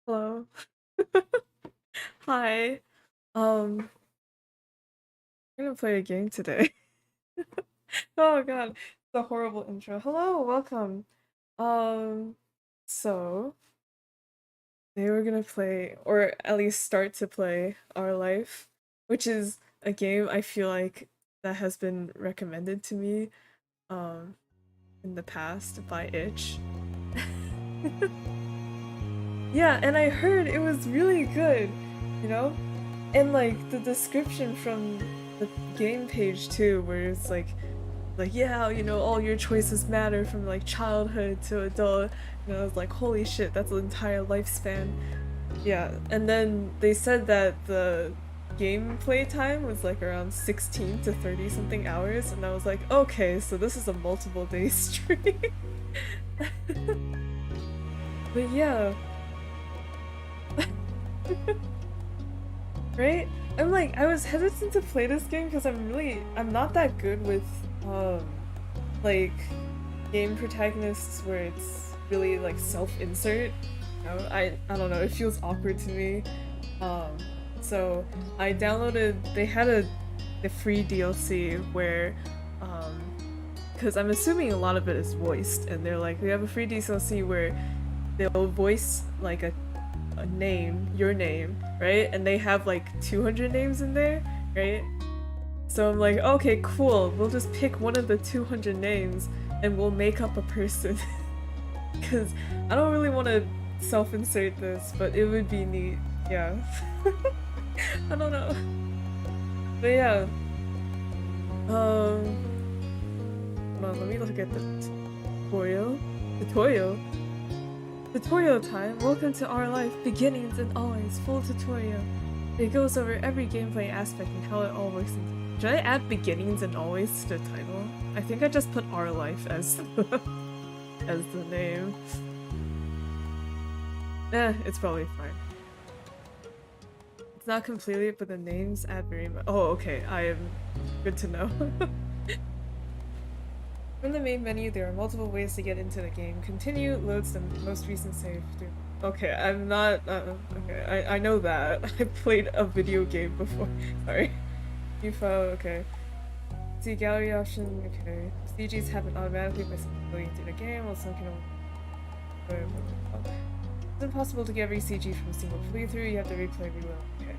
Hello. Hi. I'm gonna play a game today. Oh god, it's a horrible intro. Hello, welcome. Um, so they were gonna play, or at least start to play, Our Life, which is a game I feel like that has been recommended to me, um, in the past by Itch. Yeah, and I heard it was really good, you know? And like the description from the game page too, where it's like yeah, all your choices matter from like childhood to adult. I was like, holy shit, that's an entire lifespan. Yeah, and then they said that the gameplay time was like around 16 to 30 something hours, and I was like, okay, so this is a multiple day stream. But yeah, right? I was hesitant to play this game because I'm not that good with, um, like, game protagonists where it's really, like, self-insert. I don't know, it feels awkward to me. Um, so I downloaded, they had the free DLC where, um, because I'm assuming a lot of it is voiced, and they're like, we have a free DLC where they'll voice, like, a name, your name, right? And they have like 200 names in there, right? So I'm like, okay, cool. We'll just pick one of the 200 names and we'll make up a person. Because I don't really want to self-insert this, but it would be neat. Yeah. I don't know. But yeah. Hold on, let me look at the tutorial. Tutorial? Tutorial time! Welcome to Our Life, beginnings and always, full tutorial. It goes over every gameplay aspect and how it all works in. Should I add beginnings and always to the title? I think I just put Our Life as the, as the name. It's probably fine. It's not completely, but the names add very much. Oh, okay, I am good to know. From the main menu, there are multiple ways to get into the game. Continue loads the most recent save. Okay, I'm not. Okay, I know that. I played a video game before. Sorry. New file. Okay. See gallery option. Okay. CGs happen automatically by going through the game, while some can. It's impossible to get every CG from a single playthrough. You have to replay reload. Okay.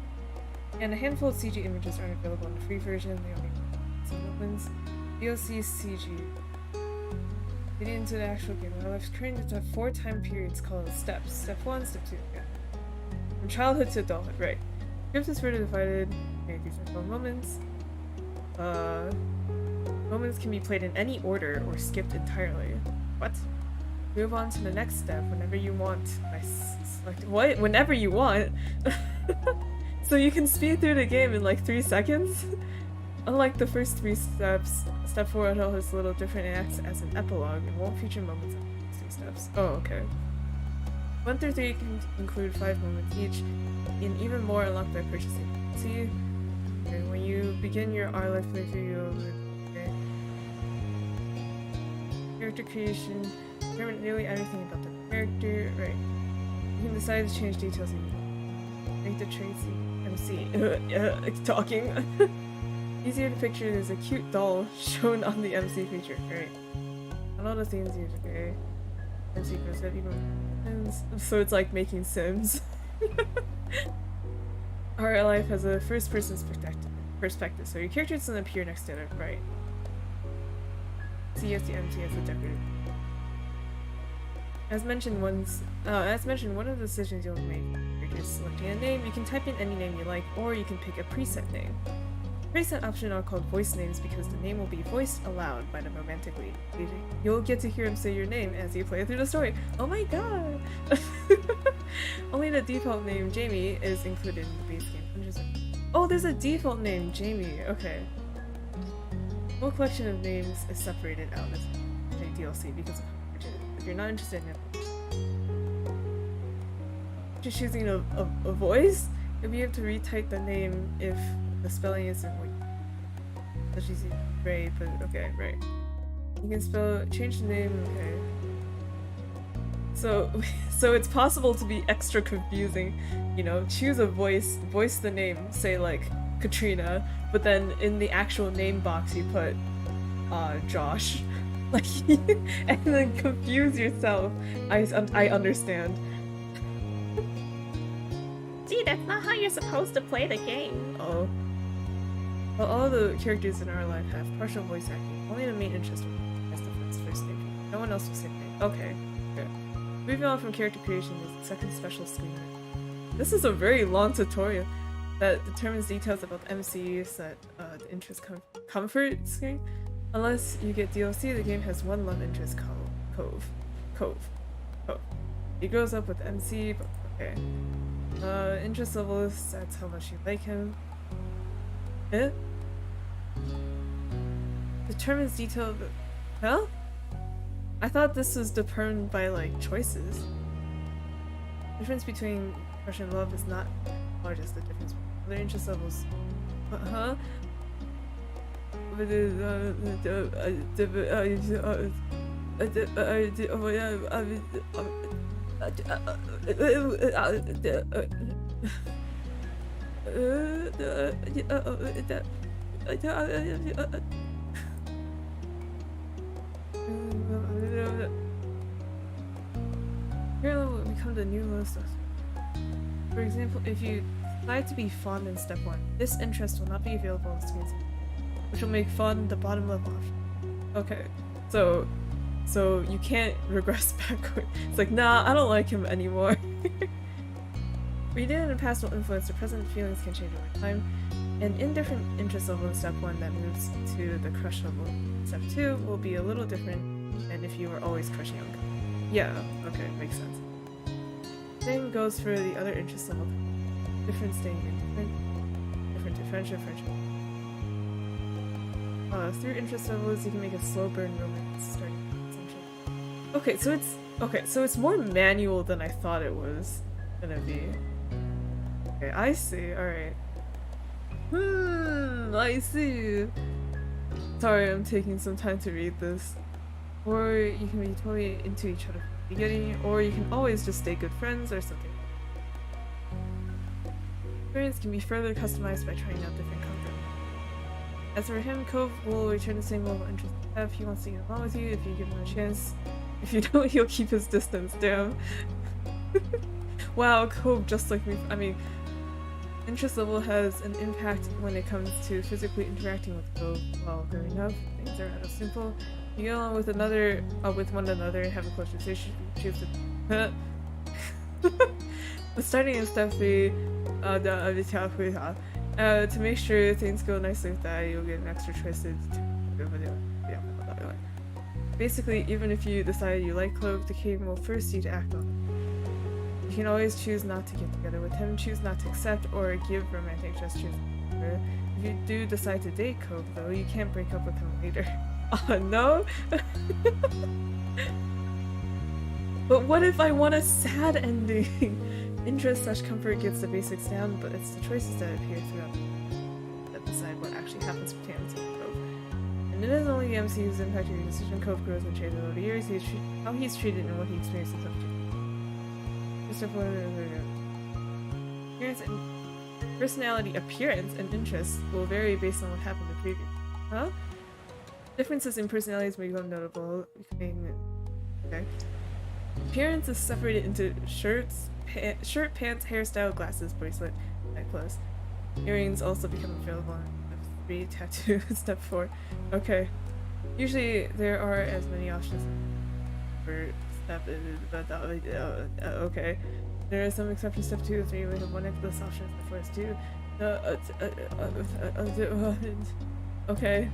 And a handful of CG images aren't available in the free version. They only some opens. DLC CG. Getting into the actual game, Our Life's currently to have 4 time periods called steps. Step 1, step 2, yeah. From childhood to adulthood, right. Script is further divided. Okay, these are called moments. Moments can be played in any order or skipped entirely. What? Move on to the next step whenever you want. I select what? Whenever you want? So you can speed through the game in like 3 seconds? Unlike the first 3 steps, step 4 is a little different and acts as an epilogue and won't feature moments of the 3 steps. Oh, okay. 1 through 3 can include 5 moments each, and even more unlocked by purchasing. See? Okay, when you begin your Our Life playthrough, you'll... Okay. Character creation. Determine nearly everything about the character. Right. You can decide to change details if you want. Make the traits MC. Talking. Easier to picture, there's a cute doll shown on the MC feature. Right. I know the themes used, okay. MC goes that even so it's like making Sims. Our Life has a first person perspective, so your character doesn't appear next to it, right? See as the MC as the decorative. As mentioned, one of the decisions you'll make, you're just selecting a name. You can type in any name you like, or you can pick a preset name. Preset option are called voice names because the name will be voiced aloud by the romantic lead. You'll get to hear him say your name as you play through the story. Oh my god! Only the default name, Jamie, is included in the base game. Oh, there's a default name, Jamie. Okay. The whole collection of names is separated out as a DLC because of how if you're not interested in it. Just choosing a voice, you'll be able to retype the name if the spelling isn't what you see. Right, but okay, right. You can change the name, okay. So, so it's possible to be extra confusing, you know, choose a voice the name, say like Katrina, but then in the actual name box you put, Josh. Like, and then confuse yourself. I understand. See, that's not how you're supposed to play the game. Oh. Well, all the characters in our life have partial voice acting. Only the main interest has the first name. No one else will say name. Okay. Good. Moving on from character creation is the second special screen. This is a very long tutorial that determines details about the MC set the interest comfort screen. Unless you get DLC, the game has one love interest Cove. He grows up with MC, but okay. Interest levels, that's how much you like him. Eh? Determines detail of the... Huh? I thought this was determined by, like, choices. The difference between crush and love is not as large as the difference between other interest levels. Huh? Here will become the new list of... For example, if you decide to be fond in step 1, this interest will not be available in screens, which will make fond the bottom level option. Okay, so you can't regress backward. It's like, nah, I don't like him anymore. Reading and past will influence the present, feelings can change over time. An indifferent interest level in step 1 that moves to the crush level in step 2 will be a little different than if you were always crushing on him. Yeah, okay, makes sense. Same goes for the other interest level. Different staying indifferent to friendship. Through interest levels, you can make a slow burn romance starting essentially. Okay, so it's more manual than I thought it was gonna be. Okay, I see. All right. I see. Sorry, I'm taking some time to read this. Or you can be totally into each other from the beginning, or you can always just stay good friends or something. Experience can be further customized by trying out different content. As for him, Cove will return the same level of interest you have. He wants to get along with you if you give him a chance. If you don't, he'll keep his distance. Damn. Wow, Cove just like me. I mean, interest level has an impact when it comes to physically interacting with Cove while growing up. Things are rather simple. You get along with one another and have a close relationship. But starting in step 3, to make sure things go nicely with that, you'll get an extra choice to basically, even if you decide you like Clove, the game will force you to act on it. You can always choose not to get together with him, choose not to accept or give romantic gestures. If you do decide to date Cove, though, you can't break up with him later. No? But what if I want a sad ending? Interest/comfort gets the basics down, but it's the choices that appear throughout that decide what actually happens between MC and Cove. And it is only the MC who's impacted your decision. Cove grows and changes over the years. How he's treated and what he experiences up to. Appearance and interests will vary based on what happened the previous. Huh? Differences in personalities may become notable. Okay. Appearance is separated into shirt, pants, hairstyle, glasses, bracelet, necklace. Earrings also become available in step 3, tattoo, step 4. Okay. Usually there are as many options for step, okay. There are some exceptions. Step 2 and 3 we have one necklace option. Step 4 is 2. Okay.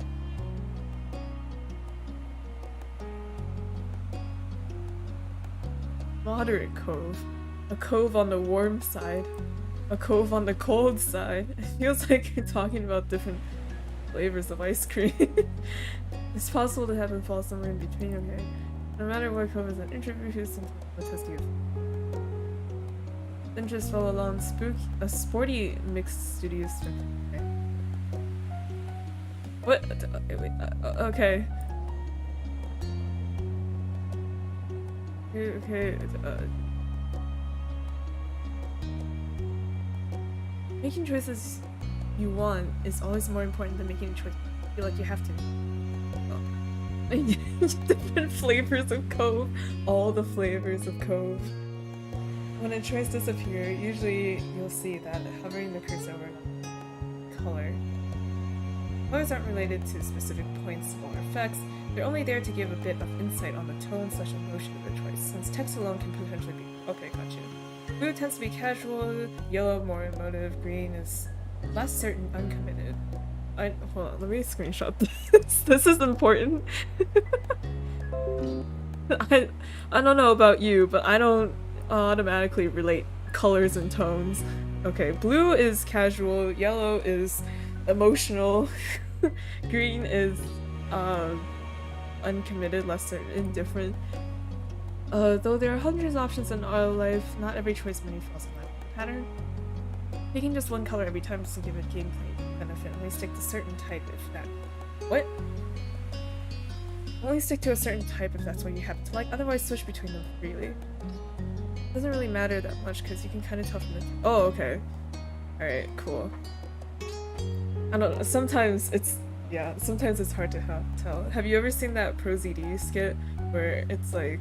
Moderate Cove. A Cove on the warm side. A Cove on the cold side. It feels like you're talking about different flavors of ice cream. It's possible to have him fall somewhere in between, okay? No matter what Cove is an interview, who's something will test you. Interest fell along a sporty mixed studio structure. Okay. What? Okay. Okay, making choices you want is always more important than making a choice you feel like you have to. Different flavors of Cove. All the flavors of Cove. When a choice disappears, usually you'll see that hovering the cursor over a color. Colors aren't related to specific points or effects, they're only there to give a bit of insight on the tone/emotion of the choice, since text alone can potentially be— okay, got you. Blue tends to be casual, yellow more emotive, green is less certain, uncommitted. Hold on, let me screenshot this. This is important. I don't know about you, but I don't automatically relate colors and tones. Okay, blue is casual, yellow is emotional, green is uncommitted, less certain, indifferent. Though there are hundreds of options in our life, not every choice many falls in that pattern. Picking just one color every time doesn't give it gameplay benefit. Only stick to certain type if that— what? Only stick to a certain type if that's what you happen to like, otherwise switch between them freely. Doesn't really matter that much because you can kind of tell from the— oh, okay. Alright, cool. I don't know, sometimes it's— yeah, sometimes it's hard to tell. Have you ever seen that ProZD skit where it's like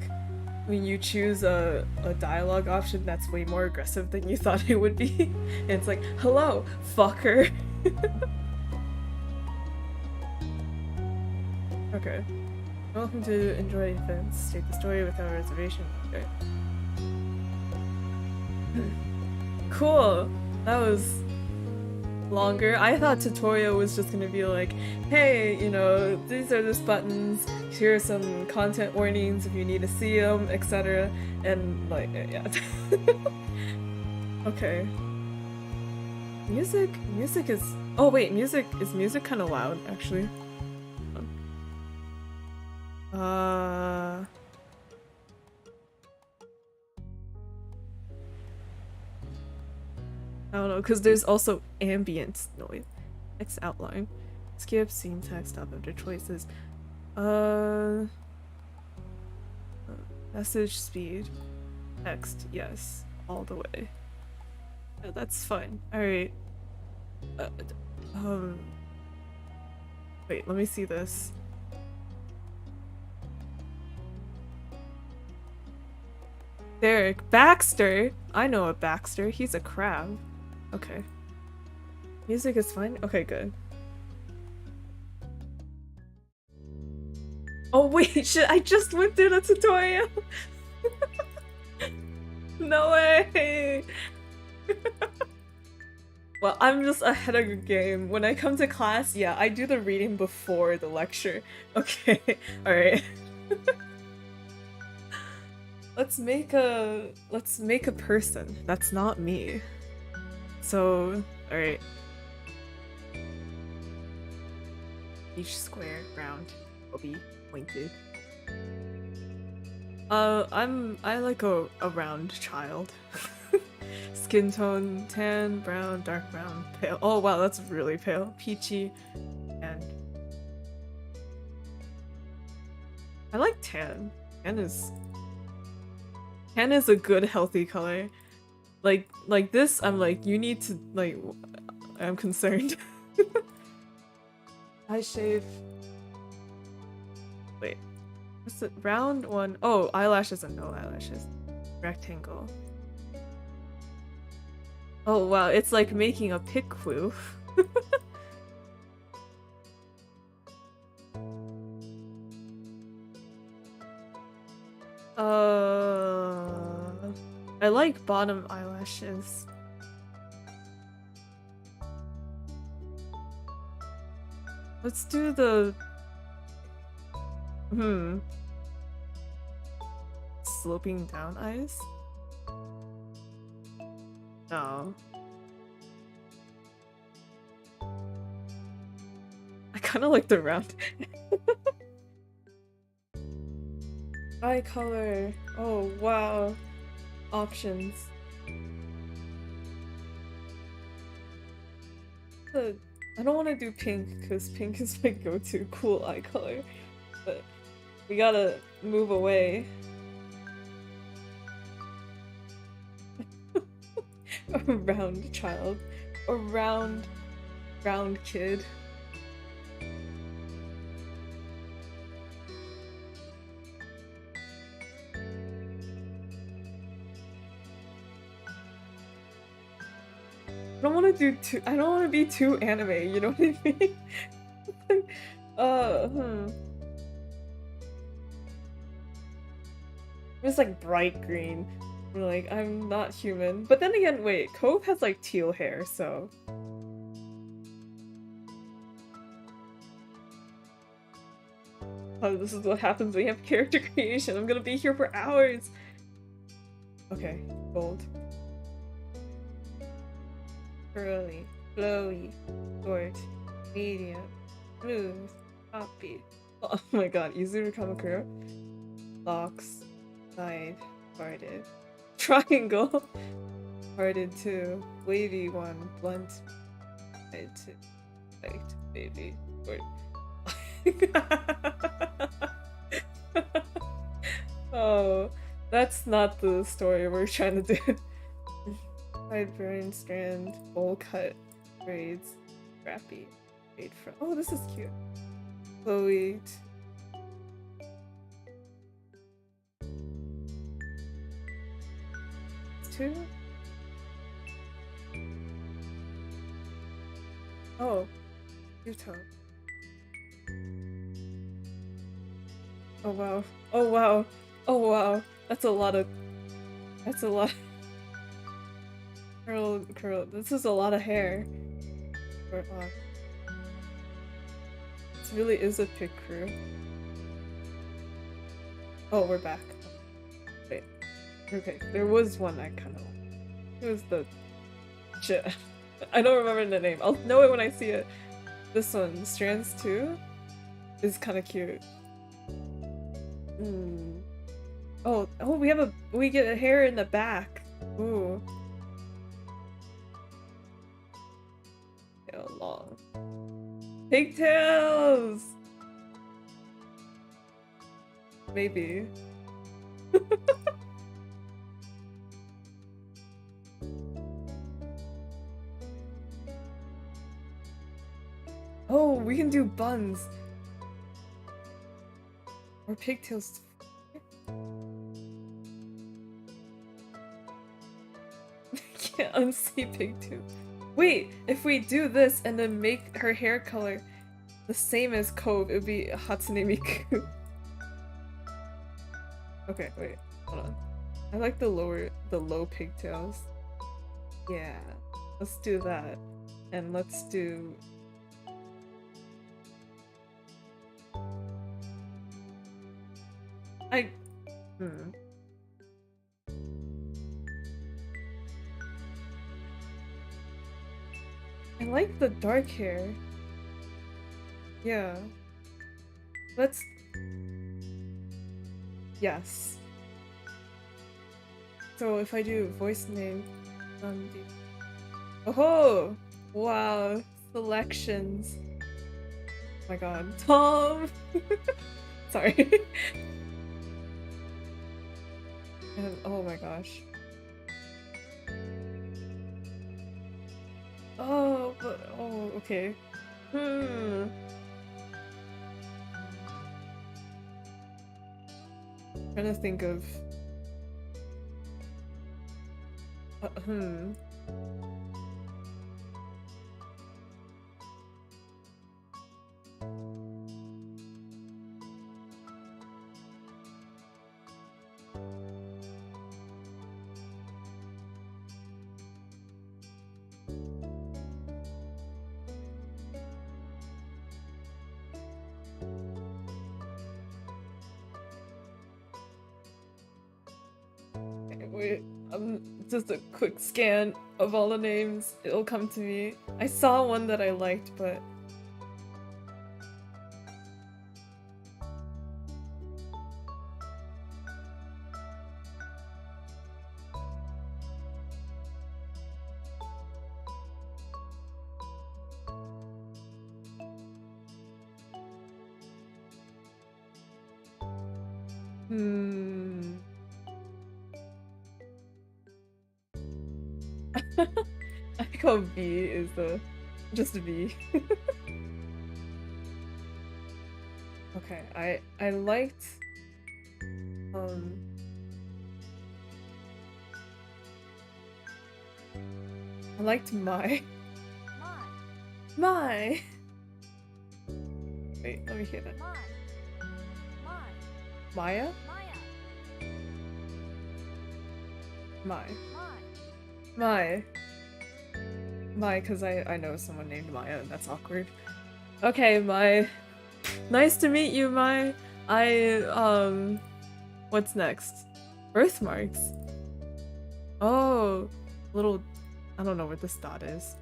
when you choose a dialogue option that's way more aggressive than you thought it would be? And it's like, hello, fucker. Okay. Welcome to Enjoy Events. State the story without reservation. Okay. Cool! That was longer. I thought tutorial was just gonna be like, hey, you know, these are just buttons, here are some content warnings if you need to see them, etc. And like, yeah. Okay. Music is— oh wait, music kind of loud, actually. I don't know, because there's also ambient noise. Text outline. Skip, scene text, stop after choices. Message speed. Text, yes. All the way. Yeah, that's fine. Alright. Wait, let me see this. Derek. Baxter! I know a Baxter. He's a crab. Okay. Music is fine? Okay, good. Oh wait, shit, I just went through the tutorial! No way! Well, I'm just ahead of the game. When I come to class, yeah, I do the reading before the lecture. Okay, alright. Let's make a person. That's not me. So, alright. Each square, round, will be pointed. I like a round child. Skin tone, tan, brown, dark brown, pale. Oh wow, that's really pale. Peachy, and I like tan. Tan is a good healthy color. Like this, I'm like, you need to, like, I'm concerned. Eye shave. Wait. What's it? Round one. Oh, eyelashes and no eyelashes. Rectangle. Oh wow, it's like making a pick clue. I like bottom eyelashes. Let's do the— sloping down eyes? No. I kinda like the round. Eye color. Oh wow. Options. I don't want to do pink because pink is my go-to cool eye color, but we gotta move away. A round child. A round kid. I don't want to be too anime, you know what I mean? It's like bright green. Like, I'm not human. But then again, wait, Cove has like teal hair, so. Oh, this is what happens when you have character creation. I'm gonna be here for hours. Okay, gold. Curly, flowy, short, medium, smooth, choppy. Oh my god, Izuru Kamakura. Locks, side, parted. Triangle. Parted 2. Wavy 1. Blunt. Side 2. Light, baby. Short. Oh, that's not the story we're trying to do. Sideburn, strand, bowl cut, braids, scrappy, braid front. Oh, this is cute. Chloe. Two? Oh, two-tone. Oh wow. Oh wow. Oh wow. That's a lot. Curl. This is a lot of hair. This really is a pick crew. Oh, we're back. Wait. Okay, there was one I kind of liked. It was the... Shit. I don't remember the name. I'll know it when I see it. This one, Strands 2, is kind of cute. Oh, we get a hair in the back. Ooh. Tail long. Pigtails! Maybe. Oh, we can do buns. Or pigtails. Can't unsee pigtails. Wait, if we do this and then make her hair color the same as Cove, it would be Hatsune Miku. Okay, wait, hold on. I like the low pigtails. Yeah, let's do that. And let's do... I like the dark hair. Yeah. Let's... Yes. So if I do voice name... Oh! Wow. Selections. Oh my god. Tom! Sorry. And, oh my gosh. Oh, but... Oh, okay. Trying to think of... Wait, just a quick scan of all the names. It'll come to me. I saw one that I liked, but... I call V is the just V. Okay, I liked I liked my wait, let me hear that. Maya? My, because I know someone named Maya and that's awkward. Okay, Mai. Nice to meet you, Mai. What's next? Birthmarks. Oh, little, I don't know what this dot is.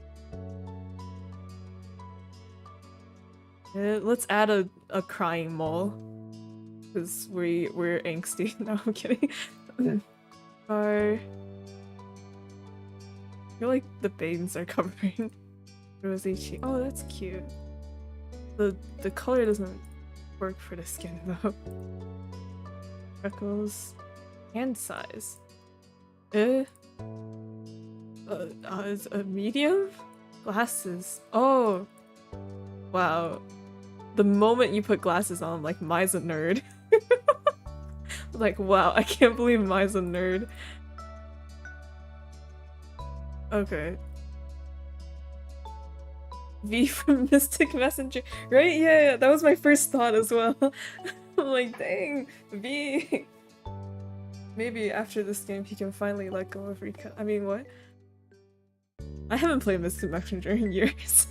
Let's add a crying mole. Because we're angsty. No, I'm kidding. I feel like the veins are covering rosy cheek. Oh, that's cute. The color doesn't work for the skin though. Freckles. Hand size. Is a medium? Glasses. Oh. Wow. The moment you put glasses on, I'm like, Mai's a nerd. Like, wow, I can't believe Mai's a nerd. Okay. V from Mystic Messenger. Right? Yeah, that was my first thought as well. I'm like, dang, V. Maybe after this game he can finally let go of Rika. I mean, what? I haven't played Mystic Messenger in years.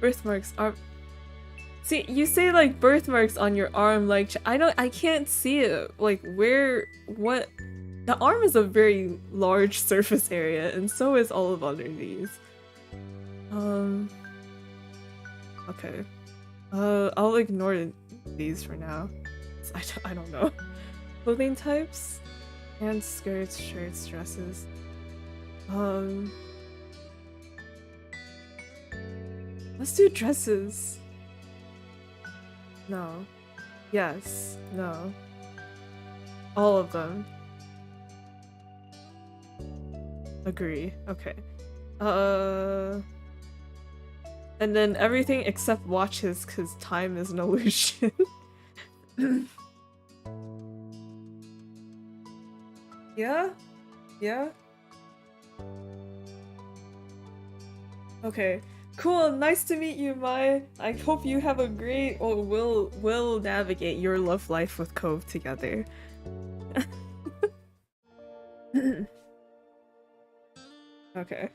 Birthmarks are... See, you say like birthmarks on your arm, like I can't see it. Like where, what? The arm is a very large surface area, and so is all of other these. Okay. I'll ignore these for now. I don't know. Clothing types? Pants, skirts, shirts, dresses. Let's do dresses. No. Yes. No. All of them. Agree. Okay. And then everything except watches, because time is an illusion. Yeah? Yeah? Okay. Cool, nice to meet you, Mai. I hope you have a great, or we'll navigate your love life with Cove together. Okay.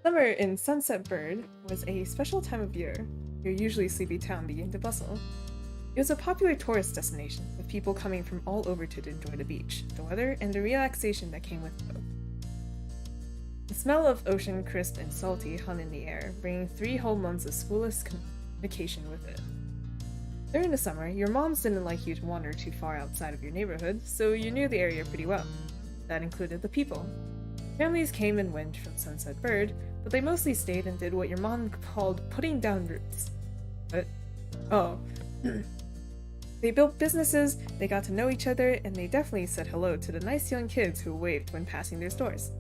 Summer in Sunset Bird was a special time of year. Your usually sleepy town began to bustle. It was a popular tourist destination, with people coming from all over to enjoy the beach, the weather, and the relaxation that came with both. The smell of ocean, crisp and salty, hung in the air, bringing 3 whole months of schoolless vacation with it. During the summer, your moms didn't like you to wander too far outside of your neighborhood, so you knew the area pretty well. That included the people. Families came and went from Sunset Bird, but they mostly stayed and did what your mom called putting down roots. But, oh. They built businesses, they got to know each other, and they definitely said hello to the nice young kids who waved when passing their stores.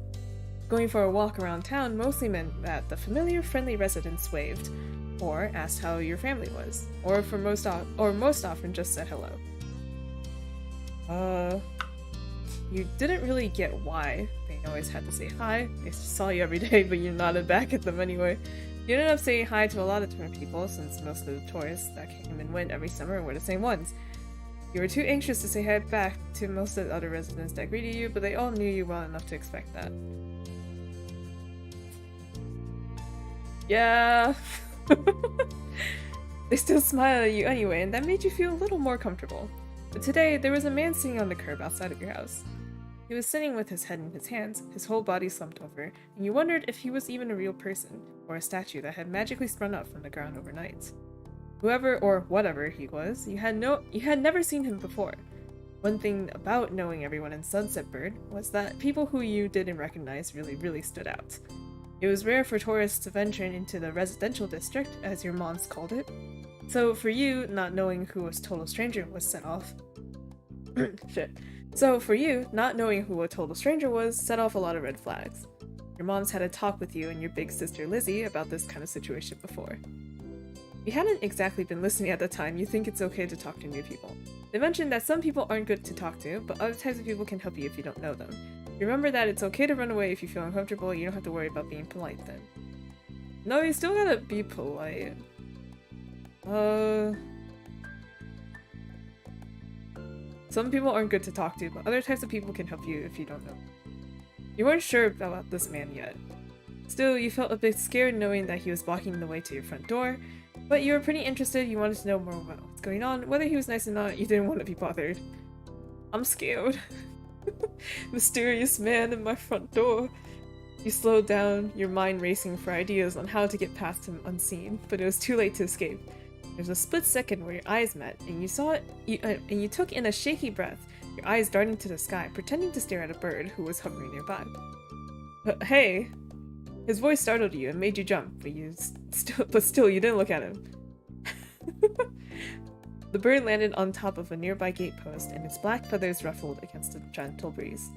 Going for a walk around town mostly meant that the familiar, friendly residents waved, or asked how your family was, or most often just said hello. You didn't really get why they always had to say hi. They saw you every day, but you nodded back at them anyway. You ended up saying hi to a lot of different people, since most of the tourists that came and went every summer were the same ones. You were too anxious to say hi back to most of the other residents that greeted you, but they all knew you well enough to expect that. Yeah. They still smiled at you anyway, and that made you feel a little more comfortable. But today, there was a man sitting on the curb outside of your house. He was sitting with his head in his hands, his whole body slumped over, and you wondered if he was even a real person, or a statue that had magically sprung up from the ground overnight. Whoever or whatever he was, you had never seen him before. One thing about knowing everyone in Sunset Bird was that people who you didn't recognize really stood out. It was rare for tourists to venture into the residential district, as your moms called it. So for you, not knowing who a total stranger was set off. Shit. So for you, not knowing who a total stranger was set off a lot of red flags. Your mom's had a talk with you and your big sister Lizzie about this kind of situation before. You hadn't exactly been listening at the time, you think it's okay to talk to new people. They mentioned that some people aren't good to talk to, but other types of people can help you if you don't know them. You remember that it's okay to run away if you feel uncomfortable, you don't have to worry about being polite then. No, you still gotta be polite. Some people aren't good to talk to, but other types of people can help you if you don't know. You weren't sure about this man yet. Still, you felt a bit scared knowing that he was blocking the way to your front door, but you were pretty interested, you wanted to know more about what's going on. Whether he was nice or not, you didn't want to be bothered. I'm scared. Mysterious man in my front door. You slowed down, your mind racing for ideas on how to get past him unseen, but it was too late to escape. There's a split second where your eyes met, and you saw it, and you took in a shaky breath, your eyes darting to the sky, pretending to stare at a bird who was hovering nearby. Hey! His voice startled you and made you jump, but still you didn't look at him. The bird landed on top of a nearby gatepost, and its black feathers ruffled against a gentle breeze.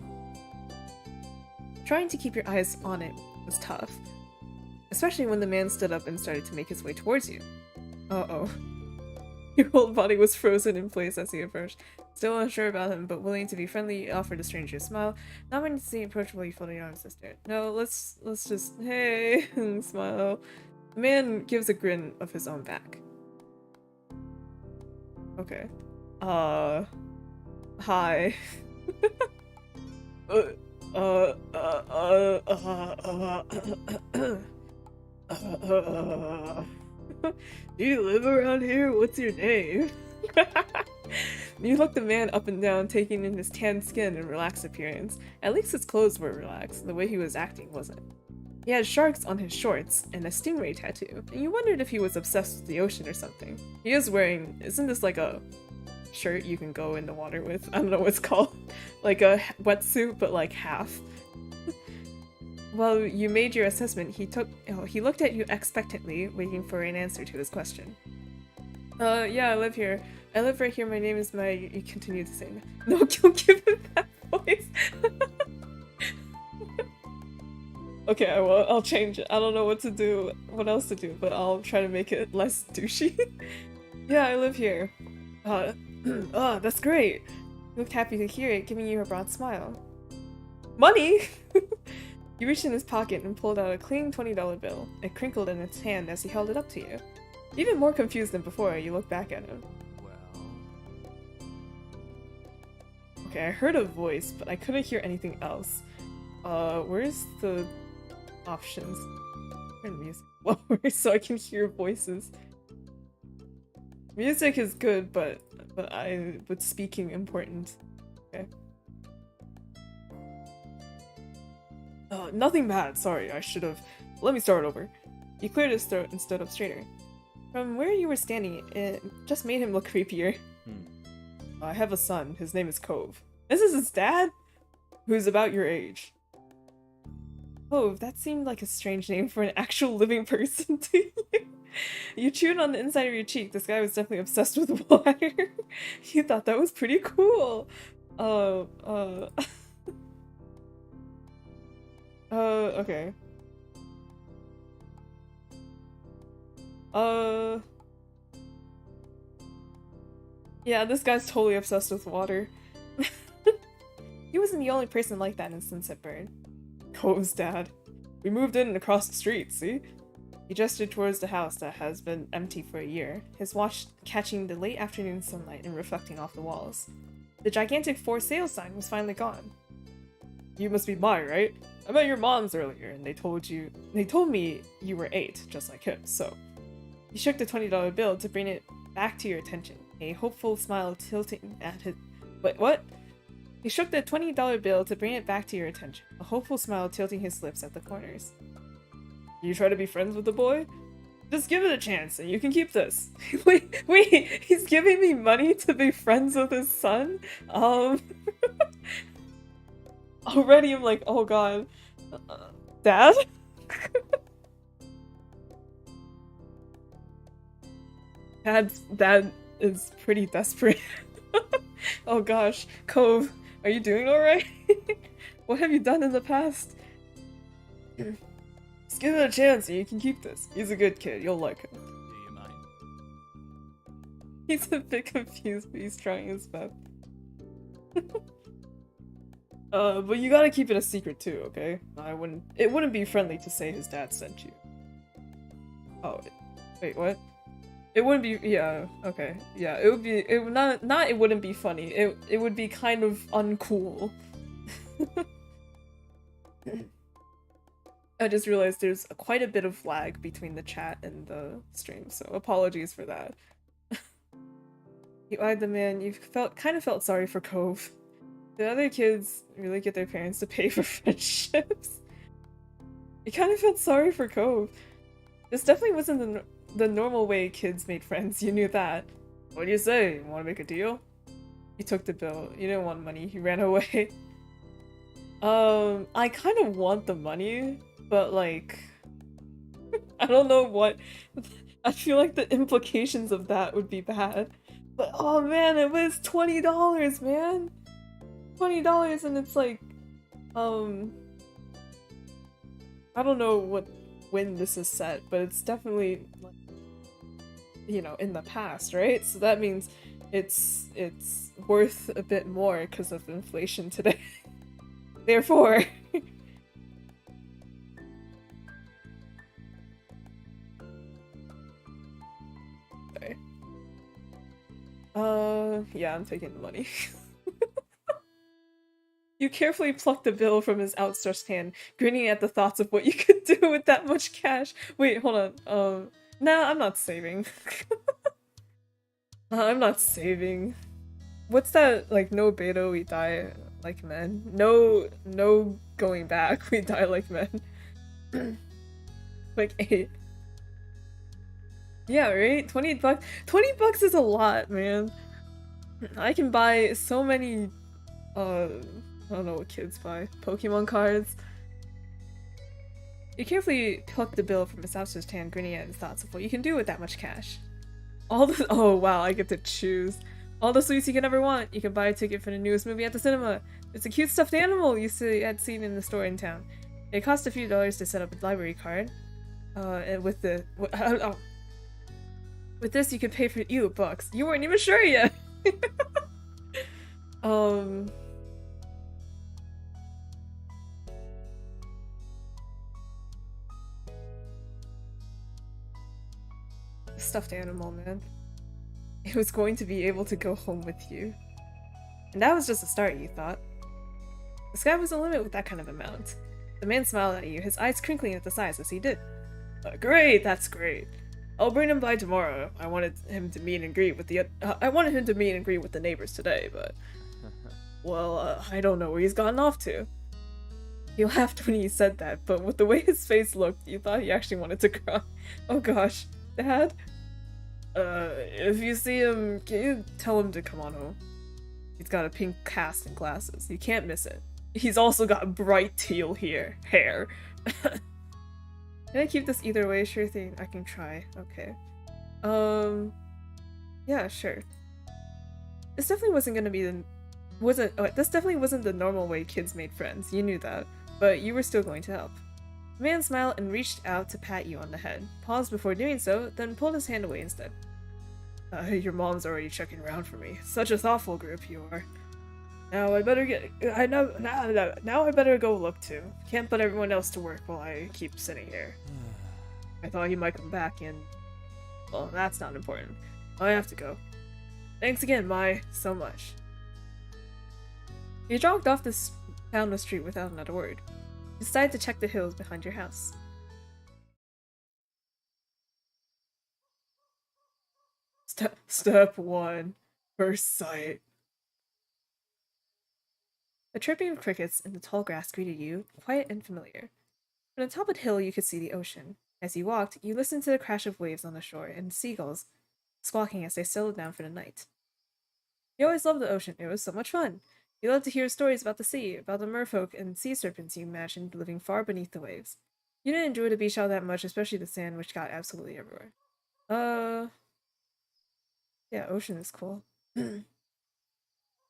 Trying to keep your eyes on it was tough, especially when the man stood up and started to make his way towards you. Uh-oh. Your whole body was frozen in place as he approached. Still unsure about him, but willing to be friendly, you offered a stranger a smile. Not wanting to seem approachable, you folded your arms and stared. No, let's just, hey, smile. The man gives a grin of his own back. Okay. Hi. Do you live around here? What's your name? You looked the man up and down, taking in his tanned skin and relaxed appearance. At least his clothes were relaxed, the way he was acting wasn't. He had sharks on his shorts and a stingray tattoo, and you wondered if he was obsessed with the ocean or something. He is wearing, isn't this like a shirt you can go in the water with? I don't know what it's called. Like a wetsuit, but like half. While you made your assessment, he looked at you expectantly, waiting for an answer to his question. Yeah, I live here. I live right here, my name is Meg. You continue to say that. No, don't give him that voice! Okay, I'll change it. I don't know what else to do, but I'll try to make it less douchey. Yeah, I live here. Oh, that's great! You looked happy to hear it, giving you a broad smile. Money?! You reached in his pocket and pulled out a clean $20 bill. It crinkled in its hand as he held it up to you. Even more confused than before, you looked back at him. Okay, I heard a voice, but I couldn't hear anything else. Where's the options? Turn music lower so I can hear voices. Music is good, but with speaking important. Okay. Nothing bad, sorry, I should've. Let me start over. He cleared his throat and stood up straighter. From where you were standing, it just made him look creepier. I have a son, his name is Cove. This is his dad? Who's about your age. Cove, that seemed like a strange name for an actual living person to you. You chewed on the inside of your cheek. This guy was definitely obsessed with water. You thought that was pretty cool. Okay. Yeah, this guy's totally obsessed with water. He wasn't the only person like that in Sunset Bird. Cove's dad. We moved in and across the street, see? He gestured towards the house that has been empty for a year, his watch catching the late afternoon sunlight and reflecting off the walls. The gigantic for sale sign was finally gone. You must be Mai, right? I met your moms earlier and they told me you were 8, just like him, so. He shook the $20 bill to bring it back to your attention, a hopeful smile tilting at his— what? He shook the $20 bill to bring it back to your attention, a hopeful smile tilting his lips at the corners. You try to be friends with the boy? Just give it a chance and you can keep this. Wait, he's giving me money to be friends with his son? Already I'm like, oh god. Dad? Dad is pretty desperate. Oh gosh. Cove, Are you doing alright? What have you done in the past? Just give it a chance and you can keep this. He's a good kid, you'll like him. Do you mind? He's a bit confused, but he's trying his best. But you gotta keep it a secret too, okay? It wouldn't be friendly to say his dad sent you. Oh, wait, what? It wouldn't be, yeah, okay. Yeah, it would not it wouldn't be funny. It would be kind of uncool. I just realized there's quite a bit of lag between the chat and the stream, so apologies for that. You eyed the man, you kind of felt sorry for Cove. The other kids really get their parents to pay for friendships. You kind of felt sorry for Cove. This definitely wasn't the normal way kids made friends, you knew that. What do you say? You want to make a deal? He took the bill. You didn't want money, he ran away. I kind of want the money, but like... I don't know what... I feel like the implications of that would be bad. But oh man, it was $20, man! $20 and it's like... I don't know when this is set, but it's definitely, like, you know, in the past, right? So that means it's worth a bit more because of inflation today. Therefore... Sorry. Yeah, I'm taking the money. You carefully plucked the bill from his outstretched hand, grinning at the thoughts of what you could do with that much cash. Wait, hold on. Nah, I'm not saving. I'm not saving. What's that, like, no beta, we die like men? No going back, we die like men. Like 8. Yeah, right? 20 bucks. 20 bucks is a lot, man. I can buy so many, I don't know what kids buy. Pokemon cards. You carefully plucked the bill from his outstretched hand, grinning at his thoughts of what you can do with that much cash. Oh wow, I get to choose. All the sweets you can ever want. You can buy a ticket for the newest movie at the cinema. It's a cute stuffed animal you had seen in the store in town. It cost a few dollars to set up a library card. And with this you could pay for you $1. You weren't even sure yet! Stuffed animal, man. It was going to be able to go home with you. And that was just a start, you thought. The sky was the limit with that kind of amount. The man smiled at you, his eyes crinkling at the size as he did. Great, that's great. I'll bring him by tomorrow. I wanted him to meet and greet with the neighbors today, but... well, I don't know where he's gotten off to. He laughed when he said that, but with the way his face looked, you thought he actually wanted to cry. Oh gosh. Dad? If you see him, can you tell him to come on home? He's got a pink cast and glasses. You can't miss it. He's also got bright teal hair. Can I keep this either way? Sure thing. I can try. Okay. Yeah, sure. This definitely wasn't gonna be this definitely wasn't the normal way kids made friends. You knew that. But you were still going to help. The man smiled and reached out to pat you on the head, paused before doing so, then pulled his hand away instead. Your mom's already checking around for me. Such a thoughtful group you are. Now I better now I better go look too. Can't put everyone else to work while I keep sitting here. I thought you might come back and... well, that's not important. I have to go. Thanks again, Mai, so much. You jogged off down the street without another word. You decided to check the hills behind your house. Step 1. First sight. The chirping of crickets in the tall grass greeted you, quiet and familiar. From the top of the hill you could see the ocean. As you walked, you listened to the crash of waves on the shore and seagulls squawking as they settled down for the night. You always loved the ocean. It was so much fun. You loved to hear stories about the sea, about the merfolk and sea serpents you imagined living far beneath the waves. You didn't enjoy the beach all that much, especially the sand, which got absolutely everywhere. Yeah, ocean is cool.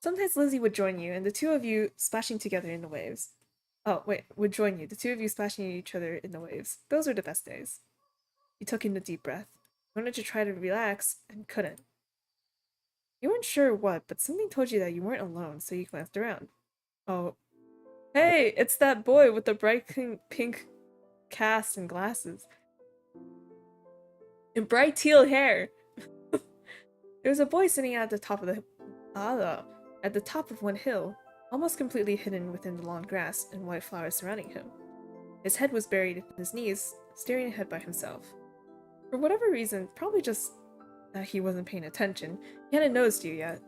Sometimes Lizzie would join you, and the two of you splashing together in the waves. Oh, wait, would join you. The two of you splashing each other in the waves. Those were the best days. You took in a deep breath. You wanted to try to relax, and couldn't. You weren't sure what, but something told you that you weren't alone, so you glanced around. Oh. Hey, it's that boy with the bright pink cast and glasses. And bright teal hair! There was a boy sitting at the top of one hill, almost completely hidden within the long grass and white flowers surrounding him. His head was buried in his knees, staring ahead by himself. For whatever reason, probably just that he wasn't paying attention, he hadn't noticed you yet.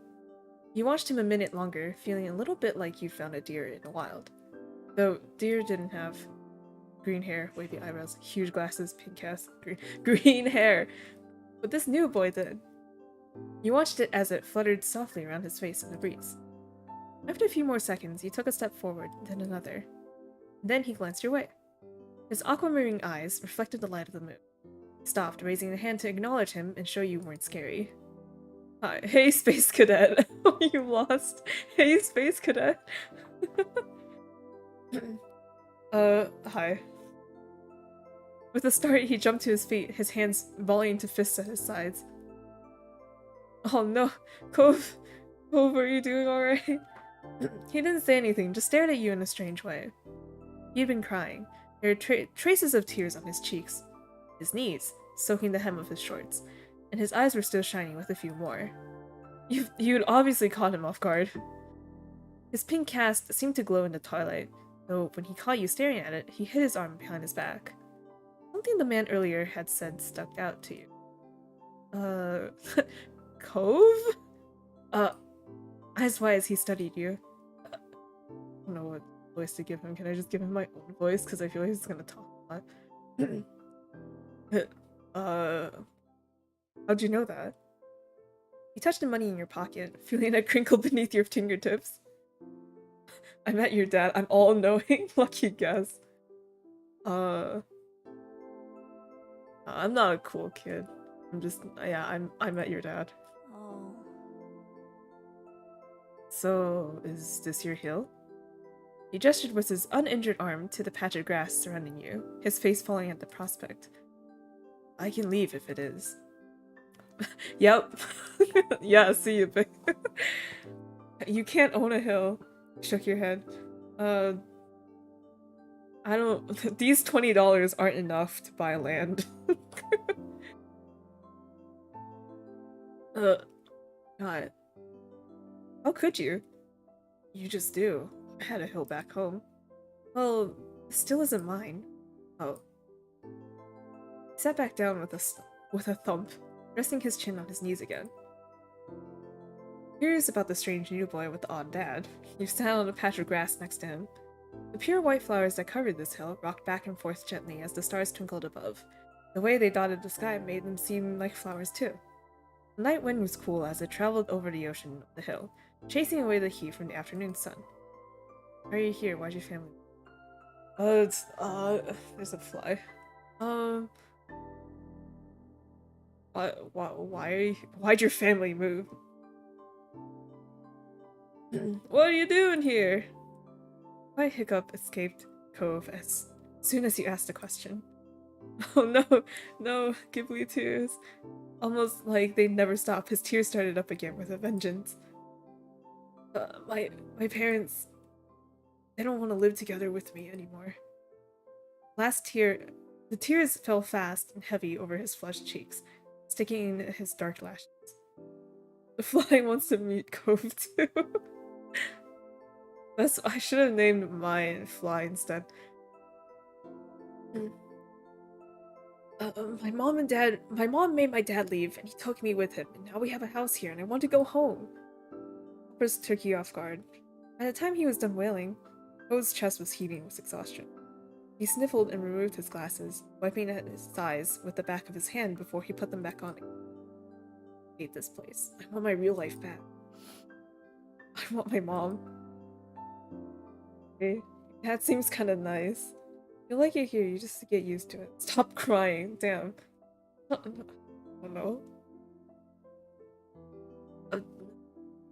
You watched him a minute longer, feeling a little bit like you found a deer in the wild. Though deer didn't have green hair, wavy eyebrows, huge glasses, pink cast, green hair. But this new boy did. You watched it as it fluttered softly around his face in the breeze. After a few more seconds, he took a step forward, then another. Then he glanced your way. His aquamarine eyes reflected the light of the moon. He stopped, raising a hand to acknowledge him and show you weren't scary. Hi. Hey, Space Cadet. Oh, you lost. Hey, Space Cadet. Hi. With a start, he jumped to his feet, his hands volleying to fists at his sides. Oh no, Cove, are you doing alright? He didn't say anything, just stared at you in a strange way. He'd been crying. There were traces of tears on his cheeks, his knees, soaking the hem of his shorts, and his eyes were still shining with a few more. You'd obviously caught him off guard. His pink cast seemed to glow in the twilight, though when he caught you staring at it, he hid his arm behind his back. Something the man earlier had said stuck out to you. Cove? Eyes wide as he studied you. I don't know what voice to give him. Can I just give him my own voice? Because I feel like he's gonna talk a lot. How'd you know that? You touched the money in your pocket, feeling a crinkle beneath your fingertips. I met your dad. I'm all-knowing. Lucky guess. I'm not a cool kid. I'm just, yeah, I met your dad. Oh. So, is this your hill? He gestured with his uninjured arm to the patch of grass surrounding you, his face falling at the prospect. I can leave if it is. Yep. Yeah, see you, babe. You can't own a hill. Shook your head. I don't... These $20 aren't enough to buy land. God. How could you? You just do. I had a hill back home. Well, it still isn't mine. Oh. He sat back down with a thump, resting his chin on his knees again. Curious about the strange new boy with the odd dad, you sat on a patch of grass next to him. The pure white flowers that covered this hill rocked back and forth gently as the stars twinkled above. The way they dotted the sky made them seem like flowers too. The night wind was cool as it traveled over the ocean of the hill, chasing away the heat from the afternoon sun. Why are you here? Why'd your family... there's a fly. Why'd your family move? What are you doing here? My hiccup escaped Cove as soon as you asked the question. Oh no, Ghibli tears. Almost like they'd never stop, his tears started up again with a vengeance. My parents, they don't want to live together with me anymore. The tears fell fast and heavy over his flushed cheeks, sticking in his dark lashes. The fly wants to meet Cove too. I should have named mine Fly instead. My mom made my dad leave and he took me with him, and now we have a house here and I want to go home. First took you off guard. By the time he was done wailing, Cove's chest was heaving with exhaustion. He sniffled and removed his glasses, wiping at his eyes with the back of his hand before he put them back on. I hate this place. I want my real life back. I want my mom. Okay. That seems kind of nice. You like it here, you just get used to it. Stop crying, damn. Oh no.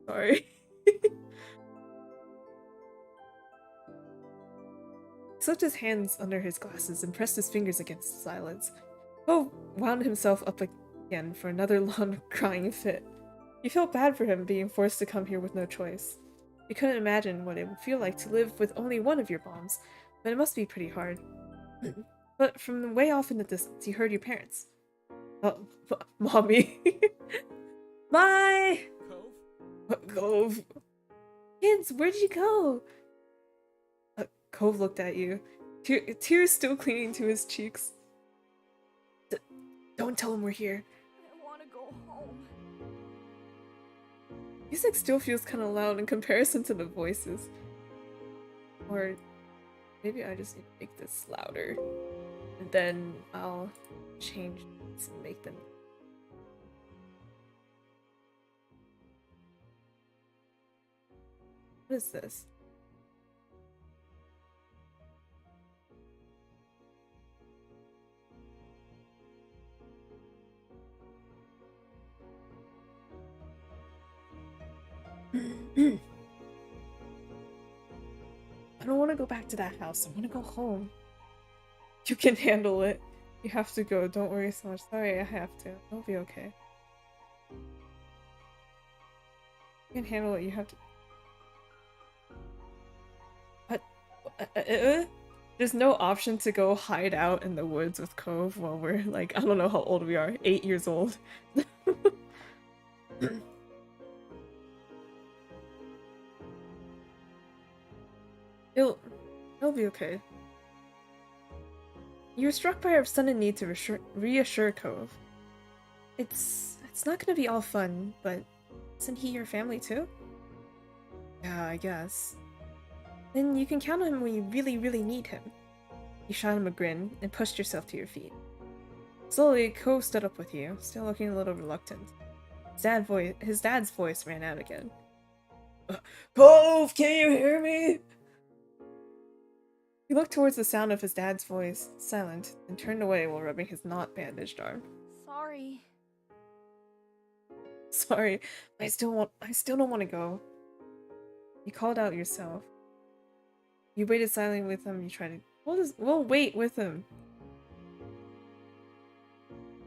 Sorry. slipped his hands under his glasses and pressed his fingers against his eyelids. Cove wound himself up again for another long crying fit. He felt bad for him being forced to come here with no choice. He couldn't imagine what it would feel like to live with only one of your moms, but it must be pretty hard. But from way off in the distance, he heard your parents. Oh, Mommy. Bye! Cove? Cove. Kids, where'd you go? Cove looked at you, tears still clinging to his cheeks. Don't tell him we're here. I want to go home. Music still feels kind of loud in comparison to the voices. Or maybe I just need to make this louder. And then I'll change this and make them. What is this? I don't want to go back to that house. I want to go home. You can handle it. You have to go. Don't worry so much. Sorry, I have to. It'll be okay. You can handle it. You have to. What? There's no option to go hide out in the woods with Cove while we're like, I don't know how old we are. 8 years old. It'll be okay. You were struck by our sudden need to reassure Cove. It's not gonna be all fun, but isn't he your family too? Yeah, I guess. Then you can count on him when you really, really need him. You shot him a grin and pushed yourself to your feet. Slowly, Cove stood up with you, still looking a little reluctant. His dad's voice ran out again. Cove, can you hear me? He looked towards the sound of his dad's voice, silent, and turned away while rubbing his not-bandaged arm. Sorry. Sorry, I still don't want to go. You called out yourself. You waited silently with him. You tried to. We'll wait with him.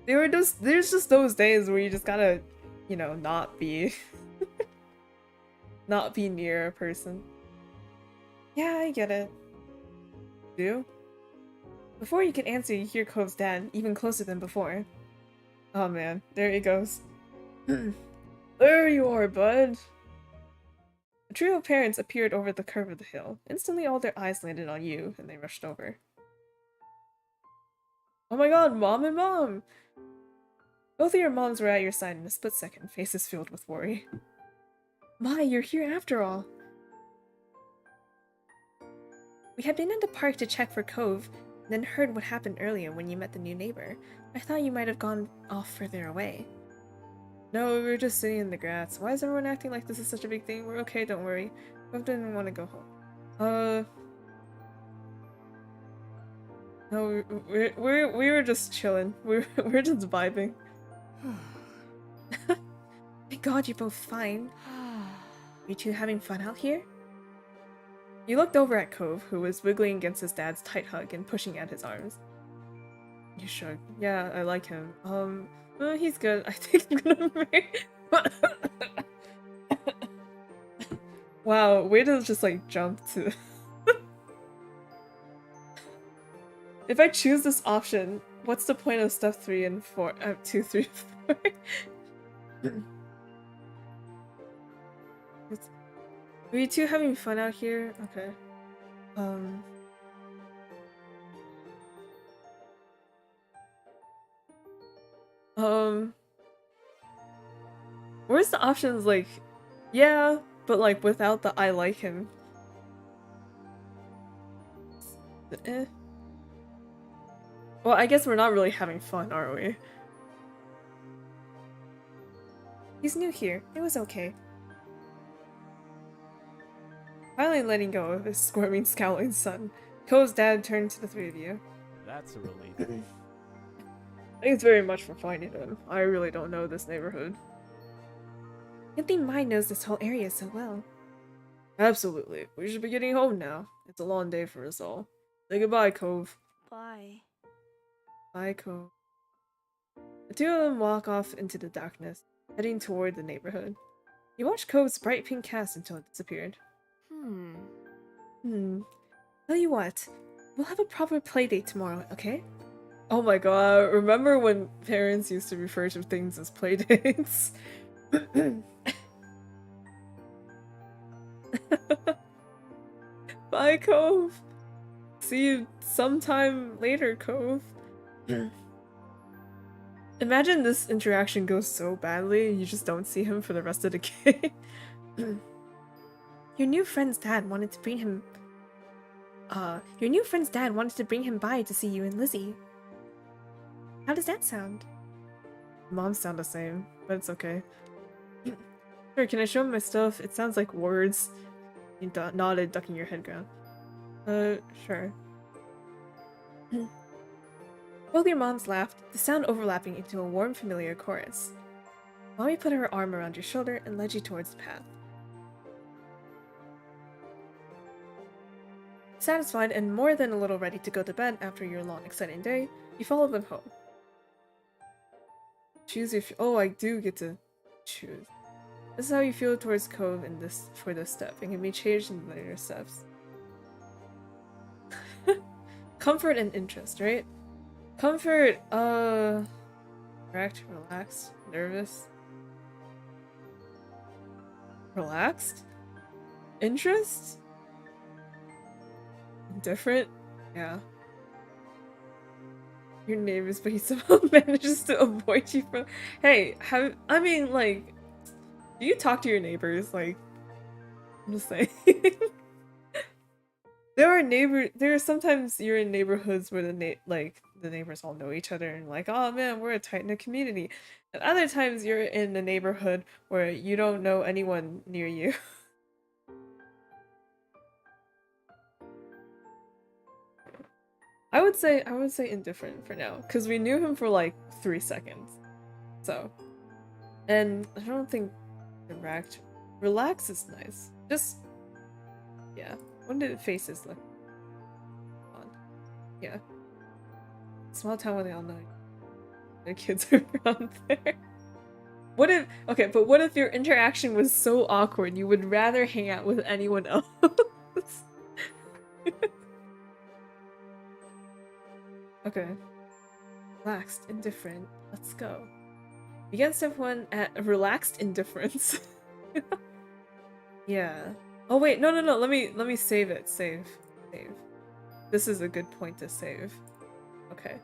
There's just those days where you just gotta, you know, not be, not be near a person. Yeah, I get it. Do? Before you can answer, you hear Cove's dad, even closer than before. Oh man, there he goes. There you are, bud. A trio of parents appeared over the curve of the hill. Instantly, all their eyes landed on you, and they rushed over. Oh my god, Mom and Mom! Both of your moms were at your side in a split second, faces filled with worry. My, you're here after all. We had been in the park to check for Cove, and then heard what happened earlier when you met the new neighbor. I thought you might have gone off further away. No, we were just sitting in the grass. Why is everyone acting like this is such a big thing? We're okay, don't worry. Cove didn't want to go home. No, we were just chilling. We're just vibing. Thank God you're both fine. You two having fun out here? You looked over at Cove, who was wiggling against his dad's tight hug and pushing at his arms. You shrugged. Yeah, I like him. He's good. I think I'm gonna marry. Wow, way to just like jump to. If I choose this option, what's the point of stuff 3 and 4? 2, 3, 4. Are you two having fun out here? Okay. Where's the options like, yeah, but like without the I like him? Eh. Well, I guess we're not really having fun, are we? He's new here. It was okay. Finally letting go of his squirming, scowling son, Cove's dad turned to the three of you. That's a relief. Thanks very much for finding him. I really don't know this neighborhood. Good thing mine knows this whole area so well. Absolutely. We should be getting home now. It's a long day for us all. Say goodbye, Cove. Bye. Bye, Cove. The two of them walk off into the darkness, heading toward the neighborhood. You watch Cove's bright pink cast until it disappeared. Tell you what, we'll have a proper playdate tomorrow, okay? Oh my god, remember when parents used to refer to things as playdates? Bye, Cove! See you sometime later, Cove. Imagine this interaction goes so badly, you just don't see him for the rest of the game. Your new friend's dad wanted to bring him by to see you and Lizzie. How does that sound? Moms sound the same, but it's okay. Sure, can I show him my stuff? It sounds like words. You nodded, ducking your head down. Sure. Both your moms laughed, the sound overlapping into a warm, familiar chorus. Mommy put her arm around your shoulder and led you towards the path. Satisfied and more than a little ready to go to bed after your long, exciting day, you follow them home. Choose if— oh, I do get to choose. This is how you feel towards Cove in for this step. It can be changed in later steps. Comfort and interest, right? Comfort, correct, relaxed, nervous. Relaxed? Interest? Indifferent? Yeah. Your neighbors, but he somehow manages to avoid you from— hey, I mean, like, do you talk to your neighbors? Like, I'm just saying. There are sometimes you're in neighborhoods where the neighbors all know each other and like, oh man, we're a tight-knit community. And other times you're in a neighborhood where you don't know anyone near you. I would say indifferent for now, because we knew him for like 3 seconds. So, and I don't think relax is nice. Just, yeah. When did faces look on? Yeah. Small town where they all know their kids are around there. What if— okay, but what if your interaction was so awkward you would rather hang out with anyone else? Okay. Relaxed, indifferent. Let's go. Begin step 1 at relaxed indifference. Yeah. Oh wait, no. Let me save it. Save. This is a good point to save. Okay.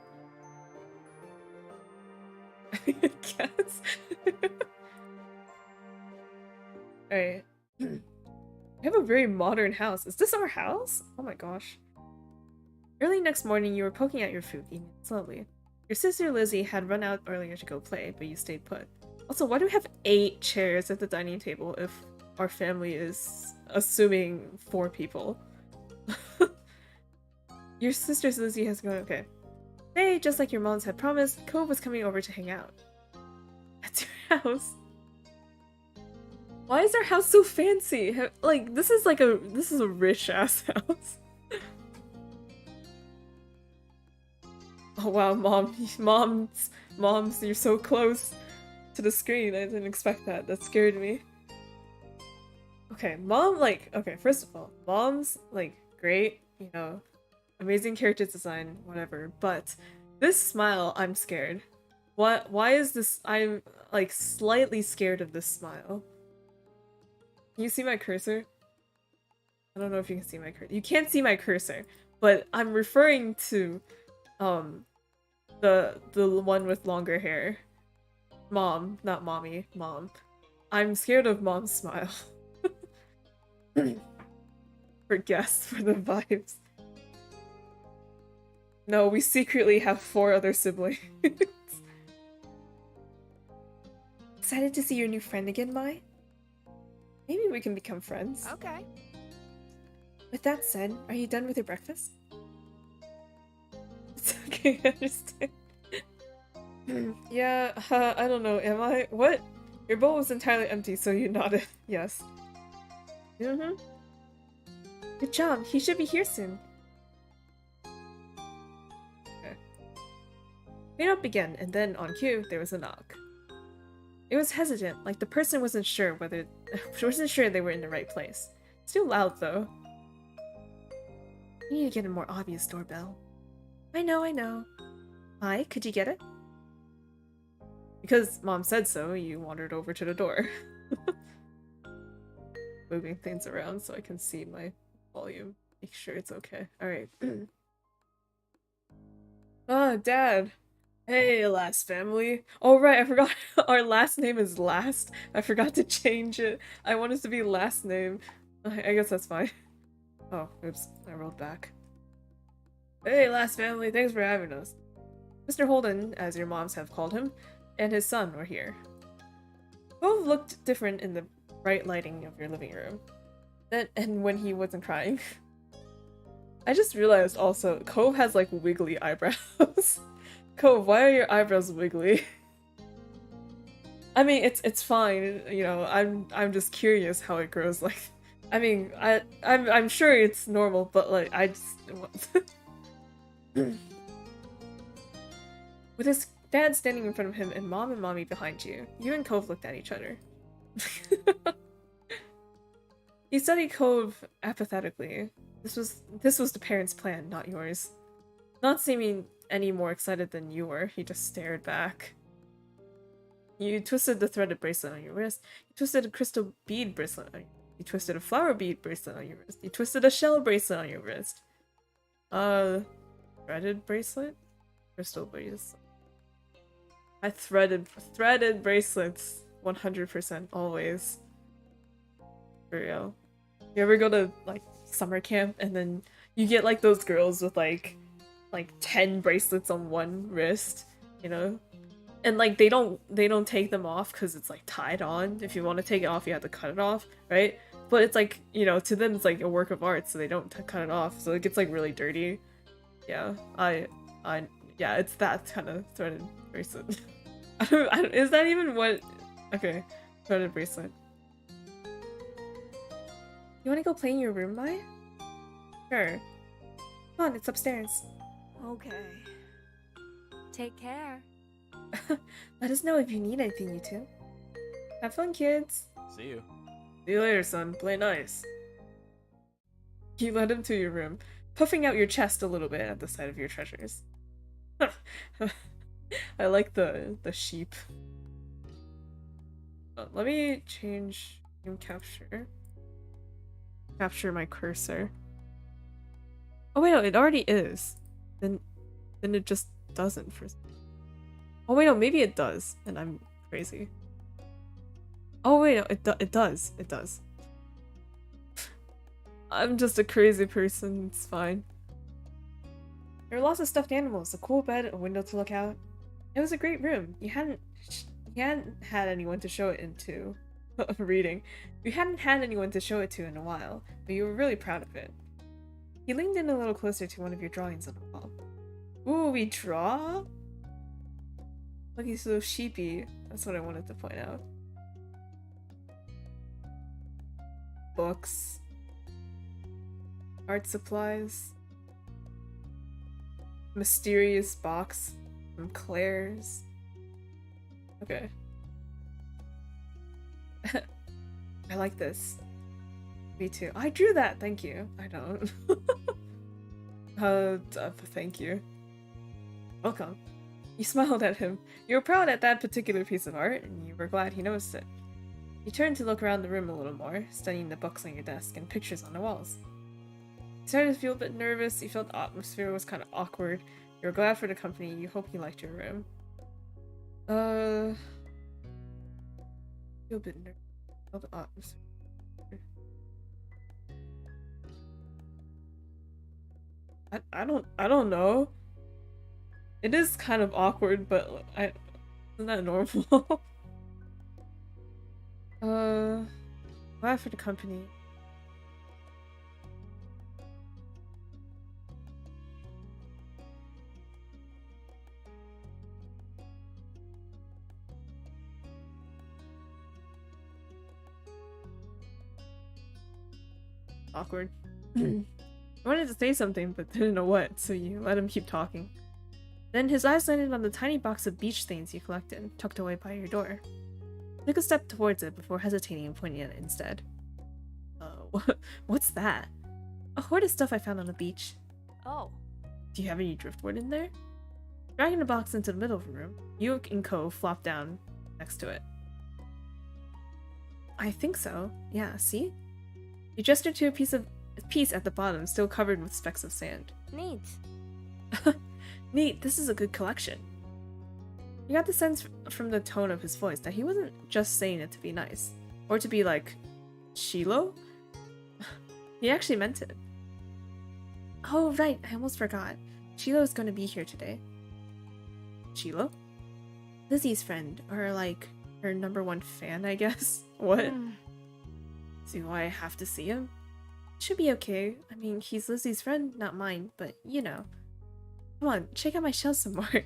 I guess. Alright. We have a very modern house. Is this our house? Oh my gosh. Early next morning, you were poking at your food, eating it slowly. Your sister Lizzie had run out earlier to go play, but you stayed put. Also, why do we have 8 chairs at the dining table if our family is assuming 4 people? Your sister Lizzie has gone— okay. Today, just like your moms had promised, Cove was coming over to hang out. That's your house. Why is our house so fancy? Like, this is a rich-ass house. Oh wow, moms, you're so close to the screen. I didn't expect that. That scared me. Okay, okay, first of all, mom's, great, you know, amazing character design, whatever, but this smile, I'm scared. Why is this— I'm, slightly scared of this smile. Can you see my cursor? I don't know if you can see my cursor. You can't see my cursor, but I'm referring to, the one with longer hair. Mom, not mommy, mom. I'm scared of mom's smile. For guests, for the vibes. No, we secretly have 4 other siblings. Excited to see your new friend again, Mai? Maybe we can become friends. Okay. With that said, are you done with your breakfast? It's okay, I understand. Yeah, I don't know, am I? What? Your bowl was entirely empty, so you nodded. Yes. Mm-hmm. Good job, he should be here soon. Made up again, and then on cue, there was a knock. It was hesitant, like the person wasn't sure whether they were in the right place. It's too loud though. You need to get a more obvious doorbell. I know. Hi, could you get it? Because Mom said so, you wandered over to the door. Moving things around so I can see my volume. Make sure it's okay. Alright. Oh, Dad! Hey, last family. Oh, right, I forgot our last name is Last. I forgot to change it. I want it to be last name. I guess that's fine. Oh, oops. I rolled back. Hey, last family. Thanks for having us. Mr. Holden, as your moms have called him, and his son were here. Both looked different in the bright lighting of your living room. And when he wasn't crying. I just realized also, Cove has like wiggly eyebrows. Cove, why are your eyebrows wiggly? I mean, it's fine, you know. I'm just curious how it grows. Like, I mean, I'm sure it's normal, but like I just with his dad standing in front of him and Mom and Mommy behind you, you and Cove looked at each other. You studied Cove apathetically. This was the parents' plan, not yours. Not seeming any more excited than you were, he just stared back. You twisted the threaded bracelet on your wrist. You twisted a crystal bead bracelet on your wrist. You twisted a flower bead bracelet on your wrist. You twisted a shell bracelet on your wrist. Threaded bracelet? Crystal bracelet. I threaded bracelets 100% always. For real. You ever go to like summer camp and then you get like those girls with like 10 bracelets on one wrist, you know? And like they don't take them off because it's like tied on. If you want to take it off, you have to cut it off, right? But it's like, you know, to them it's like a work of art, so they don't cut it off, so it gets like really dirty. Yeah, yeah, it's that kind of threaded bracelet. I don't, is that even what? Okay, threaded bracelet. You want to go play in your room, Mai? Sure. Come on, it's upstairs. Okay. Take care. Let us know if you need anything, you two. Have fun, kids. See you. See you later, son. Play nice. You led him to your room, puffing out your chest a little bit at the sight of your treasures. I like the sheep. Let me change game capture. Capture my cursor. Oh wait, no, it already is. Then it just doesn't for. Oh wait, no, maybe it does, and I'm crazy. Oh wait, no, it does. It does. I'm just a crazy person. It's fine. There were lots of stuffed animals, a cool bed, a window to look out. It was a great room. You hadn't had anyone to show it into. Reading. You hadn't had anyone to show it to in a while, but you were really proud of it. He leaned in a little closer to one of your drawings on the wall. Ooh, we draw? Look, he's so sheepy. That's what I wanted to point out. Books. Art supplies. Mysterious box from Claire's. Okay. I like this. Me too. I drew that, thank you. I don't. Thank you. Welcome. You smiled at him. You were proud at that particular piece of art, and you were glad he noticed it. You turned to look around the room a little more, studying the books on your desk and pictures on the walls. You started to feel a bit nervous. You felt the atmosphere was kind of awkward. You were glad for the company. You hope you liked your room. Feel a bit nervous. Felt the atmosphere. I don't know. It is kind of awkward, but isn't that normal? Glad for the company. Awkward. I wanted to say something, but didn't know what, so you let him keep talking. Then his eyes landed on the tiny box of beach stains you collected, tucked away by your door. He took a step towards it before hesitating and pointing at it instead. What's that? A hoard of stuff I found on the beach. Oh. Do you have any driftwood in there? Dragging the box into the middle of the room, you and Ko flopped down next to it. I think so. Yeah, see? You gestured to a piece at the bottom, still covered with specks of sand. Neat. Neat, this is a good collection. You got the sense from the tone of his voice that he wasn't just saying it to be nice. Or to be like, Shiloh? He actually meant it. Oh, right, I almost forgot. Shiloh is going to be here today. Shiloh? Lizzie's friend, or like, her #1 fan, I guess. What? Do I have to see him? Should be okay. I mean, he's Lizzie's friend, not mine, but you know. Come on, check out my shells some more.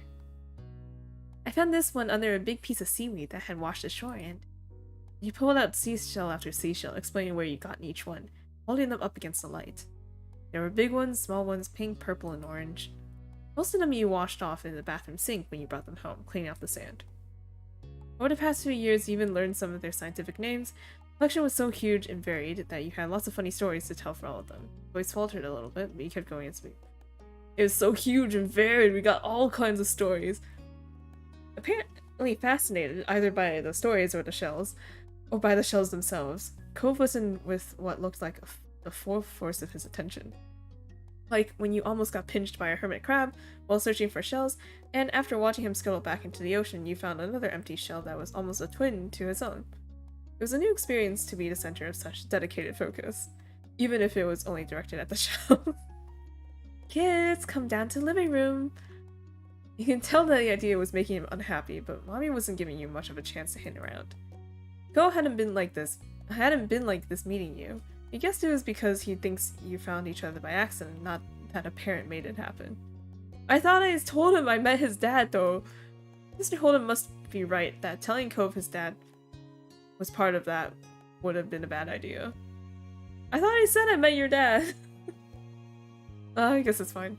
I found this one under a big piece of seaweed that had washed ashore, and you pulled out seashell after seashell, explaining where you got each one, holding them up against the light. There were big ones, small ones, pink, purple, and orange. Most of them you washed off in the bathroom sink when you brought them home, cleaning off the sand. Over the past few years, you even learned some of their scientific names. The collection was so huge and varied that you had lots of funny stories to tell for all of them. Voice faltered a little bit, but you kept going and speaking. It was so huge and varied, we got all kinds of stories. Apparently fascinated either by the stories or the shells, or by the shells themselves, Cove listened with what looked like the full force of his attention. Like when you almost got pinched by a hermit crab while searching for shells, and after watching him scuttle back into the ocean, you found another empty shell that was almost a twin to his own. It was a new experience to be the center of such dedicated focus, even if it was only directed at the shell. Kids, come down to the living room. You can tell that the idea was making him unhappy, but Mommy wasn't giving you much of a chance to hint around. Ko hadn't been like this meeting you. He guessed it was because he thinks you found each other by accident, not that a parent made it happen. I thought I told him I met his dad, though. Mr. Holden must be right that telling Cove his dad was part of that would have been a bad idea. I thought I said I met your dad. I guess it's fine.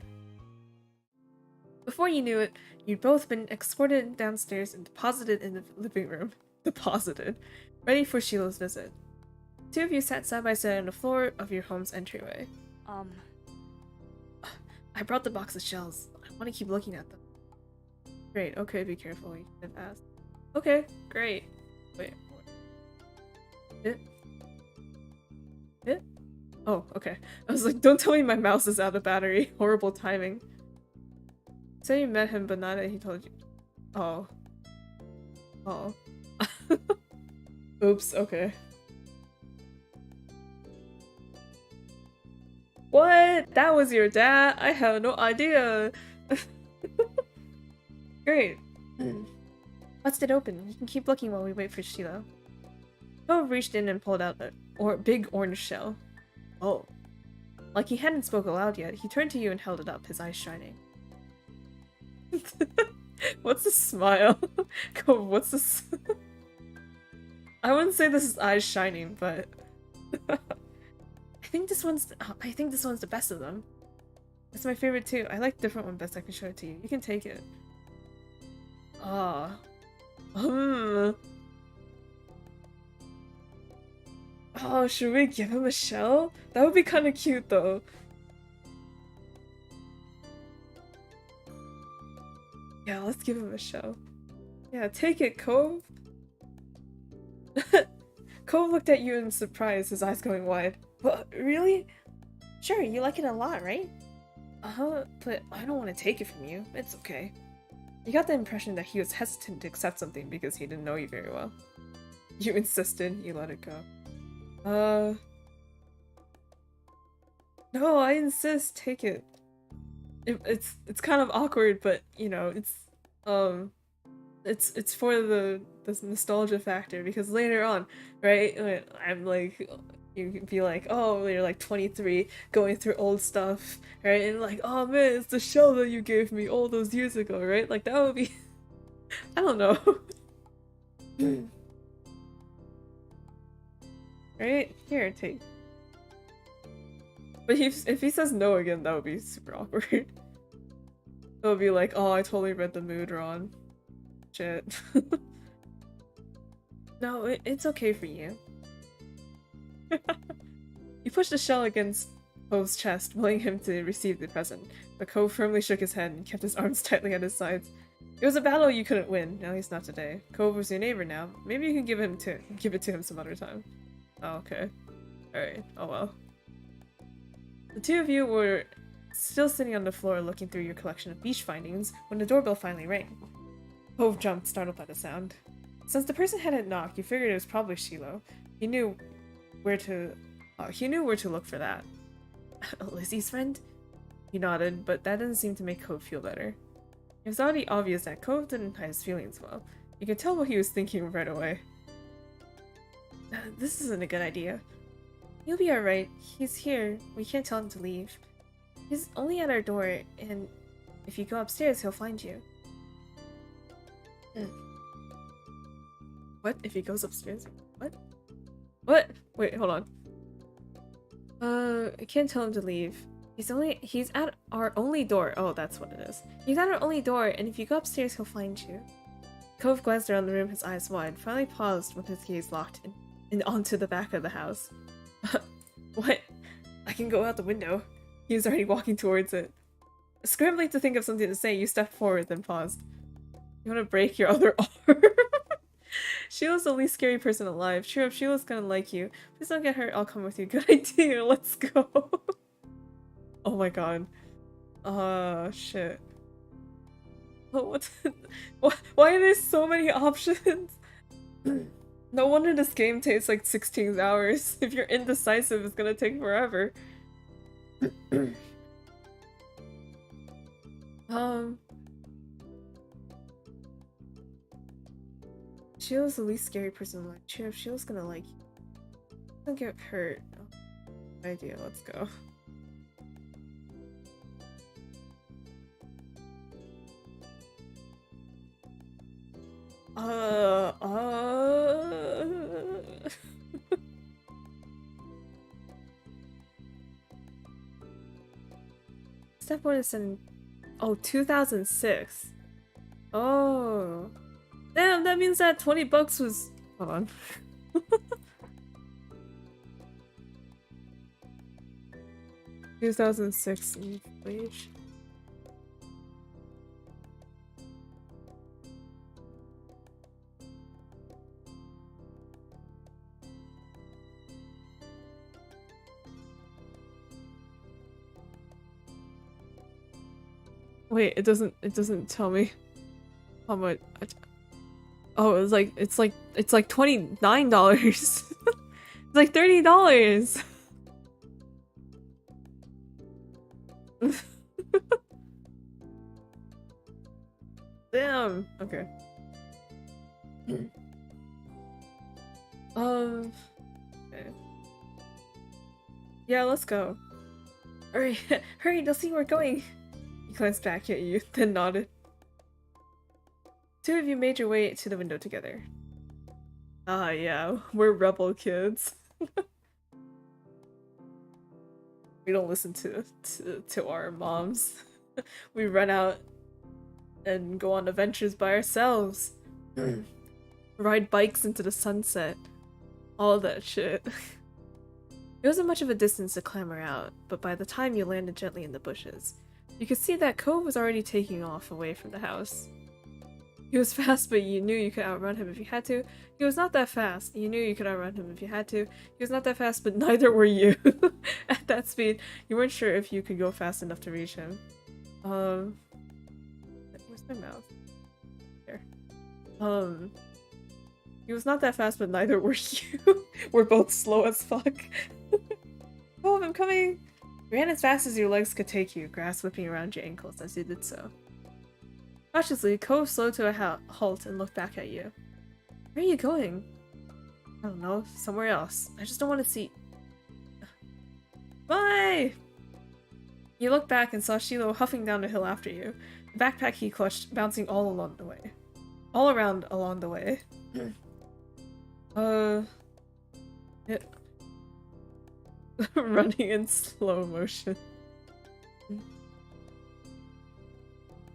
Before you knew it, you'd both been escorted downstairs and deposited in the living room. Deposited. Ready for Sheila's visit. Two of you sat side by side on the floor of your home's entryway. I brought the box of shells. I want to keep looking at them. Great, okay, be careful. You didn't ask. Okay, great. Wait. It? Oh, okay. I was like, don't tell me my mouse is out of battery. Horrible timing. So you met him, but not that he told you. Oh. Oh. Oops, okay. What? That was your dad? I have no idea. Great. Bust it open. You can keep looking while we wait for Sheila. Bo reached in and pulled out a big orange shell. Oh. Like he hadn't spoke aloud yet, he turned to you and held it up, his eyes shining. What's the smile? What's this? I wouldn't say this is eyes shining, but I think this one's the best of them. It's my favorite too. I like different one best. I can show it to you. You can take it. Ah. Oh, should we give him a shell? That would be kind of cute though. Yeah, let's give him a shell. Yeah, take it, Cove. Cove looked at you in surprise, his eyes going wide. What? Really? Sure, you like it a lot, right? Uh-huh, but I don't want to take it from you. It's okay. You got the impression that he was hesitant to accept something because he didn't know you very well. You insisted, you let it go. No, I insist, take it. It's kind of awkward, but you know, it's for the nostalgia factor, because later on, right, when I'm like, you can be like, oh, you're like 23 going through old stuff, right, and like, oh man, it's the shell that you gave me all those years ago, right? Like that would be I don't know. Right? Here, take. But if he says no again, that would be super awkward. They'll be like, oh, I totally read the mood wrong. Shit. No, it's okay for you. You pushed the shell against Cove's chest, willing him to receive the present, but Cove firmly shook his head and kept his arms tightly at his sides. It was a battle you couldn't win, at least not today. Cove was your neighbor now. Maybe you can give it to him some other time. Oh, okay. Alright, oh well. The two of you were still sitting on the floor looking through your collection of beach findings when the doorbell finally rang. Cove jumped, startled by the sound. Since the person hadn't knocked, you figured it was probably Shiloh. He knew where to look for that. Lizzie's friend? He nodded, but that didn't seem to make Cove feel better. It was already obvious that Cove didn't hide his feelings well. You could tell what he was thinking right away. This isn't a good idea. He'll be alright. He's here. We can't tell him to leave. He's only at our door, and if you go upstairs, he'll find you. What? If he goes upstairs? What? What? Wait, hold on. I can't tell him to leave. He's at our only door. Oh, that's what it is. He's at our only door, and if you go upstairs, he'll find you. Cove glanced around the room, his eyes wide, finally paused when his gaze locked in onto the back of the house. What? I can go out the window. He was already walking towards it. Scrambling to think of something to say, you stepped forward, then paused. You want to break your other arm? Sheila's the least scary person alive. Sure, if Sheila's gonna like you, please don't get hurt, I'll come with you. Good idea, let's go. Oh my god. Shit. Oh, why are there so many options? No wonder this game takes like 16 hours. If you're indecisive, it's gonna take forever. Sheila's the least scary person alive. Sure, if Sheila's gonna like you, don't get hurt. Oh, good idea, let's go. Step 1 is in 2006. Oh. Damn, that means that 20 bucks was... Hold on. $2006 inflation. Wait, it doesn't tell me how much. Oh, it's like $29. It's like $30. Damn. Okay. Okay. Yeah, let's go. Hurry, hurry! They'll see we're going. He glanced back at you, then nodded. Two of you made your way to the window together. Ah, yeah, we're rebel kids. We don't listen to our moms. We run out and go on adventures by ourselves. Ride bikes into the sunset. All that shit. It wasn't much of a distance to clamber out, but by the time you landed gently in the bushes, you could see that Cove was already taking off away from the house. He was fast, but you knew you could outrun him if you had to. He was not that fast. You knew you could outrun him if you had to. He was not that fast, but neither were you. At that speed, you weren't sure if you could go fast enough to reach him. Where's my mouse? Here. He was not that fast, but neither were you. We're both slow as fuck. Oh, I'm coming! You ran as fast as your legs could take you, grass whipping around your ankles as you did so. Cautiously, Cove slowed to a halt and looked back at you. Where are you going? I don't know, somewhere else. I just don't want to see... Bye! You looked back and saw Shiloh huffing down the hill after you, the backpack he clutched bouncing all along the way. All around along the way. Running in slow motion.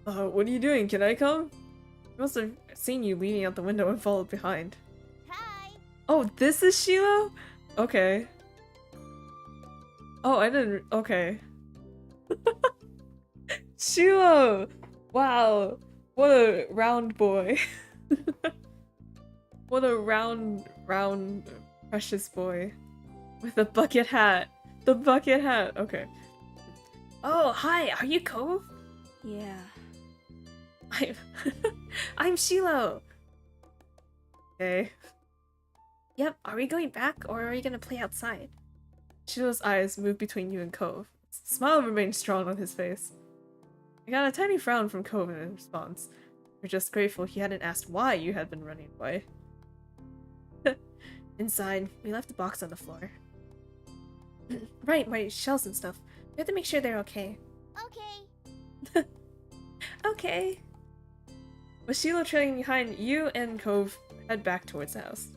What are you doing? Can I come? I must have seen you leaning out the window and followed behind. Hi. Oh, this is Shiloh? Okay. Oh, I didn't. Okay. Shiloh! Wow. What a round boy. What a round, precious boy. With a bucket hat. The bucket hat. Okay. Oh, hi. Are you Cove? Yeah. I'm Shiloh. Okay. Yep, are we going back or are we gonna play outside? Shiloh's eyes move between you and Cove. The smile remains strong on his face. I got a tiny frown from Cove in response. You're just grateful he hadn't asked why you had been running away. Inside, we left the box on the floor. Right, shells and stuff. We have to make sure they're okay. Okay. Okay. With Shiloh trailing behind, you and Cove head back towards the house.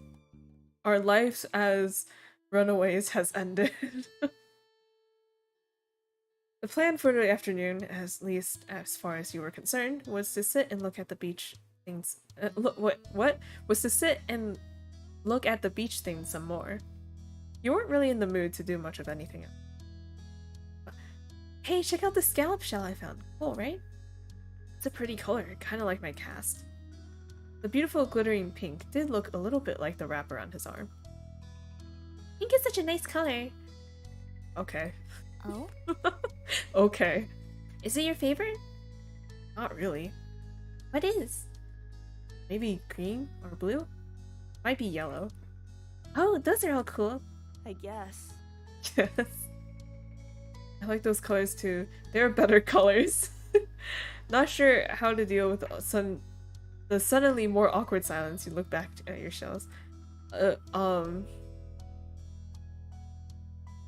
Our lives as runaways has ended. The plan for the afternoon, at least as far as you were concerned, was to sit and look at the beach things. What? Was to sit and look at the beach things some more. You weren't really in the mood to do much of anything else. Hey, check out the scallop shell I found. Cool, right? It's a pretty color, kind of like my cast. The beautiful glittering pink did look a little bit like the wrap around his arm. Pink is such a nice color. Okay. Oh? Okay. Is it your favorite? Not really. What is? Maybe green or blue? Might be yellow. Oh, those are all cool. I guess. Yes. I like those colors too. They're better colors. Not sure how to deal with the suddenly more awkward silence. You look back at your shells.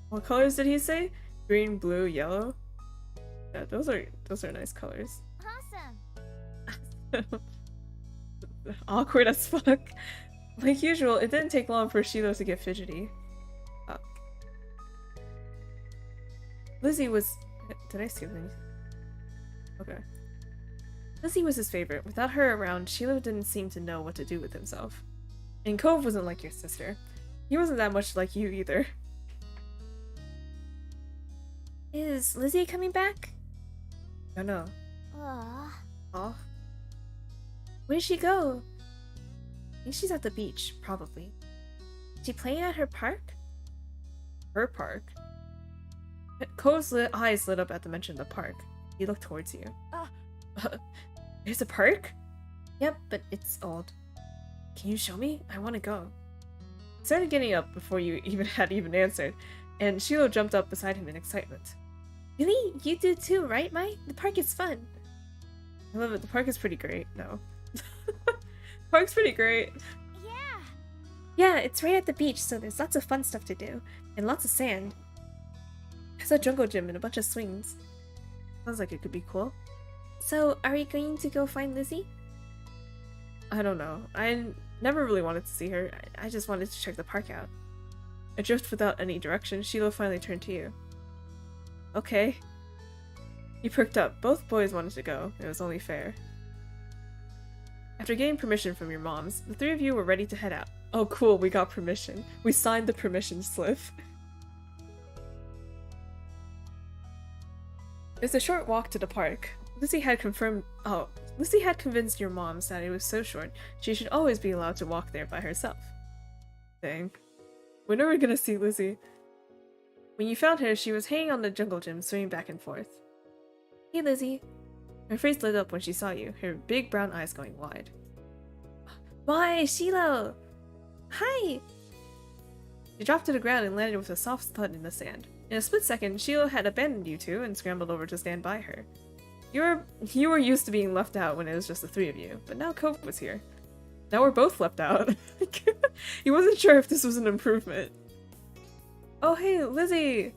What colors did he say? Green, blue, yellow? Yeah, those are nice colors. Awesome. Awkward as fuck. Like usual, it didn't take long for Shiloh to get fidgety. Lizzie was... Did I skip anything? Okay. Lizzie was his favorite. Without her around, Shiloh didn't seem to know what to do with himself. And Cove wasn't like your sister. He wasn't that much like you either. Is Lizzie coming back? I know. Aw. Aw. Where did she go? I think she's at the beach, probably. Is she playing at her park? Her park? Cove's eyes lit up at the mention of the park. He looked towards you. There's a park? Yep, but it's old. Can you show me? I want to go. He started getting up before you had answered, and Shiloh jumped up beside him in excitement. Really? You do too, right, Mai? The park is fun. I love it. The park is pretty great. No. Park's pretty great. Yeah. Yeah, it's right at the beach, so there's lots of fun stuff to do. And lots of sand. There's a jungle gym and a bunch of swings. Sounds like it could be cool. So, are we going to go find Lizzie? I don't know. I never really wanted to see her. I just wanted to check the park out. Adrift without any direction, Shiloh finally turned to you. Okay. He perked up. Both boys wanted to go. It was only fair. After getting permission from your moms, the three of you were ready to head out. Oh cool, we got permission. We signed the permission slip. It's a short walk to the park. Lizzie had convinced your moms that it was so short, she should always be allowed to walk there by herself. Dang. When are we gonna see Lizzie? When you found her, she was hanging on the jungle gym, swinging back and forth. Hey, Lizzie. Her face lit up when she saw you, her big brown eyes going wide. Why, Shiloh! Hi! She dropped to the ground and landed with a soft thud in the sand. In a split second, Shiloh had abandoned you two and scrambled over to stand by her. You were used to being left out when it was just the three of you, but now Cove was here. Now we're both left out. He wasn't sure if this was an improvement. Oh hey, Lizzie!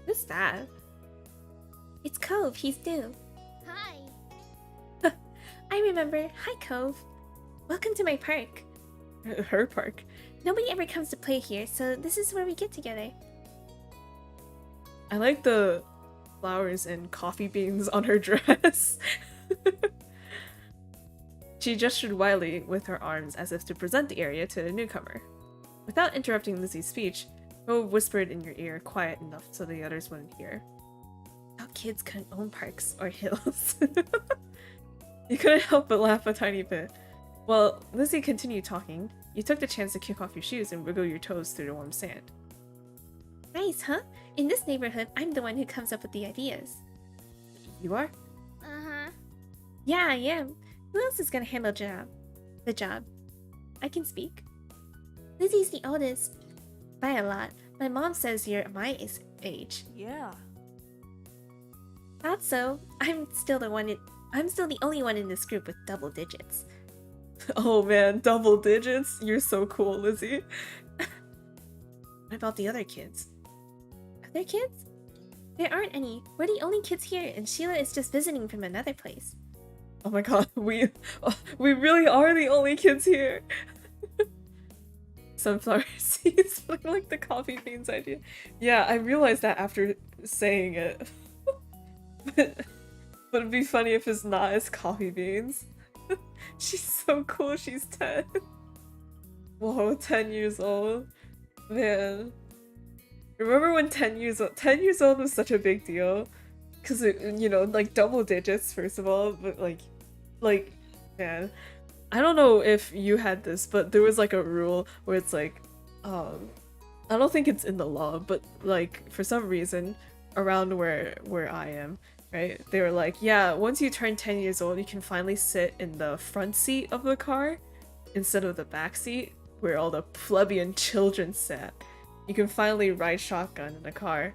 Who's that? It's Cove, he's new. Hi. I remember. Hi, Cove. Welcome to my park. Her park. Nobody ever comes to play here, so this is where we get together. I like the flowers and coffee beans on her dress. She gestured wildly with her arms as if to present the area to the newcomer. Without interrupting Lizzie's speech, Cove whispered in your ear quiet enough so the others wouldn't hear. How kids couldn't own parks or hills. You couldn't help but laugh a tiny bit. While Lizzie continued talking, you took the chance to kick off your shoes and wiggle your toes through the warm sand. Nice, huh? In this neighborhood, I'm the one who comes up with the ideas. You are? Uh-huh. Yeah, I am. Who else is gonna handle the job? I can speak. Lizzie's the oldest. By a lot. My mom says you're my age. Yeah. Thought so. I'm still the only one in this group with double digits. Oh man, double digits? You're so cool, Lizzie. What about the other kids? Other kids? There aren't any. We're the only kids here, and Sheila is just visiting from another place. Oh my god, we really are the only kids here. Sunflower seeds, like the coffee beans idea. Yeah, I realized that after saying it. But it'd be funny if it's not as coffee beans. She's so cool, she's 10. Whoa, 10 years old. Man. Remember when 10 years old was such a big deal? Because, you know, like double digits, first of all, but like, man. I don't know if you had this, but there was like a rule where it's like, I don't think it's in the law, but like for some reason around where I am, right? They were like, yeah, once you turn 10 years old, you can finally sit in the front seat of the car instead of the back seat where all the plebeian children sat. You can finally ride shotgun in a car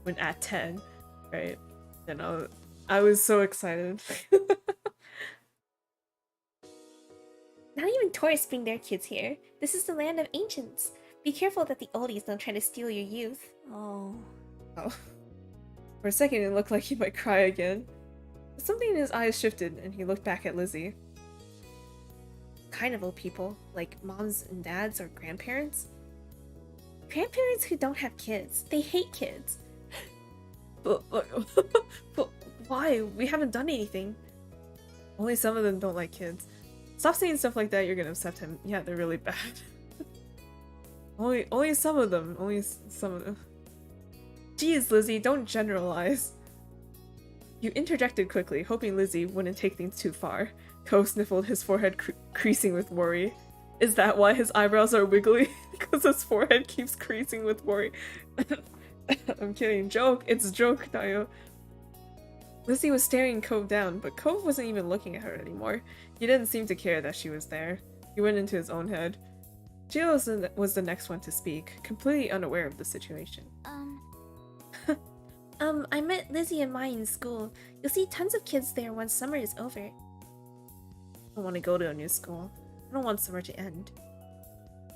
when at 10, right? And I was so excited. Not even tourists bring their kids here. This is the land of ancients. Be careful that the oldies don't try to steal your youth. Oh. Oh. For a second, it looked like he might cry again. But something in his eyes shifted, and he looked back at Lizzie. Kind of old people, like moms and dads or grandparents. Grandparents who don't have kids. They hate kids. But why? We haven't done anything. Only some of them don't like kids. Stop saying stuff like that, you're gonna upset him. Yeah, they're really bad. Only some of them. Only some of them. Jeez, Lizzie, don't generalize. You interjected quickly, hoping Lizzie wouldn't take things too far. Ko sniffled, his forehead creasing with worry. Is that why his eyebrows are wiggly? Because his forehead keeps creasing with worry. I'm kidding. Joke. It's a joke, Dayo. Lizzie was staring Cove down, but Cove wasn't even looking at her anymore. He didn't seem to care that she was there. He went into his own head. Sheila was the next one to speak, completely unaware of the situation. I met Lizzie and Mai in school. You'll see tons of kids there once summer is over. I don't want to go to a new school. I don't want summer to end.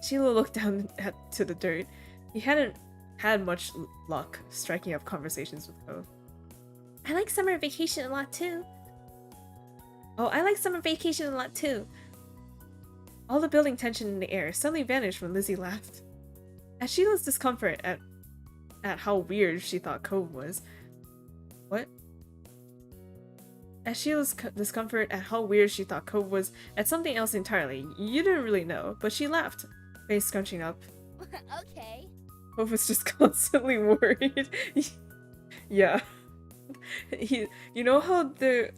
Sheila looked down to the dirt. He hadn't had much luck striking up conversations with Cove. I like summer vacation a lot too. Oh, I like summer vacation a lot too. All the building tension in the air suddenly vanished when Lizzie laughed. At Sheila's discomfort at how weird she thought Cove was. What? At Sheila's discomfort at how weird she thought Cove was at something else entirely. You didn't really know, but she laughed, face scrunching up. Okay. Cove was just constantly worried. Yeah. You know how they're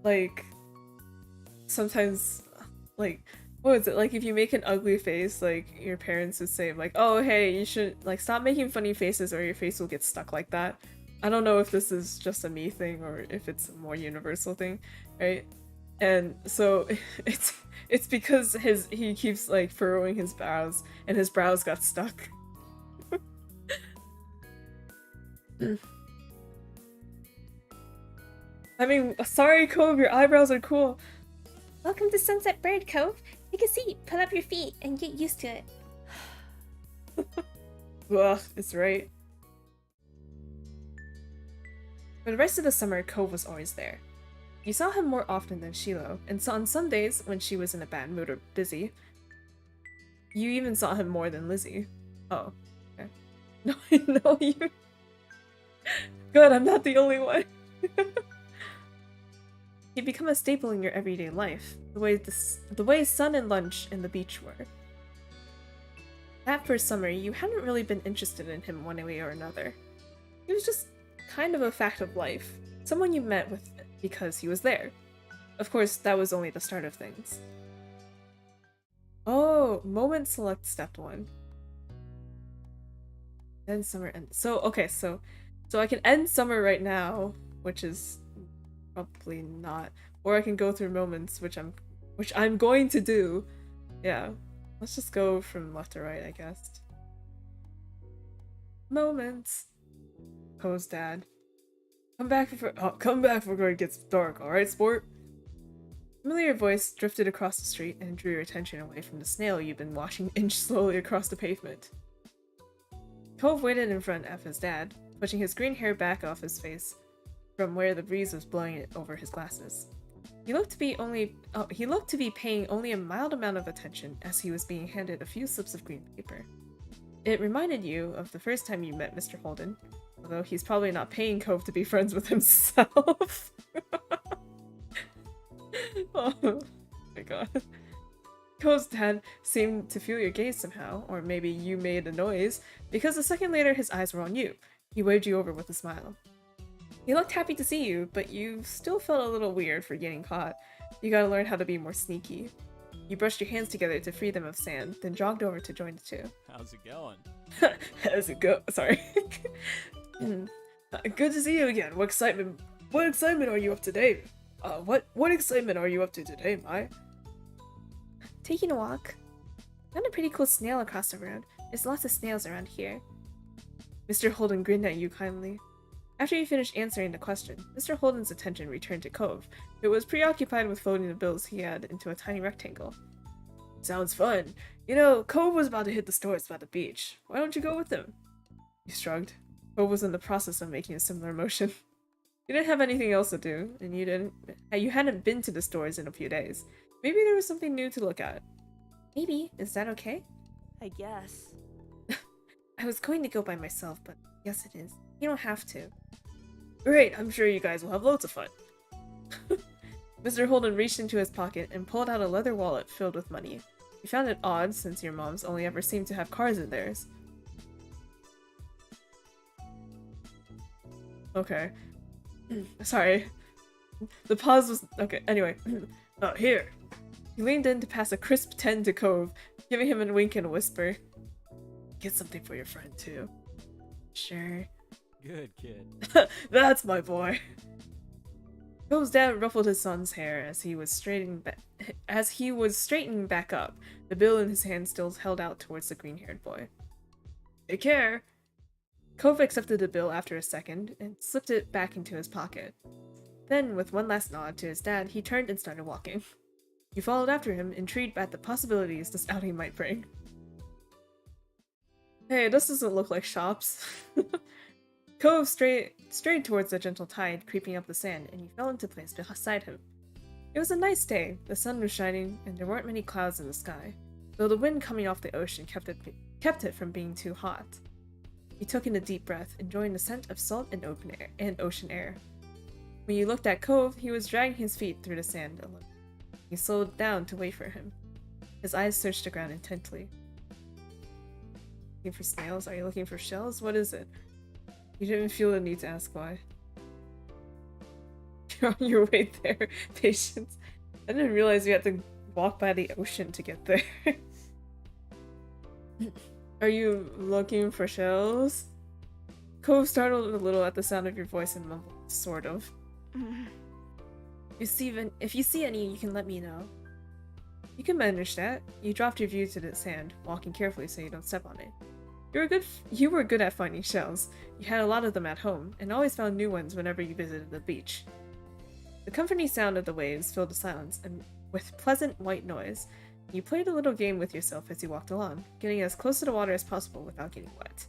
like sometimes like what is it, like if you make an ugly face, like your parents would say like, oh hey, you should like stop making funny faces or your face will get stuck like that. I don't know if this is just a me thing or if it's a more universal thing, right? And so it's because he keeps like furrowing his brows and his brows got stuck. I mean, sorry, Cove, your eyebrows are cool. Welcome to Sunset Bird Cove. Take a seat, put up your feet, and get used to it. Ugh, it's right. For the rest of the summer, Cove was always there. You saw him more often than Shiloh, and so on some days when she was in a bad mood or busy, You even saw him more than Lizzie. Oh, okay. No, no, you. Good, I'm not the only one. He'd become a staple in your everyday life, the way sun and lunch and the beach were. That first summer, you hadn't really been interested in him one way or another. He was just kind of a fact of life, someone you met with because he was there. Of course, that was only the start of things. Oh, moment select step 1. End summer end. So, okay, so I can end summer right now, which is probably not. Or I can go through moments, which I'm going to do. Yeah. Let's just go from left to right, I guess. Moments. Cove's dad. Come back before it gets dark, alright, sport? Familiar voice drifted across the street and drew your attention away from the snail you've been watching inch slowly across the pavement. Cove waited in front of his dad, pushing his green hair back off his face from where the breeze was blowing it over his glasses. He looked to be paying only a mild amount of attention as he was being handed a few slips of green paper. It reminded you of the first time you met Mr. Holden, although he's probably not paying Cove to be friends with himself. Oh my god. Cove's dad seemed to feel your gaze somehow, or maybe you made a noise, because a second later his eyes were on you. He waved you over with a smile. He looked happy to see you, but you still felt a little weird for getting caught. You gotta learn how to be more sneaky. You brushed your hands together to free them of sand, then jogged over to join the two. How's it going? How's it go? Sorry. Good to see you again. What excitement are you up to today? What excitement are you up to today, Mai? Taking a walk. Found a pretty cool snail across the road. There's lots of snails around here. Mr. Holden grinned at you kindly. After you finished answering the question, Mr. Holden's attention returned to Cove, who was preoccupied with folding the bills he had into a tiny rectangle. Sounds fun. You know, Cove was about to hit the stores by the beach. Why don't you go with him? You shrugged. Cove was in the process of making a similar motion. You didn't have anything else to do, and you hadn't been to the stores in a few days. Maybe there was something new to look at. Maybe. Is that okay? I guess. I was going to go by myself, but yes it is. You don't have to. Great, I'm sure you guys will have loads of fun. Mr. Holden reached into his pocket and pulled out a leather wallet filled with money. You found it odd since your moms only ever seemed to have cards in theirs. Okay. Sorry. The pause was... Okay, anyway. Here. He leaned in to pass a crisp 10 to Cove, giving him a wink and a whisper. Get something for your friend, too. Sure. Good kid. That's my boy. Cove's dad ruffled his son's hair as he was straightening back up, the bill in his hand still held out towards the green-haired boy. Take care. Cove accepted the bill after a second and slipped it back into his pocket. Then, with one last nod to his dad, he turned and started walking. You followed after him, intrigued at the possibilities this outing might bring. Hey, this doesn't look like shops. Cove strayed towards the gentle tide creeping up the sand, and you fell into place beside him. It was a nice day, the sun was shining, and there weren't many clouds in the sky, though the wind coming off the ocean kept it from being too hot. He took in a deep breath, enjoying the scent of salt and ocean air. When you looked at Cove, he was dragging his feet through the sand a little. You slowed down to wait for him. His eyes searched the ground intently. Looking for snails? Are you looking for shells? What is it? You didn't feel the need to ask why. You're on your way there. Patience. I didn't realize you had to walk by the ocean to get there. Are you looking for shells? Cove startled a little at the sound of your voice and mumbled, sort of. If you see any, you can let me know. You can manage that. You dropped your view to the sand, walking carefully so you don't step on it. You were good at finding shells. You had a lot of them at home, and always found new ones whenever you visited the beach. The comforting sound of the waves filled the silence, and with pleasant white noise, you played a little game with yourself as you walked along, getting as close to the water as possible without getting wet.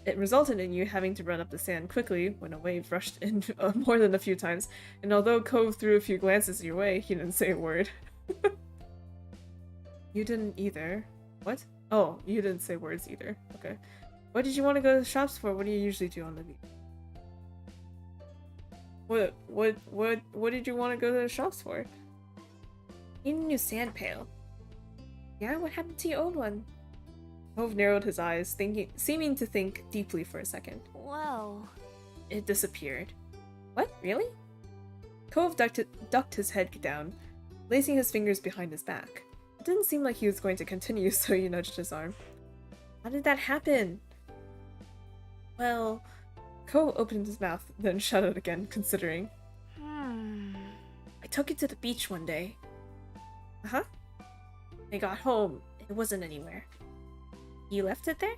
It resulted in you having to run up the sand quickly when a wave rushed in more than a few times, and although Cove threw a few glances your way, he didn't say a word. You didn't either. What? Oh, you didn't say words either. Okay. What did you want to go to the shops for? What do you usually do on the beach? What did you want to go to the shops for? Need a new sand pail. Yeah, what happened to your old one? Cove narrowed his eyes, seeming to think deeply for a second. Well, It disappeared. What? Really? Cove ducked his head down, placing his fingers behind his back. It didn't seem like he was going to continue, so he nudged his arm. How did that happen? Well, Cove opened his mouth, then shut it again, considering. I took it to the beach one day. Uh-huh. I got home. It wasn't anywhere. You left it there?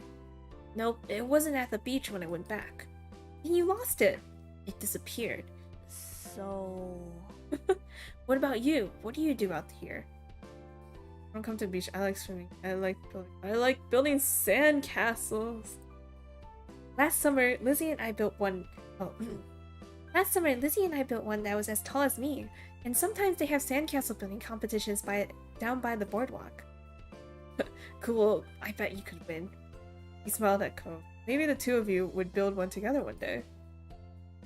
Nope, it wasn't at the beach when I went back. Then you lost it. It disappeared. so... What about you? What do you do out here? I don't come to the beach. I like swimming. I like building sandcastles. Last summer, Lizzie and I built one. Oh, last summer, Lizzie and I built one that was as tall as me. And sometimes they have sandcastle building competitions down by the boardwalk. Cool. I bet you could win. He smiled at Cove. Maybe the two of you would build one together one day.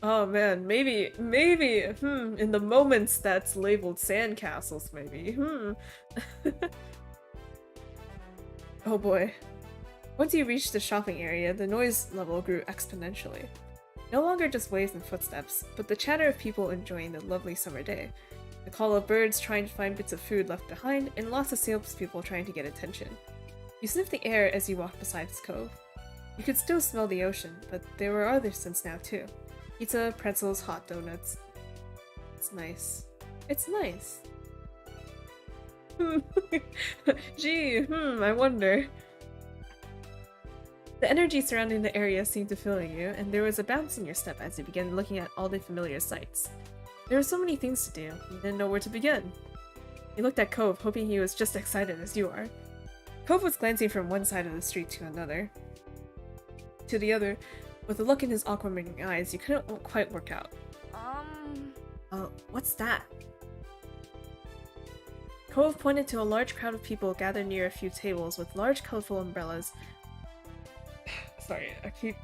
Oh man, maybe, in the moments that's labeled sandcastles, maybe, Oh boy. Once you reached the shopping area, the noise level grew exponentially. No longer just waves and footsteps, but the chatter of people enjoying the lovely summer day, the call of birds trying to find bits of food left behind, and lots of salespeople trying to get attention. You sniffed the air as you walked beside his cove. You could still smell the ocean, but there were other scents now too. Pizza, pretzels, hot donuts. It's nice. It's nice. Gee, I wonder. The energy surrounding the area seemed to fill you, and there was a bounce in your step as you began looking at all the familiar sights. There were so many things to do, you didn't know where to begin. You looked at Cove, hoping he was just excited as you are. Cove was glancing from one side of the street to the other. With a look in his aquamarine eyes, you couldn't quite work out. What's that? Cove pointed to a large crowd of people gathered near a few tables with large colorful umbrellas. Sorry, I keep...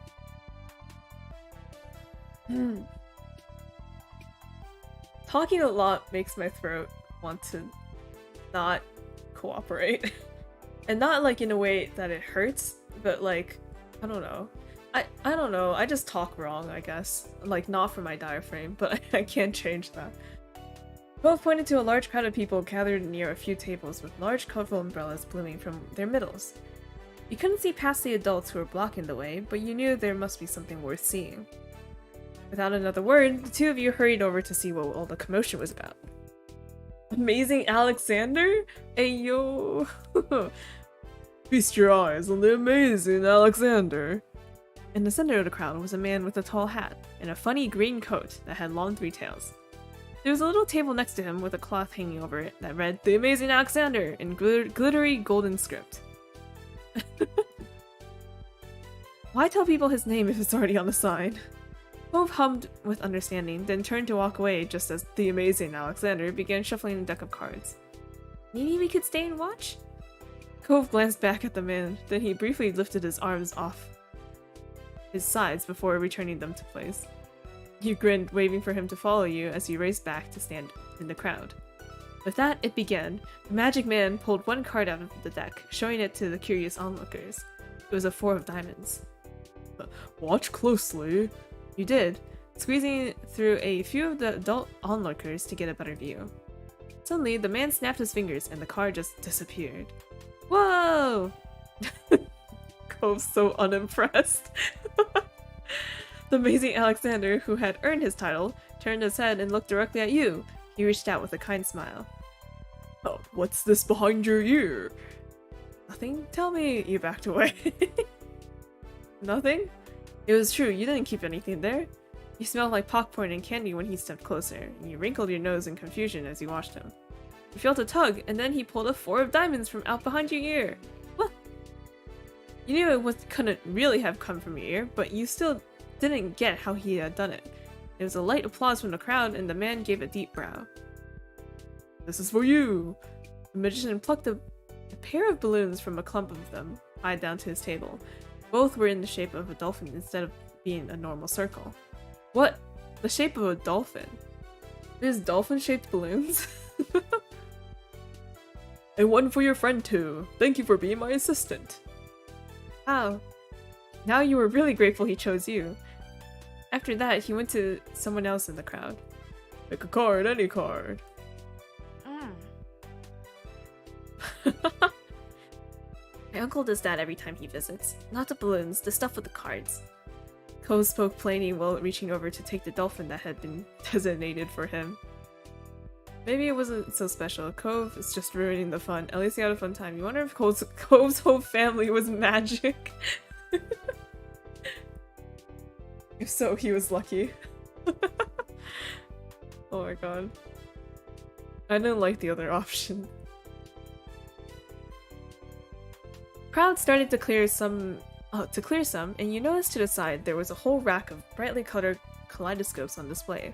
Talking a lot makes my throat want to not cooperate. And not like in a way that it hurts, but like, I don't know. I don't know, I just talk wrong, I guess. Like, not for my diaphragm, but I can't change that. Both pointed to a large crowd of people gathered near a few tables with large colorful umbrellas blooming from their middles. You couldn't see past the adults who were blocking the way, but you knew there must be something worth seeing. Without another word, the two of you hurried over to see what all the commotion was about. Amazing Alexander? Ayo! Feast your eyes on the amazing Alexander! In the center of the crowd was a man with a tall hat and a funny green coat that had long three tails. There was a little table next to him with a cloth hanging over it that read, "The Amazing Alexander," in glittery golden script. Why tell people his name if it's already on the sign? Cove hummed with understanding, then turned to walk away just as the Amazing Alexander began shuffling a deck of cards. Maybe we could stay and watch? Cove glanced back at the man, then he briefly lifted his arms off his sides before returning them to place. You grinned, waving for him to follow you as you raced back to stand in the crowd. With that, it began. The magic man pulled one card out of the deck, showing it to the curious onlookers. It was a 4 of diamonds. Watch closely. You did, squeezing through a few of the adult onlookers to get a better view. Suddenly, the man snapped his fingers and the card just disappeared. Whoa! Cove's so unimpressed. The Amazing Alexander, who had earned his title, turned his head and looked directly at you. He reached out with a kind smile. Oh, what's this behind your ear? Nothing? Tell me. You backed away. Nothing? It was true, you didn't keep anything there. You smelled like popcorn and candy when he stepped closer, and you wrinkled your nose in confusion as you watched him. You felt a tug, and then he pulled a 4 of diamonds from out behind your ear. What? You knew it couldn't really have come from your ear, but you still didn't get how he had done it. There was a light applause from the crowd, and the man gave a deep bow. This is for you! The magician plucked a A pair of balloons from a clump of them tied down to his table. Both were in the shape of a dolphin instead of being a normal circle. What? The shape of a dolphin? There's dolphin-shaped balloons? And one for your friend too. Thank you for being my assistant. Wow. Now you were really grateful he chose you. After that, he went to someone else in the crowd. Pick a card, any card. My uncle does that every time he visits. Not the balloons, the stuff with the cards. Cove spoke plainly while reaching over to take the dolphin that had been designated for him. Maybe it wasn't so special. Cove is just ruining the fun. At least he had a fun time. You wonder if Cove's whole family was magic. If so, he was lucky. Oh my god. I didn't like the other option. Crowd started to clear some, and you noticed to the side there was a whole rack of brightly colored kaleidoscopes on display.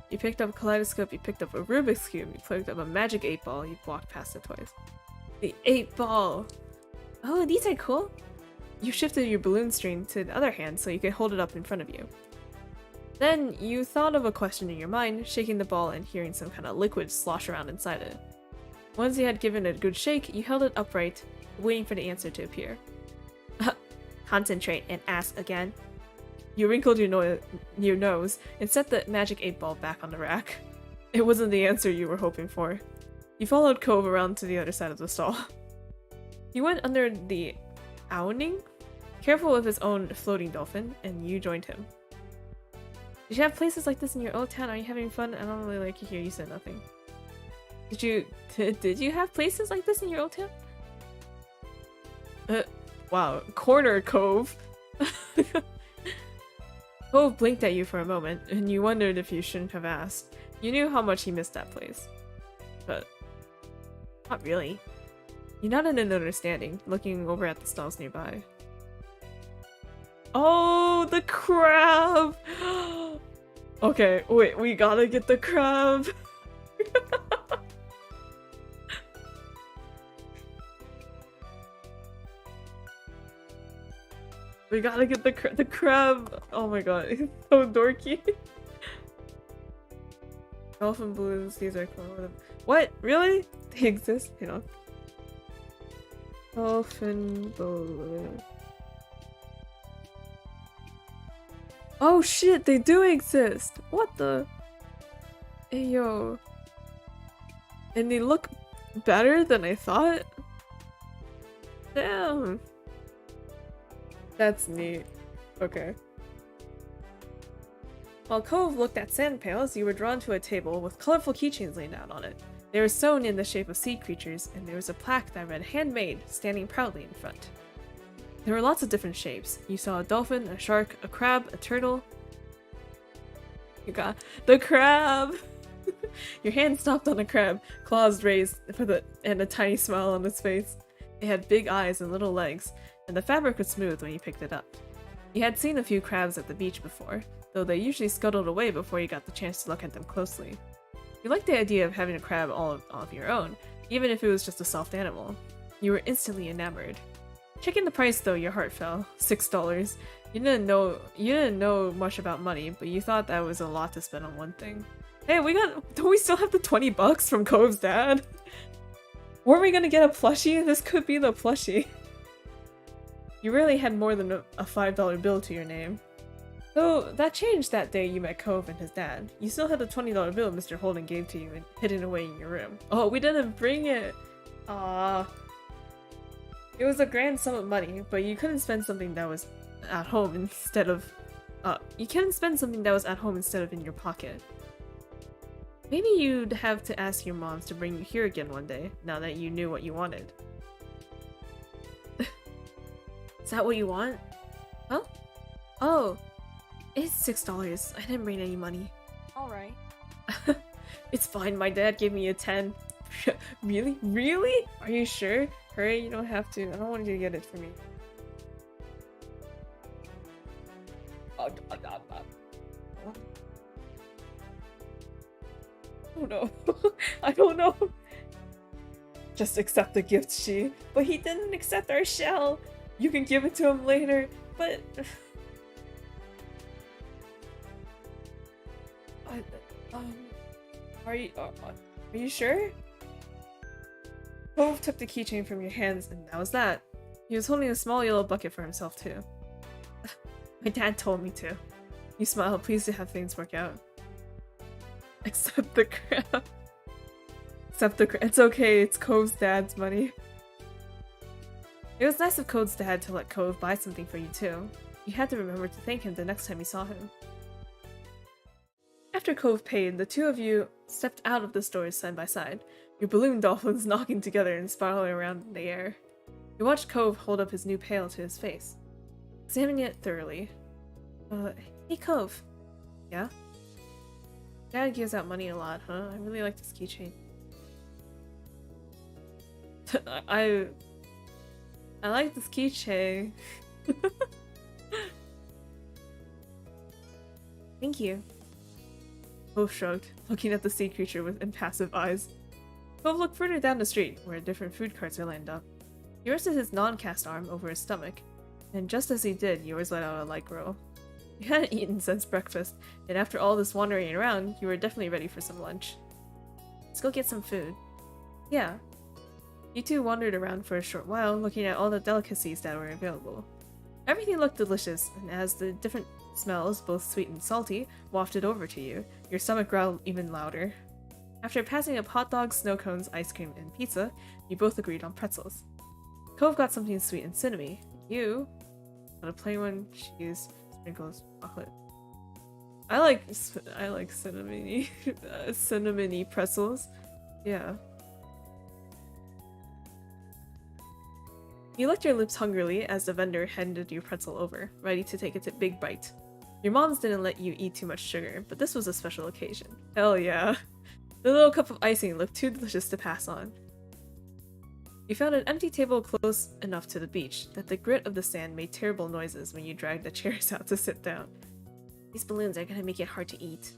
You picked up a kaleidoscope, you picked up a Rubik's Cube, you picked up a magic 8-ball, you walked past it twice. The 8-ball! Oh, these are cool! You shifted your balloon string to the other hand so you could hold it up in front of you. Then, you thought of a question in your mind, shaking the ball and hearing some kind of liquid slosh around inside it. Once you had given it a good shake, you held it upright, waiting for the answer to appear. Concentrate and ask again. You wrinkled your nose and set the magic 8-ball back on the rack. It wasn't the answer you were hoping for. You followed Cove around to the other side of the stall. He went under the awning, careful of his own floating dolphin, and you joined him. Did you have places like this in your old town? Are you having fun? I don't really like to hear you say nothing. Did you have places like this in your old town? Wow, corner Cove. Cove blinked at you for a moment, and you wondered if you shouldn't have asked. You knew how much he missed that place. But not really. You nodded in understanding, looking over at the stalls nearby. Oh, the crab! Okay, wait, we gotta get the crab. We gotta get the crab. Oh my god, it's so dorky. Dolphin balloons, these are cool. What? Really? They exist? Hang on. Dolphin balloon. Oh shit, they do exist! What the? Hey yo. And they look better than I thought? Damn. That's neat. Okay. While Cove looked at sand pails, you were drawn to a table with colorful keychains laid out on it. They were sewn in the shape of sea creatures, and there was a plaque that read "Handmade" standing proudly in front. There were lots of different shapes. You saw a dolphin, a shark, a crab, a turtle. You got the crab! Your hand stopped on a crab, claws raised and a tiny smile on its face. It had big eyes and little legs, and the fabric was smooth when you picked it up. You had seen a few crabs at the beach before, though they usually scuttled away before you got the chance to look at them closely. You liked the idea of having a crab all of your own, even if it was just a soft animal. You were instantly enamored. Checking the price though, your heart fell. $6. You didn't know much about money, but you thought that was a lot to spend on one thing. Hey, don't we still have the $20 from Cove's dad? Weren't we gonna get a plushie? This could be the plushie. You really had more than a $5 bill to your name. Though that changed that day you met Cove and his dad. You still had the $20 bill Mr. Holden gave to you and hidden away in your room. Oh, we didn't bring it! Aww. It was a grand sum of money, but you couldn't spend something that was at home instead of in your pocket. Maybe you'd have to ask your moms to bring you here again one day, now that you knew what you wanted. Is that what you want? Huh? Oh, it's $6. I didn't bring any money. Alright. It's fine, my dad gave me a 10. Really? Really? Are you sure? Hurry, you don't have to. I don't want you to get it for me. Oh no. I don't know. Just accept the gift, she. But he didn't accept our shell! You can give it to him later, but... Are you sure? Cove took the keychain from your hands, and that was that. He was holding a small yellow bucket for himself, too. My dad told me to. You smile, pleased to have things work out. Accept the crap. Accept the crap. It's okay, it's Cove's dad's money. It was nice of Cove's dad to let Cove buy something for you, too. You had to remember to thank him the next time you saw him. After Cove paid, the two of you stepped out of the stores side by side, your balloon dolphins knocking together and spiraling around in the air. You watched Cove hold up his new pail to his face, examining it thoroughly. Hey Cove. Yeah? Dad gives out money a lot, huh? I really like this keychain. I like this keychain. Thank you. Cove shrugged, looking at the sea creature with impassive eyes. Cove looked further down the street, where different food carts are lined up. He rested his non-cast arm over his stomach, and just as he did, yours let out a light growl. You hadn't eaten since breakfast, and after all this wandering around, you were definitely ready for some lunch. Let's go get some food. Yeah. You two wandered around for a short while, looking at all the delicacies that were available. Everything looked delicious, and as the different smells, both sweet and salty, wafted over to you, your stomach growled even louder. After passing up hot dogs, snow cones, ice cream, and pizza, you both agreed on pretzels. Cove got something sweet and cinnamony. You got a plain one, cheese, sprinkles, chocolate. I like cinnamony, cinnamony pretzels. Yeah. You licked your lips hungrily as the vendor handed you pretzel over, ready to take a big bite. Your moms didn't let you eat too much sugar, but this was a special occasion. Hell yeah. The little cup of icing looked too delicious to pass on. You found an empty table close enough to the beach that the grit of the sand made terrible noises when you dragged the chairs out to sit down. These balloons are gonna make it hard to eat.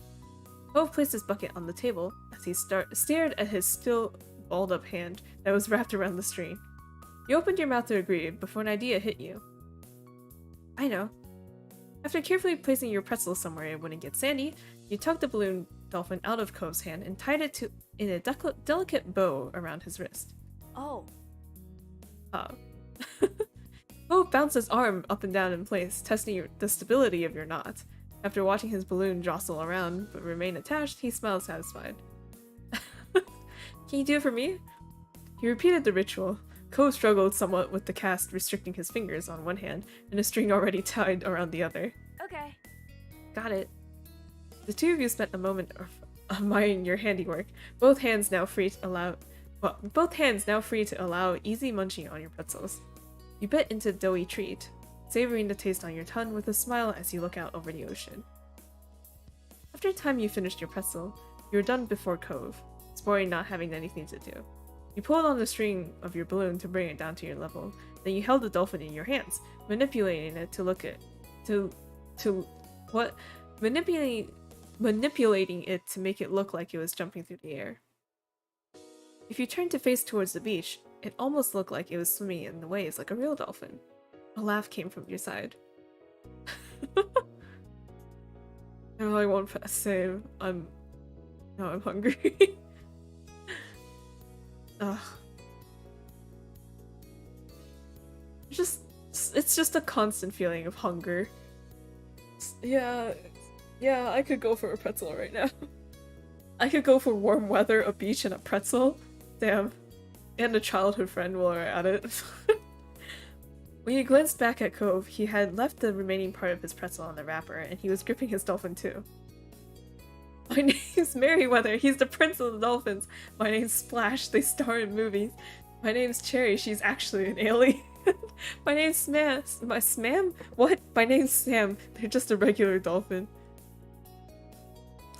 Cove placed his bucket on the table as he stared at his still balled up hand that was wrapped around the string. You opened your mouth to agree before an idea hit you. I know. After carefully placing your pretzel somewhere it wouldn't get sandy, you tugged the balloon dolphin out of Cove's hand and tied it in a delicate bow around his wrist. Oh. Cove bounced his arm up and down in place, testing the stability of your knot. After watching his balloon jostle around but remain attached, he smiled satisfied. Can you do it for me? He repeated the ritual. Cove struggled somewhat with the cast restricting his fingers on one hand and a string already tied around the other. Okay. Got it. The two of you spent a moment admiring your handiwork, both hands now free to allow easy munching on your pretzels. You bit into the doughy treat, savoring the taste on your tongue with a smile as you look out over the ocean. After a time you finished your pretzel, you were done before Cove, sporting not having anything to do. You pulled on the string of your balloon to bring it down to your level, then you held the dolphin in your hands, manipulating it manipulating it to make it look like it was jumping through the air. If you turned to face towards the beach, it almost looked like it was swimming in the waves like a real dolphin. A laugh came from your side. No, I won't save. I'm hungry. Ugh. It's just a constant feeling of hunger. Yeah, I could go for a pretzel right now. I could go for warm weather, a beach, and a pretzel. Damn. And a childhood friend while we're at it. When you glanced back at Cove, he had left the remaining part of his pretzel on the wrapper, and he was gripping his dolphin too. My name's Merryweather, he's the prince of the dolphins. My name's Splash, they star in movies. My name's Cherry, she's actually an alien. My name's Sam. What? My name's Sam, they're just a regular dolphin.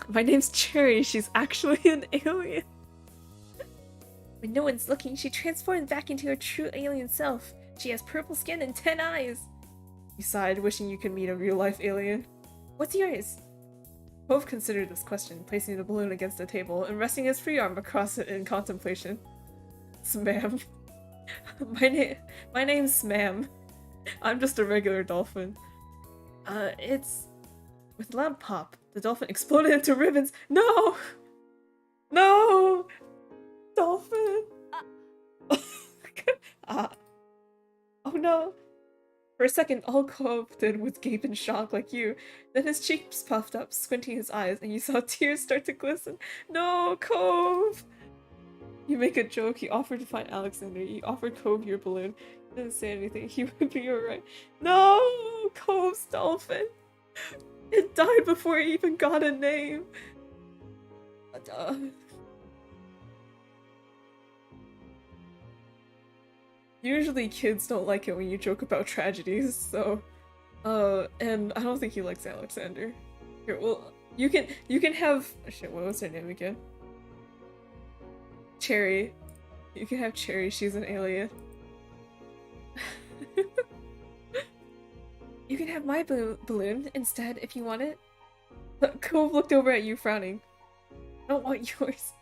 My name's Cherry, she's actually an alien. When no one's looking, she transforms back into her true alien self. She has purple skin and 10 eyes. You sighed, wishing you could meet a real-life alien. What's yours? Cove considered this question, placing the balloon against the table and resting his free arm across it in contemplation. Smam. My name's Smam. I'm just a regular dolphin. It's... With a loud pop, the dolphin exploded into ribbons. No! No! Dolphin! Oh no! For a second, all Cove did was gape in shock like you. Then his cheeks puffed up, squinting his eyes, and you saw tears start to glisten. No, Cove! You make a joke. You offered to find Alexander. You offered Cove your balloon. He didn't say anything. He would be alright. No! Cove's dolphin! It died before it even got a name. Usually kids don't like it when you joke about tragedies, so... and I don't think he likes Alexander. Here, well, you can have... Shit, what was her name again? Cherry. You can have Cherry, she's an alien. You can have my balloon instead if you want it. Cove looked over at you, frowning. I don't want yours.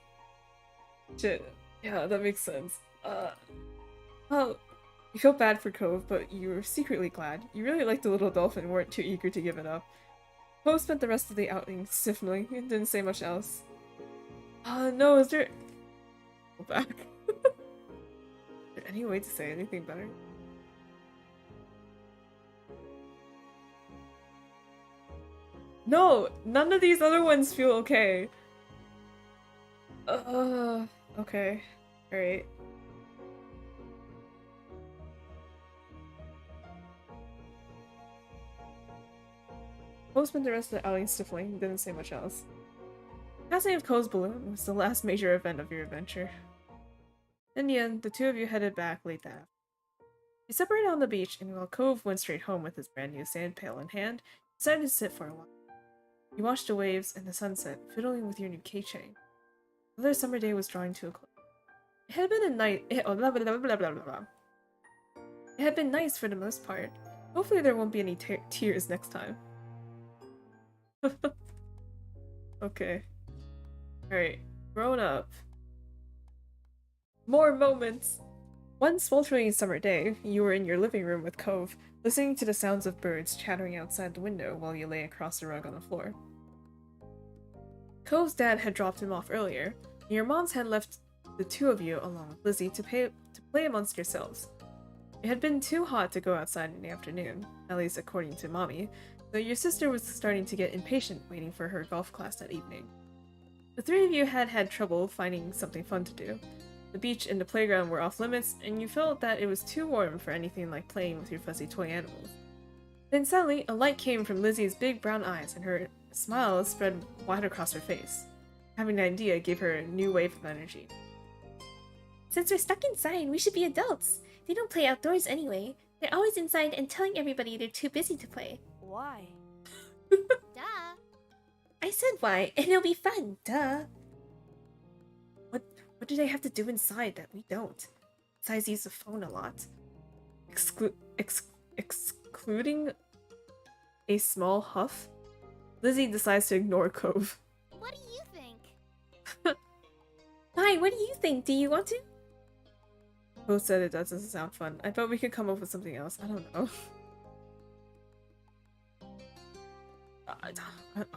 Shit. Yeah, that makes sense. Well, you felt bad for Cove, but you were secretly glad. You really liked the little dolphin and weren't too eager to give it up. Cove spent the rest of the outing sniffling and didn't say much else. No, is there... Go back. Is there any way to say anything better? No! None of these other ones feel okay. Okay. Alright. Cove spent the rest of the outing sniffling, didn't say much else. Passing of Cove's balloon was the last major event of your adventure. In the end, the two of you headed back late that afternoon. You separated on the beach, and while Cove went straight home with his brand new sand pail in hand, he decided to sit for a while. You watched the waves and the sunset, fiddling with your new keychain. Another summer day was drawing to a close. It had been a night. It had been nice for the most part. Hopefully there won't be any tears next time. Okay. Alright. Grown up. More moments! One sweltering summer day, you were in your living room with Cove, listening to the sounds of birds chattering outside the window while you lay across the rug on the floor. Cove's dad had dropped him off earlier, and your moms had left the two of you along with Lizzie to play amongst yourselves. It had been too hot to go outside in the afternoon, at least according to Mommy, so your sister was starting to get impatient waiting for her golf class that evening. The three of you had had trouble finding something fun to do. The beach and the playground were off limits, and you felt that it was too warm for anything like playing with your fuzzy toy animals. Then suddenly, a light came from Lizzie's big brown eyes, and her smile spread wide across her face. Having an idea gave her a new wave of energy. Since we're stuck inside, we should be adults. They don't play outdoors anyway. They're always inside and telling everybody they're too busy to play. Why? Duh. I said why, and it'll be fun, duh. What do they have to do inside that we don't? Besides use the phone a lot. Excluding a small huff? Lizzie decides to ignore Cove. What do you think? Why, what do you think? Do you want to? Cove said it doesn't sound fun. I bet we could come up with something else. I don't know. I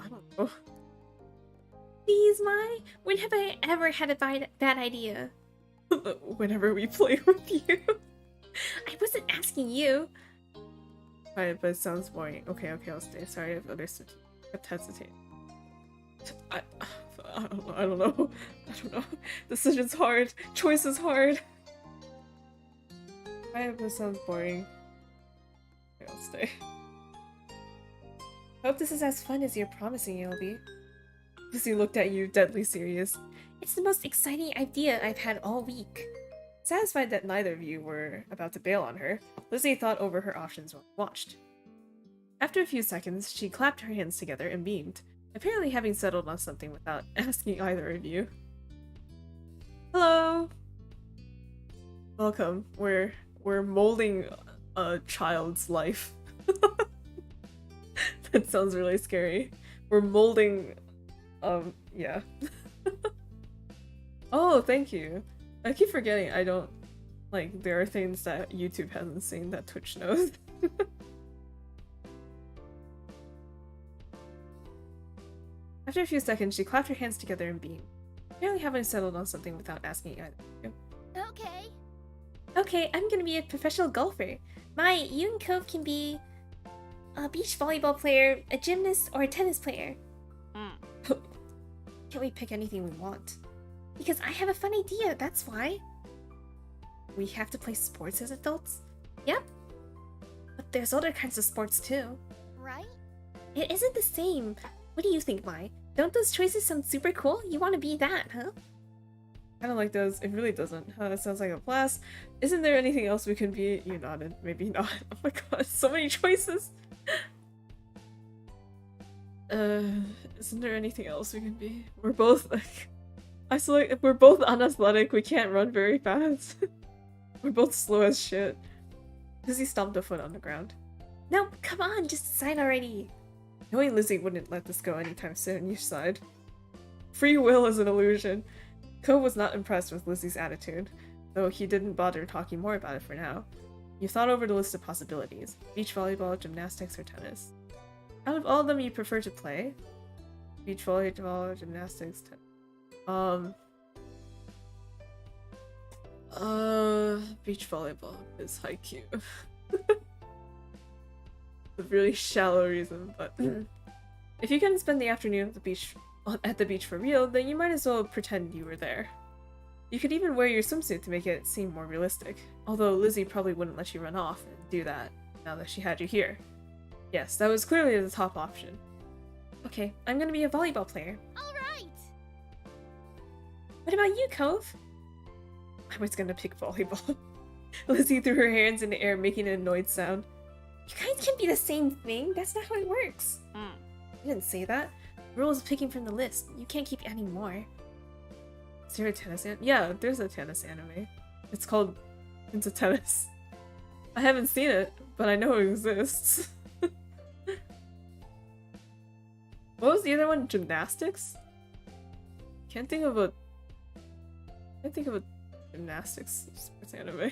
don't know. Please, Mai? When have I ever had a bad idea? Whenever we play with you. I wasn't asking you. Alright, but it sounds boring. Okay, I'll stay. Sorry if others kept hesitating. I don't know. Decision's hard. Choice is hard. Alright, but it sounds boring. Okay, I'll stay. Hope this is as fun as you're promising it'll be. Lizzie looked at you, deadly serious. It's the most exciting idea I've had all week. Satisfied that neither of you were about to bail on her, Lizzie thought over her options while watched. After a few seconds, she clapped her hands together and beamed, apparently having settled on something without asking either of you. Hello! Welcome. We're molding a child's life. That sounds really scary. We're molding... yeah. Oh, thank you. I keep forgetting I don't, like, there are things that YouTube hasn't seen that Twitch knows. After a few seconds, she clapped her hands together and beamed. Apparently haven't settled on something without asking either. Okay. Okay, I'm gonna be a professional golfer. You and Cove can be a beach volleyball player, a gymnast, or a tennis player. Can't we pick anything we want? Because I have a fun idea, that's why. We have to play sports as adults? Yep. But there's other kinds of sports too. Right? It isn't the same. What do you think, Mai? Don't those choices sound super cool? You want to be that, huh? I don't like those. It really doesn't. That sounds like a blast. Isn't there anything else we can be? You nodded. Maybe not. Oh my god, so many choices. Isn't there anything else we can be? We're both like... we're both unathletic. We can't run very fast. We're both slow as shit. Lizzie stomped a foot on the ground. No, come on, just decide already. Knowing Lizzie wouldn't let this go anytime soon, you sighed. Free will is an illusion. Ko was not impressed with Lizzie's attitude, though he didn't bother talking more about it for now. You thought over the list of possibilities. Beach volleyball, gymnastics, or tennis. Out of all of them you prefer to play? Beach volleyball, gymnastics, tennis. Beach volleyball is haiku. A really shallow reason, but if you can spend the afternoon at the beach for real, then you might as well pretend you were there. You could even wear your swimsuit to make it seem more realistic, although Lizzie probably wouldn't let you run off and do that now that she had you here. Yes, that was clearly the top option. Okay, I'm gonna be a volleyball player. Alright! What about you, Cove? I was gonna pick volleyball. Lizzie threw her hands in the air, making an annoyed sound. You guys can't be the same thing. That's not how it works. You didn't say that. The rule is picking from the list. You can't keep adding more. Is there a tennis anime? Yeah, there's a tennis anime. It's called Into Tennis. I haven't seen it, but I know it exists. What was the other one? Gymnastics? Can't think of a gymnastics sports anime.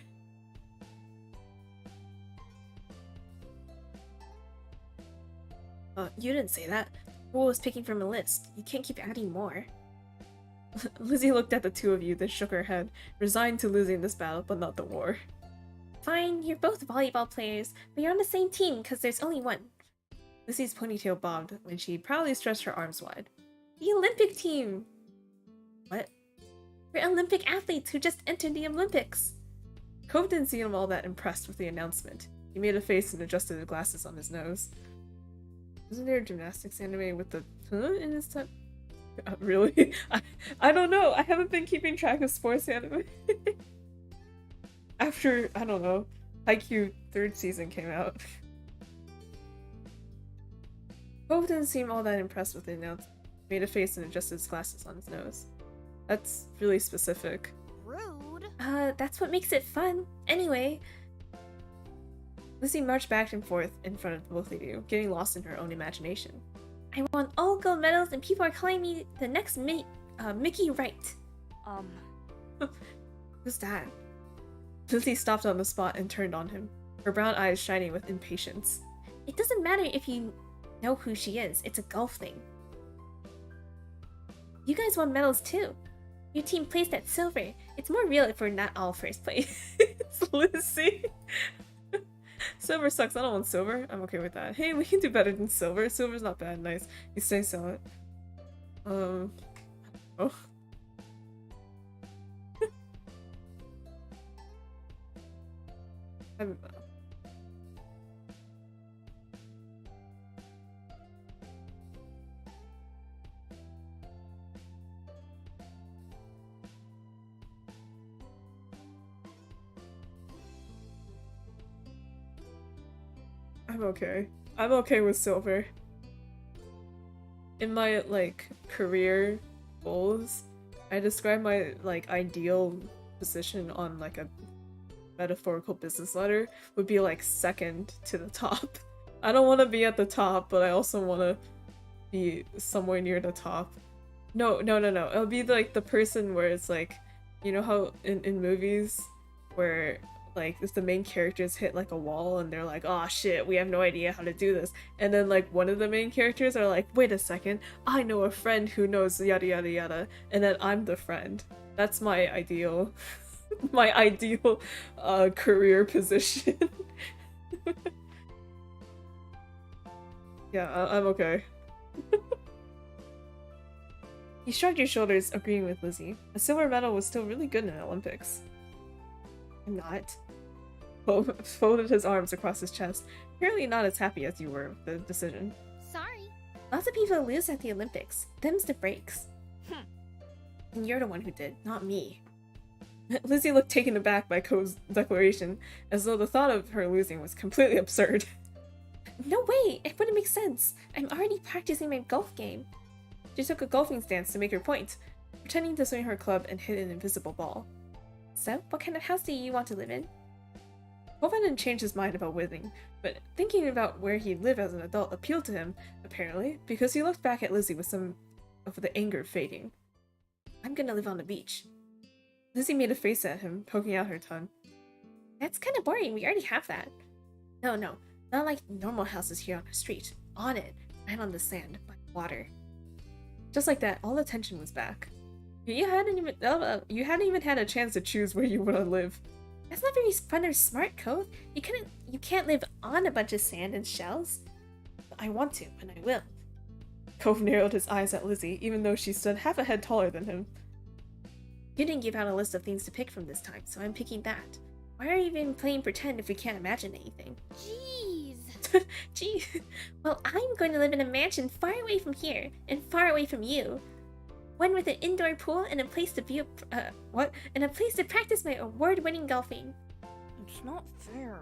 You didn't say that. The rule is picking from a list. You can't keep adding more. Lizzie looked at the two of you, then shook her head, resigned to losing this battle, but not the war. Fine, you're both volleyball players, but you're on the same team because there's only one. Lizzie's ponytail bobbed when she proudly stretched her arms wide. The Olympic team! What? We're Olympic athletes who just entered the Olympics. Cove didn't seem all that impressed with the announcement. He made a face and adjusted the glasses on his nose. Isn't there a gymnastics anime with the in his time? Really? I don't know. I haven't been keeping track of sports anime. After, I don't know, Haikyuu 3rd season came out. Cove didn't seem all that impressed with the announcement. He made a face and adjusted his glasses on his nose. That's really specific. Rude. That's what makes it fun. Anyway. Lizzie marched back and forth in front of both of you, getting lost in her own imagination. I won all gold medals and people are calling me the next Mickey Wright. Who's that? Lizzie stopped on the spot and turned on him, her brown eyes shining with impatience. It doesn't matter if you know who she is, it's a golf thing. You guys won medals too. Your team placed at silver. It's more real if we're not all first place. It's Lizzie. Silver sucks. I don't want silver. I'm okay with that. Hey, we can do better than silver. Silver's not bad. Nice. You say so. Oh. I'm okay. I'm okay with silver. In my, like, career goals, I describe my, like, ideal position on, like, a metaphorical business ladder would be, like, second to the top. I don't want to be at the top, but I also want to be somewhere near the top. No. It'll be, like, the person where it's, like, You know how in movies where like if the main characters hit like a wall and they're like, oh shit, we have no idea how to do this. And then like one of the main characters are like, wait a second, I know a friend who knows yada yada yada, and then I'm the friend. That's my ideal my ideal career position. Yeah, I'm okay. He shrugged his shoulders, agreeing with Lizzie. A silver medal was still really good in the Olympics. I'm not. Folded his arms across his chest, apparently not as happy as you were with the decision. Sorry. Lots of people lose at the Olympics. Them's the breaks. And you're the one who did, not me. Lizzie looked taken aback by Ko's declaration, as though the thought of her losing was completely absurd. No way! It wouldn't make sense. I'm already practicing my golf game. She took a golfing stance to make her point, pretending to swing her club and hit an invisible ball. So, what kind of house do you want to live in? Hope hadn't changed his mind about winning, but thinking about where he'd live as an adult appealed to him, apparently, because he looked back at Lizzie with some of the anger fading. I'm gonna live on the beach. Lizzie made a face at him, poking out her tongue. That's kind of boring. We already have that. No, not like normal houses here on the street. On it, right on the sand, by water. Just like that, all the tension was back. You hadn't even had a chance to choose where you want to live. That's not very fun or smart, Cove. You can't live on a bunch of sand and shells. I want to, and I will. Cove narrowed his eyes at Lizzie, even though she stood half a head taller than him. You didn't give out a list of things to pick from this time, so I'm picking that. Why are you even playing pretend if we can't imagine anything? Jeez. Gee. Well, I'm going to live in a mansion far away from here, and far away from you. One with an indoor pool and a place to and a place to practice my award-winning golfing. It's not fair.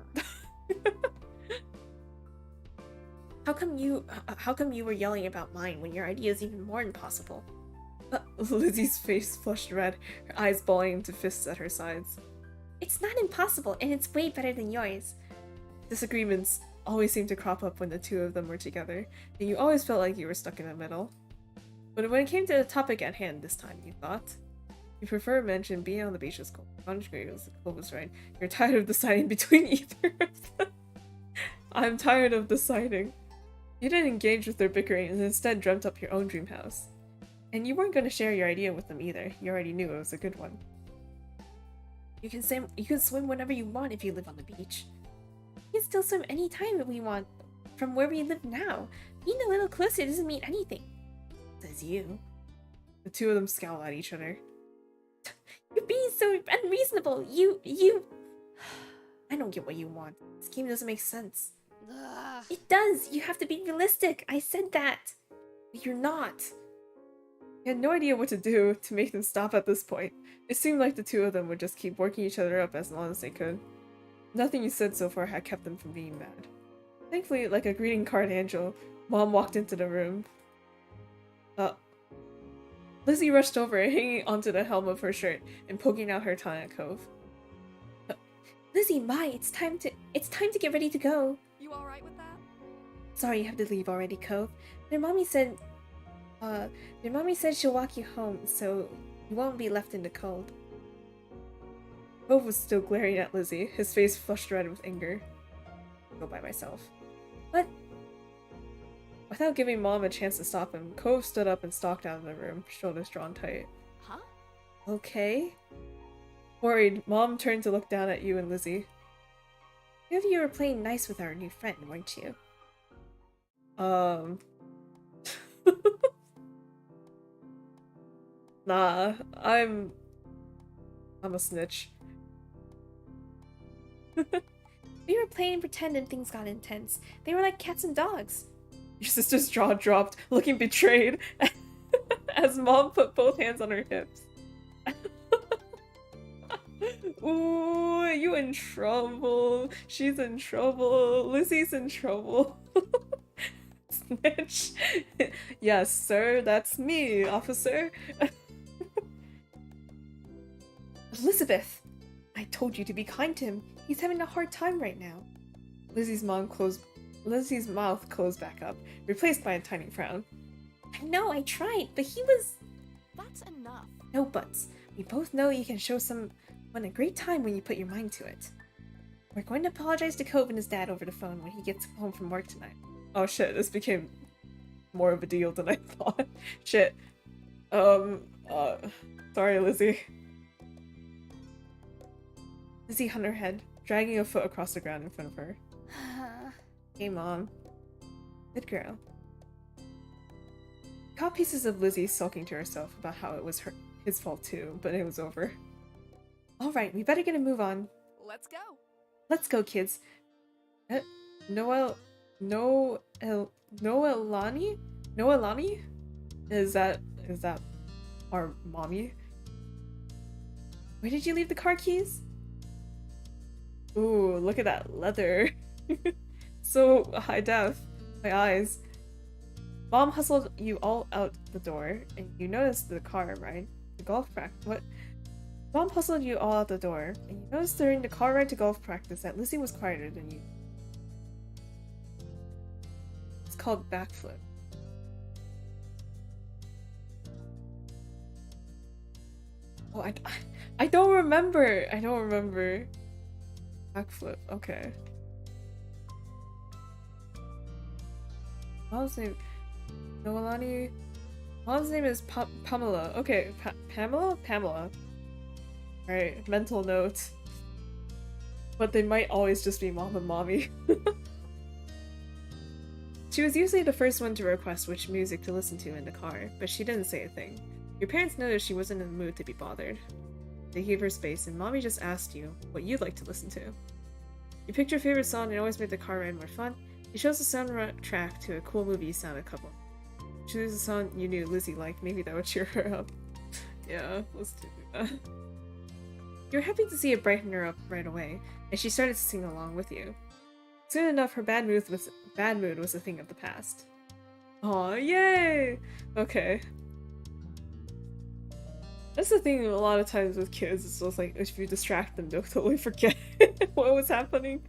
How come you were yelling about mine when your idea is even more impossible? Lizzie's face flushed red, her eyes balling into fists at her sides. It's not impossible, and it's way better than yours. Disagreements always seemed to crop up when the two of them were together, and you always felt like you were stuck in the middle. But when it came to the topic at hand this time, you thought? You prefer a mansion, being on the beach was cool. Cole was right. You're tired of deciding between either of them. I'm tired of deciding. You didn't engage with their bickering and instead dreamt up your own dream house. And you weren't going to share your idea with them either. You already knew it was a good one. You can swim whenever you want if you live on the beach. We can still swim anytime that we want from where we live now. Being a little closer doesn't mean anything. Says you. The two of them scowl at each other. You're being so unreasonable. You... I don't get what you want. This game doesn't make sense. Ugh. It does. You have to be realistic. I said that. But you're not. You had no idea what to do to make them stop at this point. It seemed like the two of them would just keep working each other up as long as they could. Nothing you said so far had kept them from being mad. Thankfully, like a greeting card angel, Mom walked into the room. Lizzie rushed over, hanging onto the hem of her shirt and poking out her tongue at Cove. Lizzie, it's time to get ready to go. You alright with that? Sorry you have to leave already, Cove. Their mommy said she'll walk you home, so you won't be left in the cold. Cove was still glaring at Lizzie, his face flushed red with anger. I'll go by myself. What? Without giving Mom a chance to stop him, Cove stood up and stalked out of the room, shoulders drawn tight. Huh? Okay? Worried, Mom turned to look down at you and Lizzie. If you were playing nice with our new friend, weren't you? Nah, I'm a snitch. We were playing pretend and things got intense. They were like cats and dogs. Your sister's jaw dropped, looking betrayed, as Mom put both hands on her hips. Ooh, you in trouble. She's in trouble. Lizzie's in trouble. Snitch. Yes, sir, that's me, officer. Elizabeth! I told you to be kind to him. He's having a hard time right now. Lizzie's mouth closed back up, replaced by a tiny frown. I know, I tried, but he was... That's enough. No buts. We both know you can show someone a great time when you put your mind to it. We're going to apologize to Cove and his dad over the phone when he gets home from work tonight. Oh shit, this became more of a deal than I thought. Shit. Sorry, Lizzie. Lizzie hung her head, dragging a foot across the ground in front of her. Hey, Mom. Good girl. Caught pieces of Lizzie sulking to herself about how it was his fault too, but it was over. Alright, we better get a move on. Let's go. Let's go, kids. Noelani? Noelani? Is that our mommy? Where did you leave the car keys? Ooh, look at that leather. So high def. My eyes. Mom hustled you all out the door, and you noticed the car ride. The golf practice. What? Mom hustled you all out the door, and you noticed during the car ride to golf practice that Lizzie was quieter than you. It's called backflip. Oh, I don't remember. I don't remember. Backflip. Okay. Mom's name. Noelani. Mom's name is Pamela. Okay, Pamela? Pamela. Alright, mental note. But they might always just be Mom and Mommy. She was usually the first one to request which music to listen to in the car, but she didn't say a thing. Your parents noticed she wasn't in the mood to be bothered. They gave her space, and Mommy just asked you what you'd like to listen to. You picked your favorite song and always made the car ride more fun. You chose the soundtrack to a cool movie you sounded a couple. Choose a song you knew Lizzie liked, maybe that would cheer her up. Yeah, let's do that. You were happy to see it brighten her up right away, and she started to sing along with you. Soon enough, her bad mood was a thing of the past. Aw, yay! Okay. That's the thing a lot of times with kids, it's just like, if you distract them, they'll totally forget what was happening.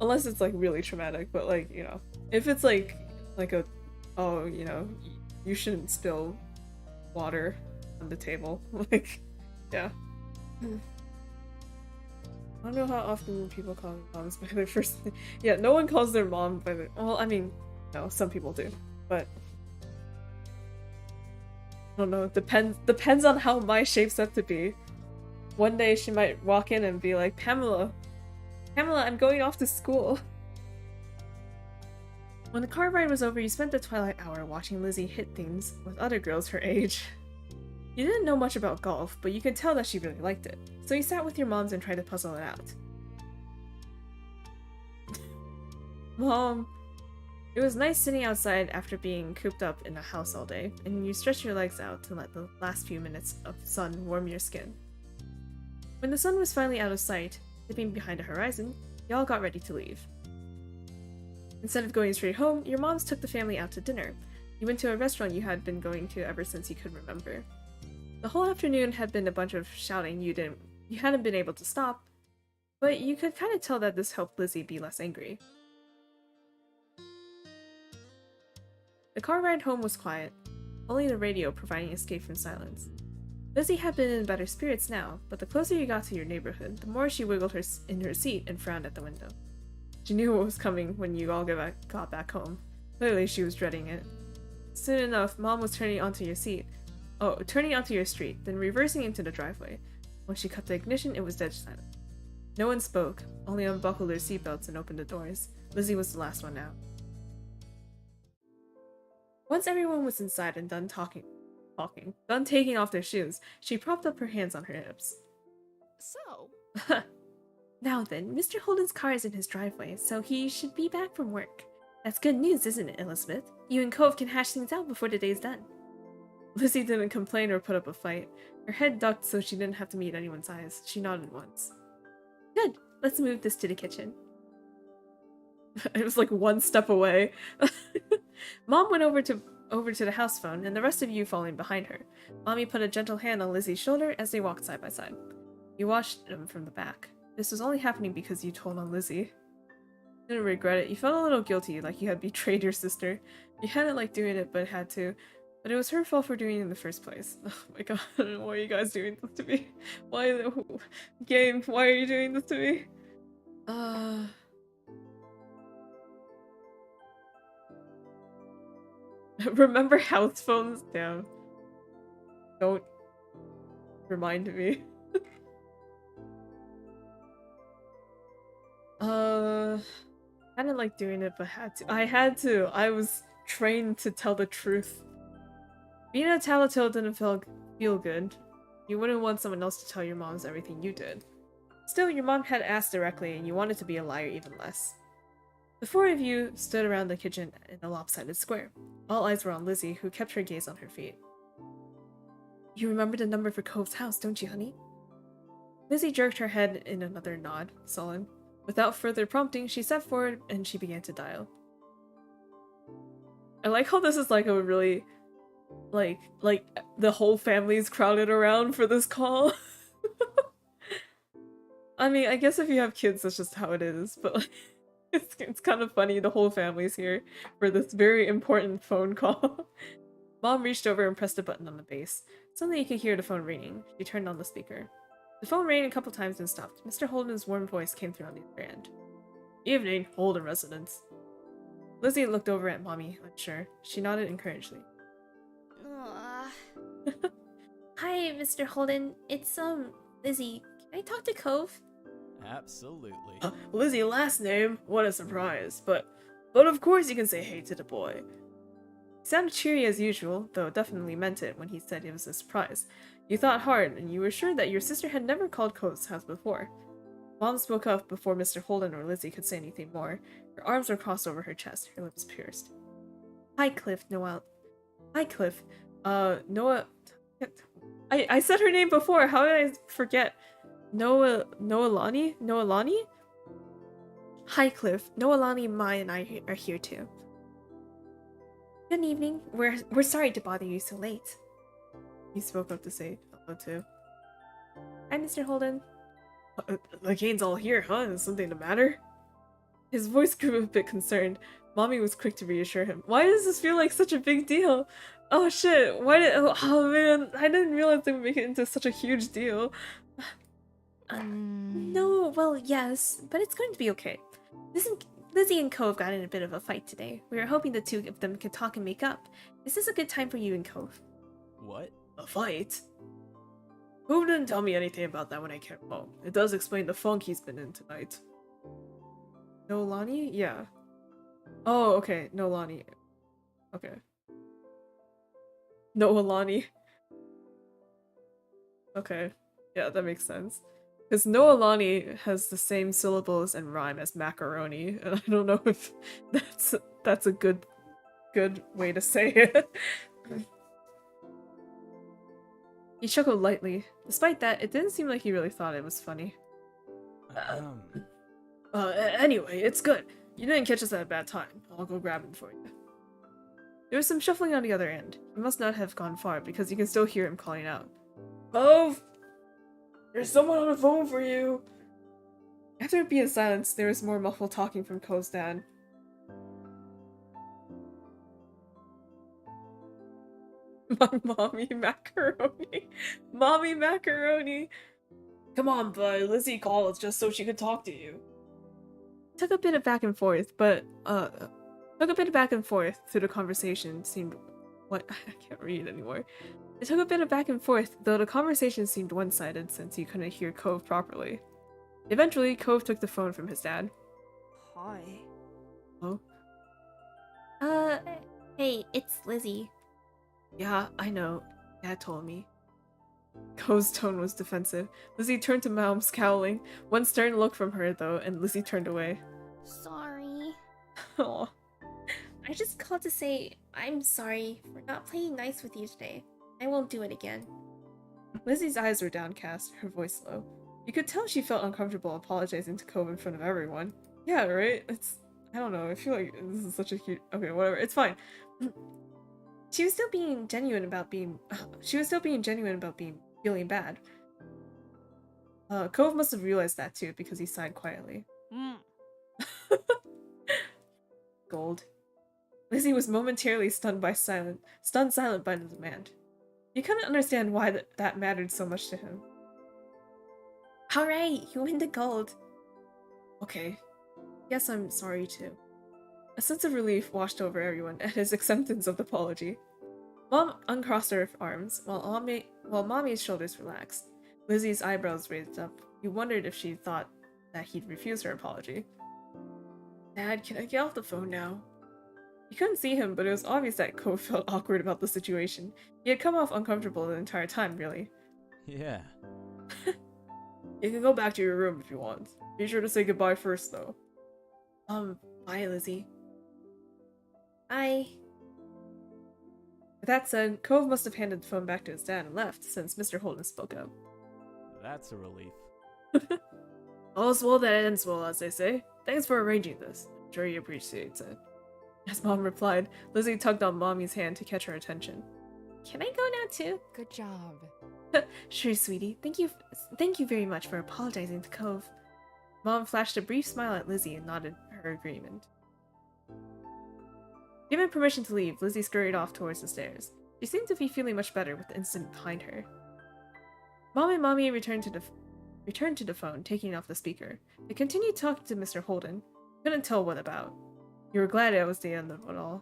Unless it's like really traumatic, but like, you know, if it's like a, oh, you know, you shouldn't spill water on the table, like, yeah. I don't know how often people call their moms by their first name. Yeah, no one calls their mom by their, well, I mean, no, some people do, but I don't know, depends on how my shapes up to be. One day she might walk in and be like, Pamela, I'm going off to school. When the car ride was over, you spent the twilight hour watching Lizzie hit things with other girls her age. You didn't know much about golf, but you could tell that she really liked it, so you sat with your moms and tried to puzzle it out. Mom! It was nice sitting outside after being cooped up in a house all day, and you stretched your legs out to let the last few minutes of sun warm your skin. When the sun was finally out of sight, dipping behind the horizon, y'all got ready to leave. Instead of going straight home, your moms took the family out to dinner. You went to a restaurant you had been going to ever since you could remember. The whole afternoon had been a bunch of shouting you hadn't been able to stop, but you could kind of tell that this helped Lizzie be less angry. The car ride home was quiet, only the radio providing escape from silence. Lizzie had been in better spirits now, but the closer you got to your neighborhood, the more she wiggled in her seat and frowned at the window. She knew what was coming when you all got back home. Clearly, she was dreading it. Soon enough, Mom was turning onto your street, then reversing into the driveway. When she cut the ignition, it was dead silent. No one spoke, only unbuckled their seatbelts and opened the doors. Lizzie was the last one out. Once everyone was inside and done taking off their shoes, she propped up her hands on her hips. So? Now then, Mr. Holden's car is in his driveway, so he should be back from work. That's good news, isn't it, Elizabeth? You and Cove can hash things out before the day's done. Lizzie didn't complain or put up a fight. Her head ducked so she didn't have to meet anyone's eyes. She nodded once. Good. Let's move this to the kitchen. It was like one step away. Mom went over to the house phone, and the rest of you following behind her. Mommy put a gentle hand on Lizzie's shoulder as they walked side by side. You watched them from the back. This was only happening because you told on Lizzie. You didn't regret it. You felt a little guilty, like you had betrayed your sister. You hadn't liked doing it, but had to. But it was her fault for doing it in the first place. Oh my god, why are you guys doing this to me? Why, game, why are you doing this to me? Remember house phones? Damn. Don't remind me. I didn't like doing it, but had to. I had to. I was trained to tell the truth. Being a tattletale didn't feel good. You wouldn't want someone else to tell your moms everything you did. Still, your mom had asked directly, and you wanted to be a liar even less. The four of you stood around the kitchen in a lopsided square. All eyes were on Lizzie, who kept her gaze on her feet. You remember the number for Cove's house, don't you, honey? Lizzie jerked her head in another nod, sullen. Without further prompting, she stepped forward and she began to dial. I like how this is like a really, like the whole family's crowded around for this call. I mean, I guess if you have kids, that's just how it is, but like, it's kind of funny the whole family's here for this very important phone call. Mom reached over and pressed a button on the base. Suddenly you could hear the phone ringing. She turned on the speaker. The phone rang a couple times and stopped. Mr. Holden's warm voice came through on the other end. Evening, Holden residence. Lizzie looked over at Mommy, unsure. She nodded encouragingly. Hi, Mr. Holden. It's, Lizzie. Can I talk to Cove? Absolutely. Lizzie last name? What a surprise. But of course you can say hey to the boy. He sounded cheery as usual, though definitely meant it when he said it was a surprise. You thought hard, and you were sure that your sister had never called Cove's house before. Mom spoke up before Mr. Holden or Lizzie could say anything more. Her arms were crossed over her chest, her lips pierced. Hi, Cliff, Noel. Hi, Cliff. Noah... I said her name before, how did I forget? Noelani? Noelani? Hi, Cliff. Noelani, Mai, and I are here too. Good evening. We're sorry to bother you so late. He spoke up to say hello too. Hi, Mr. Holden. The Kane's all here, huh? Is something the matter? His voice grew a bit concerned. Mommy was quick to reassure him. Why does this feel like such a big deal? Oh shit, oh man, I didn't realize they would make it into such a huge deal. No, well, yes, but it's going to be okay. Lizzie and Cove got in a bit of a fight today. We were hoping the two of them could talk and make up. Is this a good time for you and Cove? What? A fight? Who didn't tell me anything about that when I came home? It does explain the funk he's been in tonight. Nolani? Yeah. Oh, okay. Nolani. Okay. Noelani. Okay. Yeah, that makes sense. Because Noelani has the same syllables and rhyme as macaroni, and I don't know if that's a good way to say it. He chuckled lightly. Despite that, it didn't seem like he really thought it was funny. Anyway, it's good. You didn't catch us at a bad time. I'll go grab him for you. There was some shuffling on the other end. He must not have gone far, because you can still hear him calling out. Cove! There's someone on the phone for you! After it being silence, there was more muffled talking from Cove's dad. My mommy macaroni. Mommy macaroni. Come on, bud. Lizzie called just so she could talk to you. Took a bit of back and forth, but through the conversation seemed what I can't read anymore. It took a bit of back and forth, though the conversation seemed one-sided since you couldn't hear Cove properly. Eventually, Cove took the phone from his dad. Hi. Oh? Hey, it's Lizzie. Yeah, I know. Dad told me. Cove's tone was defensive. Lizzie turned to Mom, scowling. One stern look from her, though, and Lizzie turned away. Sorry. Aw. I just called to say I'm sorry for not playing nice with you today. I won't do it again. Lizzie's eyes were downcast, her voice low. You could tell she felt uncomfortable apologizing to Cove in front of everyone. Yeah, right? I don't know, I feel like this is such a cute... Okay, whatever, it's fine. She was still being genuine about feeling bad. Cove must have realized that too, because he sighed quietly. Gold. Lizzie was momentarily stunned silent by the demand. You couldn't understand why that mattered so much to him. Alright, you win the gold. Okay. Yes, I'm sorry too. A sense of relief washed over everyone at his acceptance of the apology. Mom uncrossed her arms, while Mommy's shoulders relaxed. Lizzie's eyebrows raised up. You wondered if she thought that he'd refuse her apology. Dad, can I get off the phone now? You couldn't see him, but it was obvious that Cove felt awkward about the situation. He had come off uncomfortable the entire time, really. Yeah. You can go back to your room if you want. Be sure to say goodbye first, though. Bye, Lizzie. Bye. With that said, Cove must have handed the phone back to his dad and left, since Mr. Holden spoke up. That's a relief. All's well that ends well, as they say. Thanks for arranging this. I'm sure he appreciates it. As Mom replied, Lizzie tugged on Mommy's hand to catch her attention. Can I go now too? Good job. Sure, sweetie. Thank you very much for apologizing to Cove. Mom flashed a brief smile at Lizzie and nodded her agreement. Given permission to leave, Lizzie scurried off towards the stairs. She seemed to be feeling much better with the incident behind her. Mom and Mommy returned to the phone, taking off the speaker. They continued talking to Mr. Holden. Couldn't tell what about. You were glad it was the end of it all.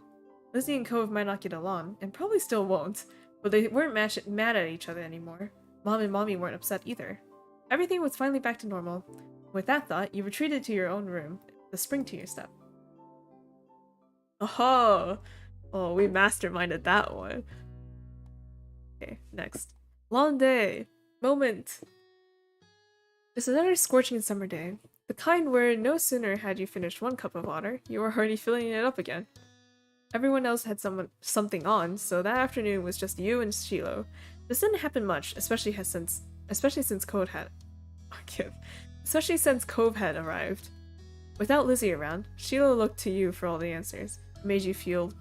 Lizzie and Cove might not get along, and probably still won't, but they weren't mad at each other anymore. Mom and Mommy weren't upset either. Everything was finally back to normal. With that thought, you retreated to your own room, the spring to your step. Oh, we masterminded that one. Okay, next. Long day. Moment. It's another scorching summer day. The kind where no sooner had you finished one cup of water, you were already filling it up again. Everyone else had something on, so that afternoon was just you and Shiloh. This didn't happen much, especially since Cove had arrived. Without Lizzie around, Shiloh looked to you for all the answers. It made you feel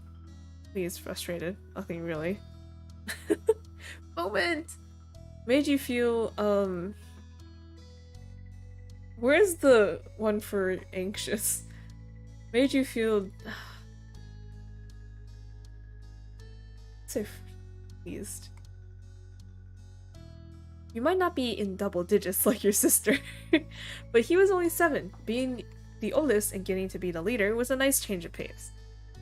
pleased, frustrated, nothing really. Moment! Made you feel, where's the one for anxious? Made you feel so pleased. You might not be in double digits like your sister, but he was only 7. Being the oldest and getting to be the leader was a nice change of pace.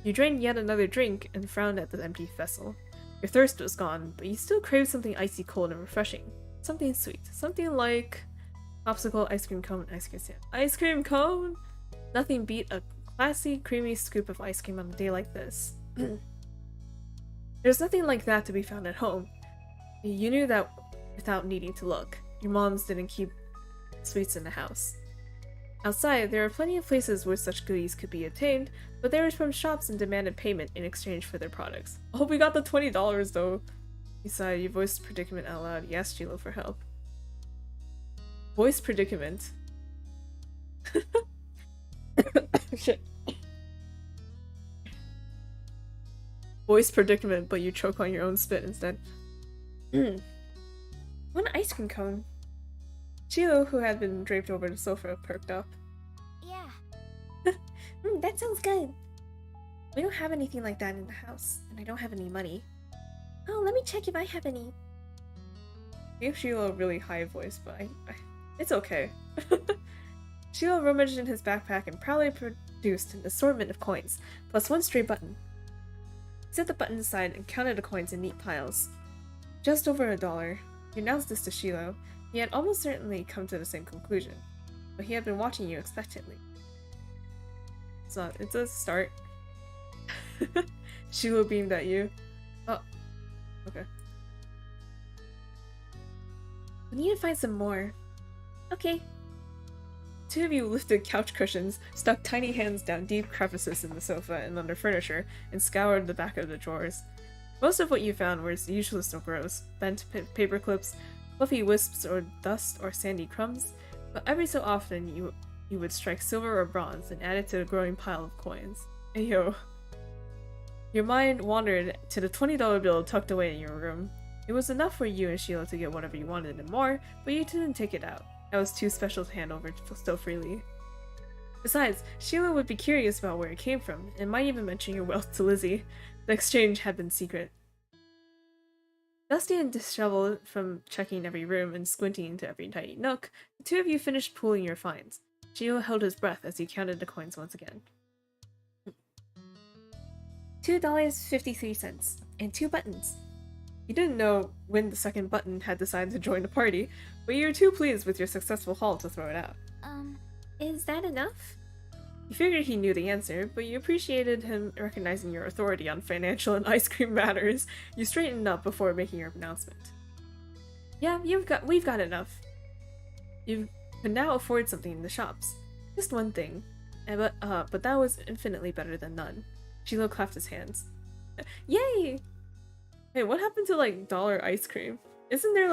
You drained yet another drink and frowned at the empty vessel. Your thirst was gone, but you still craved something icy cold and refreshing. Something sweet. Something like popsicle, ice cream cone, ice cream sand. Ice cream cone? Nothing beat a classy, creamy scoop of ice cream on a day like this. There's nothing like that to be found at home. You knew that without needing to look. Your moms didn't keep sweets in the house. Outside, there were plenty of places where such goodies could be obtained, but they were from shops and demanded payment in exchange for their products. Oh, we got the $20 though! You sighed, you voiced predicament out loud. You asked Shiloh for help. Voice predicament. Shit. Voice predicament, but you choke on your own spit instead. One ice cream cone. Shiloh, who had been draped over the sofa, perked up. Yeah. That sounds good. We don't have anything like that in the house, and I don't have any money. Oh, let me check if I have any. I gave Shiloh a really high voice, but it's okay. Shiloh rummaged in his backpack and proudly produced an assortment of coins, plus one stray button. He set the button aside and counted the coins in neat piles. Just over $1. He announced this to Shiloh. He had almost certainly come to the same conclusion, but he had been watching you expectantly. It's a start. Shiloh beamed at you. Oh, okay. We need to find some more. Okay. Two of you lifted couch cushions, stuck tiny hands down deep crevices in the sofa and under furniture, and scoured the back of the drawers. Most of what you found was the usualist of gross: bent paper clips, fluffy wisps or dust or sandy crumbs, but every so often you would strike silver or bronze and add it to the growing pile of coins. Ayo. Your mind wandered to the $20 bill tucked away in your room. It was enough for you and Sheila to get whatever you wanted and more, but you didn't take it out. That was too special to hand over so freely. Besides, Sheila would be curious about where it came from, and might even mention your wealth to Lizzie. The exchange had been secret. Dusty and disheveled from checking every room and squinting into every tiny nook, the two of you finished pooling your finds. Sheila held his breath as he counted the coins once again. $2.53, and 2 buttons. You didn't know when the second button had decided to join the party, but you were too pleased with your successful haul to throw it out. Is that enough? You figured he knew the answer, but you appreciated him recognizing your authority on financial and ice cream matters. You straightened up before making your announcement. Yeah, we've got enough. You can now afford something in the shops. Just one thing. But that was infinitely better than none. Sheila clapped his hands. Yay! Hey, what happened to, like, dollar ice cream? Isn't there,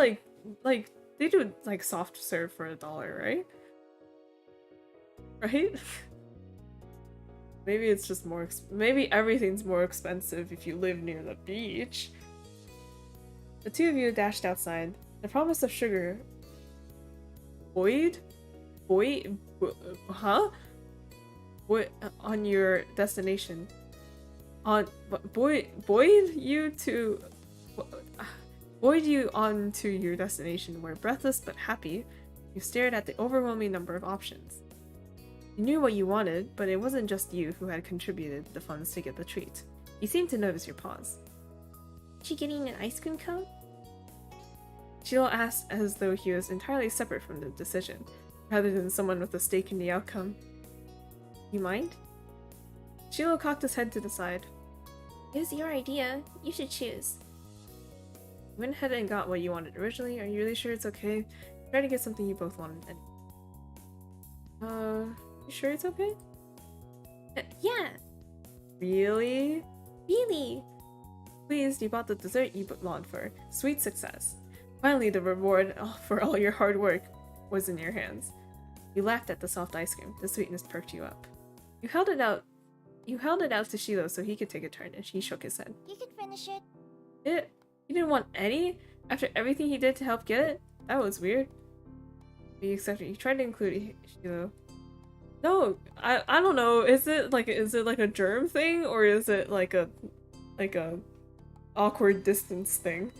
like, they do, like, soft serve for $1, right? Right? Maybe it's just more maybe everything's more expensive if you live near the beach. The two of you dashed outside. The promise of sugar on your destination. Buoyed you on to your destination where, breathless but happy, you stared at the overwhelming number of options. You knew what you wanted, but it wasn't just you who had contributed the funds to get the treat. You seemed to notice your pause. She getting an ice cream cone? Sheila asked as though he was entirely separate from the decision, rather than someone with a stake in the outcome. You mind? Sheila cocked his head to the side. It was your idea. You should choose. You went ahead and got what you wanted originally. Are you really sure it's okay? Try to get something you both wanted and you sure it's okay? Yeah. Really? Really? Pleased, you bought the dessert you longed for. Sweet success. Finally, the reward for all your hard work was in your hands. You laughed at the soft ice cream. The sweetness perked you up. You held it out to Shiloh so he could take a turn, and he shook his head. You can finish it. You didn't want any? After everything he did to help get it? That was weird. But you accepted. You tried to include Shiloh. No, I don't know. Is it like a germ thing, or is it like a awkward distance thing,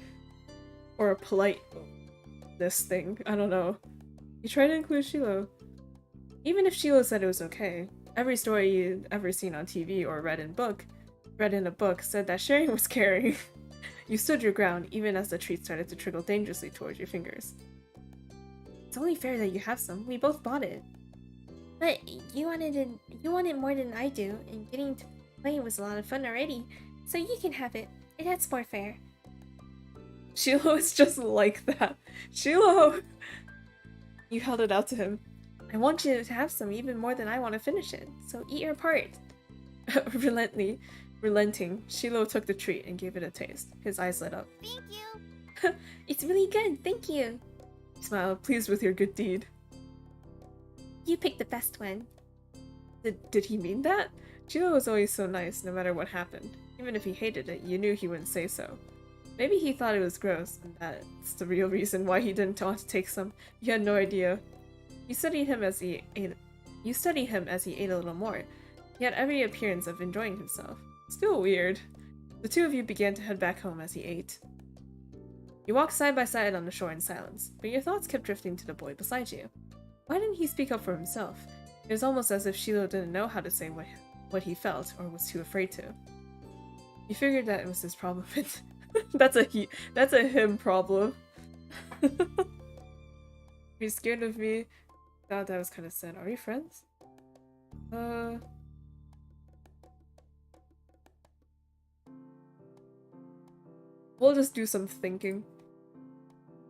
or a politeness thing? I don't know. You tried to include Shiloh. Even if Shiloh said it was okay, every story you'd ever seen on TV or read in a book said that sharing was caring. You stood your ground even as the treat started to trickle dangerously towards your fingers. It's only fair that you have some. We both bought it. But you want it more than I do, and getting to play was a lot of fun already, so you can have it. That's more fair. Shiloh is just like that. Shiloh! You held it out to him. I want you to have some even more than I want to finish it, so eat your part. Relenting, Shiloh took the treat and gave it a taste. His eyes lit up. Thank you. It's really good, thank you. He smiled, pleased with your good deed. You picked the best one. Did he mean that? Shiloh was always so nice, no matter what happened. Even if he hated it, you knew he wouldn't say so. Maybe he thought it was gross, and that's the real reason why he didn't want to take some. You had no idea. You studied him as he ate a little more. He had every appearance of enjoying himself. Still weird. The two of you began to head back home as he ate. You walked side by side on the shore in silence, but your thoughts kept drifting to the boy beside you. Why didn't he speak up for himself? It was almost as if Shiloh didn't know how to say what he felt, or was too afraid to. You figured that it was his problem. That's a him problem. You're scared of me? That was kind of sad. Are we friends? We'll just do some thinking.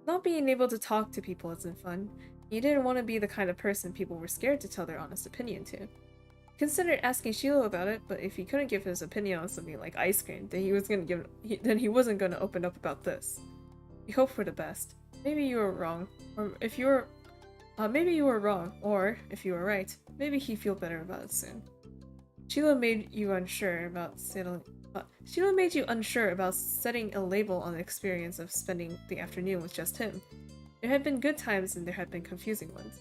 Not being able to talk to people isn't fun. You didn't want to be the kind of person people were scared to tell their honest opinion to. Considered asking Shiloh about it, but if he couldn't give his opinion on something like ice cream, then he wasn't going to open up about this. You hoped for the best. Maybe you were wrong, or if you were right, maybe he'd feel better about it soon. Shiloh made you unsure about setting a label on the experience of spending the afternoon with just him. There had been good times and there had been confusing ones.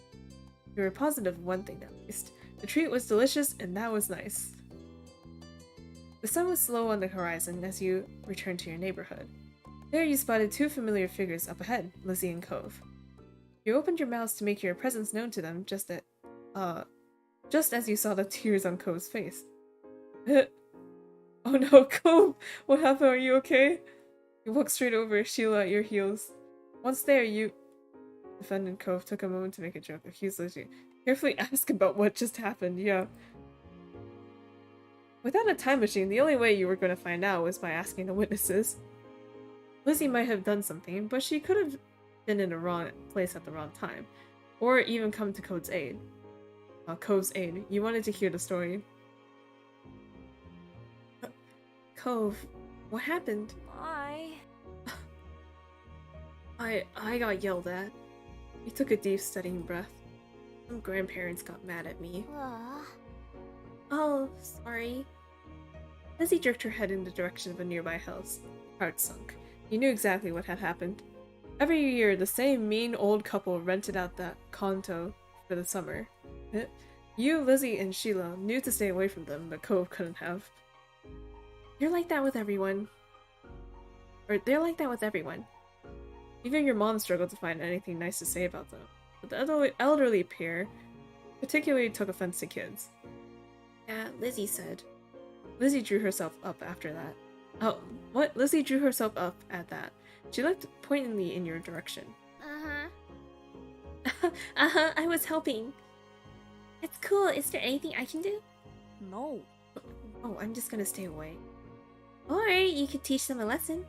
You were positive of one thing at least. The treat was delicious, and that was nice. The sun was low on the horizon as you returned to your neighborhood. There you spotted two familiar figures up ahead, Lizzie and Cove. You opened your mouth to make your presence known to them just as you saw the tears on Cove's face. Oh no, Cove! What happened? Are you okay? You walked straight over, Sheila at your heels. Once there, you... Defendant Cove took a moment to make a joke, accused Lizzie. Carefully ask about what just happened, yeah. Without a time machine, the only way you were going to find out was by asking the witnesses. Lizzie might have done something, but she could have been in the wrong place at the wrong time. Or even come to Cove's aid. You wanted to hear the story. Cove, what happened? I got yelled at. He took a deep, steadying breath. Some grandparents got mad at me. Oh, sorry. Lizzie jerked her head in the direction of a nearby house. Heart sunk. You knew exactly what had happened. Every year, the same mean old couple rented out that condo for the summer. You, Lizzie, and Sheila knew to stay away from them, but Cove couldn't have. You're like that with everyone. Or they're like that with everyone. Even your mom struggled to find anything nice to say about them. But the elderly pair particularly took offense to kids. Yeah, Lizzie said. Lizzie drew herself up after that. Oh, what? Lizzie drew herself up at that. She looked pointedly in your direction. I was helping. It's cool. Is there anything I can do? No. Oh, I'm just gonna stay away. Or you could teach them a lesson.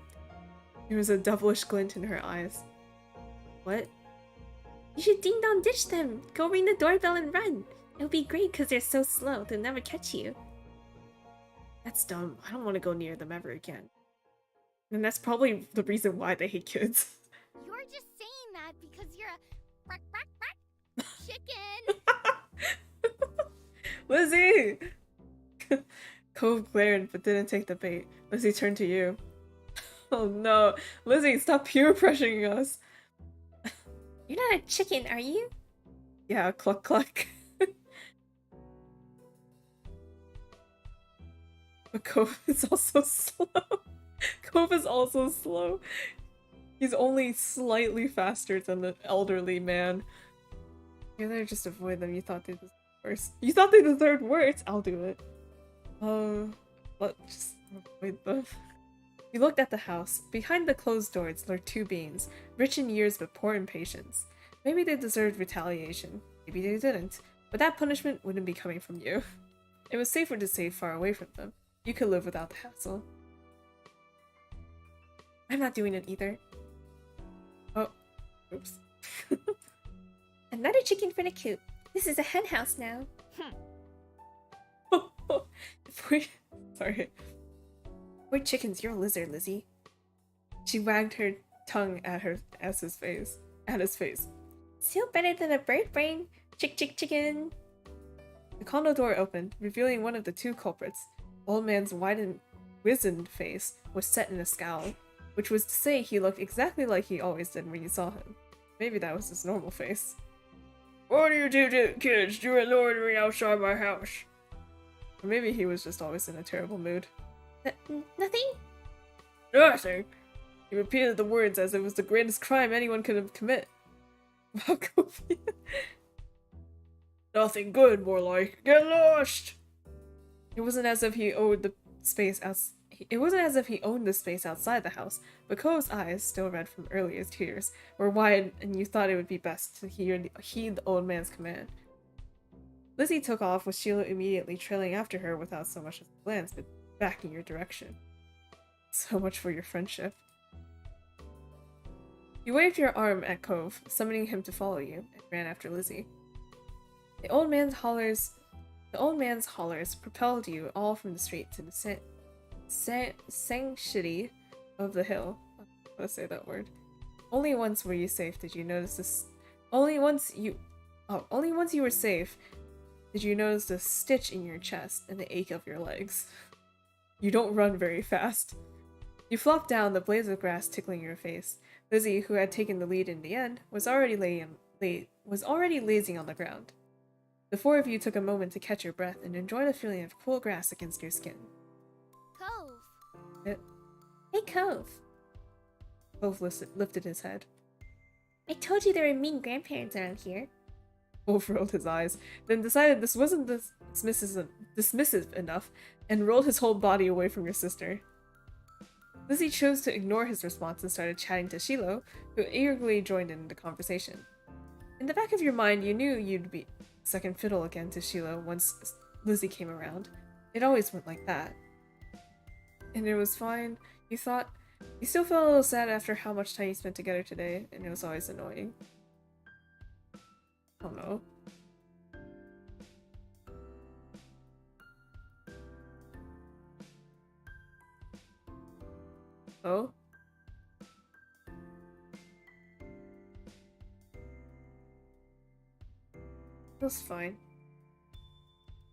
There was a devilish glint in her eyes. What? You should ding-dong ditch them. Go ring the doorbell and run. It'll be great because they're so slow. They'll never catch you. That's dumb. I don't want to go near them ever again. And that's probably the reason why they hate kids. You're just saying that because you're a chicken. Lizzie! Cove glared but didn't take the bait. Lizzie turned to you. Oh no. Lizzie, stop peer pressuring us. You're not a chicken, are you? Yeah, cluck cluck. But Cove is also slow. Cove is also slow. He's only slightly faster than the elderly man. You're there, just avoid them. You thought they deserved worse. You thought they deserved worse? I'll do it. Let's just avoid them. You looked at the house. Behind the closed doors lurked two beings, rich in years but poor in patience. Maybe they deserved retaliation. Maybe they didn't. But that punishment wouldn't be coming from you. It was safer to stay far away from them. You could live without the hassle. I'm not doing it either. Oh, oops. Another chicken for the coop. This is a hen house now. Sorry. We're chickens, you're a lizard, Lizzie. She wagged her tongue at his face. Still better than a bird brain. Chicken. The condo door opened, revealing one of the two culprits. Old man's wizened face was set in a scowl, which was to say he looked exactly like he always did when you saw him. Maybe that was his normal face. What are you two kids doing loitering outside my house? Or maybe he was just always in a terrible mood. Nothing? Nothing! He repeated the words as it was the greatest crime anyone could have commit. Nothing good, more like. Get lost! It wasn't as if he owned the space outside the house, but Cove's eyes, still red from earlier tears, were wide, and you thought it would be best to heed the old man's command. Lizzie took off, with Sheila immediately trailing after her without so much as a glance, but back in your direction. So much for your friendship. You waved your arm at Cove, summoning him to follow you, and ran after Lizzie. The old man's hollers propelled you all from the street to the sanctity of the hill. How to say that word? Only once were you safe did you notice this. Only once you were safe did you notice the stitch in your chest and the ache of your legs. You don't run very fast. You flopped down, the blades of grass tickling your face. Lizzie, who had taken the lead in the end, was already lazing on the ground. The four of you took a moment to catch your breath and enjoy the feeling of cool grass against your skin. Cove. Hey, Cove. Cove lifted his head. I told you there were mean grandparents around here. Cove rolled his eyes, then decided this wasn't dismissive enough, and rolled his whole body away from your sister. Lizzie chose to ignore his response and started chatting to Shiloh, who eagerly joined in the conversation. In the back of your mind, you knew you'd be second fiddle again to Shiloh once Lizzie came around. It always went like that. And it was fine. You thought. You still felt a little sad after how much time you spent together today, and it was always annoying. Oh no. Oh? That's fine.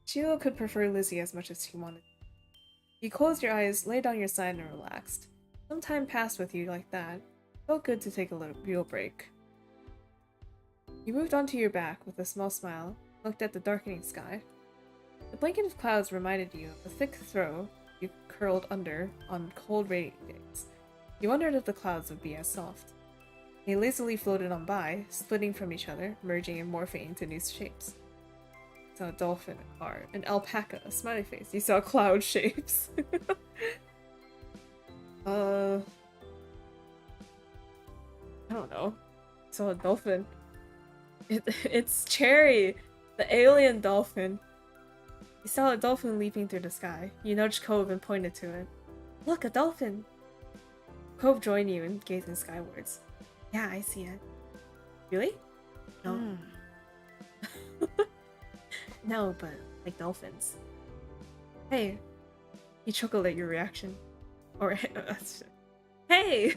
Shiloh could prefer Lizzie as much as he wanted. You closed your eyes, lay down your side, and relaxed. Some time passed with you like that. Felt good to take a real break. You moved onto your back with a small smile, looked at the darkening sky. The blanket of clouds reminded you of a thick throw you curled under on cold rainy days. You wondered if the clouds would be as soft. They lazily floated on by, splitting from each other, merging and morphing into new shapes. You saw a dolphin, a car, an alpaca, a smiley face. You saw cloud shapes. I don't know. Saw a dolphin. It's Cherry, the alien dolphin. You saw a dolphin leaping through the sky. You nudged Cove and pointed to it. Look, a dolphin! Cove joined you in gazing skywards. Yeah, I see it. Really? No. No, but like dolphins. Hey! He chuckled at your reaction. Or, hey!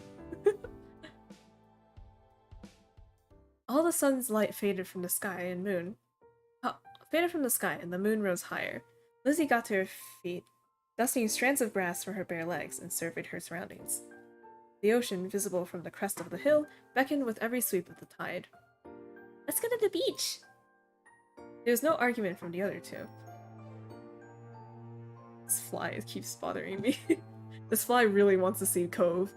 All the sun's light faded from the sky and moon. Faded from the sky and the moon rose higher. Lizzie got to her feet, dusting strands of grass from her bare legs, and surveyed her surroundings. The ocean, visible from the crest of the hill, beckoned with every sweep of the tide. Let's go to the beach! There was no argument from the other two. This fly keeps bothering me. This fly really wants to see Cove.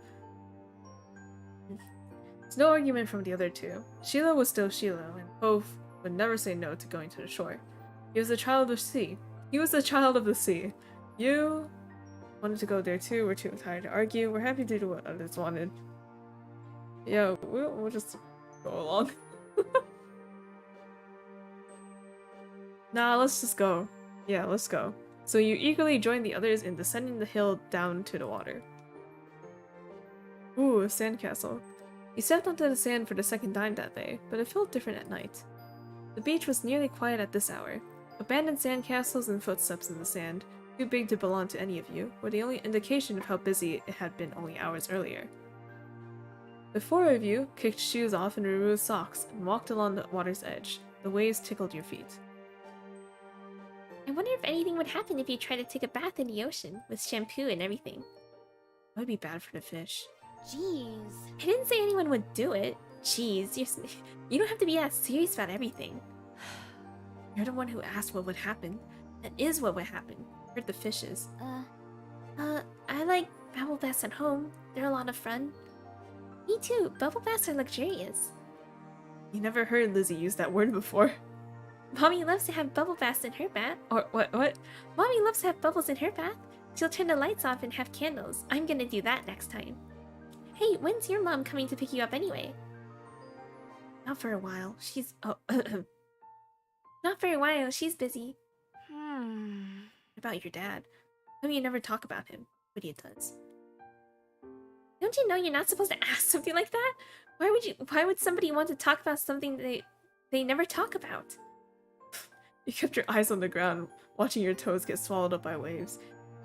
There's no argument from the other two. Shiloh was still Shiloh, and Cove would never say no to going to the shore. He was a child of the sea. He was a child of the sea. You wanted to go there too. We're too tired to argue. We're happy to do what others wanted. Yeah, we'll just go along. Nah, let's just go. Yeah, let's go. So you eagerly joined the others in descending the hill down to the water. Ooh, a sandcastle. You stepped onto the sand for the second time that day, but it felt different at night. The beach was nearly quiet at this hour. Abandoned sandcastles and footsteps in the sand, too big to belong to any of you, were the only indication of how busy it had been only hours earlier. The four of you kicked shoes off and removed socks and walked along the water's edge. The waves tickled your feet. I wonder if anything would happen if you tried to take a bath in the ocean, with shampoo and everything. That would be bad for the fish. Jeez. I didn't say anyone would do it. Jeez, you don't have to be that serious about everything. You're the one who asked what would happen. That is what would happen. Hurt the fishes. I like bubble baths at home. They're a lot of fun. Me too, bubble baths are luxurious. You never heard Lizzie use that word before. Mommy loves to have bubble baths in her bath. Or what? Mommy loves to have bubbles in her bath. She'll turn the lights off and have candles. I'm gonna do that next time. Hey, when's your mom coming to pick you up anyway? Not for a while. She's... Oh, Not for a while, she's busy. about your dad. I mean, you never talk about him, but he does. Don't you know you're not supposed to ask something like that? Why would somebody want to talk about something they never talk about? You kept your eyes on the ground, watching your toes get swallowed up by waves.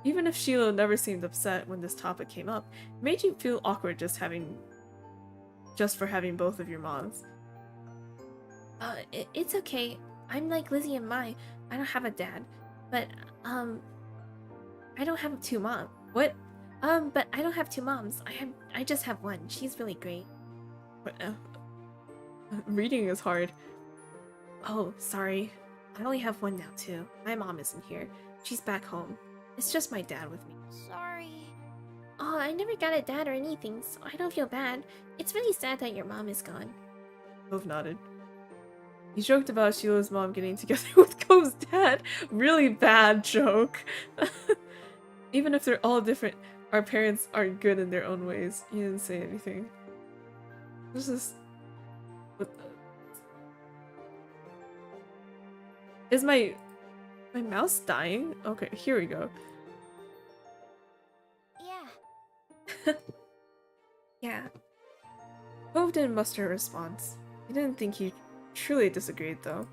Even if Shiloh never seemed upset when this topic came up, it made you feel awkward just for having both of your moms. It's okay. I'm like Lizzie and Mai. I don't have a dad. But, I don't have two moms. What? But I don't have two moms. I just have one. She's really great. What? Reading is hard. Oh, sorry. I only have one now, too. My mom isn't here. She's back home. It's just my dad with me. Sorry. Oh, I never got a dad or anything, so I don't feel bad. It's really sad that your mom is gone. Cove nodded. He joked about Sheila's mom getting together with Cove's dad. Really bad joke. Even if they're all different, our parents are good in their own ways. He didn't say anything. This is... What the... Is my mouse dying? Okay, here we go. Yeah. Yeah. Cove didn't muster a response. He didn't think he truly disagreed, though.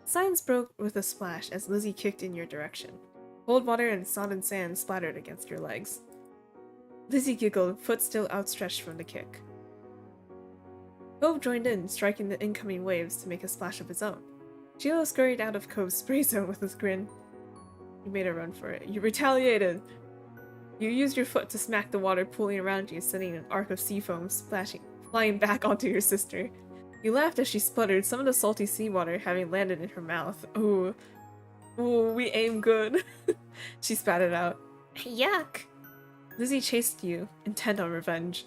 Silence broke with a splash as Lizzie kicked in your direction. Cold water and sodden sand splattered against your legs. Lizzie giggled, foot still outstretched from the kick. Cove joined in, striking the incoming waves to make a splash of his own. Sheila scurried out of Cove's spray zone with a grin. You made a run for it. You retaliated! You used your foot to smack the water pooling around you, sending an arc of sea foam flying back onto your sister. You laughed as she spluttered, some of the salty seawater having landed in her mouth. Ooh. Ooh, we aim good. She spat it out. Yuck! Lizzie chased you, intent on revenge.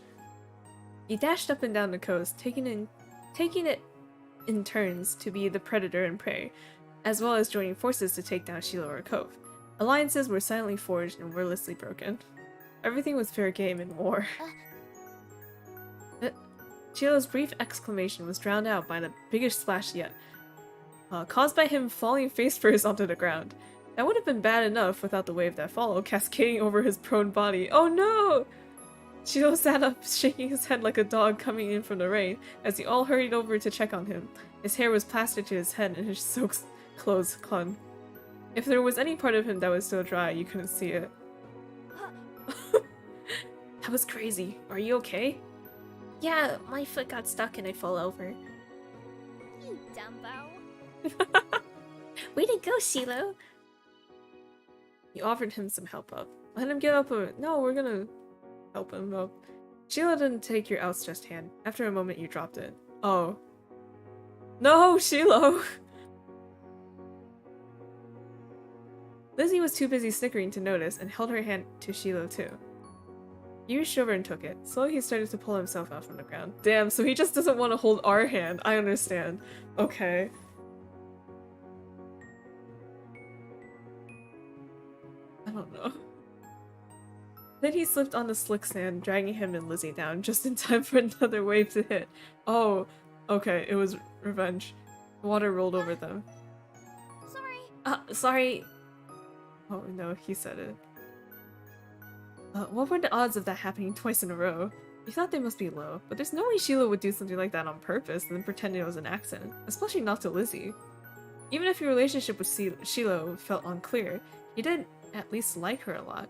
You dashed up and down the coast, taking it in turns to be the predator and prey, as well as joining forces to take down Sheila or Cove. Alliances were silently forged and wordlessly broken. Everything was fair game in war. Sheila's brief exclamation was drowned out by the biggest splash yet, caused by him falling face first onto the ground. That would have been bad enough without the wave that followed, cascading over his prone body. Oh no! Sheila sat up, shaking his head like a dog coming in from the rain, as he all hurried over to check on him. His hair was plastered to his head and his soaked clothes clung. If there was any part of him that was still dry, you couldn't see it. That was crazy. Are you okay? Yeah, my foot got stuck and I fell over. You Dumbo. Way to go, Shiloh! You offered him some help up. Let him get up no, we're gonna help him up. Sheila didn't take your outstretched hand. After a moment, you dropped it. Oh. No, Sheila! Lizzie was too busy snickering to notice and held her hand to Sheila too. You reached over and took it. Slowly he started to pull himself out from the ground. Damn, so he just doesn't want to hold our hand. I understand. Okay. I don't know. Then he slipped on the slick sand, dragging him and Lizzie down just in time for another wave to hit. Oh, okay, it was revenge. The water rolled over them. Sorry. Sorry. Oh no, he said it. What were the odds of that happening twice in a row? You thought they must be low, but there's no way Sheila would do something like that on purpose and then pretend it was an accident, especially not to Lizzie. Even if your relationship with Sheila felt unclear, he did at least like her a lot.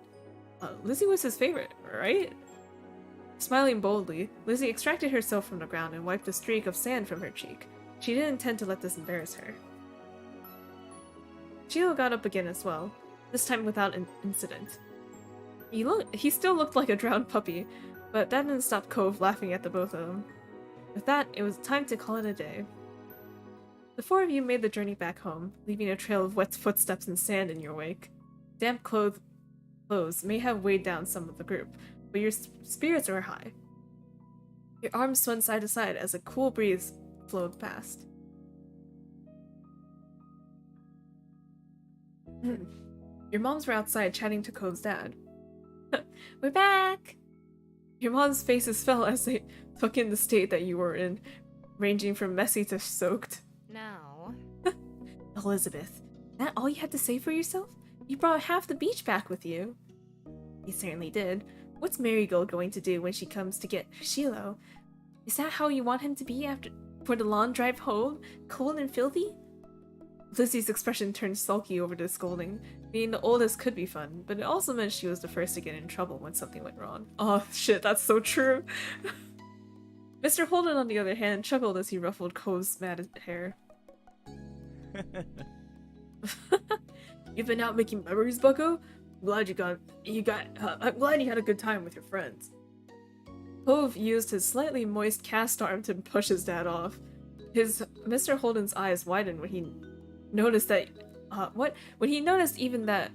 Lizzie was his favorite, right? Smiling boldly, Lizzie extracted herself from the ground and wiped a streak of sand from her cheek. She didn't intend to let this embarrass her. Sheila got up again as well, this time without an incident. He still looked like a drowned puppy, but that didn't stop Cove laughing at the both of them. With that, it was time to call it a day. The four of you made the journey back home, leaving a trail of wet footsteps and sand in your wake. Damp clothes may have weighed down some of the group, but your spirits were high. Your arms swung side to side as a cool breeze flowed past. Your moms were outside chatting to Cove's dad. We're back! Your mom's faces fell as they took in the state that you were in, ranging from messy to soaked. No. Elizabeth, that all you had to say for yourself? You brought half the beach back with you. You certainly did. What's Marigold going to do when she comes to get Shiloh? Is that how you want him to be for the long drive home, cold and filthy? Lizzie's expression turned sulky over the scolding. Being the oldest could be fun, but it also meant she was the first to get in trouble when something went wrong. Oh shit, that's so true. Mr. Holden, on the other hand, chuckled as he ruffled Cove's matted hair. You've been out making memories, Bucko? I'm glad you had a good time with your friends. Cove used his slightly moist cast arm to push his dad off. Mr. Holden's eyes widened when he noticed that when he noticed even that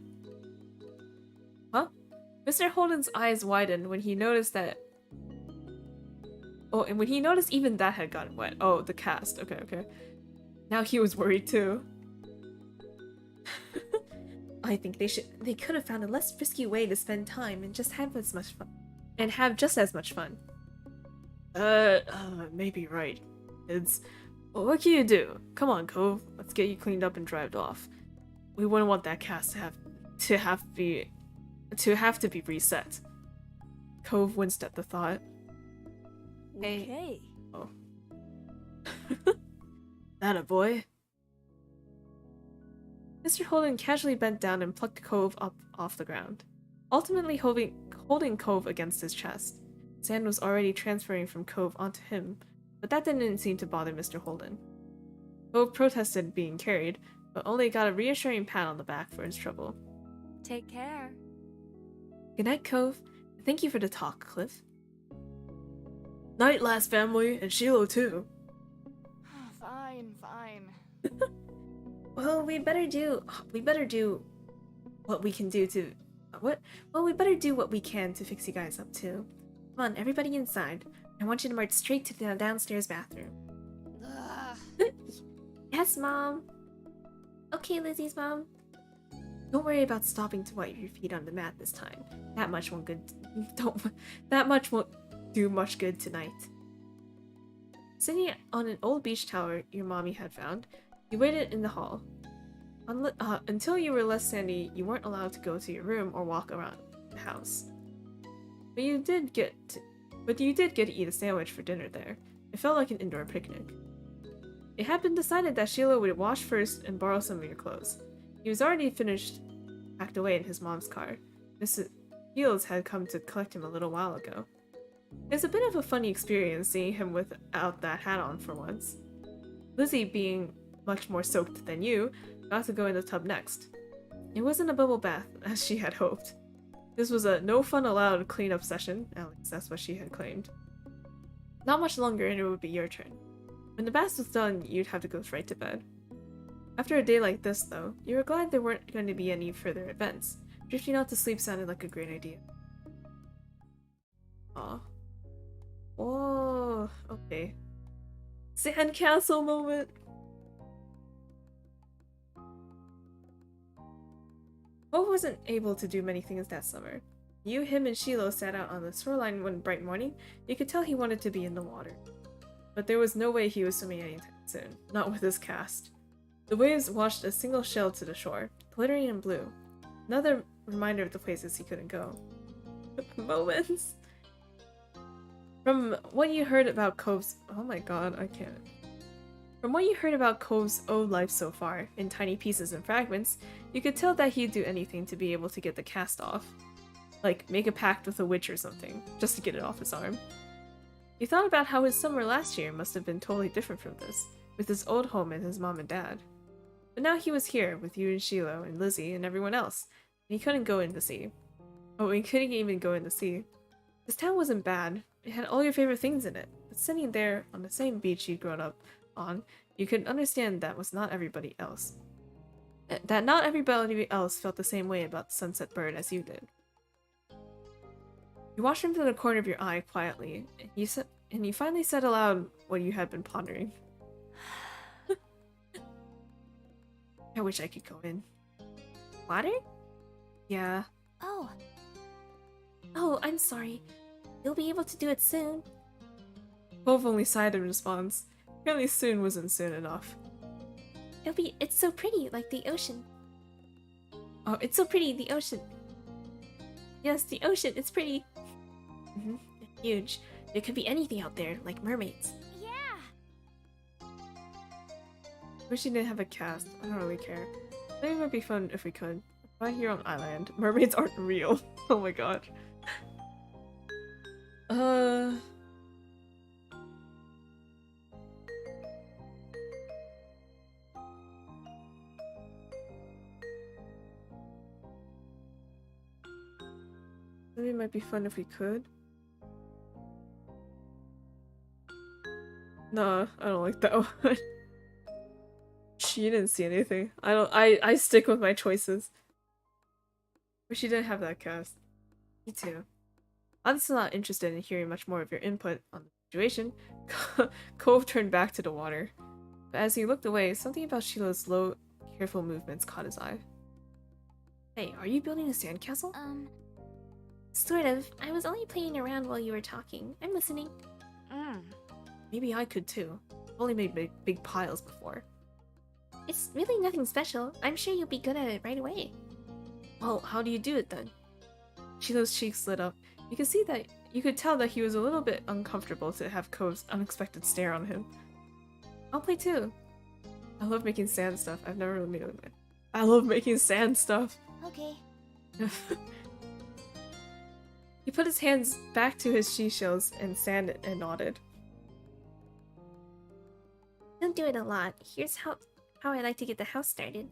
Mr. Holden's eyes widened when he noticed that and when he noticed even that had gotten wet. Oh, the cast. Okay. Now he was worried too. I think they could have found a less risky way to spend time and just have as much fun. Maybe right. Well, what can you do? Come on, Cove. Let's get you cleaned up and drive off. We wouldn't want that cast to have to be reset. Cove winced at the thought. Okay. Oh. That a boy? Mr. Holden casually bent down and plucked Cove up off the ground, ultimately holding Cove against his chest. Sand was already transferring from Cove onto him, but that didn't seem to bother Mr. Holden. Cove protested being carried, but only got a reassuring pat on the back for his trouble. Take care. Good night, Cove. Thank you for the talk, Cliff. Night, last family, and Shiloh too. Fine. Well, we better do what we can do to we better do what we can to fix you guys up too. Come on, everybody inside. I want you to march straight to the downstairs bathroom. Ugh. Yes, Mom. Okay, Lizzie's mom. Don't worry about stopping to wipe your feet on the mat this time. That much won't do much good tonight. Sitting on an old beach towel your mommy had found, you waited in the hall. Until you were less sandy, you weren't allowed to go to your room or walk around the house. But you did get to eat a sandwich for dinner there. It felt like an indoor picnic. It had been decided that Sheila would wash first and borrow some of your clothes. He was already finished, packed away in his mom's car. Mrs. Fields had come to collect him a little while ago. It was a bit of a funny experience seeing him without that hat on for once. Lizzie, being much more soaked than you, got to go in the tub next. It wasn't a bubble bath, as she had hoped. This was a no fun allowed cleanup session, at least that's what she had claimed. Not much longer and it would be your turn. When the bath was done, you'd have to go straight to bed. After a day like this, though, you were glad there weren't going to be any further events. Drifting out to sleep sounded like a great idea. Aw. Oh, okay. Sandcastle moment! Bo wasn't able to do many things that summer. You, him, and Shiloh sat out on the shoreline one bright morning. You could tell he wanted to be in the water. But there was no way he was swimming anytime soon, not with his cast. The waves washed a single shell to the shore, glittering in blue. Another reminder of the places he couldn't go. Moments! From what you heard about Cove's... Oh my god, I can't. From what you heard about Cove's own life so far, in tiny pieces and fragments, you could tell that he'd do anything to be able to get the cast off. Like, make a pact with a witch or something, just to get it off his arm. You thought about how his summer last year must have been totally different from this, with his old home and his mom and dad. But now he was here, with you and Shiloh and Lizzie and everyone else, and he couldn't go in the sea. Oh, he couldn't even go in the sea. This town wasn't bad. It had all your favorite things in it, but sitting there on the same beach you'd grown up on, you could understand that was not everybody else. That not everybody else felt the same way about the sunset bird as you did. You watched him from the corner of your eye quietly, and you finally said aloud what you had been pondering. I wish I could go in. Water? Yeah. Oh, Oh, I'm sorry. You'll be able to do it soon. Cove only sighed in response. Apparently soon wasn't soon enough. It's so pretty, like the ocean. Oh, it's so pretty, the ocean. Yes, the ocean, it's pretty. It's huge. There could be anything out there, like mermaids. yeah. Wish you didn't have a cast. I don't really care. I think it would be fun if we could. Right here on Island. Mermaids aren't real. Oh my god. Maybe it might be fun if we could. No, I don't like that one. She didn't see anything. I stick with my choices. But she didn't have that cast. Me too. I'm still not interested in hearing much more of your input on the situation. Cove turned back to the water. But as he looked away, something about Sheila's slow, careful movements caught his eye. Hey, are you building a sandcastle? Sort of. I was only playing around while you were talking. I'm listening. Maybe I could too. I've only made big piles before. It's really nothing special. I'm sure you'll be good at it right away. Well, how do you do it then? Sheila's cheeks lit up. You could tell that he was a little bit uncomfortable to have Cove's unexpected stare on him. I'll play too. I love making sand stuff. I've never really made it. I love making sand stuff. Okay. He put his hands back to his seashells and sand and nodded. Don't do it a lot. Here's how I like to get the house started.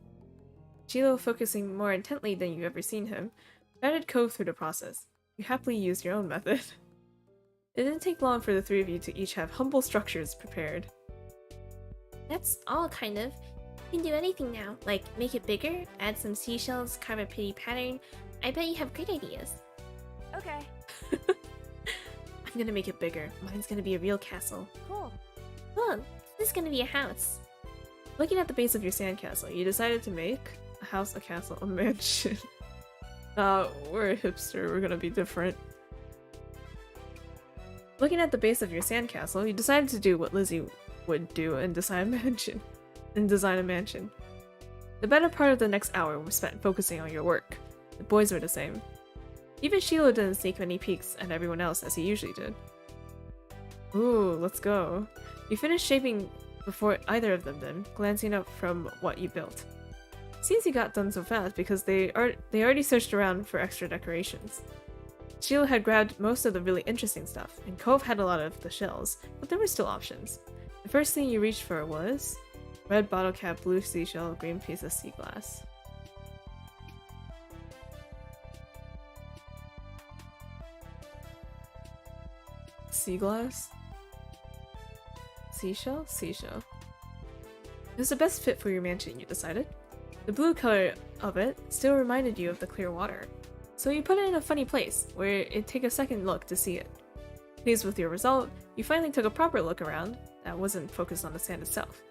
Sheila, focusing more intently than you've ever seen him, guided Cove through the process. You happily used your own method. It didn't take long for the three of you to each have humble structures prepared. That's all, kind of. You can do anything now, like make it bigger, add some seashells, carve a pretty pattern. I bet you have great ideas. Okay. I'm gonna make it bigger. Mine's gonna be a real castle. Cool. Cool. This is gonna be a house. Looking at the base of your sandcastle, you decided to make a house, a castle, a mansion. We're a hipster, we're gonna be different. Looking at the base of your sandcastle, you decided to do what Lizzie would do and design a mansion. The better part of the next hour was spent focusing on your work. The boys were the same. Even Sheila didn't sneak many peeks at everyone else as he usually did. Ooh, let's go. You finished shaping before either of them then, glancing up from what you built. Seems you got done so fast because they already searched around for extra decorations. Sheila had grabbed most of the really interesting stuff, and Cove had a lot of the shells, but there were still options. The first thing you reached for was red bottle cap, blue seashell, green piece of sea glass. Sea glass? Seashell? Seashell. It was the best fit for your mansion, you decided. The blue color of it still reminded you of the clear water, so you put it in a funny place, where it'd take a second look to see it. Pleased with your result, you finally took a proper look around that wasn't focused on the sand itself.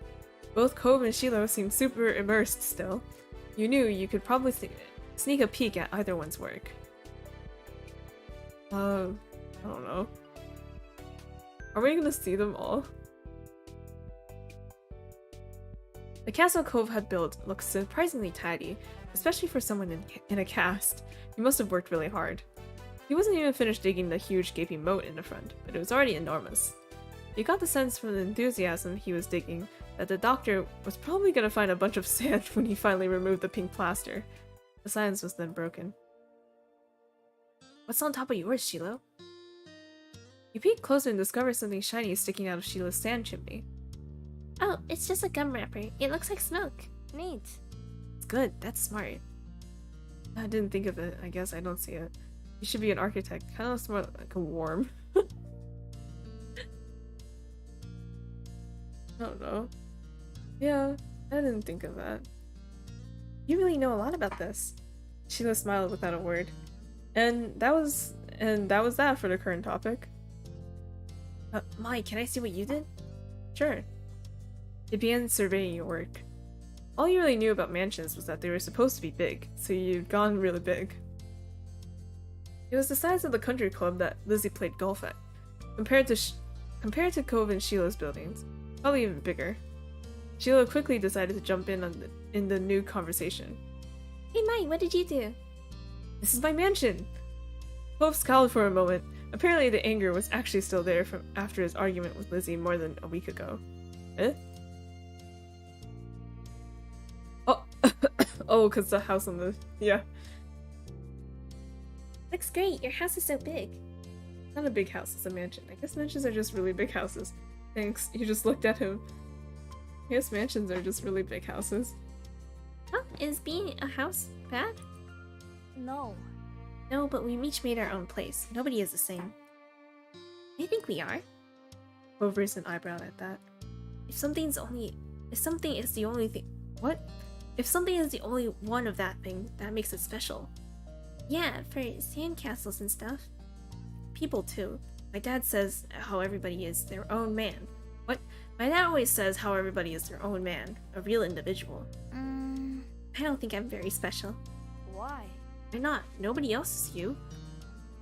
Both Cove and Sheila seemed super immersed still. You knew you could probably sneak a peek at either one's work. I don't know. Are we gonna see them all? The castle Cove had built looked surprisingly tidy, especially for someone in a cast. He must have worked really hard. He wasn't even finished digging the huge gaping moat in the front, but it was already enormous. You got the sense from the enthusiasm he was digging that the doctor was probably gonna find a bunch of sand when he finally removed the pink plaster. The silence was then broken. What's on top of yours, Sheila? You peek closer and discover something shiny sticking out of Sheila's sand chimney. Oh, it's just a gum wrapper. It looks like smoke. Neat. It's good, that's smart. I didn't think of it, I guess I don't see it. You should be an architect, kind of looks more like a worm. I don't know. Yeah, I didn't think of that. You really know a lot about this. Sheila smiled without a word. And that was that for the current topic. Mai, can I see what you did? Sure. It began surveying your work. All you really knew about mansions was that they were supposed to be big, so you'd gone really big. It was the size of the country club that Lizzie played golf at, compared to Cove and Sheila's buildings, probably even bigger. Sheila quickly decided to jump in in the new conversation. Hey Mai, what did you do? This is my mansion! Cove scowled for a moment. Apparently the anger was actually still there from after his argument with Lizzie more than a week ago. Eh? Oh, oh, because the house on the... yeah. Looks great. Your house is so big. Not a big house, it's a mansion. I guess mansions are just really big houses. Thanks, you just looked at him. I guess mansions are just really big houses. Oh, is being a house bad? No. No, but we each made our own place. Nobody is the same. I think we are. Cove raised an eyebrow at that. If something is the only thing What? If something is the only one of that thing, that makes it special. Yeah, for sandcastles and stuff. People too. My dad says how everybody is their own man. What? My dad always says how everybody is their own man, a real individual. I don't think I'm very special. Why? Why not? Nobody else is you.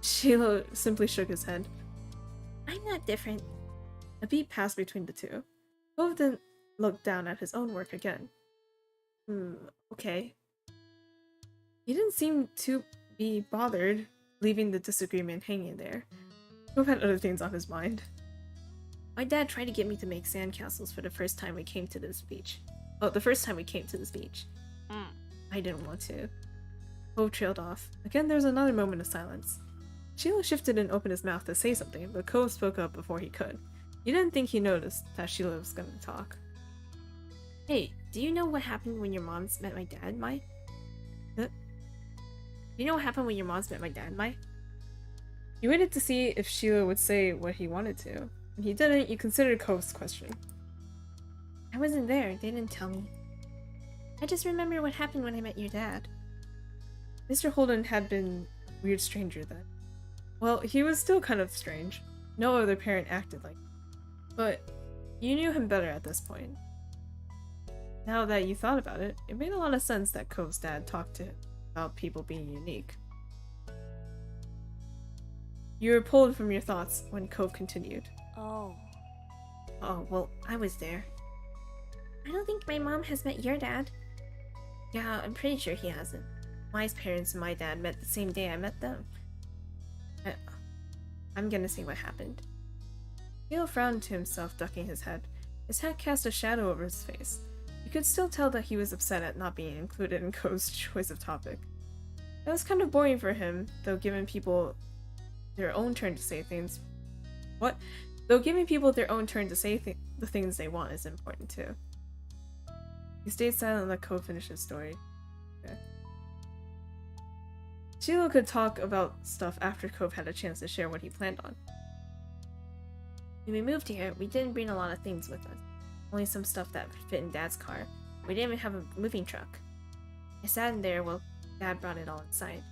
Shiloh simply shook his head. I'm not different. A beat passed between the two. Both then looked down at his own work again. Okay. He didn't seem to be bothered, leaving the disagreement hanging there. Cove had other things on his mind. My dad tried to get me to make sandcastles for the first time we came to this beach. Oh, the first time we came to this beach. I didn't want to. Cove trailed off. Again, there was another moment of silence. Shiloh shifted and opened his mouth to say something, but Cove spoke up before he could. You didn't think he noticed that Shiloh was going to talk. Hey, do you know what happened when your moms met my dad, Mai? Do you know what happened when your moms met my dad, Mai? You waited to see if Shiloh would say what he wanted to. When he didn't, you considered Cove's question. I wasn't there, they didn't tell me. I just remember what happened when I met your dad. Mr. Holden had been a weird stranger then. Well, he was still kind of strange. No other parent acted like him. But you knew him better at this point. Now that you thought about it, it made a lot of sense that Cove's dad talked to him about people being unique. You were pulled from your thoughts when Cove continued. Oh. Oh, well, I was there. I don't think my mom has met your dad. Yeah, I'm pretty sure he hasn't. My parents and my dad met the same day I met them. I'm gonna say what happened. Theo frowned to himself, ducking his head. His hat cast a shadow over his face. You could still tell that he was upset at not being included in Cove's choice of topic. It was kind of boring for him, though giving people their own turn to say things. What? Though giving people their own turn to say the things they want is important too. He stayed silent and let Cove finish his story. Okay. Shiloh could talk about stuff after Cove had a chance to share what he planned on. When we moved here, we didn't bring a lot of things with us. Only some stuff that fit in Dad's car. We didn't even have a moving truck. I sat in there while Dad brought it all inside.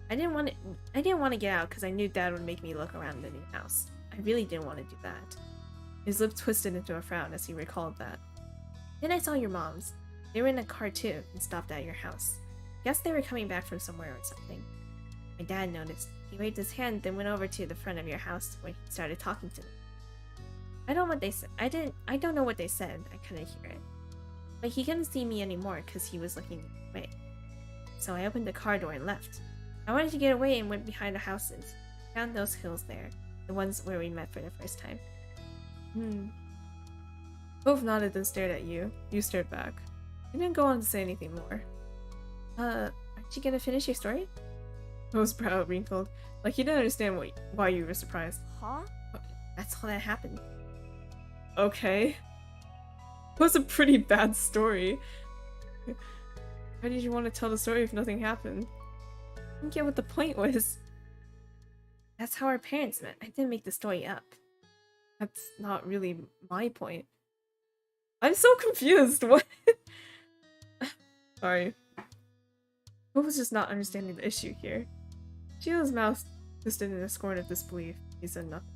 I didn't want to get out because I knew Dad would make me look around the new house. I really didn't want to do that. His lip twisted into a frown as he recalled that. Then I saw your moms. They were in a car too and stopped at your house. Guess they were coming back from somewhere or something. My dad noticed. He waved his hand, then went over to the front of your house where he started talking to them. I don't know what they said. I don't know what they said. I couldn't hear it. But he couldn't see me anymore because he was looking away. So I opened the car door and left. I wanted to get away and went behind the houses. Found those hills there. The ones where we met for the first time. Both nodded and stared at you. You stared back. You didn't go on to say anything more. Aren't you gonna finish your story? Bo's brow wrinkled, like he didn't understand why you were surprised. Huh? That's all that happened. Okay. It was a pretty bad story. Why did you want to tell the story if nothing happened? I didn't get what the point was. That's how our parents met. I didn't make the story up. That's not really my point. I'm so confused. What? Sorry. What was just not understanding the issue here? Sheila's mouth twisted in a scorn of disbelief. He said nothing.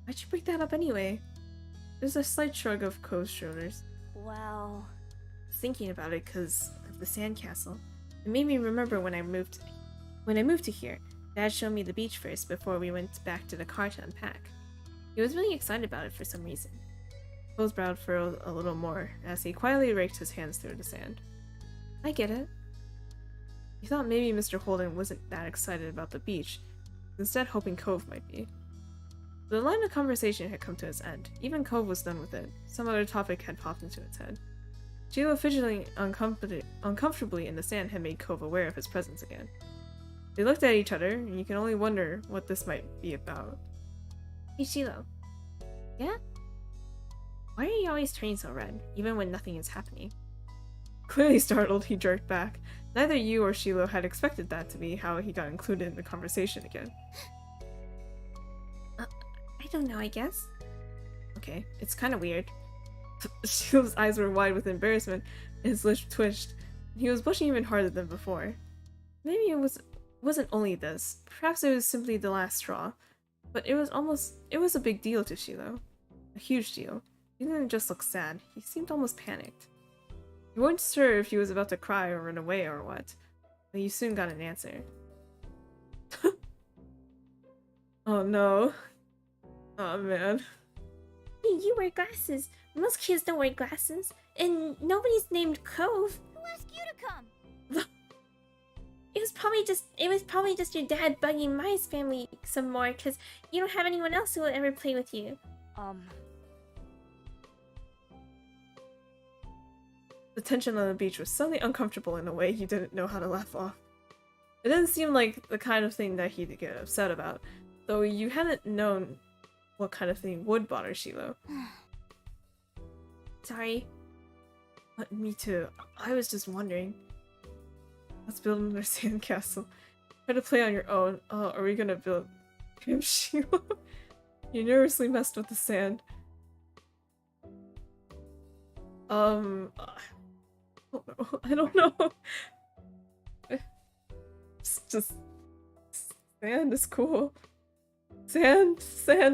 Why'd you break that up anyway? There's a slight shrug of Cove's shoulders. Well... I was thinking about it because of the sandcastle. It made me remember when I moved to here. Dad showed me the beach first before we went back to the car to unpack. He was really excited about it for some reason. Cove's brow furrowed a little more as he quietly raked his hands through the sand. I get it. You thought maybe Mr. Holden wasn't that excited about the beach, instead hoping Cove might be. The line of conversation had come to its end. Even Cove was done with it. Some other topic had popped into its head. Sheila fidgeting uncomfortably in the sand had made Cove aware of his presence again. They looked at each other, and you can only wonder what this might be about. Hey Shiloh. Yeah? Why are you always turning so red, even when nothing is happening? Clearly startled, he jerked back. Neither you or Shiloh had expected that to be how he got included in the conversation again. I don't know, I guess. Okay, it's kind of weird. Sheila's eyes were wide with embarrassment, and his lips twitched. He was blushing even harder than before. Maybe wasn't only this. Perhaps it was simply the last straw. But it was a big deal to Sheila. A huge deal. He didn't just look sad. He seemed almost panicked. You weren't sure if he was about to cry or run away or what, but you soon got an answer. Oh no. Oh man. Hey, you wear glasses. Most kids don't wear glasses. And nobody's named Cove. Who asked you to come? It was probably just your dad bugging Mai's family some more, because you don't have anyone else who will ever play with you. The tension on the beach was suddenly uncomfortable in a way you didn't know how to laugh off. It didn't seem like the kind of thing that he'd get upset about, though you hadn't known what kind of thing would bother Sheila. Sorry. But me too. I was just wondering. Let's build another sandcastle. Try to play on your own. Oh, are we gonna build Camp Sheila? You nervously messed with the sand. I don't know. It's just sand is cool. Sand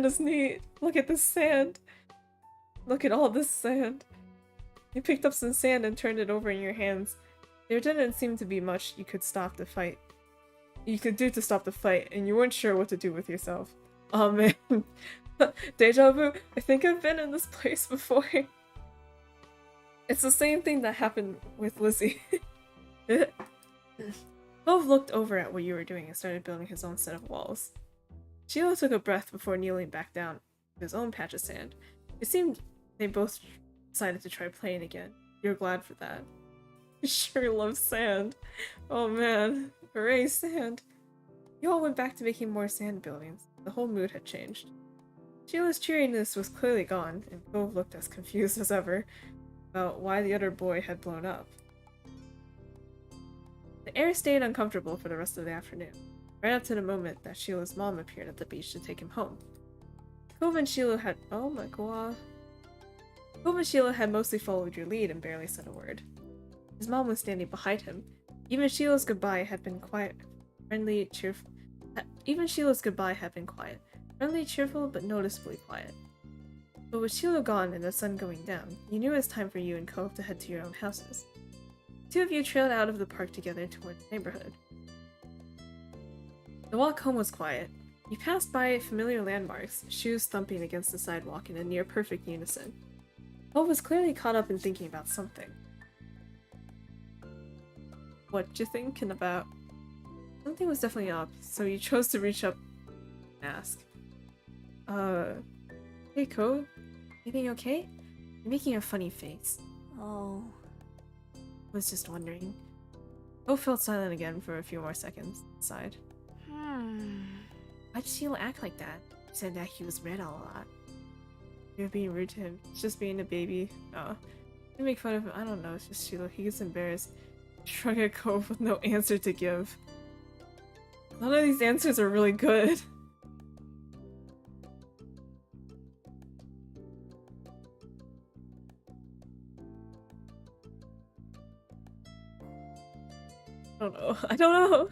is neat. Look at this sand. Look at all this sand. You picked up some sand and turned it over in your hands. There didn't seem to be much you could do to stop the fight, and you weren't sure what to do with yourself. Oh man. Deja vu. I think I've been in this place before. It's the same thing that happened with Lizzie. Cove looked over at what you were doing and started building his own set of walls. Sheila took a breath before kneeling back down to his own patch of sand. It seemed they both decided to try playing again. You're glad for that. You sure love sand. Oh man. Hooray, sand. You all went back to making more sand buildings. The whole mood had changed. Sheila's cheeriness was clearly gone, and Cove looked as confused as ever about why the other boy had blown up. The air stayed uncomfortable for the rest of the afternoon, right up to the moment that Sheila's mom appeared at the beach to take him home. Cove and Sheila had mostly followed your lead and barely said a word. His mom was standing behind him. Even Sheila's goodbye had been quiet, friendly, cheerful, but noticeably quiet. But with Sheila gone and the sun going down, you knew it was time for you and Cove to head to your own houses. The two of you trailed out of the park together toward the neighborhood. The walk home was quiet. You passed by familiar landmarks, shoes thumping against the sidewalk in a near-perfect unison. Cove was clearly caught up in thinking about something. What you thinking about? Something was definitely up, so you chose to reach up and ask. Hey Cove? Anything okay? You're making a funny face. Oh. Was just wondering. Cove felt silent again for a few more seconds, sighed. Why'd Sheila act like that? He said that he was red all a lot. You're being rude to him. He's just being a baby. You make fun of him. I don't know, it's just Sheila. He gets embarrassed. Shrug at Cove with no answer to give. None of these answers are really good. I don't know.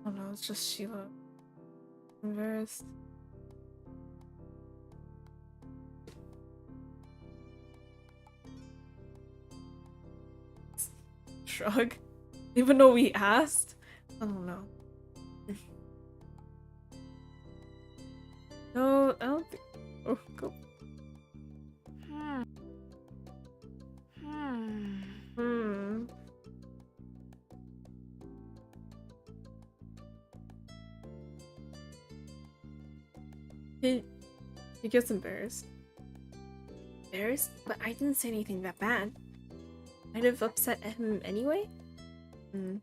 Oh no, it's just Sheila. Embarrassed. Shrug. Even though we asked? I don't know. No, I don't think. Oh, go. He gets embarrassed. Embarrassed? But I didn't say anything that bad. Might have upset him anyway? I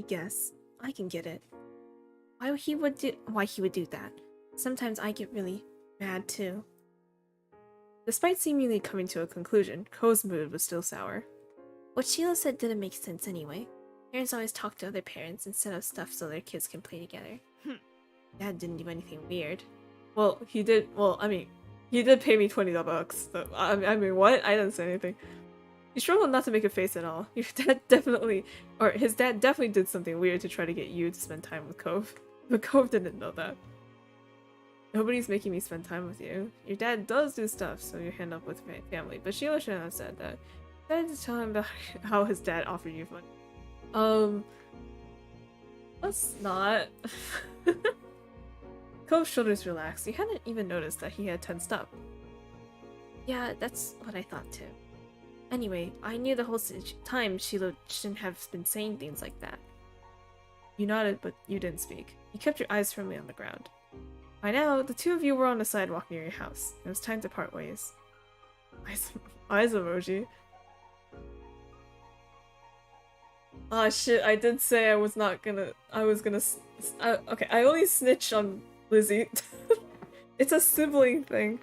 guess. I can get it. why he would do that. Sometimes I get really mad too. Despite seemingly coming to a conclusion, Ko's mood was still sour. What Sheila said didn't make sense anyway. Parents always talk to other parents and set up stuff so their kids can play together. Dad didn't do anything weird. Well, he did. Well, I mean, he did pay me $20. So, I mean, what? I didn't say anything. He struggled not to make a face at all. His dad definitely did something weird to try to get you to spend time with Cove. But Cove didn't know that. Nobody's making me spend time with you. Your dad does do stuff, so you hand up with family. But Sheila shouldn't have said that. I had to tell him about how his dad offered you money. Let's not. Cove's shoulders relaxed. He hadn't even noticed that he had tensed up. Yeah, that's what I thought too. Anyway, I knew the whole time Sheila shouldn't have been saying things like that. You nodded, but you didn't speak. You kept your eyes firmly on the ground. By now, the two of you were on the sidewalk near your house. It was time to part ways. Eyes emoji. Ah shit, I did say I was gonna okay, I only snitch on Lizzie. It's a sibling thing.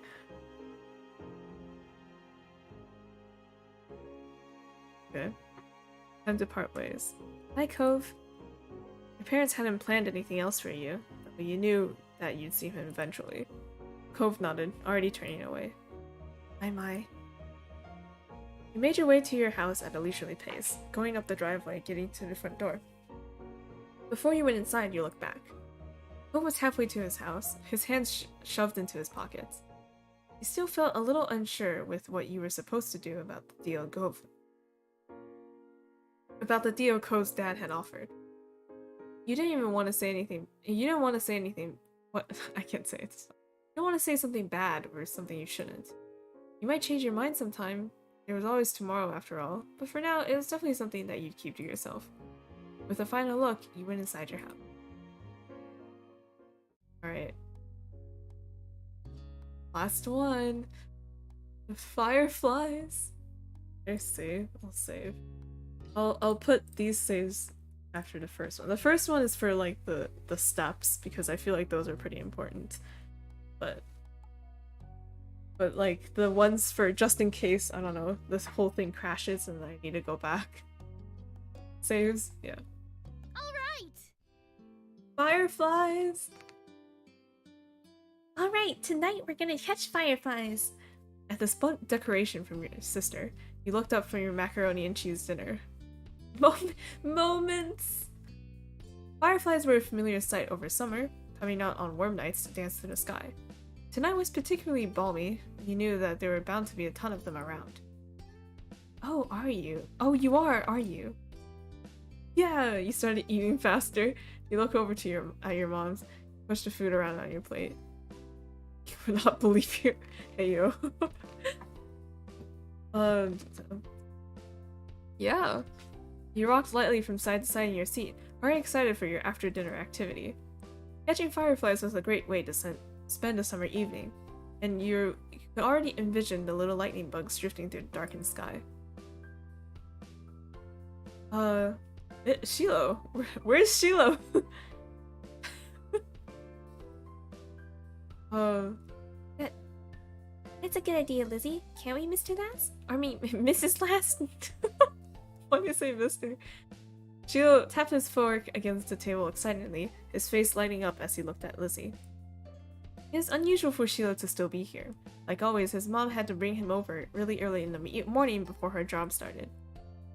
Okay. Time to part ways. Hi, Cove. Your parents hadn't planned anything else for you, but you knew that you'd see him eventually. Cove nodded, already turning away. My. You made your way to your house at a leisurely pace, going up the driveway, getting to the front door. Before you went inside, you looked back. Cove was halfway to his house, his hands shoved into his pockets. You still felt a little unsure with what you were supposed to do about the deal Cove's dad had offered. You didn't even want to say anything. You didn't want to say anything. What? I can't say it. You don't want to say something bad or something you shouldn't. You might change your mind sometime. There was always tomorrow after all. But for now, it was definitely something that you'd keep to yourself. With a final look, you went inside your house. Alright. Last one. The Fireflies. There's save. I'll save. I'll put these saves after the first one. The first one is for like the steps because I feel like those are pretty important. But like the ones for just in case, I don't know, this whole thing crashes and I need to go back. Saves? Yeah. Alright! Fireflies! Alright, tonight we're gonna catch fireflies! At this blunt decoration from your sister, you looked up from your macaroni and cheese dinner. Moments! Fireflies were a familiar sight over summer, coming out on warm nights to dance through the sky. Tonight was particularly balmy. You knew that there were bound to be a ton of them around. Oh, are you? Oh, you are you? Yeah, you started eating faster. You look over to your mom's, push the food around on your plate. You would not believe you. Hey, yo. Yeah. You rocked lightly from side to side in your seat, very excited for your after-dinner activity. Catching fireflies was a great way to spend a summer evening, and you could already envision the little lightning bugs drifting through the darkened sky. Shiloh? Where's Shiloh? It's a good idea, Lizzie. Can't we, Mr. Last? I mean, Mrs. Last? Why do you say Mr.? Shiloh tapped his fork against the table excitedly, his face lighting up as he looked at Lizzie. It was unusual for Shiloh to still be here. Like always, his mom had to bring him over really early in the morning before her job started.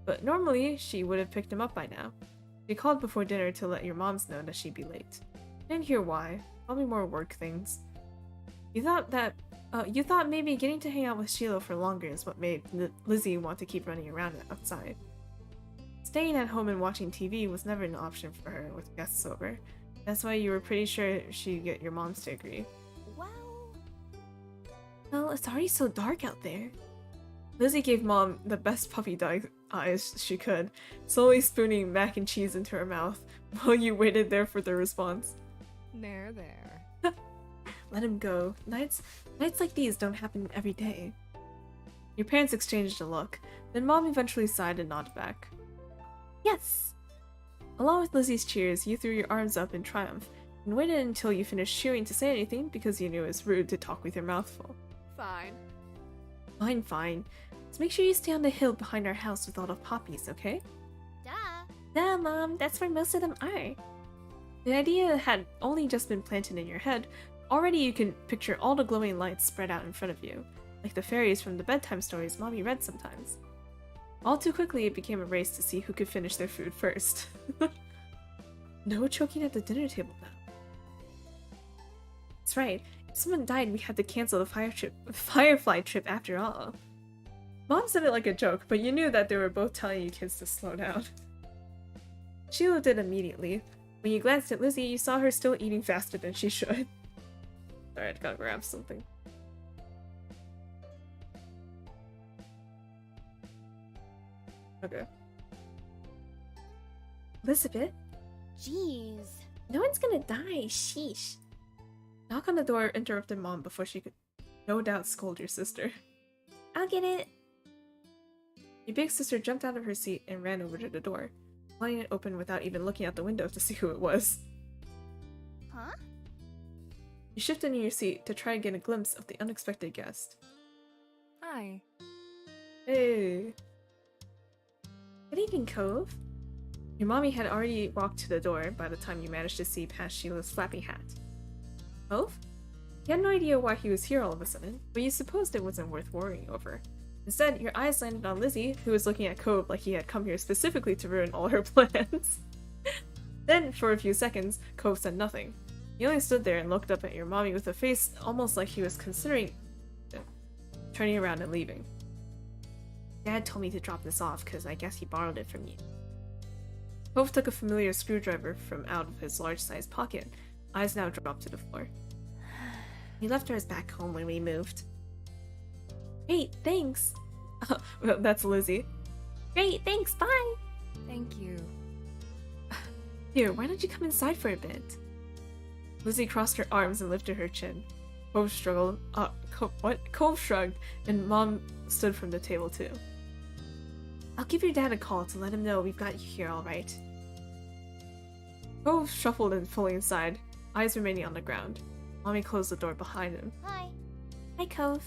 But normally, she would have picked him up by now. She called before dinner to let your moms know that she'd be late. Didn't hear why. Probably more work things. You thought maybe getting to hang out with Shiloh for longer is what made Lizzie want to keep running around outside. Staying at home and watching TV was never an option for her with guests over. That's why you were pretty sure she'd get your moms to agree. Well, it's already so dark out there. Lizzie gave Mom the best puppy dog eyes she could, slowly spooning mac and cheese into her mouth while you waited there for the response. There. Let him go. Nights like these don't happen every day. Your parents exchanged a look, then Mom eventually sighed and nodded back. Yes! Along with Lizzie's cheers, you threw your arms up in triumph and waited until you finished chewing to say anything because you knew it was rude to talk with your mouth full. Fine. Fine, fine. Just make sure you stay on the hill behind our house with all the poppies, okay? Duh. Duh, Mom, that's where most of them are. The idea had only just been planted in your head. Already you can picture all the glowing lights spread out in front of you, like the fairies from the bedtime stories Mommy read sometimes. All too quickly it became a race to see who could finish their food first. No choking at the dinner table now. That's right, if someone died we had to cancel the Firefly trip after all. Mom said it like a joke, but you knew that they were both telling you kids to slow down. Sheila did immediately. When you glanced at Lizzie, you saw her still eating faster than she should. Sorry, I gotta grab something. Okay. Elizabeth? Jeez. No one's gonna die, sheesh. Knock on the door interrupted Mom before she could no doubt scold your sister. I'll get it. Your big sister jumped out of her seat and ran over to the door, prying it open without even looking out the window to see who it was. Huh? You shifted in your seat to try and get a glimpse of the unexpected guest. Hi. Hey! Good evening, Cove. Your mommy had already walked to the door by the time you managed to see past Sheila's flappy hat. Cove? You had no idea why he was here all of a sudden, but you supposed it wasn't worth worrying over. Instead, your eyes landed on Lizzie, who was looking at Cove like he had come here specifically to ruin all her plans. Then, for a few seconds, Cove said nothing. He only stood there and looked up at your mommy with a face almost like he was considering turning around and leaving. Dad told me to drop this off because I guess he borrowed it from you. Cove took a familiar screwdriver from out of his large-sized pocket, eyes now dropped to the floor. We left ours back home when we moved. Great, thanks. Well, that's Lizzie. Great, thanks, bye. Thank you. Here, why don't you come inside for a bit? Lizzie crossed her arms and lifted her chin. Cove struggled. Cove shrugged, and Mom stood from the table too. I'll give your dad a call to let him know we've got you here all right. Cove shuffled and fully inside, eyes remaining on the ground. Mommy closed the door behind him. Hi. Hi, Cove.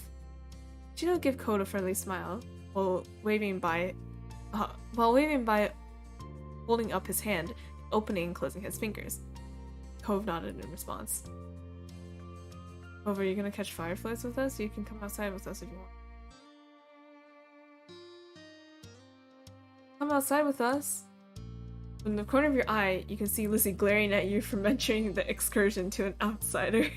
Chino gave Code a friendly smile while waving by, holding up his hand, opening and closing his fingers. Cove nodded in response. Cove, are you gonna catch fireflies with us? You can come outside with us if you want. Come outside with us! From the corner of your eye, you can see Lizzie glaring at you for mentioning the excursion to an outsider.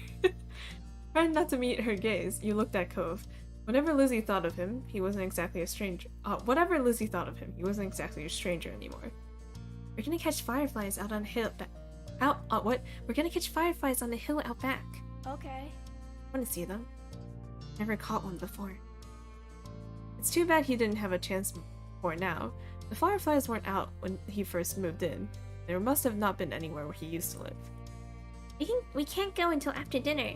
Trying not to meet her gaze, you looked at Cove. Whatever Lizzie thought of him, he wasn't exactly a stranger. Whatever Lizzie thought of him, he wasn't exactly a stranger anymore. We're gonna catch fireflies out on the hill. What? We're gonna catch fireflies on the hill out back. Okay. Want to see them? Never caught one before. It's too bad he didn't have a chance before now. The fireflies weren't out when he first moved in. There must have not been anywhere where he used to live. We can't go until after dinner.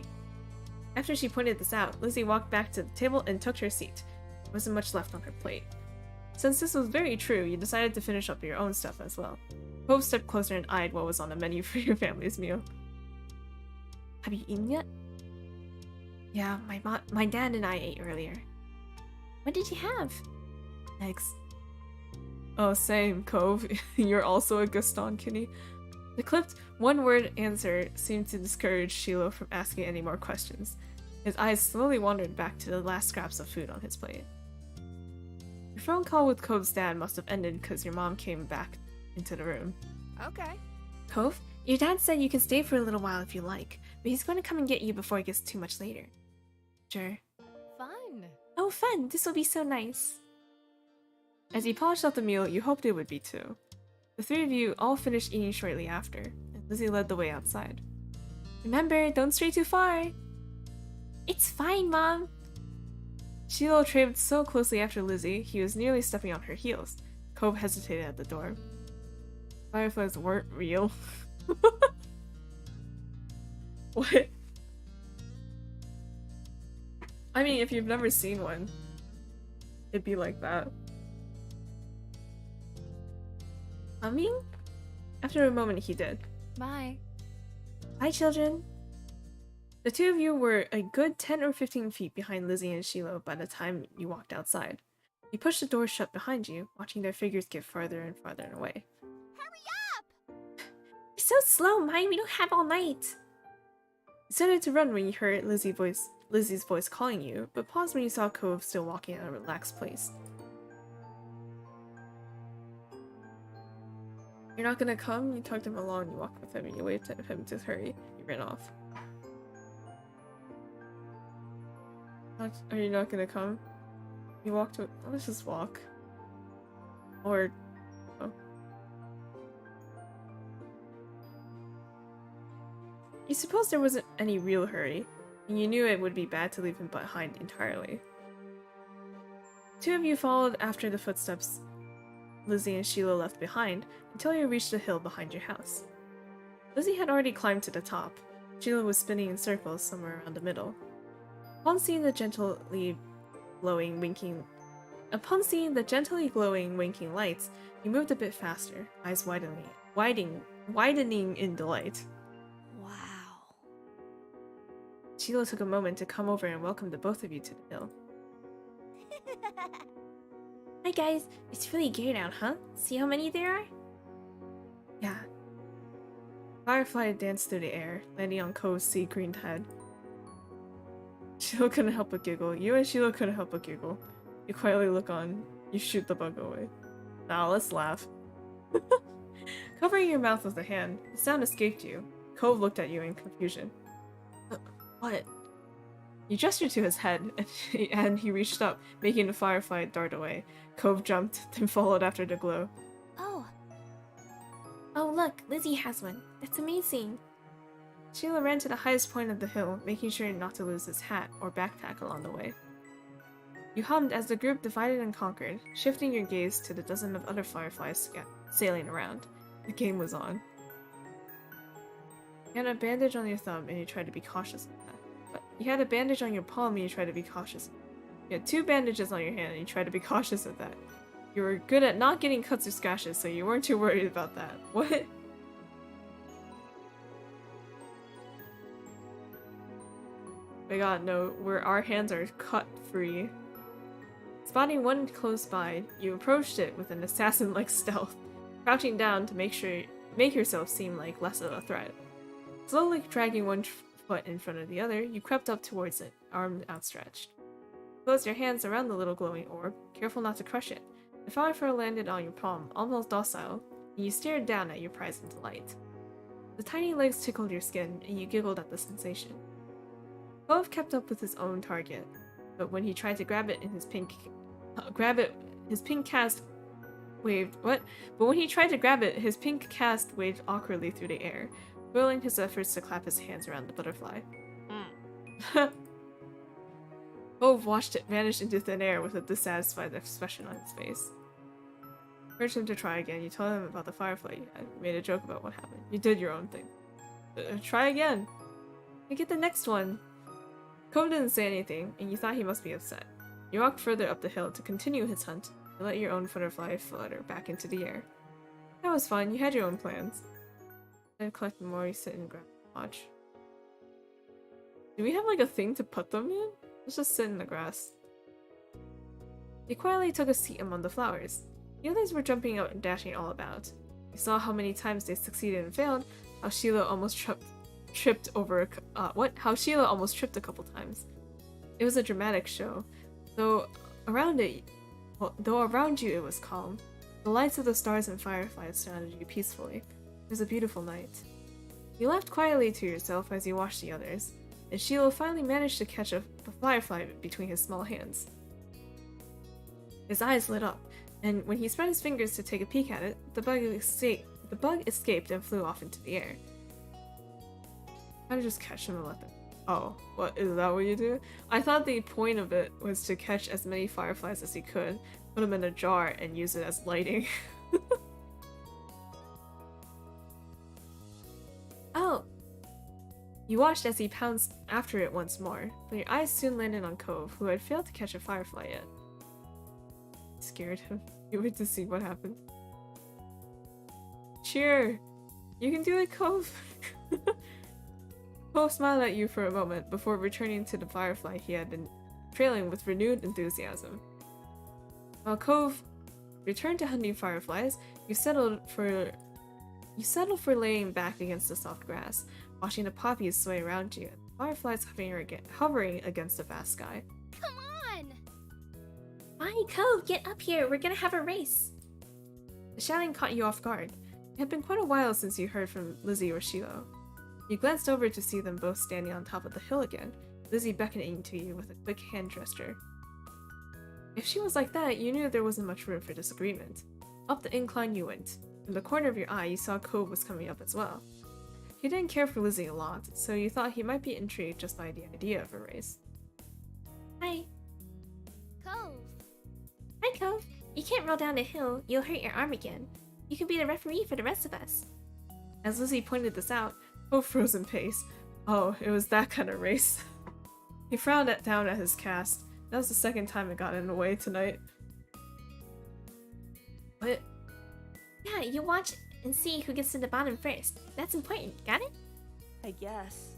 After she pointed this out, Lizzie walked back to the table and took her seat. There wasn't much left on her plate. Since this was very true, you decided to finish up your own stuff as well. Cove stepped closer and eyed what was on the menu for your family's meal. Have you eaten yet? Yeah, my dad and I ate earlier. What did you have? Eggs. Oh, same, Cove. You're also a Gaston kitty. The clipped, one-word answer seemed to discourage Shiloh from asking any more questions. His eyes slowly wandered back to the last scraps of food on his plate. Your phone call with Cove's dad must have ended because your mom came back into the room. Okay. Cove, your dad said you can stay for a little while if you like, but he's going to come and get you before it gets too much later. Sure. Fun. Oh, fun! This will be so nice. As you polished out the meal, you hoped it would be too. The three of you all finished eating shortly after, and Lizzie led the way outside. Remember, don't stray too far! It's fine, Mom! Shiloh trailed so closely after Lizzie, he was nearly stepping on her heels. Cove hesitated at the door. Fireflies weren't real. What? I mean, if you've never seen one, it'd be like that. Coming? After a moment, he did. Bye. Hi, children. The two of you were a good 10 or 15 feet behind Lizzie and Sheila by the time you walked outside. You pushed the door shut behind you, watching their figures get farther and farther away. You're so slow, Mai. We don't have all night. You started to run when you heard Lizzie's voice calling you, but paused when you saw Cove still walking at a relaxed pace. You're not gonna come? You tugged him along, you walked with him, and you waved at him to hurry. You ran off. Are you not gonna come? You walked to- let's just walk. Or... oh. You supposed there wasn't any real hurry, and you knew it would be bad to leave him behind entirely. Two of you followed after the footsteps Lizzie and Sheila left behind until you reached the hill behind your house. Lizzie had already climbed to the top. Sheila was spinning in circles somewhere around the middle. Upon seeing the gently glowing, winking lights, you moved a bit faster, eyes widening in delight. Wow. Sheila took a moment to come over and welcome the both of you to the hill. Hi guys, it's really great out, huh? See how many there are? Yeah. Firefly danced through the air, landing on Cove's sea-greened head. Sheila couldn't help but giggle. You and Sheila couldn't help but giggle. You quietly look on. You shoot the bug away. Now let's laugh. Covering your mouth with a hand, the sound escaped you. Cove looked at you in confusion. What? You gestured to his head, and he reached up, making the firefly dart away. Cove jumped, then followed after the glow. Oh, look, Lizzie has one. That's amazing. Sheila ran to the highest point of the hill, making sure not to lose his hat or backpack along the way. You hummed as the group divided and conquered, shifting your gaze to the dozen of other fireflies sailing around. The game was on. You had a bandage on your thumb, and you tried to be cautious with that. But you had a bandage on your palm, and you tried to be cautious. You had 2 bandages on your hand, and you tried to be cautious of that. You were good at not getting cuts or scratches, so you weren't too worried about that. What? My god, no, our hands are cut-free. Spotting one close by, you approached it with an assassin-like stealth, crouching down to make yourself seem like less of a threat. Slowly dragging one foot in front of the other, you crept up towards it, arm outstretched. Closed your hands around the little glowing orb, careful not to crush it. The firefly landed on your palm, almost docile, and you stared down at your prize in delight. The tiny legs tickled your skin, and you giggled at the sensation. Cove kept up with his own target, but when he tried to grab it in his pink cast waved awkwardly through the air, foiling his efforts to clap his hands around the butterfly. Cove watched it vanish into thin air with a dissatisfied expression on his face. Urged him to try again. You told him about the firefly you had. You made a joke about what happened. You did your own thing. Try again. You get the next one. Cove didn't say anything, and you thought he must be upset. You walked further up the hill to continue his hunt, and let your own butterfly flutter back into the air. That was fun. You had your own plans. Then collect more, you sit and watch. Do we have like a thing to put them in? Let's just sit in the grass. You quietly took a seat among the flowers. The others were jumping out and dashing all about. You saw how many times they succeeded and failed, how Sheila almost tripped a couple times. It was a dramatic show, though around you it was calm. The lights of the stars and fireflies surrounded you peacefully. It was a beautiful night. You laughed quietly to yourself as you watched the others, and Sheila finally managed to catch a firefly between his small hands. His eyes lit up, and when he spread his fingers to take a peek at it, the bug escaped and flew off into the air. I'd just catch him and let them. Oh, what, is that what you do? I thought the point of it was to catch as many fireflies as you could, put them in a jar, and use it as lighting. Oh! You watched as he pounced after it once more, but your eyes soon landed on Cove, who had failed to catch a firefly yet. It scared him. You wait to see what happened. Cheer! You can do it, Cove! Cove smiled at you for a moment before returning to the firefly he had been trailing with renewed enthusiasm. While Cove returned to hunting fireflies, you settled for laying back against the soft grass, watching the poppies sway around you and the fireflies hovering against the vast sky. Come on! Fine, Cove, get up here. We're gonna have a race. The shouting caught you off guard. It had been quite a while since you heard from Lizzie or Shiloh. You glanced over to see them both standing on top of the hill again, Lizzie beckoning to you with a quick hand gesture. If she was like that, you knew there wasn't much room for disagreement. Up the incline you went. In the corner of your eye, you saw Cove was coming up as well. He didn't care for Lizzie a lot, so you thought he might be intrigued just by the idea of a race. Hi. Cove. Hi, Cove. You can't roll down a hill. You'll hurt your arm again. You can be the referee for the rest of us. As Lizzie pointed this out, Cove froze in pace. Oh, it was that kind of race. He frowned down at his cast. That was the second time it got in the way tonight. What? Yeah, you watch and see who gets to the bottom first. That's important, got it? I guess.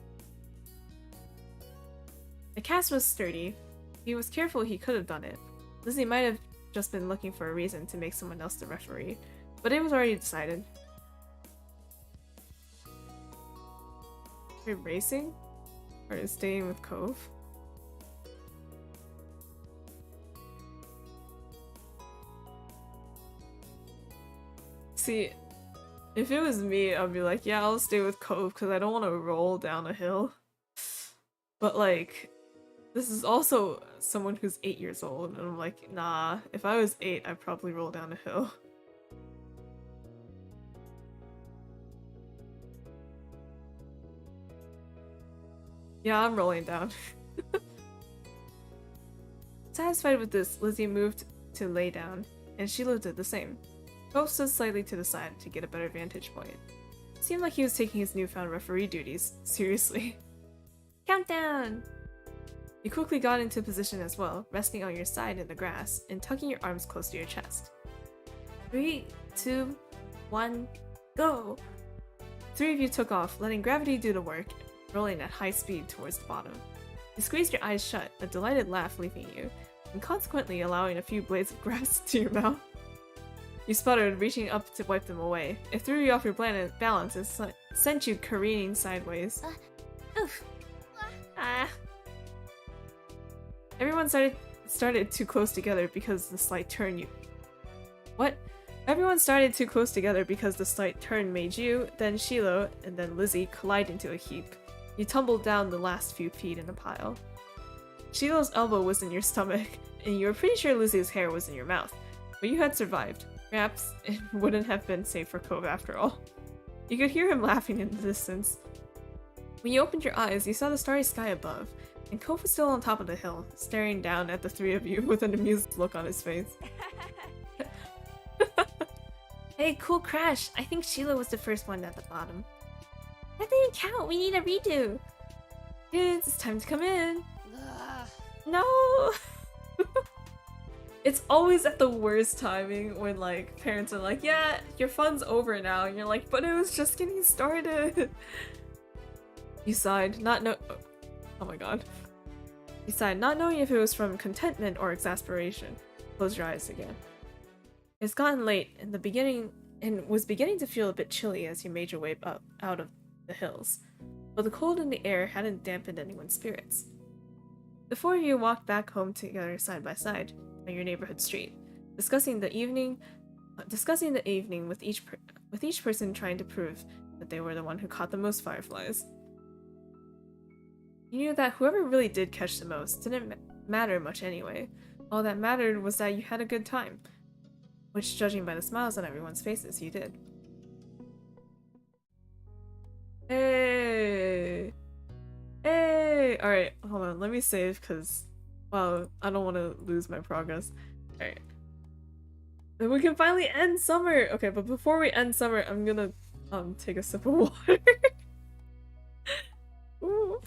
The cast was sturdy. If he was careful, he could have done it. Lizzie might have just been looking for a reason to make someone else the referee, but it was already decided. Are you racing? Or is staying with Cove? See, if it was me, I'd be like, yeah, I'll stay with Cove because I don't want to roll down a hill. But like, this is also someone who's 8 years old, and I'm like, nah, if I was 8, I'd probably roll down a hill. Yeah, I'm rolling down. Satisfied with this, Lizzie moved to lay down, and Shiloh did the same. Cove stood slightly to the side to get a better vantage point. It seemed like he was taking his newfound referee duties seriously. Countdown! You quickly got into position as well, resting on your side in the grass and tucking your arms close to your chest. 3, 2, 1, go! 3 of you took off, letting gravity do the work, rolling at high speed towards the bottom. You squeezed your eyes shut, a delighted laugh leaving you, and consequently allowing a few blades of grass to your mouth. You sputtered, reaching up to wipe them away. It threw you off your balance and sent you careening sideways. Oof. Ah. Everyone started too close together because the slight turn you... What? Everyone started too close together because the slight turn made you, then Shiloh, and then Lizzie collide into a heap. You tumbled down the last few feet in a pile. Shiloh's elbow was in your stomach, and you were pretty sure Lizzie's hair was in your mouth, but you had survived. Perhaps it wouldn't have been safe for Cove after all. You could hear him laughing in the distance. When you opened your eyes, you saw the starry sky above, and Cove was still on top of the hill, staring down at the 3 of you with an amused look on his face. Hey, cool crash. I think Sheila was the first one at the bottom. That didn't count. We need a redo. Kids, it's time to come in. Ugh. No. It's always at the worst timing when like parents are like, yeah, your fun's over now, and you're like, but it was just getting started. You sighed, oh my god. You sighed, not knowing if it was from contentment or exasperation. Close your eyes again. It's gotten late in the beginning and was beginning to feel a bit chilly as you made your way up out of the hills, but the cold in the air hadn't dampened anyone's spirits. The 4 of you walked back home together side by side on your neighborhood street, discussing the evening with each person trying to prove that they were the one who caught the most fireflies. You knew that whoever really did catch the most didn't matter much anyway. All that mattered was that you had a good time, which, judging by the smiles on everyone's faces, you did. Hey! Hey! Alright, hold on, let me save, because, well, I don't want to lose my progress. Alright. Then we can finally end summer! Okay, but before we end summer, I'm gonna, take a sip of water. Ooh.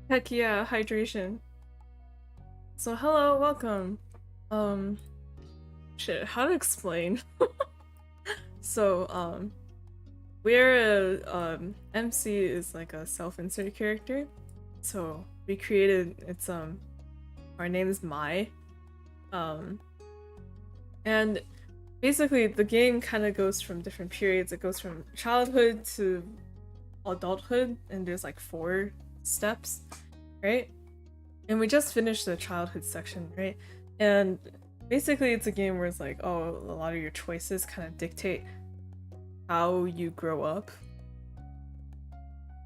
Heck yeah, hydration. So hello, welcome. Shit, how to explain? So, we're MC is like a self-insert character. So we created our name is Mai. And basically the game kind of goes from different periods. It goes from childhood to adulthood, and there's like 4 steps, right? And we just finished the childhood section, right? And basically it's a game where it's like, oh, a lot of your choices kind of dictate how you grow up,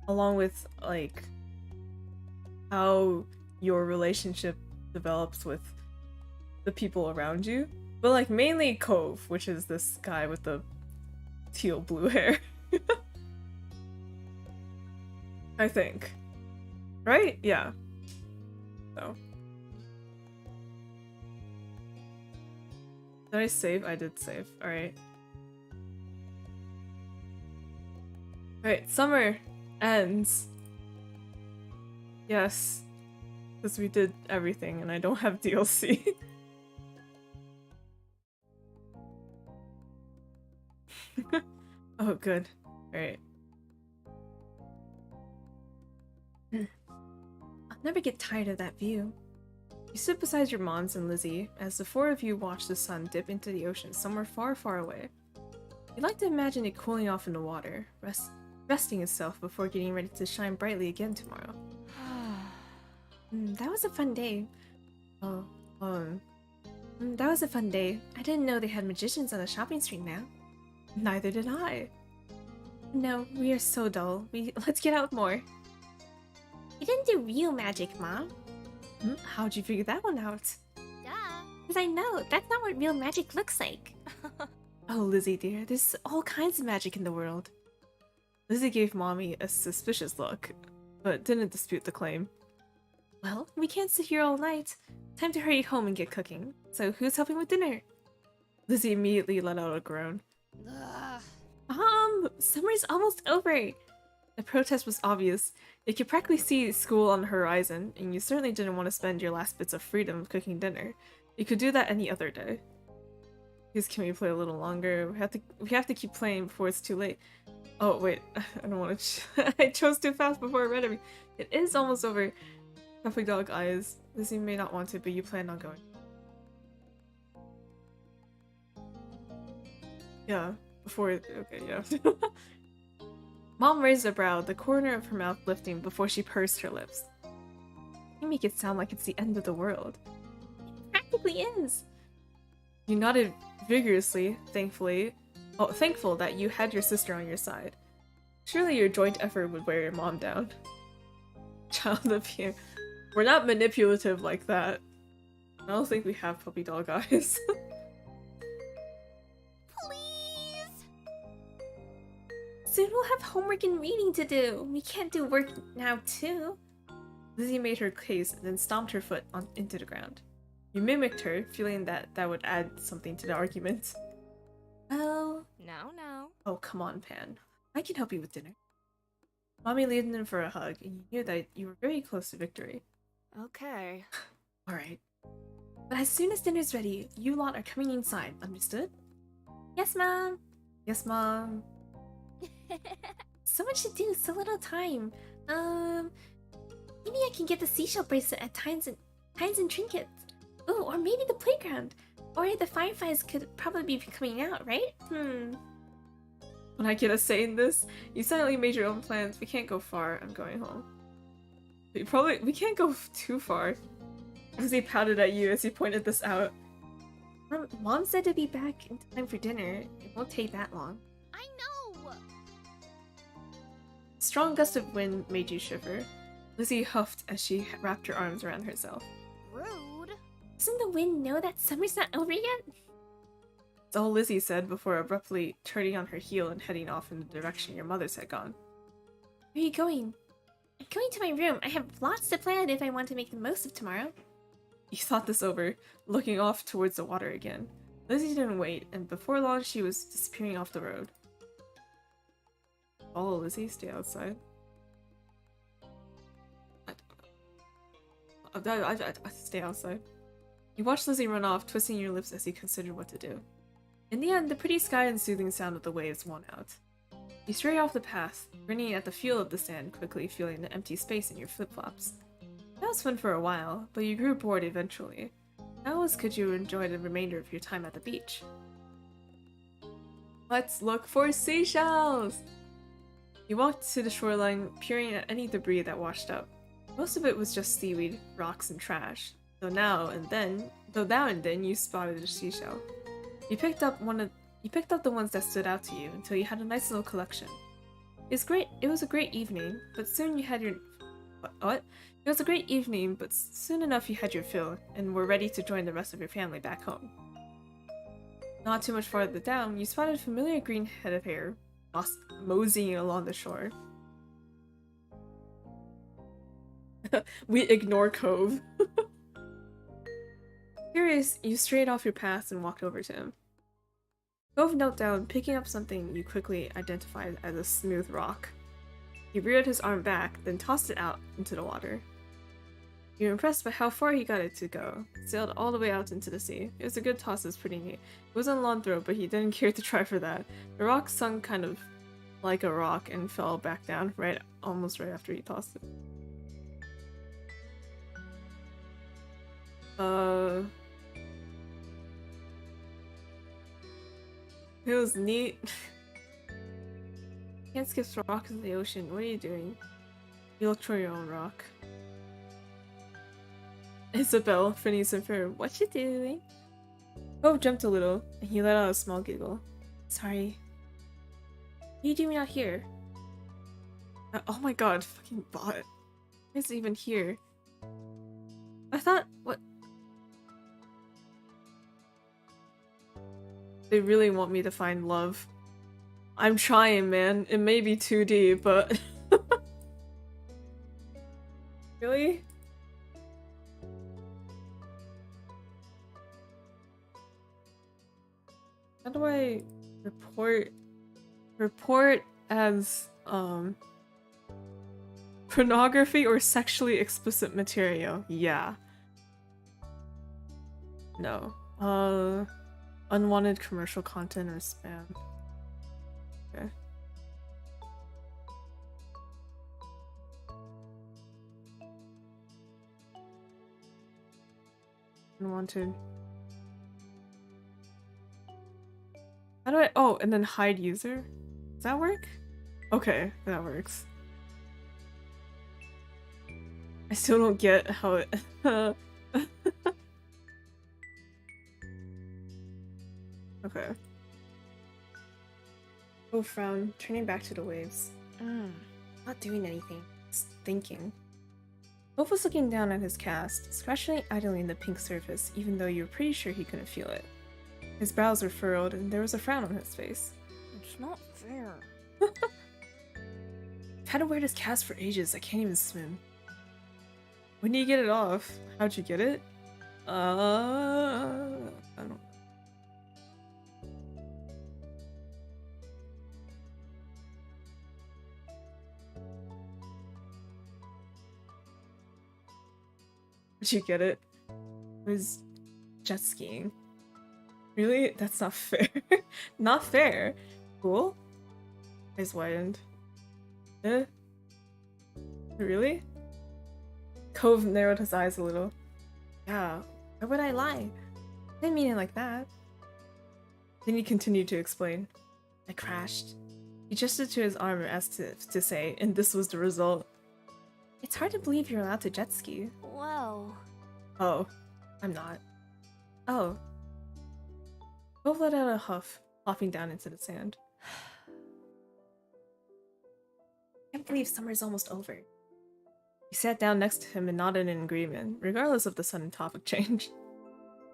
along with like how your relationship develops with the people around you. But like mainly Cove, which is this guy with the teal blue hair. I think. Right? Yeah. So. Did I save? I did save. Alright. Alright, summer ends. Yes. Because we did everything and I don't have DLC. Oh, good. Alright. I'll never get tired of that view. You sit beside your moms and Lizzie as the 4 of you watch the sun dip into the ocean somewhere far, far away. You like to imagine it cooling off in the water, resting itself before getting ready to shine brightly again tomorrow. That was a fun day. Oh, That was a fun day. I didn't know they had magicians on the shopping street now. neither did I. No, we are so dull. Let's get out more. You didn't do real magic, Mom. How'd you figure that one out? Duh. Because I know, that's not what real magic looks like. Oh, Lizzie dear, there's all kinds of magic in the world. Lizzie gave Mommy a suspicious look, but didn't dispute the claim. Well, we can't sit here all night. Time to hurry home and get cooking. So who's helping with dinner? Lizzie immediately let out a groan. Ugh. Summer's almost over. The protest was obvious. You could practically see school on the horizon, and you certainly didn't want to spend your last bits of freedom cooking dinner. You could do that any other day. Please, can we play a little longer? We have to keep playing before it's too late. Oh wait, I don't want to. I chose too fast before I read everything. It is almost over. Puppy dog eyes. Lizzie may not want to, but you plan on going. Yeah. Before. Okay. Yeah. Mom raised a brow, the corner of her mouth lifting before she pursed her lips. You make it sound like it's the end of the world. It practically is. You nodded vigorously, thankful that you had your sister on your side. Surely your joint effort would wear your mom down. Child of you. We're not manipulative like that. I don't think we have puppy dog eyes. Please. Soon we'll have homework and reading to do. We can't do work now too. Lizzie made her case and then stomped her foot into the ground. You mimicked her, feeling that would add something to the argument. Oh. No. Oh, come on, Pan. I can help you with dinner. Mommy leaned in for a hug, and you knew that you were very close to victory. Okay. Alright. But as soon as dinner's ready, you lot are coming inside, understood? Yes, Mom. Yes, Mom. So much to do, so little time. Maybe I can get the seashell bracelet at Times and Trinkets. Ooh, or maybe the playground. Or the Fireflies could probably be coming out, right? When I get a say in this, you silently made your own plans. We can't go far. I'm going home. We can't go too far. Lizzie pouted at you as he pointed this out. Mom said to be back in time for dinner. It won't take that long. I know. A strong gust of wind made you shiver. Lizzie huffed as she wrapped her arms around herself. Rude. Doesn't the wind know that summer's not over yet? That's all Lizzie said before abruptly turning on her heel and heading off in the direction your mothers had gone. Where are you going? I'm going to my room. I have lots to plan if I want to make the most of tomorrow. You thought this over, looking off towards the water again. Lizzie didn't wait, and before long she was disappearing off the road. Follow Lizzie, stay outside. stay outside. You watch Lizzie run off, twisting your lips as you consider what to do. In the end, the pretty sky and soothing sound of the waves won out. You stray off the path, grinning at the feel of the sand, quickly feeling the empty space in your flip-flops. That was fun for a while, but you grew bored eventually. How else could you enjoy the remainder of your time at the beach? Let's look for seashells! You walked to the shoreline, peering at any debris that washed up. Most of it was just seaweed, rocks, and trash. Though now and then you spotted a seashell. You picked up the ones that stood out to you until you had a nice little collection. It was a great evening, but soon you had your what? It was a great evening, but soon enough you had your fill and were ready to join the rest of your family back home. Not too much farther down, you spotted a familiar green head of hair moseying along the shore. We ignore Cove. Curious, you strayed off your path and walked over to him. Cove knelt down, picking up something you quickly identified as a smooth rock. He reared his arm back, then tossed it out into the water. You were impressed by how far he got it to go. It sailed all the way out into the sea. It was a good toss, it was pretty neat. It wasn't a long throw, but he didn't care to try for that. The rock sunk kind of like a rock and fell back down almost right after he tossed it. It was neat. Can't skip rocks in the ocean. What are you doing? You look for your own rock. Isabel, Phineas and Ferb, what you doing? Cove jumped a little, and he let out a small giggle. Sorry. What are you doing out here? Oh my god, fucking bot. Why is it even here? I thought, what? They really want me to find love. I'm trying, man. It may be 2D, but... Really? How do I report as pornography or sexually explicit material? Yeah. No. Unwanted commercial content or spam. Okay. Unwanted. How do I— oh, and then hide user? Does that work? Okay, that works. I still don't get how it— Okay. Oh, frown, turning back to the waves. Not doing anything. Just thinking. Wolf was looking down at his cast, scratching idly the pink surface, even though you were pretty sure he couldn't feel it. His brows were furrowed, and there was a frown on his face. It's not fair. I've had to wear this cast for ages, I can't even swim. When do you get it off? How'd you get it? I don't— Did you get it? It was jet skiing. Really? That's not fair. Not fair. Cool? Eyes widened. Really? Cove narrowed his eyes a little. Yeah, why would I lie? I didn't mean it like that. Then he continued to explain. I crashed. He gestured to his arm as to say, and this was the result. It's hard to believe you're allowed to jet ski. Whoa. Oh, I'm not. Oh. Cove let out a huff, flopping down into the sand. I can't believe summer's almost over. He sat down next to him and nodded in agreement, regardless of the sudden topic change.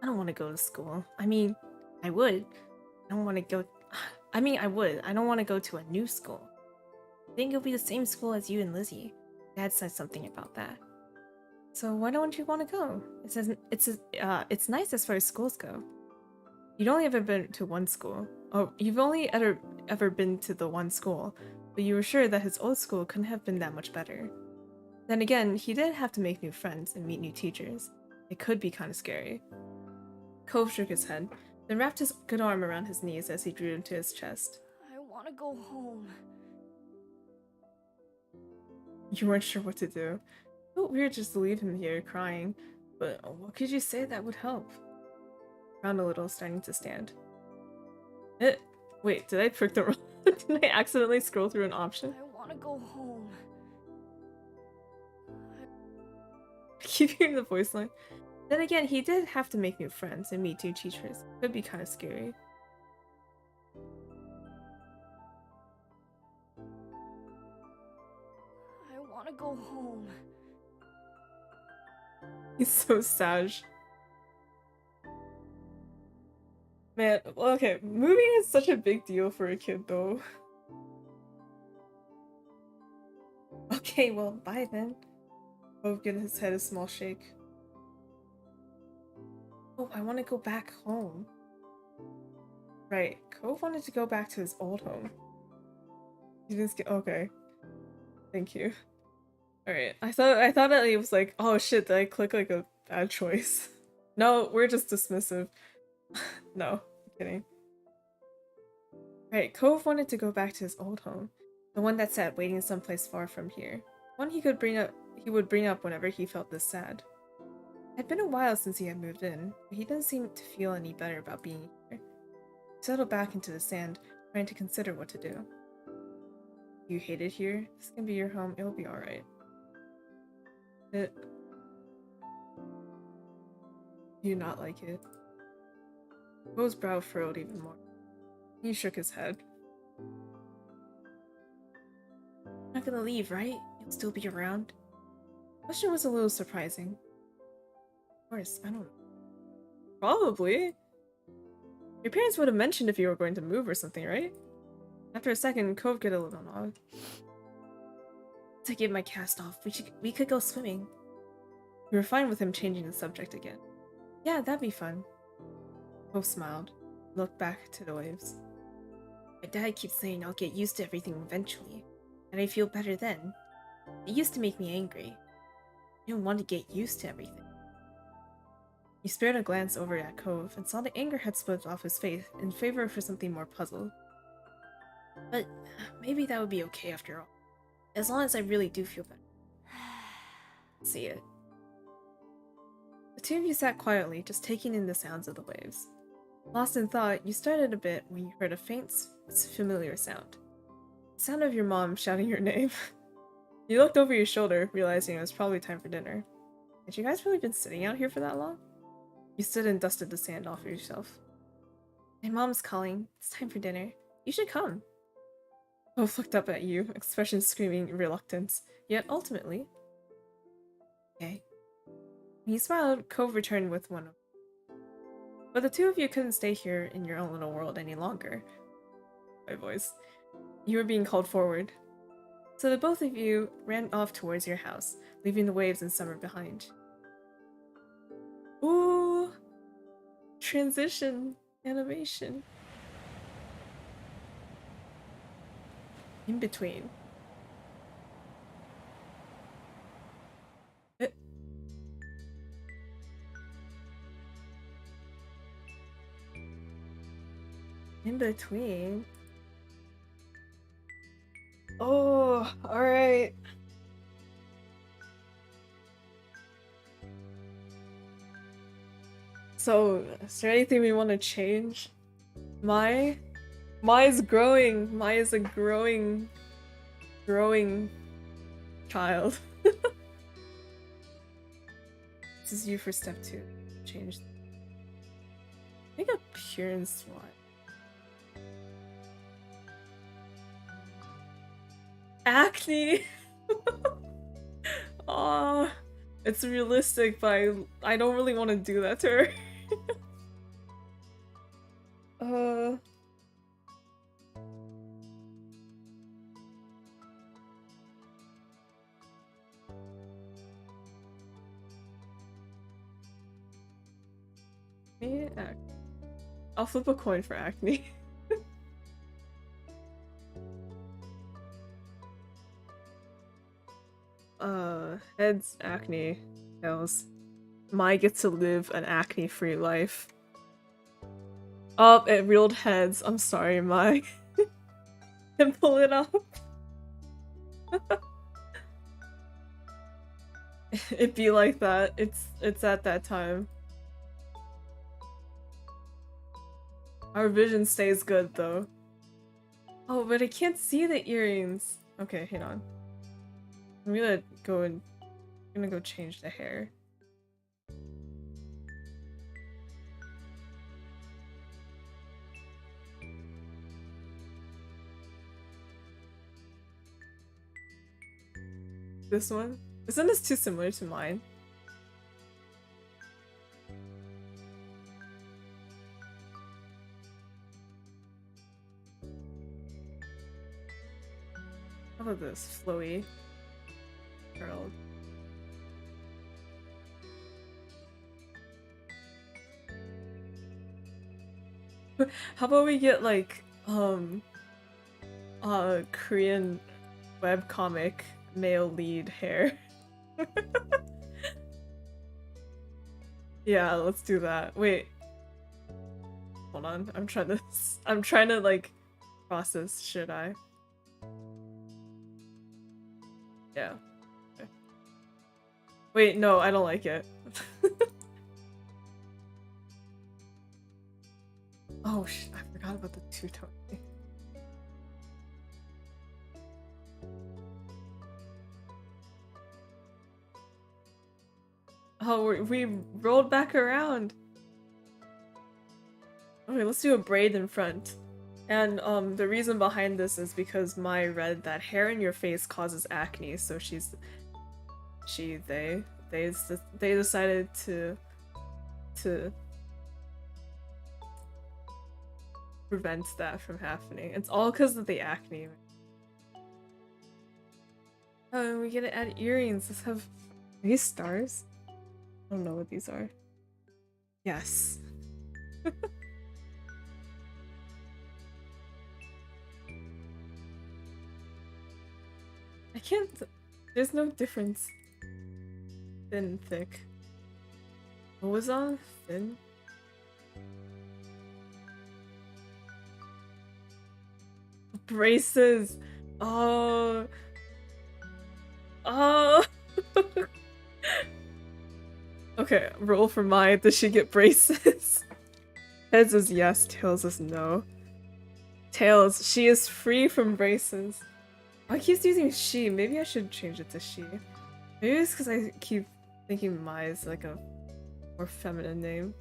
I don't want to go to school. I mean, I would. I don't want to go— I mean, I would. I don't want to go to a new school. I think it'll be the same school as you and Lizzie. Dad said something about that. So why don't you want to go? It's nice as far as schools go. You'd only ever been to one school. Oh, you've only ever been to the one school, but you were sure that his old school couldn't have been that much better. Then again, he did have to make new friends and meet new teachers. It could be kind of scary. Cove shook his head, then wrapped his good arm around his knees as he drew him to his chest. I want to go home. You weren't sure what to do. It felt weird just to leave him here crying, but what could you say that would help? Frowned a little, starting to stand. Wait, did I prick the wrong? Did I accidentally scroll through an option? I want to go home. I keep hearing the voice line. Then again, he did have to make new friends and meet new teachers. Could be kind of scary. I want to go home. He's so sad. Man, well, okay, moving is such a big deal for a kid, though. Okay, well, bye then. Cove gave his head a small shake. Oh, I want to go back home. Right, Cove wanted to go back to his old home. He didn't get okay. Thank you. Alright, I thought that it was like, oh shit, did I click like a bad choice? No, we're just dismissive. No, I'm kidding. Right, Cove wanted to go back to his old home. The one that sat waiting someplace far from here. One he would bring up whenever he felt this sad. It had been a while since he had moved in, but he didn't seem to feel any better about being here. He settled back into the sand, trying to consider what to do. You hate it here? This can be your home, it'll be alright. Do you not like it? Cove's brow furrowed even more. He shook his head. You're not gonna leave, right? You'll still be around? The question was a little surprising. Of course, I don't know. Probably. Your parents would have mentioned if you were going to move or something, right? After a second, Cove get a little nod. To get my cast off, we could go swimming. We were fine with him changing the subject again. Yeah, that'd be fun. Cove smiled, looked back to the waves. My dad keeps saying I'll get used to everything eventually, and I feel better then. It used to make me angry. I didn't want to get used to everything. He spared a glance over at Cove and saw the anger had slipped off his face in favor for something more puzzled. But maybe that would be okay after all. As long as I really do feel better. See it. The two of you sat quietly, just taking in the sounds of the waves. Lost in thought, you started a bit when you heard a faint, familiar sound. The sound of your mom shouting your name. You looked over your shoulder, realizing it was probably time for dinner. Had you guys really been sitting out here for that long? You stood and dusted the sand off of yourself. My mom's calling. It's time for dinner. You should come. Both looked up at you, expression screaming reluctance, yet ultimately. Okay. When he smiled, Cove returned with one of them. But the two of you couldn't stay here in your own little world any longer. My voice. You were being called forward. So the both of you ran off towards your house, leaving the waves and summer behind. Ooh! Transition animation. In between. In between. Oh, alright. So, is there anything we want to change? Mai is growing. Mai is a growing child. This is you for step 2. Change. I think appearance one. Acne. Aw, it's realistic, but I don't really want to do that to her. Me, acne. I'll flip a coin for acne. Heads, acne, tails. Mai gets to live an acne-free life. Oh, it reeled heads. I'm sorry, Mai. And pull it up. It be like that. It's at that time. Our vision stays good though. Oh, but I can't see the earrings. Okay, hang on. I'm gonna go change the hair. This one? Isn't this too similar to mine? How about this? Flowy. Curled. How about we get like Korean webcomic male lead hair? Yeah, let's do that. Wait. Hold on. I'm trying to like process, should I? Yeah. Okay. Wait, no, I don't like it. Oh I forgot about the two-tone thing. Oh, we rolled back around. Okay, let's do a braid in front. And the reason behind this is because Mai read that hair in your face causes acne, so they decided to prevent that from happening. It's all because of the acne. Oh, and we get to add earrings. Let's have these stars. I don't know what these are. Yes. I can't. There's no difference. Thin, thick. What was on? Thin? Braces! Oh. Oh. Okay, roll for Mai. Does she get braces? Heads is yes, tails is no. Tails, she is free from braces. Oh, I keep using she. Maybe I should change it to she. Maybe it's because I keep thinking Mai is like a more feminine name.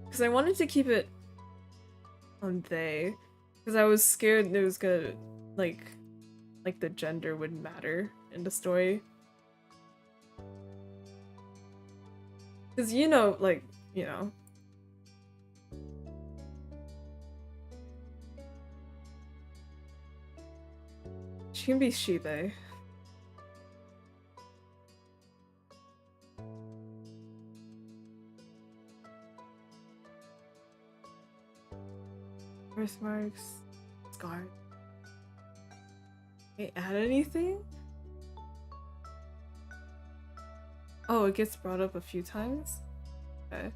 Because I wanted to keep it on they. Because I was scared it was gonna, like the gender would matter in the story. Because you know, she can be she, they. Birthmarks, scars. Can I add anything? Oh, it gets brought up a few times? Okay.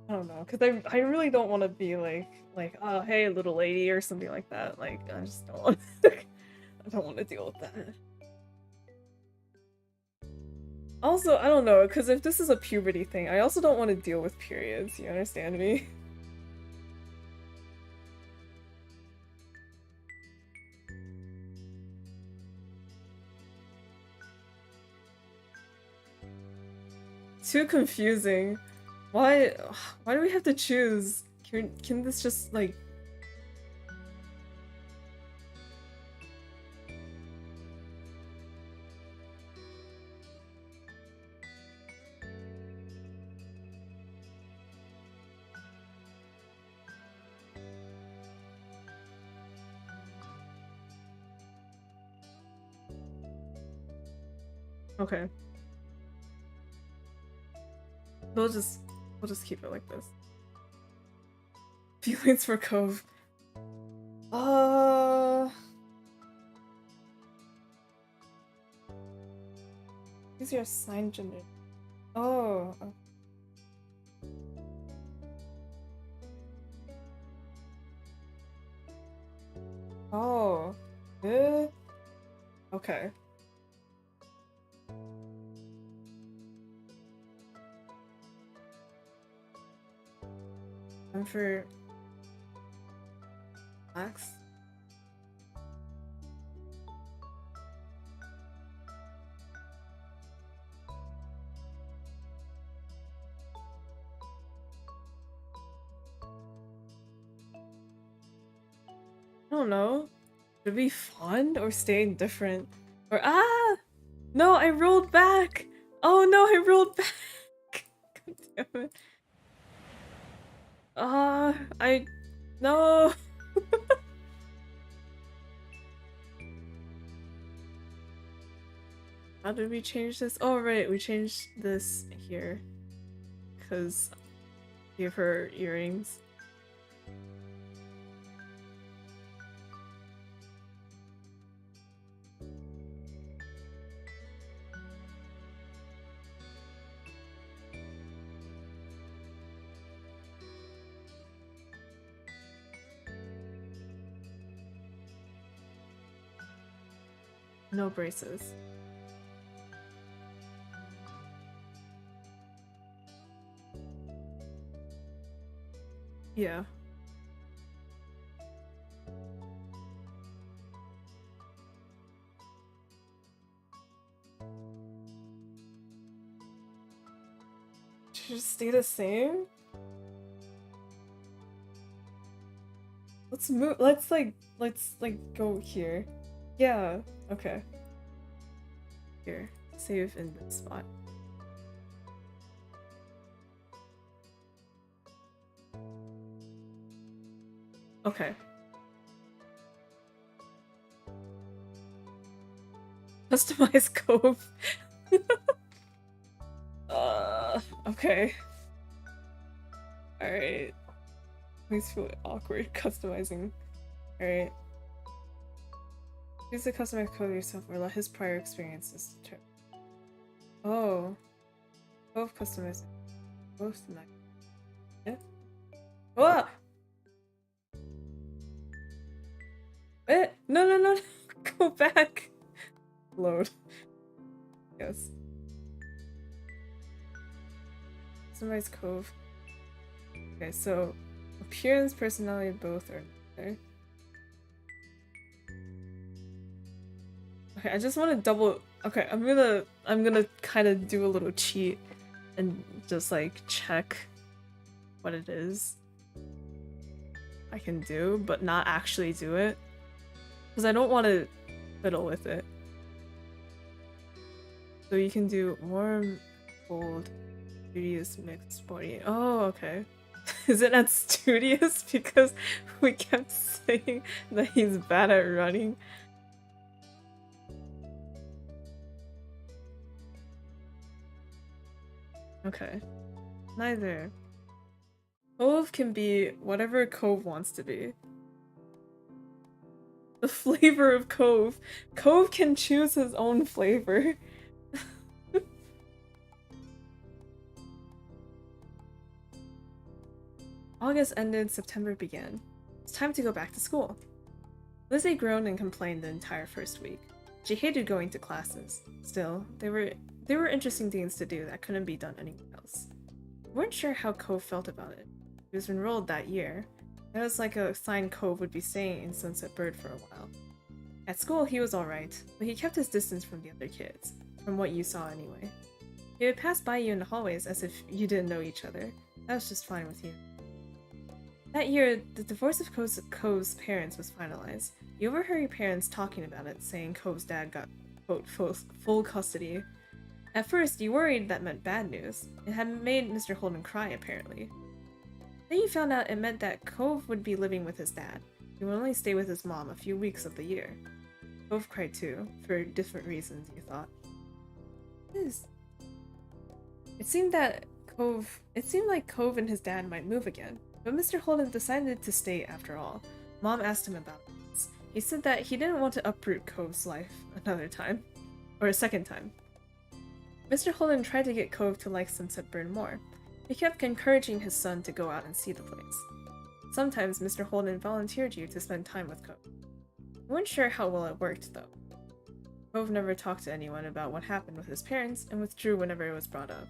I don't know, because I really don't want to be like, oh, hey, little lady, or something like that. Like, I just don't want I don't want to deal with that. Also, I don't know, because if this is a puberty thing, I also don't want to deal with periods, you understand me? Too confusing. Why do we have to choose? Can this just like Okay. We'll just keep it like this. Feelings for Cove. Who's your assigned gender? Oh. Oh. Okay. I'm for Max. I don't know. Should we fond or stay indifferent? Or no, I rolled back! Oh no, I rolled back! God damn it. No! How did we change this? Oh right, we changed this here. Because give her earrings. No braces. Yeah. Should just stay the same? Let's move. Let's go here. Yeah. Okay. Here. Save in this spot. Okay. Customize Cove. Okay. Alright. Always feel awkward customizing. Alright. Use the customized code yourself or let his prior experiences determine. Oh. Both customizing. Both nice. Yeah? Oh! Wait! No! Go back! Load. Yes. Customize Cove. Okay, so appearance, personality, both are there. Okay, I just want to double. Okay, I'm gonna kind of do a little cheat and just like check what it is I can do, but not actually do it because I don't want to fiddle with it. So you can do warm, cold, studious, mixed, sporty. Oh, okay. Is it not studious because we kept saying that he's bad at running? Okay. Neither. Cove can be whatever Cove wants to be. The flavor of Cove. Cove can choose his own flavor. August ended, September began. It's time to go back to school. Lizzie groaned and complained the entire first week. She hated going to classes. Still, they were interesting things to do that couldn't be done anywhere else. We weren't sure how Cove felt about it. He was enrolled that year. It was like a sign Cove would be staying in Sunset Bird for a while. At school, he was alright, but he kept his distance from the other kids, from what you saw anyway. He would pass by you in the hallways as if you didn't know each other. That was just fine with you. That year, the divorce of Cove's parents was finalized. You overheard your parents talking about it, saying Cove's dad got, quote, full custody. At first, you worried that meant bad news. It had made Mr. Holden cry, apparently. Then you found out it meant that Cove would be living with his dad. He would only stay with his mom a few weeks of the year. Cove cried too, for different reasons, you thought. It seemed like Cove and his dad might move again. But Mr. Holden decided to stay after all. Mom asked him about it. He said that he didn't want to uproot Cove's life another time. Or a second time. Mr. Holden tried to get Cove to like Sunset Burn more. He kept encouraging his son to go out and see the place. Sometimes Mr. Holden volunteered you to spend time with Cove. We weren't sure how well it worked, though. Cove never talked to anyone about what happened with his parents and withdrew whenever it was brought up.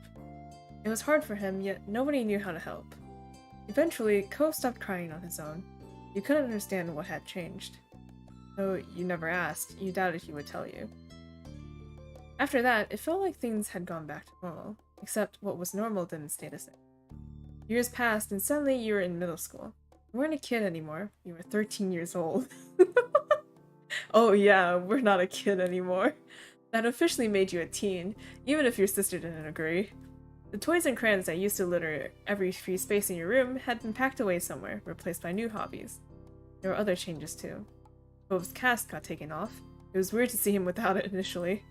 It was hard for him, yet nobody knew how to help. Eventually, Cove stopped crying on his own. You couldn't understand what had changed. Though you never asked, you doubted he would tell you. After that, it felt like things had gone back to normal, except what was normal didn't stay the same. Years passed, and suddenly you were in middle school. You weren't a kid anymore, you were 13 years old. Oh yeah, we're not a kid anymore. That officially made you a teen, even if your sister didn't agree. The toys and crayons that used to litter every free space in your room had been packed away somewhere, replaced by new hobbies. There were other changes too. Cove's cast got taken off. It was weird to see him without it initially.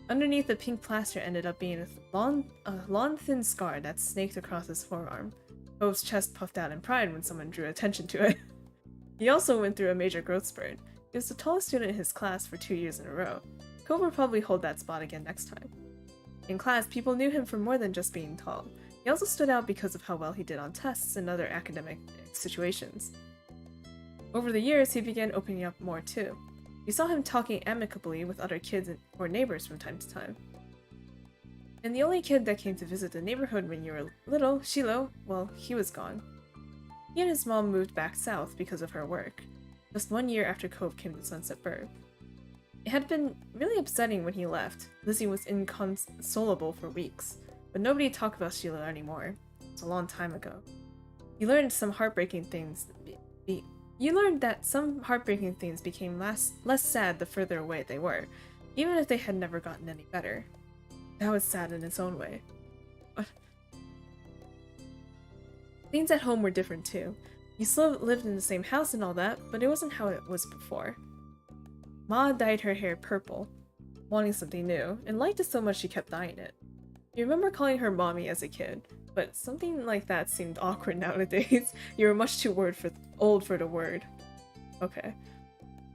Underneath the pink plaster ended up being a long thin scar that snaked across his forearm. Cove's chest puffed out in pride when someone drew attention to it. He also went through a major growth spurt. He was the tallest student in his class for 2 years in a row. Cove will probably hold that spot again next time. In class, people knew him for more than just being tall. He also stood out because of how well he did on tests and other academic situations. Over the years, he began opening up more too. You saw him talking amicably with other kids or neighbors from time to time. And the only kid that came to visit the neighborhood when you were little, Shiloh, well, he was gone. He and his mom moved back south because of her work, just 1 year after Cove came to Sunset Burn. It had been really upsetting when he left. Lizzie was inconsolable for weeks, but nobody talked about Shiloh anymore. It was a long time ago. You learned that some heartbreaking things became less sad the further away they were, even if they had never gotten any better. That was sad in its own way. Things at home were different too. You still lived in the same house and all that, but it wasn't how it was before. Ma dyed her hair purple, wanting something new, and liked it so much she kept dyeing it. You remember calling her mommy as a kid, but something like that seemed awkward nowadays. You were much too old for the word. Okay.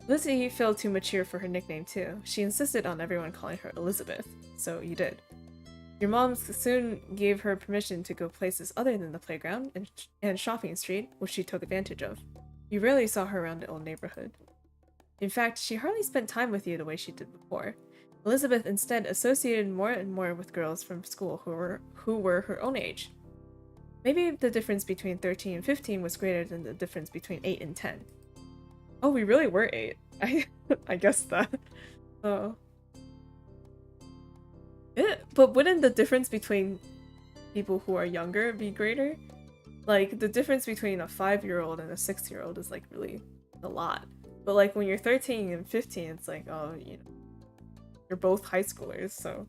Lizzie felt too mature for her nickname too. She insisted on everyone calling her Elizabeth, so you did. Your mom soon gave her permission to go places other than the playground and shopping street, which she took advantage of. You rarely saw her around the old neighborhood. In fact, she hardly spent time with you the way she did before. Elizabeth instead associated more and more with girls from school who were her own age. Maybe the difference between 13 and 15 was greater than the difference between 8 and 10. Oh, we really were 8. I guess that. Oh. But wouldn't the difference between people who are younger be greater? Like, the difference between a 5-year-old and a 6-year-old is like really a lot. But like when you're 13 and 15, it's like, oh, you know, you're both high schoolers, so.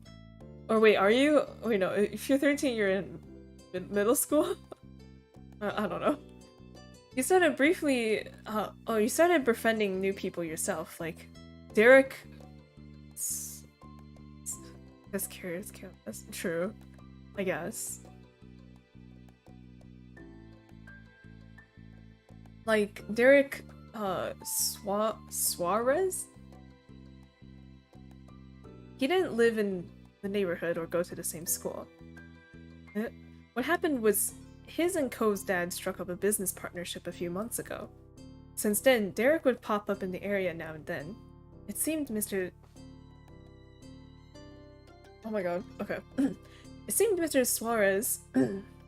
Or wait, are you? Wait, no, if you're 13, you're in middle school? I don't know. You started you started befriending new people yourself, like Derek. That's curious, that's true, I guess. Like Derek, Suarez? He didn't live in the neighborhood or go to the same school. What happened was his and Cove's dad struck up a business partnership a few months ago. Since then, Derek would pop up in the area now and then. It seemed Oh my god, okay. It seemed Mr. Suarez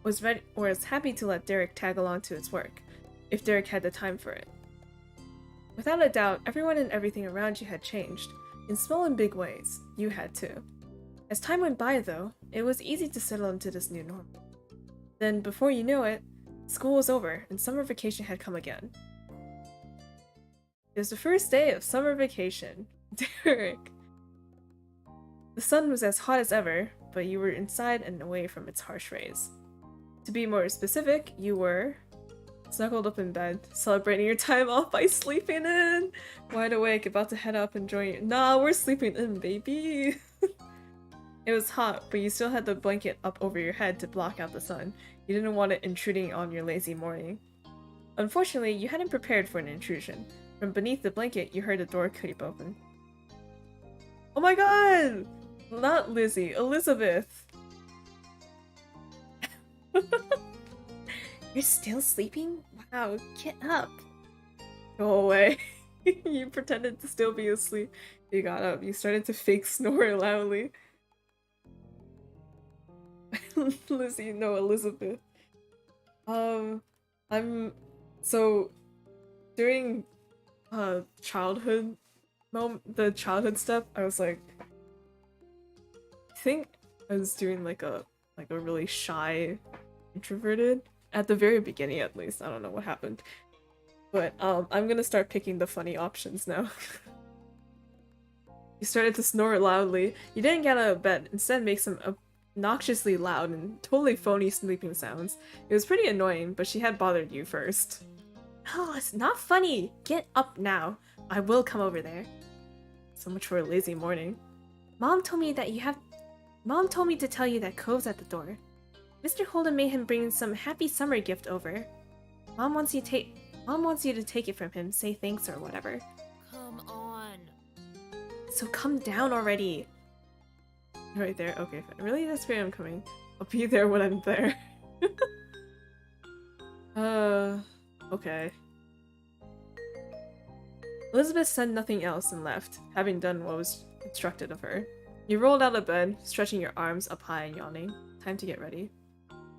was happy to let Derek tag along to his work, if Derek had the time for it. Without a doubt, everyone and everything around you had changed, in small and big ways. You had too. As time went by, though, it was easy to settle into this new normal. Then, before you knew it, school was over and summer vacation had come again. It was the first day of summer vacation. Derek! The sun was as hot as ever, but you were inside and away from its harsh rays. To be more specific, you were snuggled up in bed, celebrating your time off by sleeping in! Wide awake, about to head up and join you. Nah, we're sleeping in, baby! It was hot, but you still had the blanket up over your head to block out the sun. You didn't want it intruding on your lazy morning. Unfortunately, you hadn't prepared for an intrusion. From beneath the blanket, you heard a door creep open. Oh my god! Not Lizzie, Elizabeth! You're still sleeping? Wow, get up. Go away. You pretended to still be asleep. You got up. You started to fake snore loudly. Lizzie, no, Elizabeth. So during childhood the childhood stuff, I was like, I think I was doing like a really shy introverted at the very beginning, at least. I don't know what happened. But I'm gonna start picking the funny options now. You started to snore loudly. You didn't get out of bed, instead make some obnoxiously loud and totally phony sleeping sounds. It was pretty annoying, but she had bothered you first. Oh, it's not funny. Get up now. I will come over there. So much for a lazy morning. Mom told me to tell you that Cove's at the door. Mr. Holden made him bring some happy summer gift over. Mom wants you to take it from him, say thanks or whatever. Come on. So come down already. Right there. Okay, fine. Really? That's where I'm coming. I'll be there when I'm there. Okay. Elizabeth said nothing else and left, having done what was instructed of her. You rolled out of bed, stretching your arms up high and yawning. Time to get ready.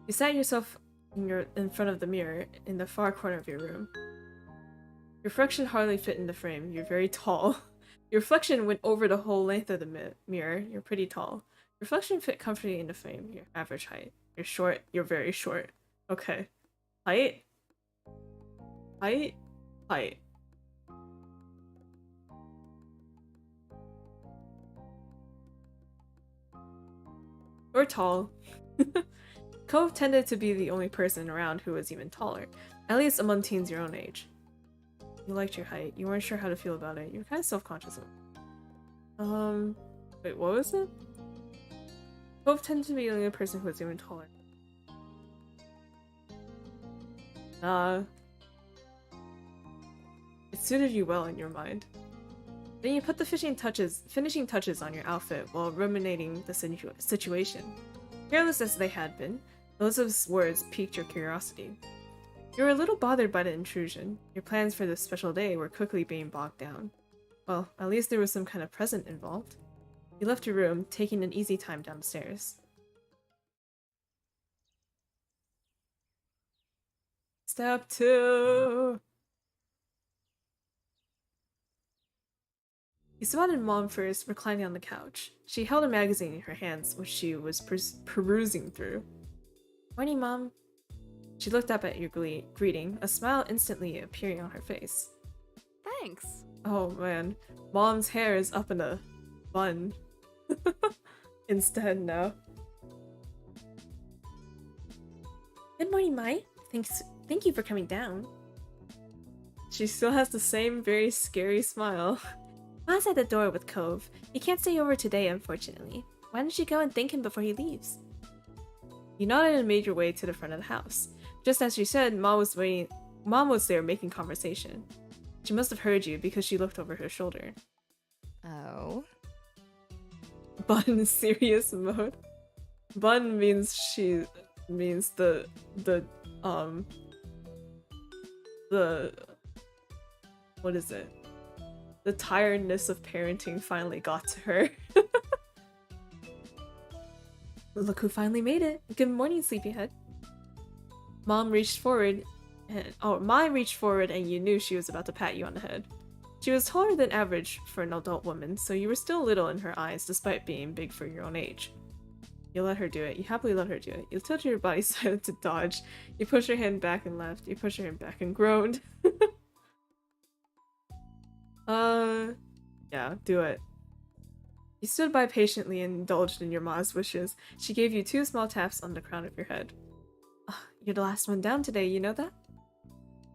You sat yourself in front of the mirror in the far corner of your room. Your reflection hardly fit in the frame. You're very tall. Your reflection went over the whole length of the mirror. You're pretty tall. Your reflection fit comfortably in the frame. Your average height. You're short. You're very short. Okay. Height? Height? Height. You're tall. Cove tended to be the only person around who was even taller, at least among teens your own age. You liked your height. You weren't sure how to feel about it. You were kind of self-conscious of it. Wait, what was it? Cove tended to be the only person who was even taller. It suited you well in your mind. Then you put the finishing touches on your outfit while ruminating the situation. Careless as they had been, those words piqued your curiosity. You were a little bothered by the intrusion. Your plans for this special day were quickly being bogged down. Well, at least there was some kind of present involved. You left your room, taking an easy time downstairs. Step 2! You spotted Mom first, reclining on the couch. She held a magazine in her hands, which she was perusing through. Morning, Mom. She looked up at your greeting, a smile instantly appearing on her face. Thanks. Oh man, Mom's hair is up in a bun. Instead now. Good morning, Mai. Thank you for coming down. She still has the same very scary smile. Ma's at the door with Cove. He can't stay over today, unfortunately. Why don't you go and thank him before he leaves? You nodded and made your way to the front of the house. Just as you said, Mom was there making conversation. She must have heard you because she looked over her shoulder. Oh? Bun in serious mode. Bun means the what is it? The tiredness of parenting finally got to her. Look who finally made it. Good morning, sleepyhead. Mai reached forward and you knew she was about to pat you on the head. She was taller than average for an adult woman, so you were still little in her eyes despite being big for your own age. You let her do it. You happily let her do it. You tilted your body side to dodge. You pushed her hand back and left. You pushed her hand back and groaned. Yeah, do it. You stood by patiently and indulged in your ma's wishes. She gave you 2 small taps on the crown of your head. You're the last one down today, you know that?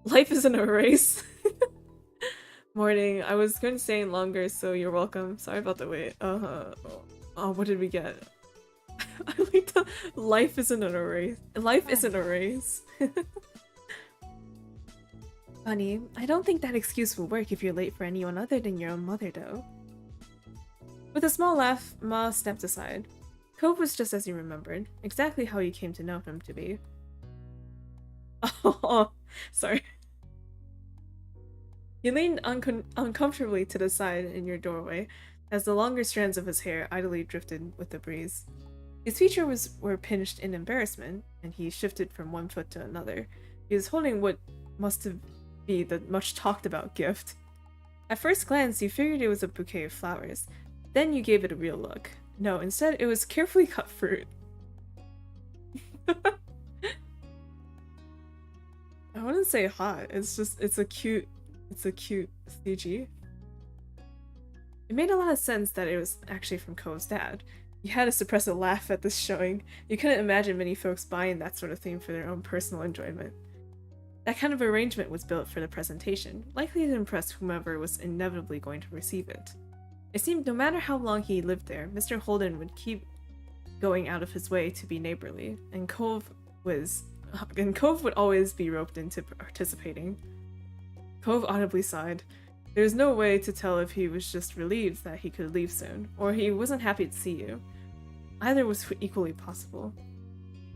Life isn't a race. Morning. I was going to stay in longer, so you're welcome. Sorry about the wait. What did we get? I like the life isn't a race. Life isn't a race. Funny, I don't think that excuse will work if you're late for anyone other than your own mother, though. With a small laugh, Ma stepped aside. Cove was just as he remembered, exactly how you came to know him to be. Oh, sorry. He leaned uncomfortably to the side in your doorway, as the longer strands of his hair idly drifted with the breeze. His features were pinched in embarrassment, and he shifted from one foot to another. He was holding what must be the much-talked-about gift. At first glance, you figured it was a bouquet of flowers. Then you gave it a real look. No, instead it was carefully cut fruit. I wouldn't say hot, it's a cute CG. It made a lot of sense that it was actually from Ko's dad. You had to suppress a laugh at this showing. You couldn't imagine many folks buying that sort of thing for their own personal enjoyment. That kind of arrangement was built for the presentation, likely to impress whomever was inevitably going to receive it. It seemed no matter how long he lived there, Mr. Holden would keep going out of his way to be neighborly, and Cove would always be roped into participating. Cove audibly sighed. There was no way to tell if he was just relieved that he could leave soon, or he wasn't happy to see you. Either was equally possible.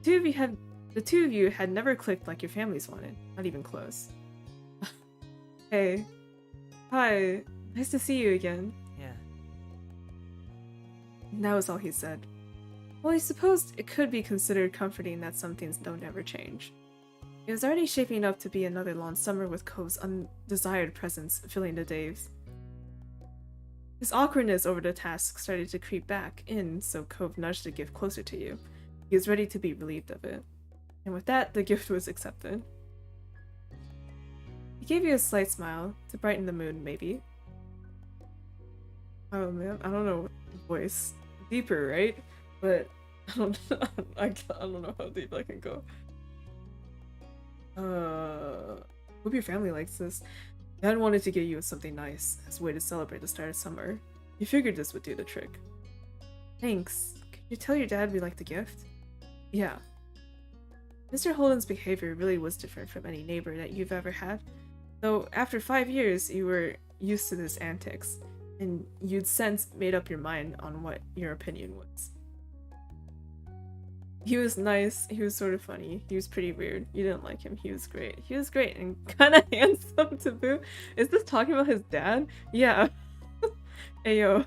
The two of you had never clicked like your families wanted, not even close. Hey. Hi. Nice to see you again. Yeah. And that was all he said. Well, I suppose it could be considered comforting that some things don't ever change. It was already shaping up to be another long summer with Cove's undesired presence filling the days. His awkwardness over the task started to creep back in, so Cove nudged the gift closer to you. He was ready to be relieved of it. And with that, the gift was accepted. He gave you a slight smile, to brighten the mood, maybe. Oh man, I don't know voice. Deeper, right? But I don't know how deep I can go. Hope your family likes this. Dad wanted to get you something nice as a way to celebrate the start of summer. He figured this would do the trick. Thanks. Can you tell your dad we like the gift? Yeah. Mr. Holden's behavior really was different from any neighbor that you've ever had. Though after 5 years, you were used to his antics, and you'd since made up your mind on what your opinion was. He was nice, he was sort of funny, he was pretty weird. You didn't like him, he was great. He was great and kinda handsome to boot. Is this talking about his dad? Yeah. Ayo.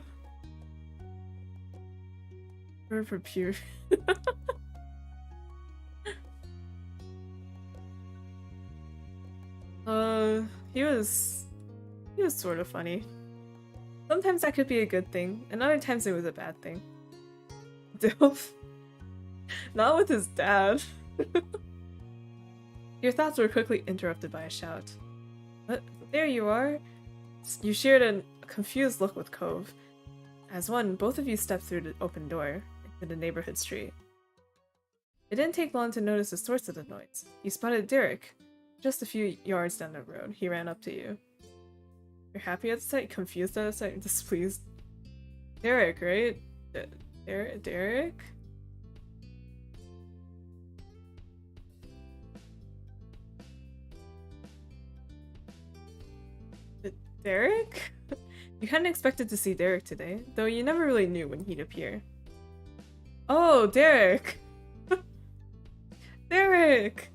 For pure. He was sort of funny. Sometimes that could be a good thing, and other times it was a bad thing. Dilf. Not with his dad. Your thoughts were quickly interrupted by a shout. What? There you are! You shared a confused look with Cove. As one, both of you stepped through the open door into the neighborhood street. It didn't take long to notice the source of the noise. You spotted Derek. Just a few yards down the road, he ran up to you. You're happy at the sight? Confused at the sight? Displeased? Derek, right? Derek? Derek? You hadn't expected to see Derek today, though you never really knew when he'd appear. Oh, Derek! Derek!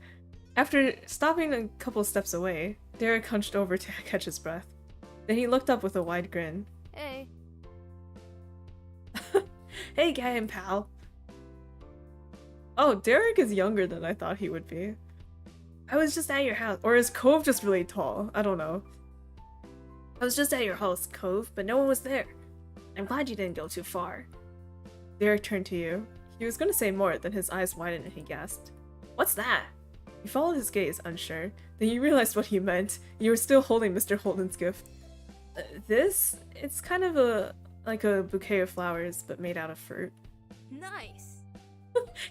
After stopping a couple steps away, Derek hunched over to catch his breath. Then he looked up with a wide grin. Hey. Hey, guy and pal. Oh, Derek is younger than I thought he would be. I was just at your house. Or is Cove just really tall? I don't know. I was just at your house, Cove, but no one was there. I'm glad you didn't go too far. Derek turned to you. He was going to say more, then his eyes widened and he gasped. What's that? You followed his gaze, unsure. Then you realized what he meant. You were still holding Mr. Holden's gift. This? It's kind of like a bouquet of flowers, but made out of fruit. Nice.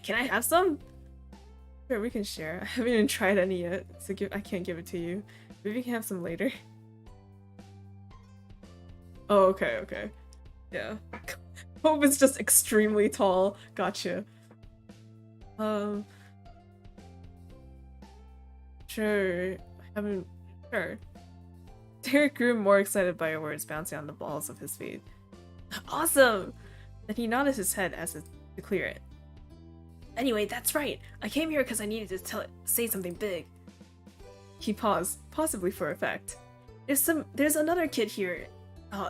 Can I have some? Sure, we can share. I haven't even tried any yet, so I can't give it to you. Maybe we can have some later. Oh, okay. Yeah. Hope is just extremely tall. Gotcha. Sure. I haven't Sure. Derek grew more excited by her words bouncing on the balls of his feet. Awesome! Then he nodded his head as if to clear it. Anyway, that's right. I came here because I needed to say something big. He paused, possibly for effect. There's another kid here.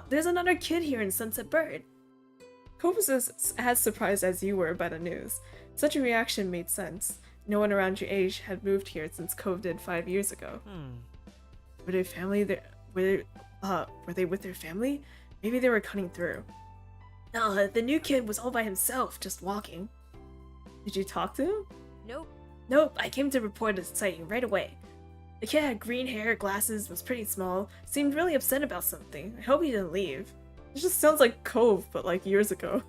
There's another kid here in Sunset Bird. Cove was as surprised as you were by the news. Such a reaction made sense. No one around your age had moved here since Cove did 5 years ago. Were their family there? Were they with their family? Maybe they were cutting through. No, the new kid was all by himself, just walking. Did you talk to him? Nope. Nope, I came to report the sighting right away. The kid had green hair, glasses, was pretty small, seemed really upset about something. I hope he didn't leave. It just sounds like Cove, but like years ago.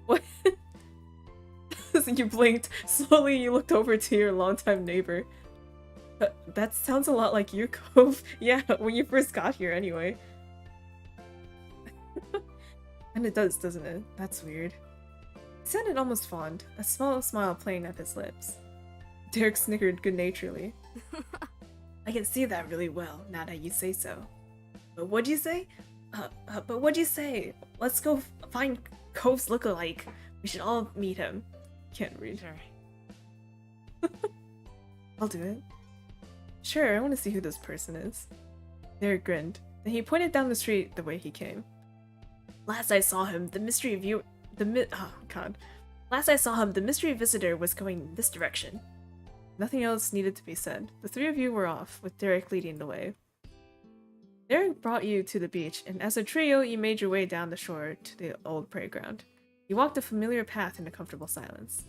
What? You blinked. Slowly you looked over to your longtime neighbor. That sounds a lot like you, Cove. Yeah, when you first got here anyway. And it does, doesn't it? That's weird. He sounded almost fond, a small smile playing at his lips. Derek snickered good-naturedly. I can see that really well, now that you say so. But what'd you say? But what'd you say? Let's go find Cove's look-alike. We should all meet him. Can't read. Sure. I'll do it. Sure, I want to see who this person is. Derek grinned. Then he pointed down the street the way he came. Last I saw him, the mystery visitor was going this direction. Nothing else needed to be said. The three of you were off, with Derek leading the way. Derek brought you to the beach, and as a trio, you made your way down the shore to the old playground. You walked a familiar path in a comfortable silence.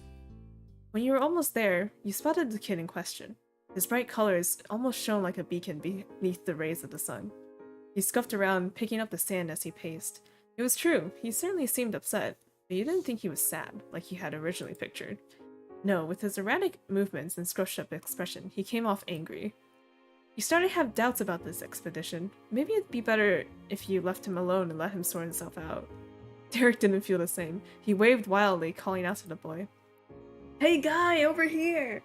When you were almost there, you spotted the kid in question. His bright colors almost shone like a beacon beneath the rays of the sun. He scuffed around, picking up the sand as he paced. It was true, he certainly seemed upset, but you didn't think he was sad, like you had originally pictured. No, with his erratic movements and scrushed-up expression, he came off angry. You started to have doubts about this expedition. Maybe it'd be better if you left him alone and let him sort himself out. Derek didn't feel the same. He waved wildly, calling out to the boy. Hey guy, over here!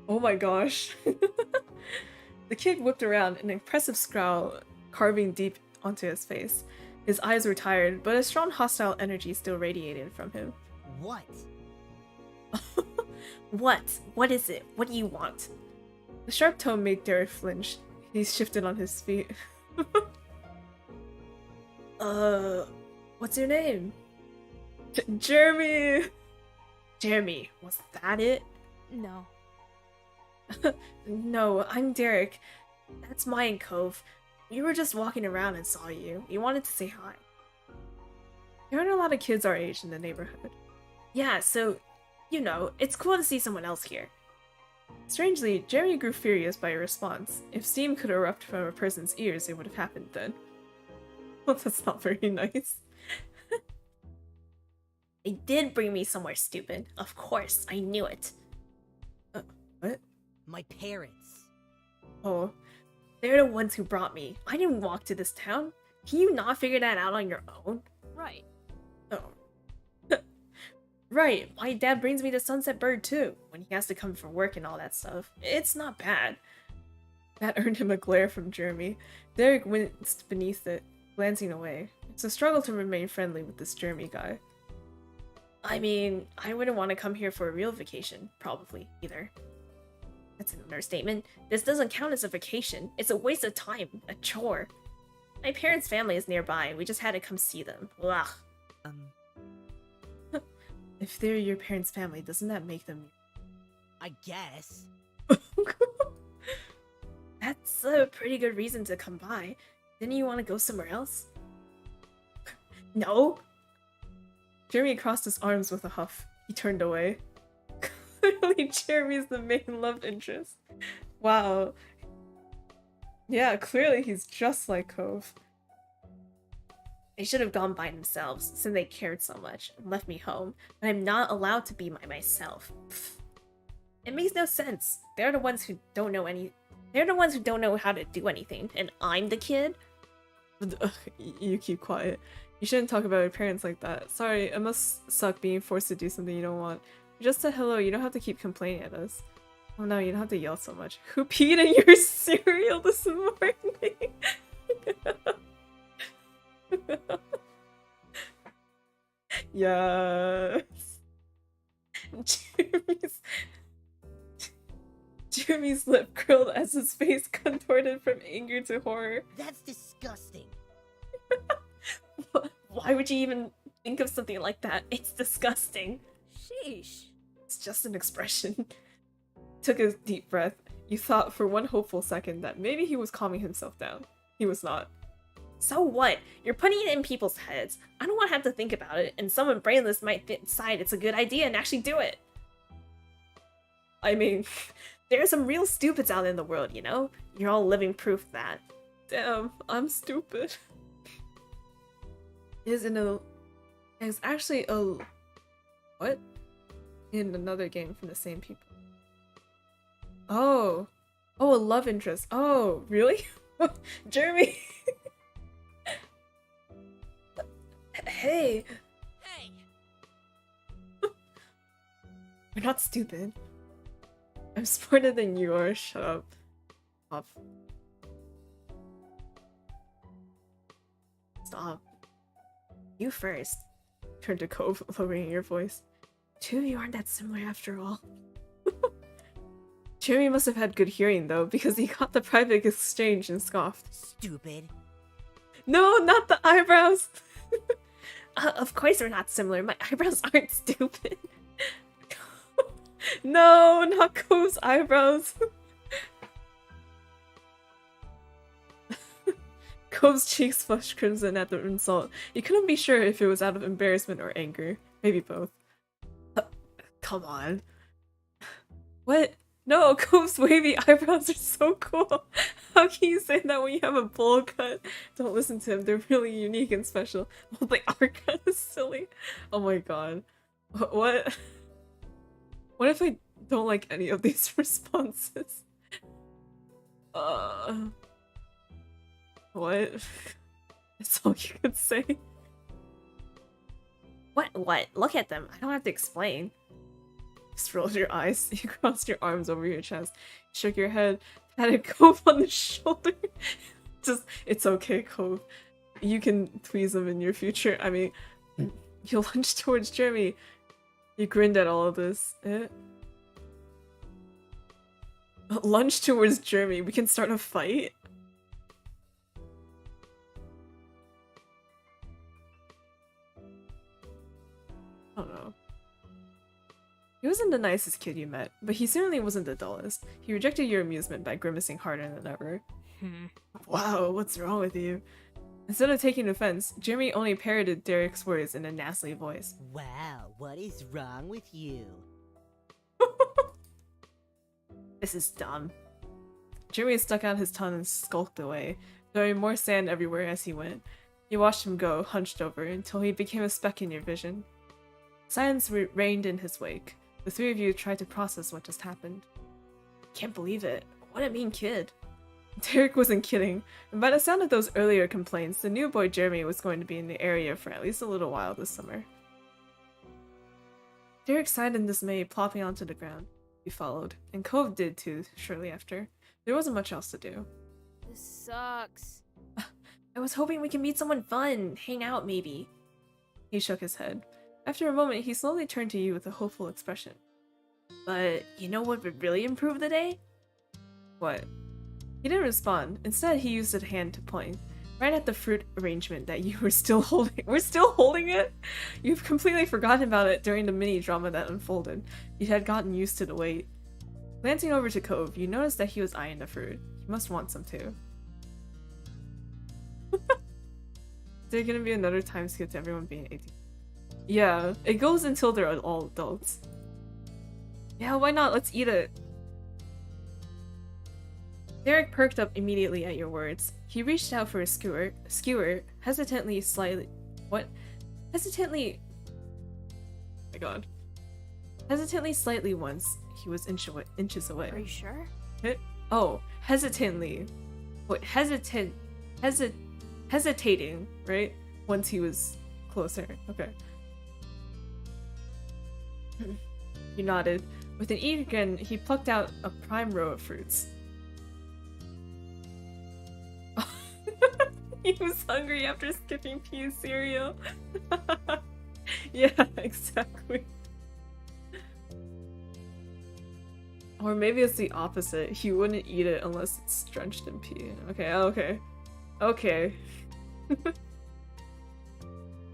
Oh my gosh. The kid whipped around, an impressive scowl carving deep onto his face. His eyes were tired, but a strong hostile energy still radiated from him. What? What? What is it? What do you want? The sharp tone made Derek flinch. He shifted on his feet. What's your name? Jeremy! Jeremy, was that it? No. No, I'm Derek. That's mine, Cove. We were just walking around and saw you. We wanted to say hi. There aren't a lot of kids our age in the neighborhood. Yeah, so, you know, it's cool to see someone else here. Strangely, Jeremy grew furious by your response. If steam could erupt from a person's ears, it would have happened then. Well, that's not very nice. They did bring me somewhere stupid. Of course, I knew it. What? My parents. Oh. They're the ones who brought me. I didn't walk to this town. Can you not figure that out on your own? Right. Oh. Right, my dad brings me to Sunset Bird too, when he has to come for work and all that stuff. It's not bad. That earned him a glare from Jeremy. Derek winced beneath it, glancing away. It's a struggle to remain friendly with this Jeremy guy. I mean, I wouldn't want to come here for a real vacation, probably, either. That's an understatement. This doesn't count as a vacation. It's a waste of time, a chore. My parents' family is nearby, we just had to come see them. Ugh. If they're your parents' family, doesn't that make them... I guess. That's a pretty good reason to come by. Didn't you want to go somewhere else? No? Jeremy crossed his arms with a huff. He turned away. Clearly, Jeremy's the main love interest. Wow. Yeah, clearly he's just like Cove. They should have gone by themselves, since they cared so much, and left me home, but I'm not allowed to be myself. Pfft. It makes no sense. They're the ones who don't know how to do anything, and I'm the kid? Ugh, you keep quiet. You shouldn't talk about your parents like that. Sorry, it must suck being forced to do something you don't want. You just said hello, you don't have to keep complaining at us. Oh no, you don't have to yell so much. Who peed in your cereal this morning? Yes. Jeremy's lip curled as his face contorted from anger to horror. That's disgusting. Why would you even think of something like that? It's disgusting. Sheesh. It's just an expression. Took a deep breath. You thought for one hopeful second that maybe he was calming himself down. He was not. So what? You're putting it in people's heads. I don't want to have to think about it, and someone brainless might decide it's a good idea and actually do it. I mean, There are some real stupids out in the world, you know? You're all living proof of that. damn, I'm stupid. It's actually a... What? In another game from the same people. Oh. Oh, a love interest. Oh, really? Jeremy! Hey! Hey! We're not stupid. I'm smarter than you are. Shut up. Stop. Stop. You first. Turn to Cove, lowering your voice. Two of you aren't that similar after all. Jeremy must have had good hearing though, because he got the private exchange and scoffed. Stupid. No, not the eyebrows! Of course we're not similar. My eyebrows aren't stupid. No, not Cove's eyebrows! Cove's cheeks flushed crimson at the insult. He couldn't be sure if it was out of embarrassment or anger. Maybe both. Come on. What? No, Cove's wavy eyebrows are so cool. How can you say that when you have a bowl cut? Don't listen to him. They're really unique and special. Well, they are kind of silly. Oh my god. What? What if I don't like any of these responses? What? That's all you could say. What? Look at them. I don't have to explain. Just rolled your eyes. You crossed your arms over your chest. Shook your head. Patted Cove on the shoulder. Just, it's okay, Cove. You can tweeze him in your future. I mean, you lunged towards Jeremy. You grinned at all of this. Lunge towards Jeremy. We can start a fight? I don't know. He wasn't the nicest kid you met, but he certainly wasn't the dullest. He rejected your amusement by grimacing harder than ever. Wow, what's wrong with you? Instead of taking offense, Jeremy only parroted Derek's words in a nasally voice. Wow, what is wrong with you? This is dumb. Jeremy stuck out his tongue and skulked away, throwing more sand everywhere as he went. You watched him go, hunched over, until he became a speck in your vision. Silence reigned in his wake. The three of you tried to process what just happened. Can't believe it. What a mean kid. Derek wasn't kidding, and by the sound of those earlier complaints, the new boy Jeremy was going to be in the area for at least a little while this summer. Derek sighed in dismay, plopping onto the ground. He followed, and Cove did too shortly after. There wasn't much else to do. This sucks. I was hoping we could meet someone fun. Hang out, maybe. He shook his head. After a moment, he slowly turned to you with a hopeful expression. But you know what would really improve the day? What? He didn't respond. Instead, he used a hand to point. Right at the fruit arrangement that you were still holding. We're still holding it? You've completely forgotten about it during the mini-drama that unfolded. You had gotten used to the wait. Glancing over to Cove, you noticed that he was eyeing the fruit. He must want some too. Is there gonna be another time skip to everyone being 18? Yeah, it goes until they're all adults. Yeah, why not? Let's eat it. Derek perked up immediately at your words. He reached out for a skewer, hesitantly slightly... What? Hesitantly... Oh my god. Hesitantly slightly once, he was inches away. Are you sure? Oh, hesitantly. Wait, hesitating, right? Once he was closer. Okay. You nodded. With an eager grin, he plucked out a prime row of fruits. He was hungry after skipping pea cereal. Yeah, exactly. Or maybe it's the opposite. He wouldn't eat it unless it's drenched in pee. Okay, okay. Okay.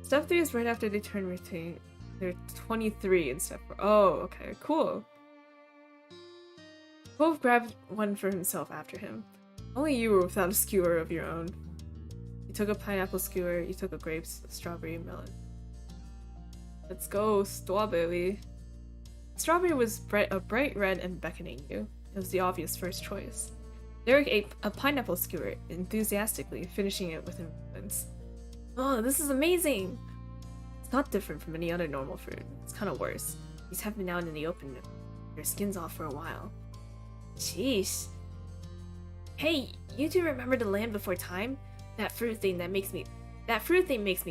Step 3 is right after they turn routine. They're 23 in step 4. Oh, okay, cool. Cove grabbed one for himself after him. Only you were without a skewer of your own. You took a pineapple skewer, you took a grapes, a strawberry, melon. Let's go, strawberry. Strawberry was a bright red and beckoning you. It was the obvious first choice. Derek ate a pineapple skewer enthusiastically, finishing it with indifference. Oh, this is amazing! It's not different from any other normal fruit. It's kind of worse. These have been out in the open. Their skin's off for a while. Jeez. Hey, you two remember the Land Before Time? That fruit thing makes me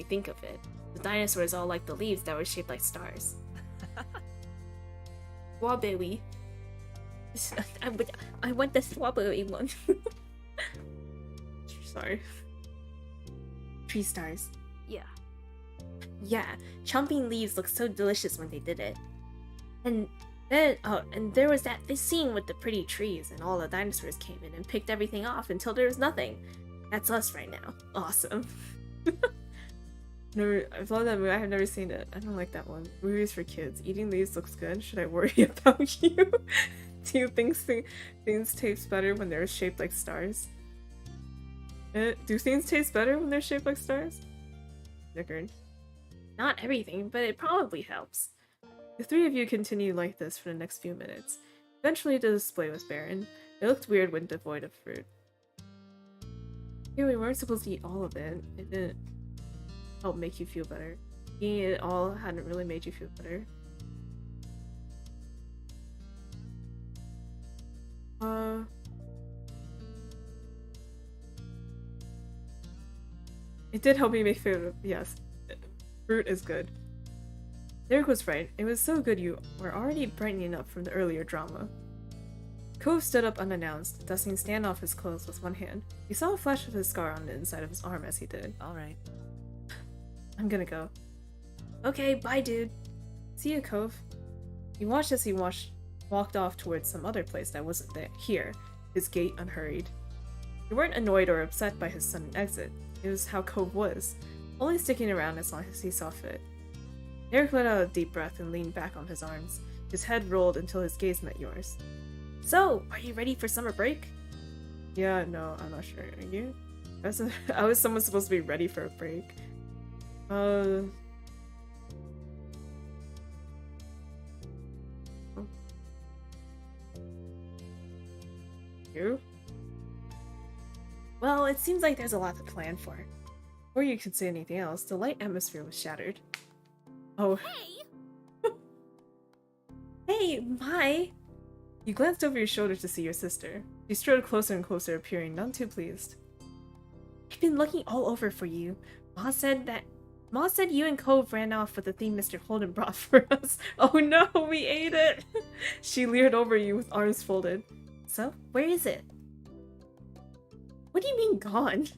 think of it. The dinosaurs all like the leaves that were shaped like stars. Strawberry. I want the strawberry one. Sorry. Tree stars. Yeah. Yeah, chomping leaves looked so delicious when they did it. And then, and there was this scene with the pretty trees, and all the dinosaurs came in and picked everything off until there was nothing. That's us right now. Awesome. I've loved that movie. I have never seen it. I don't like that one. Movies for kids. Eating leaves looks good. Should I worry about you? Do you think things taste better when they're shaped like stars? Do things taste better when they're shaped like stars? Snickered. Not everything, but it probably helps. The three of you continued like this for the next few minutes. Eventually the display was barren. It looked weird when devoid of fruit. Yeah, we weren't supposed to eat all of it. It didn't help make you feel better. Eating it all hadn't really made you feel better. It did help me make food. Yes, fruit is good. Derek was right. It was so good you were already brightening up from the earlier drama. Cove stood up unannounced, dusting Stan off his clothes with one hand. He saw a flash of his scar on the inside of his arm as he did. Alright. I'm gonna go. Okay, bye dude. See you, Cove. He watched as he walked off towards some other place that wasn't here, his gait unhurried. You weren't annoyed or upset by his sudden exit. It was how Cove was, only sticking around as long as he saw fit. Derek let out a deep breath and leaned back on his arms. His head rolled until his gaze met yours. So, are you ready for summer break? Yeah, no, I'm not sure. Are you? How is someone supposed to be ready for a break? You? Well, it seems like there's a lot to plan for. Before you could say anything else, the light atmosphere was shattered. Oh. Hey! Hey, Mai! You glanced over your shoulder to see your sister. She strode closer and closer, appearing none too pleased. I've been looking all over for you. Ma said you and Cove ran off with the thing Mr. Holden brought for us. Oh no, we ate it! She leered over you with arms folded. So, where is it? What do you mean gone?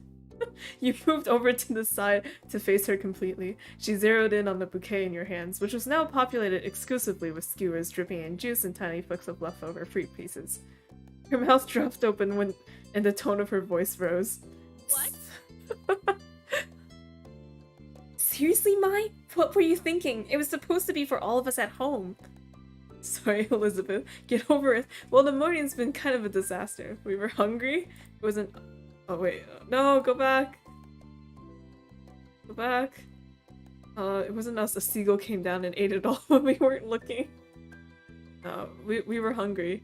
You moved over to the side to face her completely. She zeroed in on the bouquet in your hands, which was now populated exclusively with skewers dripping in juice and tiny flecks of leftover fruit pieces. Her mouth dropped open and the tone of her voice rose. What? Seriously, Mai? What were you thinking? It was supposed to be for all of us at home. Sorry, Elizabeth. Get over it. Well, the morning's been kind of a disaster. We were hungry. It wasn't... Oh, wait. No, go back. Go back. It wasn't us. A seagull came down and ate it all when we weren't looking. No, we were hungry.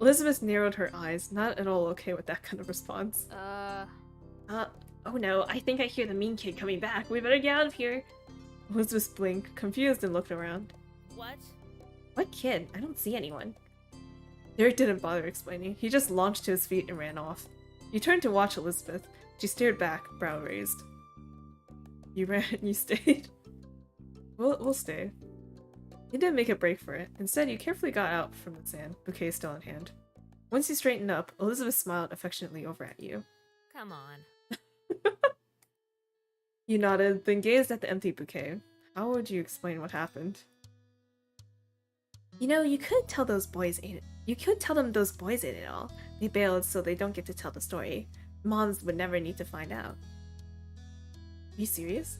Elizabeth narrowed her eyes, not at all okay with that kind of response. Oh no, I think I hear the mean kid coming back. We better get out of here. Elizabeth blinked, confused, and looked around. What? What kid? I don't see anyone. Derek didn't bother explaining. He just launched to his feet and ran off. You turned to watch Elizabeth. She stared back, brow raised. You ran, you stayed? We'll stay. You didn't make a break for it. Instead, you carefully got out from the sand, bouquet still in hand. Once you straightened up, Elizabeth smiled affectionately over at you. Come on. You nodded, then gazed at the empty bouquet. How would you explain what happened? You know, you could tell those boys ate it. You could tell them those boys ate it all. They bailed so they don't get to tell the story. Moms would never need to find out. Are you serious?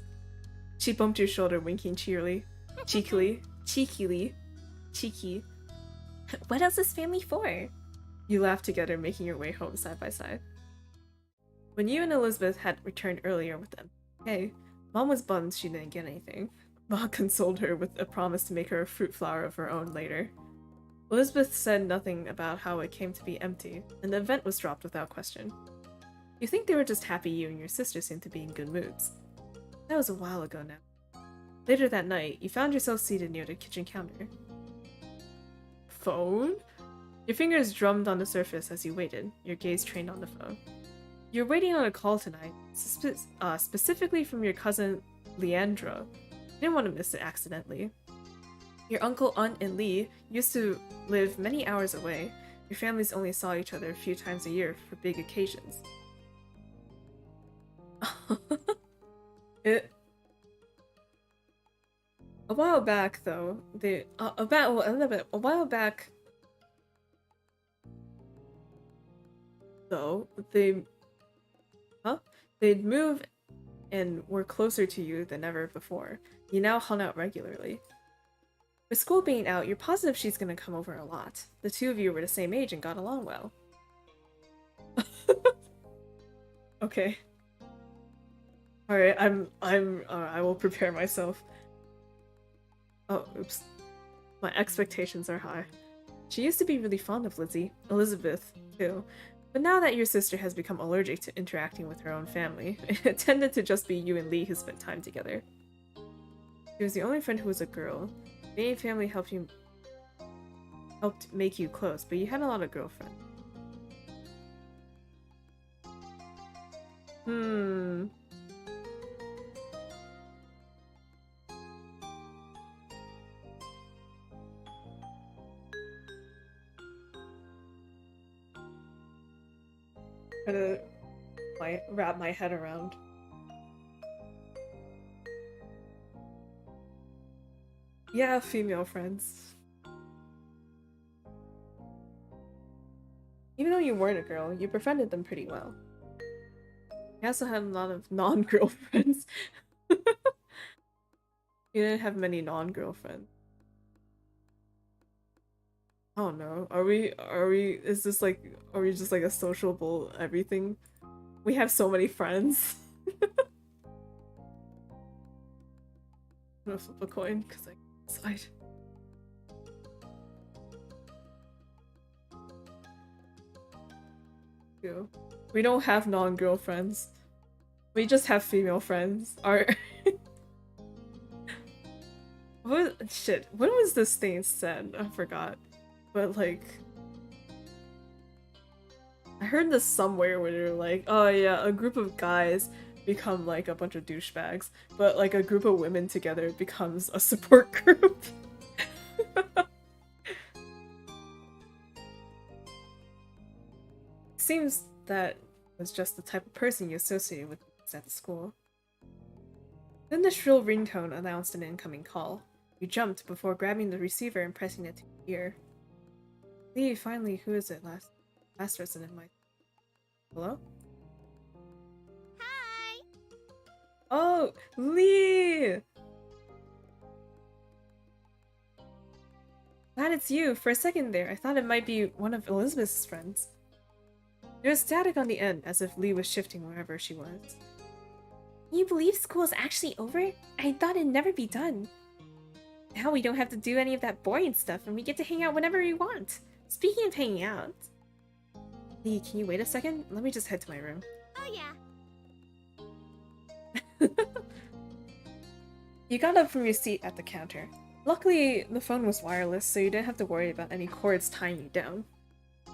She bumped your shoulder, winking cheekily. Cheeky. What else is family for? You laughed together, making your way home side by side. When you and Elizabeth had returned earlier with them, hey, Mom was bummed she didn't get anything. Ma consoled her with a promise to make her a fruit flower of her own later. Elizabeth said nothing about how it came to be empty, and the event was dropped without question. You think they were just happy you and your sister seemed to be in good moods. That was a while ago now. Later that night, you found yourself seated near the kitchen counter. Phone? Your fingers drummed on the surface as you waited, your gaze trained on the phone. You're waiting on a call tonight, specifically from your cousin Leandra. You didn't want to miss it accidentally. Your uncle, aunt, and Lee used to live many hours away. Your families only saw each other a few times a year for big occasions. A while back, though, they'd move and were closer to you than ever before. You now hung out regularly. With school being out, you're positive she's gonna come over a lot. The two of you were the same age and got along well. Okay. Alright, I will prepare myself. Oh, oops. My expectations are high. She used to be really fond of Elizabeth, too. But now that your sister has become allergic to interacting with her own family, it tended to just be you and Lee who spent time together. She was the only friend who was a girl. Being family helped make you close, but you had a lot of girlfriends. Trying to wrap my head around. Yeah, female friends. Even though you weren't a girl, you befriended them pretty well. You also had a lot of non-girlfriends. You didn't have many non-girlfriends. I don't know. Are we just like a sociable everything? We have so many friends. I'm gonna flip a coin because I can't decide. We don't have non-girlfriends. We just have female friends. Shit, when was this thing said? I forgot. But like, I heard this somewhere where they're like, oh yeah, a group of guys become like a bunch of douchebags, but like a group of women together becomes a support group. Seems that was just the type of person you associated with at the school. Then the shrill ringtone announced an incoming call. You jumped before grabbing the receiver and pressing it to your ear. Lee, finally, who is it? Last resident might. Hello? Hi! Oh, Lee! Glad it's you. For a second there, I thought it might be one of Elizabeth's friends. There was static on the end, as if Lee was shifting wherever she was. Can you believe school's actually over? I thought it'd never be done. Now we don't have to do any of that boring stuff, and we get to hang out whenever we want. Speaking of hanging out... Lee, can you wait a second? Let me just head to my room. Oh You yeah. got up from your seat at the counter. Luckily, the phone was wireless, so you didn't have to worry about any cords tying you down.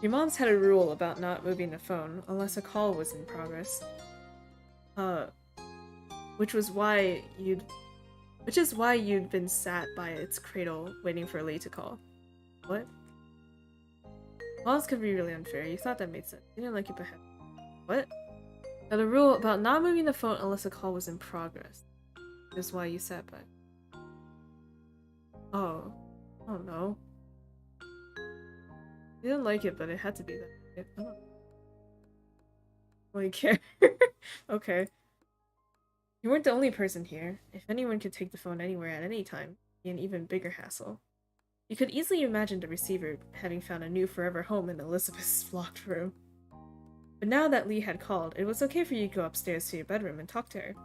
Your mom's had a rule about not moving the phone unless a call was in progress. Which was why you'd Which is why you'd been sat by its cradle waiting for Lee to call. What? Laws could be really unfair. You thought that made sense. You didn't like it, but what? Now the rule about not moving the phone unless a call was in progress. Is why you sat by. Oh. Oh no. You didn't like it, but it had to be that. I don't really care. Okay. You weren't the only person here. If anyone could take the phone anywhere at any time, it'd be an even bigger hassle. You could easily imagine the receiver having found a new forever home in Elizabeth's locked room. But now that Lee had called, it was okay for you to go upstairs to your bedroom and talk to her.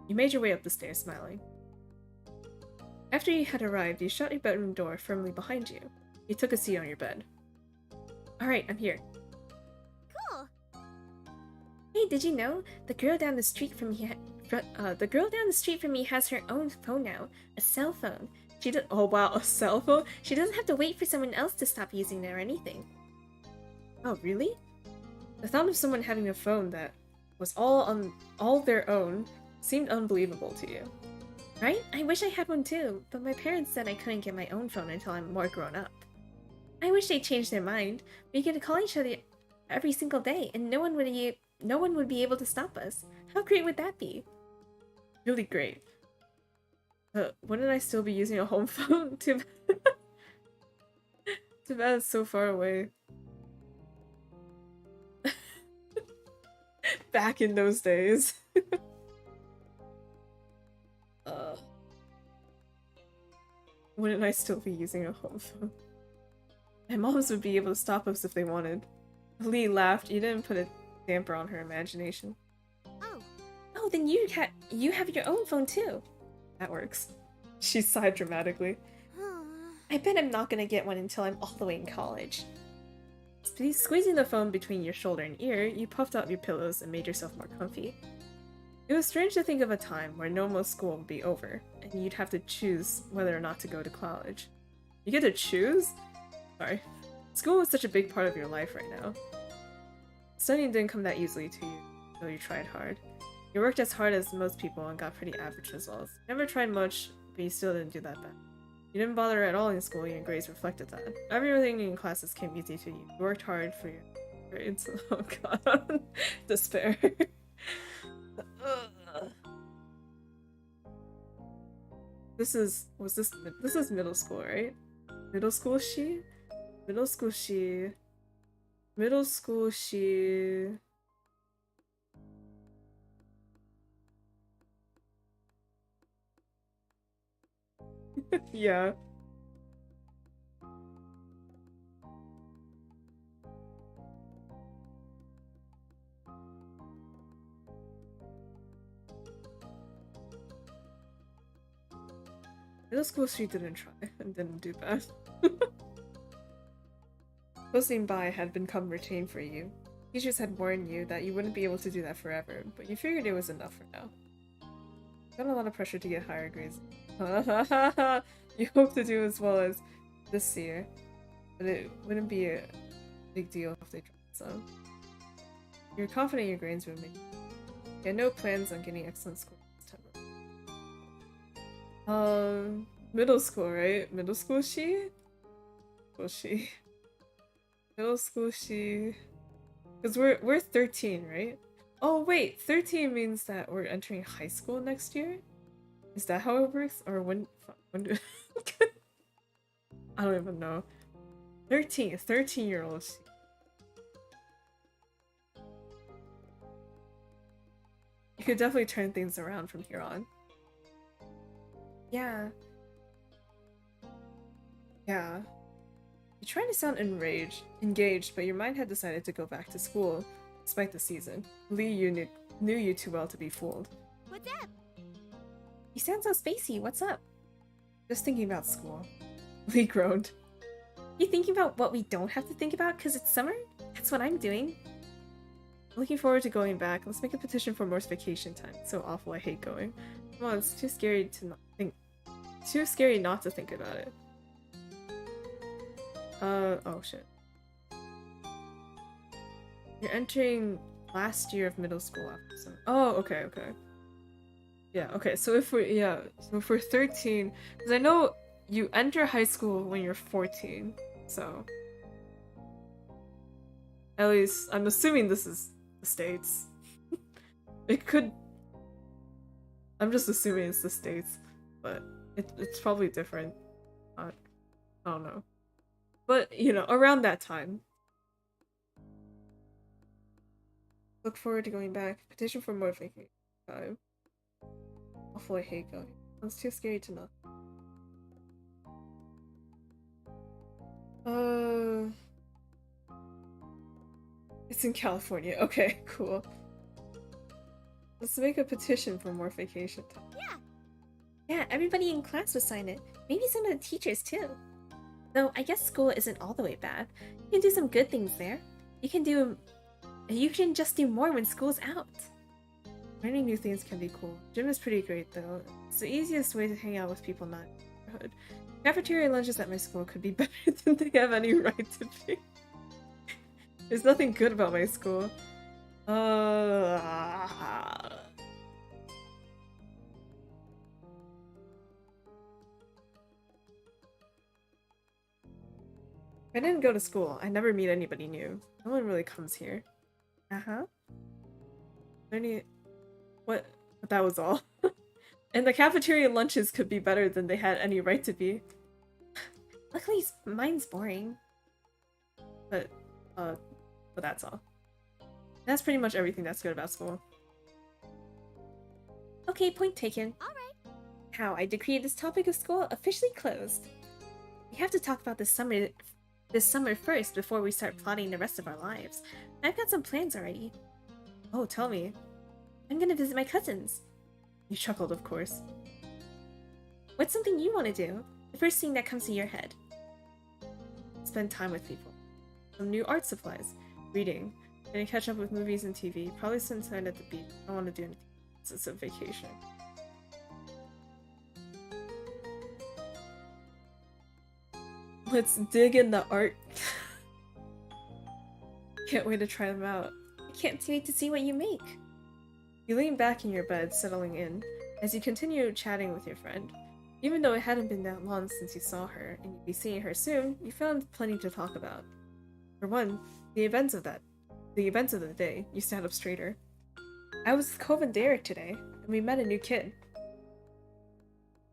You made your way up the stairs, smiling. After you had arrived, you shut your bedroom door firmly behind you. You took a seat on your bed. Alright, I'm here. Cool. Hey, did you know? The girl down the street from me has her own phone now. A cell phone. Oh wow, a cell phone? She doesn't have to wait for someone else to stop using it or anything. Oh, really? The thought of someone having a phone that was all their own seemed unbelievable to you. Right? I wish I had one too, but my parents said I couldn't get my own phone until I'm more grown up. I wish they'd changed their mind. We get to call each other every single day, and no one would be able to stop us. How great would that be? Really great. Wouldn't I still be using a home phone? Too bad. Too bad it's so far away. Back in those days. Wouldn't I still be using a home phone? My moms would be able to stop us if they wanted. Lee laughed. You didn't put a damper on her imagination. Oh, then you have your own phone too. That works. She sighed dramatically. I bet I'm not gonna get one until I'm all the way in college. Squeezing the phone between your shoulder and ear, you puffed out your pillows and made yourself more comfy. It was strange to think of a time where normal school would be over, and you'd have to choose whether or not to go to college. You get to choose? Sorry. School was such a big part of your life right now. Studying didn't come that easily to you, though you tried hard. You worked as hard as most people and got pretty average results. You never tried much, but you still didn't do that bad. You didn't bother at all in school, and your grades reflected that. Everything in classes came easy to you. You worked hard for your grades. Oh god. Despair. This is middle school, right? Middle school she? Middle school she. Middle school she. Yeah. Middle school she didn't try and didn't do bad. Posting by had become routine for you. Teachers had warned you that you wouldn't be able to do that forever, but you figured it was enough for now. Got a lot of pressure to get higher grades. You hope to do as well as this year, but it wouldn't be a big deal if they dropped some. You're confident your grades would make it. You had no plans on getting excellent scores this time. Middle school, right? Middle school she? Middle school she... Because we're 13, right? Oh wait, 13 means that we're entering high school next year? Is that how it works? Or when do... I don't even know. 13-year-olds. You could definitely turn things around from here on. Yeah. Yeah. You're trying to sound engaged, but your mind had decided to go back to school, despite the season. Lee, you knew you too well to be fooled. What's up? You sound so spacey, what's up? Just thinking about school. Lee groaned. You thinking about what we don't have to think about because it's summer? That's what I'm doing. Looking forward to going back. Let's make a petition for more vacation time. It's so awful, I hate going. Come on, it's too scary to not think. Too scary not to think about it. Oh shit. You're entering last year of middle school after summer. Oh, okay. Yeah, okay, so if we're 13, because I know you enter high school when you're 14, so at least I'm assuming this is the States. It could, I'm just assuming it's the States, but it's probably different. I don't know. But, you know, around that time. Look forward to going back. Petition for more vacation time. Awful, I hate going. It's too scary to not. It's in California. Okay, cool. Let's make a petition for more vacation time. Yeah, everybody in class would sign it. Maybe some of the teachers too. Though I guess school isn't all the way bad. You can do some good things there. You can just do more when school's out. Learning new things can be cool. Gym is pretty great though. It's the easiest way to hang out with people not in the neighborhood. Cafeteria lunches at my school could be better than they have any right to be. There's nothing good about my school. If I didn't go to school, I never meet anybody new. No one really comes here. Uh-huh. What? But that was all. And the cafeteria lunches could be better than they had any right to be. Luckily, mine's boring. But that's all. That's pretty much everything that's good about school. Okay, point taken. Alright. How I decree this topic of school officially closed. We have to talk about this summer first before we start plotting the rest of our lives. I've got some plans already. Oh, tell me. I'm gonna visit my cousins. You chuckled, of course. What's something you want to do? The first thing that comes to your head. Spend time with people. Some new art supplies. Reading. Gonna catch up with movies and TV. Probably spend time at the beach. I don't want to do anything. It's a vacation. Let's dig in the art. Can't wait to try them out. I can't wait to see what you make. You lean back in your bed, settling in, as you continue chatting with your friend. Even though it hadn't been that long since you saw her, and you'd be seeing her soon, you found plenty to talk about. For one, the events of the day, you sat up straighter. I was with Cove and Derek today, and we met a new kid.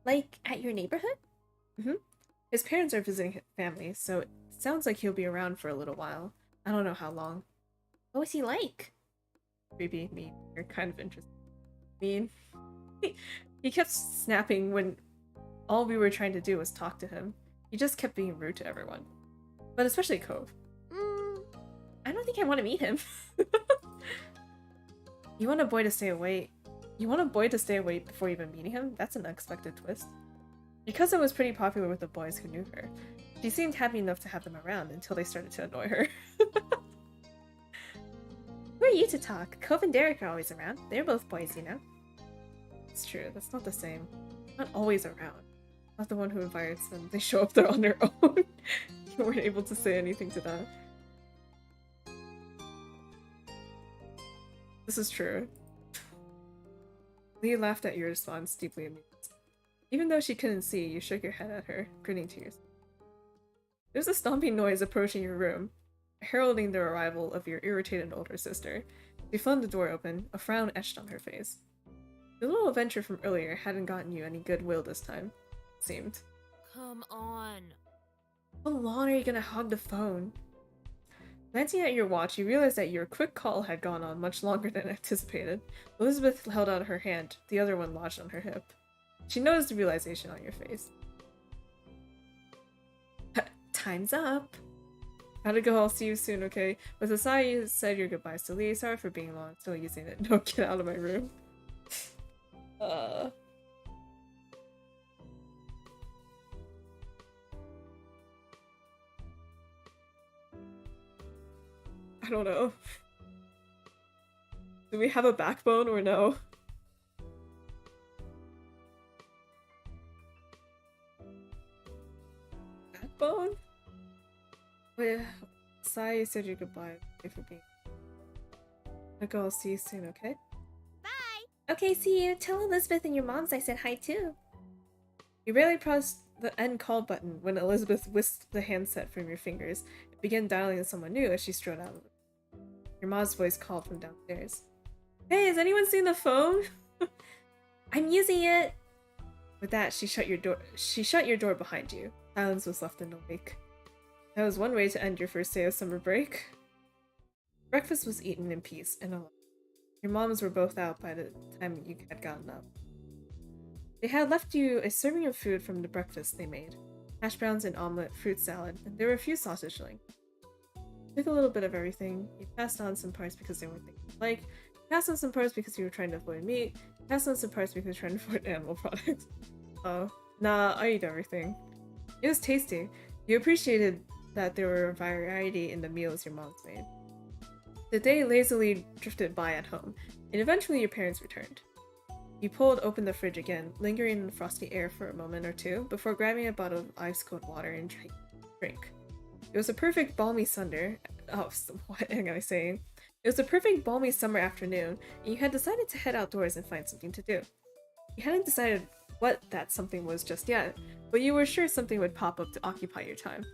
Like, at your neighborhood? Mm-hmm. His parents are visiting his family, so it sounds like he'll be around for a little while. I don't know how long. What was he like? Creepy, mean. You're kind of interested. Mean. He kept snapping when all we were trying to do was talk to him. He just kept being rude to everyone. But especially Cove. I don't think I want to meet him. You want a boy to stay away before even meeting him? That's an unexpected twist. Your cousin was pretty popular with the boys who knew her. She seemed happy enough to have them around until they started to annoy her. Who are you to talk? Cove and Derek are always around. They're both boys, you know. It's true, that's not the same. Not always around. Not the one who invites them. They show up there on their own. You weren't able to say anything to that. This is true. Lee laughed at your response, deeply amused. Even though she couldn't see, you shook your head at her, grinning to yourself. There was a stomping noise approaching your room, heralding the arrival of your irritated older sister. She flung the door open, a frown etched on her face. The little adventure from earlier hadn't gotten you any goodwill this time, it seemed. Come on. How long are you gonna hog the phone? Glancing at your watch, you realized that your quick call had gone on much longer than anticipated. Elizabeth held out her hand, the other one lodged on her hip. She noticed the realization on your face. Time's up. Gotta go, I'll see you soon, okay? With a sigh, you said your goodbyes to Lee. Sorry for being long, still using it. No, get out of my room. I don't know. Do we have a backbone or no? Backbone? Wait, Sai said your goodbye. Thank you for being. I'll go, I'll see you soon, okay? Bye. Okay, see you. Tell Elizabeth and your moms I said hi too. You barely pressed the end call button when Elizabeth whisked the handset from your fingers and began dialing someone new as she strode out. Your mom's voice called from downstairs. Hey, has anyone seen the phone? I'm using it. With that, she shut your door behind you. Silence was left in the wake. That was one way to end your first day of summer break. Breakfast was eaten in peace and alone. Your moms were both out by the time you had gotten up. They had left you a serving of food from the breakfast they made. Hash browns and omelet, fruit salad, and there were a few sausage links. You took a little bit of everything. You passed on some parts because they weren't things you like. You passed on some parts because you were trying to avoid meat. You passed on some parts because you were trying to avoid animal products. Oh, nah, I eat everything. It was tasty. You appreciated that there were variety in the meals your moms made. The day lazily drifted by at home, and eventually your parents returned. You pulled open the fridge again, lingering in the frosty air for a moment or two, before grabbing a bottle of ice-cold water and drink. It was a perfect balmy Sunday. Oh, what am I saying? It was a perfect balmy summer afternoon, and you had decided to head outdoors and find something to do. You hadn't decided what that something was just yet, but you were sure something would pop up to occupy your time.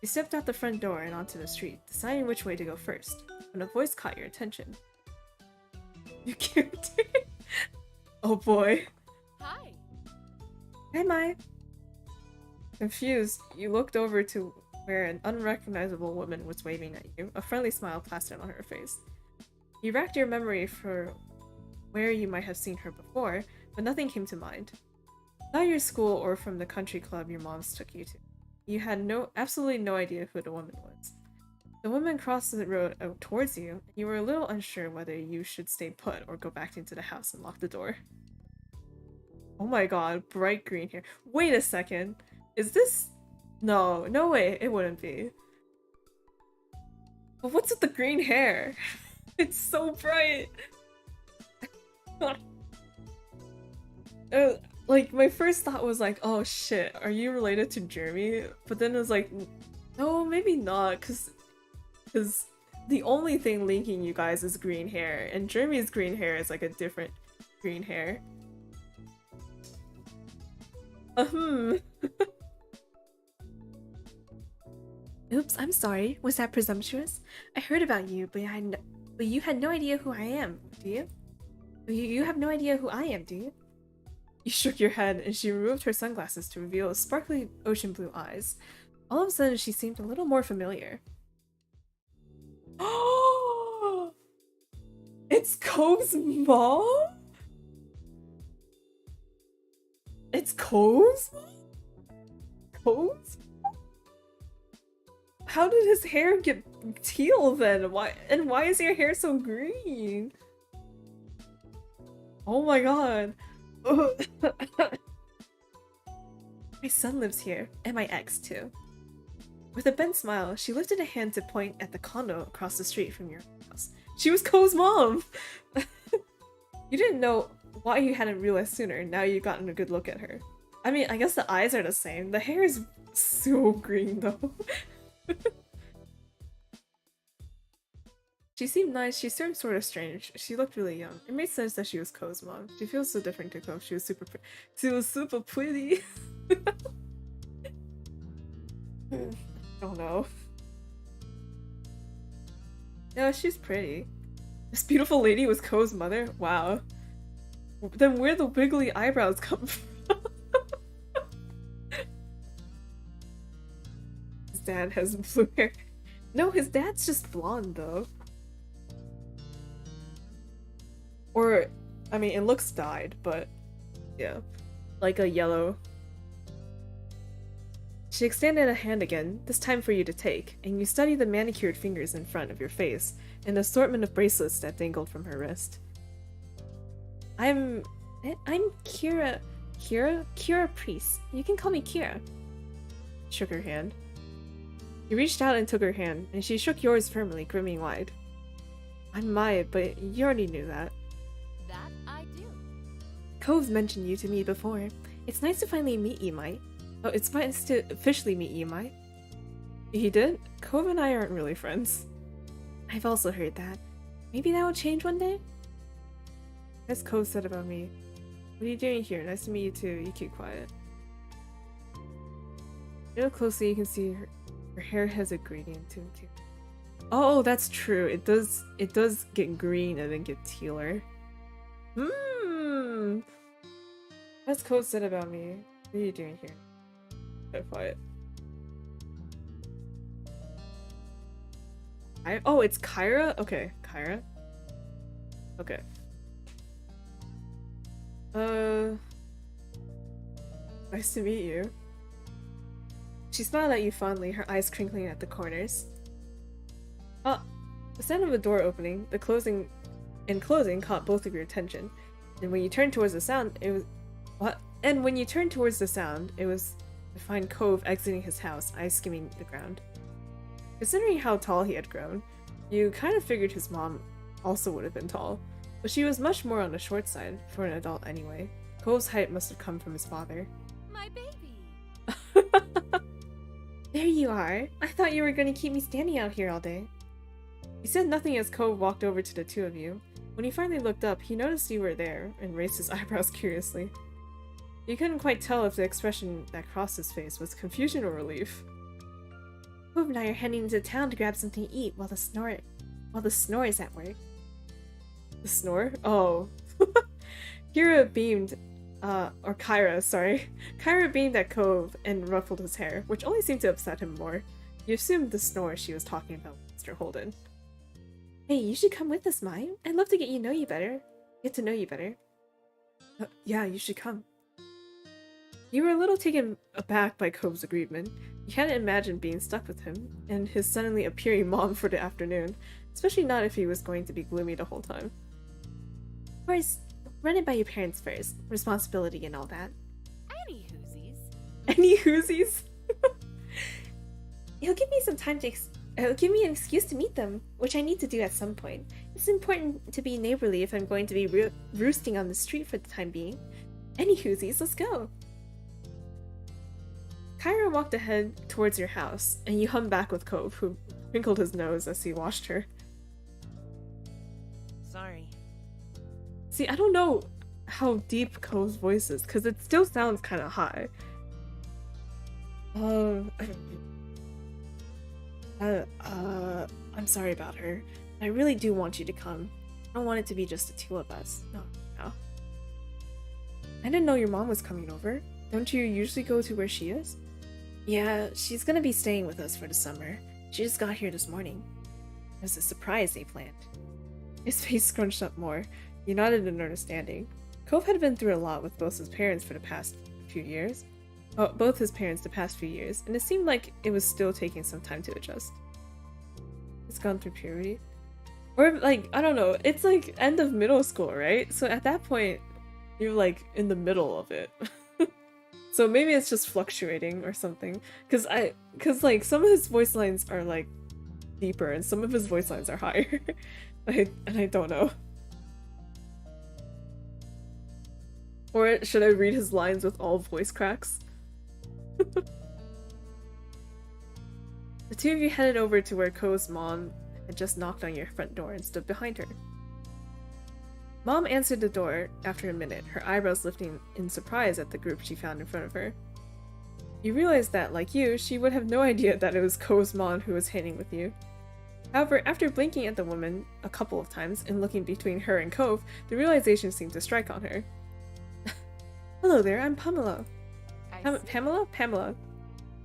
You stepped out the front door and onto the street, deciding which way to go first, when a voice caught your attention. You cute. Oh boy. Hi. Hi, Mai. Confused, you looked over to where an unrecognizable woman was waving at you, a friendly smile plastered on her face. You racked your memory for where you might have seen her before, but nothing came to mind. Not your school or from the country club your moms took you to. You had absolutely no idea who the woman was. The woman crossed the road towards you, and you were a little unsure whether you should stay put or go back into the house and lock the door. Oh my god, bright green hair. Wait a second. Is this... No way, it wouldn't be. But what's with the green hair? It's so bright! Like, my first thought was like, oh shit, are you related to Jeremy? But then it was like, no, maybe not, because the only thing linking you guys is green hair, and Jeremy's green hair is like a different green hair. Oops, I'm sorry. Was that presumptuous? I heard about you, but you had no idea who I am, do you? You have no idea who I am, do you? You shook your head, and she removed her sunglasses to reveal sparkly ocean blue eyes. All of a sudden, she seemed a little more familiar. Oh! It's Cove's mom? It's Cove's mom? Cove's mom? How did his hair get teal then? Why is your hair so green? Oh my god. My son lives here, and my ex too. With a bent smile, she lifted a hand to point at the condo across the street from your house. She was Cole's mom! You didn't know why you hadn't realized sooner, now you've gotten a good look at her. I mean, I guess the eyes are the same. The hair is so green though. She seemed nice, she seemed sort of strange. She looked really young. It made sense that she was Ko's mom. She feels so different to Ko. She was super pretty. I don't know. Yeah, she's pretty. This beautiful lady was Ko's mother? Wow. Then where'd the wiggly eyebrows come from? His dad has blue hair. No, his dad's just blonde though. Or, I mean, it looks dyed, but yeah. Like a yellow. She extended a hand again, this time for you to take, and you studied the manicured fingers in front of your face, and the assortment of bracelets that dangled from her wrist. I'm Kira. Kira Priest. You can call me Kira. Shook her hand. You reached out and took her hand, and she shook yours firmly, grinning wide. I'm Maya, but you already knew that. That I do. Cove's mentioned you to me before. It's nice to finally meet you, Mai. Oh, it's nice to officially meet you, Mai. He did? Cove and I aren't really friends. I've also heard that. Maybe that will change one day? That's Ko said about me. What are you doing here? Nice to meet you too. You keep quiet. You look closely, you can see her hair has a gradient to it too. Oh, that's true. It does get green and then get tealer. That's Ko said about me. What are you doing here? Keep quiet. Oh, it's Kyra? Okay, Kyra. Okay. Nice to meet you. She smiled at you fondly, her eyes crinkling at the corners. The sound of a door opening, the closing caught both of your attention. And when you turned towards the sound, it was to find Cove exiting his house, eyes skimming the ground. Considering how tall he had grown, you kind of figured his mom also would have been tall, but she was much more on the short side, for an adult anyway. Cove's height must have come from his father. My baby. There you are. I thought you were going to keep me standing out here all day. He said nothing as Cove walked over to the two of you. When he finally looked up, he noticed you were there and raised his eyebrows curiously. You couldn't quite tell if the expression that crossed his face was confusion or relief. Cove and I are heading into town to grab something to eat while the snore is at work. The snore? Oh. Kyra beamed at Cove and ruffled his hair, which only seemed to upset him more. You assumed the snore she was talking about Mr. Holden. Hey, you should come with us, Mai. I'd love to get to know you better. Yeah, you should come. You were a little taken aback by Cove's agreement. You hadn't imagined being stuck with him, and his suddenly appearing mom for the afternoon, especially not if he was going to be gloomy the whole time. Of course, run it by your parents first. Responsibility and all that. Any whoosies. Any whoosies? It'll give me an excuse to meet them, which I need to do at some point. It's important to be neighborly if I'm going to be roosting on the street for the time being. Any whoosies, let's go. Kyra walked ahead towards your house, and you hummed back with Cove, who wrinkled his nose as he watched her. Sorry. See, I don't know how deep Cove's voice is, because it still sounds kind of high. I'm sorry about her. I really do want you to come. I don't want it to be just the two of us. No. I didn't know your mom was coming over. Don't you usually go to where she is? Yeah, she's gonna be staying with us for the summer. She just got here this morning. It was a surprise they planned. His face scrunched up more. He nodded in understanding. Cove had been through a lot with both his parents the past few years, and it seemed like it was still taking some time to adjust. It's gone through puberty. Or, like, I don't know, it's like end of middle school, right? So at that point, you're like in the middle of it. So maybe it's just fluctuating or something. Cause like some of his voice lines are like deeper and some of his voice lines are higher. And I don't know. Or should I read his lines with all voice cracks? The two of you headed over to where Ko's mom had just knocked on your front door and stood behind her. Mom answered the door after a minute, her eyebrows lifting in surprise at the group she found in front of her. You realized that, like you, she would have no idea that it was Ko's mom who was hanging with you. However, after blinking at the woman a couple of times and looking between her and Cove, the realization seemed to strike on her. Hello there, I'm Pamela. Pamela.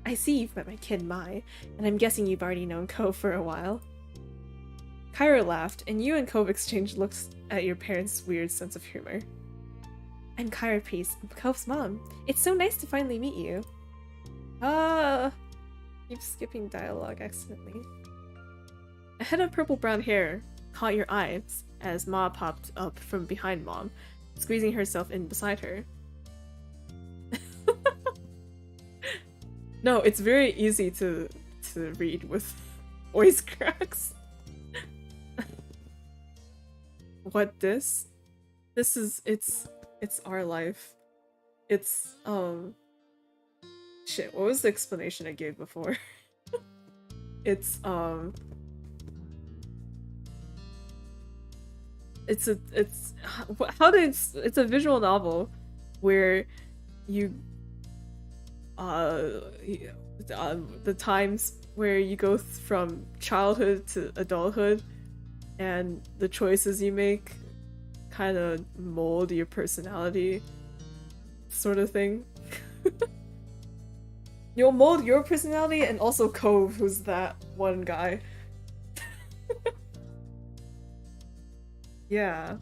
I see you've met my kid Mai, and I'm guessing you've already known Cove for a while. Kyra laughed, and you and Cove exchanged looks at your parents' weird sense of humor. I'm Kyra Priest, Cove's mom. It's so nice to finally meet you. Keep skipping dialogue accidentally. A head of purple-brown hair caught your eyes as Ma popped up from behind Mom, squeezing herself in beside her. No, it's very easy to read with voice cracks. What this? This is it's our life. It's shit, what was the explanation I gave before? It's it's a visual novel where you the times where you go from childhood to adulthood and the choices you make kind of mold your personality, sort of thing. You'll mold your personality and also Cove, who's that one guy. Yeah.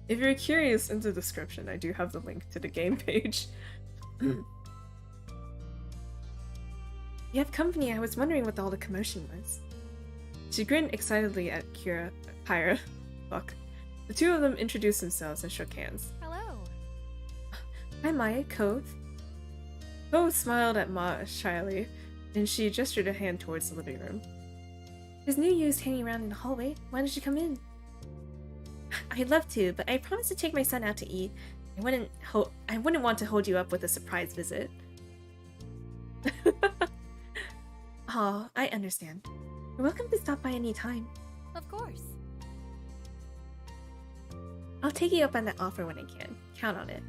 If you're curious, in the description I do have the link to the game page. You have company. I was wondering what all the commotion was. She grinned excitedly at Kyra. Fuck. The two of them introduced themselves and shook hands. Hello. Hi, Maya. Cove. Cove smiled at Ma shyly, and she gestured a hand towards the living room. There's new youths hanging around in the hallway. Why don't you come in? I'd love to, but I promised to take my son out to eat. I wouldn't want to hold you up with a surprise visit. Aw, I understand. You're welcome to stop by any time. Of course. I'll take you up on that offer when I can. Count on it.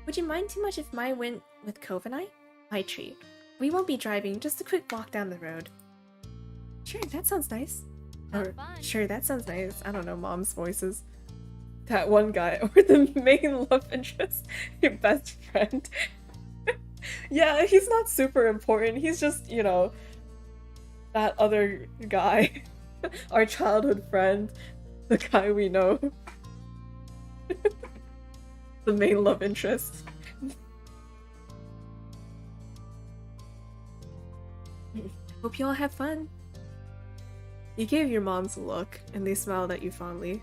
Would you mind too much if Mai went with Cove and I? My treat. We won't be driving, just a quick walk down the road. Sure, that sounds nice. Have Or, fun. sure, that sounds nice. I don't know, mom's voices. That one guy, or the main love interest, your best friend. Yeah, he's not super important. He's just, you know, that other guy. Our childhood friend. The guy we know. The main love interest. Hope you all have fun. You gave your moms a look, and they smiled at you fondly.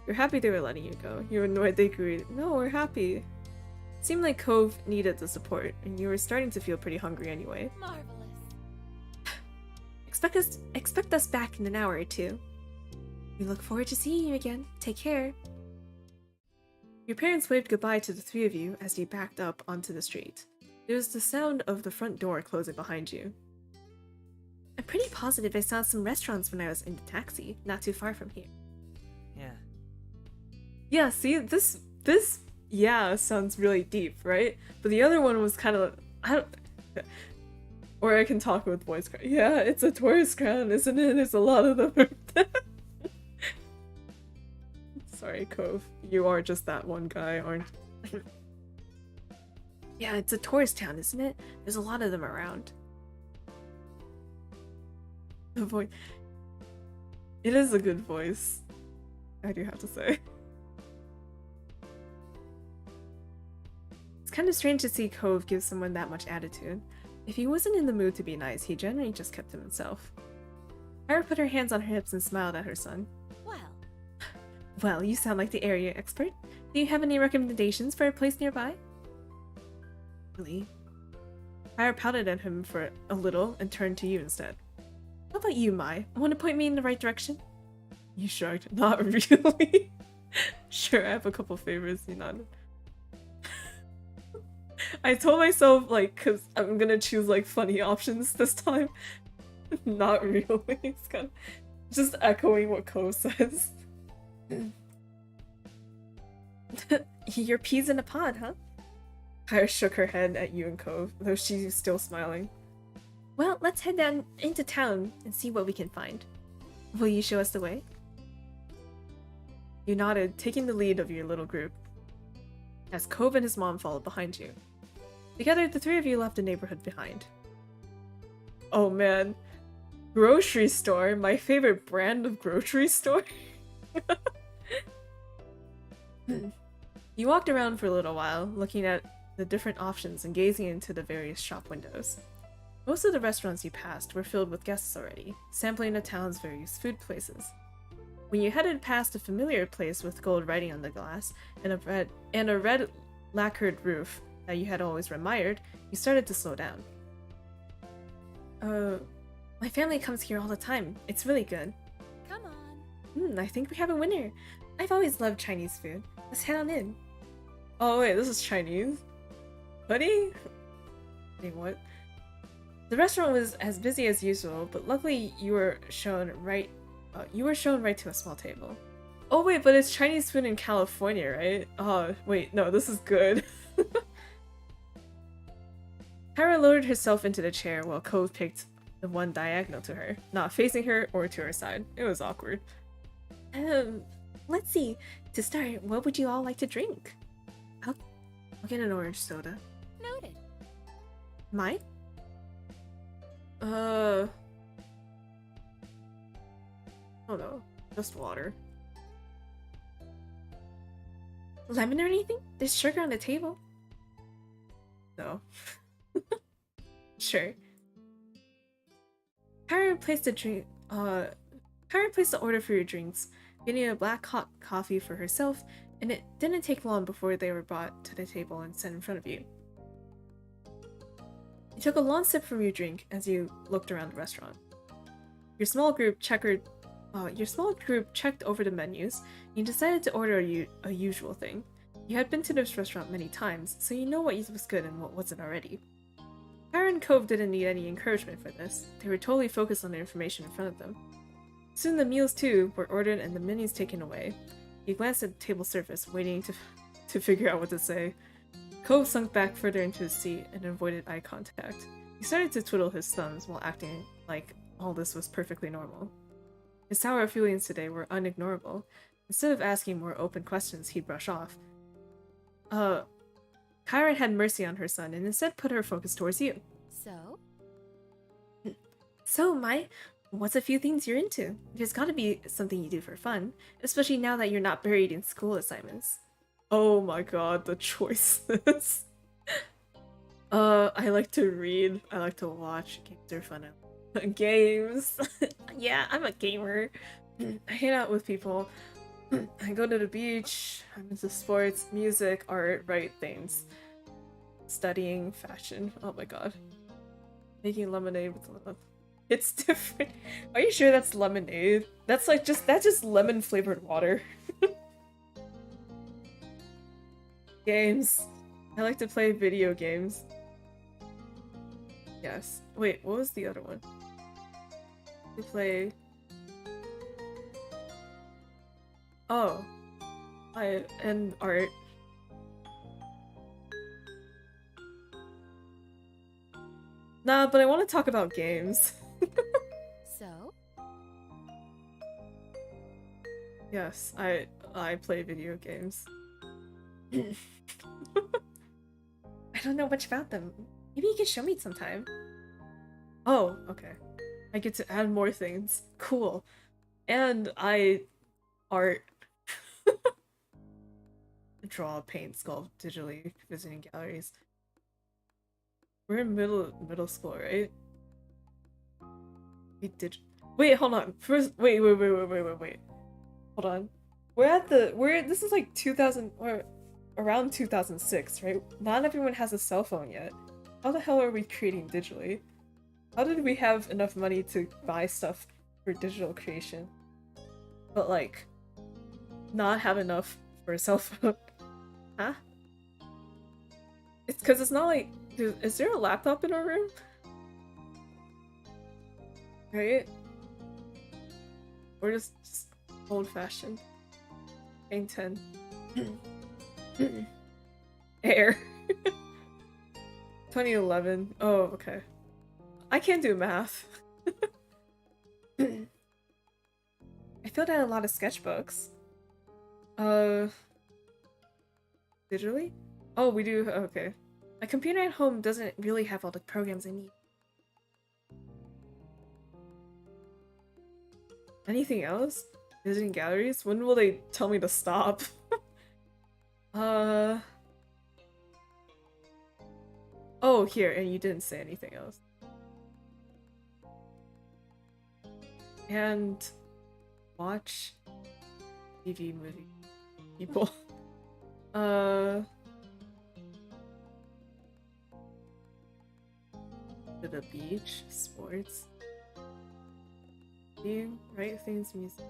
You're happy they were letting you go. You're annoyed they agreed. No, we're happy. It seemed like Cove needed the support, and you were starting to feel pretty hungry anyway. Marvelous. Expect us back in an hour or two. We look forward to seeing you again. Take care. Your parents waved goodbye to the three of you as you backed up onto the street. There was the sound of the front door closing behind you. I'm pretty positive I saw some restaurants when I was in the taxi, not too far from here. Yeah. Yeah, see, this yeah sounds really deep, right? But the other one was kind of, I don't, or I can talk with voice crack. Yeah, it's a tourist crown, isn't it? There's a lot of them. Sorry, Cove. You are just that one guy, aren't you? Yeah, it's a tourist town, isn't it? There's a lot of them around. The voice. It is a good voice. I do have to say. It's kind of strange to see Cove give someone that much attitude. If he wasn't in the mood to be nice, he generally just kept to himself. Ira put her hands on her hips and smiled at her son. Well, Well, you sound like the area expert. Do you have any recommendations for a place nearby? Really? Ira pouted at him for a little and turned to you instead. How about you, Mai? Want to point me in the right direction? You shrugged. Not really. Sure, I have a couple favorites, you know. I told myself, like, because I'm gonna choose, like, funny options this time. Not really. It's kind of just echoing what Ko says. You're peas in a pod, huh? Kyra shook her head at you and Cove, though she's still smiling. Well, let's head down into town and see what we can find. Will you show us the way? You nodded, taking the lead of your little group, as Cove and his mom followed behind you. Together, the three of you left the neighborhood behind. Oh man. Grocery store? My favorite brand of grocery store? You walked around for a little while, looking at the different options and gazing into the various shop windows. Most of the restaurants you passed were filled with guests already, sampling the town's various food places. When you headed past a familiar place with gold writing on the glass and a red lacquered roof that you had always admired, you started to slow down. My family comes here all the time. It's really good. come on. I think we have a winner. I've always loved Chinese food. Let's head on in. Oh wait, this is Chinese? Buddy? Wait, what? The restaurant was as busy as usual, but luckily you were shown right You were shown right to a small table. Oh wait, but it's Chinese food in California, right? Oh, wait, no, this is good. Kara lowered herself into the chair while Cove picked the one diagonal to her, not facing her or to her side. It was awkward. Let's see. To start, what would you all like to drink? I'll get an orange soda. Noted. Mine? Oh no, just water. Lemon or anything? There's sugar on the table. No. Sure. Karen placed the order for your drinks, getting a black hot coffee for herself, and it didn't take long before they were brought to the table and set in front of you. You took a long sip from your drink as you looked around the restaurant. Your small group checked over the menus, and you decided to order a usual thing. You had been to this restaurant many times, so you know what was good and what wasn't already. Kara and Cove didn't need any encouragement for this. They were totally focused on the information in front of them. Soon the meals too were ordered and the menus taken away. You glanced at the table surface, waiting to figure out what to say. Cove sunk back further into his seat and avoided eye contact. He started to twiddle his thumbs while acting like all this was perfectly normal. His sour feelings today were unignorable. Instead of asking more open questions, he'd brush off. Kyron had mercy on her son and instead put her focus towards you. So? So, Mai, what's a few things you're into? There's gotta be something you do for fun, especially now that you're not buried in school assignments. Oh my god, the choices. I like to read, I like to watch, games are fun. Games! Yeah, I'm a gamer. I hang out with people. I go to the beach, I'm into sports, music, art, write things. Studying, fashion, oh my god. Making lemonade with lemon. It's different. Are you sure that's lemonade? That's just lemon flavored water. Games. I like to play video games. Yes. Wait, what was the other one? To play... Oh. And art. Nah, but I want to talk about games. So? Yes, I play video games. I don't know much about them. Maybe you can show me sometime. Oh, okay. I get to add more things. Cool. And art. Draw, paint, sculpt, digitally, visiting galleries. We're in middle school, right? We did. Wait, hold on. First, wait. Hold on. This is like 2000 or around 2006, right? Not everyone has a cell phone yet. How the hell are we creating digitally? How did we have enough money to buy stuff for digital creation, but like not have enough for a cell phone? Huh? It's because it's not like, is there a laptop in our room? Right? Or just old-fashioned. Hang 10. Air. 2011. Oh, okay. I can't do math. I filled out a lot of sketchbooks. Digitally? Oh, we do. Okay. My computer at home doesn't really have all the programs I need. Anything else? Visiting galleries? When will they tell me to stop? Oh, here, and you didn't say anything else. And watch TV movie people. To the beach, sports. You write things, music.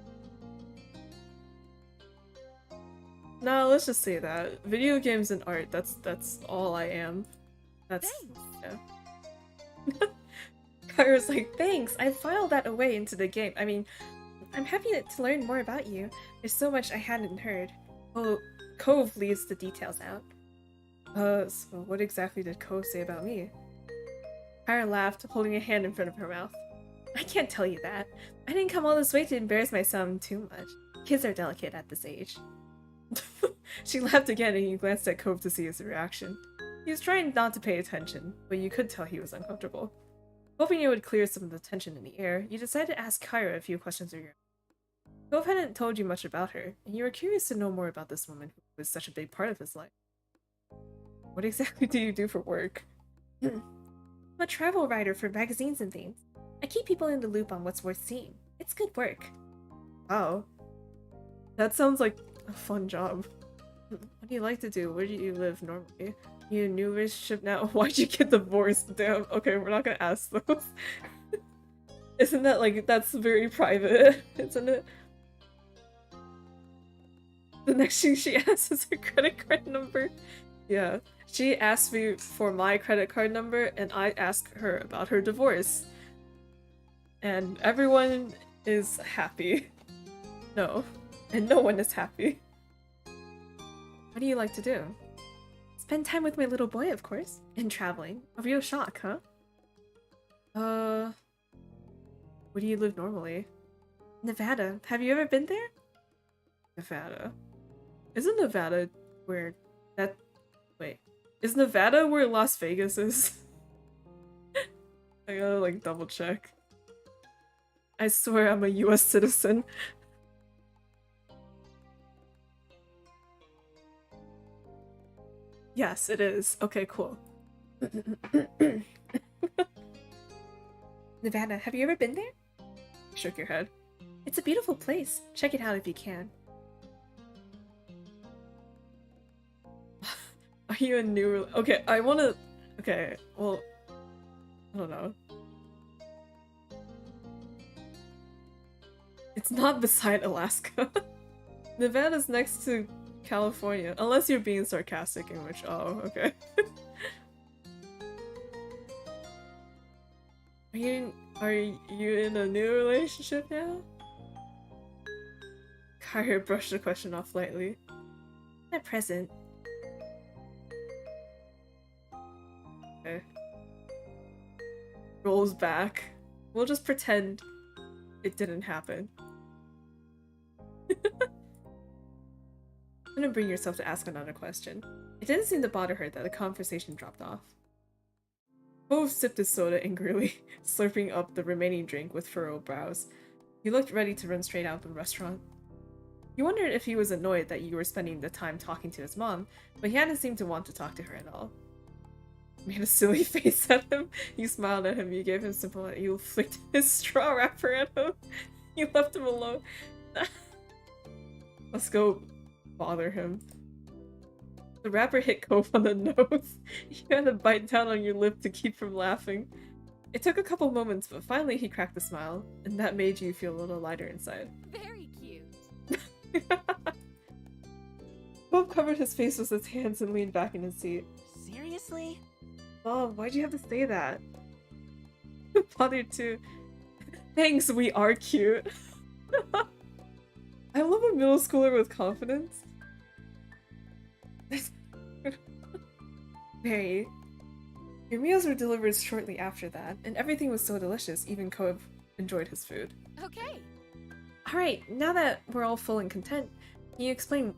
No, let's just say that. Video games and art, that's all I am. That's Thanks. yeah. Kyra's like, thanks, I filed that away into the game. I mean, I'm happy to learn more about you. There's so much I hadn't heard. Oh, Cove leaves the details out. So what exactly did Ko say about me? Kyra laughed, holding a hand in front of her mouth. I can't tell you that. I didn't come all this way to embarrass myself too much. Kids are delicate at this age. She laughed again and he glanced at Cove to see his reaction. He was trying not to pay attention, but you could tell he was uncomfortable. Hoping it would clear some of the tension in the air, you decided to ask Kyra a few questions of your own. Cove hadn't told you much about her, and you were curious to know more about this woman who was such a big part of his life. What exactly do you do for work? I'm a travel writer for magazines and things. I keep people in the loop on what's worth seeing. It's good work. Wow. That sounds like a fun job. What do you like to do? Where do you live normally? You in a new relationship now? Why'd you get divorced? Damn, okay, we're not gonna ask those. Isn't that like, that's very private, isn't it? The next thing she asks is her credit card number. Yeah, she asked me for my credit card number and I asked her about her divorce. And everyone is happy. No. And no one is happy. What do you like to do? Spend time with my little boy, of course. And traveling. A real shock, huh? Where do you live normally? Nevada. Have you ever been there? Nevada. Isn't Nevada where that... Wait. Is Nevada where Las Vegas is? I gotta like double check. I swear I'm a US citizen. Yes, it is. Okay, cool. Nevada. Have you ever been there? Shook your head. It's a beautiful place. Check it out if you can. Are you a new... Okay, I wanna... Okay, well... I don't know. It's not beside Alaska. Nevada's next to California. Unless you're being sarcastic, in which... Oh, okay. Are you in a new relationship now? Kyra brushed the question off lightly. At present. Okay. Rolls back. We'll just pretend it didn't happen. Couldn't bring yourself to ask another question. It didn't seem to bother her that the conversation dropped off. Cove sipped his soda angrily, slurping up the remaining drink with furrowed brows. He looked ready to run straight out of the restaurant. He wondered if he was annoyed that you were spending the time talking to his mom, but he hadn't seemed to want to talk to her at all. You made a silly face at him. You smiled at him. You gave him simple. You flicked his straw wrapper at him. You left him alone. Let's go bother him. The wrapper hit Cove on the nose. You had to bite down on your lip to keep from laughing. It took a couple moments, but finally he cracked a smile, and that made you feel a little lighter inside. Very cute. Cove covered his face with his hands and leaned back in his seat. Seriously? Mom, why'd you have to say that? Bothered too. Thanks, we are cute. I love a middle schooler with confidence. Very. Your meals were delivered shortly after that, and everything was so delicious, even Cove enjoyed his food. Okay. Alright, now that we're all full and content, can you explain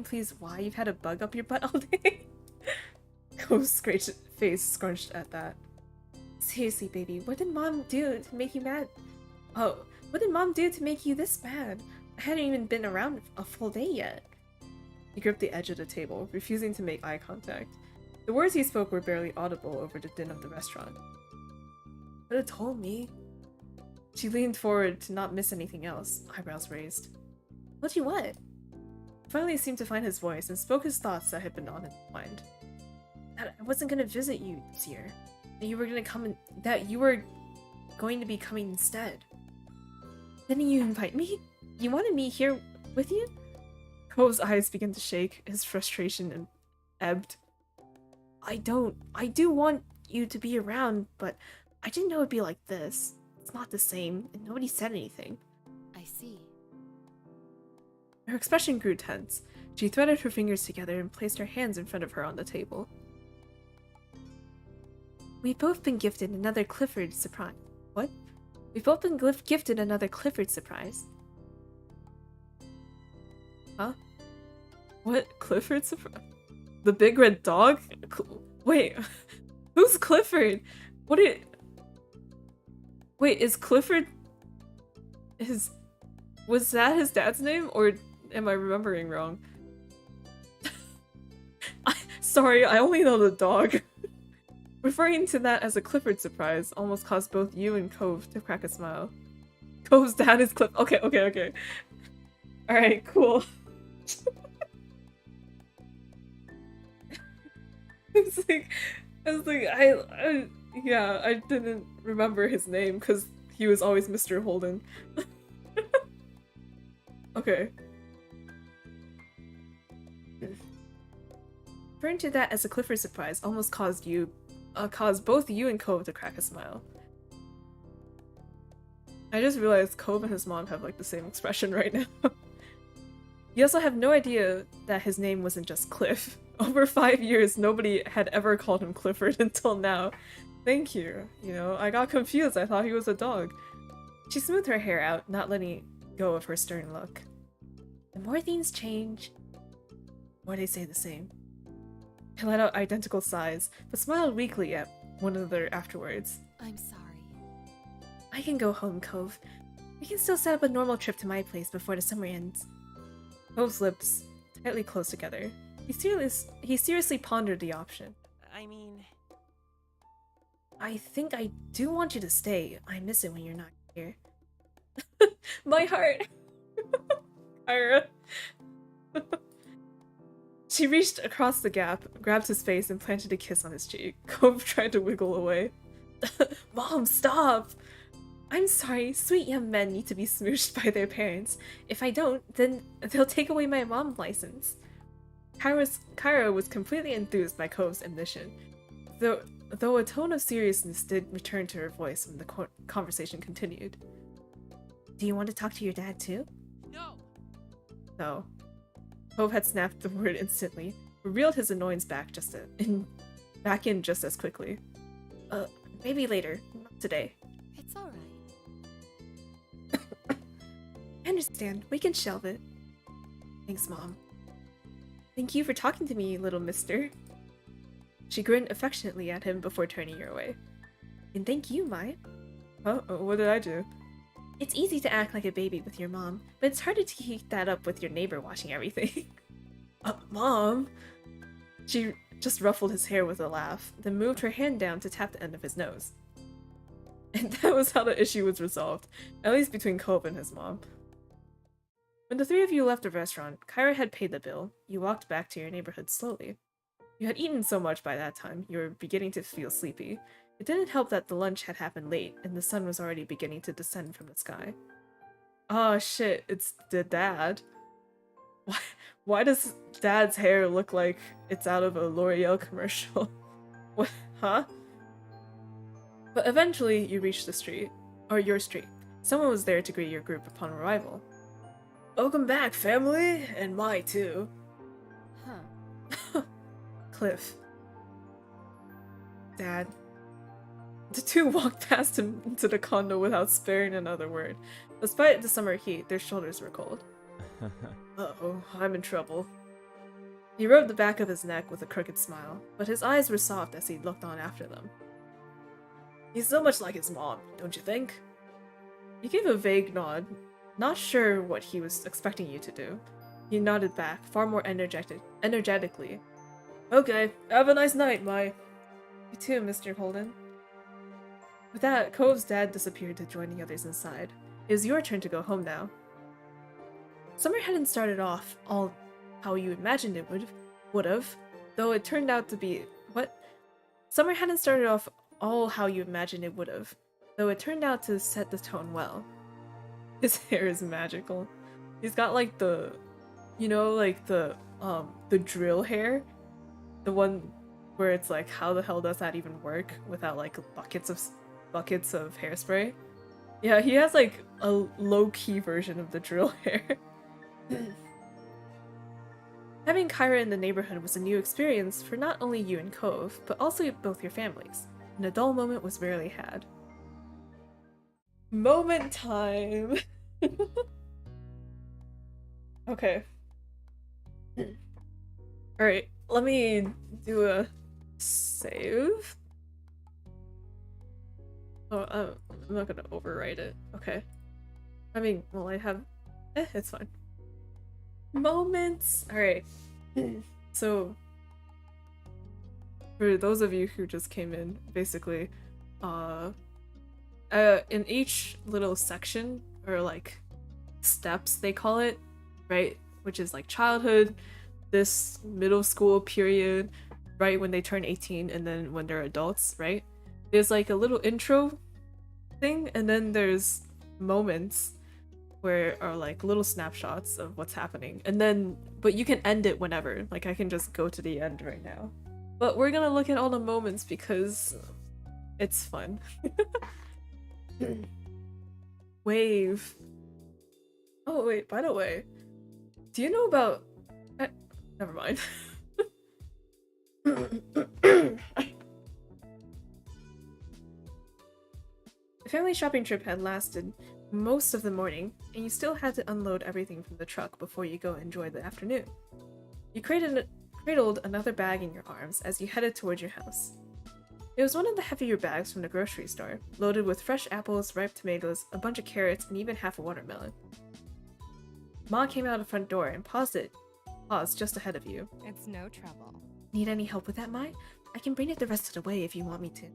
please why you've had a bug up your butt all day? Cove's face scrunched at that. Seriously, baby, what did mom do to make you mad? Oh, what did mom do to make you this mad? I hadn't even been around a full day yet. He gripped the edge of the table, refusing to make eye contact. The words he spoke were barely audible over the din of the restaurant. Could have told me. She leaned forward to not miss anything else, eyebrows raised. What do you want? Finally seemed to find his voice and spoke his thoughts that had been on his mind. That I wasn't gonna visit you this year. That you were gonna come in, that you were going to be coming instead. Didn't you invite me? You wanted me here with you? Cove's eyes began to shake, his frustration ebbed. I do want you to be around, but I didn't know it'd be like this. It's not the same, and nobody said anything. see. Her expression grew tense. She threaded her fingers together and placed her hands in front of her on the table. We've both been gifted another Clifford surprise. What? We've both been gifted another Clifford surprise. Huh? What? Clifford surprise? The big red dog? Wait, who's Clifford? What did... Wait, is Clifford... Was that his dad's name? Or am I remembering wrong? Sorry, I only know the dog. Referring to that as a Clifford surprise almost caused both you and Cove to crack a smile. Cove's dad is Cliff. Okay. Alright, cool. I didn't remember his name because he was always Mr. Holden. Okay. Referring to that as a Clifford surprise almost caused both you and Cove to crack a smile. I just realized Cove and his mom have like the same expression right now. You also have no idea that his name wasn't just Cliff. Over 5 years, nobody had ever called him Clifford until now. Thank you. You know, I got confused. I thought he was a dog. She smoothed her hair out, not letting go of her stern look. The more things change, the more they say the same. They let out identical sighs, but smiled weakly at one another afterwards. I'm sorry. I can go home, Cove. We can still set up a normal trip to my place before the summer ends. Cove's lips tightly closed together. He seriously pondered the option. I mean... I think I do want you to stay. I miss it when you're not here. My heart! Ira. She reached across the gap, grabbed his face, and planted a kiss on his cheek. Cove tried to wiggle away. Mom, stop! I'm sorry, sweet young men need to be smooshed by their parents. If I don't, then they'll take away my mom's license. Kyra was completely enthused by Cove's ambition, though a tone of seriousness did return to her voice when the conversation continued. Do you want to talk to your dad too? No. Cove had snapped the word instantly, but reeled his annoyance back in just as quickly. Maybe later, not today. It's alright. I understand, we can shelve it. Thanks, Mom. Thank you for talking to me, little mister. She grinned affectionately at him before turning her away. And thank you, Mai. Huh? What did I do? It's easy to act like a baby with your mom, but it's harder to keep that up with your neighbor watching everything. Mom? She just ruffled his hair with a laugh, then moved her hand down to tap the end of his nose. And that was how the issue was resolved, at least between Cove and his mom. When the three of you left the restaurant, Kyra had paid the bill. You walked back to your neighborhood slowly. You had eaten so much by that time, you were beginning to feel sleepy. It didn't help that the lunch had happened late, and the sun was already beginning to descend from the sky. Oh shit, it's the dad. Why does Dad's hair look like it's out of a L'Oreal commercial? What? Huh? But eventually, you reached the street. Or your street. Someone was there to greet your group upon arrival. Welcome back, family! And Mai, too. Huh. Cliff. Dad. The two walked past him into the condo without sparing another word. Despite the summer heat, their shoulders were cold. Uh-oh, I'm in trouble. He rubbed the back of his neck with a crooked smile, but his eyes were soft as he looked on after them. He's so much like his mom, don't you think? He gave a vague nod, not sure what he was expecting you to do. He nodded back, far more energetically. Okay, have a nice night, Mai. You too, Mr. Holden. With that, Cove's dad disappeared to join the others inside. It was your turn to go home now. Summer hadn't started off all how you imagined it would have, though it turned out to be Summer hadn't started off all how you imagined it would have, though it turned out to set the tone well. His hair is magical. He's got like the, you know, like the drill hair, the one where it's like, how the hell does that even work without like buckets of hairspray? Yeah, he has like a low-key version of the drill hair. Having Kyra in the neighborhood was a new experience for not only you and Cove, but also both your families, and a dull moment was rarely had. Moment time! Okay. Alright, let me do a save. Oh, I'm not gonna overwrite it. Okay. I mean, well, I have... it's fine. Moments! Alright. So, for those of you who just came in, basically, in each little section, or like, steps they call it, right? Which is like childhood, this middle school period, right when they turn 18, and then when they're adults, right? There's like a little intro thing, and then there's moments where are like little snapshots of what's happening, and then but you can end it whenever. Like I can just go to the end right now, but we're gonna look at all the moments because it's fun. Wave. Oh wait, by the way, do you know about never mind. The family shopping trip had lasted most of the morning, and you still had to unload everything from the truck before you go enjoy the afternoon. You cradled another bag in your arms as you headed towards your house. It was one of the heavier bags from the grocery store, loaded with fresh apples, ripe tomatoes, a bunch of carrots, and even half a watermelon. Ma came out the front door and paused just ahead of you. It's no trouble. Need any help with that, Mai? I can bring it the rest of the way if you want me to.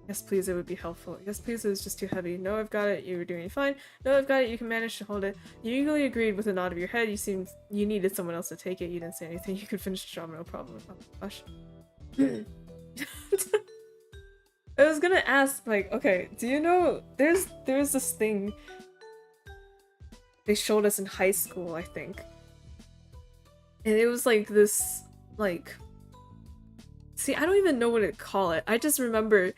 Yes, please, it would be helpful. Yes, please, it was just too heavy. No, I've got it. You were doing fine. No, I've got it. You can manage to hold it. You eagerly agreed with a nod of your head. You seemed you needed someone else to take it. You didn't say anything. You could finish the job, no problem. Oh gosh. I was gonna ask, like, okay, do you know there's this thing they showed us in high school, I think. And it was like this, like, see, I don't even know what to call it. I just remember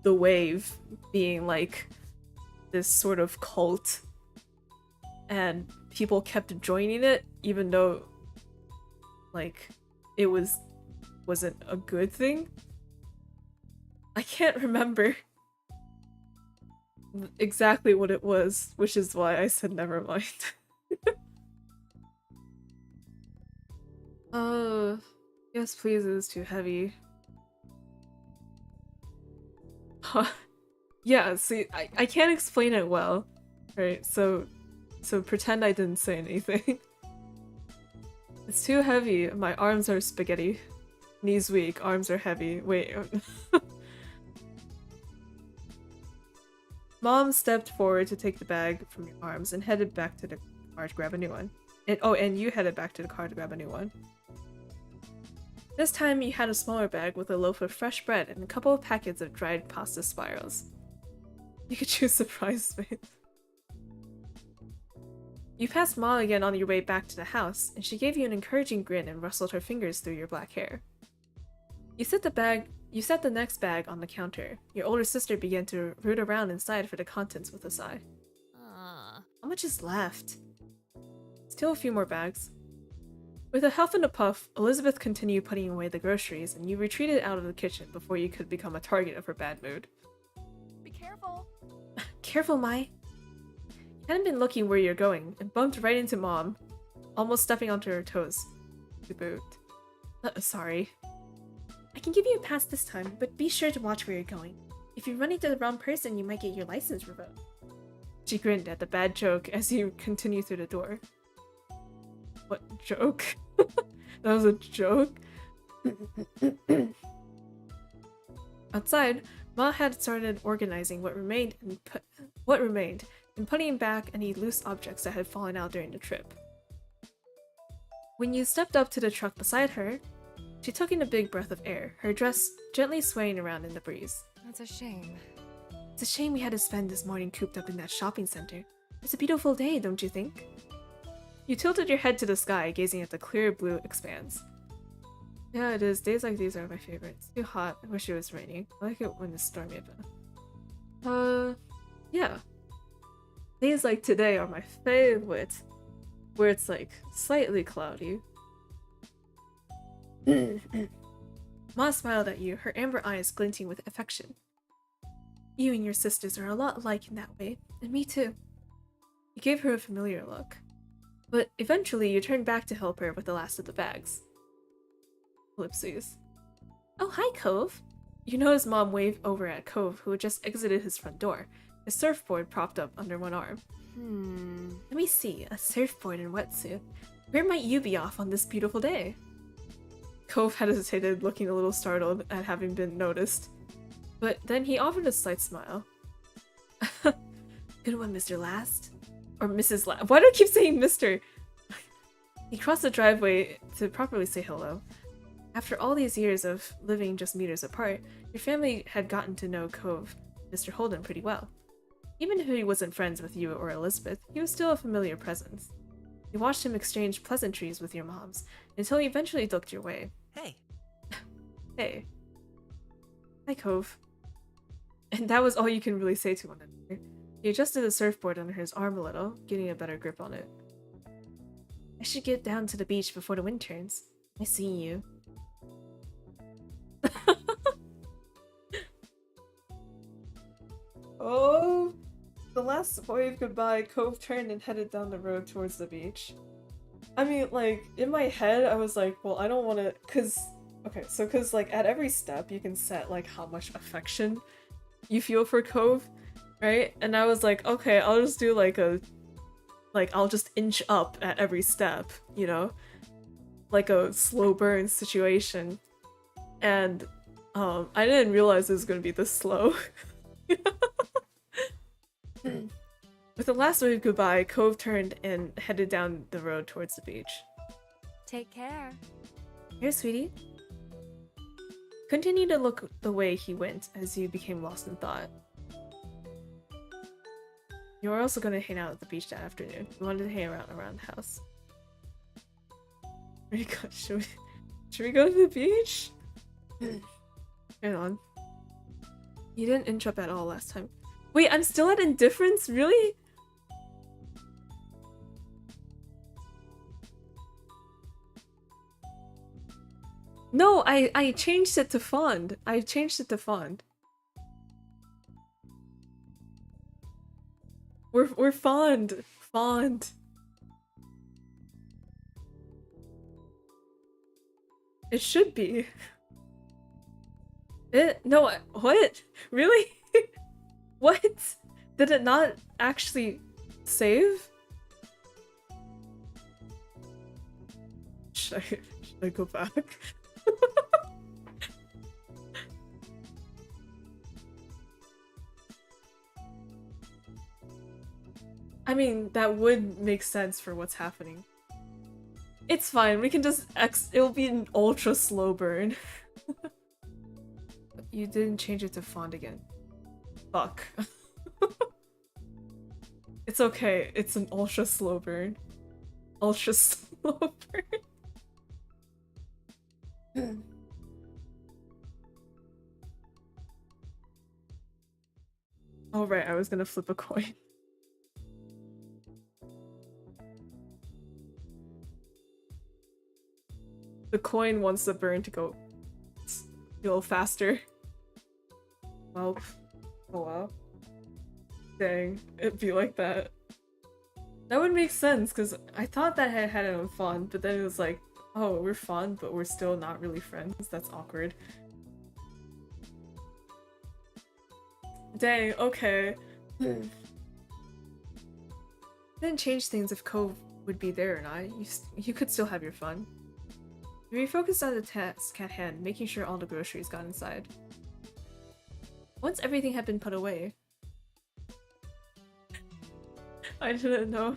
the wave being like this sort of cult, and people kept joining it even though like it wasn't a good thing. I can't remember exactly what it was, which is why I said never mind. Yes please, it is too heavy. Yeah, see, I can't explain it well, right? So pretend I didn't say anything. It's too heavy. My arms are spaghetti. Knees weak, arms are heavy. Wait. Mom stepped forward to take the bag from your arms and headed back to the car to grab a new one. And you headed back to the car to grab a new one. This time you had a smaller bag with a loaf of fresh bread and a couple of packets of dried pasta spirals. You could choose surprise face. You passed Ma again on your way back to the house, and she gave you an encouraging grin and rustled her fingers through your black hair. You set the next bag on the counter. Your older sister began to root around inside for the contents with a sigh. How much is left? Still a few more bags. With a huff and a puff, Elizabeth continued putting away the groceries, and you retreated out of the kitchen before you could become a target of her bad mood. Be careful. Careful, Mai. You hadn't been looking where you're going, and bumped right into Mom, almost stepping onto her toes. To boot. Sorry. I can give you a pass this time, but be sure to watch where you're going. If you run into the wrong person, you might get your license revoked. She grinned at the bad joke as you continue through the door. What joke? That was a joke? Outside, Ma had started organizing what remained and putting back any loose objects that had fallen out during the trip. When you stepped up to the truck beside her, she took in a big breath of air, her dress gently swaying around in the breeze. That's a shame. It's a shame we had to spend this morning cooped up in that shopping center. It's a beautiful day, don't you think? You tilted your head to the sky, gazing at the clear blue expanse. Yeah, it is. Days like these are my favorite. It's too hot. I wish it was raining. I like it when it's stormy a bit. Yeah. Days like today are my favorite, where it's like slightly cloudy. Ma smiled at you, her amber eyes glinting with affection. You and your sisters are a lot alike in that way, and me too. You gave her a familiar look. But eventually you turned back to help her with the last of the bags. Ellipses. Oh, hi, Cove. You notice Mom waved over at Cove, who had just exited his front door, his surfboard propped up under one arm. Let me see, a surfboard and wetsuit. Where might you be off on this beautiful day? Cove hesitated, looking a little startled at having been noticed. But then he offered a slight smile. Good one, Mr. Last. Or Mrs. Last. Why do I keep saying Mr.? He crossed the driveway to properly say hello. After all these years of living just meters apart, your family had gotten to know Cove, Mr. Holden, pretty well. Even if he wasn't friends with you or Elizabeth, he was still a familiar presence. You watched him exchange pleasantries with your moms, until he eventually looked your way. Hey. Hey. Hi, Cove. And that was all you can really say to one another. He adjusted the surfboard under his arm a little, getting a better grip on it. I should get down to the beach before the wind turns. Nice seeing you. Oh, the last wave goodbye, Cove turned and headed down the road towards the beach. I mean, like, in my head, I was like, well, I don't want to, cause like, at every step, you can set, like, how much affection you feel for Cove, right? And I was like, okay, I'll just do, like, I'll just inch up at every step, you know? Like a slow burn situation. And, I didn't realize it was gonna be this slow. With the last wave goodbye, Cove turned and headed down the road towards the beach. Take care. Here, sweetie. Continue to look the way he went as you became lost in thought. You were also going to hang out at the beach that afternoon. We wanted to hang around the house. Should we go to the beach? Hang on. You didn't inch up at all last time. Wait, I'm still at Indifference? Really? No, I changed it to Fond. I changed it to Fond. We're Fond. Fond. It should be. No, what? Really? What? Did it not actually save? Should I go back? I mean, that would make sense for what's happening. It's fine, we can just it'll be an ultra slow burn. You didn't change it to Fond again. Fuck. It's okay, it's an ultra slow burn. Ultra slow burn. Oh right, I was gonna flip a coin. The coin wants the burn to go a little faster. Well, oh wow. Dang, it'd be like that. That would make sense, because I thought that I had it on Fond, but then it was like, oh, we're Fond, but we're still not really friends. That's awkward. Dang, okay. Didn't change things if Cove would be there or not. You could still have your fun. You refocused on the task at hand, making sure all the groceries got inside. Once everything had been put away, I didn't know.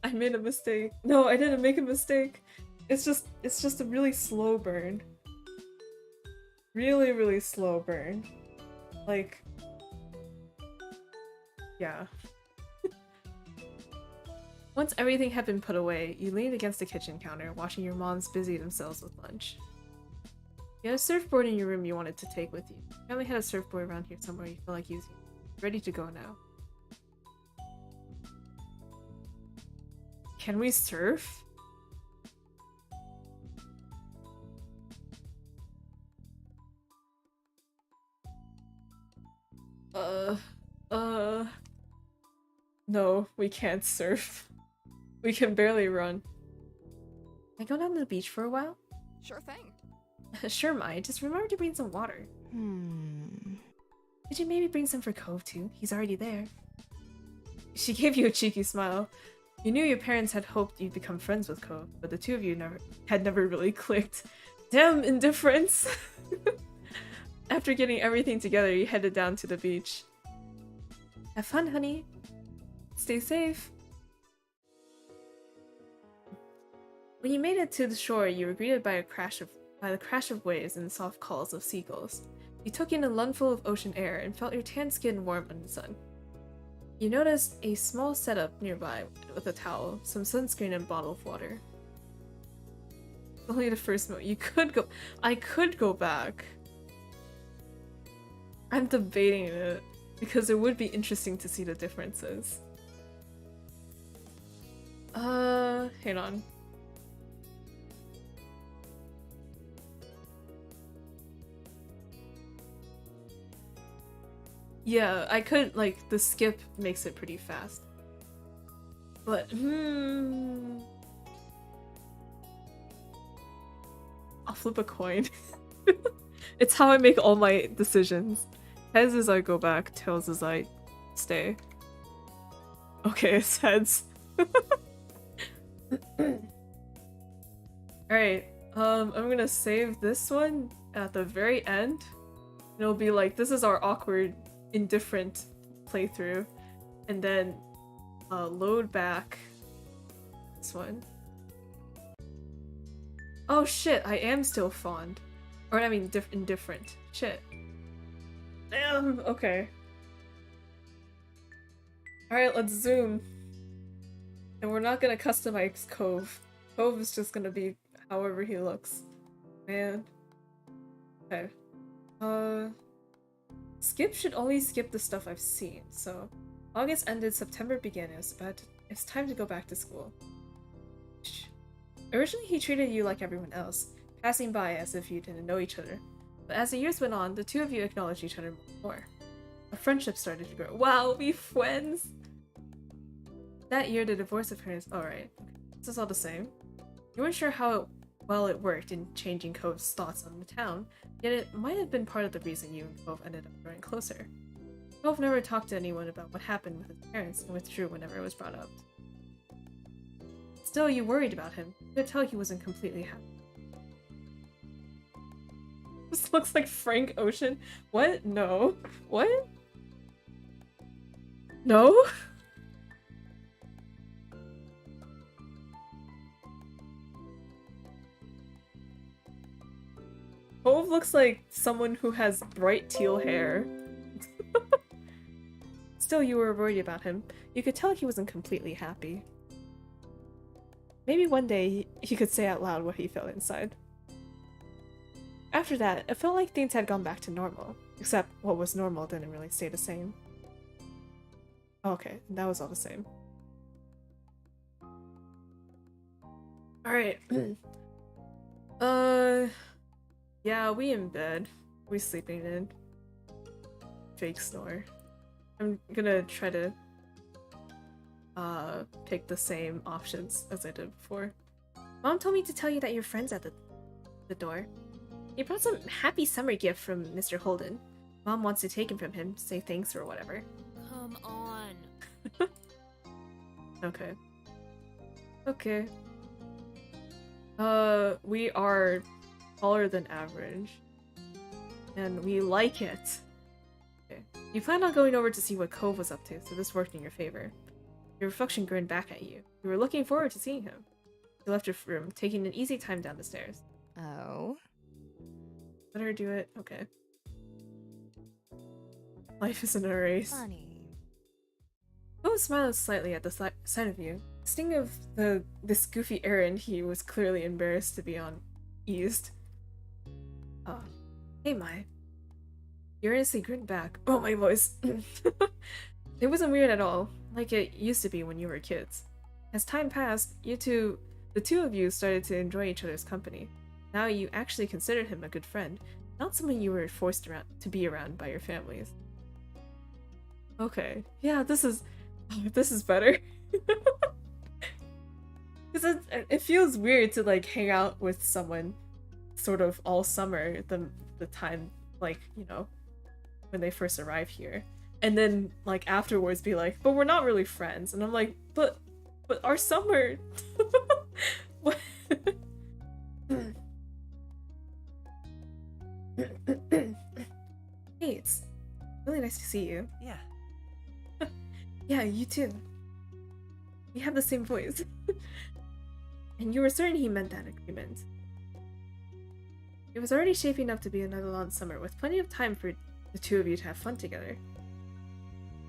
I made a mistake. No, I didn't make a mistake. It's just a really slow burn. Really, really slow burn. Like, yeah. Once everything had been put away, you leaned against the kitchen counter, watching your moms busy themselves with lunch. You had a surfboard in your room you wanted to take with you. You only had a surfboard around here somewhere you feel like using. Ready to go now. Can we surf? No, we can't surf. We can barely run. Can I go down to the beach for a while? Sure thing. Sure, Mai. Just remember to bring some water. Could you maybe bring some for Cove too? He's already there. She gave you a cheeky smile. You knew your parents had hoped you'd become friends with Cove, but the two of you had never really clicked. Damn indifference! After getting everything together, you headed down to the beach. Have fun, honey. Stay safe. When you made it to the shore, you were greeted by the crash of waves and the soft calls of seagulls. You took in a lungful of ocean air and felt your tan skin warm under the sun. You noticed a small setup nearby with a towel, some sunscreen, and a bottle of water. Only the first moment. I could go back. I'm debating it because it would be interesting to see the differences. Hang on. Yeah, I could, like, the skip makes it pretty fast. But, I'll flip a coin. It's how I make all my decisions. Heads is I go back, tails is I stay. Okay, it's heads. Alright, I'm gonna save this one at the very end. It'll be like, this is our awkward, indifferent playthrough. And then load back this one. Oh shit, I am still fond. Or I mean indifferent. Shit. Damn, okay. Alright, let's zoom. And we're not gonna customize Cove. Cove is just gonna be however he looks. Man. Okay. Skip should only skip the stuff I've seen, so August ended, September began, it's time to go back to school. Originally he treated you like everyone else, passing by as if you didn't know each other. But as the years went on, the two of you acknowledged each other more. A friendship started to grow. Wow, we friends! That year, the divorce of parents. Alright, this is all the same. You weren't sure how well it worked in changing Cove's thoughts on the town, yet it might have been part of the reason you and Cove ended up growing closer. Cove never talked to anyone about what happened with his parents and withdrew whenever it was brought up. Still, you worried about him. You could tell he wasn't completely happy. This looks like Frank Ocean. What? No. What? No? Cove looks like someone who has bright teal hair. Still, you were worried about him. You could tell he wasn't completely happy. Maybe one day he could say out loud what he felt inside. After that, it felt like things had gone back to normal. Except what was normal didn't really stay the same. Okay, that was all the same. Alright. Yeah, we in bed. We sleeping in. Fake snore. I'm gonna try to pick the same options as I did before. Mom told me to tell you that your friend's at the door. He brought some happy summer gift from Mr. Holden. Mom wants to take him from him, say thanks or whatever. Come on. Okay. Okay. We are taller than average. And we like it. Okay. You planned on going over to see what Cove was up to, so this worked in your favor. Your reflection grinned back at you. You were looking forward to seeing him. You left your room, taking an easy time down the stairs. Oh? Let her do it? Okay. Life isn't a race. Funny. Cove smiled slightly at the sight of you. Sting of this goofy errand he was clearly embarrassed to be on eased. Oh. Hey, Mai. You earnestly grinned back. Oh, my voice. It wasn't weird at all, like it used to be when you were kids. As time passed, the two of you started to enjoy each other's company. Now you actually considered him a good friend, not someone you were forced around to be around by your families. Okay, yeah, this is better. Because it feels weird to like hang out with someone sort of all summer, the time, like, you know, when they first arrive here, and then like afterwards be like, but we're not really friends, and I'm like, but our summer. What? Hey, it's really nice to see you. Yeah. Yeah, you too. We have the same voice. And you were certain he meant that agreement. It was already shaping up to be another long summer, with plenty of time for the two of you to have fun together.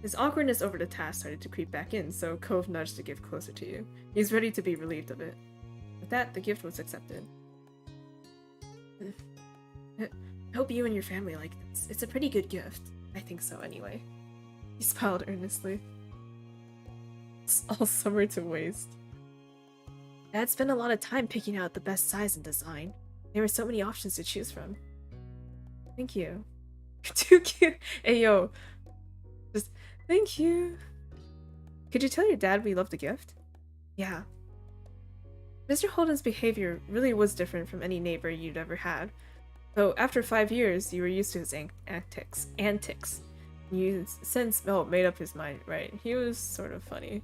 His awkwardness over the task started to creep back in, so Cove nudged the gift closer to you. He was ready to be relieved of it. With that, the gift was accepted. I hope you and your family like this. It's a pretty good gift. I think so, anyway. He smiled earnestly. It's all summer to waste. Dad spent a lot of time picking out the best size and design. There were so many options to choose from. Thank you. Too cute. Hey, yo. Just, thank you. Could you tell your dad we love the gift? Yeah. Mr. Holden's behavior really was different from any neighbor you'd ever had. Though after 5 years, you were used to his antics. You since made up his mind, right? He was sort of funny.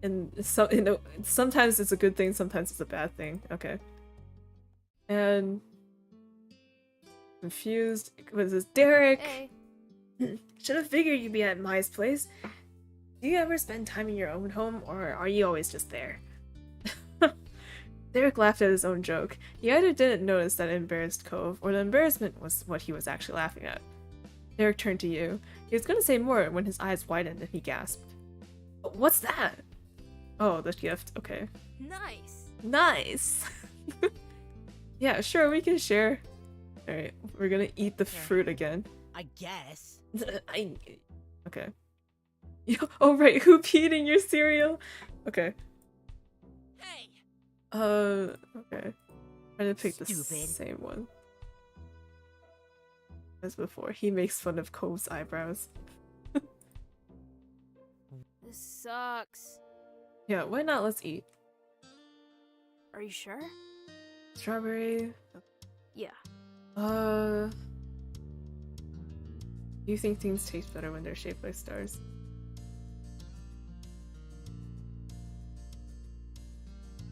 And so, you know, sometimes it's a good thing, sometimes it's a bad thing. Okay. And confused. Was this Derek? Hey. Should have figured you'd be at Mai's place. Do you ever spend time in your own home, or are you always just there? Derek laughed at his own joke. He either didn't notice that it embarrassed Cove, or the embarrassment was what he was actually laughing at. Derek turned to you. He was going to say more when his eyes widened and he gasped. What's that? Oh, the gift. Okay. Nice. Nice! Yeah, sure, we can share. Alright, we're gonna eat the fruit again. I guess. Okay. Oh, right, who peed in your cereal? Okay. Hey. Okay. Trying to pick the Stupid. same one as before. He makes fun of Cove's eyebrows. This sucks. Yeah, why not? Let's eat. Are you sure? Strawberry. Yeah. Do you think things taste better when they're shaped like stars?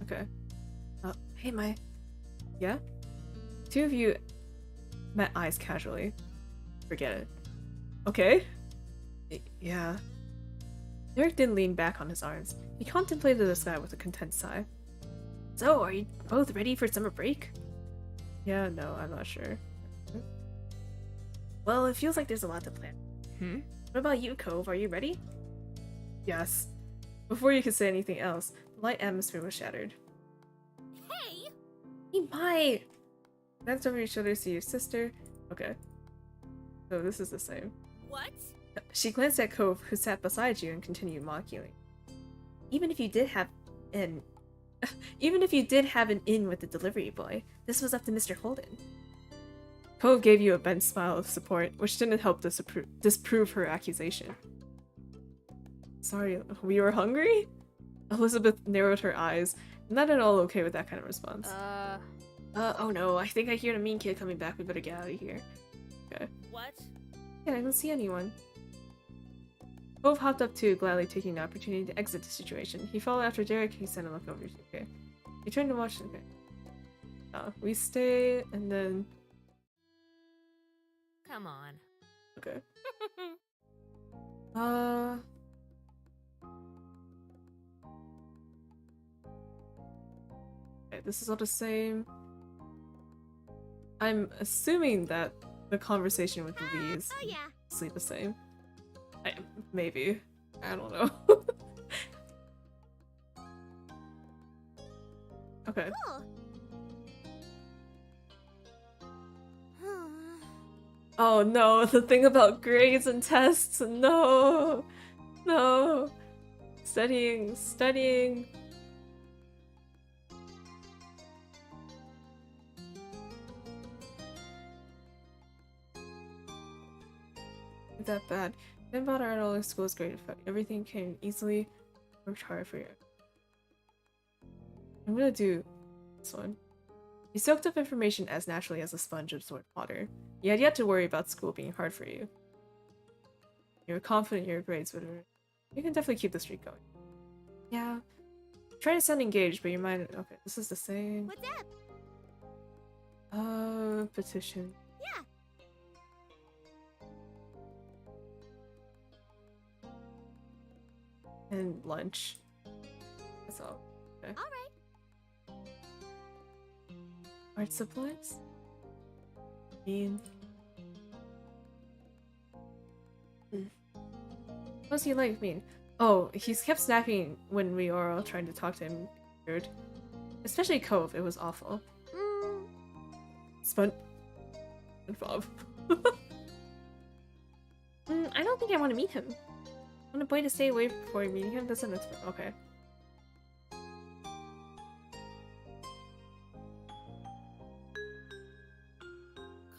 Okay. Hey, Mai. Yeah? Two of you met eyes casually. Forget it. Okay. Yeah. Derek didn't lean back on his arms. He contemplated the sky with a content sigh. So, are you both ready for summer break? Yeah, no, I'm not sure. Well, it feels like there's a lot to plan. What about you, Cove? Are you ready? Yes. Before you could say anything else, the light atmosphere was shattered. Hey! Hey, Mai! Glanced over your shoulder to see your sister. Okay. So this is the same. What? She glanced at Cove, who sat beside you, and continued mocking. Even if you did have an in with the delivery boy, this was up to Mr. Holden. Cove gave you a bent smile of support, which didn't help disprove her accusation. Sorry, we were hungry? Elizabeth narrowed her eyes, not at all okay with that kind of response. Oh no, I think I hear the mean kid coming back, we better get out of here. Okay. What? Yeah, I don't see anyone. Cove hopped up too, gladly taking the opportunity to exit the situation. He followed after Derek, he sent a look over. Okay. He turned to watch. Okay. We stay, and then... Come on. Okay. Okay, this is all the same. I'm assuming that the conversation with Lee is Oh yeah. mostly the same. Maybe. I don't know. Okay. Cool. Oh no, the thing about grades and tests. No. No. Studying. It's that bad. Then about our all school is great effect. Everything came easily. Worked hard for you. I'm gonna do this one. You soaked up information as naturally as a sponge absorbed water. You had yet to worry about school being hard for you. You were confident your grades would. You can definitely keep the streak going. Yeah. Try to sound engaged, but your mind. Okay, this is the same. What's up? Petition. Yeah. And lunch. That's all. Okay. All right. Art supplies? Mean. What does he like mean? Oh, he's kept snapping when we were all trying to talk to him. Weird. Especially Cove, it was awful. Spun. And Bob. I don't think I want to meet him. I want a boy to stay away before meeting him. That's an Okay.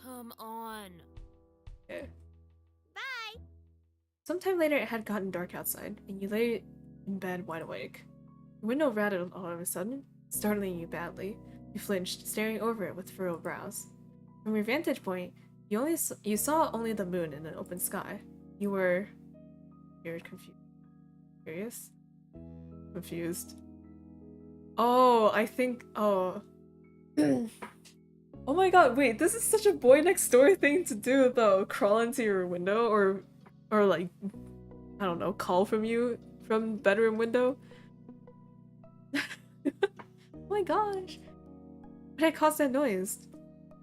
Come on. Okay. Bye. Sometime later, it had gotten dark outside, and you lay in bed wide awake. The window rattled all of a sudden, startling you badly. You flinched, staring over it with furrowed brows. From your vantage point, you saw only the moon in an open sky. You were... You're confused. Curious? Confused. Oh, I think... Oh. Oh my god, wait, this is such a boy next door thing to do, though. Crawl into your window, or like, I don't know, call from you from bedroom window. Oh my gosh. What had caused that noise?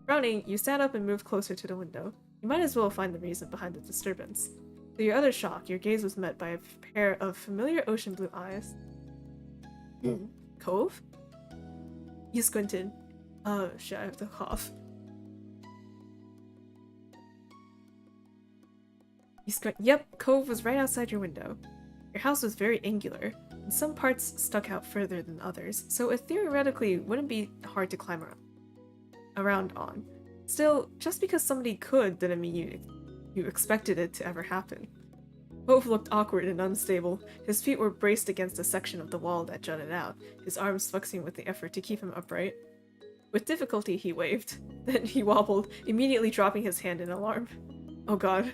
Frowning, you sat up and moved closer to the window. You might as well find the reason behind the disturbance. To your utter shock, your gaze was met by a pair of familiar ocean blue eyes. Cove? You squinted. Shit, I have to cough. You squint. Yep, Cove was right outside your window. Your house was very angular, and some parts stuck out further than others, so it theoretically wouldn't be hard to climb around on. Still, just because somebody could didn't mean you expected it to ever happen. Cove looked awkward and unstable. His feet were braced against a section of the wall that jutted out, his arms flexing with the effort to keep him upright. With difficulty, he waved. Then he wobbled, immediately dropping his hand in alarm. Oh god.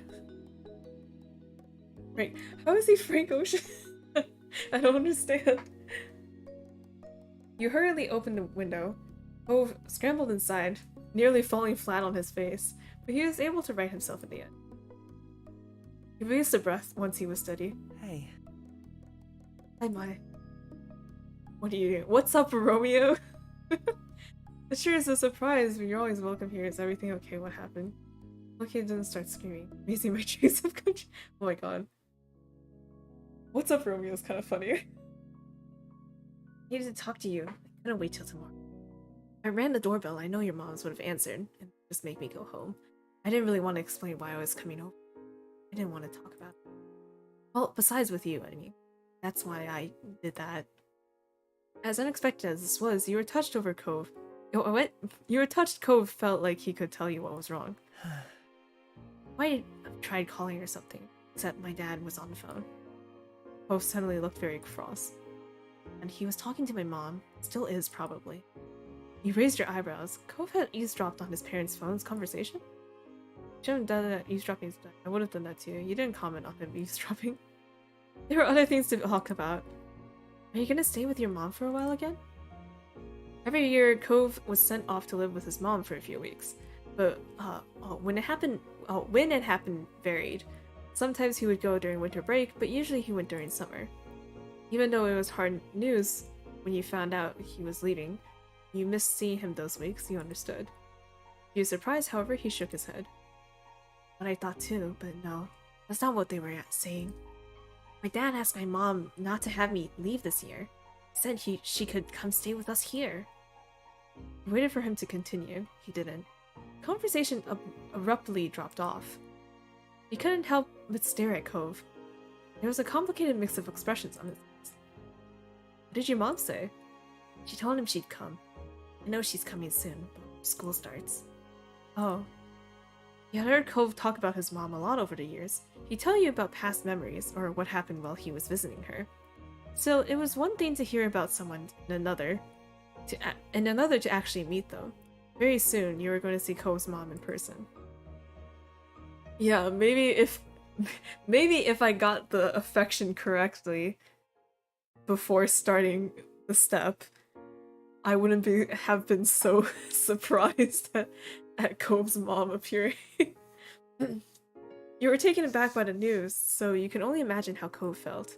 Right, how is he Frank Ocean? I don't understand. You hurriedly opened the window. Cove scrambled inside, nearly falling flat on his face, but he was able to right himself in the end. He released a breath once he was steady. Hey. Hi, my. What are you doing? What's up, Romeo? It sure is a surprise, but you're always welcome here. Is everything okay? What happened? Okay, didn't start screaming. Raising my dreams of country. Oh my god. What's up, Romeo is kind of funny. I needed to talk to you. I couldn't wait till tomorrow. I rang the doorbell. I know your moms would have answered and just make me go home. I didn't really want to explain why I was coming over. I didn't want to talk about it. Well, besides with you, I mean. That's why I did that. As unexpected as this was, you were touched over Cove. Oh, what? You were touched Cove felt like he could tell you what was wrong. Might have tried calling or something, except my dad was on the phone. Cove suddenly looked very cross. And he was talking to my mom. Still is, probably. You raised your eyebrows. Cove had eavesdropped on his parents' phone's conversation? Shouldn't have done that. Eavesdropping. I would have done that too. You didn't comment on him eavesdropping. There were other things to talk about. Are you gonna stay with your mom for a while again? Every year, Cove was sent off to live with his mom for a few weeks, but when it happened varied. Sometimes he would go during winter break, but usually he went during summer. Even though it was hard news when you found out he was leaving, you missed seeing him those weeks. You understood. You were surprised, however, he shook his head. What I thought too, but no, that's not what they were saying. My dad asked my mom not to have me leave this year. Said she could come stay with us here. I waited for him to continue. He didn't. The conversation abruptly dropped off. He couldn't help but stare at Cove. There was a complicated mix of expressions on his face. What did your mom say? She told him she'd come. I know she's coming soon, but school starts. Oh. You had heard Cove talk about his mom a lot over the years. He'd tell you about past memories or what happened while he was visiting her. Still, it was one thing to hear about someone and another to actually meet them. Very soon, you were going to see Kove's mom in person. Yeah, maybe if I got the affection correctly before starting the step, I wouldn't have been so surprised at Kove's mom appearing. You were taken aback by the news, so you can only imagine how Kove felt.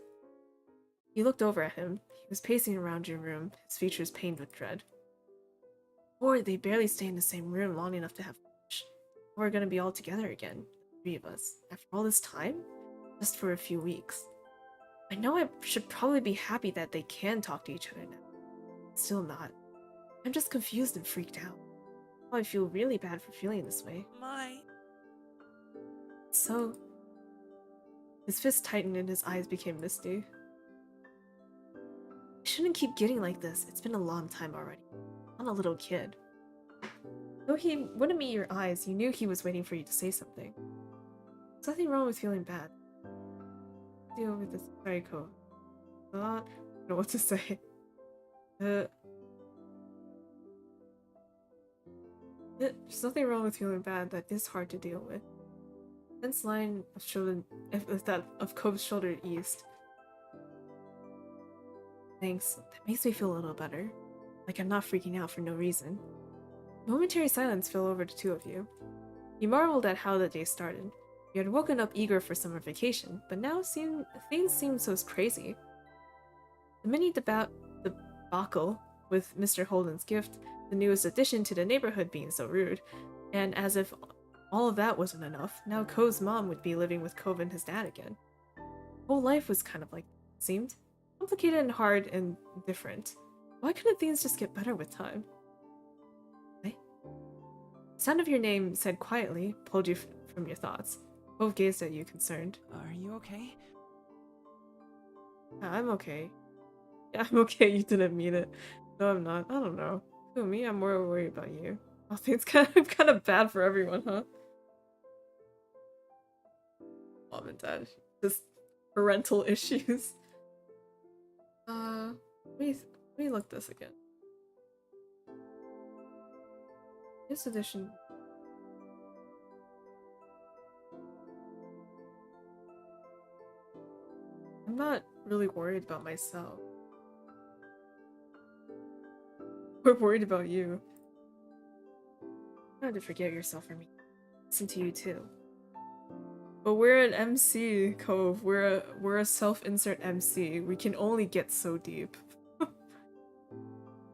You looked over at him. He was pacing around your room, his features pained with dread. Or they barely stay in the same room long enough to have lunch. We're gonna be all together again, the three of us, after all this time? Just for a few weeks. I know I should probably be happy that they can talk to each other now. Still not. I'm just confused and freaked out. Oh, I feel really bad for feeling this way. So... His fist tightened and his eyes became misty. I shouldn't keep getting like this. It's been a long time already. I'm a little kid. Though he wouldn't meet your eyes, you knew he was waiting for you to say something. There's nothing wrong with feeling bad. Deal with this. Very cool. I don't know what to say. There's nothing wrong with feeling bad. That is hard to deal with. Tense line of shoulder, of Kove's shoulder eased. Thanks. That makes me feel a little better. Like I'm not freaking out for no reason. Momentary silence fell over the two of you. You marveled at how the day started. You had woken up eager for summer vacation, but now things seemed so crazy. The mini debacle with Mr. Holden's gift, the newest addition to the neighborhood being so rude, and as if all of that wasn't enough, now Kove's mom would be living with Kove and his dad again. Whole life was kind of like it seemed. Complicated and hard and different. Why couldn't things just get better with time? The sound of your name said quietly pulled you from your thoughts. Kove gazed at you, concerned. Are you okay? I'm okay. Yeah, I'm okay, you didn't mean it. No, I'm not. I don't know. Who, me? I'm more worried about you. I think it's kind of bad for everyone, huh? Mom and dad. Just parental issues. Let me look this again. This edition. I'm not really worried about myself. We're worried about you. You don't have to forget yourself for me. Listen to you too. But we're an MC, Kove. We're a self-insert MC. We can only get so deep.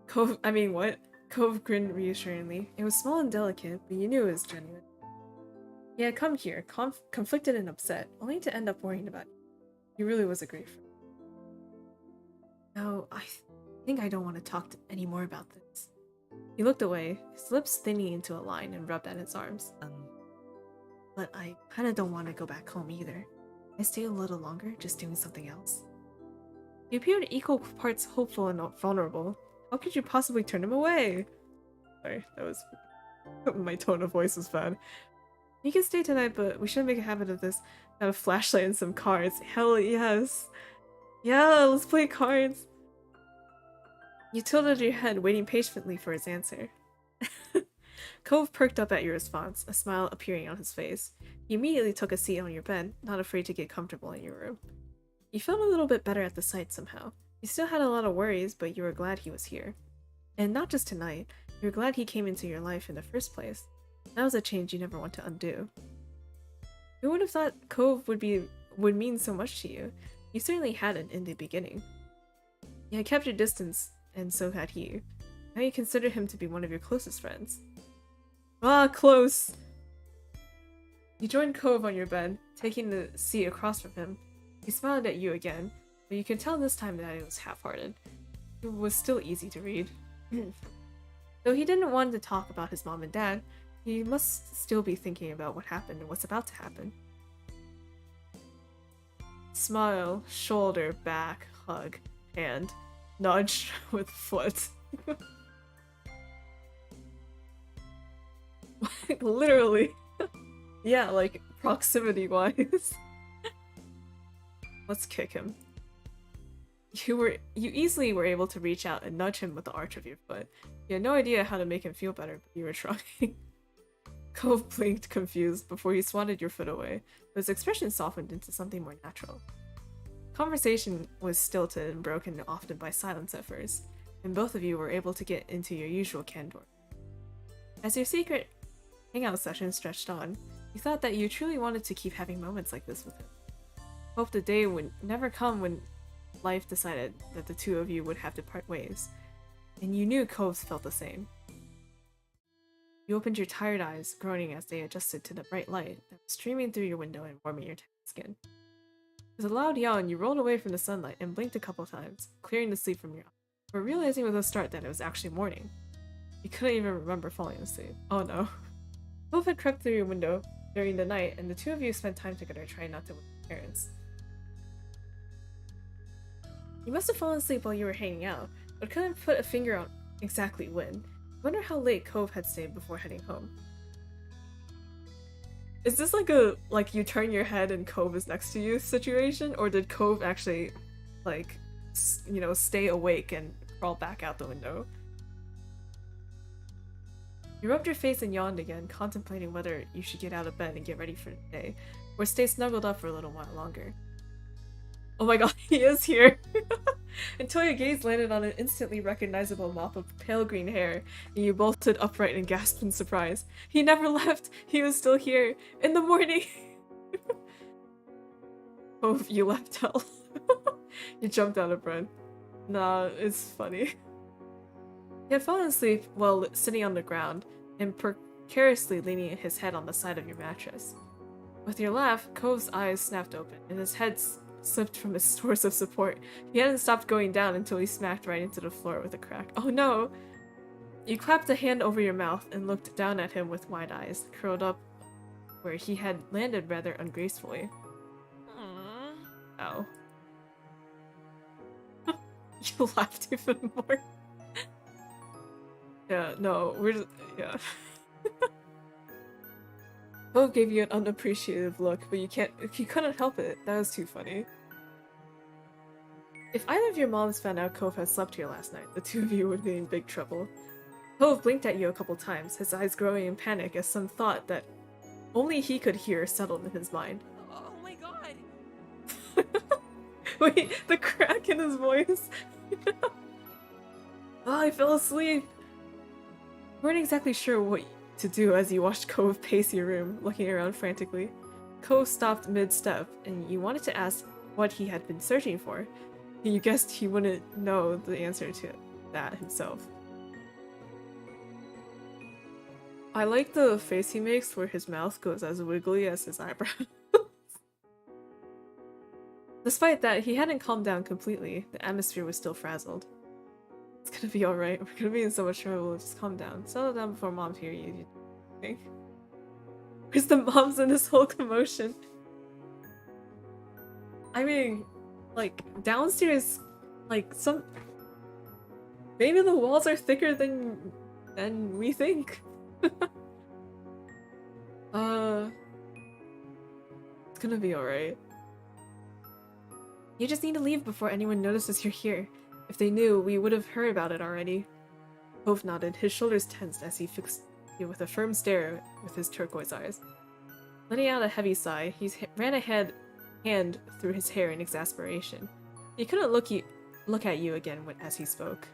Kove, I mean, what? Kove grinned reassuringly. It was small and delicate, but you knew it was genuine. He had come here, conflicted and upset, only to end up worrying about you. He really was a great friend. Now, I think I don't want to talk any more about this. He looked away, his lips thinning into a line and rubbed at his arms. But I kinda don't want to go back home either. I stay a little longer, just doing something else. You appeared equal parts hopeful and vulnerable. How could you possibly turn him away? Sorry, that was... my tone of voice was bad. You can stay tonight, but we shouldn't make a habit of this. Got a flashlight and some cards. Hell yes! Yeah, let's play cards! You tilted your head, waiting patiently for his answer. Kove perked up at your response, a smile appearing on his face. He immediately took a seat on your bed, not afraid to get comfortable in your room. You felt a little bit better at the sight somehow. You still had a lot of worries, but you were glad he was here. And not just tonight, you were glad he came into your life in the first place. That was a change you never want to undo. Who would have thought Kove would mean so much to you? You certainly hadn't in the beginning. You had kept your distance, and so had he. Now you consider him to be one of your closest friends. Ah, close! You joined Kove on your bed, taking the seat across from him. He smiled at you again, but you could tell this time that it was half-hearted. It was still easy to read. Though he didn't want to talk about his mom and dad, he must still be thinking about what happened and what's about to happen. Smile, shoulder, back, hug, hand, nudge with foot. Literally. Yeah, like proximity-wise. Let's kick him. You easily were able to reach out and nudge him with the arch of your foot. You had no idea how to make him feel better, but you were trying. Cove blinked confused before he swatted your foot away, but his expression softened into something more natural. Conversation was stilted and broken often by silence at first, and both of you were able to get into your usual candor. As your secret hangout session stretched on, you thought that you truly wanted to keep having moments like this with him. Hoped the day would never come when life decided that the two of you would have to part ways, and you knew Coves felt the same. You opened your tired eyes, groaning as they adjusted to the bright light that was streaming through your window and warming your tan skin. With a loud yawn, you rolled away from the sunlight and blinked a couple times, clearing the sleep from your eyes, but realizing with a start that it was actually morning. You couldn't even remember falling asleep. Oh no. Cove had crept through your window during the night, and the two of you spent time together trying not to wake your parents. You must have fallen asleep while you were hanging out, but couldn't put a finger on exactly when. I wonder how late Cove had stayed before heading home. Is this like a, you turn your head and Cove is next to you situation? Or did Cove actually, stay awake and crawl back out the window? You rubbed your face and yawned again, contemplating whether you should get out of bed and get ready for the day, or stay snuggled up for a little while longer. Oh my god, he is here! Until your gaze landed on an instantly recognizable mop of pale green hair, and you bolted upright and gasped in surprise. He never left! He was still here! In the morning! Oh, you left hell. You jumped out of breath. Nah, it's funny. He had fallen asleep while sitting on the ground, and precariously leaning his head on the side of your mattress. With your laugh, Cove's eyes snapped open, and his head slipped from his source of support. He hadn't stopped going down until he smacked right into the floor with a crack. Oh no! You clapped a hand over your mouth and looked down at him with wide eyes, curled up where he had landed rather ungracefully. Ow. You laughed even more. Yeah, no, we're just, yeah. Cove gave you an unappreciative look, but you couldn't help it. That was too funny. If either of your moms found out Cove had slept here last night, the two of you would be in big trouble. Cove blinked at you a couple times, his eyes growing in panic as some thought that only he could hear settled in his mind. Oh my god! Wait, the crack in his voice. Oh, I fell asleep. You weren't exactly sure what to do as you watched Cove pace your room, looking around frantically. Cove stopped mid-step, and you wanted to ask what he had been searching for. You guessed he wouldn't know the answer to that himself. I like the face he makes where his mouth goes as wiggly as his eyebrows. Despite that, he hadn't calmed down completely. The atmosphere was still frazzled. It's gonna be alright. We're gonna be in so much trouble. Just calm down. Settle down before moms hear you. Think. Where's the moms in this whole commotion? I mean, downstairs, maybe the walls are thicker than we think. It's gonna be alright. You just need to leave before anyone notices you're here. If they knew, we would have heard about it already. Cove nodded, his shoulders tensed as he fixed you with a firm stare with his turquoise eyes. Letting out a heavy sigh, he ran a hand through his hair in exasperation. He couldn't look at you again as he spoke.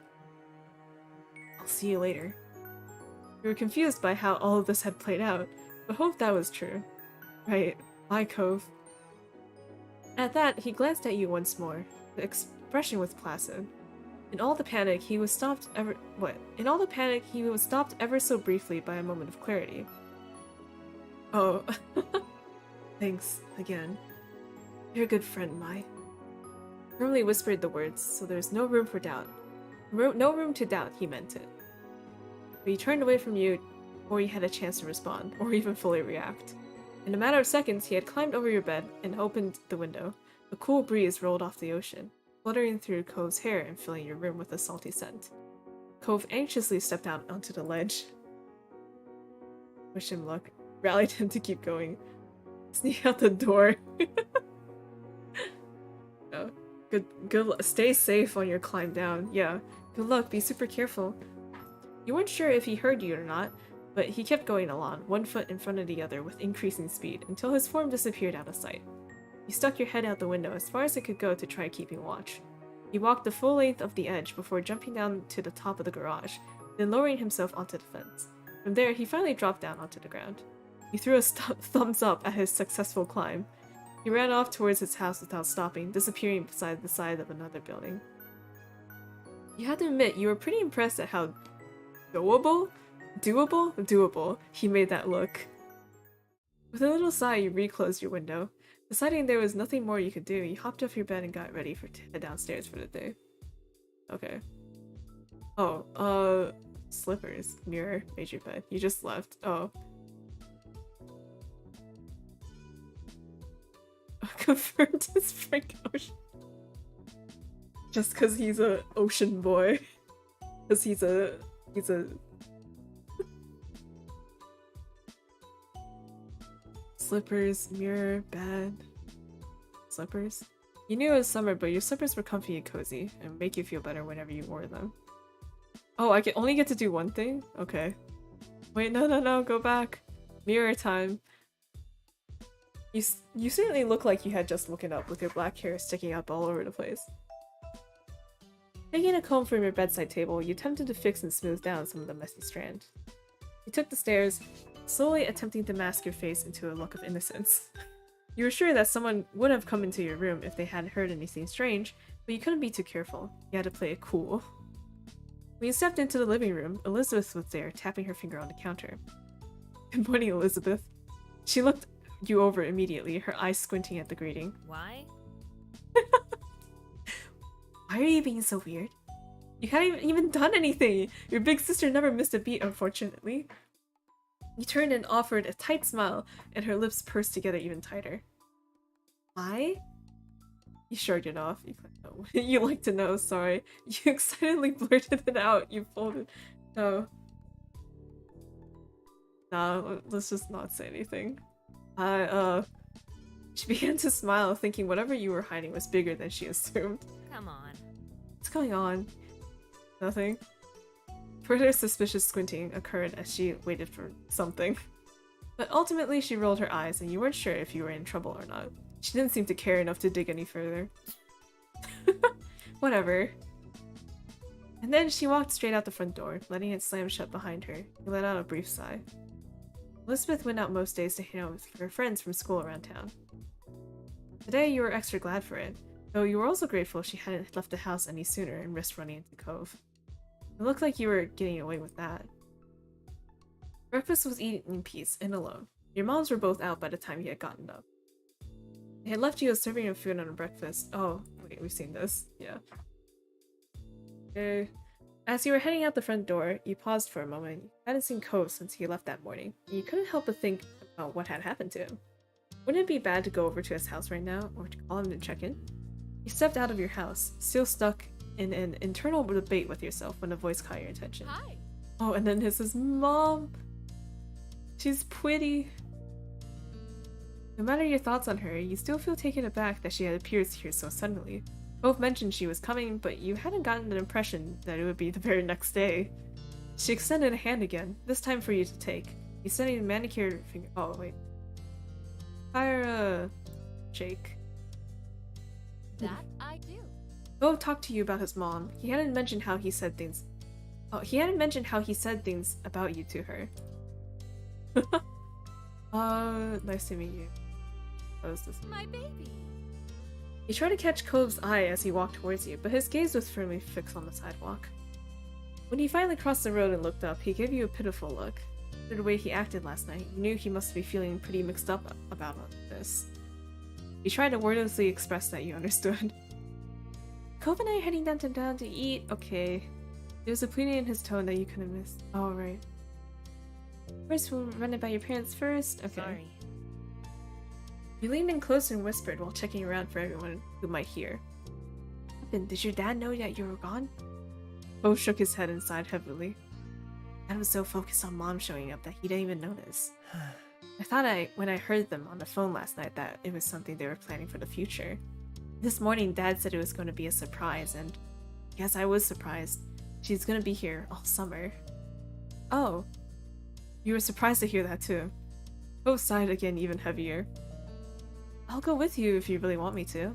I'll see you later. You were confused by how all of this had played out, but hoped that was true. Right. Bye, Cove. At that, he glanced at you once more. The expression was placid. In all the panic, he was stopped ever so briefly by a moment of clarity. Oh. Thanks, again. You're a good friend, Mai. Firmly whispered the words, so there's no room for doubt. No room to doubt he meant it. But he turned away from you before you had a chance to respond, or even fully react. In a matter of seconds, he had climbed over your bed and opened the window. A cool breeze rolled off the ocean, fluttering through Cove's hair and filling your room with a salty scent. Cove anxiously stepped out onto the ledge. Wish him luck. Rallied him to keep going. Sneak out the door. Stay safe on your climb down. Yeah. Good luck, be super careful. You weren't sure if he heard you or not, but he kept going along, one foot in front of the other with increasing speed, until his form disappeared out of sight. You stuck your head out the window as far as it could go to try keeping watch. He walked the full length of the edge before jumping down to the top of the garage, then lowering himself onto the fence. From there, he finally dropped down onto the ground. He threw a thumbs up at his successful climb. He ran off towards his house without stopping, disappearing beside the side of another building. You had to admit, you were pretty impressed at how doable he made that look. With a little sigh, you reclosed your window. Deciding there was nothing more you could do, you hopped off your bed and got ready to head downstairs for the day. Okay. Oh, slippers, mirror, major bed. You just left. Oh. Confirmed his Frank Ocean. Just because he's a ocean boy. Because he's a slippers, mirror, bed. Slippers? You knew it was summer, but your slippers were comfy and cozy, and make you feel better whenever you wore them. Oh, I can only get to do one thing? Okay. Wait, no, go back. Mirror time. You certainly look like you had just woken up with your black hair sticking up all over the place. Taking a comb from your bedside table, you attempted to fix and smooth down some of the messy strand. You took the stairs, slowly attempting to mask your face into a look of innocence. You were sure that someone would have come into your room if they hadn't heard anything strange, but you couldn't be too careful. You had to play it cool. When you stepped into the living room, Elizabeth was there, tapping her finger on the counter. Good morning, Elizabeth. She looked you over immediately, her eyes squinting at the greeting. Why? Why are you being so weird? You hadn't even done anything! Your big sister never missed a beat, unfortunately. You turned and offered a tight smile, and her lips pursed together even tighter. Why? You shrugged it off. You like to know, sorry. You excitedly blurted it out. You folded. No. Nah, let's just not say anything. She began to smile, thinking whatever you were hiding was bigger than she assumed. Come on. What's going on? Nothing. Further suspicious squinting occurred as she waited for something. But ultimately she rolled her eyes and you weren't sure if you were in trouble or not. She didn't seem to care enough to dig any further. Whatever. And then she walked straight out the front door, letting it slam shut behind her. You let out a brief sigh. Elizabeth went out most days to hang out with her friends from school around town. Today you were extra glad for it, though you were also grateful she hadn't left the house any sooner and risked running into the cove. It looked like you were getting away with that. Breakfast was eaten in peace and alone. Your moms were both out by the time you had gotten up. They had left you a serving of food on a breakfast. Oh, wait, we've seen this. Yeah. As you were heading out the front door, you paused for a moment. You hadn't seen Cove since he left that morning, and you couldn't help but think about what had happened to him. Wouldn't it be bad to go over to his house right now, or to call him to check in? You stepped out of your house, still stuck in an internal debate with yourself when a voice caught your attention. Hi. Oh, and then this is Mom! She's pretty. No matter your thoughts on her, you still feel taken aback that she had appeared here so suddenly. Both mentioned she was coming, but you hadn't gotten the impression that it would be the very next day. She extended a hand again, this time for you to take. You studied a manicured finger. Oh, wait. Fire, shake. That I do. Bo talked to you about his mom. He hadn't mentioned how he said things. Oh, he hadn't mentioned how he said things about you to her. Nice to meet you. What is this? My baby. You tried to catch Cove's eye as he walked towards you, but his gaze was firmly fixed on the sidewalk. When he finally crossed the road and looked up, he gave you a pitiful look. After the way he acted last night, you knew he must be feeling pretty mixed up about this. You tried to wordlessly express that you understood. Cove and I are heading down to eat. Okay. There was a pleading in his tone that you couldn't miss. Oh, right. First, we'll run it by your parents first. Okay. Sorry. You leaned in close and whispered while checking around for everyone who might hear. What happened? Did your dad know that you were gone? Bo shook his head and sighed heavily. Dad was so focused on Mom showing up that he didn't even notice. I thought when I heard them on the phone last night that it was something they were planning for the future. This morning, Dad said it was going to be a surprise, and I guess I was surprised. She's going to be here all summer. Oh. You were surprised to hear that, too. Cove sighed again even heavier. I'll go with you if you really want me to.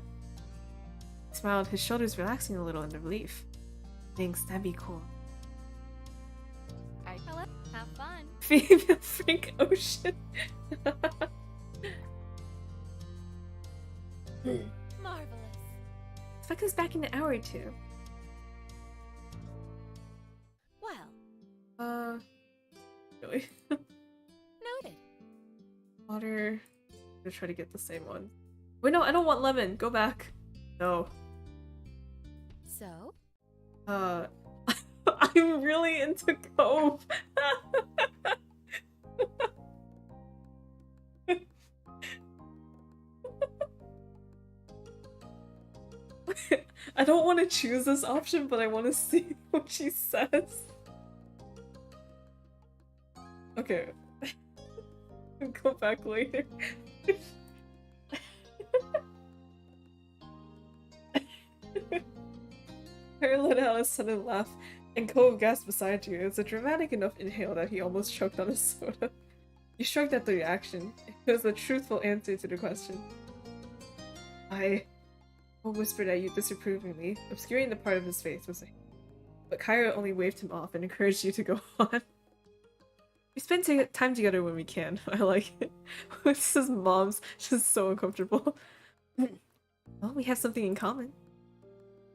He smiled, his shoulders relaxing a little in relief. Thanks, that'd be cool. Hello. Have fun. Female freak ocean. Marvelous. Expect us back in an hour or two. Well, Really? noted. Water. I'm gonna try to get the same one. Wait, no, I don't want lemon. Go back. No. So, I'm really into Cove. I don't want to choose this option, but I want to see what she says. Okay. Go back later. Her let out a sudden laugh, and Cove gasped beside you. It's a dramatic enough inhale that he almost choked on his soda. You shrugged at the reaction. It was a truthful answer to the question. Cove whispered at you disapprovingly. Obscuring the part of his face was a... But Kyra only waved him off and encouraged you to go on. We spend time together when we can. I like it. This is mom's just so uncomfortable. Well, we have something in common.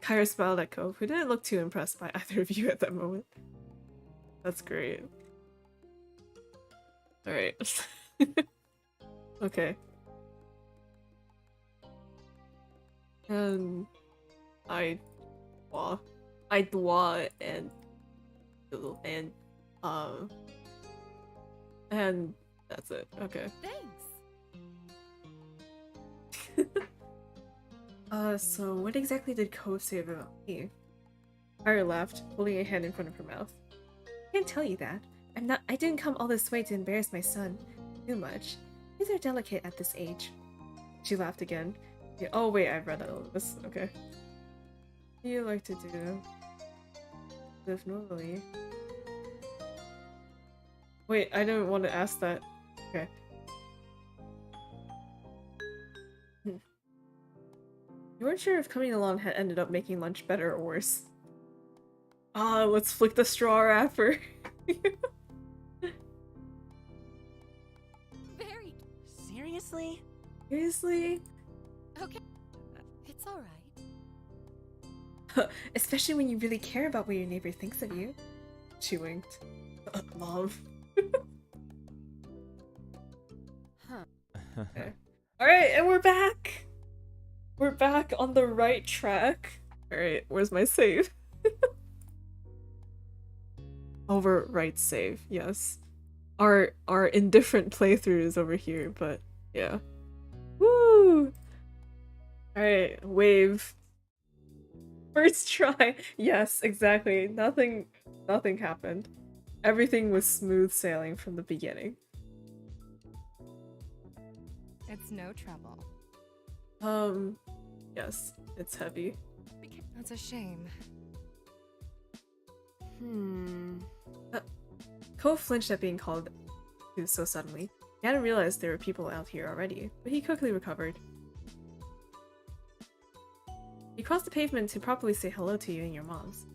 Kyra smiled at Cove, who didn't look too impressed by either of you at that moment. That's great. Alright. Okay. And and that's it. Okay. Thanks. So what exactly did Cove say about me? Kyra laughed, holding a hand in front of her mouth. I can't tell you that. I didn't come all this way to embarrass my son too much. Things are delicate at this age. She laughed again. Yeah, oh wait, I've read all of this. Okay. What do you like to do? Live normally. Wait, I didn't want to ask that. Okay. You weren't sure if coming along had ended up making lunch better or worse. Let's flick the straw wrapper. Very. Seriously? Seriously? Okay. It's alright. Especially when you really care about what your neighbor thinks of you. She winked. Mom. Okay. Alright, and we're back! We're back on the right track. Alright, where's my save? Overwrite save, yes. Our indifferent playthrough is over here, but yeah. Woo! Alright, wave. First try. Yes, exactly. Nothing happened. Everything was smooth sailing from the beginning. It's no trouble. Yes, it's heavy. That's a shame. Cove flinched at being called to so suddenly. He hadn't realized there were people out here already, but he quickly recovered. He crossed the pavement to properly say hello to you and your moms.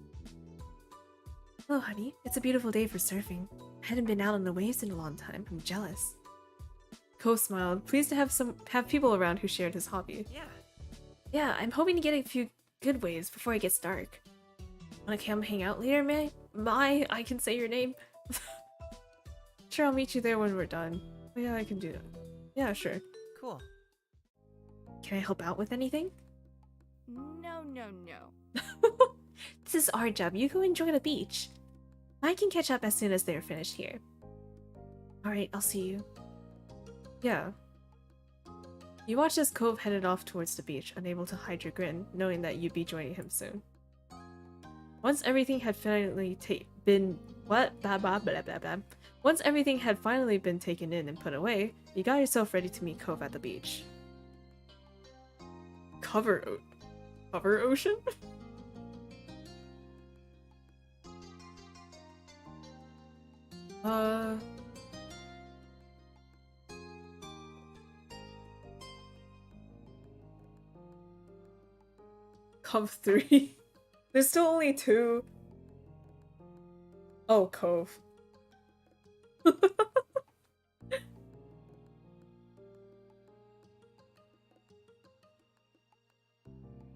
Hello, honey. It's a beautiful day for surfing. I hadn't been out on the waves in a long time. I'm jealous. Cove smiled, pleased to have people around who shared his hobby. Yeah, I'm hoping to get a few good waves before it gets dark. Wanna come hang out later, May? I can say your name. Sure, I'll meet you there when we're done. Oh, yeah, I can do that. Yeah, sure. Cool. Can I help out with anything? No. This is our job. You go enjoy the beach. I can catch up as soon as they're finished here. Alright, I'll see you. Yeah. You watched as Cove headed off towards the beach, unable to hide your grin, knowing that you'd be joining him soon. Once everything had finally been taken in and put away, you got yourself ready to meet Cove at the beach. Cover Cover ocean? Cove 3. There's still only 2. Oh, Cove.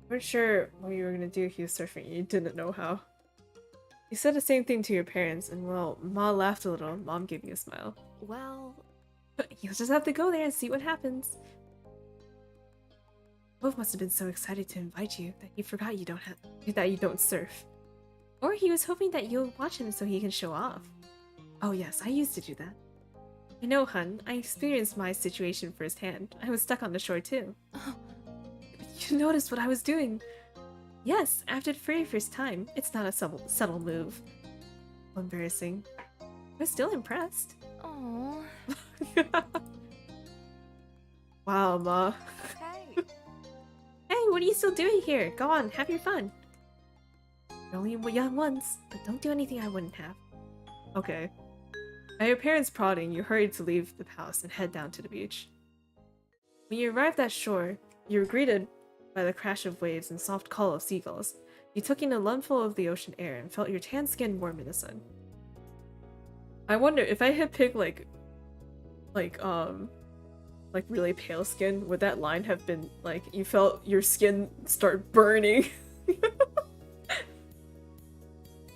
Weren't sure what you were gonna do if you were surfing. You didn't know how. You said the same thing to your parents, and well, Ma laughed a little. Mom gave you a smile. Well, You'll just have to go there and see what happens. Both must have been so excited to invite you that he forgot you don't surf. Or he was hoping that you'll watch him so he can show off. Oh yes, I used to do that. I know, hun. I experienced my situation firsthand. I was stuck on the shore too. You noticed what I was doing. Yes, after the very first time. It's not a subtle move. Embarrassing. I was still impressed. Oh. Wow, Ma. Okay. Hey, what are you still doing here? Go on, have your fun. You're only young once, but don't do anything I wouldn't have. Okay. At your parents' prodding, you hurried to leave the house and head down to the beach. When you arrived at shore, you were greeted by the crash of waves and soft call of seagulls. You took in a lungful of the ocean air and felt your tan skin warm in the sun. I wonder if I had picked like really pale skin, would that line have been like you felt your skin start burning?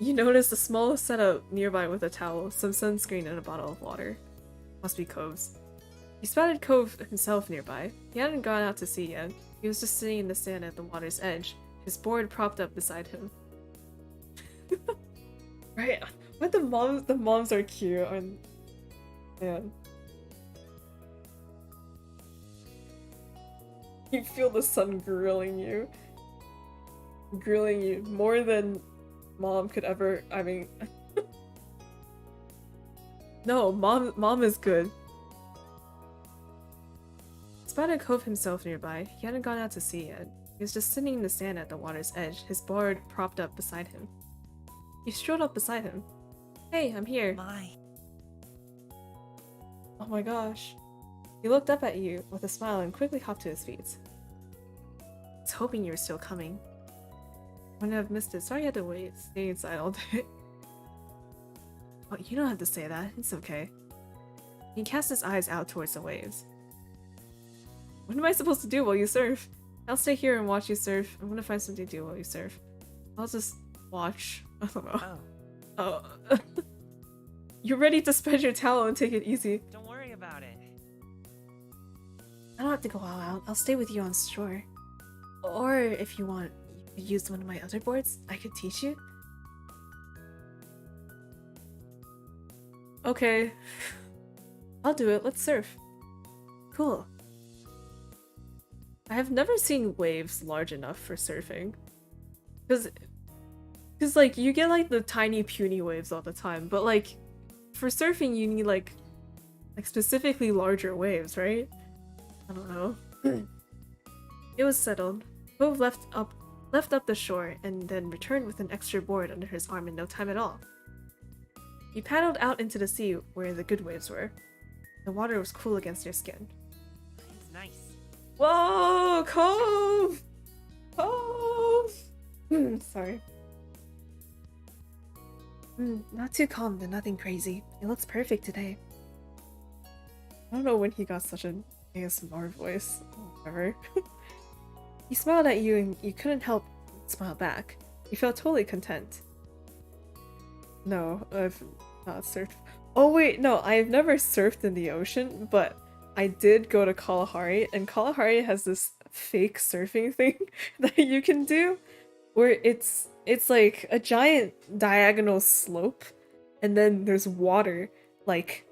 You noticed a small setup nearby with a towel, some sunscreen, and a bottle of water. Must be Cove's. You spotted Cove himself nearby. He hadn't gone out to sea yet. He was just sitting in the sand at the water's edge, his board propped up beside him. Right? What the moms are cute, and man. You feel the sun grilling you. Grilling you more than Mom could ever, I mean... No, mom is good. Spotted Cove himself nearby. He hadn't gone out to sea yet. He was just sitting in the sand at the water's edge, his board propped up beside him. You strolled up beside him. Hey, I'm here. Oh my gosh. He looked up at you with a smile and quickly hopped to his feet. I was hoping you were still coming. Wouldn't have missed it. Sorry you had to wait. Stay inside all day. Oh, you don't have to say that. It's okay. He cast his eyes out towards the waves. What am I supposed to do while you surf? I'll stay here and watch you surf. I'm gonna find something to do while you surf. I'll just watch. I don't know. Oh. You're ready to spread your towel and take it easy. Don't worry about it. I don't have to go all out. I'll stay with you on shore. Or if you want, you could use one of my other boards. I could teach you. Okay. I'll do it. Let's surf. Cool. I have never seen waves large enough for surfing. Cause like you get like the tiny puny waves all the time, but like for surfing you need like specifically larger waves, right? I don't know. It was settled. Cove left up the shore and then returned with an extra board under his arm in no time at all. He paddled out into the sea where the good waves were. The water was cool against your skin. It's nice. Whoa, Cove! Cove! Sorry. Not too calm, then nothing crazy. It looks perfect today. I don't know when he got such an ASMR voice. Whatever. He smiled at you and you couldn't help but smile back. You felt totally content. No, I've not surfed. Oh wait, no, I've never surfed in the ocean, but I did go to Kalahari, and Kalahari has this fake surfing thing that you can do, where it's like a giant diagonal slope, and then there's water, like,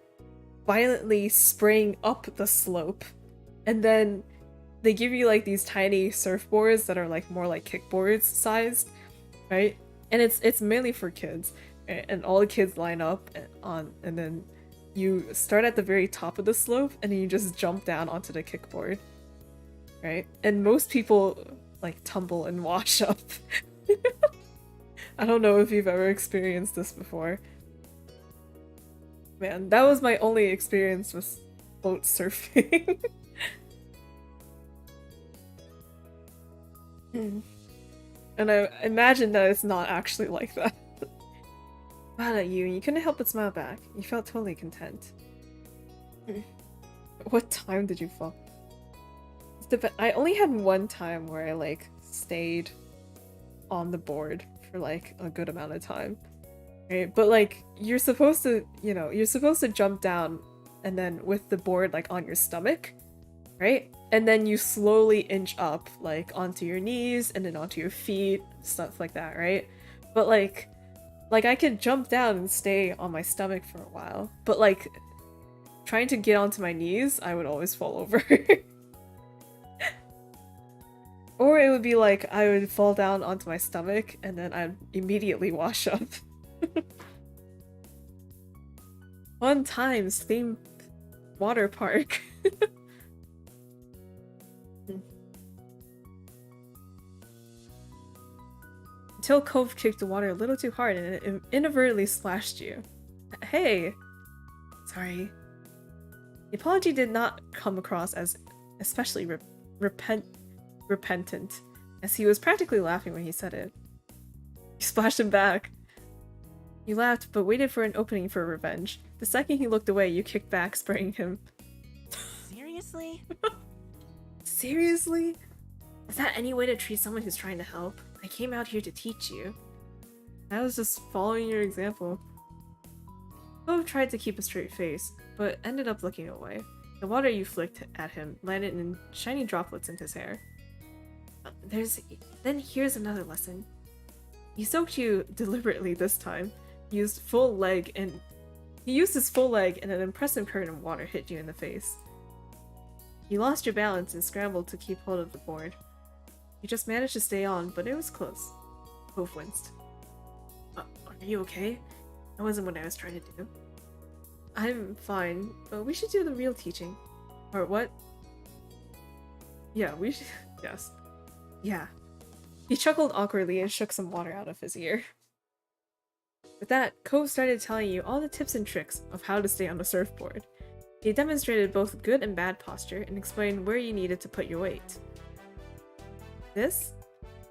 violently spraying up the slope, and then they give you like these tiny surfboards that are like more like kickboards sized, right? And it's mainly for kids, and all the kids line up and then you start at the very top of the slope and then you just jump down onto the kickboard, right? And most people like tumble and wash up. I don't know if you've ever experienced this before. Man, that was my only experience with boat surfing. And I imagine that it's not actually like that. Mad at you, and you couldn't help but smile back. You felt totally content. What time did you fall? I only had one time where I like stayed on the board for like a good amount of time. Right? But like you're supposed to, you know, you're supposed to jump down and then with the board like on your stomach, right? And then you slowly inch up like onto your knees and then onto your feet, stuff like that, right? But like I could jump down and stay on my stomach for a while, but like trying to get onto my knees, I would always fall over. Or it would be like I would fall down onto my stomach and then I'd immediately wash up. Fun times, theme water park. Until Cove kicked the water a little too hard and it inadvertently splashed you. Hey! Sorry. The apology did not come across as especially repentant, as he was practically laughing when he said it. You splashed him back. You laughed, but waited for an opening for revenge. The second he looked away, you kicked back, spraying him. Seriously? Seriously? Is that any way to treat someone who's trying to help? I came out here to teach you. I was just following your example. Cove tried to keep a straight face, but ended up looking away. The water you flicked at him landed in shiny droplets in his hair. Then here's another lesson. He soaked you deliberately this time. He used his full leg and an impressive current of water hit you in the face. You lost your balance and scrambled to keep hold of the board. You just managed to stay on, but it was close. Cove winced. Are you okay? That wasn't what I was trying to do. I'm fine, but we should do the real teaching. Or what? Yeah, we should. Yes. Yeah. He chuckled awkwardly and shook some water out of his ear. With that, Cove started telling you all the tips and tricks of how to stay on the surfboard. He demonstrated both good and bad posture and explained where you needed to put your weight. This?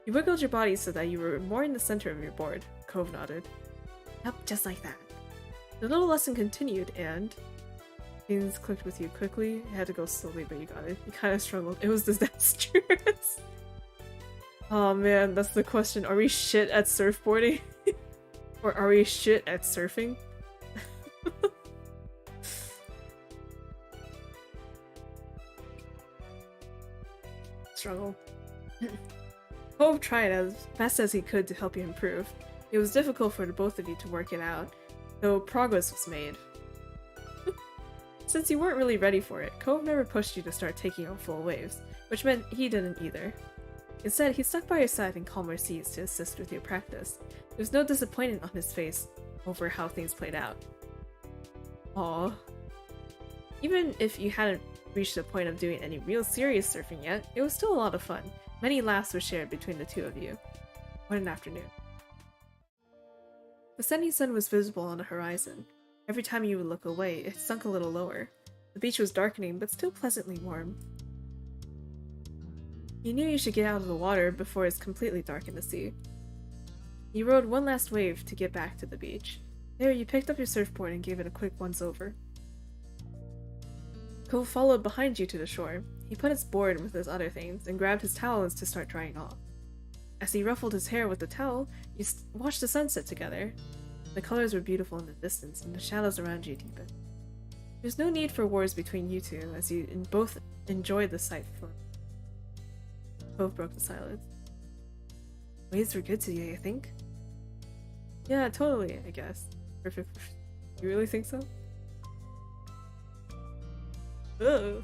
You wiggled your body so that you were more in the center of your board. Cove nodded. Yep, just like that. The little lesson continued, and things clicked with you quickly. You had to go slowly, but you got it. You kind of struggled. It was disastrous. Oh man, that's the question. Are we shit at surfboarding? Or are we shit at surfing? Struggle. Cove tried as best as he could to help you improve. It was difficult for the both of you to work it out, though progress was made. Since you weren't really ready for it, Cove never pushed you to start taking on full waves, which meant he didn't either. Instead, he stuck by your side in calmer seas to assist with your practice. There was no disappointment on his face over how things played out. Aww. Even if you hadn't reached the point of doing any real serious surfing yet, it was still a lot of fun. Many laughs were shared between the two of you. What an afternoon. The setting sun was visible on the horizon. Every time you would look away, it sunk a little lower. The beach was darkening, but still pleasantly warm. You knew you should get out of the water before it's completely dark in the sea. You rode one last wave to get back to the beach. There, you picked up your surfboard and gave it a quick once-over. Cove followed behind you to the shore. He put his board with his other things and grabbed his towels to start drying off. As he ruffled his hair with the towel, you watched the sunset together. The colors were beautiful in the distance, and the shadows around you deepened. There's no need for wars between you two, as you both enjoyed the sight for. Cove broke the silence. Waves were good today, I think. Yeah, totally, I guess. Perfect. You really think so? Ugh.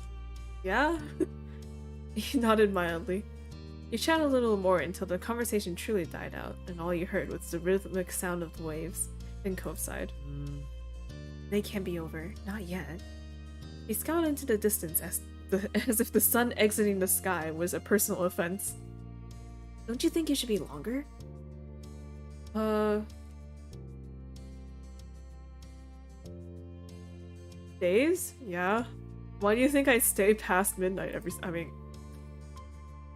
Yeah? He nodded mildly. You chatted a little more until the conversation truly died out, and all you heard was the rhythmic sound of the waves. Then Cove sighed. They can't be over. Not yet. He scowled into the distance as if the sun exiting the sky was a personal offense. Don't you think it should be longer? Days? Yeah. Why do you think I stay past midnight I mean...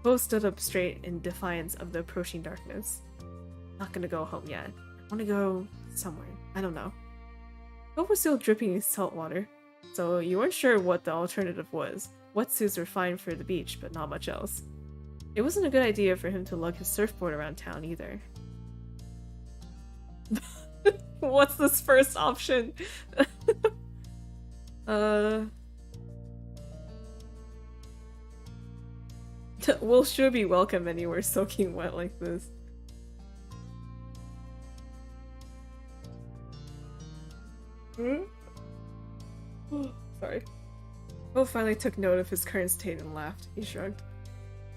Bo stood up straight in defiance of the approaching darkness. Not gonna go home yet. I wanna go somewhere. I don't know. Bo was still dripping in salt water, so you weren't sure what the alternative was. Wetsuits were fine for the beach, but not much else. It wasn't a good idea for him to lug his surfboard around town either. What's this first option? We'll sure be welcome anywhere soaking wet like this. Sorry. Bo finally took note of his current state and laughed. He shrugged.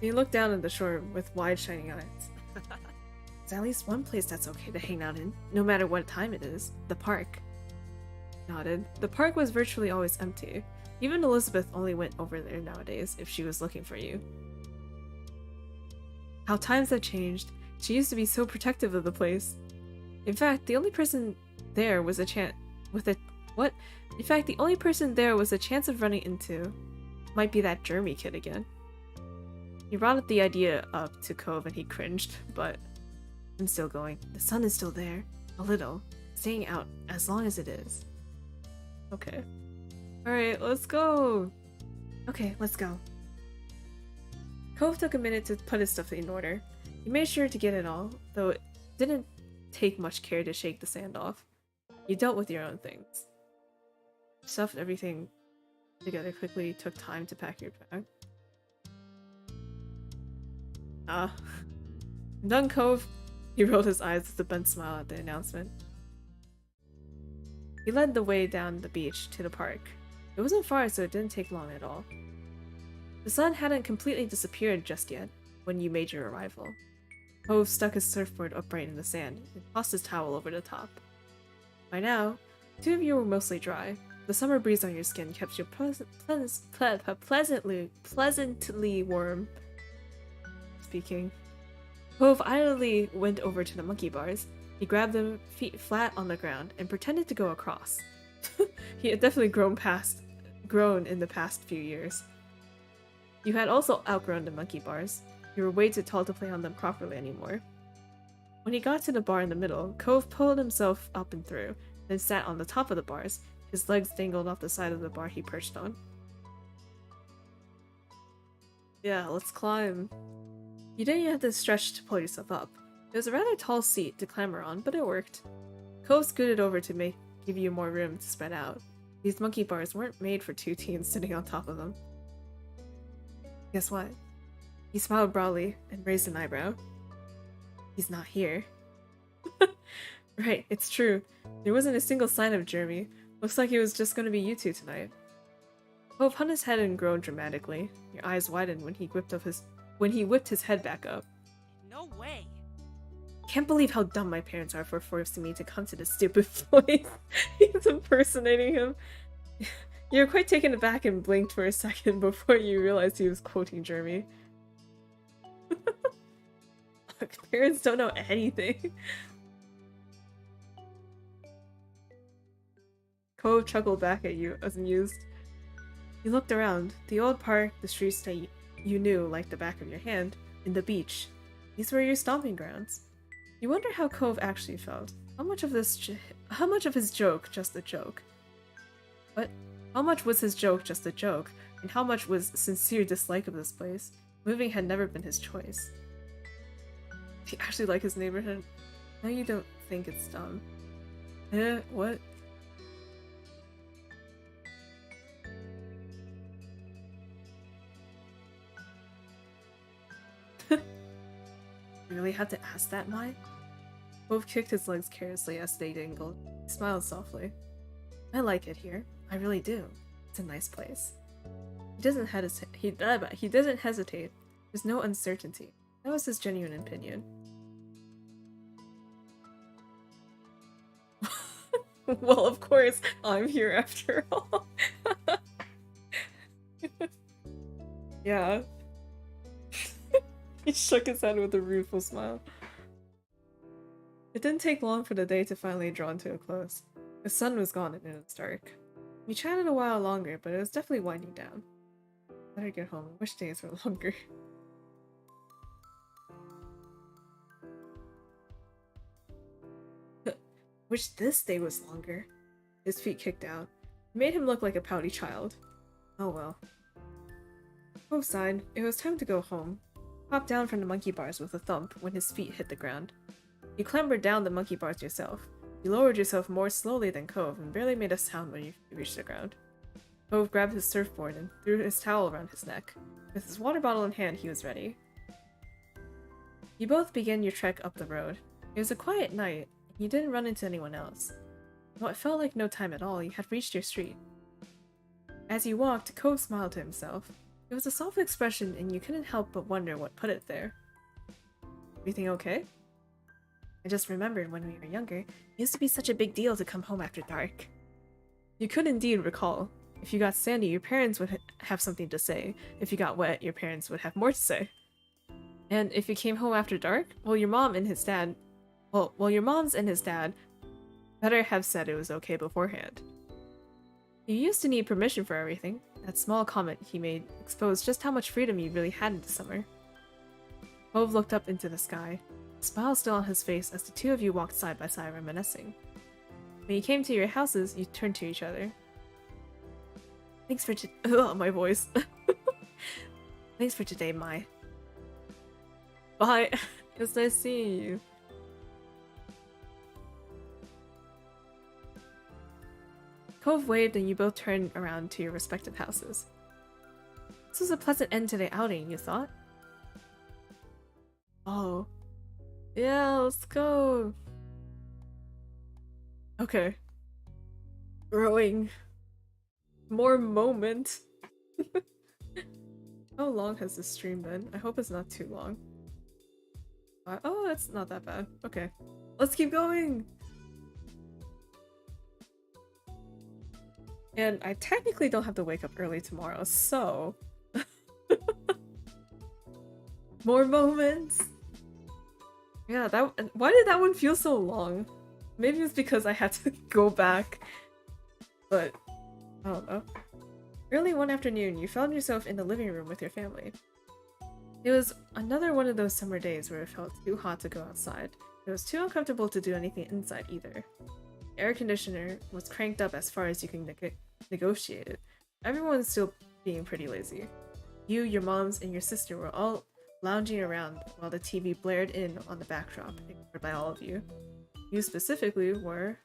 He looked down at the shore with wide shining eyes. There's at least one place that's okay to hang out in, no matter what time it is. The park. Nodded. The park was virtually always empty. Even Elizabeth only went over there nowadays if she was looking for you. How times have changed. She used to be so protective of the place. In fact, the only person there was a chance of running into might be that Jeremy kid again. He brought the idea up to Cove and he cringed, but I'm still going. The sun is still there. A little. Staying out as long as it is. Okay. Alright, let's go! Okay, let's go. Cove took a minute to put his stuff in order. He made sure to get it all, though it didn't take much care to shake the sand off. You dealt with your own things. Stuffed everything together quickly, took time to pack your bag. I'm done, Cove. He rolled his eyes with a bent smile at the announcement. He led the way down the beach to the park. It wasn't far, so it didn't take long at all. The sun hadn't completely disappeared just yet when you made your arrival. Cove stuck his surfboard upright in the sand and tossed his towel over the top. By now, two of you were mostly dry. The summer breeze on your skin kept you pleasantly warm. Speaking. Cove idly went over to the monkey bars. He grabbed them, feet flat on the ground, and pretended to go across. He had definitely grown in the past few years. You had also outgrown the monkey bars. You were way too tall to play on them properly anymore. When he got to the bar in the middle, Cove pulled himself up and through, then sat on the top of the bars. His legs dangled off the side of the bar he perched on. Yeah, let's climb. You didn't even have to stretch to pull yourself up. It was a rather tall seat to clamber on, but it worked. Cove scooted over to give you more room to spread out. These monkey bars weren't made for two teens sitting on top of them. Guess what? He smiled broadly and raised an eyebrow. He's not here. Right, it's true. There wasn't a single sign of Jeremy. Looks like it was just gonna be you two tonight. Cove hung his head and groaned dramatically. Your eyes widened when he whipped his head back up. No way. Can't believe how dumb my parents are for forcing me to come to this stupid place. He's impersonating him. You were quite taken aback and blinked for a second before you realized he was quoting Jeremy. Look, parents don't know anything. Cove chuckled back at you, amused. You looked around. The old park, the streets that you knew like the back of your hand, and the beach. These were your stomping grounds. You wonder how Cove actually felt. How much of his joke just a joke? What? How much was his joke just a joke, and how much was sincere dislike of this place? Moving had never been his choice. Do you actually like his neighborhood? Now you don't think it's dumb. What? You really had to ask that, Mai? Cove kicked his legs carelessly as they dangled. He smiled softly. I like it here. I really do. It's a nice place. He doesn't hesitate. There's no uncertainty. That was his genuine opinion. Well, of course, I'm here after all. Yeah. He shook his head with a rueful smile. It didn't take long for the day to finally draw to a close. The sun was gone and it was dark. We chatted a while longer, but it was definitely winding down. Better get home. I wish days were longer. Wish this day was longer. His feet kicked out. It made him look like a pouty child. Oh well. Cove sighed. It was time to go home. Hopped down from the monkey bars with a thump when his feet hit the ground. You clambered down the monkey bars yourself. You lowered yourself more slowly than Cove and barely made a sound when you reached the ground. Cove grabbed his surfboard and threw his towel around his neck. With his water bottle in hand, he was ready. You both began your trek up the road. It was a quiet night, and you didn't run into anyone else. Though it felt like no time at all, you had reached your street. As you walked, Cove smiled to himself. It was a soft expression, and you couldn't help but wonder what put it there. Everything okay? I just remembered when we were younger, it used to be such a big deal to come home after dark. You could indeed recall. If you got sandy, your parents would have something to say. If you got wet, your parents would have more to say. And if you came home after dark, well, your mom's and his dad better have said it was okay beforehand. You used to need permission for everything. That small comment he made exposed just how much freedom you really had in the summer. Cove looked up into the sky, a smile still on his face as the two of you walked side by side reminiscing. When you came to your houses, you turned to each other. Thanks for my voice. Thanks for today, Mai. Bye. It was nice seeing you. Cove waved and you both turned around to your respective houses. This was a pleasant end to the outing, you thought? Oh. Yeah, let's go. Okay. Growing. More moment. How long has this stream been? I hope it's not too long. Oh, it's not that bad. Okay. Let's keep going! And I technically don't have to wake up early tomorrow, so... More moments! Yeah, why did that one feel so long? Maybe it's because I had to go back. But, I don't know. Early one afternoon, you found yourself in the living room with your family. It was another one of those summer days where it felt too hot to go outside. It was too uncomfortable to do anything inside either. The air conditioner was cranked up as far as you can negotiate it. Everyone's still being pretty lazy. You, your moms, and your sister were all lounging around while the TV blared in on the backdrop, ignored by all of you. You specifically were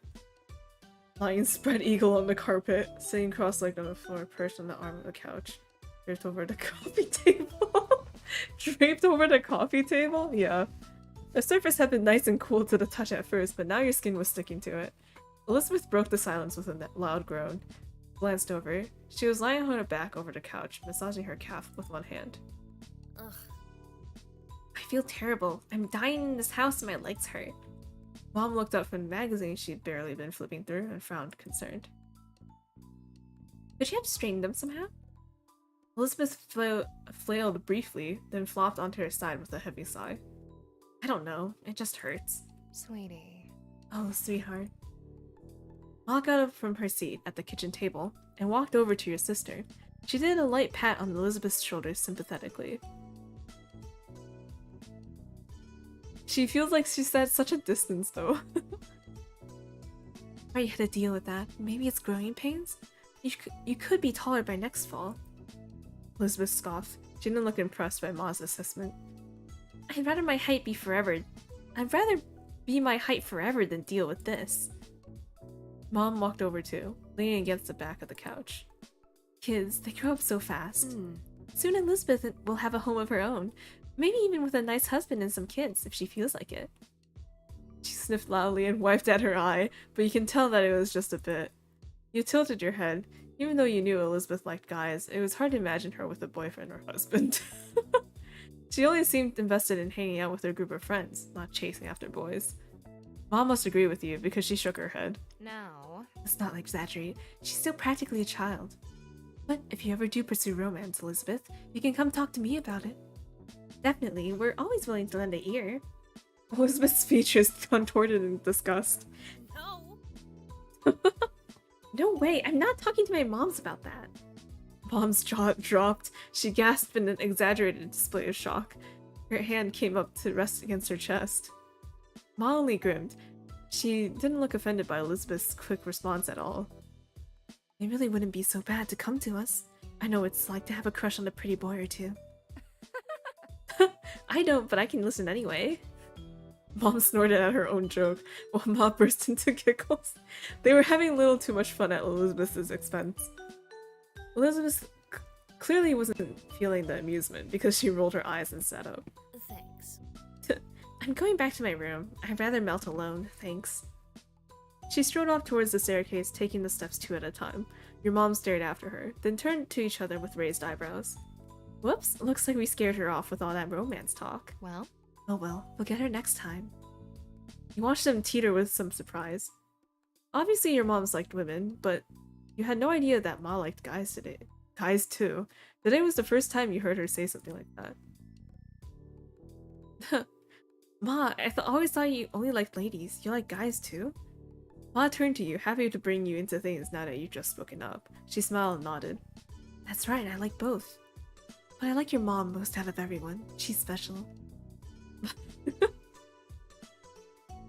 lying spread eagle on the carpet, sitting cross-legged on the floor, perched on the arm of the couch, draped over the coffee table. Draped over the coffee table? Yeah. The surface had been nice and cool to the touch at first, but now your skin was sticking to it. Elizabeth broke the silence with a loud groan. Glanced over. She was lying on her back over the couch, massaging her calf with one hand. Ugh. I feel terrible. I'm dying in this house and my legs hurt. Mom looked up from the magazine she'd barely been flipping through and frowned, concerned. Could you have strained them somehow? Elizabeth flailed briefly, then flopped onto her side with a heavy sigh. I don't know. It just hurts. Sweetie. Oh, sweetheart. Ma got up from her seat at the kitchen table and walked over to your sister. She did a light pat on Elizabeth's shoulders sympathetically. She feels like she's at such a distance, though. Right, you had to deal with that. Maybe it's growing pains? You could be taller by next fall. Elizabeth scoffed. She didn't look impressed by Ma's assessment. I'd rather my height be forever. I'd rather be my height forever than deal with this. Mom walked over too, leaning against the back of the couch. Kids, they grow up so fast. Soon Elizabeth will have a home of her own. Maybe even with a nice husband and some kids, if she feels like it. She sniffed loudly and wiped at her eye, but you can tell that it was just a bit. You tilted your head. Even though you knew Elizabeth liked guys, it was hard to imagine her with a boyfriend or husband. She only seemed invested in hanging out with her group of friends, not chasing after boys. Mom must agree with you because she shook her head. No. Let's not exaggerate. She's still practically a child. But if you ever do pursue romance, Elizabeth, you can come talk to me about it. Definitely, we're always willing to lend an ear. Elizabeth's features contorted in disgust. No. No way, I'm not talking to my moms about that. Mom's jaw dropped. She gasped in an exaggerated display of shock. Her hand came up to rest against her chest. Ma only grinned. She didn't look offended by Elizabeth's quick response at all. It really wouldn't be so bad to come to us. I know what it's like to have a crush on a pretty boy or two. I don't, but I can listen anyway. Mom snorted at her own joke, while Ma burst into giggles. They were having a little too much fun at Elizabeth's expense. Elizabeth clearly wasn't feeling the amusement because she rolled her eyes and sat up. Thanks. I'm going back to my room. I'd rather melt alone, thanks. She strode off towards the staircase, taking the steps 2 at a time. Your mom stared after her, then turned to each other with raised eyebrows. Whoops, looks like we scared her off with all that romance talk. Well, Oh well, we'll get her next time. You watched them teeter with some surprise. Obviously your moms liked women, but you had no idea that Ma liked guys today. Guys too. Today was the first time you heard her say something like that. Ma, I always thought you only liked ladies. You like guys too? Ma turned to you, happy to bring you into things now that you've just spoken up. She smiled and nodded. That's right, I like both. But I like your mom most out of everyone. She's special.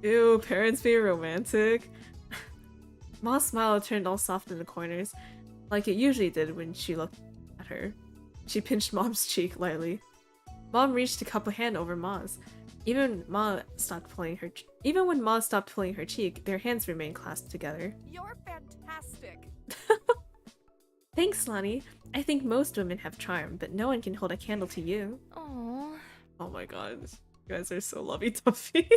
Ew, parents being romantic. Ma's smile turned all soft in the corners, like it usually did when she looked at her. She pinched Mom's cheek lightly. Mom reached a cup of hand over Ma's. Even when Ma stopped pulling her cheek, their hands remained clasped together. You're fantastic. Thanks, Lonnie. I think most women have charm, but no one can hold a candle to you. oh, Oh my god, you guys are so lovey-dovey.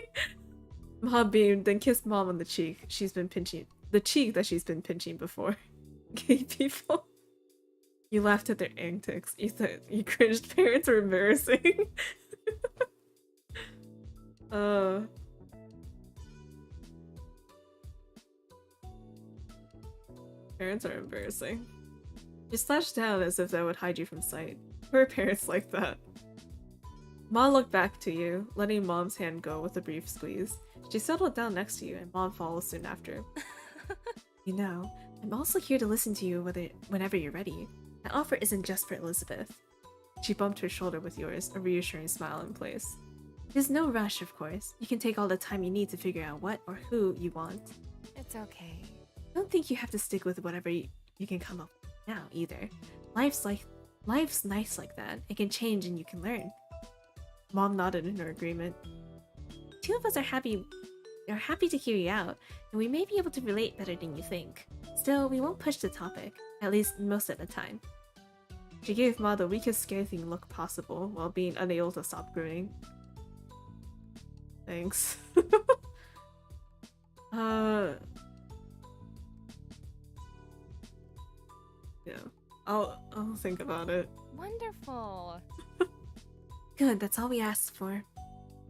Ma beamed, then kissed Mom on the cheek that she's been pinching before. Gay people. You laughed at their antics. You cringed. Parents are embarrassing. Parents are embarrassing. You slouched down as if that would hide you from sight. Who are parents like that? Ma looked back to you, letting Mom's hand go with a brief squeeze. She settled down next to you, and Mom followed soon after. You know, I'm also here to listen to you whenever you're ready. That offer isn't just for Elizabeth. She bumped her shoulder with yours, a reassuring smile in place. There's no rush, of course. You can take all the time you need to figure out what or who you want. it's okay. Don't think you have to stick with whatever you can come up with now, either. Life's nice like that. It can change and you can learn. Mom nodded in her agreement. Two of us are happy to hear you out, and we may be able to relate better than you think. Still, we won't push the topic, at least most of the time. She gave Ma the weakest scathing look possible while being unable to stop grinning. Thanks. Yeah. I'll think about it. Wonderful. Good, that's all we asked for.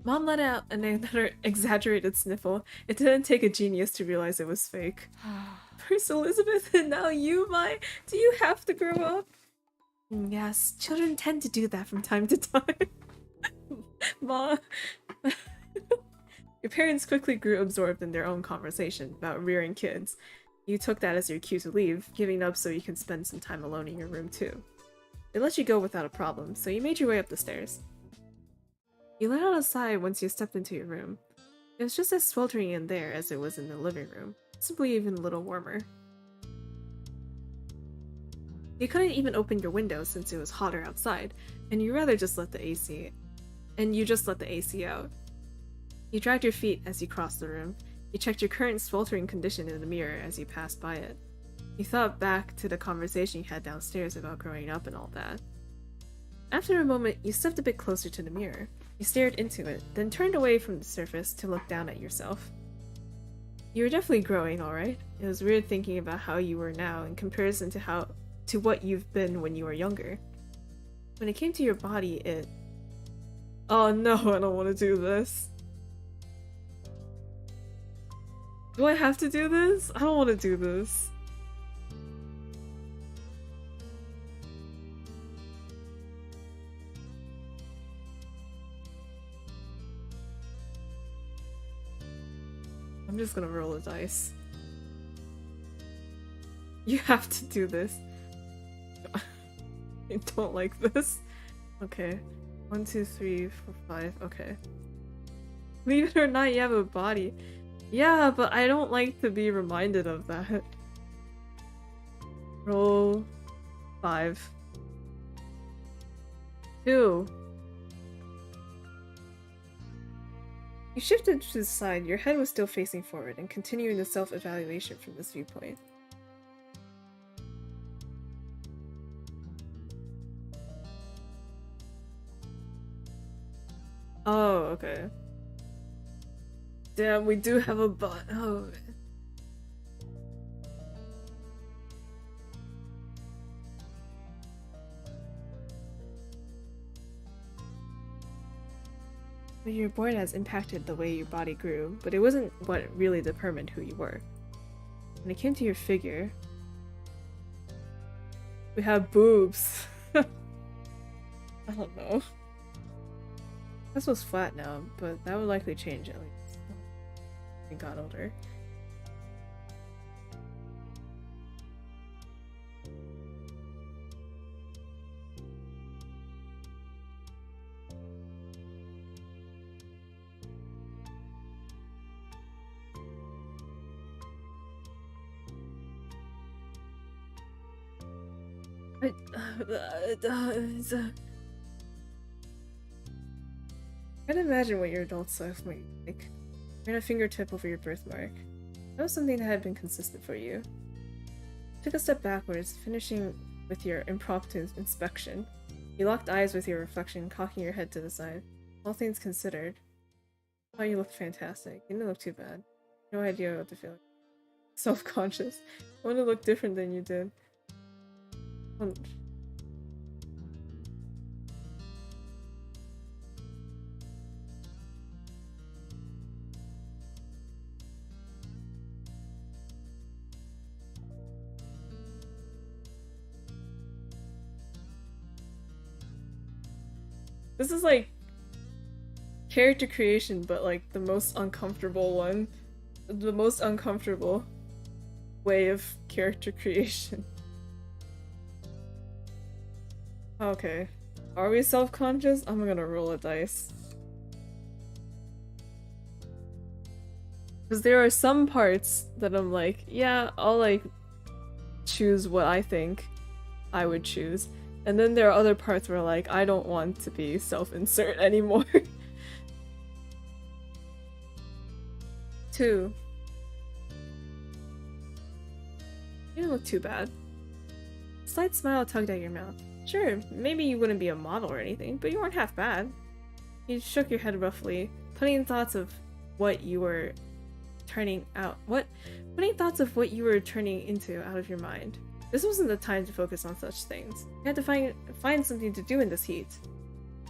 Mom let out another exaggerated sniffle. It didn't take a genius to realize it was fake. First Elizabeth and now you, Mai? Do you have to grow up? Yes, children tend to do that from time to time. Ma. Your parents quickly grew absorbed in their own conversation about rearing kids. You took that as your cue to leave, giving up so you can spend some time alone in your room too. They let you go without a problem, so you made your way up the stairs. You let out a sigh once you stepped into your room. It was just as sweltering in there as it was in the living room, simply even a little warmer. You couldn't even open your window since it was hotter outside, and you just let the AC out. You dragged your feet as you crossed the room. You checked your current sweltering condition in the mirror as you passed by it. You thought back to the conversation you had downstairs about growing up and all that. After a moment, you stepped a bit closer to the mirror. You stared into it, then turned away from the surface to look down at yourself. You were definitely growing, alright? It was weird thinking about how you were now in comparison to what you've been when you were younger. When it came to your body, it... Oh no, I don't want to do this. Do I have to do this? I don't want to do this. I'm just gonna roll a dice. You have to do this. I don't like this. Okay. 1, 2, 3, 4, 5. Okay. Believe it or not, you have a body. Yeah, but I don't like to be reminded of that. Roll 5. 2. You shifted to the side, your head was still facing forward, and continuing the self-evaluation from this viewpoint. Oh, okay. Damn, we do have a butt. Oh. But your board has impacted the way your body grew, but it wasn't what really determined who you were. When it came to your figure, we have boobs. I don't know. This was flat now, but that would likely change at least when we got older. I can't imagine what your adult self might like. Ran a fingertip over your birthmark. That was something that had been consistent for you. Took a step backwards, finishing with your impromptu inspection. You locked eyes with your reflection, cocking your head to the side. All things considered, oh, you looked fantastic. You didn't look too bad. No idea what to feel. Self-conscious. I want to look different than you did. This is like character creation, but like the most uncomfortable one. The most uncomfortable way of character creation. Okay. Are we self-conscious? I'm gonna roll a dice. Because there are some parts that I'm like, yeah, I'll like choose what I think I would choose. And then there are other parts where like, I don't want to be self-insert anymore. 2. You didn't look too bad. A slight smile tugged at your mouth. Sure, maybe you wouldn't be a model or anything, but you weren't half bad. You shook your head roughly, putting thoughts of what you were turning into out of your mind. This wasn't the time to focus on such things. You had to find something to do in this heat.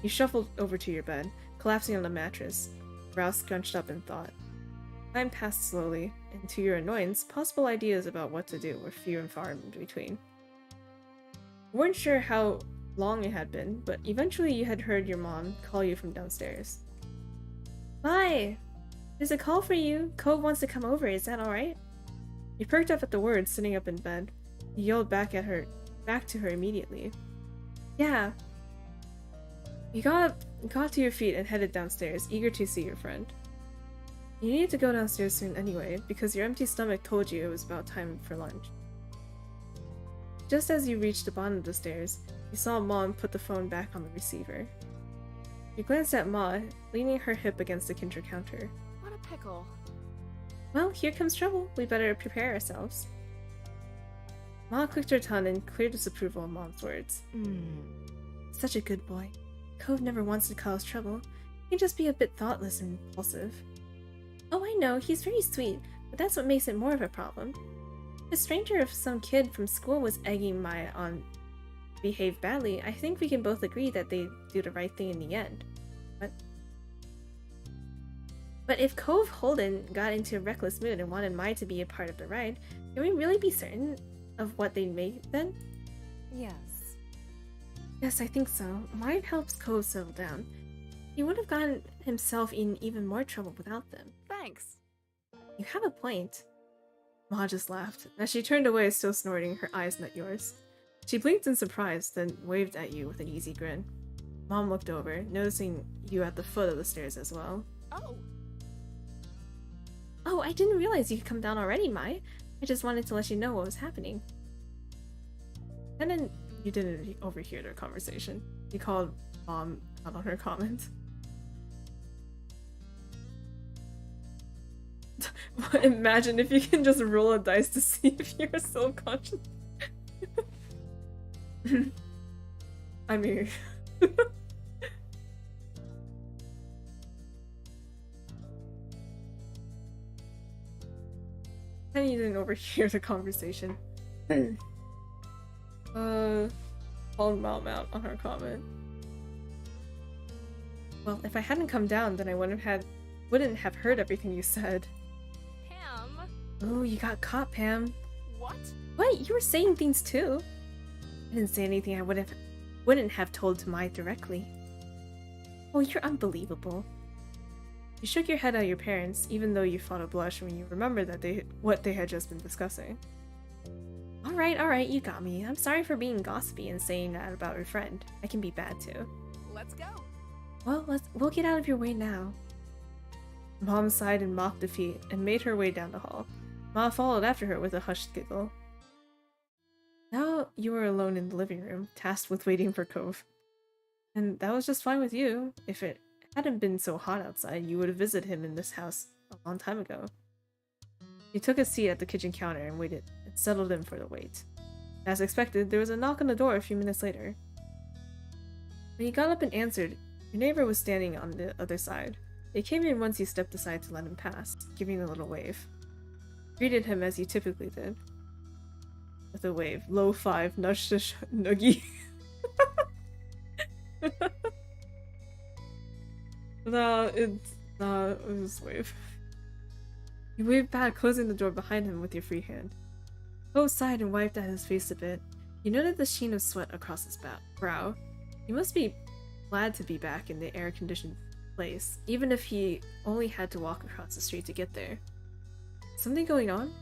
You shuffled over to your bed, collapsing on the mattress, brow scrunched up in thought. Time passed slowly, and to your annoyance, possible ideas about what to do were few and far in between. You weren't sure how long it had been, but eventually you had heard your mom call you from downstairs. Bye! There's a call for you. Cove wants to come over, is that alright? You perked up at the words, sitting up in bed. You yelled back to her immediately. Yeah. You got to your feet and headed downstairs, eager to see your friend. You needed to go downstairs soon anyway, because your empty stomach told you it was about time for lunch. Just as you reached the bottom of the stairs, you saw Mom put the phone back on the receiver. You glanced at Ma, leaning her hip against the kitchen counter. What a pickle. Well, here comes trouble. We better prepare ourselves. Ma clicked her tongue in clear disapproval of Mom's words. Such a good boy. Cove never wants to cause trouble. He can just be a bit thoughtless and impulsive. Oh, I know, he's very sweet, but that's what makes it more of a problem. If a stranger, if some kid from school was egging Maya on to behave badly, I think we can both agree that they do the right thing in the end. But if Cove Holden got into a reckless mood and wanted Maya to be a part of the ride, can we really be certain of what they'd make then? Yes. Yes, I think so. Maya helps Cove settle down. He would have gotten himself in even more trouble without them. Thanks. You have a point. Ma just laughed. As she turned away, still snorting, her eyes met yours. She blinked in surprise, then waved at you with an easy grin. Mom looked over, noticing you at the foot of the stairs as well. Oh, Oh, I didn't realize you could come down already, Mai. I just wanted to let you know what was happening. And then you didn't overhear their conversation. You called Mom out on her comment. Imagine if you can just roll a dice to see if you're still conscious. I mean... And you didn't overhear the conversation. Called Mom out on her comment. Well, if I hadn't come down, then I wouldn't have heard everything you said. Pam. Oh, you got caught, Pam. What? What? You were saying things too. I didn't say anything I wouldn't have told to Mai directly. Oh, you're unbelievable. You shook your head at your parents, even though you fought a blush when you remembered that what they had just been discussing. Alright, you got me. I'm sorry for being gossipy and saying that about your friend. I can be bad too. Let's go. Well, we'll get out of your way now. Mom sighed in mock defeat and made her way down the hall. Ma followed after her with a hushed giggle. Now you were alone in the living room, tasked with waiting for Cove. And that was just fine with you. If it hadn't been so hot outside, you would have visited him in this house a long time ago. You took a seat at the kitchen counter and waited and settled in for the wait. As expected, there was a knock on the door a few minutes later. When you got up and answered, your neighbor was standing on the other side. They came in once you stepped aside to let him pass, giving a little wave. Greeted him as you typically did. With a wave. Low five, nudge to noogie. No, it's not. It was wave. You waved back, closing the door behind him with your free hand. Poe sighed and wiped at his face a bit. You noted the sheen of sweat across his brow. He must be glad to be back in the air-conditioned place, even if he only had to walk across the street to get there. Something going on?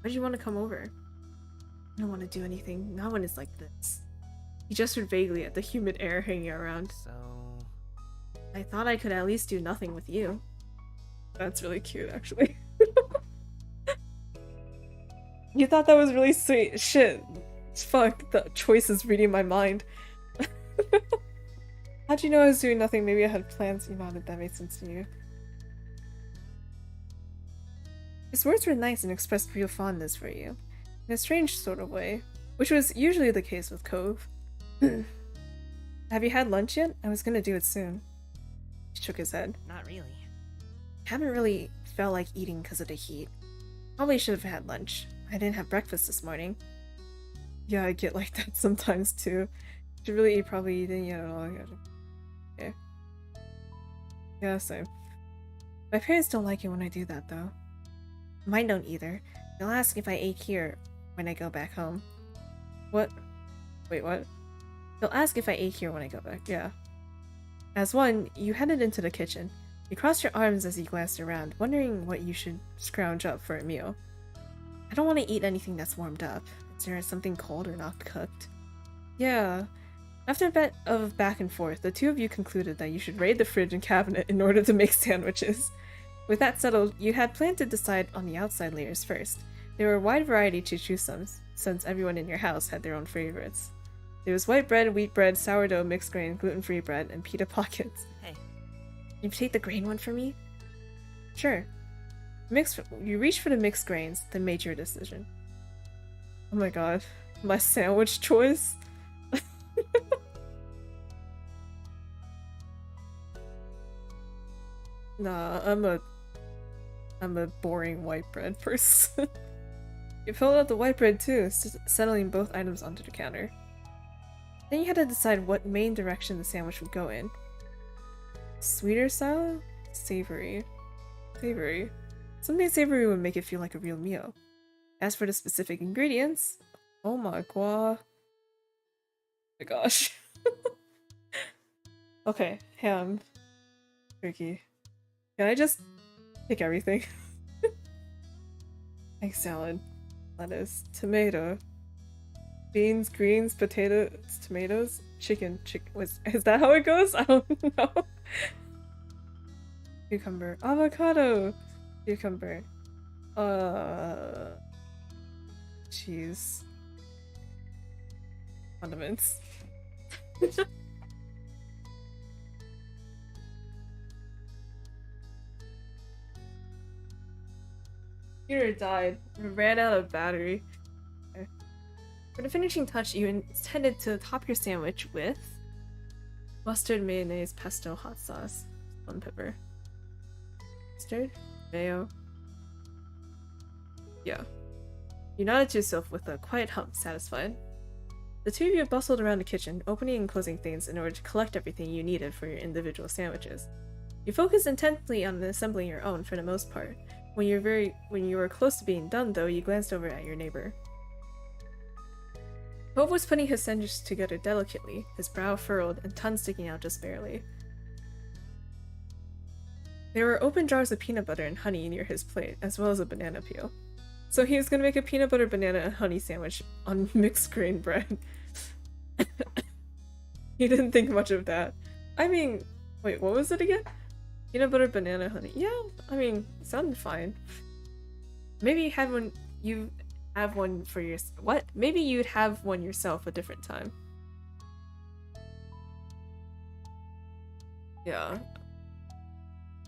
Why'd you want to come over? I don't want to do anything, not when it's like this. He gestured vaguely at the humid air hanging around. So... I thought I could at least do nothing with you. That's really cute, actually. You thought that was really sweet. Shit. Fuck, the choice is reading my mind. How'd you know I was doing nothing? Maybe I had plans. You nodded, that made sense to you. His words were nice and expressed real fondness for you. In a strange sort of way. Which was usually the case with Cove. Have you had lunch yet? I was gonna do it soon. He shook his head. Not really. Haven't really felt like eating because of the heat. Probably should have had lunch. I didn't have breakfast this morning. Yeah, I get like that sometimes too. Should really eat, probably eating yet at all. Okay. Yeah, same. My parents don't like it when I do that though. Mine don't either. They'll ask if I ate here when I go back home. What? Wait, what? They'll ask if I ate here when I go back. Yeah. As one, you headed into the kitchen. You crossed your arms as you glanced around, wondering what you should scrounge up for a meal. I don't want to eat anything that's warmed up. Is there something cold or not cooked? Yeah. After a bit of back and forth, the two of you concluded that you should raid the fridge and cabinet in order to make sandwiches. With that settled, you had planned to decide on the outside layers first. There were a wide variety to choose from, since everyone in your house had their own favorites. There was white bread, wheat bread, sourdough, mixed grain, gluten-free bread, and pita pockets. Hey. You take the grain one for me? Sure. You reached for the mixed grains, then made your decision. Oh my god. My sandwich choice? Nah, I'm a boring white bread person. You filled out the white bread too, settling both items onto the counter. Then you had to decide what main direction the sandwich would go in. Sweeter style? Savory. Savory. Something savory would make it feel like a real meal. As for the specific ingredients, oh my god. Oh my gosh. Okay, ham. Turkey. Can I just pick everything? egg salad, lettuce, tomato, beans, greens, potatoes, tomatoes, chicken. Is that how it goes? I don't know. Cucumber, avocado, cucumber, cheese, condiments. Computer died. Ran out of battery. Okay. For the finishing touch, you intended to top your sandwich with mustard, mayonnaise, pesto, hot sauce, salt and pepper. Mustard, mayo. Yeah. You nodded to yourself with a quiet hum, satisfied. The two of you bustled around the kitchen, opening and closing things in order to collect everything you needed for your individual sandwiches. You focused intently on assembling your own for the most part. When you were close to being done, though, you glanced over at your neighbor. Hope was putting his sandwiches together delicately, his brow furrowed and tongue sticking out just barely. There were open jars of peanut butter and honey near his plate, as well as a banana peel. So he was gonna make a peanut butter, banana, and honey sandwich on mixed grain bread. He didn't think much of that. I mean, wait, what was it again? Peanut butter, banana, honey. Yeah, I mean, it sounded fine. Maybe you have one for your what? Maybe you'd have one yourself a different time. Yeah.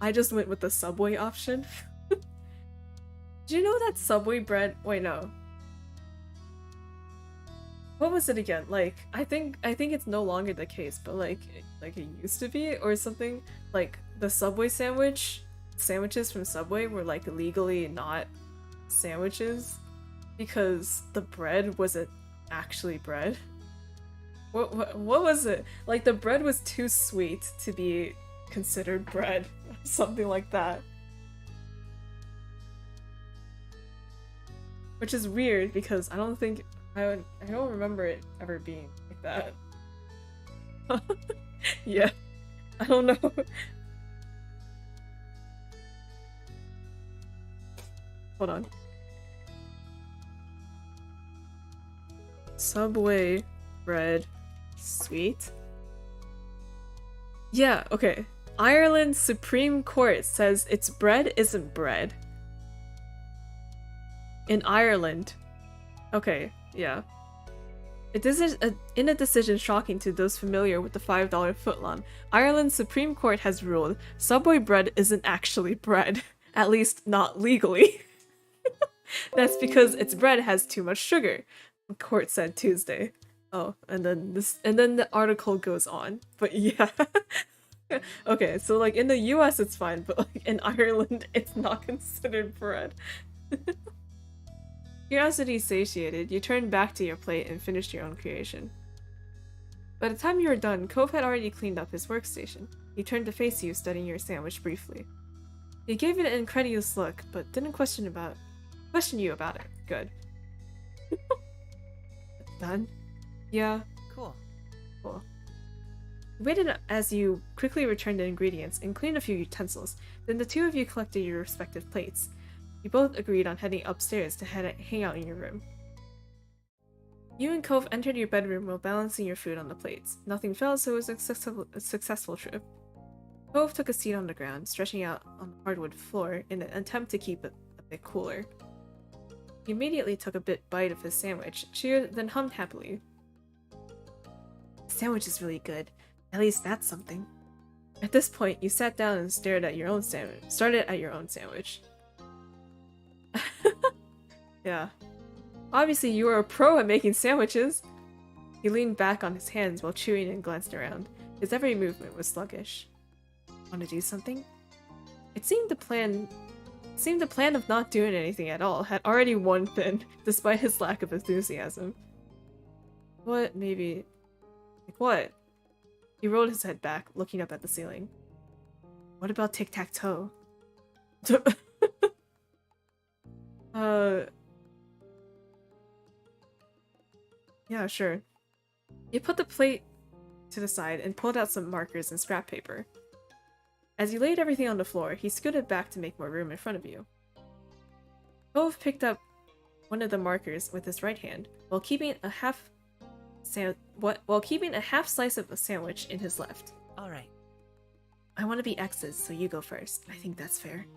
I just went with the Subway option. Do you know that Subway bread? Wait, no. What was it again? Like, I think it's no longer the case, but like it used to be or something. Like the Subway sandwiches from Subway were like legally not sandwiches because the bread wasn't actually bread. What was it? Like the bread was too sweet to be considered bread, something like that. Which is weird because I don't remember it ever being like that. Yeah, I don't know. Hold on. Subway bread sweet? Yeah, okay. Ireland's Supreme Court says its bread isn't bread. In Ireland. Okay, yeah. In a decision shocking to those familiar with the $5 footlong, Ireland's Supreme Court has ruled Subway bread isn't actually bread. At least not legally. That's because its bread has too much sugar, the court said Tuesday. Oh, and then the article goes on. But yeah. Okay, so like in the US it's fine, but like in Ireland it's not considered bread. Curiosity satiated, you turned back to your plate and finished your own creation. By the time you were done, Cove had already cleaned up his workstation. He turned to face you, studying your sandwich briefly. He gave it an incredulous look, but didn't question you about it. Good. Done? Yeah. Cool. Cool. You waited as you quickly returned the ingredients and cleaned a few utensils. Then the two of you collected your respective plates. You both agreed on heading upstairs to hang out in your room. You and Cove entered your bedroom while balancing your food on the plates. Nothing fell, so it was a successful trip. Cove took a seat on the ground, stretching out on the hardwood floor in an attempt to keep it a bit cooler. He immediately took a bite of his sandwich, cheered, then hummed happily. The sandwich is really good. At least that's something. At this point, you sat down and started at your own sandwich. Yeah. Obviously, you are a pro at making sandwiches! He leaned back on his hands while chewing and glanced around. His every movement was sluggish. Want to do something? It seemed the plan of not doing anything at all had already worn thin, despite his lack of enthusiasm. What, maybe... Like what? He rolled his head back, looking up at the ceiling. What about tic-tac-toe? Yeah, sure. You put the plate to the side and pulled out some markers and scrap paper. As you laid everything on the floor, he scooted back to make more room in front of you. Cove picked up one of the markers with his right hand while keeping a half slice of a sandwich in his left. Alright. I want to be X's, so you go first. I think that's fair.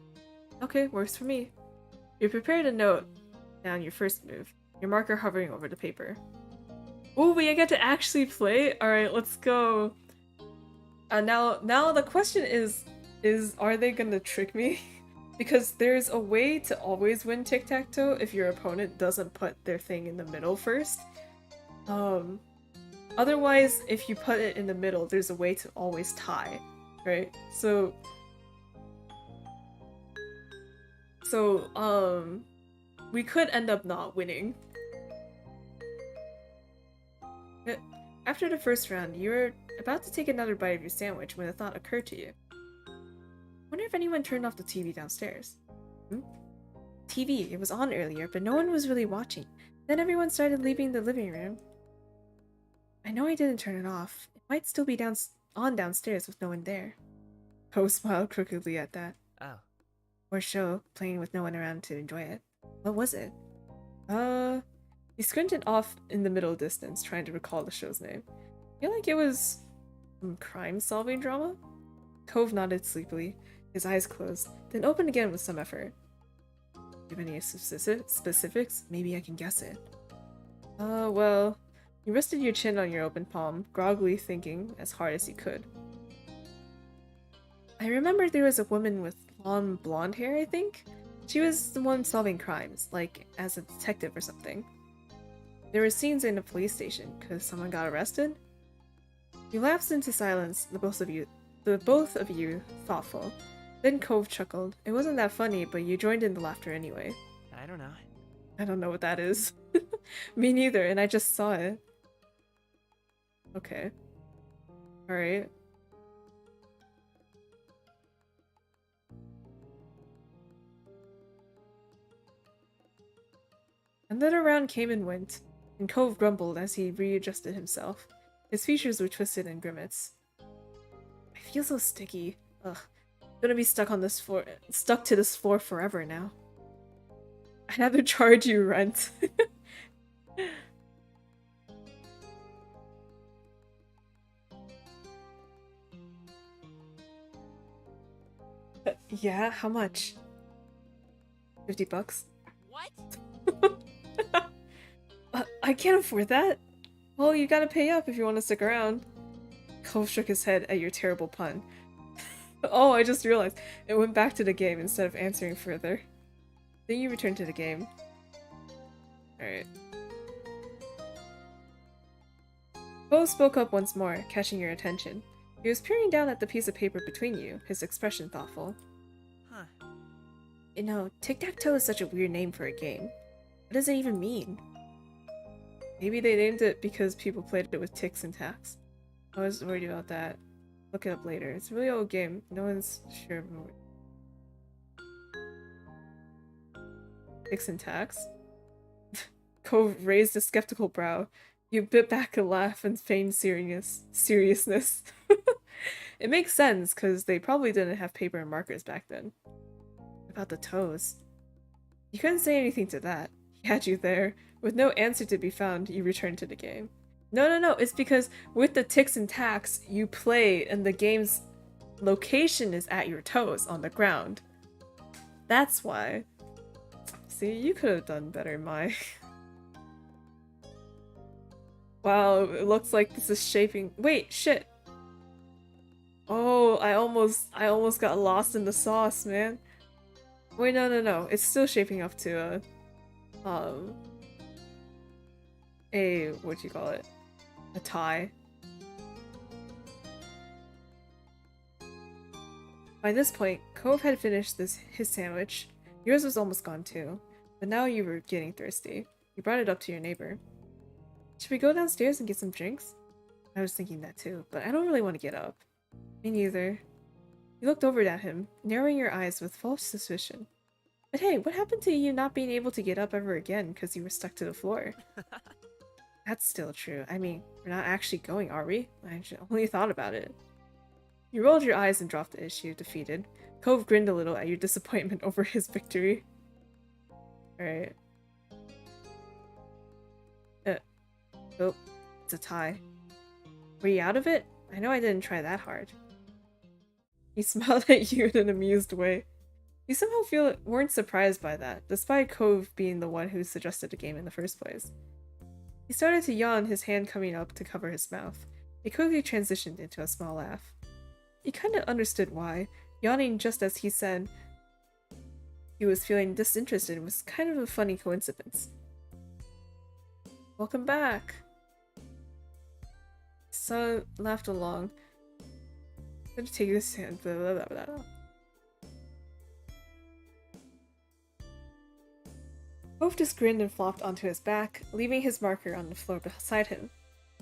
Okay, works for me. You prepare to note down your first move, your marker hovering over the paper. Ooh, I get to actually play? Alright, let's go. Now the question is are they gonna trick me? Because there's a way to always win tic-tac-toe if your opponent doesn't put their thing in the middle first. Otherwise, if you put it in the middle, there's a way to always tie, right? So, we could end up not winning. After the first round, you were about to take another bite of your sandwich when a thought occurred to you. Wonder if anyone turned off the TV downstairs. TV, it was on earlier, but no one was really watching. Then everyone started leaving the living room. I know I didn't turn it off. It might still be on downstairs with no one there. Poe smiled crookedly at that. Oh. Or show, playing with no one around to enjoy it. What was it? He squinted off in the middle distance, trying to recall the show's name. I feel like it was some crime-solving drama? Cove nodded sleepily, his eyes closed, then opened again with some effort. Do you have any specifics? Maybe I can guess it. Well, you rested your chin on your open palm, groggily thinking as hard as you could. I remember there was a woman with long blonde hair, I think? She was the one solving crimes, like as a detective or something. There were scenes in a police station, because someone got arrested? You lapsed into silence, the both of you thoughtful. Then Cove chuckled. It wasn't that funny, but you joined in the laughter anyway. I don't know. I don't know what that is. Me neither, and I just saw it. Okay. Alright. Another round came and went, and Cove grumbled as he readjusted himself. His features were twisted and grimaced. I feel so sticky. Ugh. I'm gonna be stuck to this floor forever now. I'd have to charge you rent. Yeah, how much? $50? What? I can't afford that. Well, you gotta pay up if you want to stick around. Cove shook his head at your terrible pun. Oh, I just realized. It went back to the game instead of answering further. Then you returned to the game. Alright. Cove spoke up once more, catching your attention. He was peering down at the piece of paper between you, his expression thoughtful. Huh. You know, tic-tac-toe is such a weird name for a game. What does it even mean? Maybe they named it because people played it with ticks and tacks. I was worried about that. Look it up later. It's a really old game. No one's sure about it. Ticks and tacks? Cove raised a skeptical brow. You bit back a laugh and feigned seriousness. It makes sense, because they probably didn't have paper and markers back then. About the toes. You couldn't say anything to that. He had you there. With no answer to be found, you returned to the game. No, it's because with the ticks and tacks, you play and the game's location is at your toes on the ground. That's why. See, you could have done better, Mai. Wow, it looks like this is shaping- wait, shit! Oh, I almost got lost in the sauce, man. Wait, no, it's still shaping up to a tie. By this point, Cove had finished his sandwich. Yours was almost gone too, but now you were getting thirsty. You brought it up to your neighbor. Should we go downstairs and get some drinks? I was thinking that too, but I don't really want to get up. Me neither. You looked over at him, narrowing your eyes with false suspicion. But hey, what happened to you not being able to get up ever again because you were stuck to the floor? That's still true. I mean, we're not actually going, are we? I only thought about it. You rolled your eyes and dropped the issue, defeated. Cove grinned a little at your disappointment over his victory. Alright. Oh, it's a tie. Were you out of it? I know I didn't try that hard. He smiled at you in an amused way. You somehow weren't surprised by that, despite Cove being the one who suggested the game in the first place. He started to yawn, his hand coming up to cover his mouth. It quickly transitioned into a small laugh. He kinda understood why. Yawning just as he said he was feeling disinterested was kind of a funny coincidence. Welcome back! Son laughed along. I'm gonna take this hand. Blah, blah, blah, blah. Wolf just grinned and flopped onto his back, leaving his marker on the floor beside him.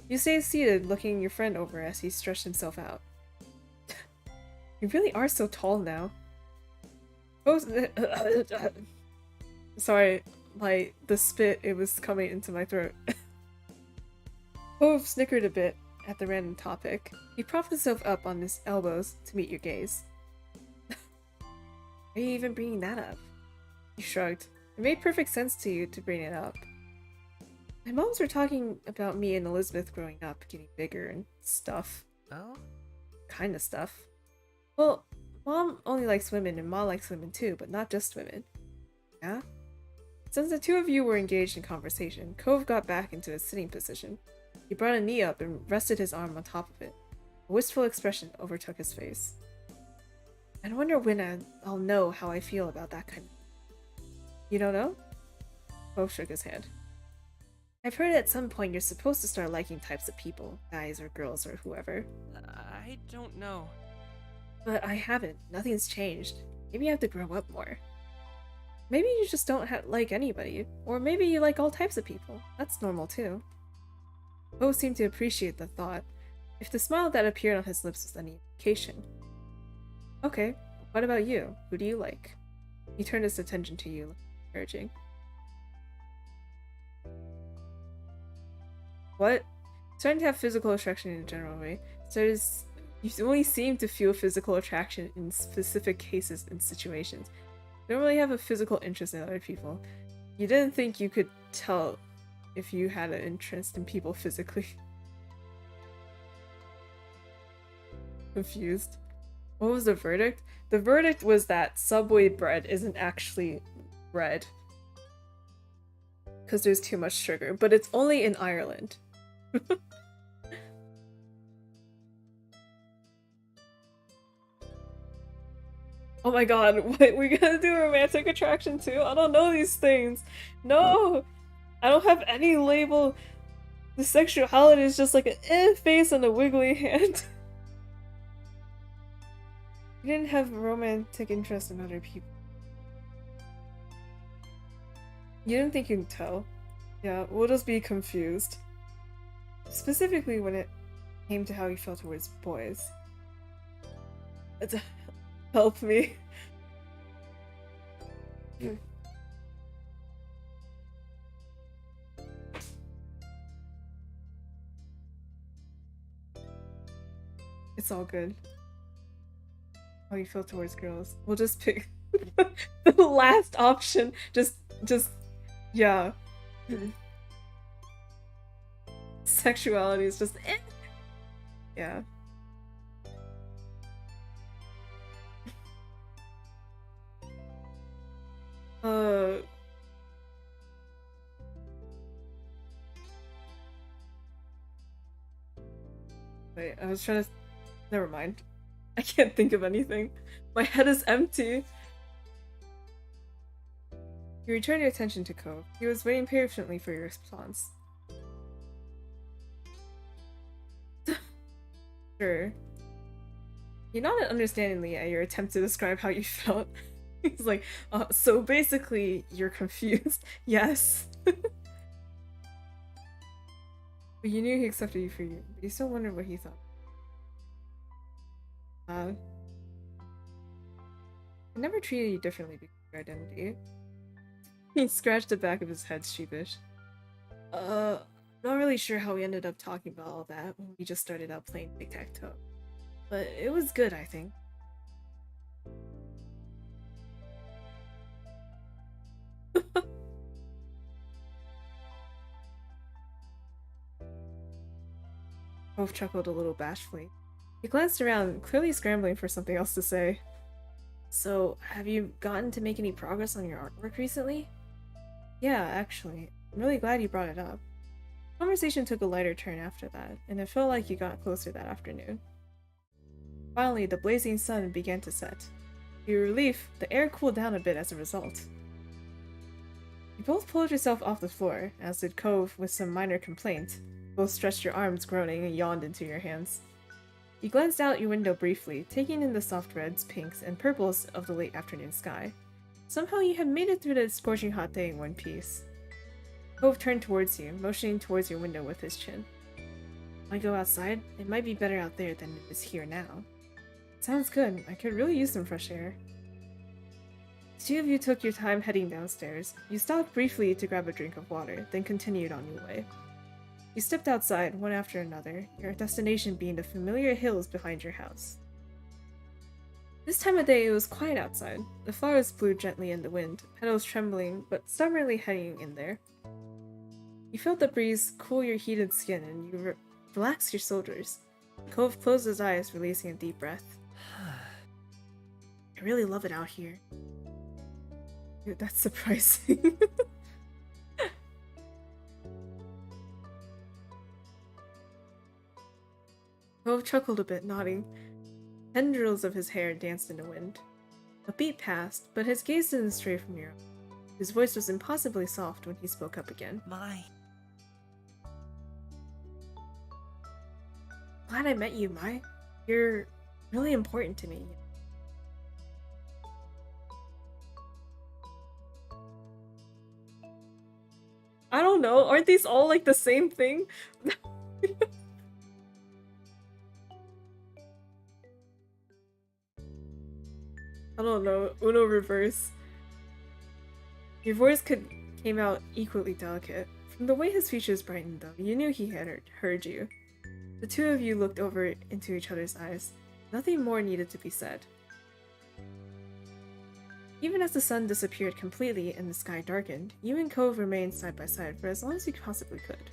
You stayed seated, looking your friend over as he stretched himself out. You really are so tall now. Sorry, the spit, it was coming into my throat. Hove snickered a bit at the random topic. He propped himself up on his elbows to meet your gaze. Why are you even bringing that up? He shrugged. It made perfect sense to you to bring it up. My moms were talking about me and Elizabeth growing up, getting bigger and stuff. Oh? Kinda stuff. Well, Mom only likes women and Ma likes women too, but not just women. Yeah? Since the two of you were engaged in conversation, Cove got back into his sitting position. He brought a knee up and rested his arm on top of it. A wistful expression overtook his face. I wonder when I'll know how I feel about that kind of... You don't know? Cove shook his head. I've heard at some point you're supposed to start liking types of people, guys or girls or whoever. I don't know. But I haven't. Nothing's changed. Maybe I have to grow up more. Maybe you just don't like anybody. Or maybe you like all types of people. That's normal too. Bo seemed to appreciate the thought, if the smile that appeared on his lips was any indication. Okay, what about you? Who do you like? He turned his attention to you, encouraging. What? Starting to have physical attraction in a general way. You only seem to feel physical attraction in specific cases and situations. You don't really have a physical interest in other people. You didn't think you could tell if you had an interest in people physically. Confused. What was the verdict? The verdict was that Subway bread isn't actually bread. Because there's too much sugar, but it's only in Ireland. Oh my god, wait, we gotta do romantic attraction too? I don't know these things. No! I don't have any label. The sexuality is just like an face and a wiggly hand. You didn't have romantic interest in other people. You didn't think you could tell. Yeah, we'll just be confused. Specifically when it came to how you felt towards boys. Help me. It's all good. How you feel towards girls. We'll just pick the last option. Just, yeah. Sexuality is just yeah. Wait, I was trying to... Never mind. I can't think of anything. My head is empty. You returned your attention to Cove. He was waiting patiently for your response. Sure. He nodded understandingly at your attempt to describe how you felt. He's like, so basically, you're confused. Yes. But you knew he accepted you for you, but you still wondered what he thought. I never treated you differently because of your identity. He scratched the back of his head, sheepish. Not really sure how we ended up talking about all that when we just started out playing tic-tac-toe. But it was good, I think. Cove chuckled a little bashfully. He glanced around, clearly scrambling for something else to say. So, have you gotten to make any progress on your artwork recently? Yeah, actually. I'm really glad you brought it up. Conversation took a lighter turn after that, and it felt like you got closer that afternoon. Finally, the blazing sun began to set. To your relief, the air cooled down a bit as a result. You both pulled yourself off the floor, as did Cove with some minor complaint. Both stretched your arms, groaning, and yawned into your hands. You glanced out your window briefly, taking in the soft reds, pinks, and purples of the late afternoon sky. Somehow you had made it through the scorching hot day in one piece. Cove turned towards you, motioning towards your window with his chin. Wanna go outside? It might be better out there than it is here now. Sounds good. I could really use some fresh air. The two of you took your time heading downstairs. You stopped briefly to grab a drink of water, then continued on your way. You stepped outside, one after another, your destination being the familiar hills behind your house. This time of day it was quiet outside. The flowers blew gently in the wind, petals trembling, but stubbornly hanging in there. You felt the breeze cool your heated skin and you relaxed your shoulders. Cove closed his eyes, releasing a deep breath. I really love it out here. Dude, that's surprising. Cove chuckled a bit, nodding. Tendrils of his hair danced in the wind. A beat passed, but his gaze didn't stray from your own. His voice was impossibly soft when he spoke up again. Glad I met you, Mai. You're really important to me. I don't know, aren't these all like the same thing? I don't know, Uno reverse. Your voice came out equally delicate. From the way his features brightened though, you knew he had heard you. The two of you looked over into each other's eyes. Nothing more needed to be said. Even as the sun disappeared completely and the sky darkened, you and Cove remained side by side for as long as you possibly could.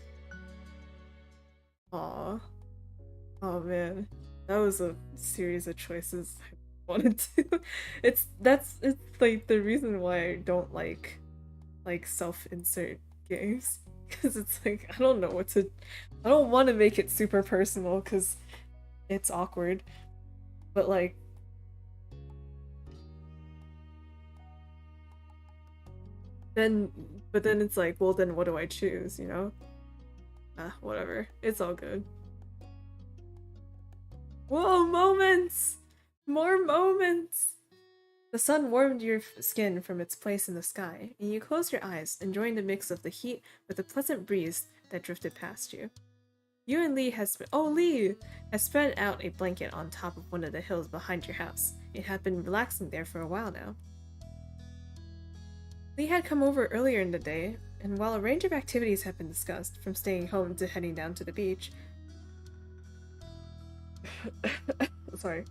Aww. Oh man. That was a series of choices I wanted to. It's like the reason why I don't like self-insert games. Because it's like, I don't know what to... I don't want to make it super personal because it's awkward. But like... But then it's like, well then what do I choose, you know? Whatever. It's all good. Whoa, moments! More moments! The sun warmed your skin from its place in the sky, and you closed your eyes, enjoying the mix of the heat with the pleasant breeze that drifted past you. You and Lee has spread out a blanket on top of one of the hills behind your house. It had been relaxing there for a while now. Lee had come over earlier in the day, and while a range of activities had been discussed, from staying home to heading down to the beach... Sorry.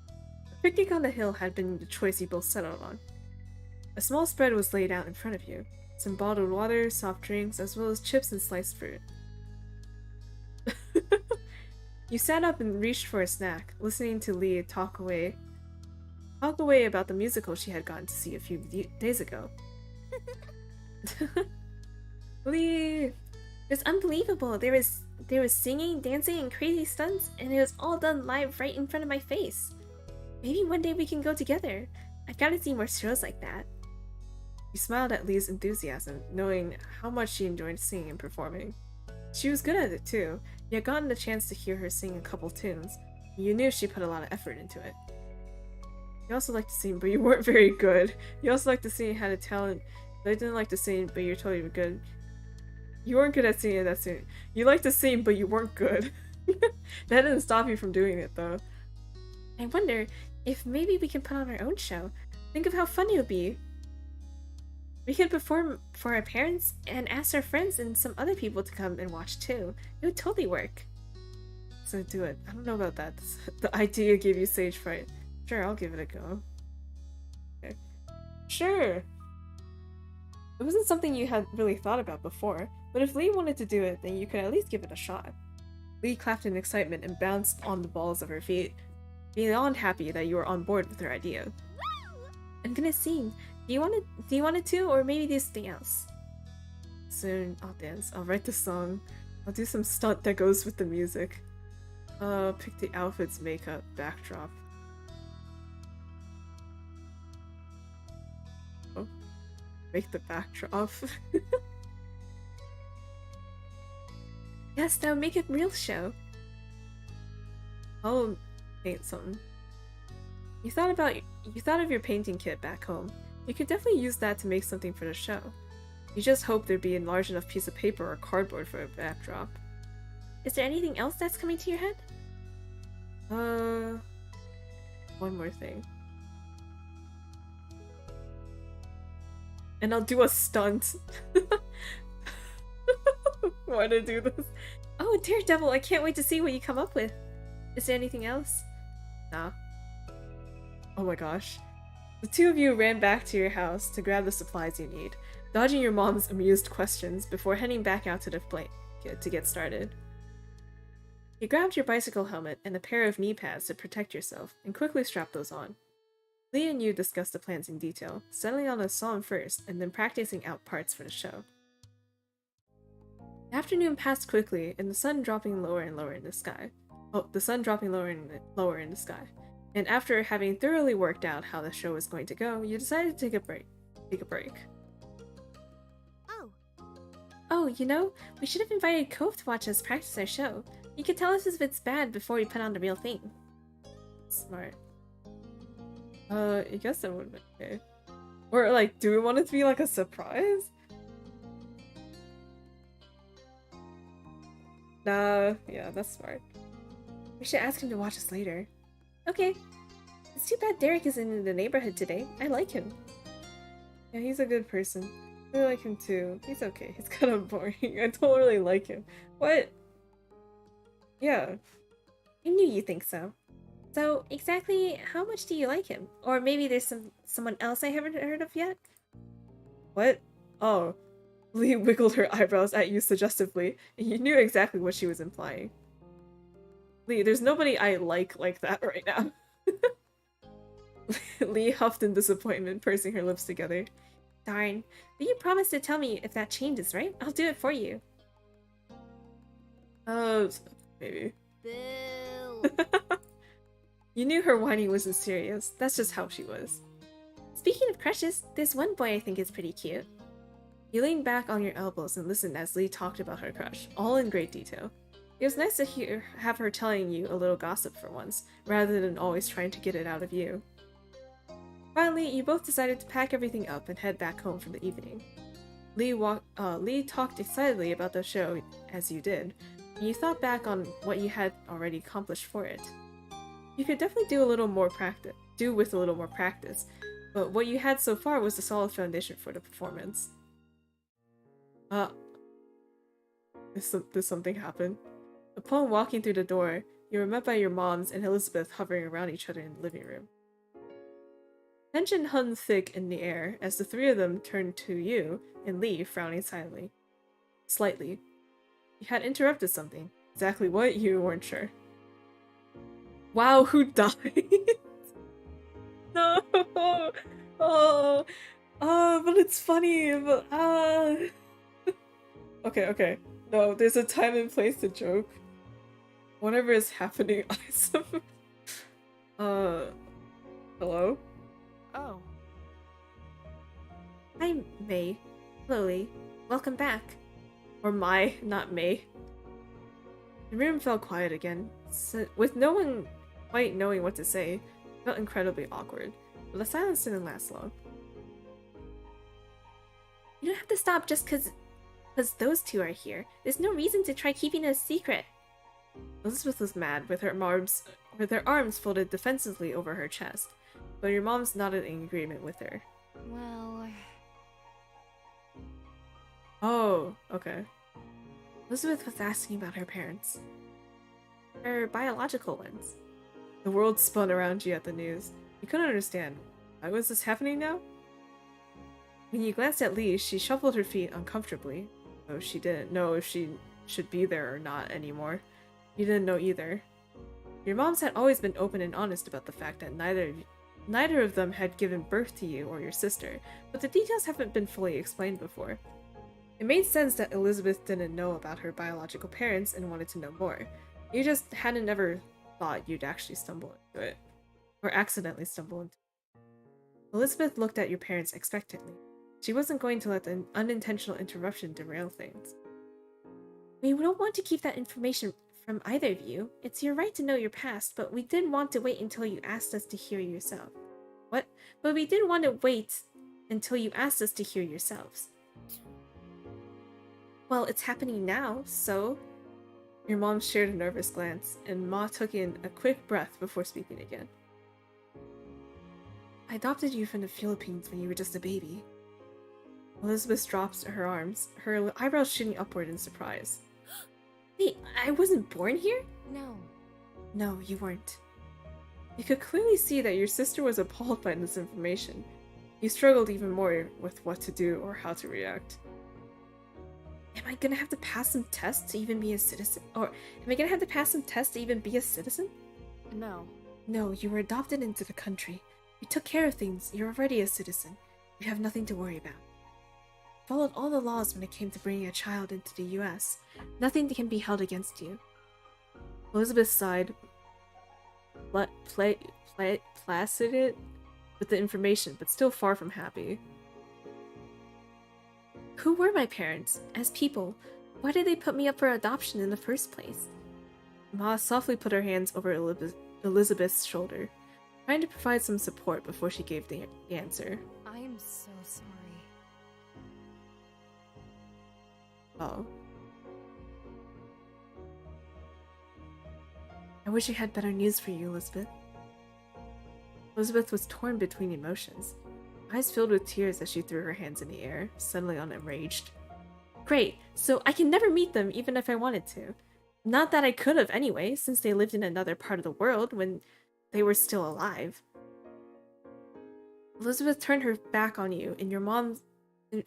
A picnic on the hill had been the choice you both settled on. A small spread was laid out in front of you. Some bottled water, soft drinks, as well as chips and sliced fruit. You sat up and reached for a snack, listening to Lee talk away about the musical she had gotten to see a few days ago. Lee! It's unbelievable. There was singing, dancing, and crazy stunts, and it was all done live right in front of my face. Maybe one day we can go together. I've got to see more shows like that. You smiled at Lee's enthusiasm, knowing how much she enjoyed singing and performing. She was good at it too. You had gotten the chance to hear her sing a couple tunes. You knew she put a lot of effort into it. You also liked to sing, but you weren't very good. You also liked to sing and had a talent. I didn't like to sing, but you're totally good. You weren't good at singing, that's it. You liked to sing, but you weren't good. That didn't stop you from doing it, though. I wonder if maybe we can put on our own show. Think of how fun it would be. We could perform for our parents and ask our friends and some other people to come and watch too. It would totally work. So do it. I don't know about that. The idea gave you stage fright. Sure, I'll give it a go. Okay. Sure! It wasn't something you had really thought about before, but if Lee wanted to do it, then you could at least give it a shot. Lee clapped in excitement and bounced on the balls of her feet, beyond happy that you were on board with her idea. I'm gonna sing. Do you want it too, or maybe do something else? Soon, I'll dance. I'll write the song. I'll do some stunt that goes with the music. Pick the outfits, makeup, backdrop. Oh. Make the backdrop. Yes, now make a real show. I'll paint something. You thought of your painting kit back home. You could definitely use that to make something for the show. You just hope there'd be a large enough piece of paper or cardboard for a backdrop. Is there anything else that's coming to your head? One more thing. And I'll do a stunt. Why did I do this? Oh, Daredevil, I can't wait to see what you come up with. Is there anything else? Nah. Oh my gosh. The two of you ran back to your house to grab the supplies you need, dodging your mom's amused questions before heading back out to the plane to get started. You grabbed your bicycle helmet and a pair of knee pads to protect yourself, and quickly strapped those on. Lee and you discussed the plans in detail, settling on a song first, and then practicing out parts for the show. The afternoon passed quickly, and the sun dropping lower and lower in the sky. And after having thoroughly worked out how the show was going to go, you decided to take a break. Oh, you know, we should have invited Cove to watch us practice our show. You could tell us if it's bad before we put on the real thing. Smart. I guess that would have been okay. Or, like, do we want it to be, like, a surprise? Nah, yeah, that's smart. We should ask him to watch us later. Okay. It's too bad Derek isn't in the neighborhood today. I like him. Yeah, he's a good person. I really like him too. He's okay. He's kind of boring. I don't really like him. What? Yeah. I knew you'd think so. So, exactly how much do you like him? Or maybe there's someone else I haven't heard of yet? What? Oh. Lee wiggled her eyebrows at you suggestively, and you knew exactly what she was implying. Lee, there's nobody I like that right now. Lee huffed in disappointment, pursing her lips together. Darn. But you promised to tell me if that changes, right? I'll do it for you. Maybe. Boo. You knew her whining wasn't serious. That's just how she was. Speaking of crushes, there's one boy I think is pretty cute. You leaned back on your elbows and listened as Lee talked about her crush, all in great detail. It was nice to have her telling you a little gossip for once, rather than always trying to get it out of you. Finally, you both decided to pack everything up and head back home for the evening. Lee talked excitedly about the show as you did, and you thought back on what you had already accomplished for it. You could definitely do with a little more practice, but what you had so far was the solid foundation for the performance. Did something happen? Upon walking through the door, you were met by your moms and Elizabeth hovering around each other in the living room. Tension hung thick in the air as the three of them turned to you and Lee, frowning silently. Slightly. You had interrupted something. Exactly what, you weren't sure. Wow, who died? No! Oh, but it's funny, but Okay. No, there's a time and place to joke. Whatever is happening, hello? Oh. Hi, May. Hello, Lee. Welcome back. Or Mai, not May. The room fell quiet again, with no one quite knowing what to say. It felt incredibly awkward, but the silence didn't last long. You don't have to stop just because those two are here. There's no reason to try keeping it a secret. Elizabeth was mad, with her arms folded defensively over her chest, but your mom's nodded in agreement with her. Well... Oh, okay. Elizabeth was asking about her parents. Her biological ones. The world spun around you at the news. You couldn't understand. Why was this happening now? When you glanced at Lee, she shuffled her feet uncomfortably, though she didn't know if she should be there or not anymore. You didn't know either. Your moms had always been open and honest about the fact that neither of them had given birth to you or your sister, but the details haven't been fully explained before. It made sense that Elizabeth didn't know about her biological parents and wanted to know more. You just hadn't ever thought you'd actually stumble into it. Or accidentally stumble into it. Elizabeth looked at your parents expectantly. She wasn't going to let an unintentional interruption derail things. We don't want to keep that information from either of you. It's your right to know your past, but we did want to wait until you asked us to hear yourself. What? But we did want to wait until you asked us to hear yourselves. Well, it's happening now, so... Your mom shared a nervous glance, and Ma took in a quick breath before speaking again. I adopted you from the Philippines when you were just a baby. Elizabeth drops her arms, her eyebrows shooting upward in surprise. Wait, I wasn't born here? No. No, you weren't. You could clearly see that your sister was appalled by this information. You struggled even more with what to do or how to react. Am I gonna have to pass some tests to even be a citizen? Or am I gonna have to pass some tests to even be a citizen? No. No, you were adopted into the country. We took care of things. You're already a citizen. You have nothing to worry about. Followed all the laws when it came to bringing a child into the US. Nothing can be held against you. Elizabeth sighed, placid with the information, but still far from happy. Who were my parents? As people, why did they put me up for adoption in the first place? Ma softly put her hands over Elizabeth's shoulder, trying to provide some support before she gave the answer. I am so sorry. Oh. I wish I had better news for you, Elizabeth. Elizabeth was torn between emotions, eyes filled with tears as she threw her hands in the air, suddenly unenraged. Great, so I can never meet them even if I wanted to. Not that I could have anyway, since they lived in another part of the world when they were still alive. Elizabeth turned her back on you and your mom's and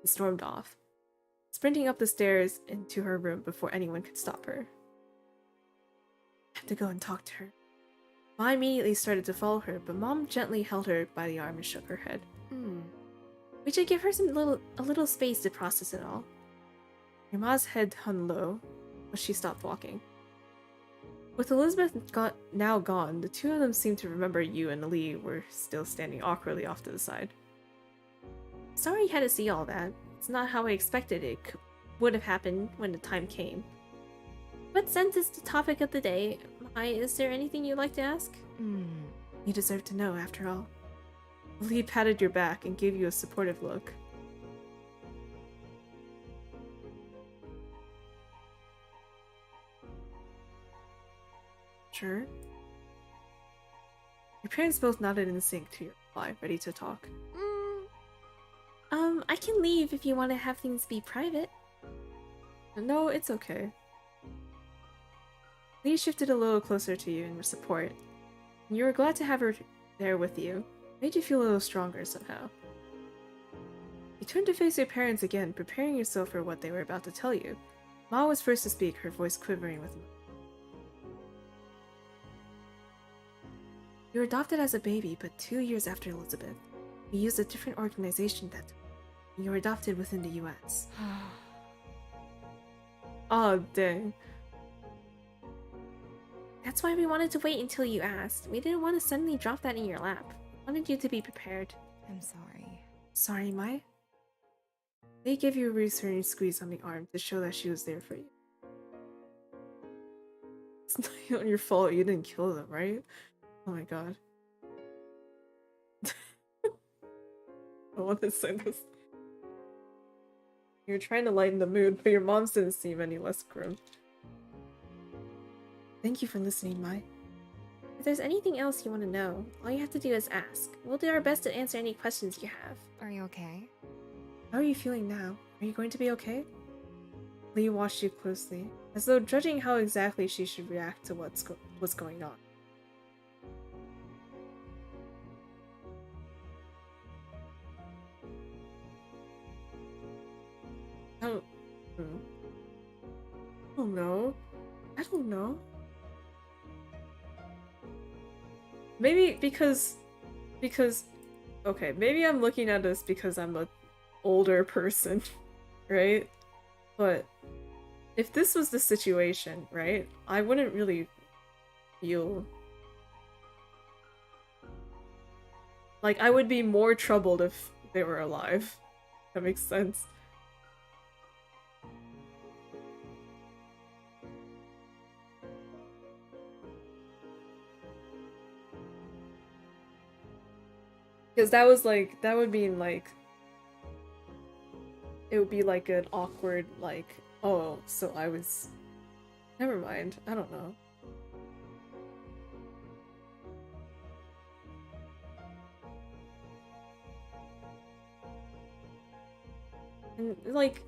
stormed off, sprinting up the stairs into her room before anyone could stop her. I have to go and talk to her. Ma immediately started to follow her, but Mom gently held her by the arm and shook her head. We should give her a little space to process it all. Your Ma's head hung low, but she stopped walking. With Elizabeth now gone, the two of them seemed to remember you and Lee were still standing awkwardly off to the side. Sorry you had to see all that. It's not how I expected it would have happened when the time came. What sense is the topic of the day? Is there anything you'd like to ask? You deserve to know, after all. Lee patted your back and gave you a supportive look. Sure. Your parents both nodded in sync to your reply, ready to talk. I can leave if you want to have things be private. No, it's okay. Lee shifted a little closer to you in your support. And you were glad to have her there with you. Made you feel a little stronger somehow. You turned to face your parents again, preparing yourself for what they were about to tell you. Ma was first to speak, her voice quivering with emotion. You were adopted as a baby, but 2 years after Elizabeth. You used a different organization that time. You were adopted within the US. Oh, dang. That's why we wanted to wait until you asked. We didn't want to suddenly drop that in your lap. We wanted you to be prepared. I'm sorry. Sorry, Mai? They gave you a reassuring squeeze on the arm to show that she was there for you. It's not your fault you didn't kill them, right? Oh my god. I want to say this. You're trying to lighten the mood, but your moms didn't seem any less grim. Thank you for listening, Mai. If there's anything else you want to know, all you have to do is ask. We'll do our best to answer any questions you have. Are you okay? How are you feeling now? Are you going to be okay? Lee watched you closely, as though judging how exactly she should react to what's going on. don't know. I don't know. Maybe because okay, maybe I'm looking at this because I'm a older person, right? But if this was the situation, right, I wouldn't really feel like I would be more troubled if they were alive. That makes sense. Because that was like, that would mean like, it would be like an awkward, like, oh, so I was, never mind, I don't know. And like,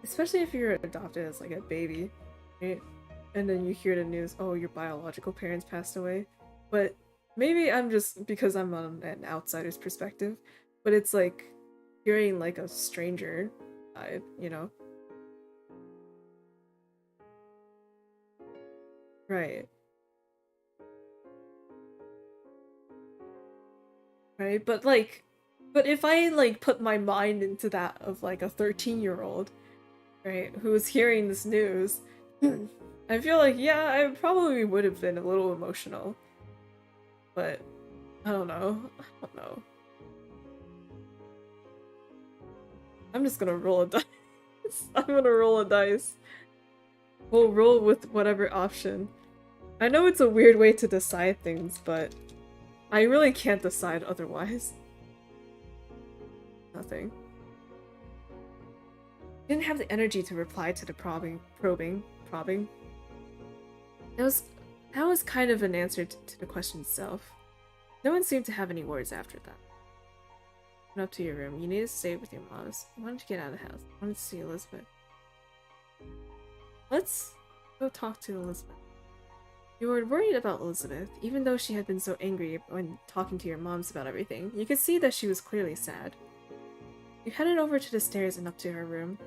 especially if you're adopted as like a baby, right? And then you hear the news, oh, your biological parents passed away. But maybe I'm just, because I'm on an outsider's perspective, but it's like hearing like a stranger died, you know? Right. Right, but like, but if I like put my mind into that of like a 13-year-old, right, who was hearing this news, I feel like, yeah, I probably would have been a little emotional. But I don't know. I don't know. I'm just gonna roll a dice. I'm gonna roll a dice. We'll roll with whatever option. I know it's a weird way to decide things, but I really can't decide otherwise. Nothing. Didn't have the energy to reply to the probing. That was kind of an answer to the question itself. No one seemed to have any words after that. Went up to your room. You needed to stay with your moms. I wanted to get out of the house. I wanted to see Elizabeth. Let's go talk to Elizabeth. You were worried about Elizabeth, even though she had been so angry when talking to your moms about everything. You could see that she was clearly sad. You headed over to the stairs and up to her room.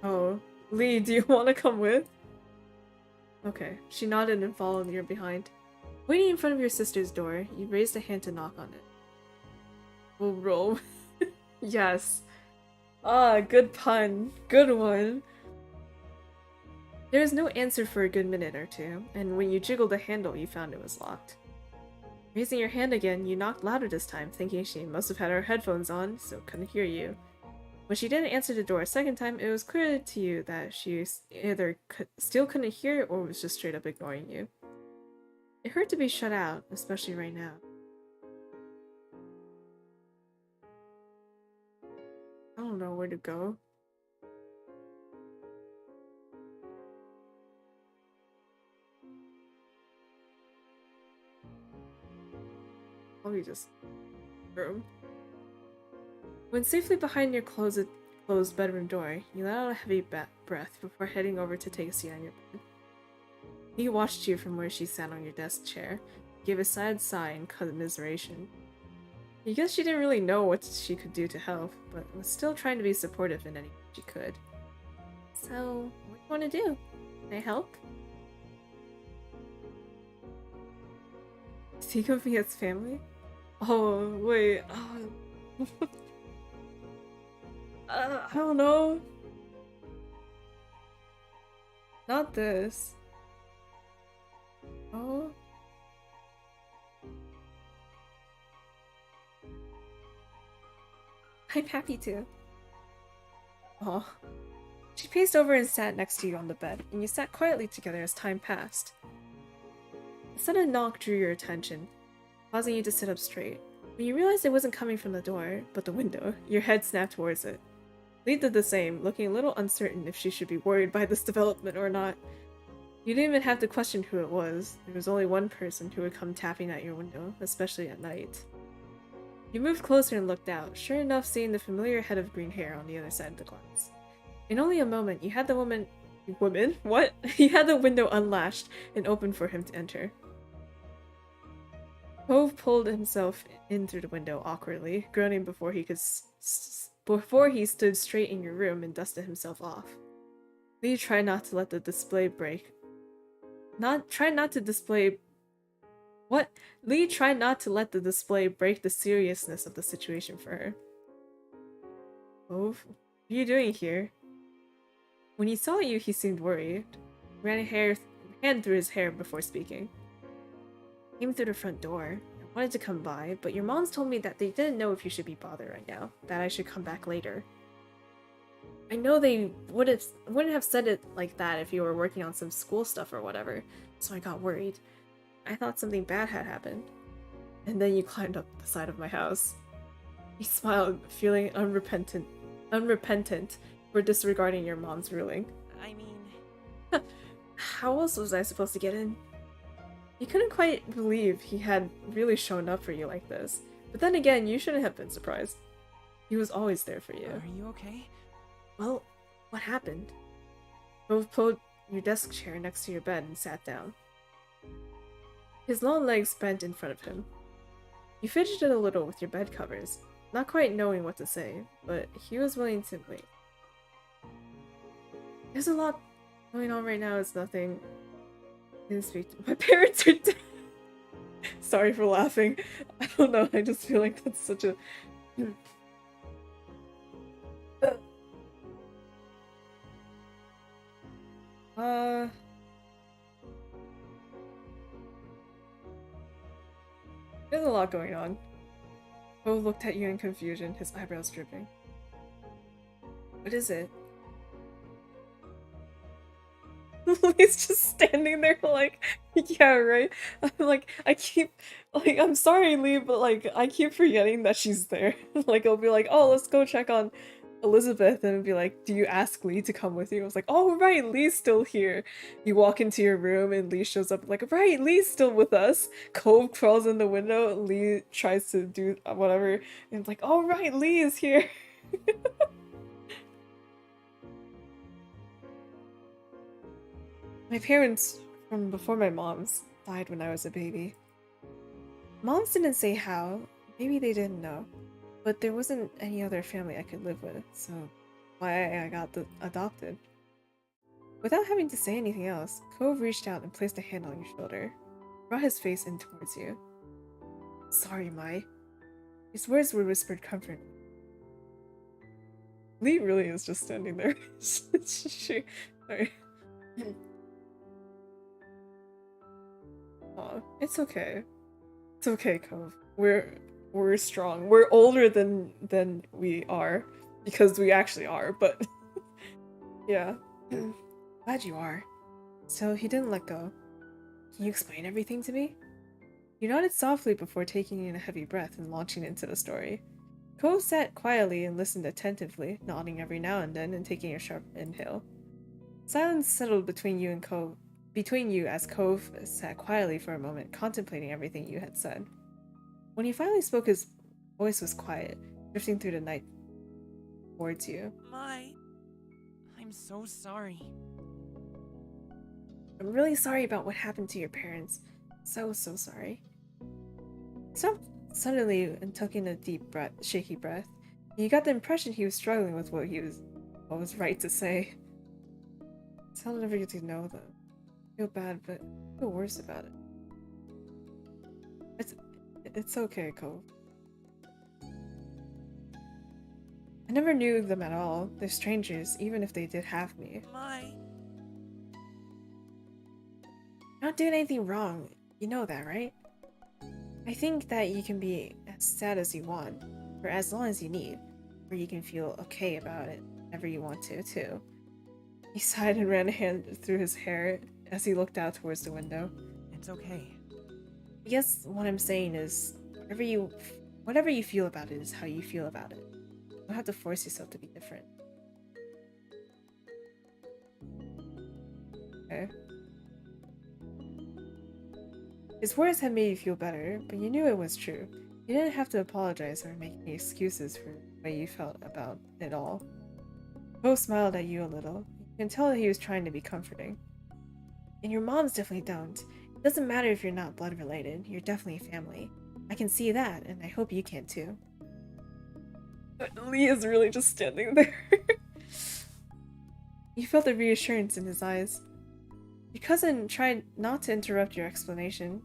Oh, Lee, do you want to come with? Okay. She nodded and followed you behind. Waiting in front of your sister's door, you raised a hand to knock on it. We'll roll. Yes. Ah, good pun. Good one. There was no answer for a good minute or two, and when you jiggled the handle, you found it was locked. Raising your hand again, you knocked louder this time, thinking she must have had her headphones on, so couldn't hear you. When she didn't answer the door a second time, it was clear to you that she either still couldn't hear or was just straight up ignoring you. It hurt to be shut out, especially right now. I don't know where to go. Probably just room. When safely behind your closed bedroom door, you let out a heavy breath before heading over to take a seat on your bed. He watched you from where she sat on your desk chair, gave a sad sigh in commiseration. You guess she didn't really know what she could do to help, but was still trying to be supportive in any way she could. So, what do you want to do? Can I help? Think of me as family? Oh, wait. I don't know. Not this. Oh. I'm happy to. Oh. She paced over and sat next to you on the bed, and you sat quietly together as time passed. A sudden knock drew your attention, causing you to sit up straight. When you realized it wasn't coming from the door, but the window, your head snapped towards it. Lee did the same, looking a little uncertain if she should be worried by this development or not. You didn't even have to question who it was. There was only one person who would come tapping at your window, especially at night. You moved closer and looked out, sure enough seeing the familiar head of green hair on the other side of the glass. In only a moment, you had the woman? What? You had the window unlatched and opened for him to enter. Hove pulled himself in through the window awkwardly, groaning before he stood straight in your room and dusted himself off. Lee tried not to let the display break. Try not to display. What? Lee tried not to let the display break the seriousness of the situation for her. Oh, what are you doing here? When he saw you, he seemed worried. Ran a hand through his hair before speaking. Came through the front door. I wanted to come by, but your moms told me that they didn't know if you should be bothered right now, that I should come back later. I know they wouldn't have said it like that if you were working on some school stuff or whatever, so I got worried. I thought something bad had happened. And then you climbed up the side of my house. He smiled, feeling unrepentant for disregarding your mom's ruling. I mean... How else was I supposed to get in? He couldn't quite believe he had really shown up for you like this. But then again, you shouldn't have been surprised. He was always there for you. Are you okay? Well, what happened? Cove pulled your desk chair next to your bed and sat down. His long legs bent in front of him. You fidgeted a little with your bed covers, not quite knowing what to say, but he was willing to wait. There's a lot going on right now. It's nothing. I didn't speak to my parents are dead. Sorry for laughing. I don't know, I just feel like that's such a... There's a lot going on. Bo looked at you in confusion, his eyebrows dripping. What is it? He's just standing there like, yeah, right? I'm sorry, Lee, but I keep forgetting that she's there. I'll be like, oh, let's go check on Elizabeth, and it'd be like, do you ask Lee to come with you? I was like, oh, right, Lee's still here. You walk into your room and Lee shows up like, right, Lee's still with us. Cove crawls in the window, Lee tries to do whatever, and it's like, oh, right, Lee is here. My parents, from before my mom's, died when I was a baby. Moms didn't say how, maybe they didn't know, but there wasn't any other family I could live with, so why I got adopted. Without having to say anything else, Cove reached out and placed a hand on your shoulder, brought his face in towards you. Sorry, Mai. His words were whispered comfort. Lee really is just standing there. Sorry. Aw, it's okay. It's okay, Cove. We're strong. We're older than we are. Because we actually are, but yeah. Glad you are. So he didn't let go. Can you explain everything to me? You nodded softly before taking in a heavy breath and launching into the story. Cove sat quietly and listened attentively, nodding every now and then and taking a sharp inhale. Silence settled between you as Cove sat quietly for a moment, contemplating everything you had said. When he finally spoke, his voice was quiet, drifting through the night towards you. I'm so sorry. I'm really sorry about what happened to your parents. So sorry. He stopped suddenly and took in a deep breath, shaky breath. You got the impression he was struggling with what was right to say. I'll never get to know them. I feel bad, but I feel worse about it. It's okay, Cove. I never knew them at all. They're strangers, even if they did have me. Mai. You're not doing anything wrong. You know that, right? I think that you can be as sad as you want, for as long as you need, or you can feel okay about it whenever you want to, too. He sighed and ran a hand through his hair as he looked out towards the window. It's okay. I guess what I'm saying is, whatever you feel about it is how you feel about it. You don't have to force yourself to be different. Okay. His words had made you feel better, but you knew it was true. You didn't have to apologize or make any excuses for the way you felt about it all. Poe smiled at you a little. You can tell that he was trying to be comforting. And your moms definitely don't. It doesn't matter if you're not blood related, you're definitely family. I can see that, and I hope you can too. Lee is really just standing there. You felt the reassurance in his eyes. Your cousin tried not to interrupt your explanation,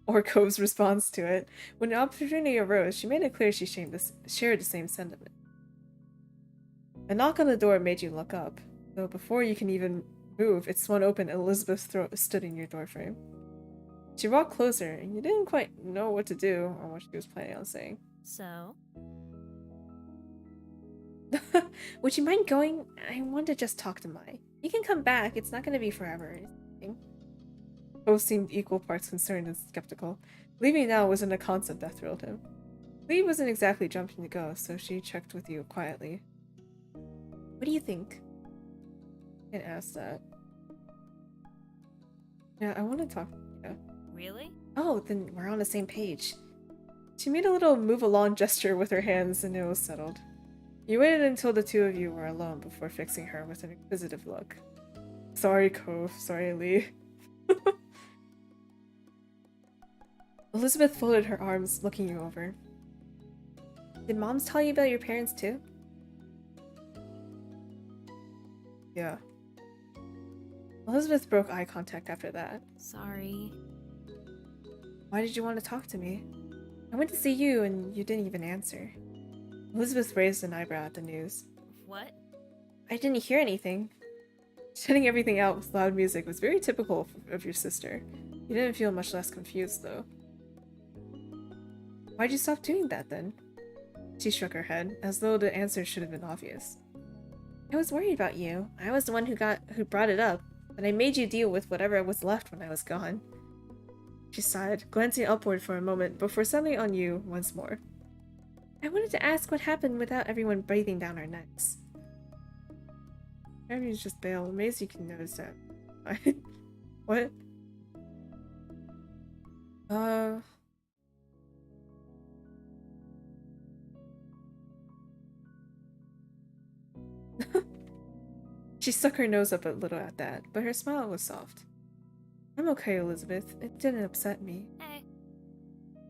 or Cove's response to it. When the opportunity arose, she made it clear she shared the same sentiment. A knock on the door made you look up, though before you can even move, it swung open and Elizabeth stood in your doorframe. She walked closer, and you didn't quite know what to do or what she was planning on saying. So? Would you mind going? I want to just talk to Mai. You can come back, it's not going to be forever. Both seemed equal parts concerned and skeptical. Leaving now wasn't a concept that thrilled him. Lee wasn't exactly jumping to go, so she checked with you quietly. What do you think? And asked that. Yeah, I want to talk. Yeah. Really? Oh, then we're on the same page. She made a little move-along gesture with her hands, and it was settled. You waited until the two of you were alone before fixing her with an inquisitive look. Sorry, Cove. Sorry, Lee. Elizabeth folded her arms, looking you over. Did moms tell you about your parents too? Yeah. Elizabeth broke eye contact after that. Sorry. Why did you want to talk to me? I went to see you and you didn't even answer. Elizabeth raised an eyebrow at the news. What? I didn't hear anything. Shutting everything out with loud music was very typical of your sister. You didn't feel much less confused, though. Why'd you stop doing that, then? She shook her head, as though the answer should have been obvious. I was worried about you. I was the one who brought it up, but I made you deal with whatever was left when I was gone. She sighed, glancing upward for a moment before settling on you once more. I wanted to ask what happened without everyone breathing down our necks. Jeremy's just bail. Amazed you can notice that. What? She stuck her nose up a little at that, but her smile was soft. I'm okay, Elizabeth. It didn't upset me. Hey.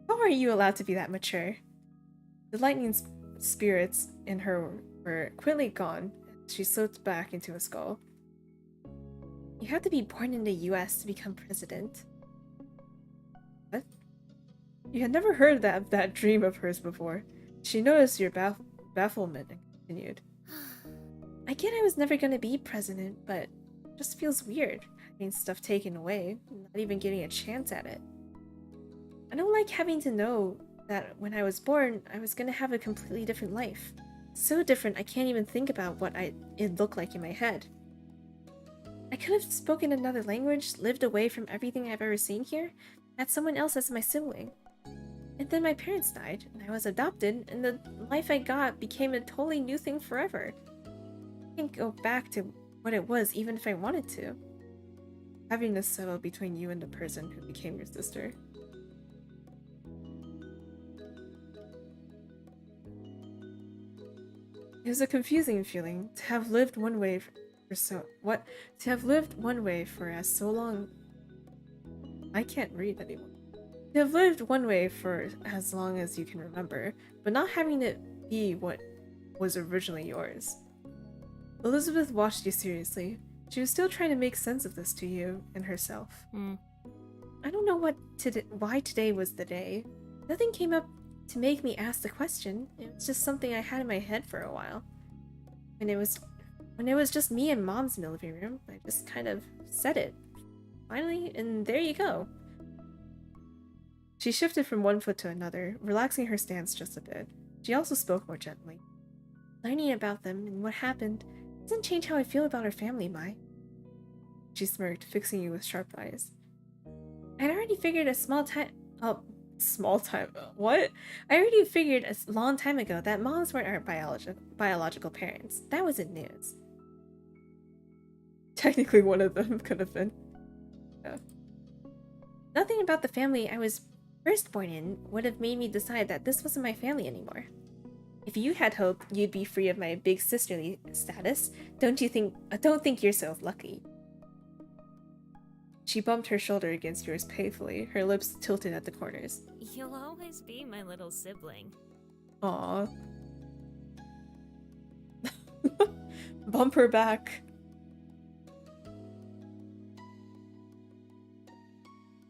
How are you allowed to be that mature? The lightning spirits in her were quickly gone. She slipped back into a skull. You have to be born in the US to become president. What? You had never heard that dream of hers before. She noticed your bafflement and continued. I get I was never gonna be president, but it just feels weird, having stuff taken away, not even getting a chance at it. I don't like having to know that when I was born, I was gonna have a completely different life. So different I can't even think about what it looked like in my head. I could have spoken another language, lived away from everything I've ever seen here, had someone else as my sibling. And then my parents died, and I was adopted, and the life I got became a totally new thing forever. I can't go back to what it was even if I wanted to. Having this settle between you and the person who became your sister. It was a confusing feeling to have lived one way to have lived one way for as long. I can't read anymore. To have lived one way for as long as you can remember, but not having it be what was originally yours. Elizabeth watched you seriously. She was still trying to make sense of this to you and herself. I don't know why today was the day. Nothing came up to make me ask the question. It was just something I had in my head for a while. When it was just me and Mom's in the living room, I just kind of said it. Finally, and there you go. She shifted from one foot to another, relaxing her stance just a bit. She also spoke more gently. Learning about them and what happened doesn't change how I feel about our family, Mai. She smirked, fixing you with sharp eyes. I'd already figured what? I already figured a long time ago that moms weren't our biological parents. That wasn't news. Technically, one of them could have been. Yeah. Nothing about the family I was first born in would have made me decide that this wasn't my family anymore. If you had hoped you'd be free of my big sisterly status, don't think you're so lucky. She bumped her shoulder against yours painfully, her lips tilted at the corners. You'll always be my little sibling. Aww. Bump her back.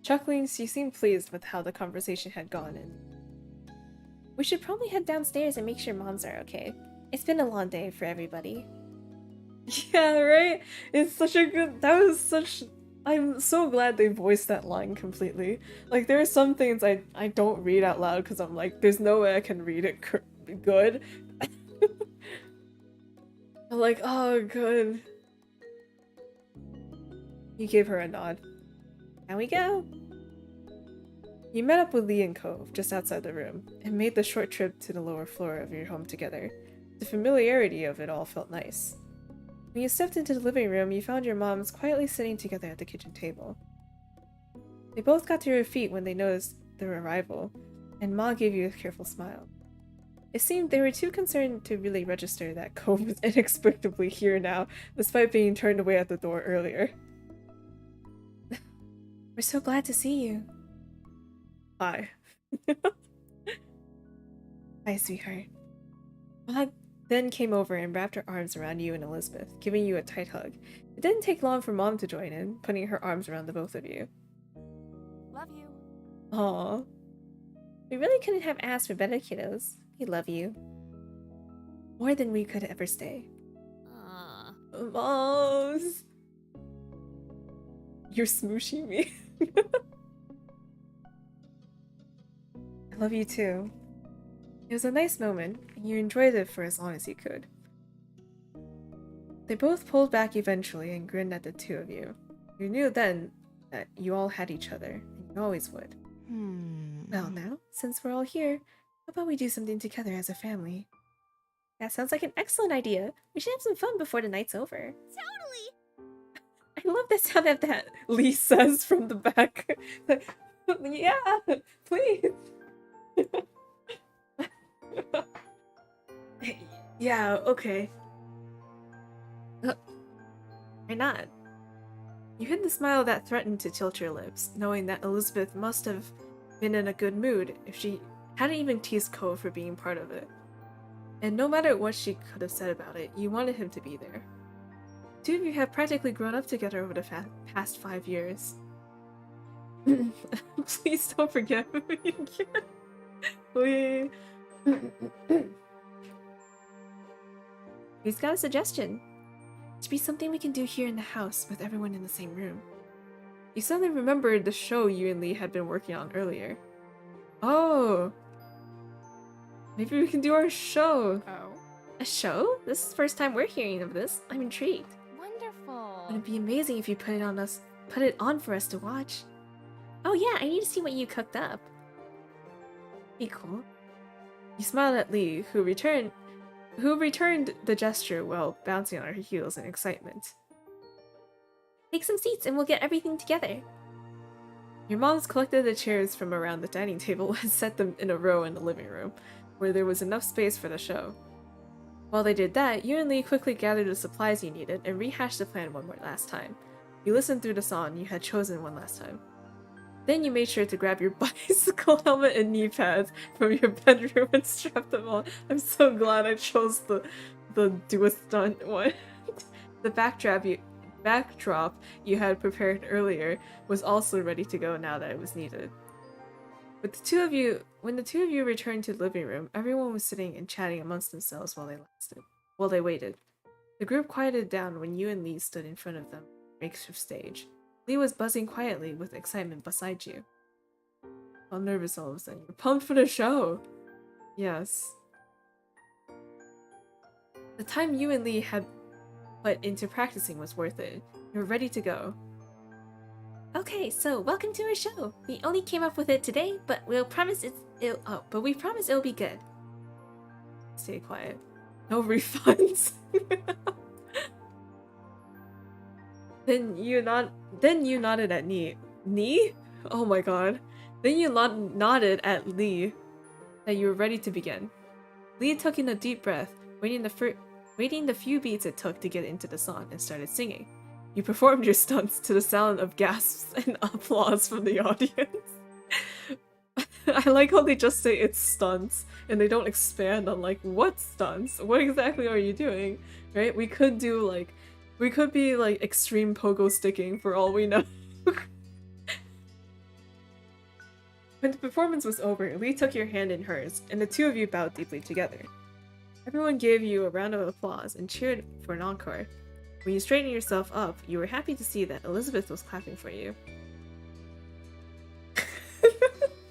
Chuckling, she seemed pleased with how the conversation had gone and We should probably head downstairs and make sure moms are okay. It's been a long day for everybody. yeah, right? It's such a good that was such I'm so glad they voiced that line completely. Like there are some things I don't read out loud because I'm like there's no way I can read it good. I'm like, oh good. You gave her a nod. Now we go. You met up with Lee and Cove just outside the room, and made the short trip to the lower floor of your home together. The familiarity of it all felt nice. When you stepped into the living room, you found your moms quietly sitting together at the kitchen table. They both got to their feet when they noticed their arrival, and Ma gave you a careful smile. It seemed they were too concerned to really register that Cove was inexplicably here now, despite being turned away at the door earlier. We're so glad to see you. Hi. Hi, sweetheart. Ma then came over and wrapped her arms around you and Elizabeth, giving you a tight hug. It didn't take long for Mom to join in, putting her arms around the both of you. Love you. Aww. We really couldn't have asked for better kiddos. We love you. More than we could ever stay. Moms! You're smooshing me. I love you too. It was a nice moment, and you enjoyed it for as long as you could. They both pulled back eventually and grinned at the two of you. You knew then that you all had each other, and you always would. Well now, since we're all here, how about we do something together as a family? That sounds like an excellent idea. We should have some fun before the night's over. Totally! I love the sound of that. Lee says from the back. Yeah, please. Yeah, okay. Why not? You hid the smile that threatened to tilt your lips, knowing that Elizabeth must have been in a good mood if she hadn't even teased Cove for being part of it. And no matter what she could have said about it, you wanted him to be there. The two of you have practically grown up together over the past 5 years. Please don't forget me again. Please. Who's got a suggestion? It should be something we can do here in the house with everyone in the same room. You suddenly remembered the show you and Lee had been working on earlier. Oh! Maybe we can do our show! Oh. A show? This is the first time we're hearing of this. I'm intrigued. Wonderful. It'd be amazing if you put it on for us to watch. Oh yeah, I need to see what you cooked up. Be cool. You smiled at Lee, who returned the gesture while bouncing on her heels in excitement. Take some seats and we'll get everything together. Your moms collected the chairs from around the dining table and set them in a row in the living room, where there was enough space for the show. While they did that, you and Lee quickly gathered the supplies you needed and rehashed the plan one more last time. You listened through the song you had chosen one last time. Then you made sure to grab your bicycle helmet and knee pads from your bedroom and strap them on. I'm so glad I chose the do a stunt one. The backdrop you had prepared earlier was also ready to go now that it was needed. When the two of you returned to the living room, everyone was sitting and chatting amongst themselves while they waited. The group quieted down when you and Lee stood in front of the makeshift stage. Lee was buzzing quietly with excitement beside you. All nervous all of a sudden. You're pumped for the show! Yes. The time you and Lee had put into practicing was worth it. You were ready to go. Okay, so welcome to our show. We only came up with it today, but we promise it'll be good. Stay quiet. No refunds. Then you nodded at Lee? Oh my god. Then you nodded at Lee that you were ready to begin. Lee took in a deep breath, waiting the few beats it took to get into the song, and started singing. You performed your stunts to the sound of gasps and applause from the audience. I like how they just say it's stunts, and they don't expand on like, what stunts? What exactly are you doing? Right? We could be like extreme pogo sticking for all we know. When the performance was over, Lee took your hand in hers, and the two of you bowed deeply together. Everyone gave you a round of applause and cheered for an encore. When you straightened yourself up, you were happy to see that Elizabeth was clapping for you.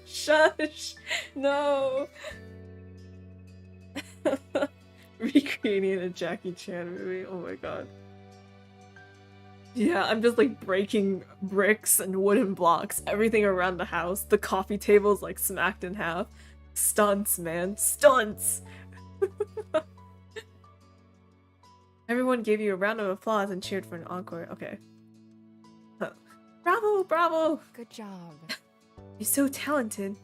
Shush! No! Recreating a Jackie Chan movie, oh my god. Yeah, I'm just like breaking bricks and wooden blocks, everything around the house. The coffee table's like smacked in half. Stunts, man. Stunts! Everyone gave you a round of applause and cheered for an encore. Okay. Bravo, bravo! Good job. You're so talented.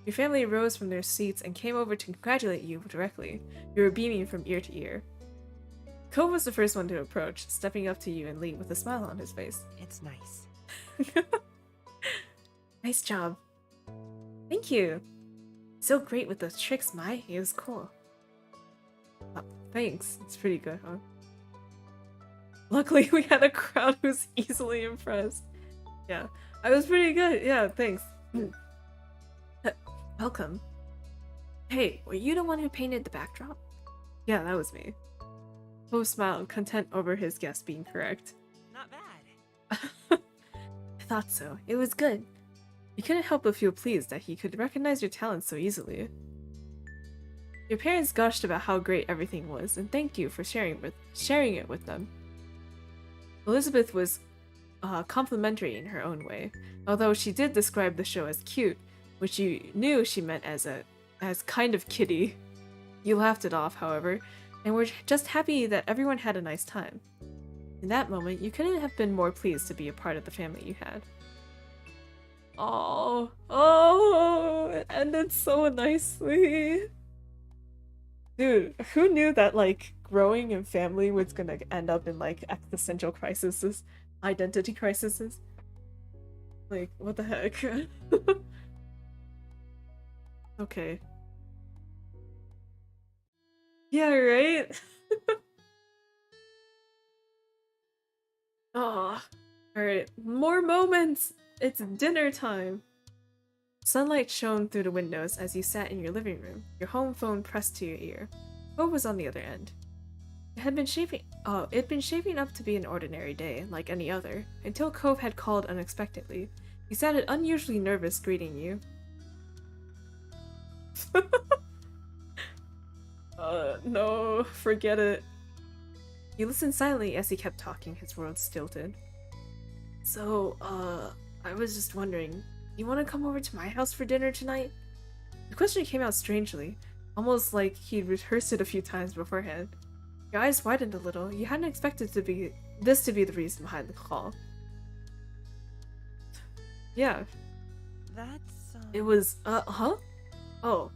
Your family rose from their seats and came over to congratulate you directly. You were beaming from ear to ear. Cove was the first one to approach, stepping up to you and Lee with a smile on his face. It's nice. Nice job. Thank you. So great with those tricks, Mai. It was cool. Oh, thanks. It's pretty good, huh? Luckily, we had a crowd who's easily impressed. Yeah, I was pretty good. Yeah, thanks. Welcome. Hey, were you the one who painted the backdrop? Yeah, that was me. Cove smiled, content over his guess being correct. Not bad. I thought so. It was good. You couldn't help but feel pleased that he could recognize your talent so easily. Your parents gushed about how great everything was, and thanked you for sharing it with them. Elizabeth was complimentary in her own way, although she did describe the show as cute, which you knew she meant as kind of kiddie. You laughed it off, however, and were just happy that everyone had a nice time. In that moment, you couldn't have been more pleased to be a part of the family you had. Oh, it ended so nicely. Dude, who knew that, like, growing in family was gonna end up in, like, existential crises, identity crises? Like, what the heck? Okay. Yeah, right? Oh, alright. More moments! It's dinner time! Sunlight shone through the windows as you sat in your living room, your home phone pressed to your ear. Cove was on the other end. It'd been shaping up to be an ordinary day, like any other, until Cove had called unexpectedly. He sounded unusually nervous greeting you. No, forget it. You listened silently as he kept talking, his words stilted. So, I was just wondering, you want to come over to my house for dinner tonight? The question came out strangely, almost like he'd rehearsed it a few times beforehand. Your eyes widened a little. You hadn't expected this to be the reason behind the call. Yeah. That's, It was, huh? Oh.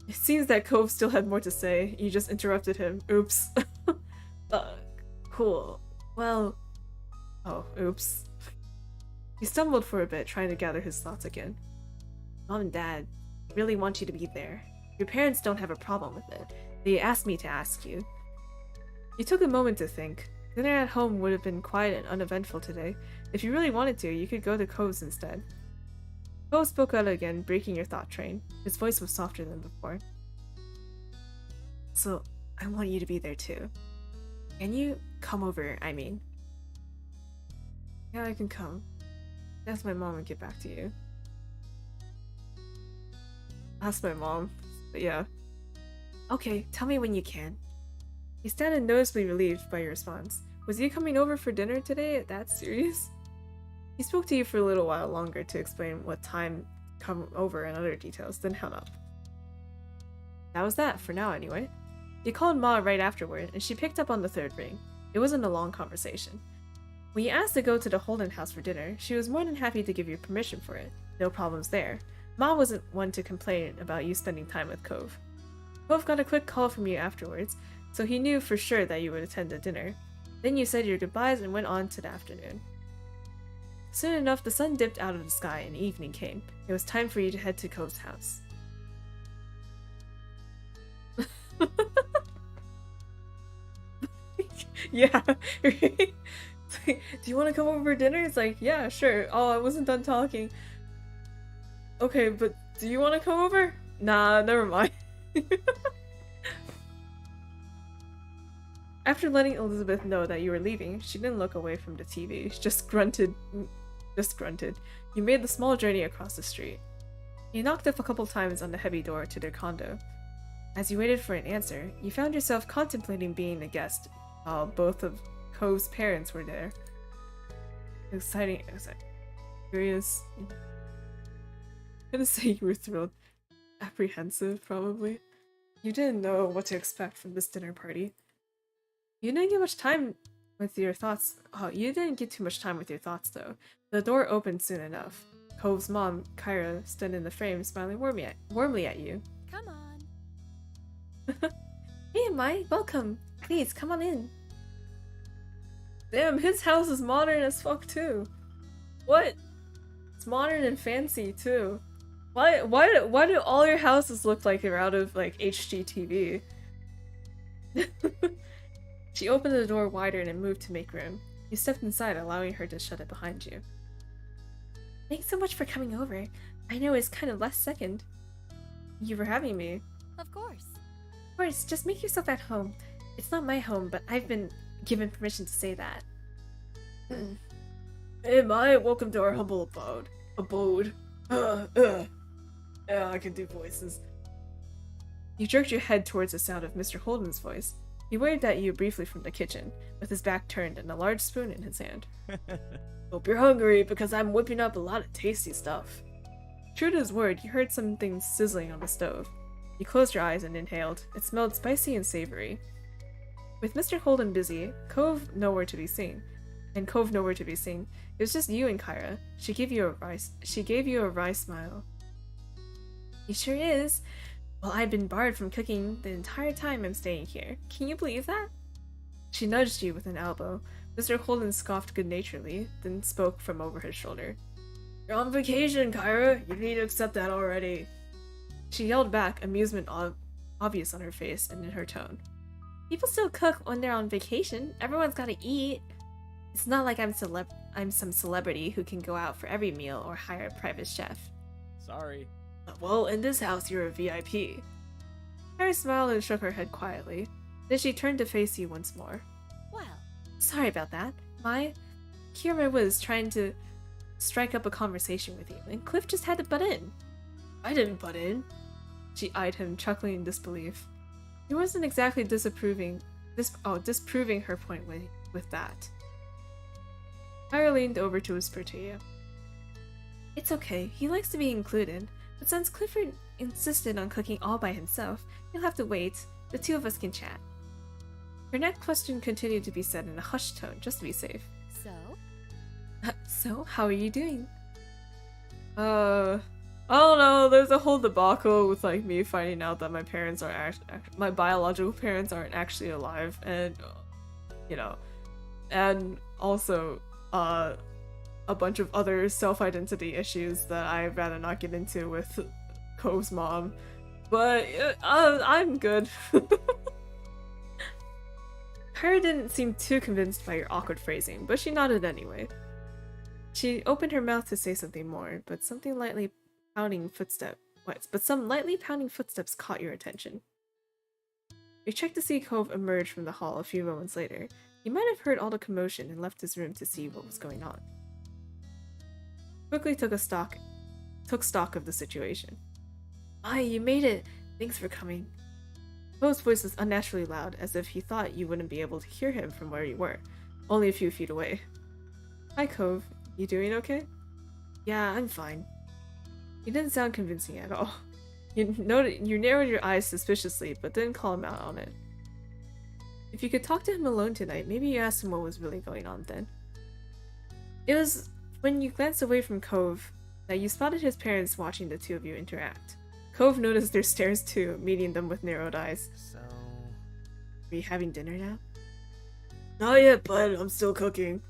It seems that Cove still had more to say. You just interrupted him. Oops. Cool. Well... Oh, oops. He stumbled for a bit, trying to gather his thoughts again. Mom and Dad really want you to be there. Your parents don't have a problem with it. They asked me to ask you. You took a moment to think. Dinner at home would have been quiet and uneventful today. If you really wanted to, you could go to Cove's instead. Cove spoke out again, breaking your thought train. His voice was softer than before. So, I want you to be there too. Can you come over, I mean? Yeah, I can come. Ask my mom and get back to you. Ask my mom. But yeah. Okay, tell me when you can. He sounded noticeably relieved by your response. Was you coming over for dinner today? That serious? He spoke to you for a little while longer to explain what time come over and other details, then hung up. That was that, for now anyway. You called Ma right afterward, and she picked up on the third ring. It wasn't a long conversation. When you asked to go to the Holden house for dinner, she was more than happy to give you permission for it. No problems there. Ma wasn't one to complain about you spending time with Cove. Cove got a quick call from you afterwards, so he knew for sure that you would attend the dinner. Then you said your goodbyes and went on to the afternoon. Soon enough, the sun dipped out of the sky and evening came. It was time for you to head to Cove's house. Yeah. Do you want to come over for dinner? It's like, yeah, sure. Oh, I wasn't done talking. Okay, but do you want to come over? Nah, never mind. After letting Elizabeth know that you were leaving, she didn't look away from the TV. She just grunted. You made the small journey across the street. You knocked up a couple times on the heavy door to their condo. As you waited for an answer, you found yourself contemplating being a guest while both of Cove's parents were there. Exciting. Curious. I'm gonna say you were thrilled. Apprehensive, probably. You didn't know what to expect from this dinner party. You didn't get much time with your thoughts. Oh, you didn't get too much time with your thoughts, though. The door opened soon enough. Cove's mom, Kyra, stood in the frame, smiling warmly at you. Come on. Hey, Mai, welcome. Please, come on in. Damn, his house is modern as fuck, too. What? It's modern and fancy, too. Why do all your houses look like they're out of, like, HGTV? She opened the door wider and moved to make room. You stepped inside, allowing her to shut it behind you. Thanks so much for coming over. I know it's kind of last second. You for having me. Of course. Of course, just make yourself at home. It's not my home, but I've been given permission to say that. Hey, Mai, welcome to our humble abode. Yeah, I can do voices. You jerked your head towards the sound of Mr. Holden's voice. He waved at you briefly from the kitchen, with his back turned and a large spoon in his hand. Hope you're hungry, because I'm whipping up a lot of tasty stuff. True to his word, you heard something sizzling on the stove. You closed your eyes and inhaled. It smelled spicy and savory. With Mr. Holden busy, Cove nowhere to be seen. It was just you and Kyra. She gave you a wry smile. He sure is. Well, I've been barred from cooking the entire time I'm staying here. Can you believe that? She nudged you with an elbow. Mr. Holden scoffed good-naturedly, then spoke from over his shoulder. You're on vacation, Kyra. You need to accept that already. She yelled back, amusement obvious on her face and in her tone. People still cook when they're on vacation. Everyone's gotta eat. It's not like I'm some celebrity who can go out for every meal or hire a private chef. Sorry. Well, in this house, you're a VIP. Kyra smiled and shook her head quietly. Then she turned to face you once more. Well, Sorry about that. Kira was trying to strike up a conversation with you, and Cliff just had to butt in. I didn't butt in. She eyed him, chuckling in disbelief. He wasn't exactly disproving her point with that. Kyra leaned over to whisper to you. It's okay, he likes to be included, but since Clifford insisted on cooking all by himself, you'll have to wait. The two of us can chat. Her next question continued to be said in a hushed tone, just to be safe. so? So, how are you doing? I don't know, there's a whole debacle with, like, me finding out that my parents are my biological parents aren't actually alive, and, you know, and also, a bunch of other self-identity issues that I'd rather not get into with Cove's mom. But, I'm good. Kyra didn't seem too convinced by your awkward phrasing, but she nodded anyway. She opened her mouth to say something more, but some lightly pounding footsteps caught your attention. You checked to see Cove emerge from the hall a few moments later. He might have heard all the commotion and left his room to see what was going on. Quickly took stock of the situation. Aye, you made it. Thanks for coming. Cove's voice was unnaturally loud, as if he thought you wouldn't be able to hear him from where you were, only a few feet away. Hi, Cove. You doing okay? Yeah, I'm fine. He didn't sound convincing at all. You narrowed your eyes suspiciously, but didn't call him out on it. If you could talk to him alone tonight, maybe you asked him what was really going on then. It was when you glanced away from Cove that you spotted his parents watching the two of you interact. Cove noticed their stares too, meeting them with narrowed eyes. So... Are you having dinner now? Not yet, bud. I'm still cooking.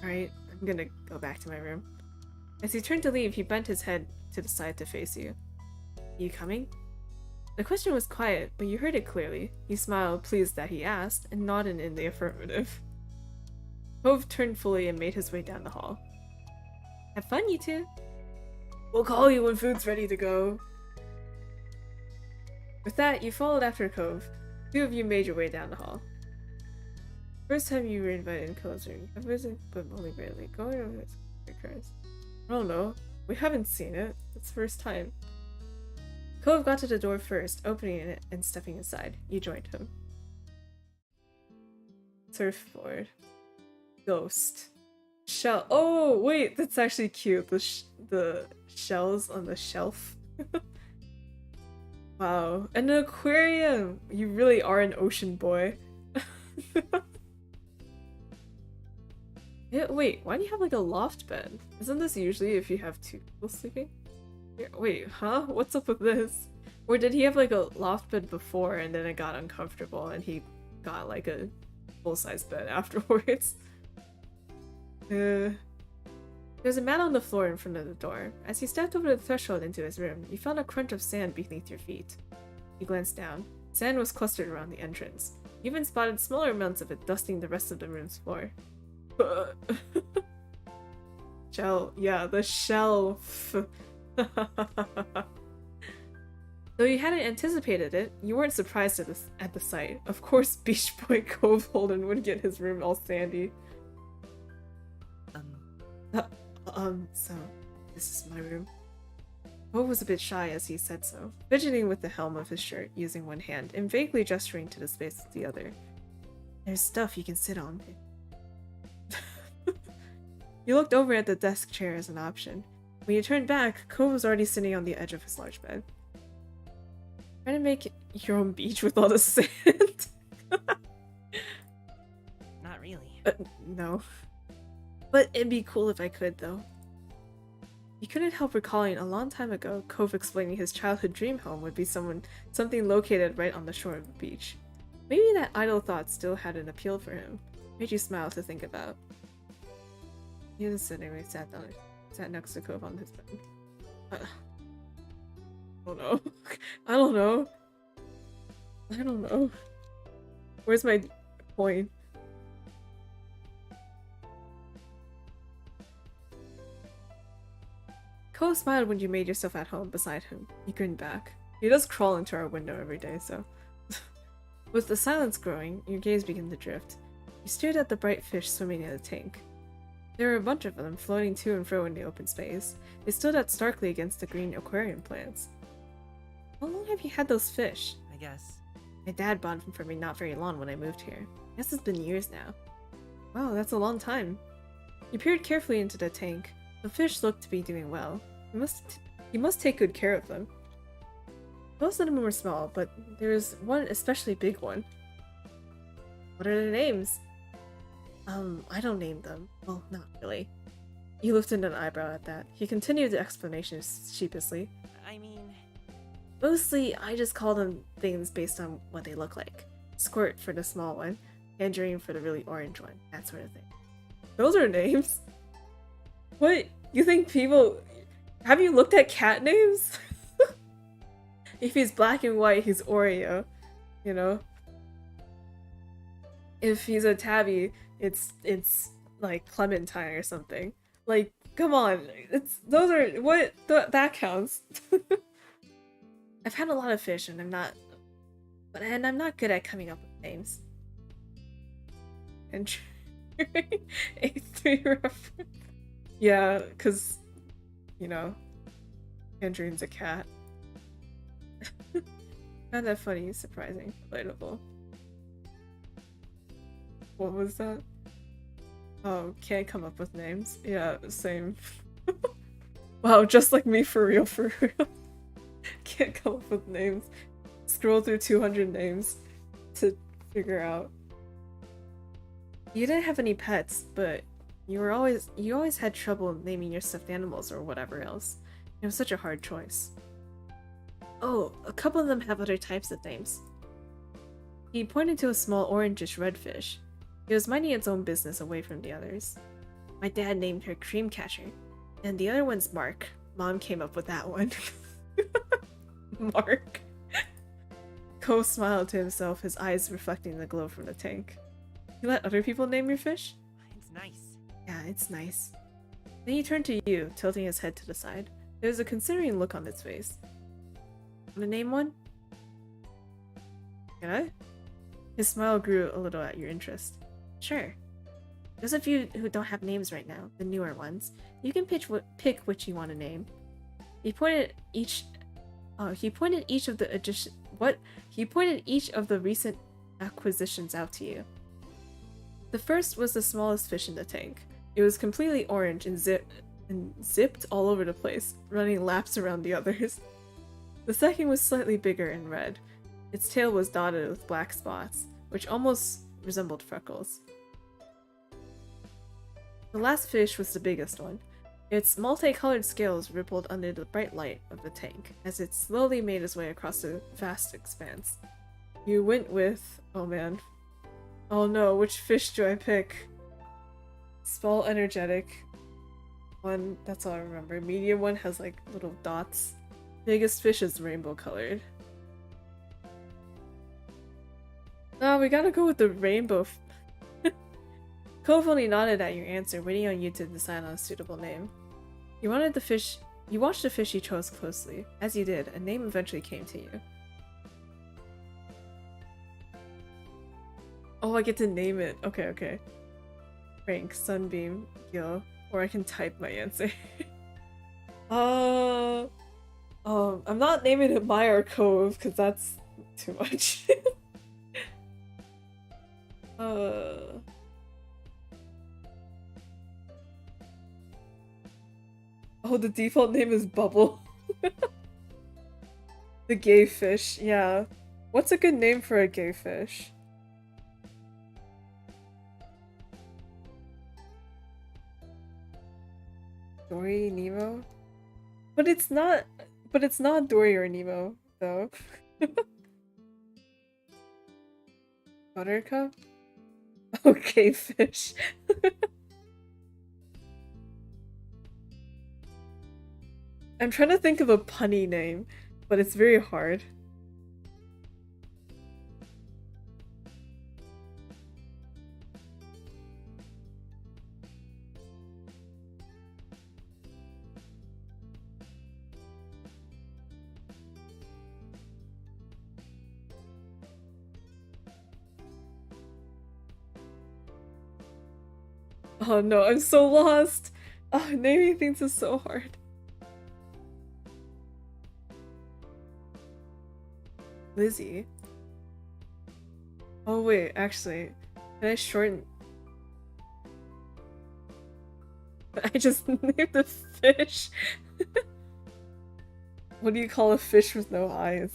Alright, I'm gonna go back to my room. As he turned to leave, he bent his head to the side to face you. You coming? The question was quiet, but you heard it clearly. He smiled, pleased that he asked, and nodded in the affirmative. Cove turned fully and made his way down the hall. Have fun, you two! We'll call you when food's ready to go. With that, you followed after Cove. Two of you made your way down the hall. First time you were invited in Cove's room. I've visited, but only rarely. Going over his occurs. I don't know. We haven't seen it. It's the first time. Cove got to the door first, opening it and stepping inside. You joined him. Surfboard. Ghost. Shell. Oh, wait, that's actually cute. The shells on the shelf. Wow. And an aquarium! You really are an ocean boy. Yeah, wait, why do you have like a loft bed? Isn't this usually if you have two people sleeping? Yeah, wait, huh? What's up with this? Or did he have like a loft bed before and then it got uncomfortable and he got like a full-size bed afterwards? There's a mat on the floor in front of the door. As you stepped over the threshold into his room, you found a crunch of sand beneath your feet. You glanced down. Sand was clustered around the entrance. You even spotted smaller amounts of it dusting the rest of the room's floor. Shell. Yeah, the shelf. Though you hadn't anticipated it, you weren't surprised at the sight. Of course, Beach Boy Cove Holden would get his room all sandy. So, this is my room. Cove was a bit shy as he said so, fidgeting with the helm of his shirt using one hand and vaguely gesturing to the space with the other. There's stuff you can sit on. You looked over at the desk chair as an option. When you turned back, Cove was already sitting on the edge of his large bed. Trying to make your own beach with all the sand? Not really. No. But it'd be cool if I could, though. You couldn't help recalling a long time ago, Cove explaining his childhood dream home would be something located right on the shore of the beach. Maybe that idle thought still had an appeal for him. Made you smile to think about. He didn't sit anyway, sat next to Cove on his bed. I don't know. I don't know. I don't know. Where's my point? Cove smiled when you made yourself at home beside him. He grinned back. He does crawl into our window every day, so... With the silence growing, your gaze began to drift. You stared at the bright fish swimming in the tank. There were a bunch of them floating to and fro in the open space. They stood out starkly against the green aquarium plants. How long have you had those fish? I guess. My dad bought them for me not very long when I moved here. I guess it's been years now. Wow, that's a long time. You peered carefully into the tank. The fish looked to be doing well. You must take good care of them. Most of them were small, but there was one especially big one. What are their names? I don't name them. Well, not really. You lifted an eyebrow at that. He continued the explanation sheepishly. I mean... Mostly, I just call them things based on what they look like. Squirt for the small one, Tangerine for the really orange one, that sort of thing. Those are names? What? You think people... Have you looked at cat names? If he's black and white, he's Oreo. You know? If he's a tabby, it's like Clementine or something. Like, come on. Those are... What? That counts. I've had a lot of fish and I'm not good at coming up with names. And A3 reference. Yeah, cause you know, Tangerine's a cat. Not that funny, surprising, relatable. What was that? Oh, can't come up with names. Yeah, same. Wow, just like me for real, for real. Can't come up with names. Scroll through 200 names to figure out. You didn't have any pets, but you always had trouble naming your stuffed animals or whatever else. It was such a hard choice. Oh, a couple of them have other types of names. He pointed to a small orangish redfish. It was minding its own business away from the others. My dad named her Creamcatcher, and the other one's Mark. Mom came up with that one. Mark. Ko smiled to himself, his eyes reflecting the glow from the tank. You let other people name your fish? It's nice. Yeah, it's nice. Then he turned to you, tilting his head to the side. There's a considering look on his face. Wanna name one? Can I? His smile grew a little at your interest. Sure. Those of you who don't have names right now, the newer ones, you can pick which you want to name. He pointed each of the recent acquisitions out to you. The first was the smallest fish in the tank. It was completely orange and zipped all over the place, running laps around the others. The second was slightly bigger and red. Its tail was dotted with black spots, which almost resembled freckles. The last fish was the biggest one. Its multicolored scales rippled under the bright light of the tank as it slowly made its way across the vast expanse. You went with... oh man. Oh no, which fish do I pick? Small, energetic one, that's all I remember. Medium one has like little dots. Biggest fish is rainbow colored. No, we gotta go with the rainbow. Cove only nodded at your answer, waiting on you to decide on a suitable name. You watched the fish you chose closely. As you did, a name eventually came to you. Oh, I get to name it. Okay, okay. Frank, Sunbeam, Gil, or I can type my answer. I'm not naming it Maya or Cove, because that's too much. Oh, the default name is Bubble. The gay fish, yeah. What's a good name for a gay fish? Dory, Nemo? But it's not Dory or Nemo, though. Buttercup? Okay, fish. I'm trying to think of a punny name, but it's very hard. Oh no, I'm so lost! Oh, naming things is so hard. Lizzie? Oh wait, actually, can I shorten? I just named a fish! What do you call a fish with no eyes?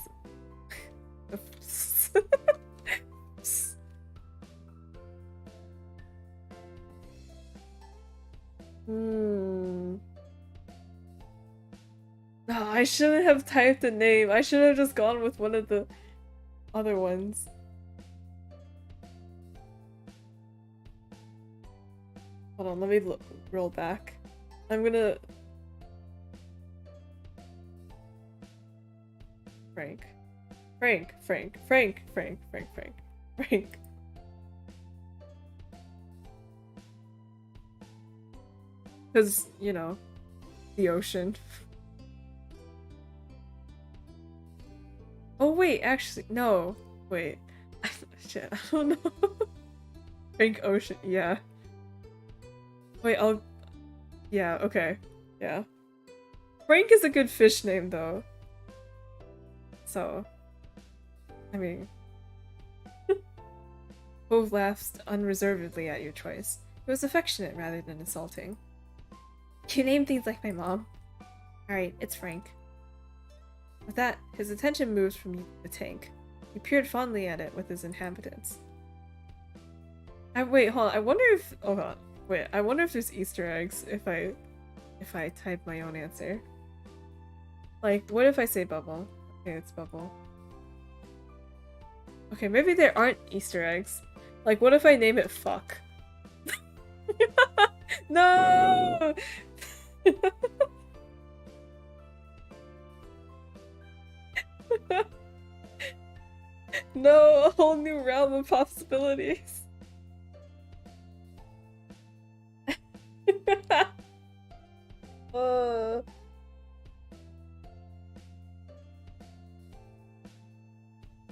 No, I shouldn't have typed a name. I should have just gone with one of the other ones. Hold on, let me roll back. I'm gonna... Frank. Because, you know, the ocean. Oh wait, actually, no. Wait. Shit, I don't know. Frank Ocean, yeah. Wait, yeah, okay. Yeah. Frank is a good fish name, though. So... I mean... Cove laughed unreservedly at your choice. It was affectionate rather than insulting. You name things like my mom. Alright, it's Frank. With that, his attention moved from the tank. He peered fondly at it with his inhabitants. Wait, hold on. I wonder if... Oh, hold on. Wait, I wonder if there's Easter eggs if I type my own answer. Like, what if I say Bubble? Okay, it's Bubble. Okay, maybe there aren't Easter eggs. Like, what if I name it Fuck? No! No, a whole new realm of possibilities.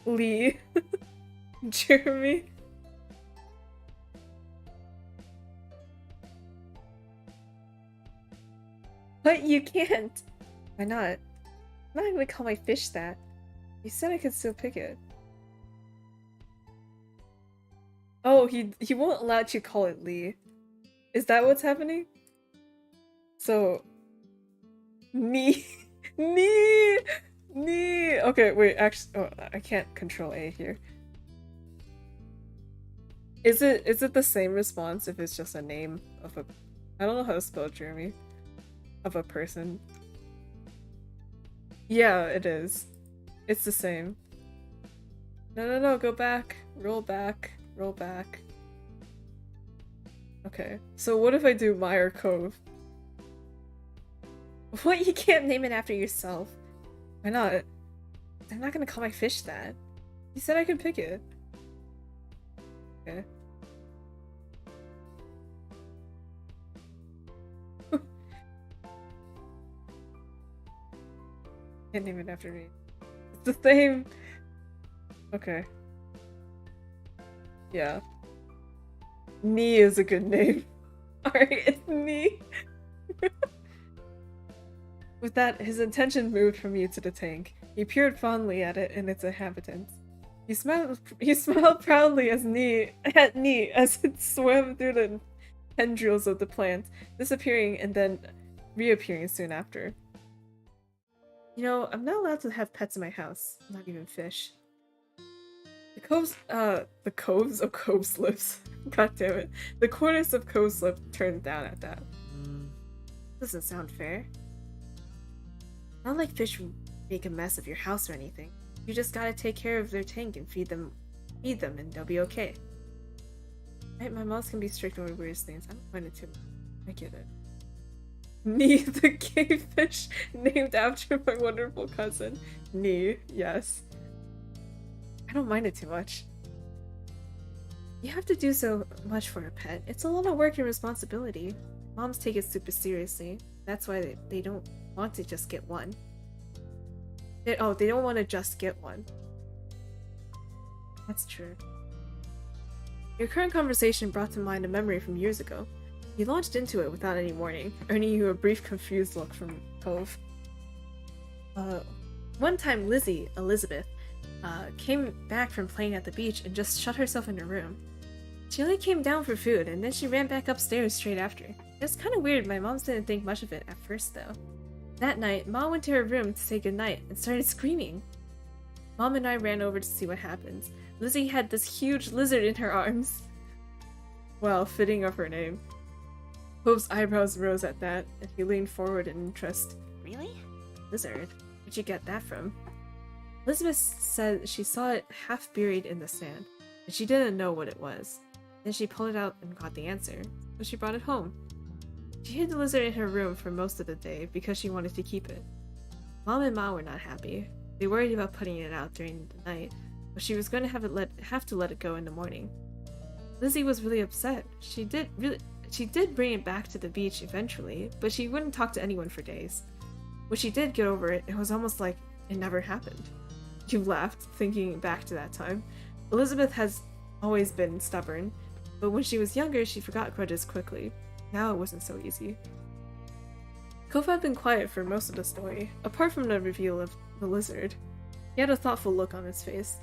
Lee. Jeremy. But you can't. Why not? I'm not gonna call my fish that. You said I could still pick it. Oh, he won't allow you to call it Lee. Is that what's happening? So knee knee knee. Okay, wait, actually I can't control A here. Is it the same response if it's just a name of a I don't know how to spell Jeremy. Of a person. Yeah, it is. It's the same. No, go back. Roll back. Roll back. Okay, so what if I do Meyer Cove? What? You can't name it after yourself. Why not? I'm not gonna call my fish that. You said I could pick it. Okay. Can't name it after me. It's the same. Okay. Yeah. Nee is a good name. Alright, it's Nee. With that, his attention moved from you to the tank. He peered fondly at it and its inhabitants. He smiled proudly at Nee as it swam through the tendrils of the plant, disappearing and then reappearing soon after. You know, I'm not allowed to have pets in my house, not even fish. The coves of Cove Slips. God damn it. The corners of Cove Slip turned down at that. Doesn't sound fair. Not like fish make a mess of your house or anything. You just gotta take care of their tank and feed them and they'll be okay. Right, my moms can be strict over weird things. I don't mind it too much. I get it. Nee, the cavefish named after my wonderful cousin. Nee, yes. I don't mind it too much. You have to do so much for a pet. It's a lot of work and responsibility. Moms take it super seriously. That's why they don't want to just get one. They don't want to just get one. That's true. Your current conversation brought to mind a memory from years ago. You launched into it without any warning, earning you a brief confused look from Cove. One time Elizabeth, came back from playing at the beach and just shut herself in her room. She only came down for food, and then she ran back upstairs straight after. It was kind of weird. My mom didn't think much of it at first, though. That night, Mom went to her room to say goodnight and started screaming. Mom and I ran over to see what happened. Lizzie had this huge lizard in her arms. Well, fitting of her name. Hope's eyebrows rose at that, and he leaned forward in interest. Really? Lizard? Where'd you get that from? Elizabeth said she saw it half buried in the sand, and she didn't know what it was. Then she pulled it out and got the answer, so she brought it home. She hid the lizard in her room for most of the day because she wanted to keep it. Mom and Ma were not happy. They worried about putting it out during the night, but she was going to have to let it go in the morning. Lizzie was really upset. She did bring it back to the beach eventually, but she wouldn't talk to anyone for days. When she did get over it, it was almost like it never happened. You laughed, thinking back to that time. Elizabeth has always been stubborn, but when she was younger, she forgot grudges quickly. Now it wasn't so easy. Kofa had been quiet for most of the story, apart from the reveal of the lizard. He had a thoughtful look on his face.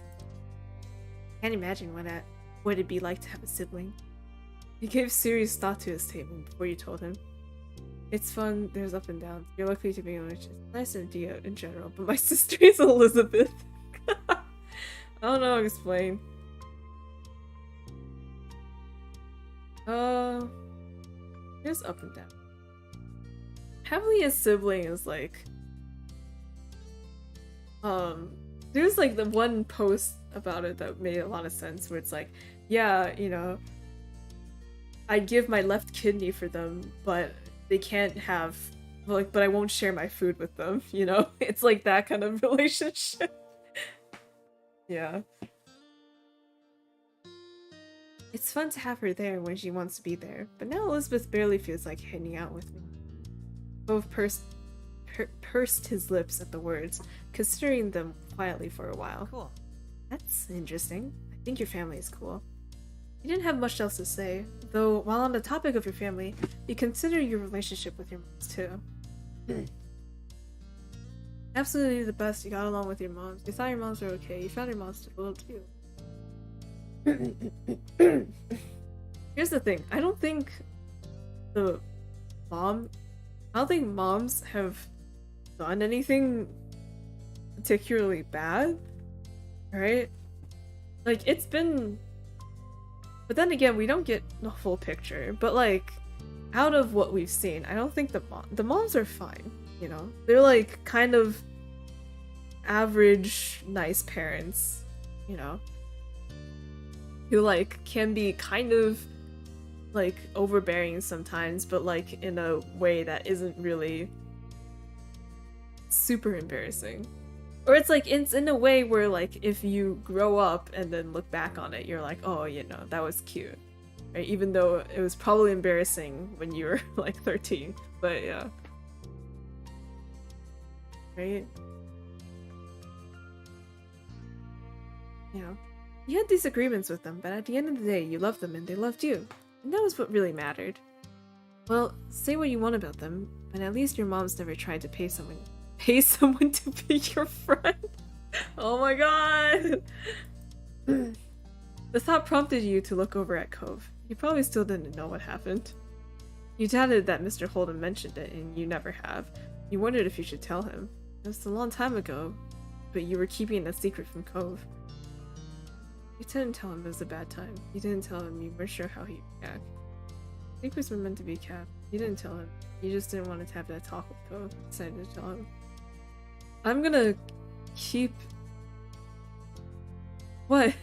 Can't imagine what it'd be like to have a sibling. He gave serious thought to his statement before you told him. It's fun, there's up and downs. You're lucky to be on it's a nice idea in general, but my sister is Elizabeth. I don't know how to explain. There's up and down. Having a sibling is like... There's like the one post about it that made a lot of sense, where it's like, yeah, you know, I give my left kidney for them, but they can't have, like, but I won't share my food with them, you know? It's like that kind of relationship. Yeah. It's fun to have her there when she wants to be there, but now Elizabeth barely feels like hanging out with me. Both pursed his lips at the words, considering them quietly for a while. Cool. That's interesting. I think your family is cool. You didn't have much else to say, though while on the topic of your family, you consider your relationship with your moms too. Absolutely the best, you got along with your moms. You thought your moms were okay, you found your moms a little too. Here's the thing, I don't think moms have done anything particularly bad, right? Like, it's been... But then again, we don't get the full picture, but like, out of what we've seen, I don't think the moms are fine, you know? They're like, kind of average, nice parents, you know? Who like, can be kind of like overbearing sometimes, but like in a way that isn't really super embarrassing. Or it's like, it's in a way where like, if you grow up and then look back on it, you're like, oh, you know, that was cute. Right? Even though it was probably embarrassing when you were like 13, but yeah. Right? You know, you had disagreements with them, but at the end of the day, you loved them and they loved you. And that was what really mattered. Well, say what you want about them, but at least your mom's never tried to pay someone to be your friend. Oh my god! The thought prompted you to look over at Cove. You probably still didn't know what happened. You doubted that Mr. Holden mentioned it, and you never have. You wondered if you should tell him. It was a long time ago, but you were keeping a secret from Cove. You didn't tell him it was a bad time. You didn't tell him you weren't sure how he'd react. Secrets were meant to be kept. You didn't tell him. You just didn't want to have that talk with Cove. You decided to tell him. I'm gonna keep... What?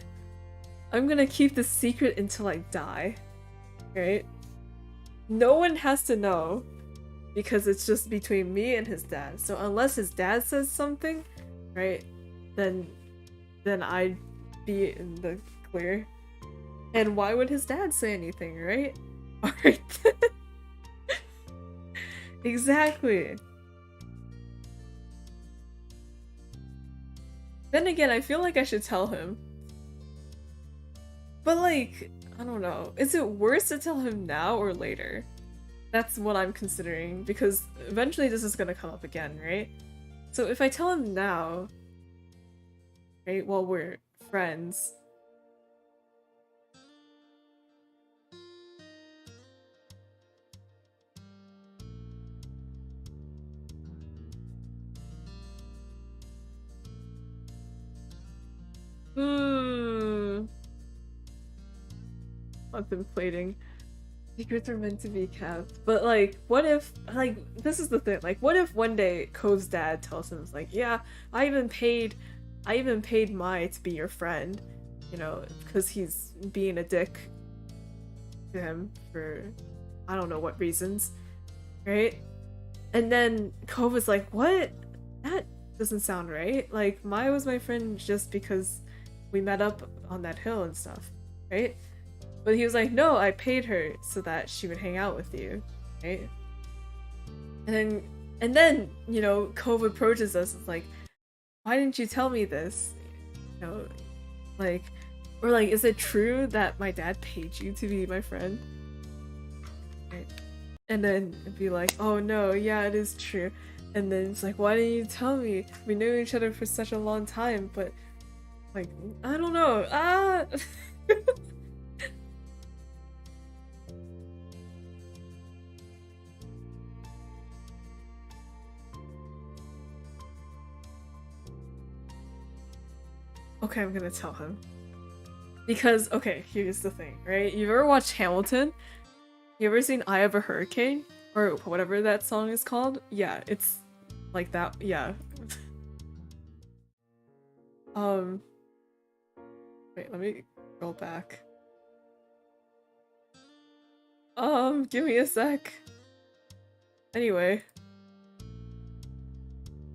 I'm gonna keep the secret until I die. Right? No one has to know. Because it's just between me and his dad. So unless his dad says something, right? Then I'd be in the clear. And why would his dad say anything, right? Alright. Exactly. Then again, I feel like I should tell him. But like, I don't know. Is it worse to tell him now or later? That's what I'm considering, because eventually this is gonna come up again, right? So if I tell him now, right, while we're friends, contemplating. Secrets are meant to be kept. But like, what if, like, this is the thing, like, what if one day Cove's dad tells him, like, yeah, I even paid Mai to be your friend, you know, because he's being a dick to him for I don't know what reasons, right? And then Cove is like, what? That doesn't sound right. Like, Mai was my friend just because we met up on that hill and stuff, right? But he was like, no, I paid her so that she would hang out with you, right? And then, you know, Cove approaches us, it's like, why didn't you tell me this? You know, like, or like, is it true that my dad paid you to be my friend? Right? And then it'd be like, oh no, yeah, it is true. And then it's like, why didn't you tell me? We knew each other for such a long time, but like, I don't know. Okay, I'm gonna tell him. Because, okay, here's the thing, right? You ever watched Hamilton? You ever seen Eye of a Hurricane? Or whatever that song is called? Yeah, it's like that, yeah. Wait, let me go back. Give me a sec. Anyway.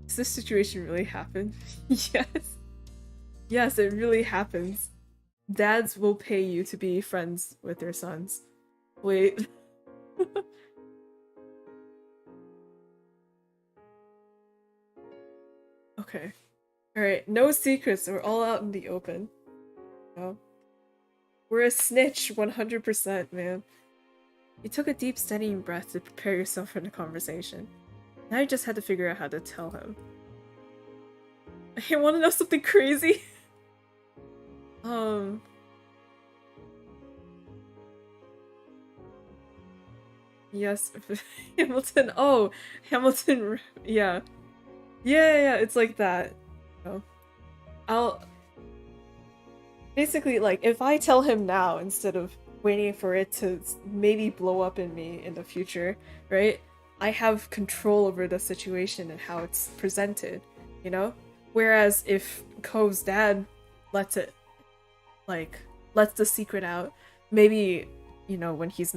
Does this situation really happen? Yes. Yes, it really happens. Dads will pay you to be friends with their sons. Wait. Okay. Alright, no secrets. We're all out in the open. No. We're a snitch 100%, man. You took a deep, steadying breath to prepare yourself for the conversation. Now you just had to figure out how to tell him. I want to know something crazy. Yes, Hamilton. Oh, Hamilton. Yeah. Yeah, it's like that. Oh. I'll... Basically, like, if I tell him now instead of waiting for it to maybe blow up in me in the future, right? I have control over the situation and how it's presented, you know? Whereas if Cove's dad lets it, like, lets the secret out, maybe, you know, when he's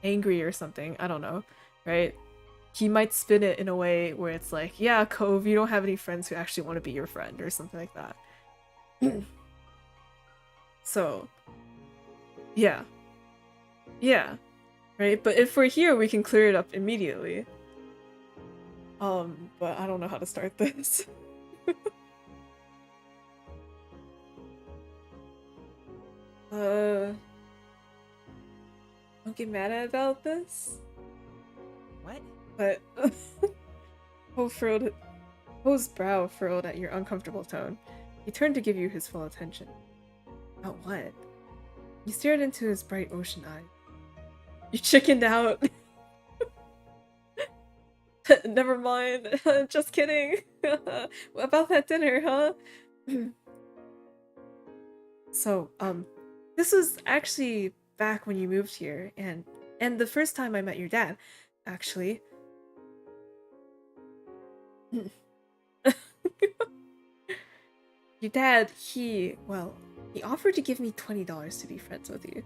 angry or something, I don't know, right? He might spin it in a way where it's like, yeah, Cove, you don't have any friends who actually want to be your friend or something like that. So, yeah. Yeah. Right? But if we're here, we can clear it up immediately. But I don't know how to start this. Don't get mad about this. What? But Ho's brow furrowed at your uncomfortable tone. He turned to give you his full attention. About what? You stared into his bright ocean eye. You chickened out. Never mind. Just kidding. About that dinner, huh? So, this was actually back when you moved here, and the first time I met your dad, actually. Your dad, he offered to give me $20 to be friends with you.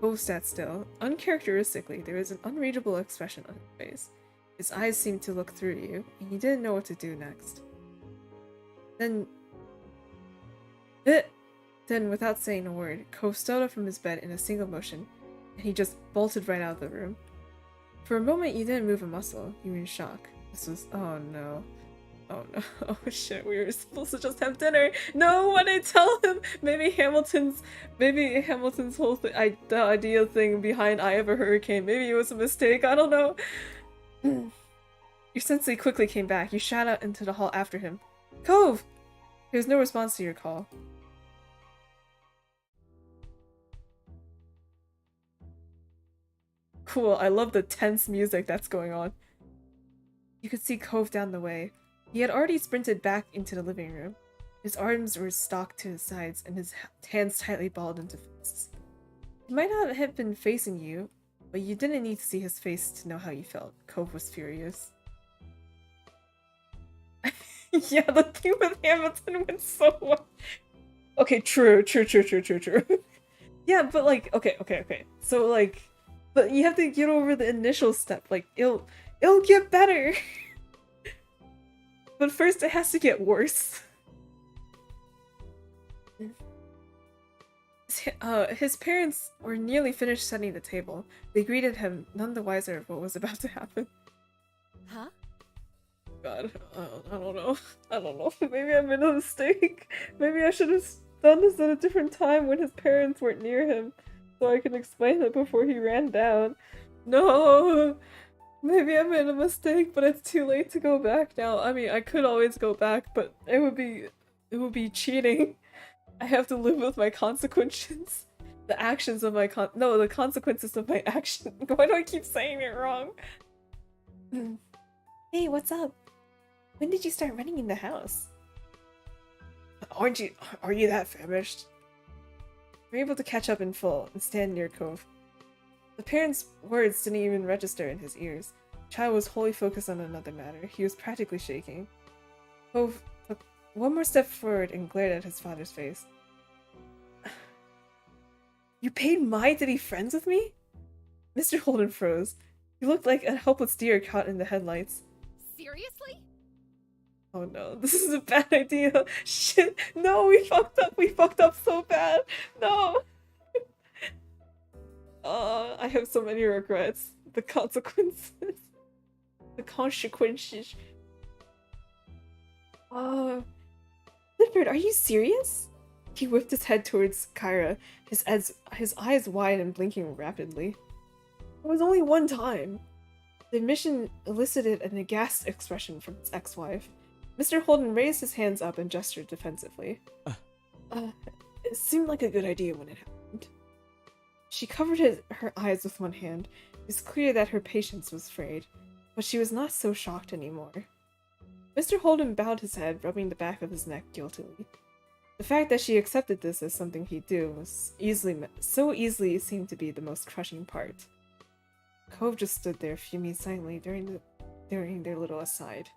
Both sat still. Uncharacteristically, there was an unreadable expression on his face. His eyes seemed to look through you, and you didn't know what to do next. Then, without saying a word, Cove stood up from his bed in a single motion, and he just bolted right out of the room. For a moment, you didn't move a muscle. You were in shock. This was— oh no. Oh no. Oh shit, we were supposed to just have dinner. No, when I tell him, maybe Hamilton's whole the idea thing behind Eye of a Hurricane, maybe it was a mistake, I don't know. Your sensei quickly came back. You shot out into the hall after him. Cove! There was no response to your call. Cool, I love the tense music that's going on. You could see Cove down the way. He had already sprinted back into the living room. His arms were stalked to his sides and his hands tightly balled into fists. He might not have been facing you, but you didn't need to see his face to know how you felt. Cove was furious. Yeah, the thing with Hamilton went so well. Okay, true. Yeah, but like, okay. So like, but you have to get over the initial step. Like, it'll get better. But first it has to get worse. His parents were nearly finished setting the table. They greeted him, none the wiser of what was about to happen. Huh? God, I don't know. Maybe I made a mistake. Maybe I should have done this at a different time when his parents weren't near him, so I could explain it before he ran down. No! Maybe I made a mistake, but it's too late to go back now. I mean, I could always go back, but it would be cheating. I have to live with my consequences. The actions of my the consequences of my action. Why do I keep saying it wrong? Hey, what's up? When did you start running in the house? Are you that famished? You're able to catch up in full and stand near Cove. The parents' words didn't even register in his ears. The child was wholly focused on another matter. He was practically shaking. Cove took one more step forward and glared at his father's face. You paid Mai to be friends with me? Mr. Holden froze. He looked like a helpless deer caught in the headlights. Seriously? Oh no, this is a bad idea. Shit, no, we fucked up so bad. No. I have so many regrets. The consequences. The consequences. Clifford, are you serious? He whipped his head towards Kyra, his eyes wide and blinking rapidly. It was only one time. The admission elicited an aghast expression from his ex-wife. Mr. Holden raised his hands up and gestured defensively. It seemed like a good idea when it happened. She covered her eyes with one hand. It was clear that her patience was frayed, but she was not so shocked anymore. Mr. Holden bowed his head, rubbing the back of his neck guiltily. The fact that she accepted this as something he'd do was so easily seemed to be the most crushing part. Cove just stood there, fuming silently during their little aside.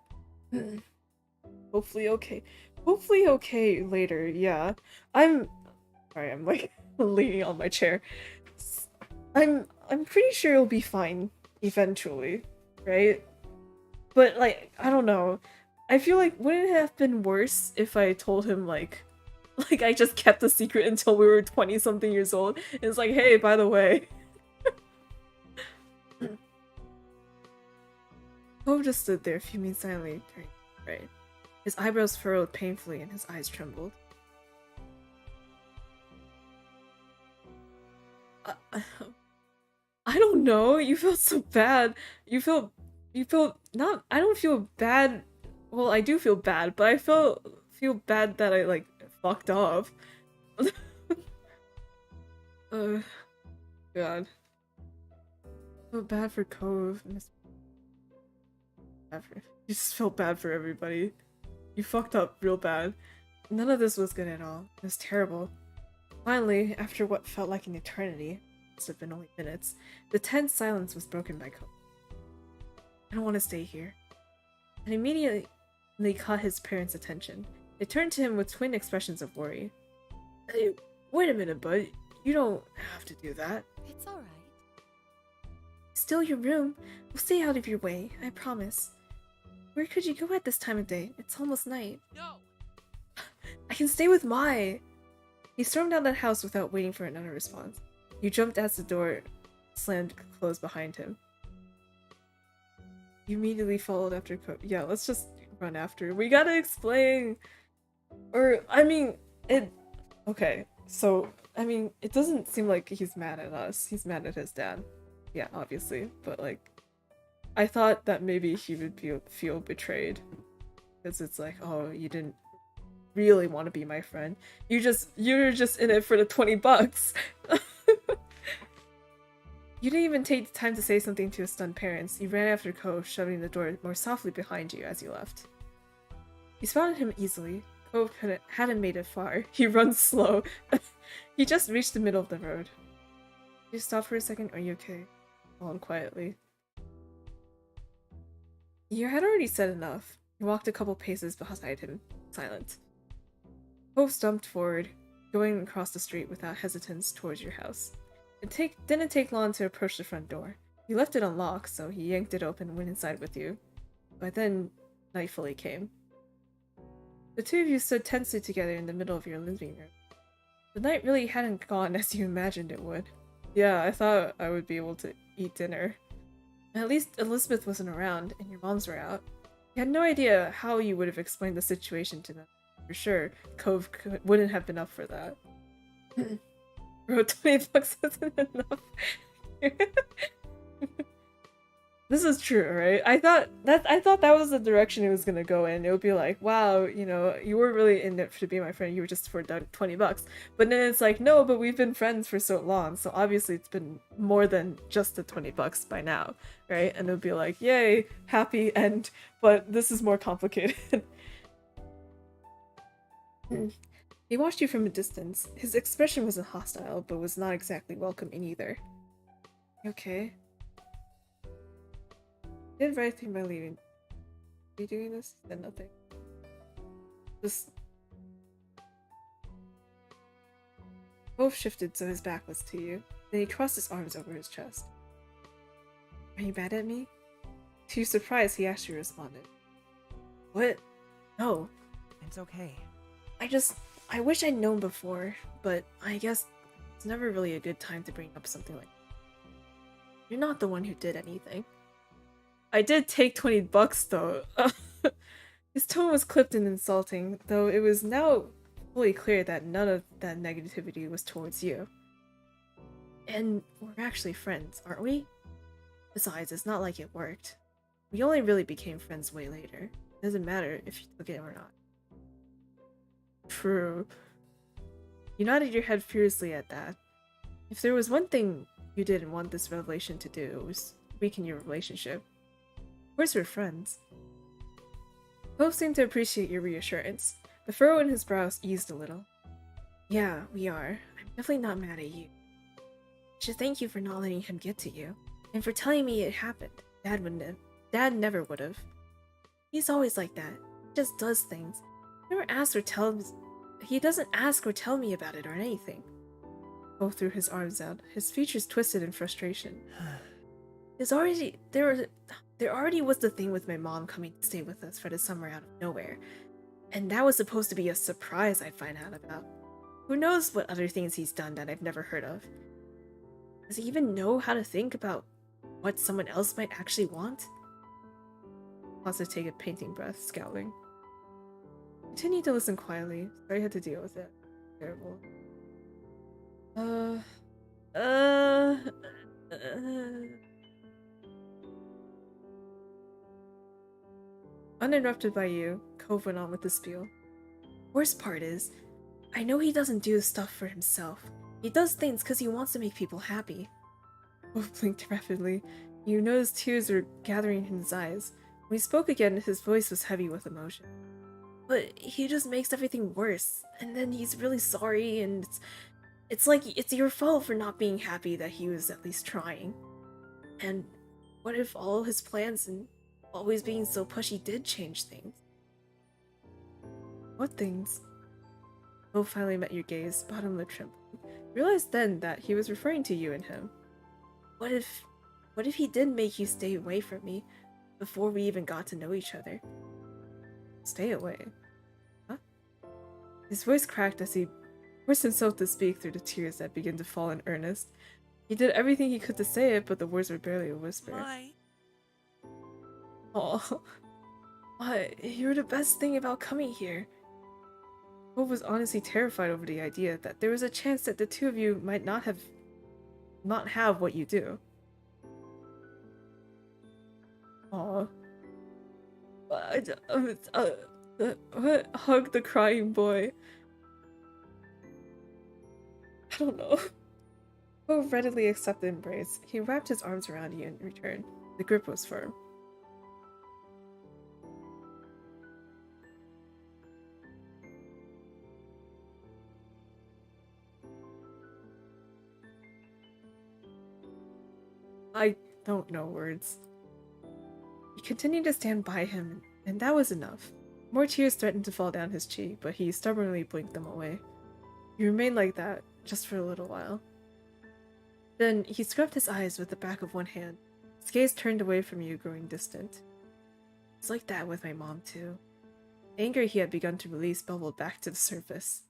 Hopefully okay later, yeah. Sorry, I'm like leaning on my chair. I'm pretty sure it'll be fine eventually, right? But like, I don't know. I feel like wouldn't it have been worse if I told him like I just kept the secret until we were 20 something years old. And it's like, hey, by the way. Cove just stood there, fuming silently during the right. His eyebrows furrowed painfully and his eyes trembled. I don't know. You felt so bad. You feel not. I don't feel bad. Well, I do feel bad, but I feel bad that I like fucked up. God. I feel bad for Cove. You just felt bad for everybody. You fucked up real bad. None of this was good at all. It was terrible. Finally, after what felt like an eternity, must have been only minutes, the tense silence was broken by Cove. I don't want to stay here. And immediately caught his parents' attention. They turned to him with twin expressions of worry. Hey, wait a minute, bud. You don't have to do that. It's alright. Still your room. We'll stay out of your way, I promise. Where could you go at this time of day? It's almost night. No! I can stay with Mai! He stormed out of the house without waiting for another response. You jumped as the door slammed closed behind him. You immediately followed after Yeah, let's just run after. We gotta explain! Or, I mean, okay, so, I mean, it doesn't seem like he's mad at us. He's mad at his dad. Yeah, obviously, but like, I thought that maybe he would feel betrayed. Because it's like, oh, you didn't really want to be my friend. You're just in it for the 20 bucks. You didn't even take the time to say something to his stunned parents. You ran after Cove, shoving the door more softly behind you as you left. You spotted him easily. Cove hadn't made it far. He runs slow. He just reached the middle of the road. You stop for a second? Are you okay? On quietly. You had already said enough. You walked a couple paces beside him, silent. Cove stumped forward, going across the street without hesitance towards your house. It didn't take long to approach the front door. You left it unlocked, so he yanked it open and went inside with you. By then, night fully came. The two of you stood tensely together in the middle of your living room. The night really hadn't gone as you imagined it would. Yeah, I thought I would be able to eat dinner. At least Elizabeth wasn't around, and your moms were out. You had no idea how you would have explained the situation to them. For sure, Cove wouldn't have been up for that. Bro, 20 bucks isn't enough. This is true, right? I thought that was the direction it was gonna go in. It would be like, wow, you know, you weren't really in it to be my friend, you were just for 20 bucks. But then it's like, no, but we've been friends for so long, so obviously it's been more than just the 20 bucks by now, right? And it would be like, yay, happy end, but this is more complicated. He watched you from a distance. His expression wasn't hostile, but was not exactly welcoming either. You okay? You did the right thing by leaving. Are you doing this? Then nothing. Just... Both shifted so his back was to you. Then he crossed his arms over his chest. Are you mad at me? To your surprise, he actually responded. What? No. It's okay. I wish I'd known before, but I guess it's never really a good time to bring up something like that. You're not the one who did anything. I did take 20 bucks though. His tone was clipped and insulting, though it was now fully clear that none of that negativity was towards you. And we're actually friends, aren't we? Besides, it's not like it worked. We only really became friends way later. It doesn't matter if you took it or not. True. You nodded your head furiously at that. If there was one thing you didn't want this revelation to do, it was weaken your relationship. Of course we're friends. Hope seemed to appreciate your reassurance. The furrow in his brows eased a little. Yeah, we are. I'm definitely not mad at you. I should thank you for not letting him get to you. And for telling me it happened. Dad never would have. He's always like that. He just does things. He doesn't ask or tell me about it or anything. Both threw his arms out, his features twisted in frustration. There already was the thing with my mom coming to stay with us for the summer out of nowhere. And that was supposed to be a surprise I'd find out about. Who knows what other things he's done that I've never heard of? Does he even know how to think about what someone else might actually want? Also take a painting breath, scowling. Continue to listen quietly. Sorry I had to deal with it. Terrible. Uninterrupted by you, Cove went on with the spiel. Worst part is, I know he doesn't do stuff for himself. He does things because he wants to make people happy. Cove blinked rapidly. You noticed tears were gathering in his eyes. When he spoke again, his voice was heavy with emotion. But he just makes everything worse, and then he's really sorry, and it's like it's your fault for not being happy that he was at least trying. And what if all his plans and always being so pushy did change things? What things? Cove finally met your gaze, bottom lip trembling. Realized then that he was referring to you and him. What if he did make you stay away from me before we even got to know each other? Stay away? Huh? His voice cracked as he forced himself to speak through the tears that began to fall in earnest. He did everything he could to say it, but the words were barely a whisper. Why? Oh, what? You're the best thing about coming here. Hope was honestly terrified over the idea that there was a chance that the two of you might not have what you do. Aw. Hug the crying boy. I don't know. Hope readily accepted the embrace. He wrapped his arms around you in return. The grip was firm. I don't know words. He continued to stand by him, and that was enough. More tears threatened to fall down his cheek, but he stubbornly blinked them away. He remained like that, just for a little while. Then he scrubbed his eyes with the back of one hand. His gaze turned away from you, growing distant. It's like that with my mom, too. The anger he had begun to release bubbled back to the surface.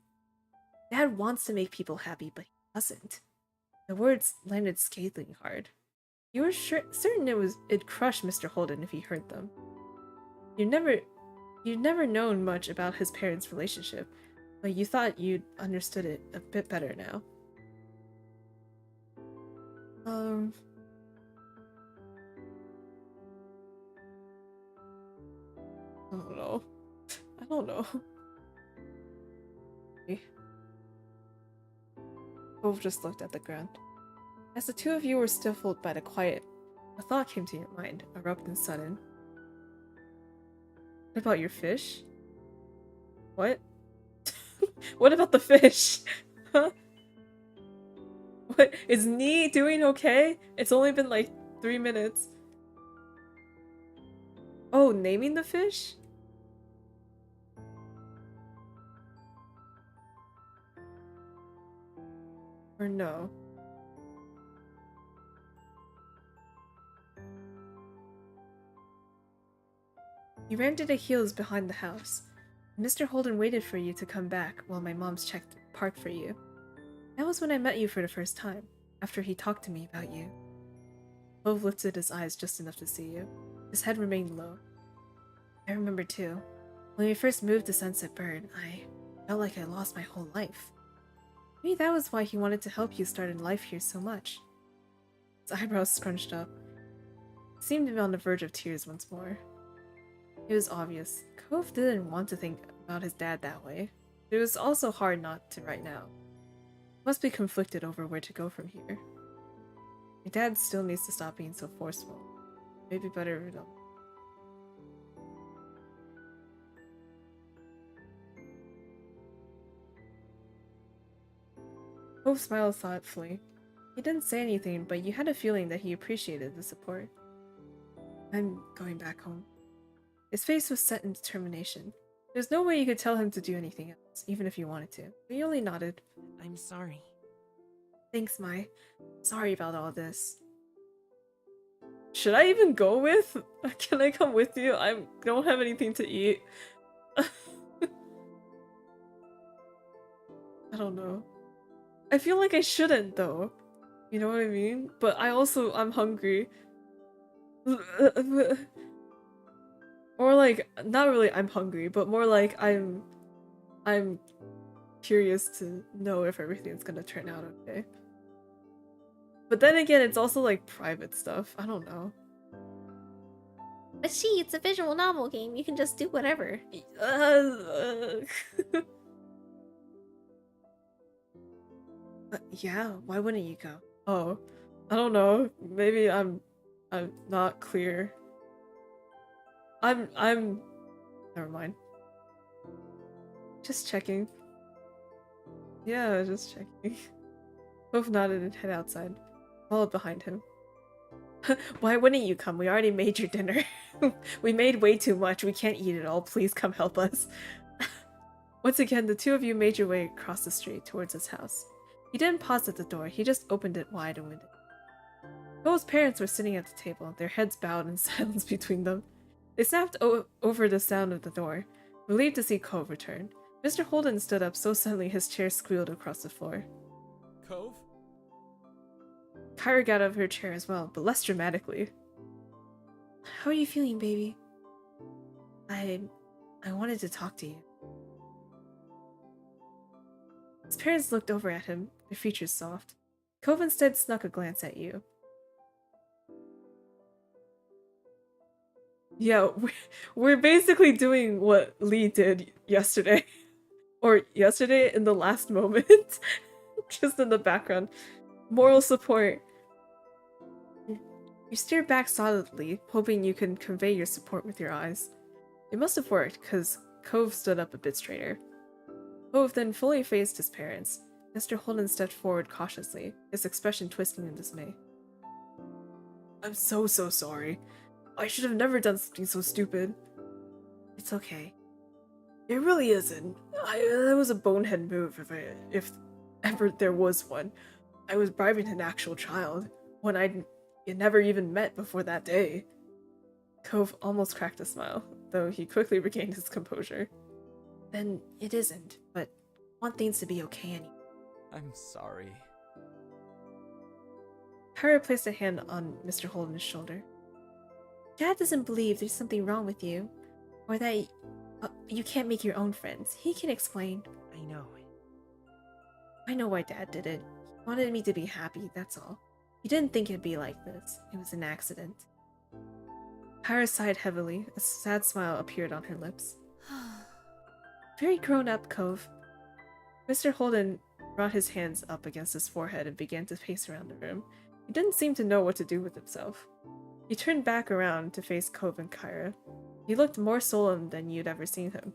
Dad wants to make people happy, but he doesn't. The words landed scathingly hard. You were certain it'd crush Mr. Holden if he heard them. You'd never known much about his parents' relationship, but you thought you'd understood it a bit better now. I don't know. Cove just looked at the ground. As the two of you were stifled by the quiet, a thought came to your mind, abrupt and sudden. What about your fish? What? What about the fish? Huh? What? Is Nee doing okay? It's only been like 3 minutes. Oh, naming the fish? Or no? You ran to the hills behind the house. Mr. Holden waited for you to come back while my mom's checked the park for you. That was when I met you for the first time, after he talked to me about you. Cove lifted his eyes just enough to see you. His head remained low. I remember too. When we first moved to Sunset Bird, I felt like I lost my whole life. Maybe that was why he wanted to help you start in life here so much. His eyebrows scrunched up. He seemed to be on the verge of tears once more. It was obvious. Cove didn't want to think about his dad that way. It was also hard not to right now. He must be conflicted over where to go from here. Your dad still needs to stop being so forceful. Maybe better no. Cove smiled thoughtfully. He didn't say anything, but you had a feeling that he appreciated the support. I'm going back home. His face was set in determination. There's no way you could tell him to do anything else, even if you wanted to. But he only nodded. I'm sorry. Thanks, Mai. Sorry about all this. Should I even go with? Can I come with you? I don't have anything to eat. I don't know. I feel like I shouldn't, though. You know what I mean? But I'm hungry. Or like, not really I'm hungry, but more like I'm curious to know if everything's gonna turn out okay. But then again, it's also like private stuff. I don't know. But it's a visual novel game. You can just do whatever. Yeah, why wouldn't you go? Oh, I don't know. Maybe I'm not clear. Never mind. Just checking. Yeah, just checking. Both nodded and head outside. Followed behind him. Why wouldn't you come? We already made your dinner. We made way too much. We can't eat it all. Please come help us. Once again, the two of you made your way across the street towards his house. He didn't pause at the door. He just opened it wide and went in. Cole's parents were sitting at the table, their heads bowed in silence between them. They snapped over the sound of the door, relieved to see Cove return. Mr. Holden stood up so suddenly his chair squealed across the floor. Cove? Kyra got out of her chair as well, but less dramatically. How are you feeling, baby? I wanted to talk to you. His parents looked over at him, their features soft. Cove instead snuck a glance at you. Yeah, we're basically doing what Lee did yesterday. Or yesterday in the last moment. Just in the background. Moral support. You steered back solidly, hoping you could convey your support with your eyes. It must have worked, because Cove stood up a bit straighter. Cove then fully faced his parents. Mr. Holden stepped forward cautiously, his expression twisting in dismay. I'm so sorry. I should have never done something so stupid. It's okay. It really isn't. That was a bonehead move if ever there was one. I was bribing an actual child, one I'd never even met before that day. Cove almost cracked a smile, though he quickly regained his composure. Then it isn't, but I want things to be okay anyway. I'm sorry. Kyra placed a hand on Mr. Holden's shoulder. Dad doesn't believe there's something wrong with you, or that you can't make your own friends. He can explain. I know. I know why Dad did it. He wanted me to be happy, that's all. He didn't think it'd be like this. It was an accident. Kyra sighed heavily. A sad smile appeared on her lips. Very grown up, Cove. Mr. Holden brought his hands up against his forehead and began to pace around the room. He didn't seem to know what to do with himself. He turned back around to face Cove and Kyra. He looked more solemn than you'd ever seen him.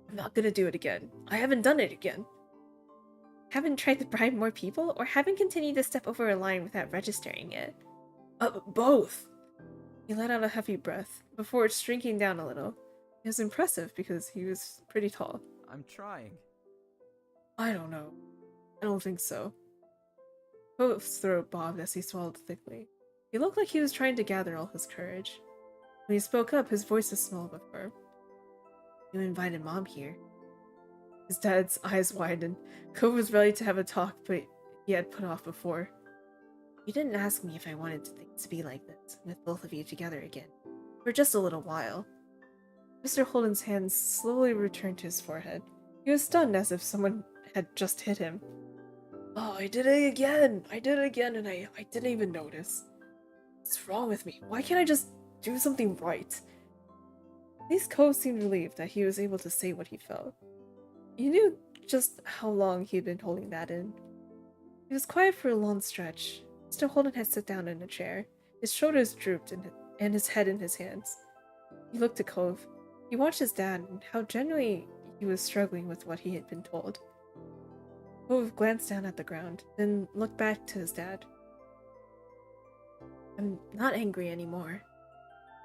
I'm not gonna do it again. I haven't done it again. Haven't tried to bribe more people, or haven't continued to step over a line without registering it? Both. He let out a heavy breath, before shrinking down a little. It was impressive because he was pretty tall. I'm trying. I don't know. I don't think so. Cove's throat bobbed as he swallowed thickly. He looked like he was trying to gather all his courage. When he spoke up, his voice was small but firm. You invited Mom here. His dad's eyes widened. Cove was ready to have a talk, but he had put off before. You didn't ask me if I wanted things to be like this, with both of you together again. For just a little while. Mr. Holden's hands slowly returned to his forehead. He was stunned as if someone had just hit him. Oh, I did it again! I did it again and I didn't even notice. What's wrong with me? Why can't I just do something right? At least Cove seemed relieved that he was able to say what he felt. He knew just how long he had been holding that in. He was quiet for a long stretch. Mr. Holden had sat down in a chair. His shoulders drooped and his head in his hands. He looked at Cove. He watched his dad and how genuinely he was struggling with what he had been told. Cove glanced down at the ground, then looked back to his dad. I'm not angry anymore.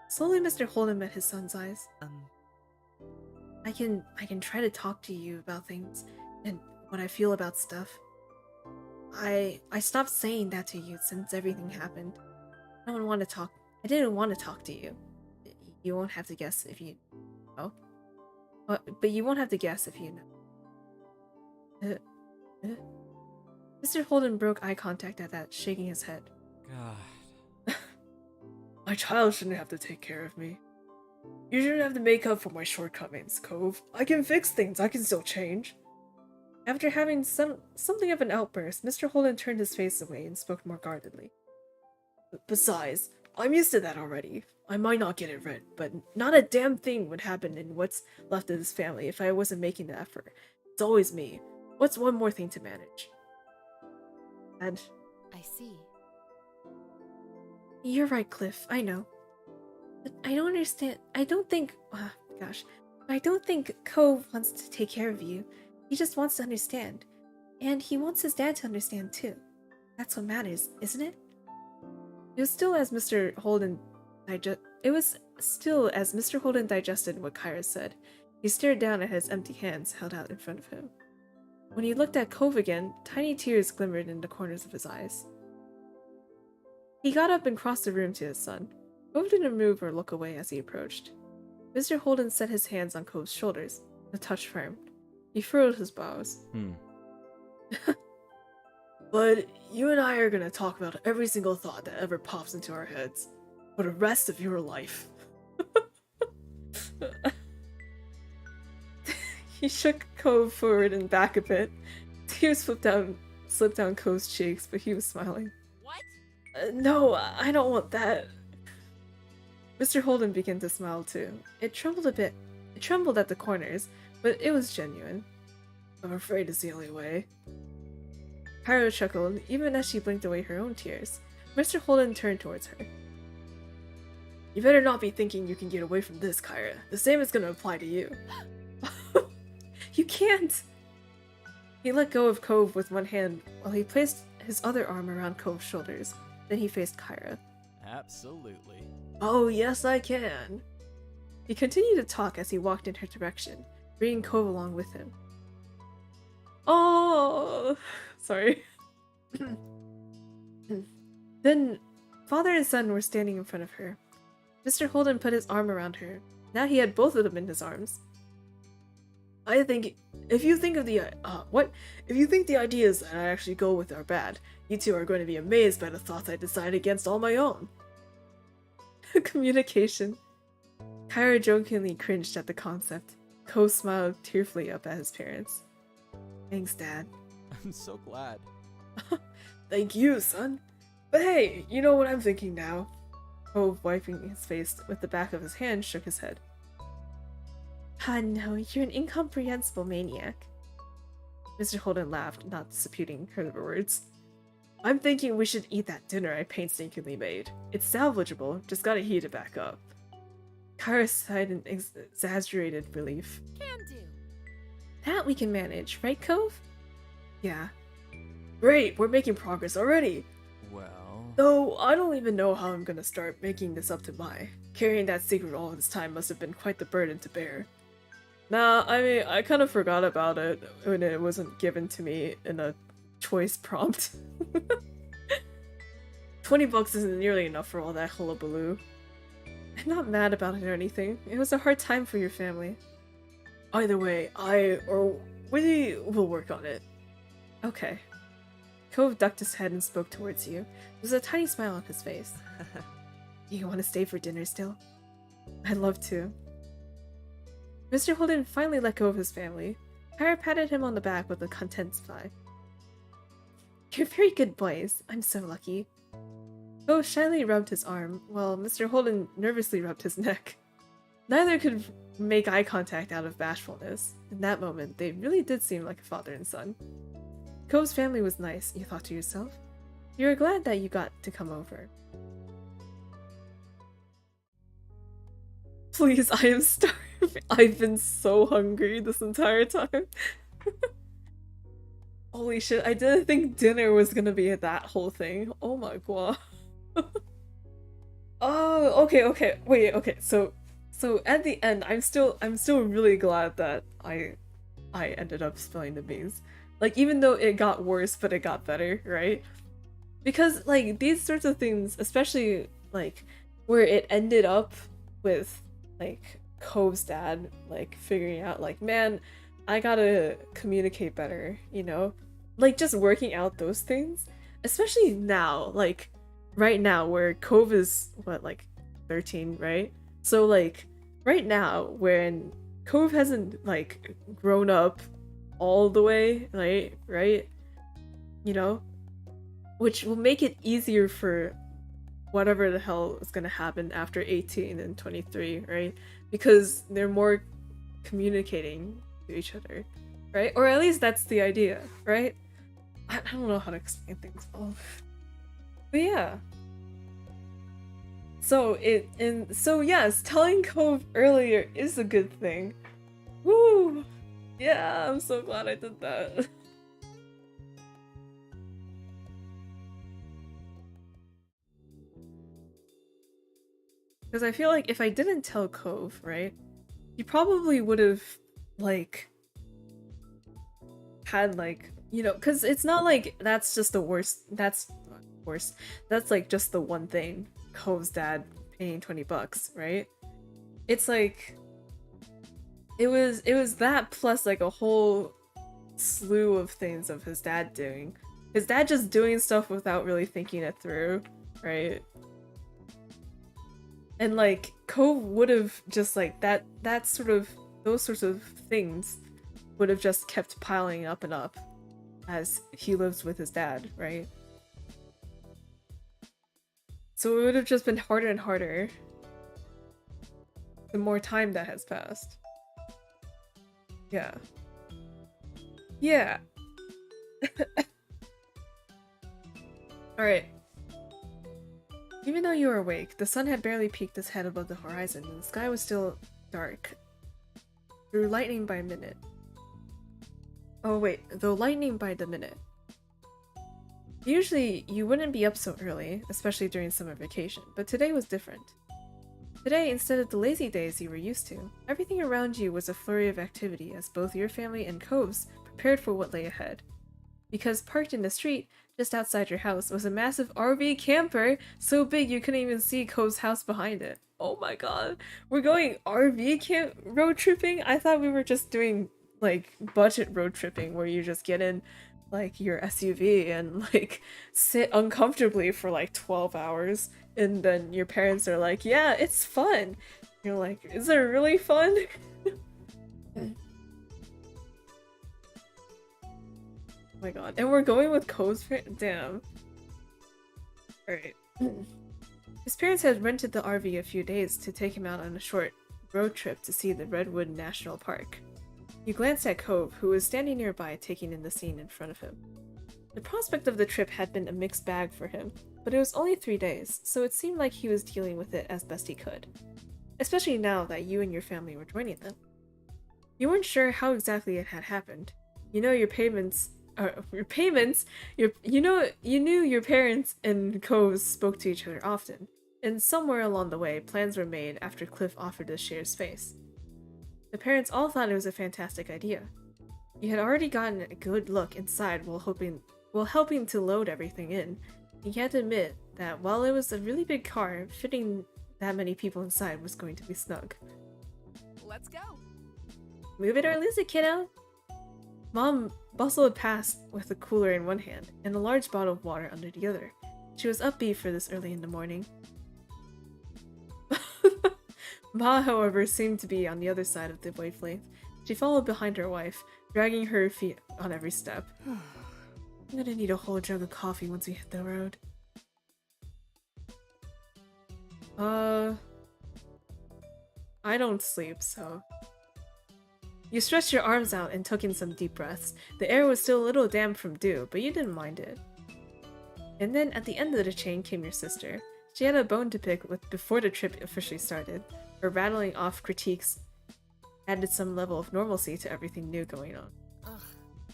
Slowly Mr. Holden met his son's eyes. I can try to talk to you about things and what I feel about stuff. I stopped saying that to you since everything happened. I didn't want to talk to you. You won't have to guess if you know. But you won't have to guess if you know. Mr. Holden broke eye contact at that, shaking his head. God. My child shouldn't have to take care of me. You shouldn't have to make up for my shortcomings, Cove. I can fix things, I can still change. After having something of an outburst, Mr. Holden turned his face away and spoke more guardedly. Besides, I'm used to that already. I might not get it right, but not a damn thing would happen in what's left of this family if I wasn't making the effort. It's always me. What's one more thing to manage? And I see. You're right, Cliff. I know. But I don't understand. I don't think Cove wants to take care of you. He just wants to understand. And he wants his dad to understand too. That's what matters, isn't it? It was still as Mr. Holden digested what Kyra said. He stared down at his empty hands held out in front of him. When he looked at Cove again, tiny tears glimmered in the corners of his eyes. He got up and crossed the room to his son. Cove didn't move or look away as he approached. Mr. Holden set his hands on Cove's shoulders, a touch firm. He furrowed his brows. But you and I are gonna talk about every single thought that ever pops into our heads for the rest of your life. He shook Cove forward and back a bit. Tears slipped down Cove's cheeks, but he was smiling. What? No, I don't want that. Mr. Holden began to smile too. It trembled a bit. It trembled at the corners, but it was genuine. I'm afraid it's the only way. Kyra chuckled, even as she blinked away her own tears. Mr. Holden turned towards her. You better not be thinking you can get away from this, Kyra. The same is gonna apply to you. You can't! He let go of Cove with one hand while he placed his other arm around Cove's shoulders. Then he faced Kyra. Absolutely. Oh, yes, I can. He continued to talk as he walked in her direction, bringing Cove along with him. Oh, sorry. Then, father and son were standing in front of her. Mr. Holden put his arm around her. Now he had both of them in his arms. I think if you think the ideas that I actually go with are bad, you two are going to be amazed by the thoughts I decide against all my own. Communication. Kyra jokingly cringed at the concept. Ko smiled tearfully up at his parents. Thanks, Dad. I'm so glad. Thank you, son. But hey, you know what I'm thinking now? Ko, wiping his face with the back of his hand, shook his head. Ah, no, you're an incomprehensible maniac. Mr. Holden laughed, not disputing her words. I'm thinking we should eat that dinner I painstakingly made. It's salvageable, just gotta heat it back up. Kyra sighed in exaggerated relief. Can do. That we can manage, right, Cove? Yeah. Great, we're making progress already. Well... Though I don't even know how I'm gonna start making this up to Mai. Carrying that secret all this time must have been quite the burden to bear. Nah, I mean, I kind of forgot about it when it wasn't given to me in a choice prompt. $20 isn't nearly enough for all that hullabaloo. I'm not mad about it or anything. It was a hard time for your family. Either way, we will work on it. Okay. Cove ducked his head and spoke towards you. There was a tiny smile on his face. You want to stay for dinner still? I'd love to. Mr. Holden finally let go of his family. Kyra patted him on the back with a content sigh. You're very good boys. I'm so lucky. Cove shyly rubbed his arm, while Mr. Holden nervously rubbed his neck. Neither could make eye contact out of bashfulness. In that moment, they really did seem like a father and son. Cove's family was nice, you thought to yourself. You were glad that you got to come over. Please, I am starving. I've been so hungry this entire time. Holy shit, I didn't think dinner was gonna be that whole thing. Oh my god. Oh, okay, wait, okay, so at the end, I'm still really glad that I ended up spilling the beans. Like, even though it got worse, but it got better, right? Because, like, these sorts of things, especially, like, where it ended up with, like, Cove's dad, like, figuring out, like, man, I gotta communicate better, you know? Like, just working out those things. Especially now, like, right now, where Cove is, what, like, 13, right? So, like, right now, when Cove hasn't, like, grown up all the way, right? You know? Which will make it easier for whatever the hell is gonna happen after 18 and 23, right? Because they're more communicating to each other, right? Or at least that's the idea, right? I don't know how to explain things well. But yeah. So yes, telling Cove earlier is a good thing. Woo! Yeah, I'm so glad I did that. Because I feel like if I didn't tell Cove, right, he probably would have, like, had, like, you know, because it's not like that's just the worst, that's like just the one thing, Cove's dad paying $20, right? It's like, it was that plus like a whole slew of things of his dad doing. His dad just doing stuff without really thinking it through, right? And like, Cove would have just like, those sorts of things would have just kept piling up and up as he lives with his dad, right? So it would have just been harder and harder the more time that has passed. Yeah. Yeah. Alright. Even though you were awake, the sun had barely peeked its head above the horizon, and the sky was still dark. Through lightning by a minute. Oh wait, though lightning by the minute. Usually, you wouldn't be up so early, especially during summer vacation, but today was different. Today, instead of the lazy days you were used to, everything around you was a flurry of activity as both your family and Cove's prepared for what lay ahead. Because parked in the street, just outside your house, was a massive RV camper, so big you couldn't even see Cove's house behind it. Oh my god, we're going RV road tripping? I thought we were just doing, like, budget road tripping, where you just get in, like, your SUV and, like, sit uncomfortably for, like, 12 hours, and then your parents are like, yeah, it's fun! You're like, is it really fun? Oh my god, and we're going with Cove's parents? Damn. Alright. His parents had rented the RV a few days to take him out on a short road trip to see the Redwood National Park. He glanced at Cove, who was standing nearby taking in the scene in front of him. The prospect of the trip had been a mixed bag for him, but it was only 3 days, so it seemed like he was dealing with it as best he could. Especially now that you and your family were joining them. You weren't sure how exactly it had happened. You know you knew your parents and Cove spoke to each other often, and somewhere along the way, plans were made after Cliff offered to share space. The parents all thought it was a fantastic idea. You had already gotten a good look inside while helping to load everything in. You had to admit that while it was a really big car, fitting that many people inside was going to be snug. Let's go. Move it or lose it, kiddo! Mom bustled past with a cooler in one hand and a large bottle of water under the other. She was upbeat for this early in the morning. Ma, however, seemed to be on the other side of the wavelength. She followed behind her wife, dragging her feet on every step. I'm gonna need a whole jug of coffee once we hit the road. I don't sleep, so... You stretched your arms out and took in some deep breaths. The air was still a little damp from dew, but you didn't mind it. And then, at the end of the chain came your sister. She had a bone to pick with before the trip officially started. Her rattling off critiques added some level of normalcy to everything new going on. Ugh.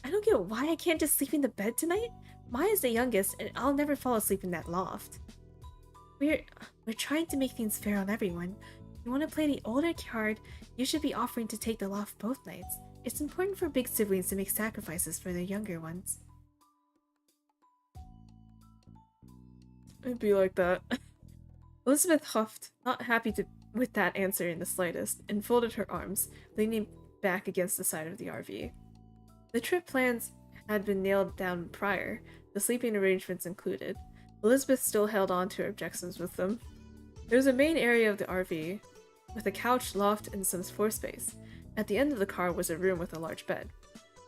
I don't get why I can't just sleep in the bed tonight. Maya's the youngest, and I'll never fall asleep in that loft. We're trying to make things fair on everyone. If you want to play the older card, you should be offering to take the loft both nights. It's important for big siblings to make sacrifices for their younger ones. It'd be like that. Elizabeth huffed, not happy with that answer in the slightest, and folded her arms, leaning back against the side of the RV. The trip plans had been nailed down prior, the sleeping arrangements included. Elizabeth still held on to her objections with them. There was a main area of the RV, with a couch, loft, and some floor space. At the end of the car was a room with a large bed.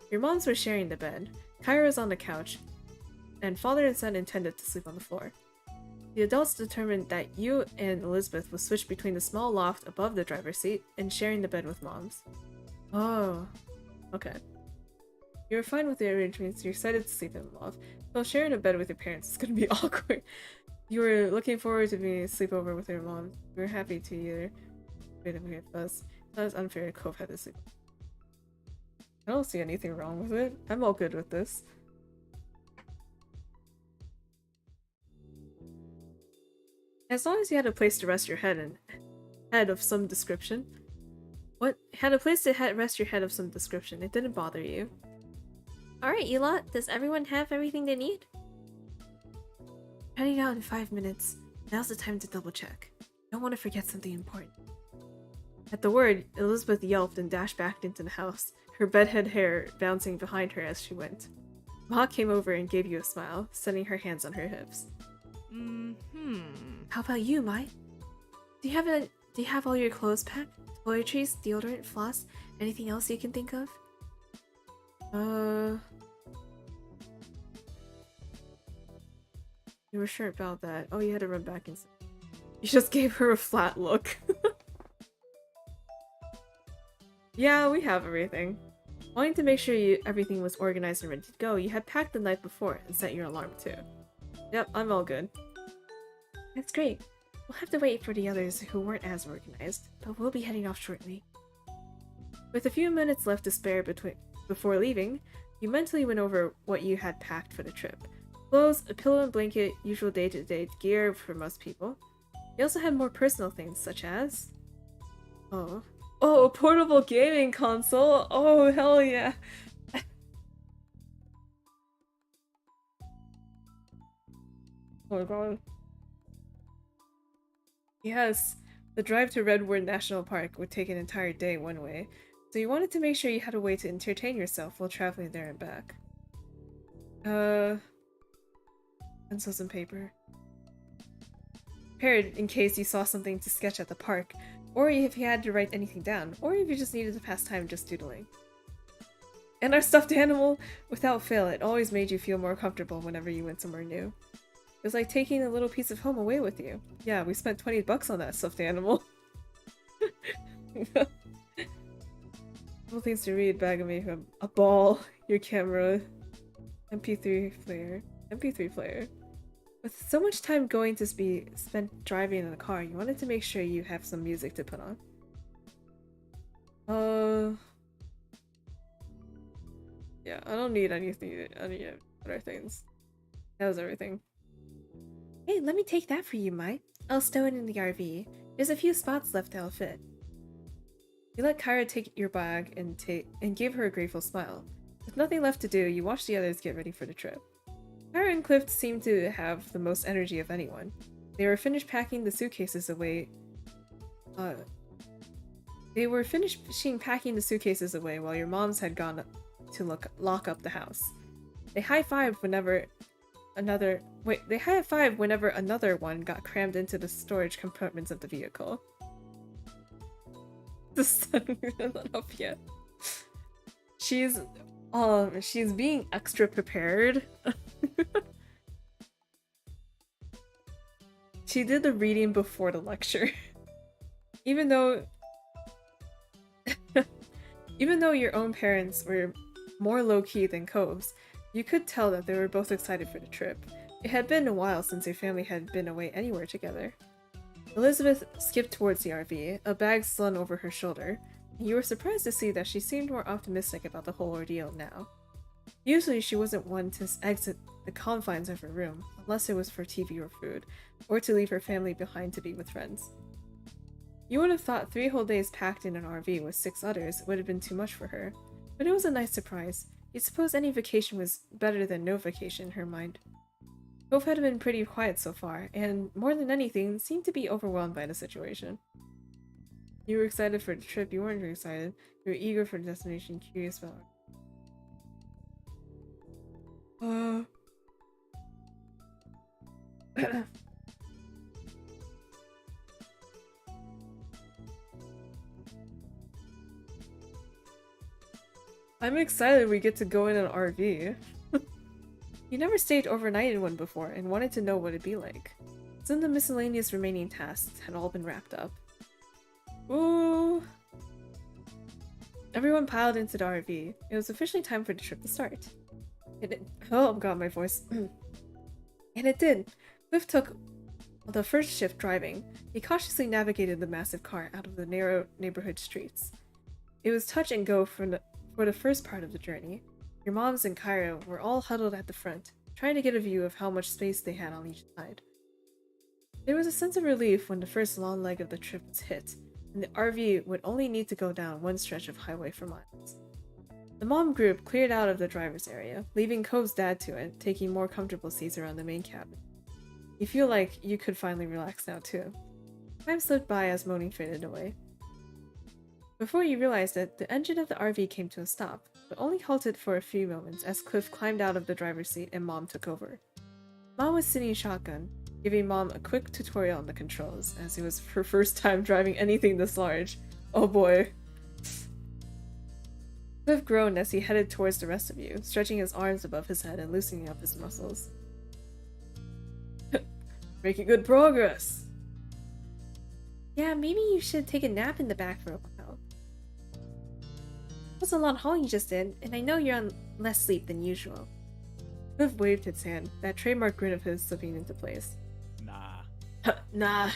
Your moms were sharing the bed. Kyra was on the couch, and father and son intended to sleep on the floor. The adults determined that you and Elizabeth would switch between the small loft above the driver's seat and sharing the bed with moms. Oh, okay. You were fine with the arrangements, you're excited to sleep in the loft. Well, sharing a bed with your parents is gonna be awkward. You were looking forward to being a sleepover with your mom. You were happy to either. Wait a minute, Buzz. It's not as unfair to Cove had to sleep. I don't see anything wrong with it. I'm all good with this. As long as you had a place to rest your head and head of some description. What? Had a place to rest your head of some description. It didn't bother you. Alright, you lot, does everyone have everything they need? Heading out in 5 minutes. Now's the time to double check. Don't want to forget something important. At the word, Elizabeth yelped and dashed back into the house, her bedhead hair bouncing behind her as she went. Ma came over and gave you a smile, setting her hands on her hips. How about you, Mai? Do you have all your clothes packed? Toiletries, deodorant, floss, anything else you can think of? You were sure about that. Oh, you had to run back and... You just gave her a flat look. Yeah, we have everything. Wanting to make sure everything was organized and ready to go, you had packed the night before and set your alarm too. Yep, I'm all good. That's great. We'll have to wait for the others who weren't as organized, but we'll be heading off shortly. With a few minutes left to spare before leaving, you mentally went over what you had packed for the trip. Clothes, a pillow and blanket, usual day-to-day gear for most people. You also had more personal things, such as... Oh, a portable gaming console! Oh, hell yeah! Oh my god. Yes, the drive to Redwood National Park would take an entire day one way, so you wanted to make sure you had a way to entertain yourself while traveling there and back. Pencils and paper. Prepared in case you saw something to sketch at the park, or if you had to write anything down, or if you just needed to pass time just doodling. And our stuffed animal, without fail, it always made you feel more comfortable whenever you went somewhere new. It was like taking a little piece of home away with you. Yeah, we spent 20 bucks on that stuffed animal. Couple things to read, bag of makeup, a ball, your camera, MP3 player. With so much time going to be spent driving in the car, you wanted to make sure you have some music to put on. Yeah, I don't need any other things. That was everything. Hey, let me take that for you, Mai. I'll stow it in the RV. There's a few spots left that'll fit. You let Kyra take your bag and gave her a grateful smile. With nothing left to do, you watched the others get ready for the trip. Kyra and Cliff seemed to have the most energy of anyone. They were finished packing the suitcases away. Packing the suitcases away while your moms had gone to lock up the house. They high-fived whenever another one got crammed into the storage compartments of the vehicle. The sun isn't up yet. She's being extra prepared. She did the reading before the lecture. Even though your own parents were more low-key than Cove's, you could tell that they were both excited for the trip. It had been a while since your family had been away anywhere together. Elizabeth skipped towards the RV, a bag slung over her shoulder, and you were surprised to see that she seemed more optimistic about the whole ordeal now. Usually she wasn't one to exit the confines of her room, unless it was for TV or food, or to leave her family behind to be with friends. You would have thought 3 whole days packed in an RV with 6 others would have been too much for her, but it was a nice surprise. You'd suppose any vacation was better than no vacation in her mind. Cove had been pretty quiet so far, and more than anything, seemed to be overwhelmed by the situation. You were excited for the trip, you weren't excited. You were eager for the destination, curious about it. I'm excited we get to go in an RV. You never stayed overnight in one before and wanted to know what it'd be like. Some of the miscellaneous remaining tasks had all been wrapped up. Ooh! Everyone piled into the RV. It was officially time for the trip to start. Oh god, my voice. And it did. Cliff took the first shift driving. He cautiously navigated the massive car out of the narrow neighborhood streets. It was touch and go for the first part of the journey. Your moms and Cairo were all huddled at the front, trying to get a view of how much space they had on each side. There was a sense of relief when the first long leg of the trip was hit, and the RV would only need to go down one stretch of highway for miles. The mom group cleared out of the driver's area, leaving Cove's dad to it, taking more comfortable seats around the main cabin. You feel like you could finally relax now too. Time slipped by as moaning faded away. Before you realized it, the engine of the RV came to a stop, but only halted for a few moments as Cliff climbed out of the driver's seat and Mom took over. Mom was sitting shotgun, giving Mom a quick tutorial on the controls, as it was her first time driving anything this large. Oh boy. Cliff groaned as he headed towards the rest of you, stretching his arms above his head and loosening up his muscles. Making good progress! Yeah, maybe you should take a nap in the back for a while. It was a long haul you just did, and I know you're on less sleep than usual. Cliff waved his hand, that trademark grin of his slipping into place. Nah. Nah.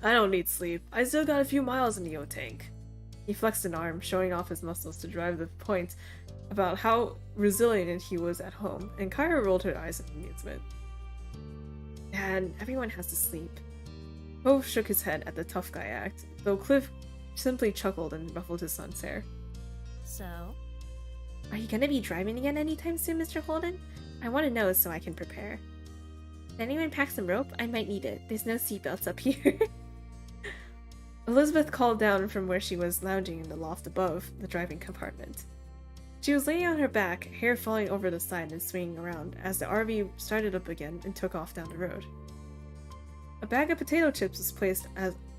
I don't need sleep. I still got a few miles in the O-tank. He flexed an arm, showing off his muscles to drive the point about how resilient he was at home, and Kyra rolled her eyes in amusement. Dad, everyone has to sleep. Cove shook his head at the tough guy act, though Cliff simply chuckled and ruffled his son's hair. So? Are you gonna be driving again anytime soon, Mr. Holden? I want to know so I can prepare. Did anyone pack some rope? I might need it. There's no seatbelts up here. Elizabeth called down from where she was lounging in the loft above the driving compartment. She was laying on her back, hair falling over the side and swinging around as the RV started up again and took off down the road. A bag of potato chips was placed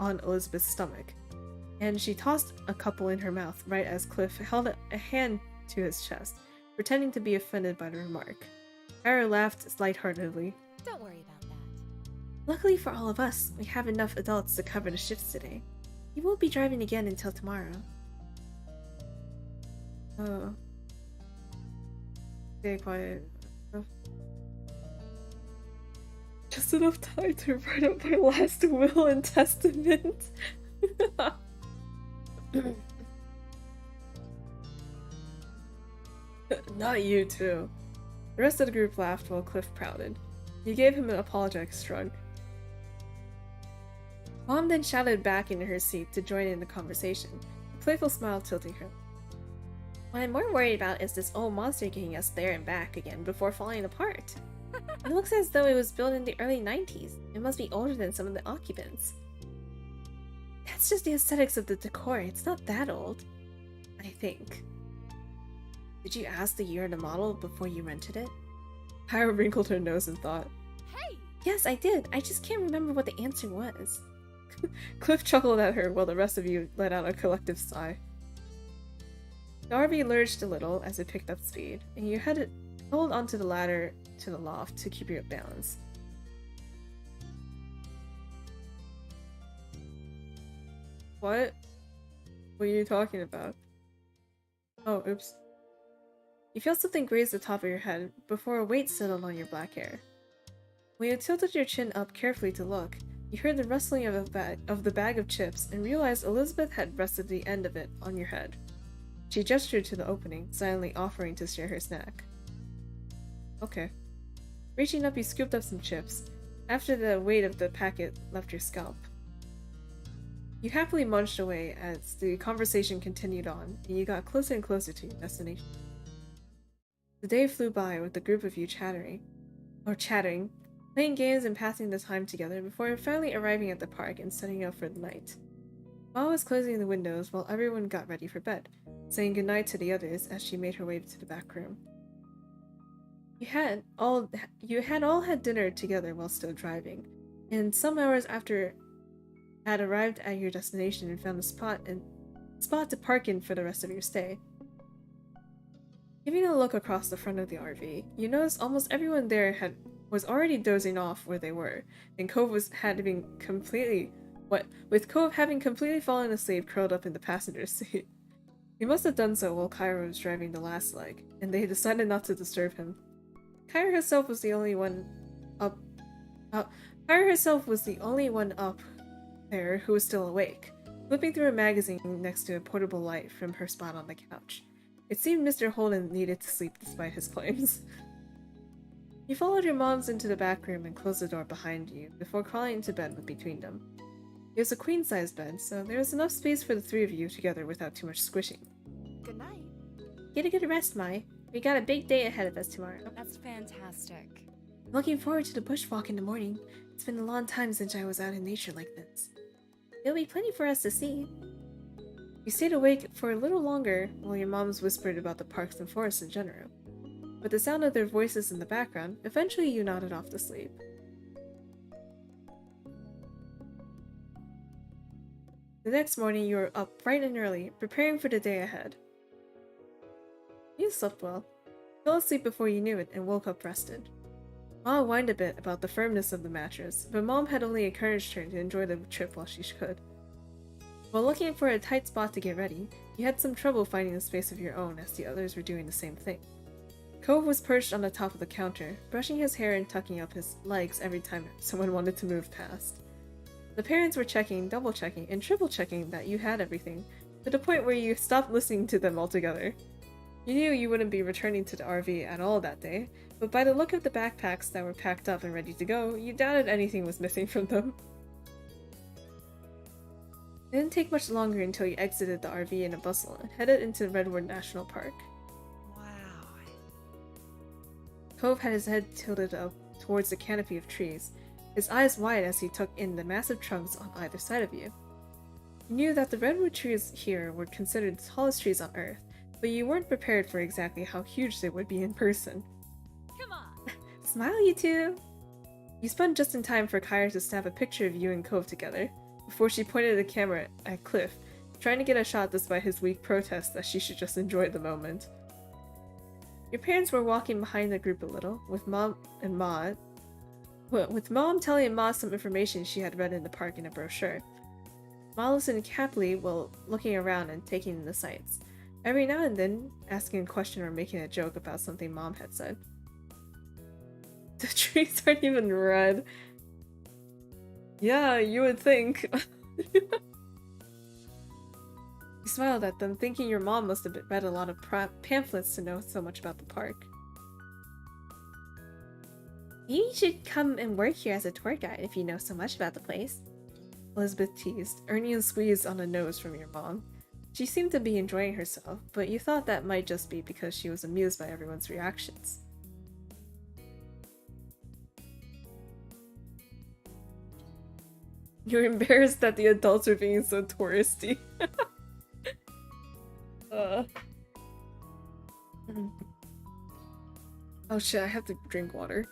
on Elizabeth's stomach, and she tossed a couple in her mouth right as Cliff held a hand to his chest, pretending to be offended by the remark. Kyra laughed lightheartedly. Don't worry about that. Luckily for all of us, we have enough adults to cover the shifts today. You won't be driving again until tomorrow. Oh. Stay quiet. Just enough time to write up my last will and testament. Not you two. The rest of the group laughed while Cliff pouted. He gave him an apologetic shrug. Mom then shouted back into her seat to join in the conversation, a playful smile tilting her. What I'm more worried about is this old monster getting us there and back again before falling apart. It looks as though it was built in the early 90s. It must be older than some of the occupants. That's just the aesthetics of the decor. It's not that old, I think. Did you ask the year of the model before you rented it? Kyra wrinkled her nose in thought. Hey! Yes, I did. I just can't remember what the answer was. Cliff chuckled at her while the rest of you let out a collective sigh. The RV lurched a little as it picked up speed, and you had to hold onto the ladder to the loft to keep your balance. What? What are you talking about? Oh, oops. You felt something graze the top of your head before a weight settled on your black hair. When you tilted your chin up carefully to look, you heard the rustling of the bag of chips and realized Elizabeth had rested the end of it on your head. She gestured to the opening, silently offering to share her snack. Okay. Reaching up, you scooped up some chips, after the weight of the packet left your scalp. You happily munched away as the conversation continued on, and you got closer and closer to your destination. The day flew by with the group of you chatting, playing games and passing the time together before finally arriving at the park and setting up for the night. Ma was closing the windows while everyone got ready for bed, saying goodnight to the others as she made her way to the back room. You had all had dinner together while still driving, and some hours after had arrived at your destination and found a spot to park in for the rest of your stay. Giving a look across the front of the RV, you noticed almost everyone there was already dozing off where they were, and Cove having completely fallen asleep curled up in the passenger seat. He must have done so while Kyra was driving the last leg, and they decided not to disturb him. Kyra herself was the only one up there who was still awake, flipping through a magazine next to a portable light from her spot on the couch. It seemed Mr. Holden needed to sleep despite his claims. You followed your moms into the back room and closed the door behind you before crawling into bed between them. It was a queen-size bed, so there was enough space for the three of you together without too much squishing. Good night. Get a good rest, Mai. We got a big day ahead of us tomorrow. That's fantastic. I'm looking forward to the bushwalk in the morning. It's been a long time since I was out in nature like this. There'll be plenty for us to see. You stayed awake for a little longer while your moms whispered about the parks and forests in general. With the sound of their voices in the background, eventually you nodded off to sleep. The next morning you were up bright and early, preparing for the day ahead. You slept well. Fell asleep before you knew it and woke up rested. Ma whined a bit about the firmness of the mattress, but Mom had only encouraged her to enjoy the trip while she could. While looking for a tight spot to get ready, you had some trouble finding a space of your own as the others were doing the same thing. Cove was perched on the top of the counter, brushing his hair and tucking up his legs every time someone wanted to move past. The parents were checking, double-checking, and triple-checking that you had everything, to the point where you stopped listening to them altogether. You knew you wouldn't be returning to the RV at all that day, but by the look of the backpacks that were packed up and ready to go, you doubted anything was missing from them. It didn't take much longer until you exited the RV in a bustle and headed into Redwood National Park. Wow. Cove had his head tilted up towards the canopy of trees, his eyes wide as he took in the massive trunks on either side of you. You knew that the redwood trees here were considered the tallest trees on Earth, but you weren't prepared for exactly how huge they would be in person. Come on! Smile, you two! You spun just in time for Kyra to snap a picture of you and Cove together, before she pointed the camera at Cliff, trying to get a shot despite his weak protest that she should just enjoy the moment. Your parents were walking behind the group a little, with Mom telling Ma some information she had read in the park in a brochure. Ma listened happily while looking around and taking in the sights, every now and then asking a question or making a joke about something Mom had said. The trees aren't even red. Yeah, you would think. You smiled at them, thinking your mom must have read a lot of pamphlets to know so much about the park. Maybe you should come and work here as a tour guide if you know so much about the place. Elizabeth teased, earning a squeeze on the nose from your mom. She seemed to be enjoying herself, but you thought that might just be because she was amused by everyone's reactions. You're embarrassed that the adults are being so touristy. Oh shit, I have to drink water.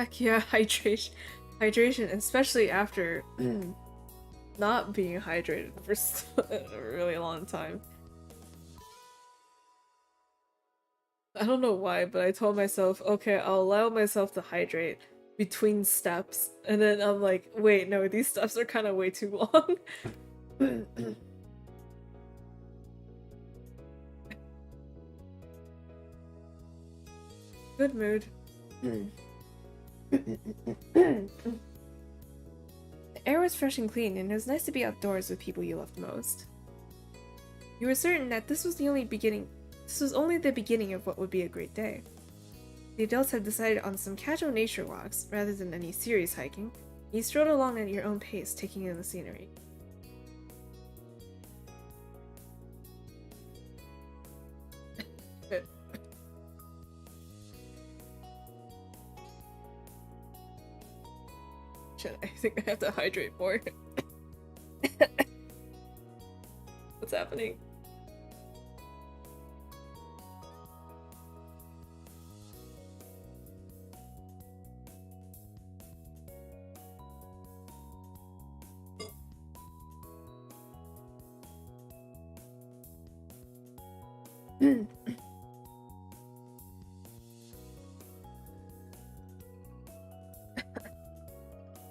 Heck yeah, hydration. Hydration, especially after not being hydrated for a really long time. I don't know why, but I told myself, okay, I'll allow myself to hydrate between steps, and then I'm like, wait, no, these steps are kind of way too long. Good mood. The air was fresh and clean, and it was nice to be outdoors with people you loved most. You were certain that this was only the beginning of what would be a great day. The adults had decided on some casual nature walks rather than any serious hiking. You strolled along at your own pace, taking in the scenery. Shit, I think I have to hydrate more. What's happening?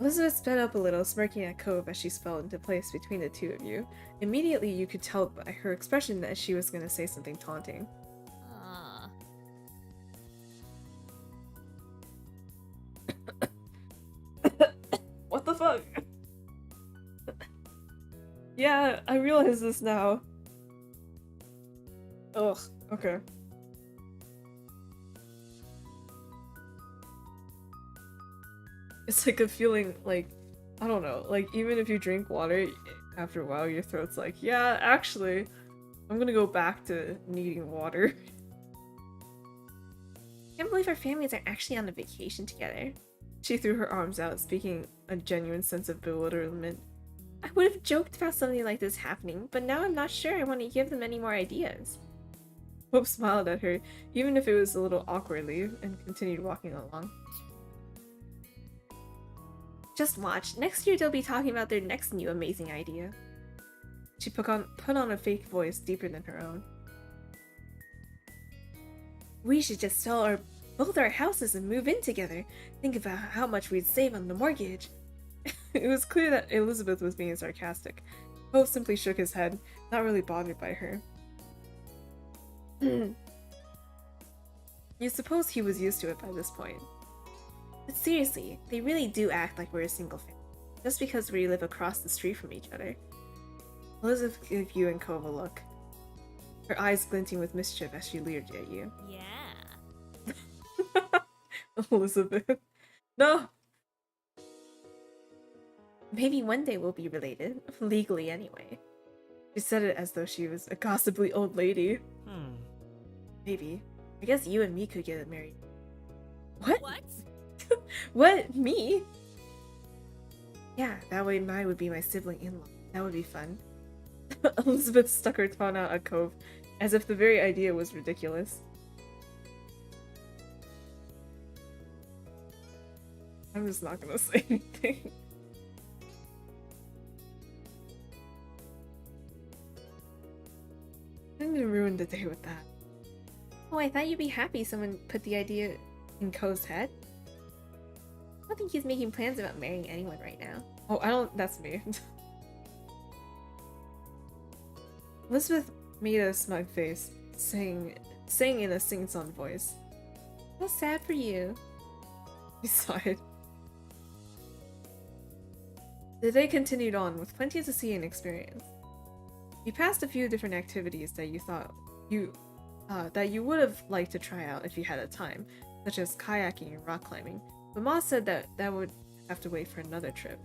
Elizabeth sped up a little, smirking at Cove as she fell into place between the two of you. Immediately you could tell by her expression that she was going to say something taunting. What the fuck? Yeah, I realize this now. Ugh, okay. It's like a feeling like, I don't know, like even if you drink water, after a while your throat's like, yeah, actually, I'm gonna go back to needing water. Can't believe our families are actually on a vacation together. She threw her arms out, speaking a genuine sense of bewilderment. I would have joked about something like this happening, but now I'm not sure I want to give them any more ideas. Hope smiled at her, even if it was a little awkwardly, and continued walking along. Just watch. Next year they'll be talking about their next new amazing idea. She put on a fake voice deeper than her own. We should just sell both our houses and move in together. Think about how much we'd save on the mortgage. It was clear that Elizabeth was being sarcastic. Hope simply shook his head, not really bothered by her. You suppose he was used to it by this point. But seriously, they really do act like we're a single family, just because we live across the street from each other. Elizabeth gave you and Cove a look, her eyes glinting with mischief as she leered at you. Yeah. Elizabeth. No! Maybe one day we'll be related, legally anyway. She said it as though she was a gossipy old lady. Maybe. I guess you and me could get married. What? What? What? Me? Yeah, that way Mai would be my sibling-in-law. That would be fun. Elizabeth stuck her tongue out at Cove, as if the very idea was ridiculous. I'm just not gonna say anything. I'm gonna ruin the day with that. Oh, I thought you'd be happy someone put the idea in Ko's head. I don't think he's making plans about marrying anyone right now. Oh, I don't- that's me. Elizabeth made a smug face, saying in a sing-song voice. That's sad for you. He sighed. The day continued on with plenty to see and experience. You passed a few different activities that you thought that you would have liked to try out if you had the time, such as kayaking and rock climbing, but Ma said that would have to wait for another trip.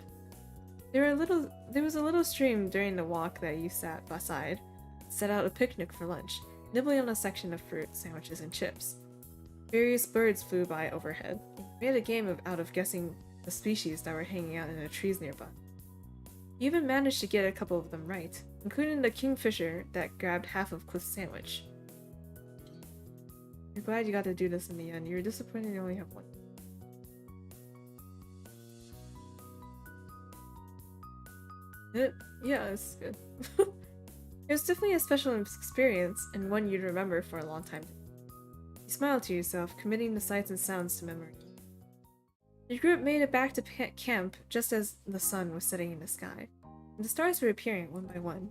There was a little stream during the walk that you sat beside, set out a picnic for lunch, nibbling on a section of fruit, sandwiches, and chips. Various birds flew by overhead. We had a game out of guessing the species that were hanging out in the trees nearby. You even managed to get a couple of them right, including the kingfisher that grabbed half of Cliff's sandwich. You're glad you got to do this in the end. You're disappointed you only have one. Yeah, it's good. It was definitely a special experience, and one you'd remember for a long time. You smiled to yourself, committing the sights and sounds to memory. Your group made it back to camp just as the sun was setting in the sky, and the stars were appearing one by one.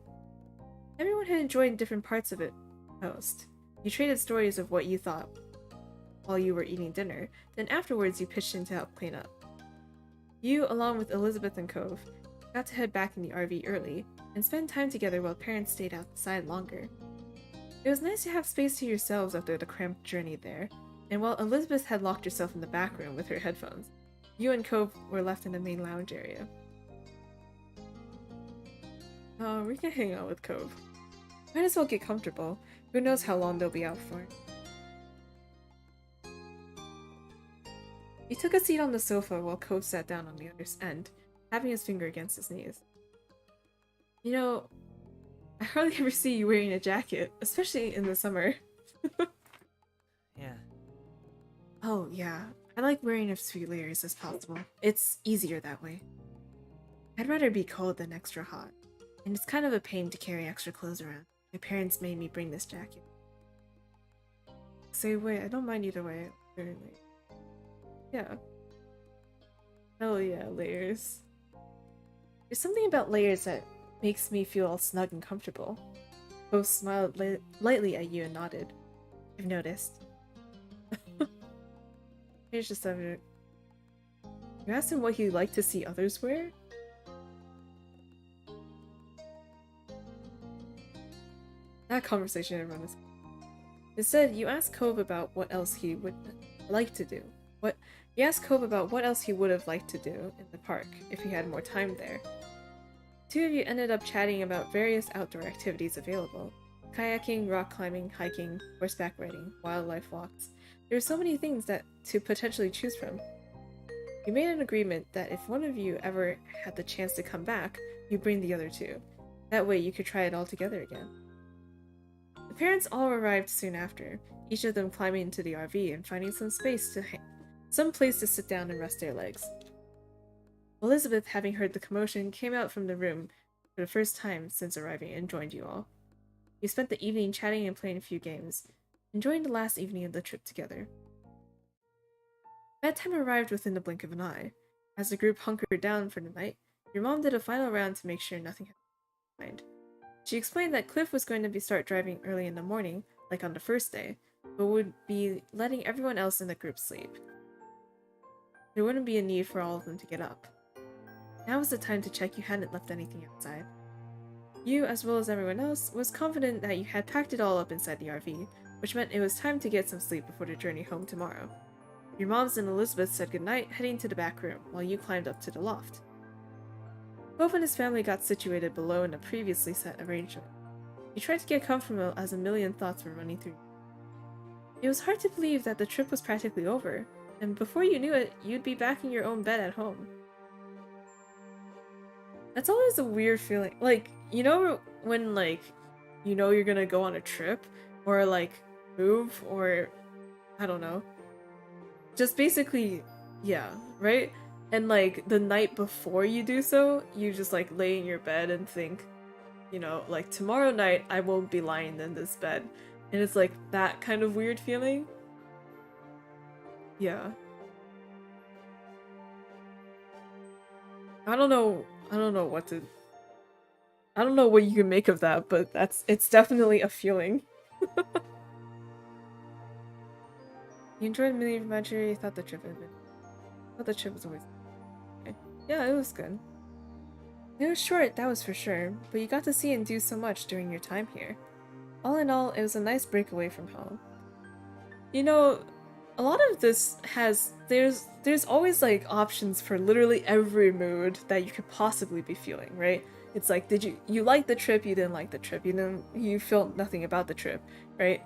Everyone had enjoyed different parts of it most. You traded stories of what you thought while you were eating dinner, then afterwards you pitched in to help clean up. You, along with Elizabeth and Cove, got to head back in the RV early, and spend time together while parents stayed outside longer. It was nice to have space to yourselves after the cramped journey there, and while Elizabeth had locked herself in the back room with her headphones, you and Cove were left in the main lounge area. Oh, we can hang out with Cove. Might as well get comfortable. Who knows how long they'll be out for. He took a seat on the sofa while Cove sat down on the other end, having his finger against his knees. You know, I hardly ever see you wearing a jacket, especially in the summer. Yeah. Oh, yeah. I like wearing as few layers as possible. It's easier that way. I'd rather be cold than extra hot, and it's kind of a pain to carry extra clothes around. My parents made me bring this jacket. Say, wait, I don't mind either way. Yeah. Hell yeah, layers. There's something about layers that makes me feel all snug and comfortable. Both smiled lightly at you and nodded. I've noticed. Here's the subject. You asked him what he'd like to see others wear? That conversation everyone is. Instead, you asked Cove about what else he would like to do. You asked Cove about what else he would have liked to do in the park if he had more time there. Two of you ended up chatting about various outdoor activities available. Kayaking, rock climbing, hiking, horseback riding, wildlife walks. There are so many things to potentially choose from. You made an agreement that if one of you ever had the chance to come back, you'd bring the other two. That way you could try it all together again. The parents all arrived soon after, each of them climbing into the RV and finding some place to sit down and rest their legs. Elizabeth, having heard the commotion, came out from the room for the first time since arriving and joined you all. You spent the evening chatting and playing a few games, enjoying the last evening of the trip together. Bedtime arrived within the blink of an eye. As the group hunkered down for the night, your mom did a final round to make sure nothing had happened. She explained that Cliff was going to start driving early in the morning, like on the first day, but would be letting everyone else in the group sleep. There wouldn't be a need for all of them to get up. Now was the time to check you hadn't left anything outside. You, as well as everyone else, was confident that you had packed it all up inside the RV, which meant it was time to get some sleep before the journey home tomorrow. Your moms and Elizabeth said goodnight, heading to the back room, while you climbed up to the loft. Cove and his family got situated below in a previously set arrangement. You tried to get comfortable as a million thoughts were running through. It was hard to believe that the trip was practically over, and before you knew it, you'd be back in your own bed at home. That's always a weird feeling. Like, you know when, like, you know you're gonna go on a trip, or, like, move, or, I don't know. Just basically, yeah, right? And, like, the night before you do so, you just, like, lay in your bed and think, you know, like, tomorrow night I won't be lying in this bed. And it's, like, that kind of weird feeling. Yeah. I don't know what you can make of that, but it's definitely a feeling. You enjoyed mini adventure, you thought the trip was always okay. Yeah, it was good. It was short, that was for sure, but you got to see and do so much during your time here. All in all, it was a nice break away from home. You know, a lot of this there's always like options for literally every mood that you could possibly be feeling, right? It's like, did you like the trip, you didn't like the trip, you felt nothing about the trip, right?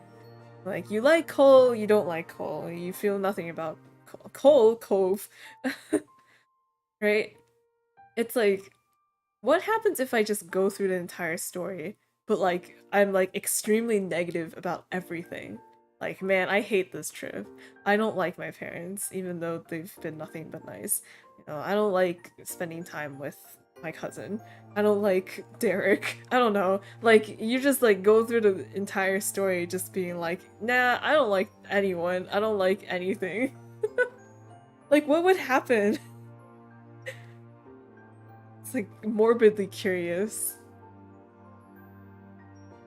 Like, you like coal, you don't like coal, you feel nothing about coal, Cove. Right? It's like, what happens if I just go through the entire story, but like, I'm like extremely negative about everything? Like, man, I hate this trip. I don't like my parents, even though they've been nothing but nice. You know, I don't like spending time with my cousin. I don't like Derek. I don't know. Like, you just like go through the entire story just being like, nah, I don't like anyone. I don't like anything. Like, what would happen? It's like morbidly curious.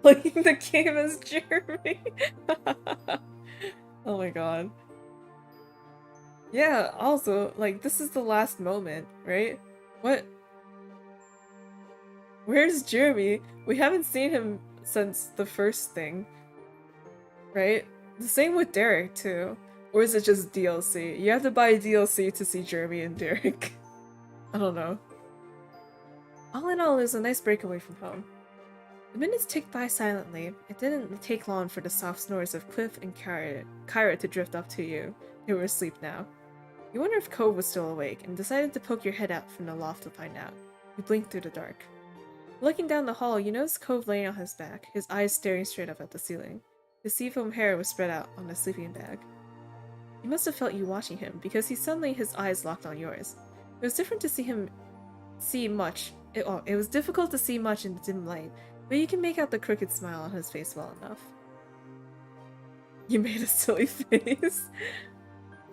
Playing the game as Jeremy. Oh my god. Yeah, also, like, this is the last moment, right? What? Where's Jeremy? We haven't seen him since the first thing. Right? The same with Derek, too. Or is it just DLC? You have to buy DLC to see Jeremy and Derek. I don't know. All in all, it was a nice break away from home. The minutes ticked by silently. It didn't take long for the soft snores of Cliff and Kyra to drift up to you. They were asleep now. You wonder if Cove was still awake, and decided to poke your head out from the loft to find out. You blinked through the dark. Looking down the hall, you noticed Cove laying on his back, his eyes staring straight up at the ceiling. His seafoam hair was spread out on the sleeping bag. He must have felt you watching him, because his eyes locked on yours. It was different to see him see much. It was difficult to see much in the dim light, but you can make out the crooked smile on his face well enough. You made a silly face.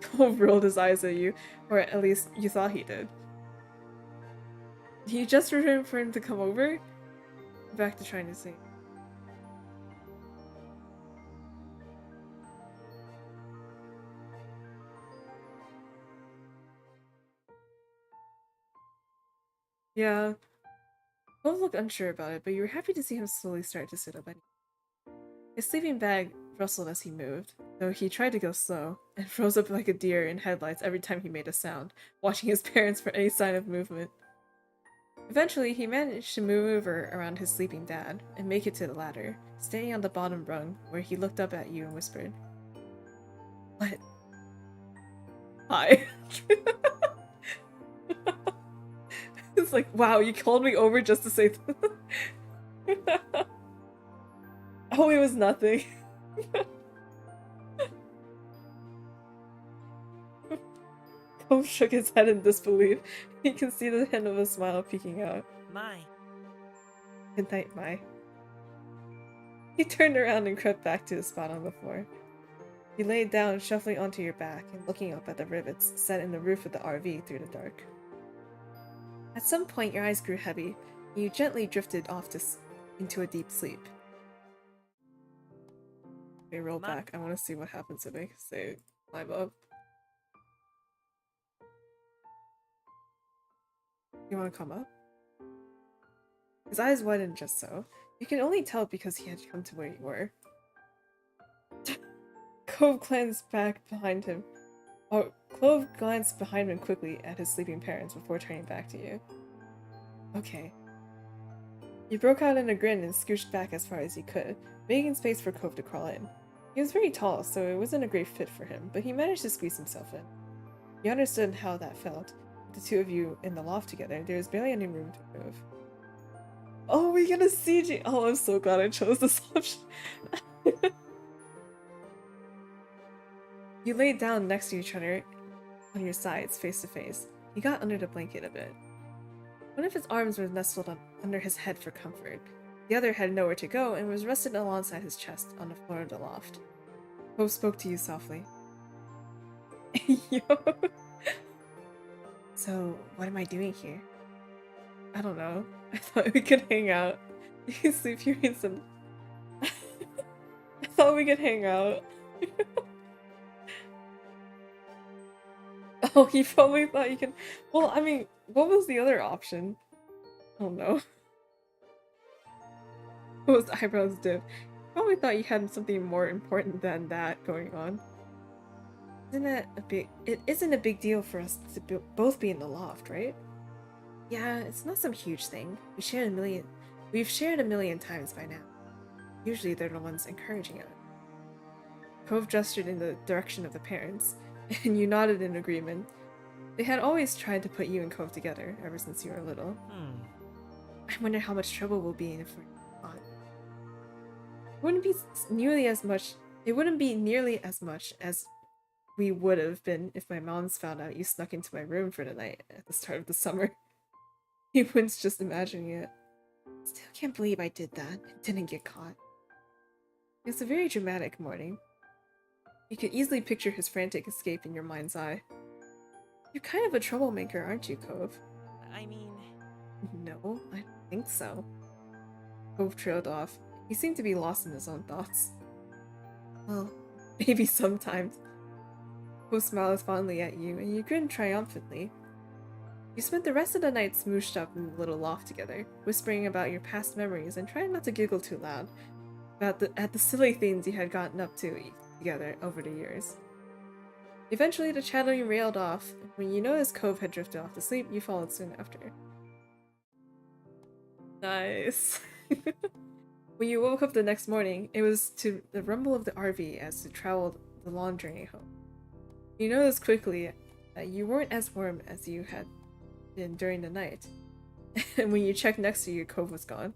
Cove rolled his eyes at you, or at least you thought he did. You just returned for him to come over? Back to trying to see. Yeah. Cove looked unsure about it, but you were happy to see him slowly start to sit up. His sleeping bag rustled as he moved, though he tried to go slow, and froze up like a deer in headlights every time he made a sound, watching his parents for any sign of movement. Eventually, he managed to move over around his sleeping dad, and make it to the ladder, standing on the bottom rung, where he looked up at you and whispered, "What?" "Hi." It's like, wow, you called me over just to say Oh, it was nothing. Cove shook his head in disbelief. He could see the hint of a smile peeking out. My. Good night, Mai. He turned around and crept back to his spot on the floor. You laid down, shuffling onto your back and looking up at the rivets set in the roof of the RV through the dark. At some point, your eyes grew heavy, and you gently drifted off into a deep sleep. Okay, roll back. I want to see what happens if I say climb up. You want to come up? His eyes widened just so. You can only tell because he had come to where you were. Clove glanced behind him quickly at his sleeping parents before turning back to you. Okay. He broke out in a grin and scooched back as far as he could, making space for Cove to crawl in. He was very tall, so it wasn't a great fit for him, but he managed to squeeze himself in. He understood how that felt. With the two of you in the loft together, there was barely any room to move. Oh, we're gonna CG! Oh, I'm so glad I chose this option. You laid down next to each other on your sides, face to face. He got under the blanket a bit. One of his arms was nestled under his head for comfort. The other had nowhere to go and was rested alongside his chest on the floor of the loft. Cove spoke to you softly. Yo. So, what am I doing here? I don't know. I thought we could hang out. You can sleep here in some... I thought we could hang out. Oh, he probably thought you could... Well, I mean, what was the other option? I don't know. What was the eyebrows dip? Probably thought you had something more important than that going on. It isn't a big deal for us to both be in the loft, right? Yeah, it's not some huge thing. We've shared a million times by now. Usually they're the ones encouraging it. Cove gestured in the direction of the parents, and you nodded in agreement. They had always tried to put you and Cove together ever since you were little. I wonder how much trouble we'll be in if we're not. It wouldn't be nearly as much as we would have been if my moms found out you snuck into my room for the night at the start of the summer. He winced just imagining it. Still can't believe I did that and didn't get caught. It was a very dramatic morning. You could easily picture his frantic escape in your mind's eye. You're kind of a troublemaker, aren't you, Cove? I mean... No, I don't think so. Cove trailed off. He seemed to be lost in his own thoughts. Well, maybe sometimes. Cove smiled fondly at you, and you grinned triumphantly. You spent the rest of the night smooshed up in the little loft together, whispering about your past memories and trying not to giggle too loud at the silly things you had gotten up to together over the years. Eventually, the chattering railed off, and when you noticed Cove had drifted off to sleep, you followed soon after. Nice. When you woke up the next morning, it was to the rumble of the RV as it traveled the long journey home. You noticed quickly that you weren't as warm as you had been during the night, and when you checked next to you, Cove was gone.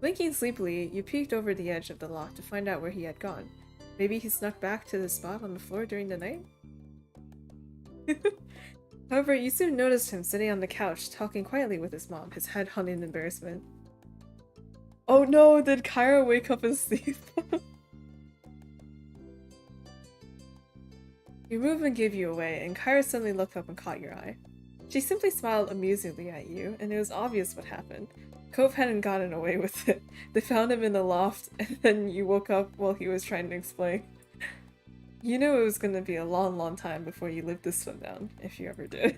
Blinking sleepily, you peeked over the edge of the loft to find out where he had gone. Maybe he snuck back to the spot on the floor during the night? However, you soon noticed him sitting on the couch, talking quietly with his mom, his head hung in embarrassment. Oh no, did Kyra wake up and sleep? Your movement gave you away, and Kyra suddenly looked up and caught your eye. She simply smiled amusedly at you, and it was obvious what happened. Cove hadn't gotten away with it. They found him in the loft, and then you woke up while he was trying to explain. You knew it was gonna be a long, long time before you lived this one down, if you ever did.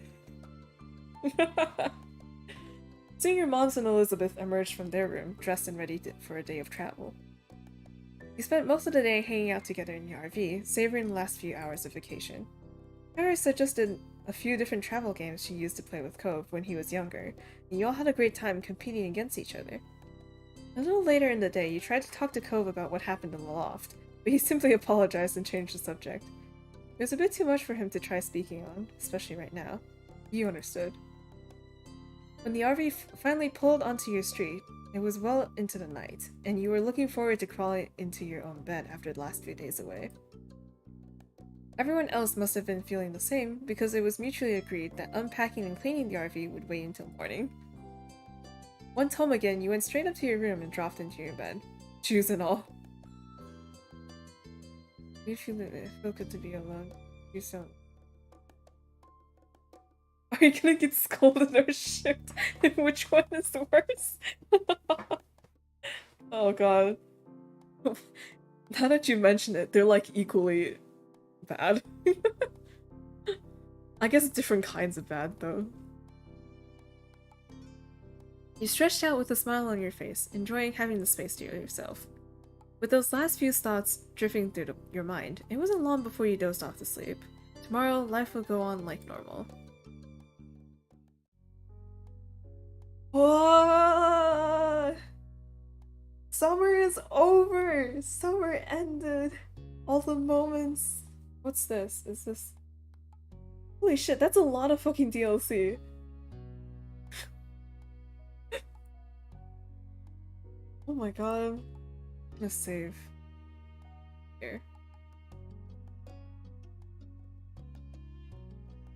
Soon your moms and Elizabeth emerged from their room, dressed and ready for a day of travel. You spent most of the day hanging out together in your RV, savoring the last few hours of vacation. Kyra suggested a few different travel games she used to play with Cove when he was younger, and you all had a great time competing against each other. A little later in the day, you tried to talk to Cove about what happened in the loft, but he simply apologized and changed the subject. It was a bit too much for him to try speaking on, especially right now. You understood. When the RV finally pulled onto your street, it was well into the night, and you were looking forward to crawling into your own bed after the last few days away. Everyone else must have been feeling the same, because it was mutually agreed that unpacking and cleaning the RV would wait until morning. Once home again, you went straight up to your room and dropped into your bed, shoes and all. You feel good to be alone. You sound. Are you gonna get scolded or shipped? Which one is the worst? Oh god. Now that you mention it, they're like equally bad. I guess different kinds of bad though. You stretched out with a smile on your face, enjoying having the space to yourself. With those last few thoughts drifting through your mind, it wasn't long before you dozed off to sleep. Tomorrow, life will go on like normal. What? Summer is over! Summer ended! All the moments... What's this? Is this... Holy shit, that's a lot of fucking DLC. Oh my god. I'm gonna save. Here.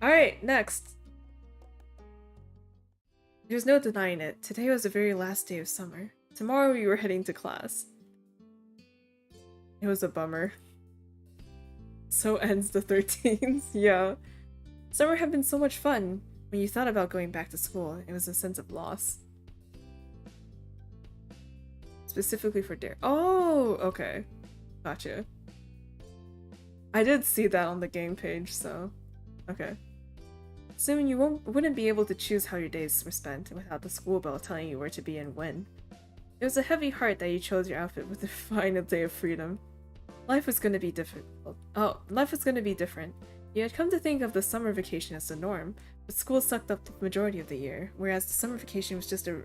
Alright, next. There's no denying it. Today was the very last day of summer. Tomorrow we were heading to class. It was a bummer. So ends the 13th. Yeah. Summer had been so much fun. When you thought about going back to school, it was a sense of loss. Specifically for Dare. Oh, okay. Gotcha. I did see that on the game page, so... Okay. Soon you wouldn't be able to choose how your days were spent without the school bell telling you where to be and when. It was a heavy heart that you chose your outfit with the final day of freedom. Life was going to be difficult. Oh, life was going to be different. You had come to think of the summer vacation as the norm, but school sucked up the majority of the year, whereas the summer vacation was just a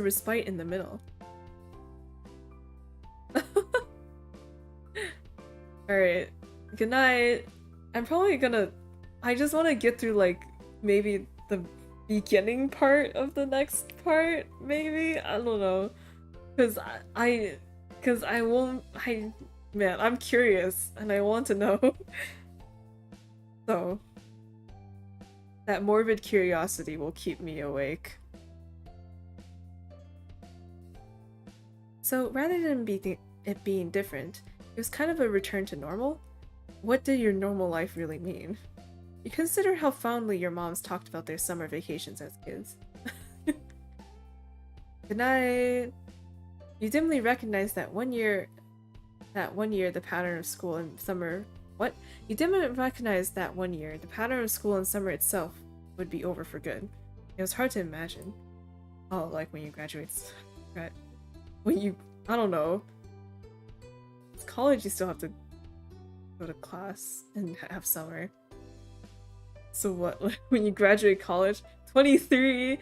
respite in the middle. Alright. Good night. I'm probably gonna... I just want to get through, like, maybe the beginning part of the next part, maybe? I don't know. Because I won't... Man, I'm curious, and I want to know. So... That morbid curiosity will keep me awake. So rather than it being different, it was kind of a return to normal. What did your normal life really mean? You consider how fondly your moms talked about their summer vacations as kids. Good night. You dimly recognized that one year the pattern of school and summer You dimly recognized that one year the pattern of school and summer itself would be over for good. It was hard to imagine. Oh, like when you graduate. I don't know. It's college, you still have to go to class and have summer. So what, like, when you graduate college, 23,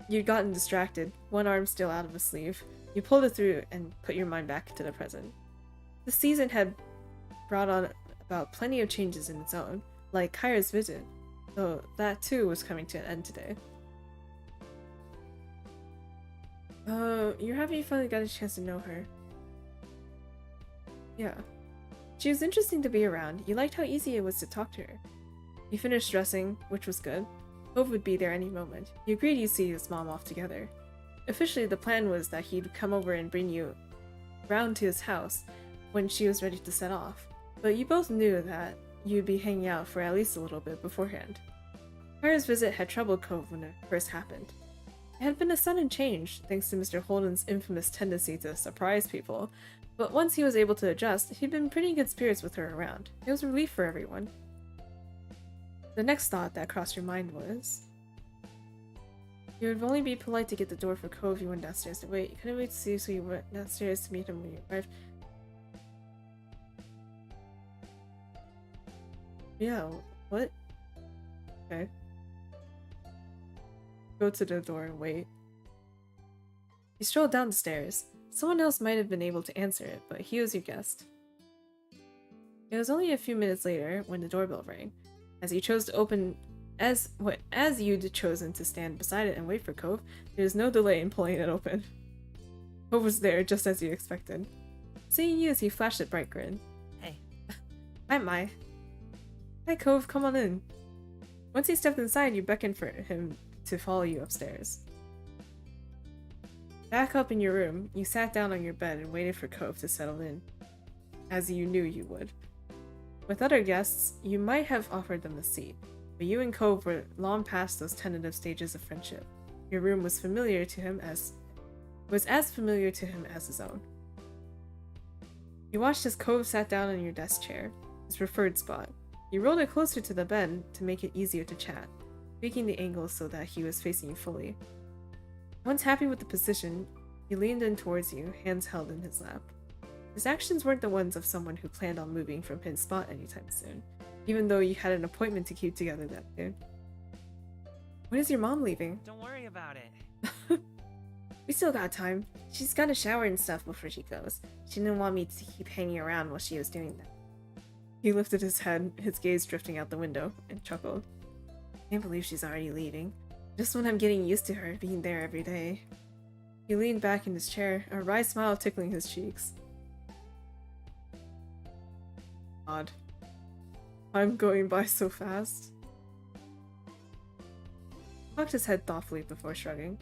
you'd gotten distracted, one arm still out of a sleeve. You pulled it through and put your mind back to the present. The season had brought on about plenty of changes in its own, like Kyra's visit, though that too was coming to an end today. You're happy you finally got a chance to know her. Yeah. She was interesting to be around. You liked how easy it was to talk to her. You finished dressing, which was good. Hope would be there any moment. You agreed you'd see his mom off together. Officially, the plan was that he'd come over and bring you round to his house when she was ready to set off, but you both knew that you'd be hanging out for at least a little bit beforehand. Kyra's visit had troubled Cove when it first happened. It had been a sudden change, thanks to Mr. Holden's infamous tendency to surprise people, but once he was able to adjust, he'd been in pretty good spirits with her around. It was a relief for everyone. The next thought that crossed your mind was... It would only be polite to get the door for Cove. You went downstairs to wait. You couldn't wait to see you, so you went downstairs to meet him when you arrived. Yeah, what? Okay. Go to the door and wait. You strolled down the stairs. Someone else might have been able to answer it, but he was your guest. It was only a few minutes later when the doorbell rang. As you'd chosen to stand beside it and wait for Cove, there was no delay in pulling it open. Cove was there just as you expected. Seeing you as he flashed a bright grin. Hey. Hi, Mai. Hi, Cove, come on in. Once he stepped inside, you beckoned for him to follow you upstairs. Back up in your room, you sat down on your bed and waited for Cove to settle in, as you knew you would. With other guests, you might have offered them a seat, but you and Cove were long past those tentative stages of friendship. Your room was as familiar to him as his own. You watched as Cove sat down in your desk chair, his preferred spot. You rolled it closer to the bed to make it easier to chat, tweaking the angle so that he was facing you fully. Once happy with the position, he leaned in towards you, hands held in his lap. His actions weren't the ones of someone who planned on moving from his spot anytime soon, even though you had an appointment to keep together that day. When is your mom leaving? Don't worry about it. We still got time. She's got to shower and stuff before she goes. She didn't want me to keep hanging around while she was doing that. He lifted his head, his gaze drifting out the window, and chuckled. Can't believe she's already leaving. Just when I'm getting used to her being there every day. He leaned back in his chair, a wry smile tickling his cheeks. Odd. I'm going by so fast. Cocked his head thoughtfully before shrugging.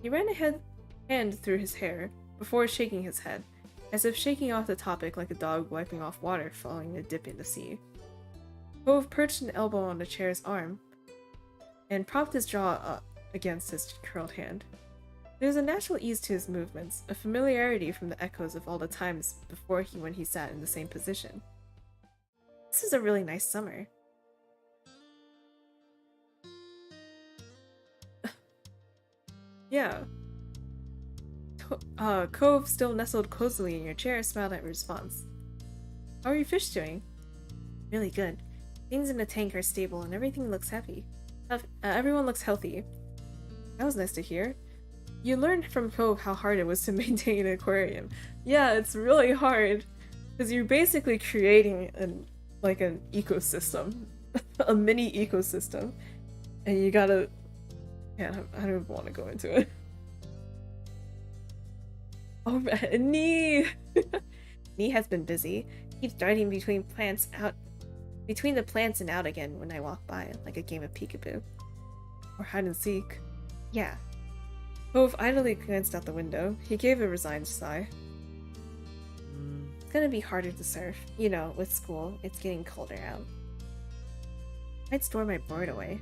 He ran a hand through his hair before shaking his head, as if shaking off the topic like a dog wiping off water following a dip in the sea. Cove perched an elbow on the chair's arm and propped his jaw up against his curled hand. There was a natural ease to his movements, a familiarity from the echoes of all the times before when he sat in the same position. This is a really nice summer. Yeah. Cove, still nestled cozily in your chair, smiled at response. How are your fish doing? Really good. Things in the tank are stable and everything looks happy. Everyone looks healthy. That was nice to hear. You learned from Cove how hard it was to maintain an aquarium. Yeah, it's really hard. Because you're basically creating an ecosystem. A mini ecosystem. And you gotta... Yeah, I don't want to go into it. Oh, Nee! Nee has been busy. Keeps darting between plants out Between the plants and out again when I walk by, like a game of peekaboo. Or hide and seek. Yeah. Cove idly glanced out the window. He gave a resigned sigh. It's gonna be harder to surf. You know, with school, it's getting colder out. I'd store my board away.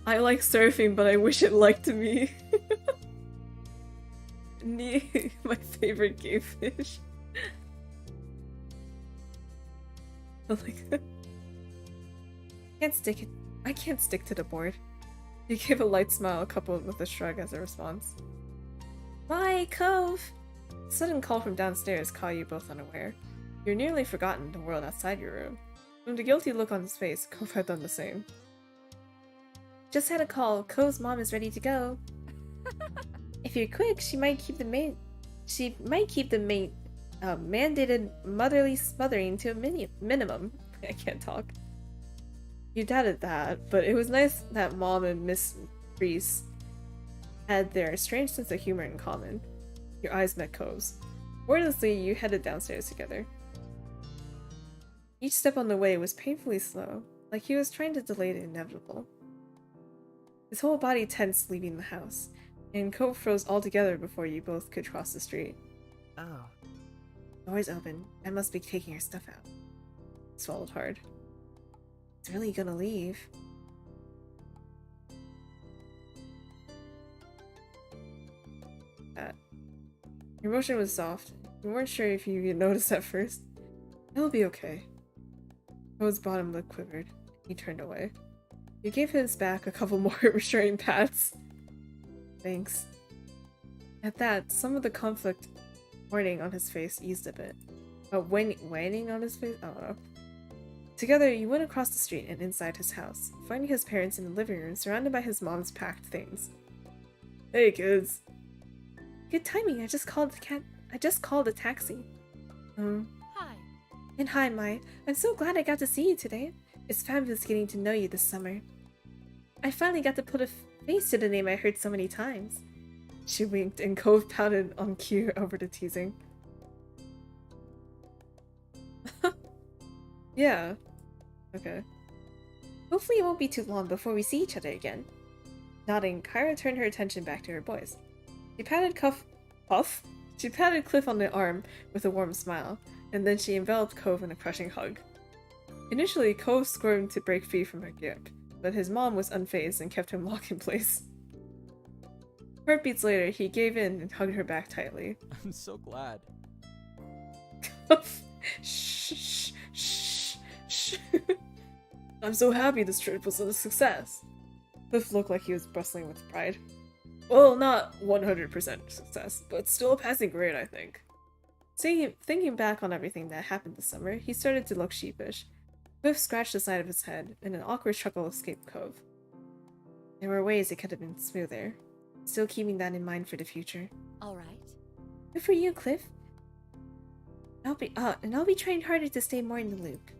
I like surfing, but I wish it liked me. My favorite game fish. I can't stick to the board. He gave a light smile coupled with a shrug as a response. Why, Cove? A sudden call from downstairs caught you both unaware. You're nearly forgotten the world outside your room. From the guilty look on his face, Cove had done the same. Just had a call. Cove's mom is ready to go. If you're quick, she might keep the mandated motherly smothering to a minimum. I can't talk. You doubted that, but it was nice that Mom and Miss Reese had their strange sense of humor in common. Your eyes met Cove's. Wordlessly, you headed downstairs together. Each step on the way was painfully slow, like he was trying to delay the inevitable. His whole body tensed leaving the house, and Cove froze altogether before you both could cross the street. Oh. Door's open. I must be taking her stuff out. Swallowed hard. It's really gonna leave. Your motion was soft. You weren't sure if you noticed at first. It'll be okay. Cove's bottom lip quivered. He turned away. You gave his back a couple more reassuring pats. Thanks. At that, some of the conflict waning on his face eased a bit. Waning on his face? I don't know. Together, you went across the street and inside his house, finding his parents in the living room surrounded by his mom's packed things. Hey, kids. Good timing. I just called a taxi. Hi. And hi, Mai. I'm so glad I got to see you today. It's fabulous getting to know you this summer. I finally got to put a face to the name I heard so many times. She winked, and Cove pouted on cue over the teasing. Yeah. Okay. Hopefully it won't be too long before we see each other again. Nodding, Kyra turned her attention back to her boys. She patted She patted Cliff on the arm with a warm smile, and then she enveloped Cove in a crushing hug. Initially, Cove squirmed to break free from her grip, but his mom was unfazed and kept him locked in place. Heartbeats later, he gave in and hugged her back tightly. I'm so glad. Shh, shh, shh. I'm so happy this trip was a success. Cliff looked like he was bristling with pride. Well, not 100% success, but still a passing grade, I think. Thinking back on everything that happened this summer, he started to look sheepish. Cliff scratched the side of his head, and an awkward chuckle escaped Cove. There were ways it could have been smoother. Still keeping that in mind for the future. All right. Good for you, Cliff. I'll be trying harder to stay more in the loop.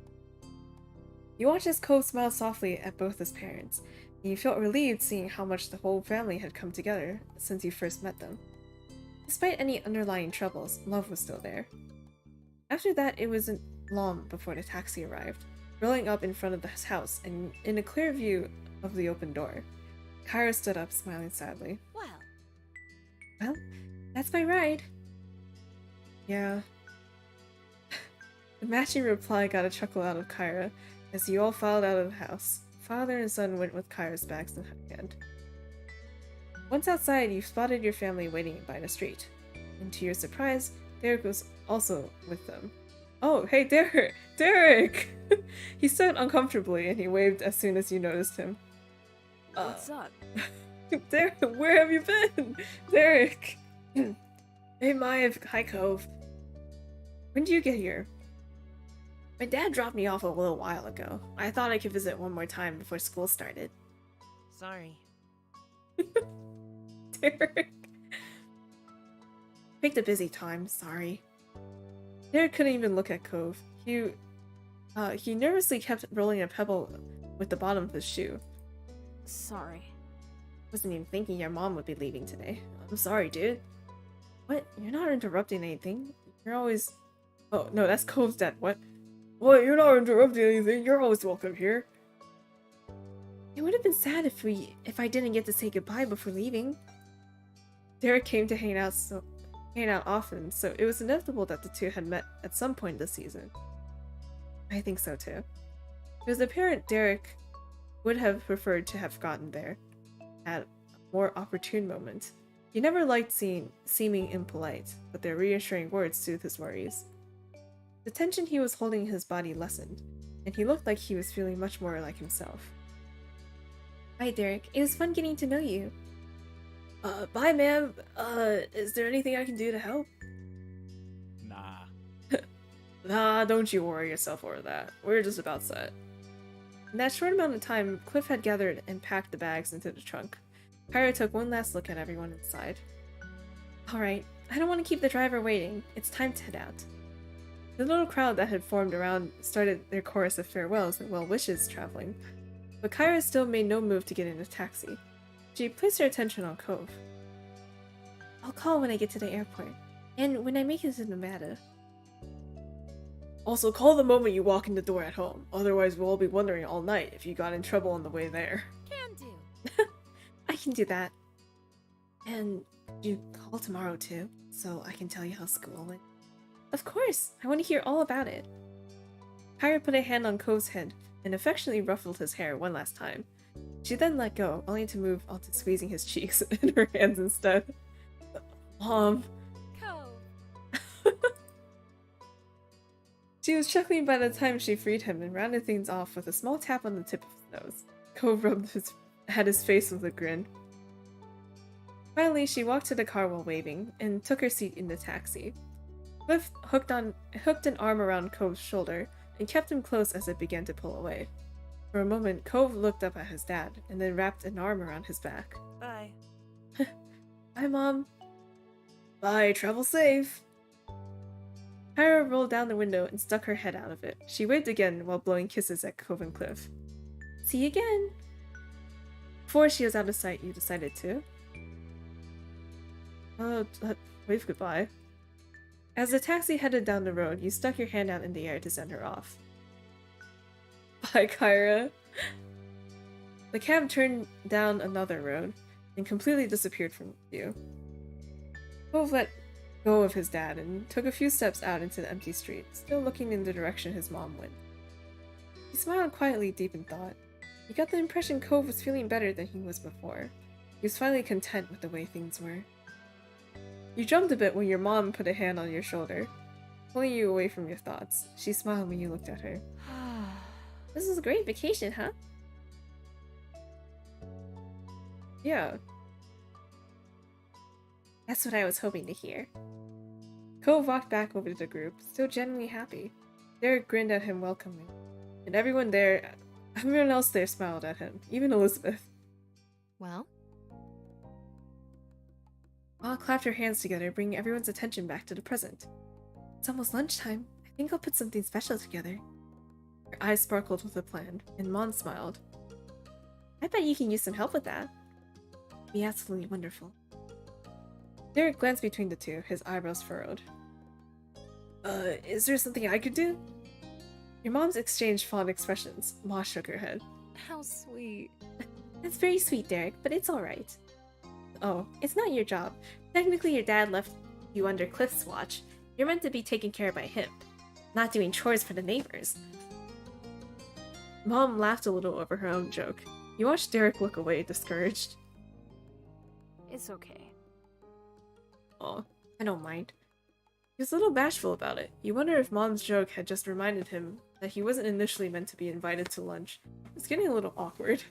You watched as Cove smiled softly at both his parents, and you felt relieved seeing how much the whole family had come together since you first met them. Despite any underlying troubles, love was still there. After that, it wasn't long before the taxi arrived, rolling up in front of the house and in a clear view of the open door. Kyra stood up, smiling sadly. Well, that's my ride. Yeah. The matching reply got a chuckle out of Kyra as you all filed out of the house. Father and son went with Kyra's bags in hand. Once outside, you spotted your family waiting by the street. And to your surprise, Derek was also with them. Oh, hey, Derek! Derek! He stood uncomfortably and he waved as soon as you noticed him. What's up? Derek, where have you been? Derek! Hey, Maya. Hi, Cove. When did you get here? My dad dropped me off a little while ago. I thought I could visit one more time before school started. Sorry. Derek. Picked a busy time, sorry. Derek couldn't even look at Cove. He nervously kept rolling a pebble with the bottom of his shoe. Sorry. Wasn't even thinking your mom would be leaving today. I'm sorry, dude. What? You're not interrupting anything. You're always... Oh, no, that's Cove's dad. What? What? You're not interrupting anything. You're always welcome here. It would have been sad if I didn't get to say goodbye before leaving. Derek came to hang out often, so it was inevitable that the two had met at some point this season. I think so too. It was apparent Derek would have preferred to have gotten there at a more opportune moment. He never liked seeming impolite, but their reassuring words soothed his worries. The tension he was holding in his body lessened, and he looked like he was feeling much more like himself. Hi, Derek. It was fun getting to know you. Bye, ma'am. Is there anything I can do to help? Nah. Nah, don't you worry yourself over that. We're just about set. In that short amount of time, Cliff had gathered and packed the bags into the trunk. Kyra took one last look at everyone inside. Alright, I don't want to keep the driver waiting. It's time to head out. The little crowd that had formed around started their chorus of farewells and well wishes traveling, but Kyra still made no move to get in a taxi. She placed her attention on Cove. I'll call when I get to the airport, and when I make it to Nevada. Also, call the moment you walk in the door at home, otherwise we'll all be wondering all night if you got in trouble on the way there. Can do. I can do that. And you call tomorrow too, so I can tell you how school went. Of course! I want to hear all about it. Kyra put a hand on Cove's head and affectionately ruffled his hair one last time. She then let go, only to move on to squeezing his cheeks in her hands instead. Mom. Cove. She was chuckling by the time she freed him and rounded things off with a small tap on the tip of his nose. Cove rubbed his face with a grin. Finally, she walked to the car while waving, and took her seat in the taxi. Cliff hooked an arm around Cove's shoulder, and kept him close as it began to pull away. For a moment, Cove looked up at his dad, and then wrapped an arm around his back. Bye. Bye, Mom. Bye, travel safe. Kyra rolled down the window and stuck her head out of it. She waved again while blowing kisses at Cove and Cliff. See you again! Before she was out of sight, you decided to wave goodbye. As the taxi headed down the road, you stuck your hand out in the air to send her off. Bye, Kyra. The cab turned down another road and completely disappeared from view. Cove let go of his dad and took a few steps out into the empty street, still looking in the direction his mom went. He smiled quietly, deep in thought. You got the impression Cove was feeling better than he was before. He was finally content with the way things were. You jumped a bit when your mom put a hand on your shoulder, pulling you away from your thoughts. She smiled when you looked at her. This is a great vacation, huh? Yeah. That's what I was hoping to hear. Cove walked back over to the group, still genuinely happy. Derek grinned at him welcomingly, and everyone else there smiled at him, even Elizabeth. Well? Ma clapped her hands together, bringing everyone's attention back to the present. It's almost lunchtime. I think I'll put something special together. Her eyes sparkled with a plan, and Mon smiled. I bet you can use some help with that. It'd be absolutely wonderful. Derek glanced between the two, his eyebrows furrowed. Is there something I could do? Your moms exchanged fond expressions. Ma shook her head. How sweet. That's very sweet, Derek, but it's alright. Oh, It's not your job. Technically, your dad left you under Cliff's watch. You're meant to be taken care of by him, not doing chores for the neighbors. Mom laughed a little over her own joke. You watched Derek look away, discouraged. It's okay. Aw, I don't mind. He was a little bashful about it. You wonder if Mom's joke had just reminded him that he wasn't initially meant to be invited to lunch. It was getting a little awkward.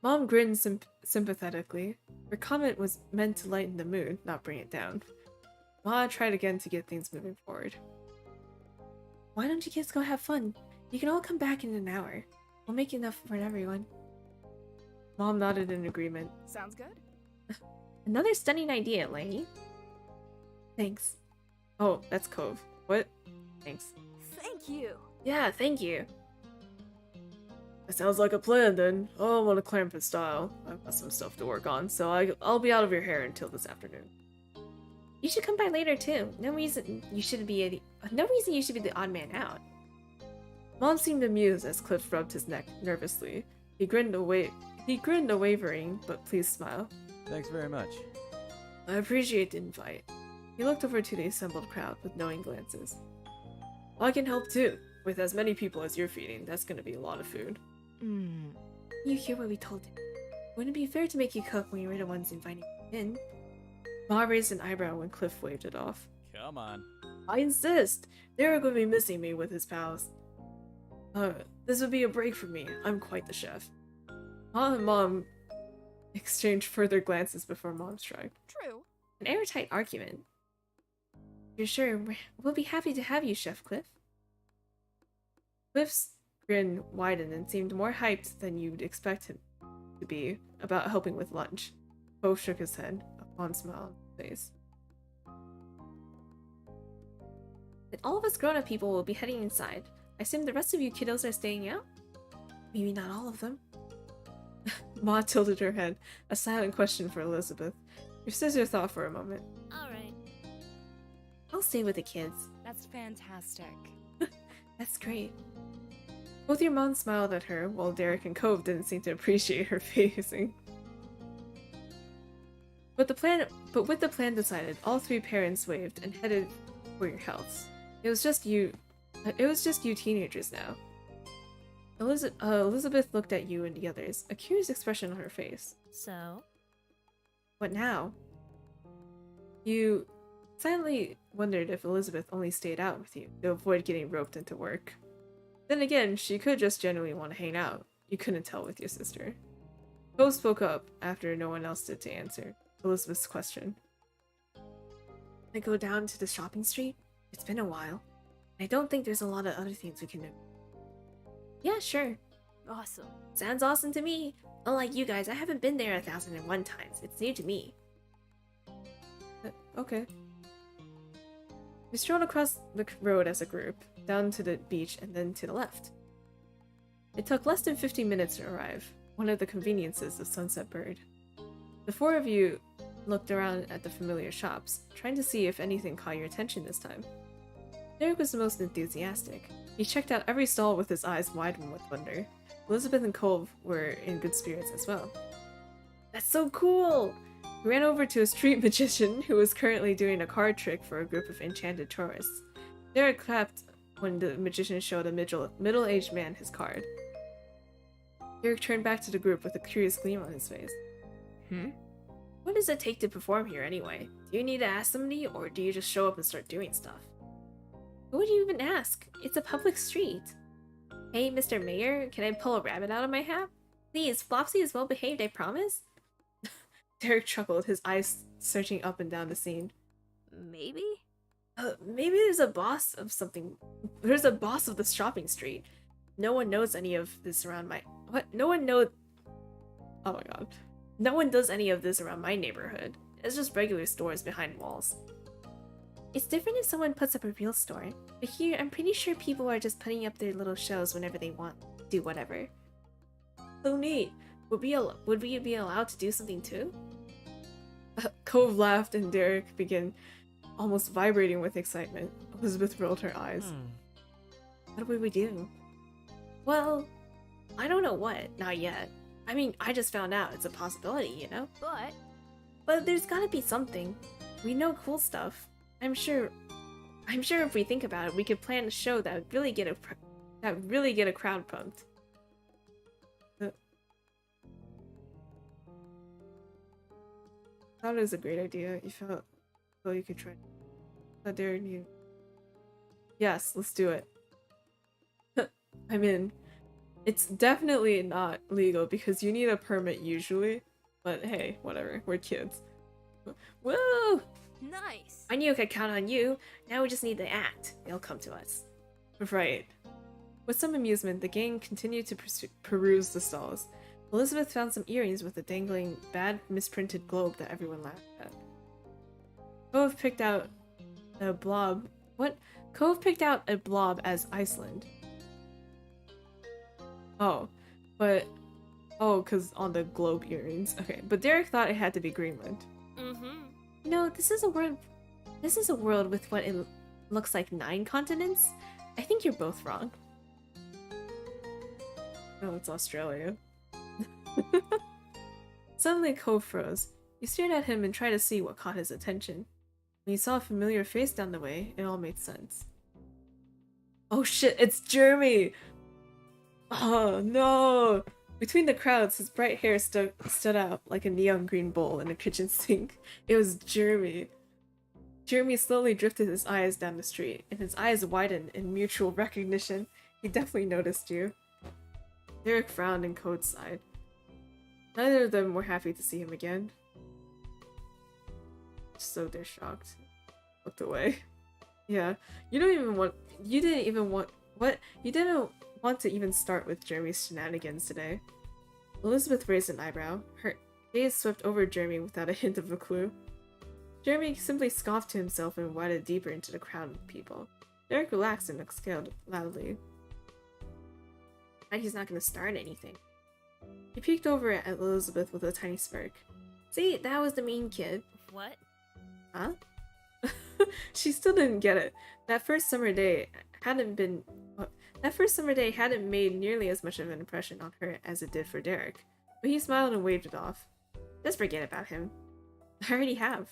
Mom grinned sympathetically. Her comment was meant to lighten the mood, not bring it down. Ma tried again to get things moving forward. Why don't you kids go have fun? You can all come back in an hour. We'll make enough for everyone. Mom nodded in agreement. Sounds good. Another stunning idea, Lady. Thanks. Oh, that's Cove. What? Thanks. Thank you. Yeah, thank you. That sounds like a plan then. Oh, I want to clamp his style. I've got some stuff to work on, so I'll be out of your hair until this afternoon. You should come by later too. No reason you should be the odd man out. Mom seemed amused as Cliff rubbed his neck nervously. He grinned a wavering but pleased smile. Thanks very much. I appreciate the invite. He looked over to the assembled crowd with knowing glances. I can help too. With as many people as you're feeding, that's gonna be a lot of food. You hear what we told him. Wouldn't it be fair to make you cook when you were the ones inviting him in? Ma raised an eyebrow when Cliff waved it off. Come on. I insist! They're gonna be missing me with his pals. This would be a break for me. I'm quite the chef. Ma and Mom exchanged further glances before Mom shrugged. True. An airtight argument. You're sure we'll be happy to have you, Chef Cliff. Cliff's grin widened and seemed more hyped than you'd expect him to be about helping with lunch. Cove shook his head, a fond smile on his face. Then all of us grown-up people will be heading inside. I assume the rest of you kiddos are staying out? Maybe not all of them. Ma tilted her head, a silent question for Elizabeth. Your sister thought for a moment. Alright. I'll stay with the kids. That's fantastic. That's great. Both your moms smiled at her, while Derek and Cove didn't seem to appreciate her phrasing. But with the plan decided, all three parents waved and headed for your healths. It was just you teenagers now. Elizabeth looked at you and the others, a curious expression on her face. So? What now? You silently wondered if Elizabeth only stayed out with you to avoid getting roped into work. Then again, she could just genuinely want to hang out. You couldn't tell with your sister. Cove spoke up after no one else did to answer Elizabeth's question. I go down to the shopping street? It's been a while. I don't think there's a lot of other things we can do. Yeah, sure. Awesome. Sounds awesome to me. Unlike you guys, I haven't been there 1,001 times. It's new to me. Okay. We strolled across the road as a group, down to the beach and then to the left. It took less than 15 minutes to arrive, one of the conveniences of Sunset Bird. The four of you looked around at the familiar shops, trying to see if anything caught your attention this time. Derek was the most enthusiastic. He checked out every stall with his eyes wide with wonder. Elizabeth and Cove were in good spirits as well. That's so cool! We ran over to a street magician who was currently doing a card trick for a group of enchanted tourists. Derek clapped when the magician showed a middle-aged man his card. Derek turned back to the group with a curious gleam on his face. What does it take to perform here anyway? Do you need to ask somebody, or do you just show up and start doing stuff? Who would you even ask? It's a public street. Hey, Mr. Mayor, can I pull a rabbit out of my hat? Please, Flopsy is well behaved, I promise. Derek chuckled, his eyes searching up and down the scene. Maybe? Maybe there's a boss of something. There's a boss of the shopping street. No one knows any of this around my... What? No one knows... Oh my god. No one does any of this around my neighborhood. It's just regular stores behind walls. It's different if someone puts up a real store, but here I'm pretty sure people are just putting up their little shows whenever they want, do whatever. So neat. Would we be allowed to do something too? Cove laughed and Derek began almost vibrating with excitement. Elizabeth rolled her eyes. What would we do? Well, I don't know what, not yet. I mean, I just found out it's a possibility, you know? But there's gotta be something. We know cool stuff. I'm sure if we think about it, we could plan a show that would really get a crowd pumped. I thought it was a great idea. You felt you could try. How dare you? Yes, let's do it. I'm in. It's definitely not legal because you need a permit usually, but hey, whatever. We're kids. Woo! Nice! I knew I could count on you. Now we just need the act. They'll come to us. Right. With some amusement, the gang continued to peruse the stalls. Elizabeth found some earrings with a dangling, bad, misprinted globe that everyone laughed at. Cove picked out a blob. What? Cove picked out a blob as Iceland. Oh, because on the globe earrings. Okay, but Derek thought it had to be Greenland. You know, this is a word This is a world with what it looks like 9 continents? I think you're both wrong. Oh, it's Australia. Suddenly, Cove froze. He stared at him and tried to see what caught his attention. When he saw a familiar face down the way, it all made sense. Oh shit, it's Jeremy! Oh no! Between the crowds, his bright hair stood out like a neon green bowl in a kitchen sink. It was Jeremy. Jeremy slowly drifted his eyes down the street, and his eyes widened in mutual recognition. He definitely noticed you. Derek frowned and Code sighed. Neither of them were happy to see him again. So they're shocked. Looked away. Yeah, you didn't want to even start with Jeremy's shenanigans today. Elizabeth raised an eyebrow. Her gaze swept over Jeremy without a hint of a clue. Jeremy simply scoffed to himself and waded deeper into the crowd of people. Derek relaxed and exhaled loudly. And he's not gonna start anything. He peeked over at Elizabeth with a tiny smirk. See, that was the mean kid. What? Huh? She still didn't get it. That first summer day hadn't made nearly as much of an impression on her as it did for Derek. But he smiled and waved it off. Just forget about him. I already have.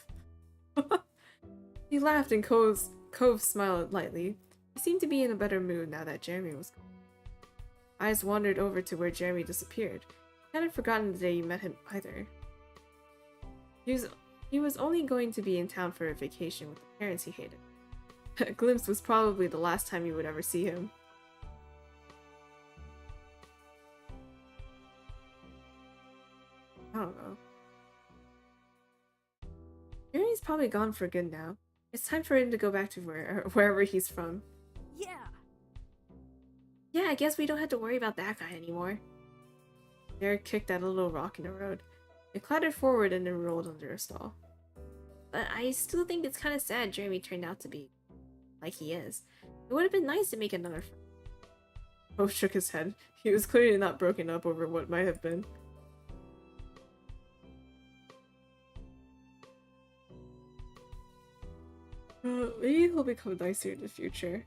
He laughed and Cove smiled lightly. He seemed to be in a better mood now that Jeremy was gone. Eyes wandered over to where Jeremy disappeared. He hadn't forgotten the day you met him either. He was only going to be in town for a vacation with the parents he hated. A glimpse was probably the last time you would ever see him. I don't know. Jeremy's probably gone for good now. It's time for him to go back to wherever he's from. Yeah. Yeah, I guess we don't have to worry about that guy anymore. Derek kicked at a little rock in the road. It clattered forward and then rolled under a stall. But I still think it's kind of sad Jeremy turned out to be like he is. It would have been nice to make another friend. Pope shook his head. He was clearly not broken up over what might have been. Maybe he'll become nicer in the future.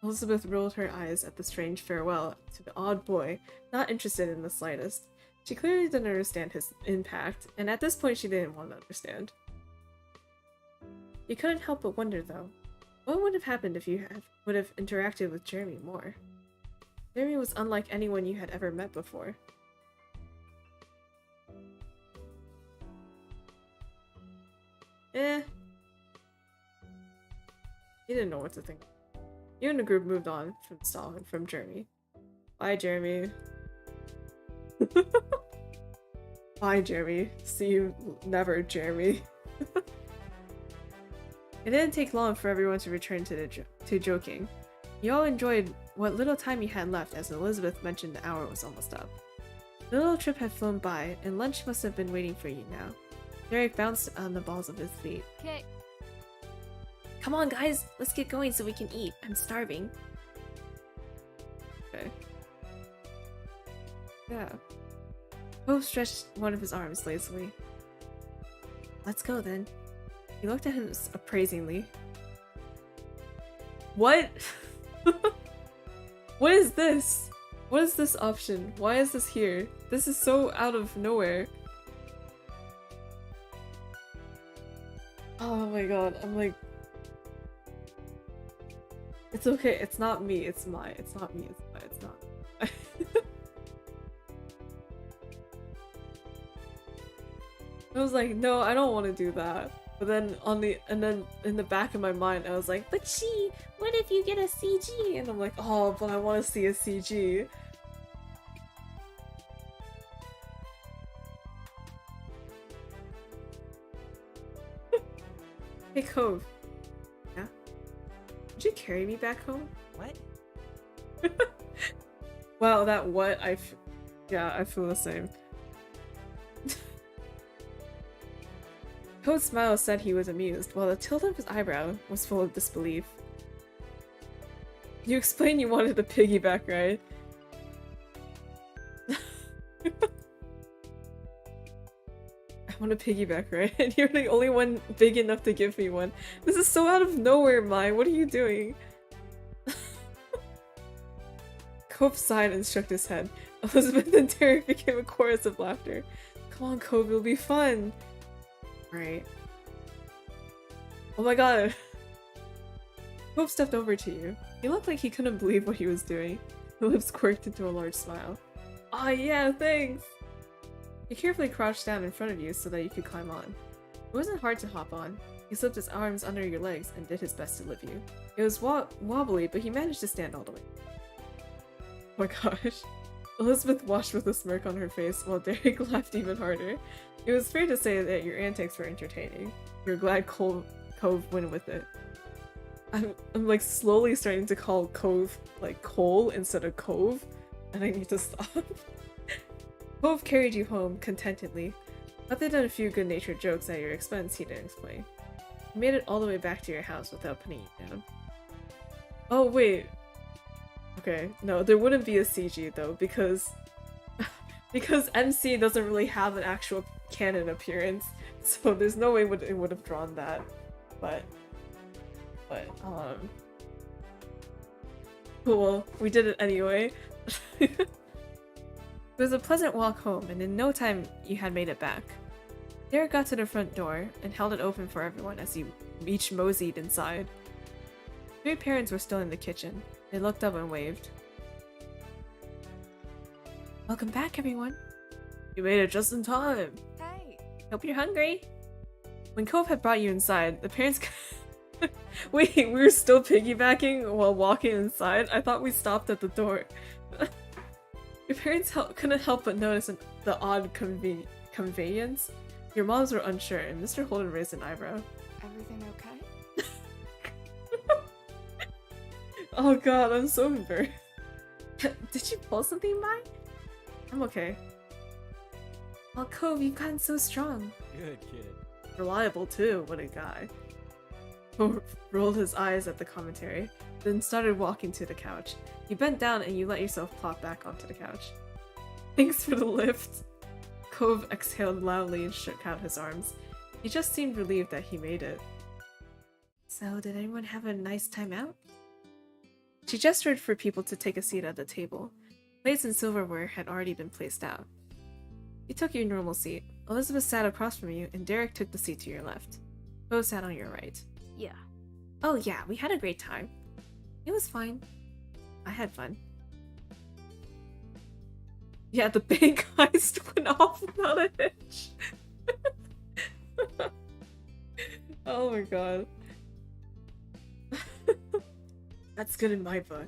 Elizabeth rolled her eyes at the strange farewell to the odd boy, not interested in the slightest. She clearly didn't understand his impact, and at this point she didn't want to understand. You couldn't help but wonder, though. What would have happened if you would have interacted with Jeremy more? Jeremy was unlike anyone you had ever met before. He didn't know what to think. You and the group moved on from the stall and from Jeremy. Bye, Jeremy. Bye, Jeremy. See you never, Jeremy. It didn't take long for everyone to return to joking. You all enjoyed what little time you had left as Elizabeth mentioned the hour was almost up. The little trip had flown by, and lunch must have been waiting for you now. Derek bounced on the balls of his feet. Okay. Come on, guys, let's get going so we can eat. I'm starving. Okay. Yeah. Poe stretched one of his arms lazily. Let's go then. He looked at him appraisingly. What? What is this? What is this option? Why is this here? This is so out of nowhere. Oh my god, I'm like... It's okay, it's not me, it's mine. It's not me, it's mine, it's not. I was like, no, I don't want to do that. But then in the back of my mind, I was like, but gee, what if you get a CG? And I'm like, oh, but I want to see a CG. Hey, Cove. Yeah? Would you carry me back home? What? Wow, that what? Yeah, I feel the same. Code's smile said he was amused, while the tilt of his eyebrow was full of disbelief. You explained you wanted a piggyback ride. want a piggyback ride, and you're the only one big enough to give me one. This is so out of nowhere, Mai. What are you doing? Cove sighed and shook his head. Elizabeth and Derek became a chorus of laughter. Come on, Cove, it'll be fun. Right. Oh my god. Cove stepped over to you. He looked like he couldn't believe what he was doing. His lips quirked into a large smile. Ah, yeah, thanks! He carefully crouched down in front of you so that you could climb on. It wasn't hard to hop on. He slipped his arms under your legs and did his best to lift you. It was wobbly, but he managed to stand all the way. Oh my gosh. Elizabeth watched with a smirk on her face while Derek laughed even harder. It was fair to say that your antics were entertaining. You're glad Cove went with it. I'm like slowly starting to call Cove like Cole instead of Cove, and I need to stop. Cove carried you home contentedly. Other than a few good-natured jokes at your expense, he didn't explain. He made it all the way back to your house without putting you down. Oh wait. Okay, no, there wouldn't be a CG though, because MC doesn't really have an actual canon appearance, so there's no way it would have drawn that. But cool, we did it anyway. It was a pleasant walk home, and in no time you had made it back. Derek got to the front door and held it open for everyone as you each moseyed inside. Your parents were still in the kitchen. They looked up and waved. Welcome back, everyone. You made it just in time. Hey! Hope you're hungry. When Cove had brought you inside, the parents wait, we were still piggybacking while walking inside? I thought we stopped at the door. Your parents couldn't help but notice the odd conveyance. Your moms were unsure, and Mr. Holden raised an eyebrow. Everything okay? Oh god, I'm so embarrassed. Did you pull something, Mai? I'm okay. Oh, Cove, you've gotten so strong. Good kid. Reliable too, what a guy. Cove rolled his eyes at the commentary, then started walking to the couch. You bent down and you let yourself plop back onto the couch. Thanks for the lift. Cove exhaled loudly and shook out his arms. He just seemed relieved that he made it. So, did anyone have a nice time out? She gestured for people to take a seat at the table. Plates and silverware had already been placed out. You took your normal seat. Elizabeth sat across from you, and Derek took the seat to your left. Bo sat on your right. Yeah. Oh yeah, we had a great time. It was fine. I had fun. Yeah, the bank heist went off without a hitch. Oh my god. That's good in my book.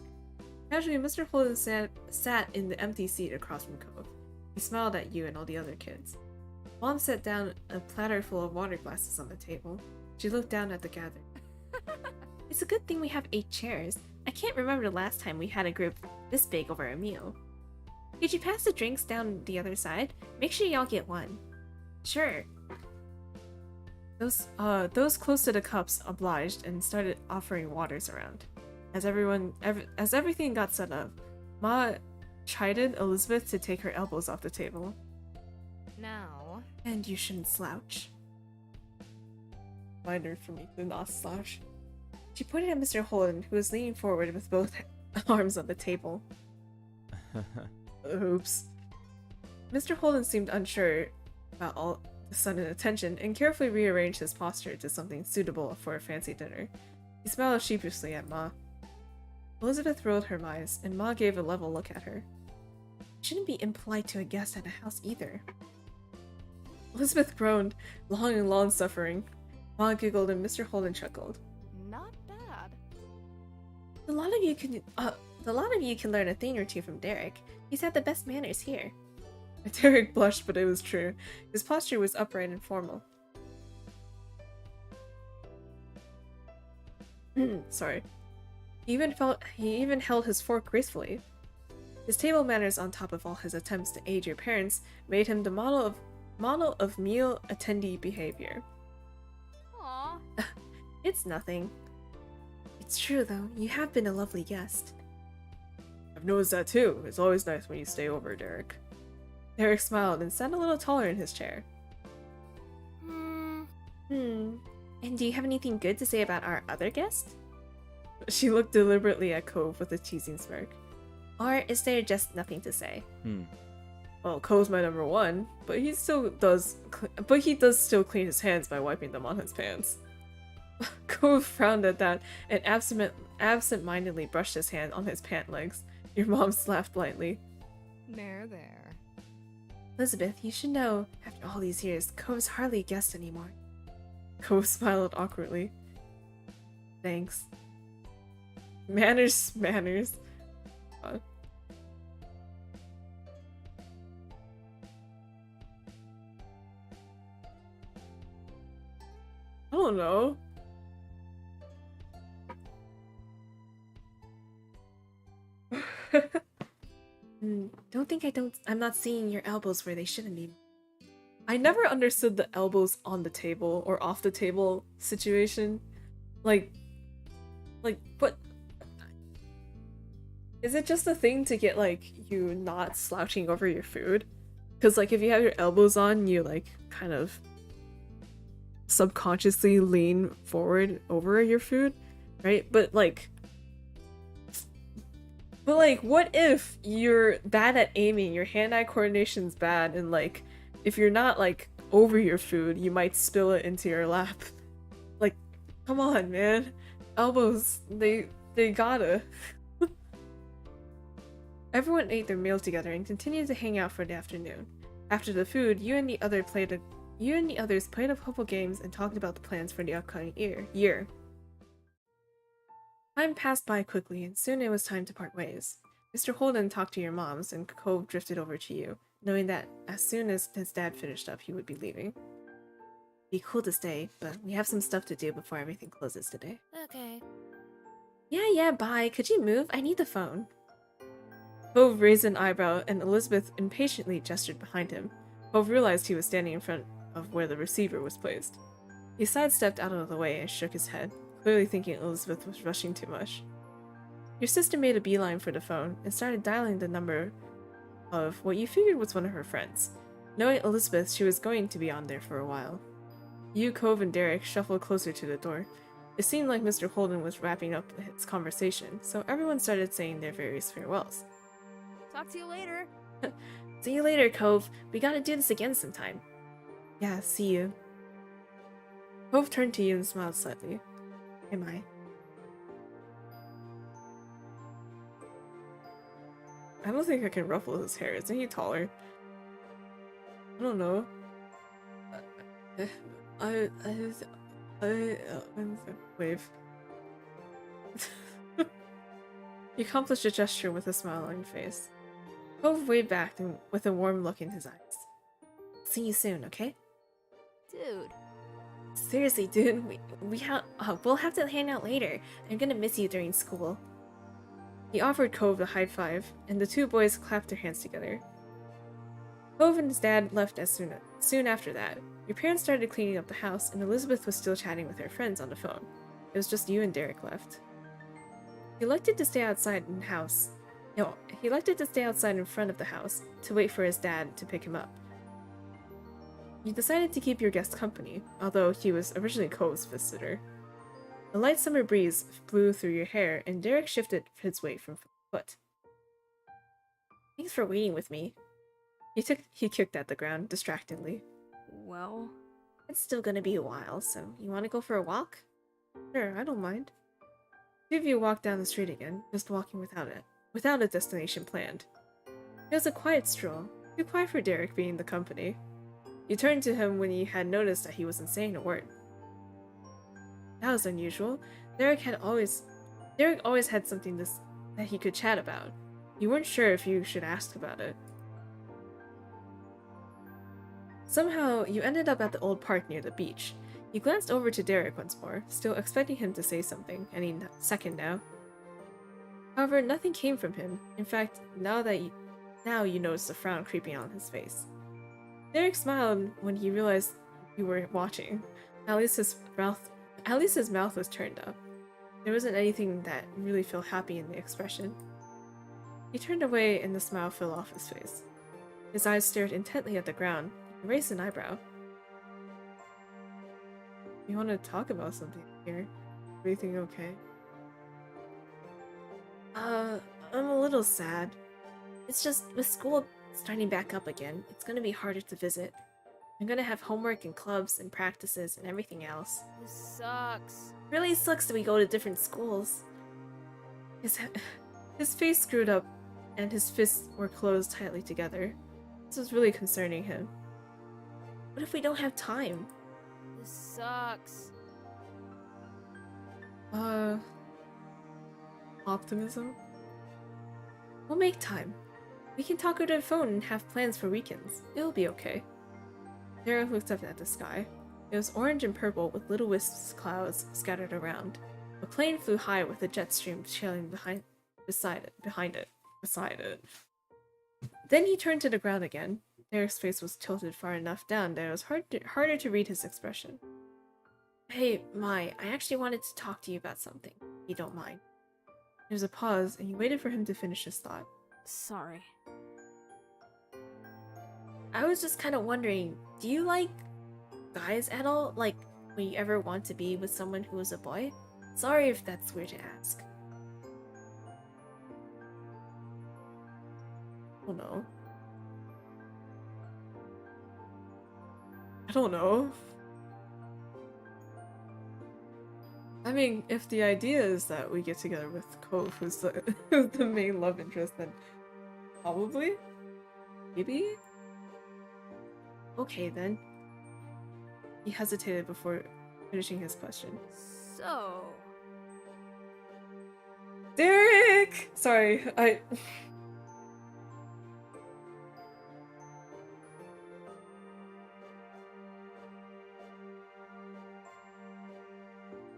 Casually, Mr. Holden sat in the empty seat across from Cove. He smiled at you and all the other kids. Mom set down a platter full of water glasses on the table. She looked down at the gathering. It's a good thing we have 8 chairs. I can't remember the last time we had a group this big over a meal. Could you pass the drinks down the other side? Make sure y'all get one. Sure. Those close to the cups obliged and started offering waters around. As everything got set up, Ma chided Elizabeth to take her elbows off the table. Now. And you shouldn't slouch. Reminder for me to not slouch. She pointed at Mr. Holden, who was leaning forward with both arms on the table. Oops. Mr. Holden seemed unsure about all the sudden attention and carefully rearranged his posture to something suitable for a fancy dinner. He smiled sheepishly at Ma. Elizabeth rolled her eyes, and Ma gave a level look at her. Shouldn't be impolite to a guest at a house either. Elizabeth groaned, long and long-suffering. Ma giggled and Mr. Holden chuckled. Not bad. A lot of you can learn a thing or two from Derek. He's had the best manners here. Derek blushed, but it was true. His posture was upright and formal. Sorry. He even held his fork gracefully. His table manners, on top of all his attempts to aid your parents, made him the model of meal attendee behavior. Aw. It's nothing. It's true though, you have been a lovely guest. I've noticed that too. It's always nice when you stay over, Derek. Derek smiled and sat a little taller in his chair. And do you have anything good to say about our other guest? She looked deliberately at Cove with a teasing smirk. Or is there just nothing to say? Well, Cove's my number one, but he does still clean his hands by wiping them on his pants. Cove frowned at that and absent-mindedly brushed his hand on his pant legs. Your mom laughed lightly. There. Elizabeth, you should know, after all these years, Cove's hardly a guest anymore. Cove smiled awkwardly. Thanks. Manners. I don't know. I'm not seeing your elbows where they shouldn't be. I never understood the elbows on the table or off the table situation. Like, but is it just a thing to get, like, you not slouching over your food? Because, like, if you have your elbows on, you, like, kind of subconsciously lean forward over your food, right? But, like, what if you're bad at aiming, your hand-eye coordination's bad, and, like, if you're not, like, over your food, you might spill it into your lap. Like, come on, man. Elbows, they gotta. Everyone ate their meal together and continued to hang out for the afternoon. After the food, you and the others played a couple games and talked about the plans for the upcoming year. Time passed by quickly, and soon it was time to part ways. Mr. Holden talked to your moms, and Cove drifted over to you, knowing that as soon as his dad finished up, he would be leaving. Be cool to stay, but we have some stuff to do before everything closes today. Okay. Yeah, bye. Could you move? I need the phone. Cove raised an eyebrow, and Elizabeth impatiently gestured behind him. Cove realized he was standing in front of where the receiver was placed. He sidestepped out of the way and shook his head, clearly thinking Elizabeth was rushing too much. Your sister made a beeline for the phone and started dialing the number of what you figured was one of her friends. Knowing Elizabeth, she was going to be on there for a while. You, Cove, and Derek shuffled closer to the door. It seemed like Mr. Holden was wrapping up his conversation, so everyone started saying their various farewells. Talk to you later. See you later, Cove. We gotta do this again sometime. Yeah, see you. Cove turned to you and smiled slightly. Am I? I don't think I can ruffle his hair. Isn't he taller? I don't know. Wave. You accomplished a gesture with a smile on your face. Cove waved back with a warm look in his eyes. See you soon, okay? Dude. Seriously, dude, we'll have to hang out later. I'm gonna miss you during school. He offered Cove a high five, and the two boys clapped their hands together. Cove and his dad left soon after that. Your parents started cleaning up the house, and Elizabeth was still chatting with her friends on the phone. It was just you and Derek left. He elected to stay outside in front of the house to wait for his dad to pick him up. You decided to keep your guest company, although he was originally Cove's visitor. A light summer breeze blew through your hair, and Derek shifted his weight from foot. Thanks for waiting with me. He kicked at the ground distractedly. Well, It's still gonna be a while, so you wanna go for a walk? Sure, I don't mind. Two of you walked down the street again, just walking without a destination planned. It was a quiet stroll, too quiet for Derek being the company. You turned to him when you had noticed that he wasn't saying a word. That was unusual. Derek always had something that he could chat about. You weren't sure if you should ask about it. Somehow, you ended up at the old park near the beach. You glanced over to Derek once more, still expecting him to say something any second now. However, nothing came from him. In fact, now you noticed a frown creeping on his face. Derek smiled when he realized you were watching. At least his mouth was turned up. There wasn't anything that really felt happy in the expression. He turned away and the smile fell off his face. His eyes stared intently at the ground. He raised an eyebrow. You want to talk about something here? Everything okay? I'm a little sad. It's just, with school starting back up again, it's gonna be harder to visit. I'm gonna have homework and clubs and practices and everything else. This sucks. Really sucks that we go to different schools. His face screwed up, and his fists were closed tightly together. This was really concerning him. What if we don't have time? This sucks. Optimism? We'll make time. We can talk over the phone and have plans for weekends. It'll be okay. Derek looked up at the sky. It was orange and purple with little wisps of clouds scattered around. A plane flew high with a jet stream trailing beside it. Then he turned to the ground again. Derek's face was tilted far enough down that it was harder to read his expression. Hey, Mai, I actually wanted to talk to you about something, if you don't mind. There was a pause, and he waited for him to finish his thought. Sorry. I was just kind of wondering, do you like guys at all? Like, would you ever want to be with someone who was a boy? Sorry if that's weird to ask. Oh no. I don't know. I mean, if the idea is that we get together with Cove, who's the main love interest, then probably? Maybe? Okay then. He hesitated before finishing his question. So... Derek! Sorry,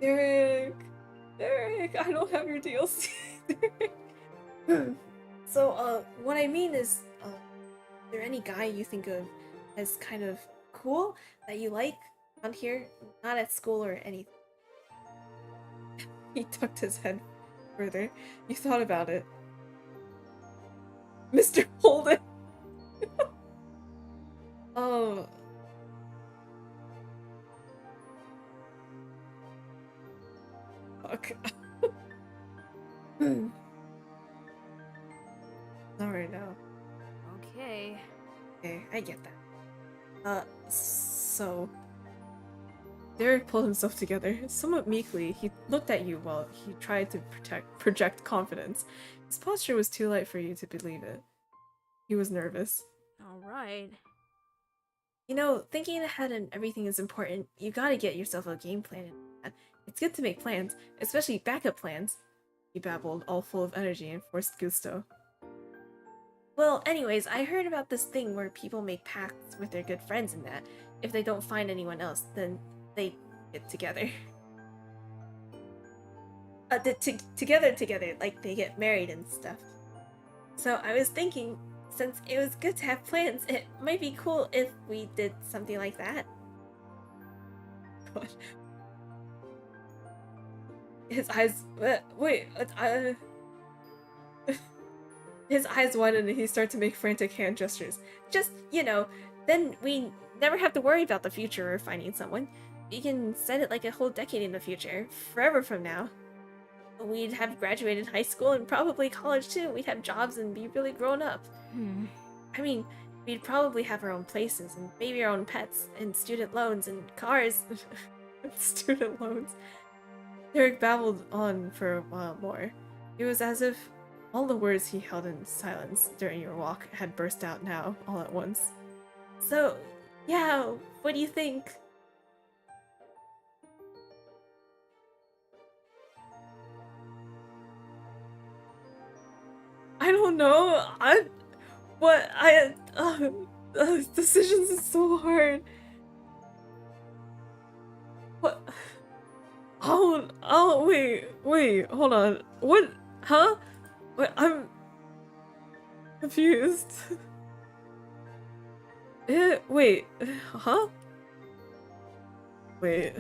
Derek! Derek, I don't have your DLC. So, what I mean is, is there any guy you think of as kind of cool that you like on here? Not at school or anything. He tucked his head further. You thought about it. Mr. Holden! Oh. Fuck. Not right now. Okay. Okay, I get that. So... Derek pulled himself together. Somewhat meekly, he looked at you while he tried to project confidence. His posture was too light for you to believe it. He was nervous. Alright. You know, thinking ahead and everything is important. You gotta get yourself a game plan. It's good to make plans, especially backup plans. He babbled, all full of energy and forced gusto. Well, anyways, I heard about this thing where people make pacts with their good friends and that. If they don't find anyone else, then they get together. Together, like they get married and stuff. So I was thinking, since it was good to have plans, it might be cool if we did something like that. God. His eyes... wait, His eyes widened and he started to make frantic hand gestures. Just, you know, then we never have to worry about the future or finding someone. We can set it like a whole decade in the future, forever from now. We'd have graduated high school and probably college too. We'd have jobs and be really grown up. I mean, we'd probably have our own places and maybe our own pets and student loans and cars. Student loans. Derek babbled on for a while more. It was as if all the words he held in silence during your walk had burst out now, all at once. So, yeah, what do you think? I don't know. Decisions is so hard. What? Oh, wait, hold on. What? Huh? Wait, I'm confused. Wait, huh? Wait.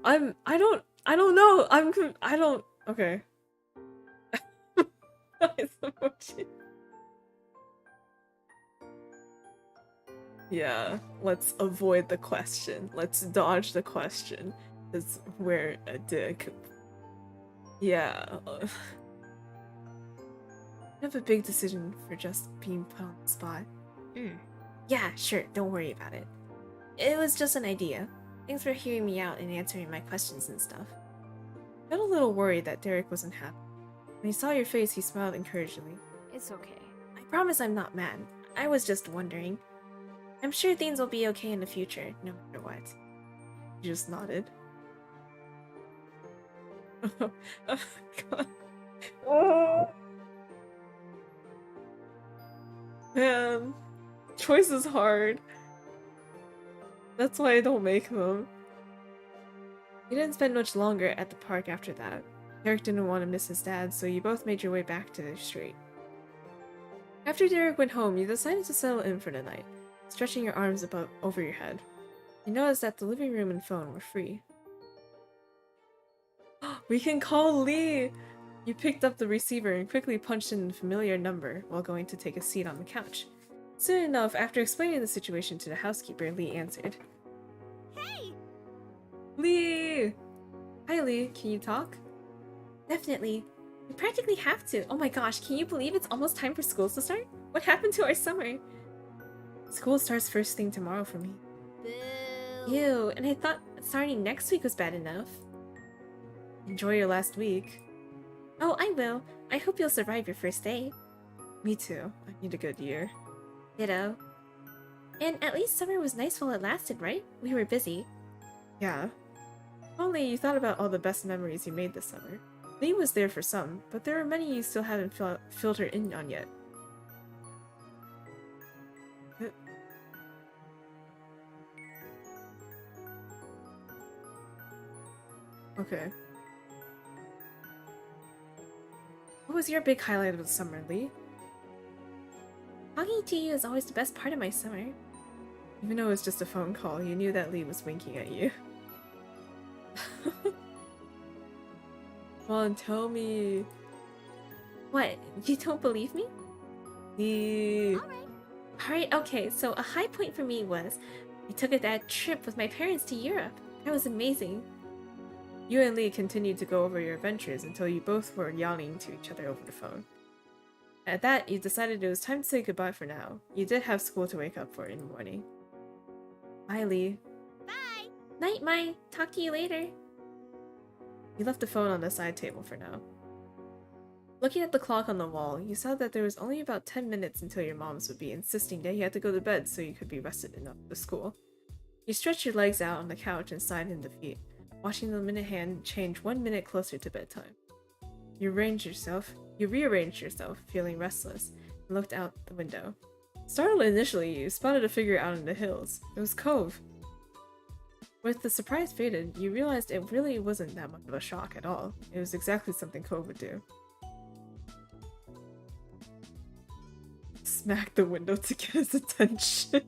I don't know. I don't. Okay. Nice emoji. Yeah, let's avoid the question. Let's dodge the question. Is we're a dick. Yeah. I have a big decision for just being put on the spot. Yeah, sure, don't worry about it. It was just an idea. Thanks for hearing me out and answering my questions and stuff. I got a little worried that Derek wasn't happy. When he saw your face, he smiled encouragingly. It's okay. I promise I'm not mad. I was just wondering. I'm sure things will be okay in the future, no matter what. He just nodded. Oh, God. Oh. Man, choice is hard. That's why I don't make them. You didn't spend much longer at the park after that. Derek didn't want to miss his dad, so you both made your way back to the street. After Derek went home, you decided to settle in for the night, stretching your arms above over your head. You noticed that the living room and phone were free. We can call Lee! You picked up the receiver and quickly punched in the familiar number while going to take a seat on the couch. Soon enough, after explaining the situation to the housekeeper, Lee answered. Hey! Lee! Hi Lee, can you talk? Definitely. We practically have to. Oh my gosh, can you believe it's almost time for school to start? What happened to our summer? School starts first thing tomorrow for me. Boo! Ew, and I thought starting next week was bad enough. Enjoy your last week. Oh, I will. I hope you'll survive your first day. Me too. I need a good year. Ditto. And at least summer was nice while it lasted, right? We were busy. Yeah. Only you thought about all the best memories you made this summer. Lee was there for some, but there are many you still haven't filtered in on yet. Okay. What was your big highlight of the summer, Lee? Talking to you is always the best part of my summer. Even though it was just a phone call, you knew that Lee was winking at you. Come on, tell me. What? You don't believe me? Lee. Alright, okay, so a high point for me was I took that trip with my parents to Europe. That was amazing. You and Lee continued to go over your adventures until you both were yawning to each other over the phone. At that, you decided it was time to say goodbye for now. You did have school to wake up for in the morning. Bye, Lee. Bye! Night, Mai. Talk to you later. You left the phone on the side table for now. Looking at the clock on the wall, you saw that there was only about 10 minutes until your moms would be insisting that you had to go to bed so you could be rested enough for school. You stretched your legs out on the couch and sighed in defeat, watching the minute hand change 1 minute closer to bedtime. You rearranged yourself, feeling restless, and looked out the window. Startled initially, you spotted a figure out in the hills. It was Cove. With the surprise faded, you realized it really wasn't that much of a shock at all. It was exactly something Cove would do. Smack the window to get his attention.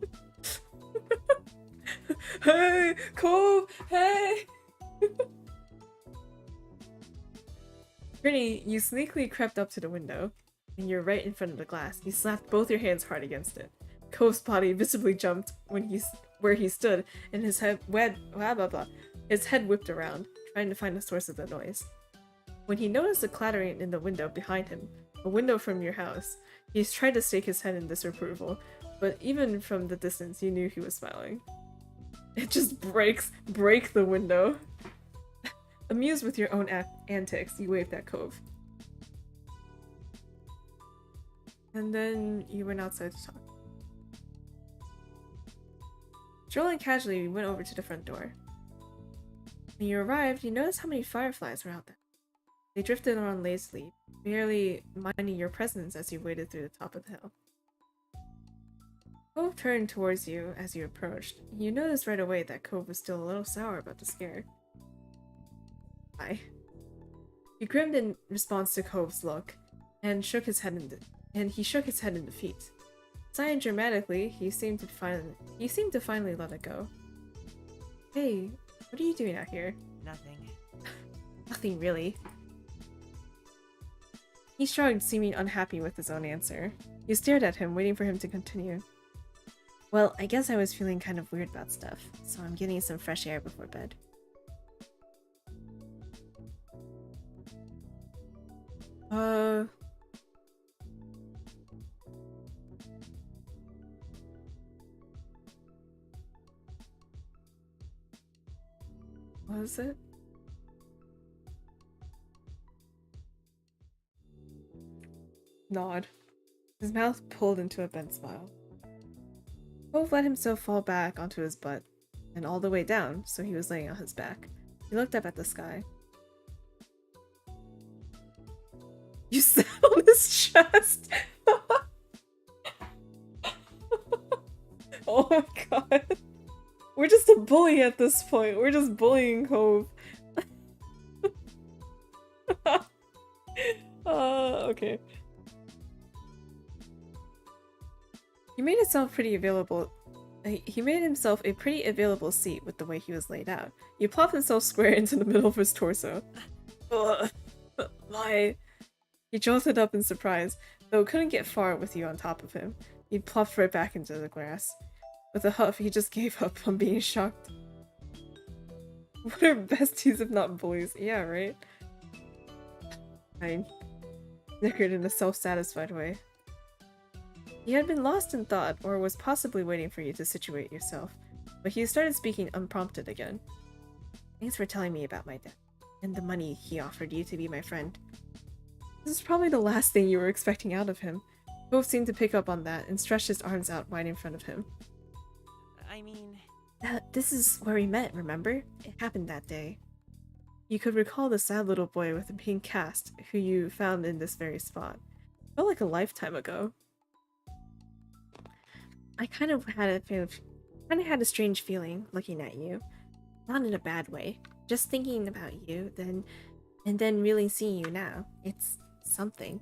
Hey, Cove! Hey! Grinning, you sneakily crept up to the window, and you're right in front of the glass. You slapped both your hands hard against it. Cove's body visibly jumped where he stood, and his head his head whipped around, trying to find the source of the noise. When he noticed the clattering in the window behind him, a window from your house, he tried to stake his head in disapproval, but even from the distance, you knew he was smiling. It just break the window. Amused with your own antics, you waved at Cove. And then you went outside to talk. Strolling casually, you went over to the front door. When you arrived, you noticed how many fireflies were out there. They drifted around lazily, barely minding your presence as you waded through the top of the hill. Cove turned towards you as you approached. You noticed right away that Cove was still a little sour about the scare. Hi. He grinned in response to Cove's look, and he shook his head in defeat. Sighing dramatically, he seemed to finally let it go. Hey, what What are you doing out here? Nothing. Nothing really. He shrugged, seeming unhappy with his own answer. You stared at him, waiting for him to continue. Well, I guess I was feeling kind of weird about stuff, so I'm getting some fresh air before bed. What is it? Nod. His mouth pulled into a bent smile. Cove let himself fall back onto his butt, and all the way down, so he was laying on his back. He looked up at the sky. You sat on his chest! Oh my god. We're just a bully at this point. We're just bullying Cove. Okay. He made himself a pretty available seat with the way he was laid out. He plopped himself square into the middle of his torso. Ugh. Why? He jolted up in surprise, though couldn't get far with you on top of him. He plopped right back into the grass. With a huff, he just gave up on being shocked. What are besties if not bullies? Yeah, right? I snickered in a self-satisfied way. He had been lost in thought, or was possibly waiting for you to situate yourself, but he started speaking unprompted again. Thanks for telling me about my dad, and the money he offered you to be my friend. This is probably the last thing you were expecting out of him. Cove seemed to pick up on that, and stretched his arms out wide in front of him. I mean... This is where we met, remember? It happened that day. You could recall the sad little boy with the pink cast, who you found in this very spot. Felt like a lifetime ago. I kind of had a strange feeling looking at you. Not in a bad way. Just thinking about you, and then really seeing you now. It's something.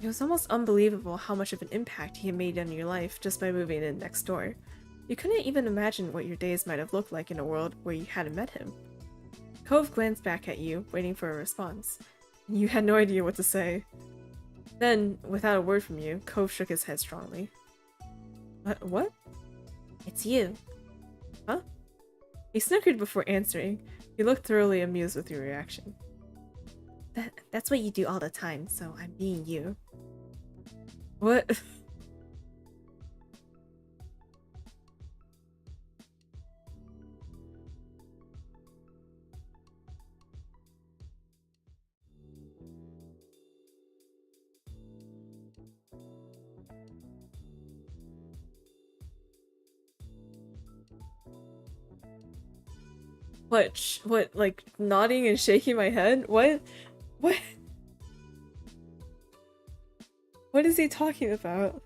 It was almost unbelievable how much of an impact he had made on your life just by moving in next door. You couldn't even imagine what your days might have looked like in a world where you hadn't met him. Cove glanced back at you, waiting for a response. You had no idea what to say. Then, without a word from you, Cove shook his head strongly. What? It's you. Huh? He snickered before answering. He looked thoroughly amused with your reaction. That's what you do all the time, so I'm being you. What? What, like, nodding and shaking my head? What? What? What is he talking about?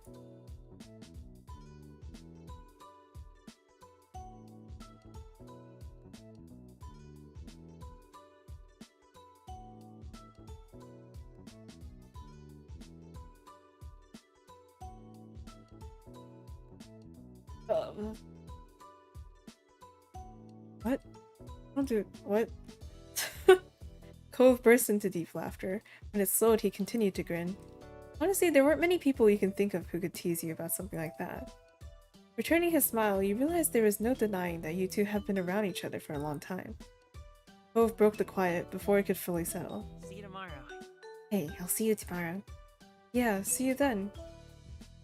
What? Don't do what? Cove burst into deep laughter. When it slowed, he continued to grin. Honestly, there weren't many people you can think of who could tease you about something like that. Returning his smile, you realized there was no denying that you two have been around each other for a long time. Cove broke the quiet before it could fully settle. See you tomorrow. Hey, I'll see you tomorrow. Yeah, see you then.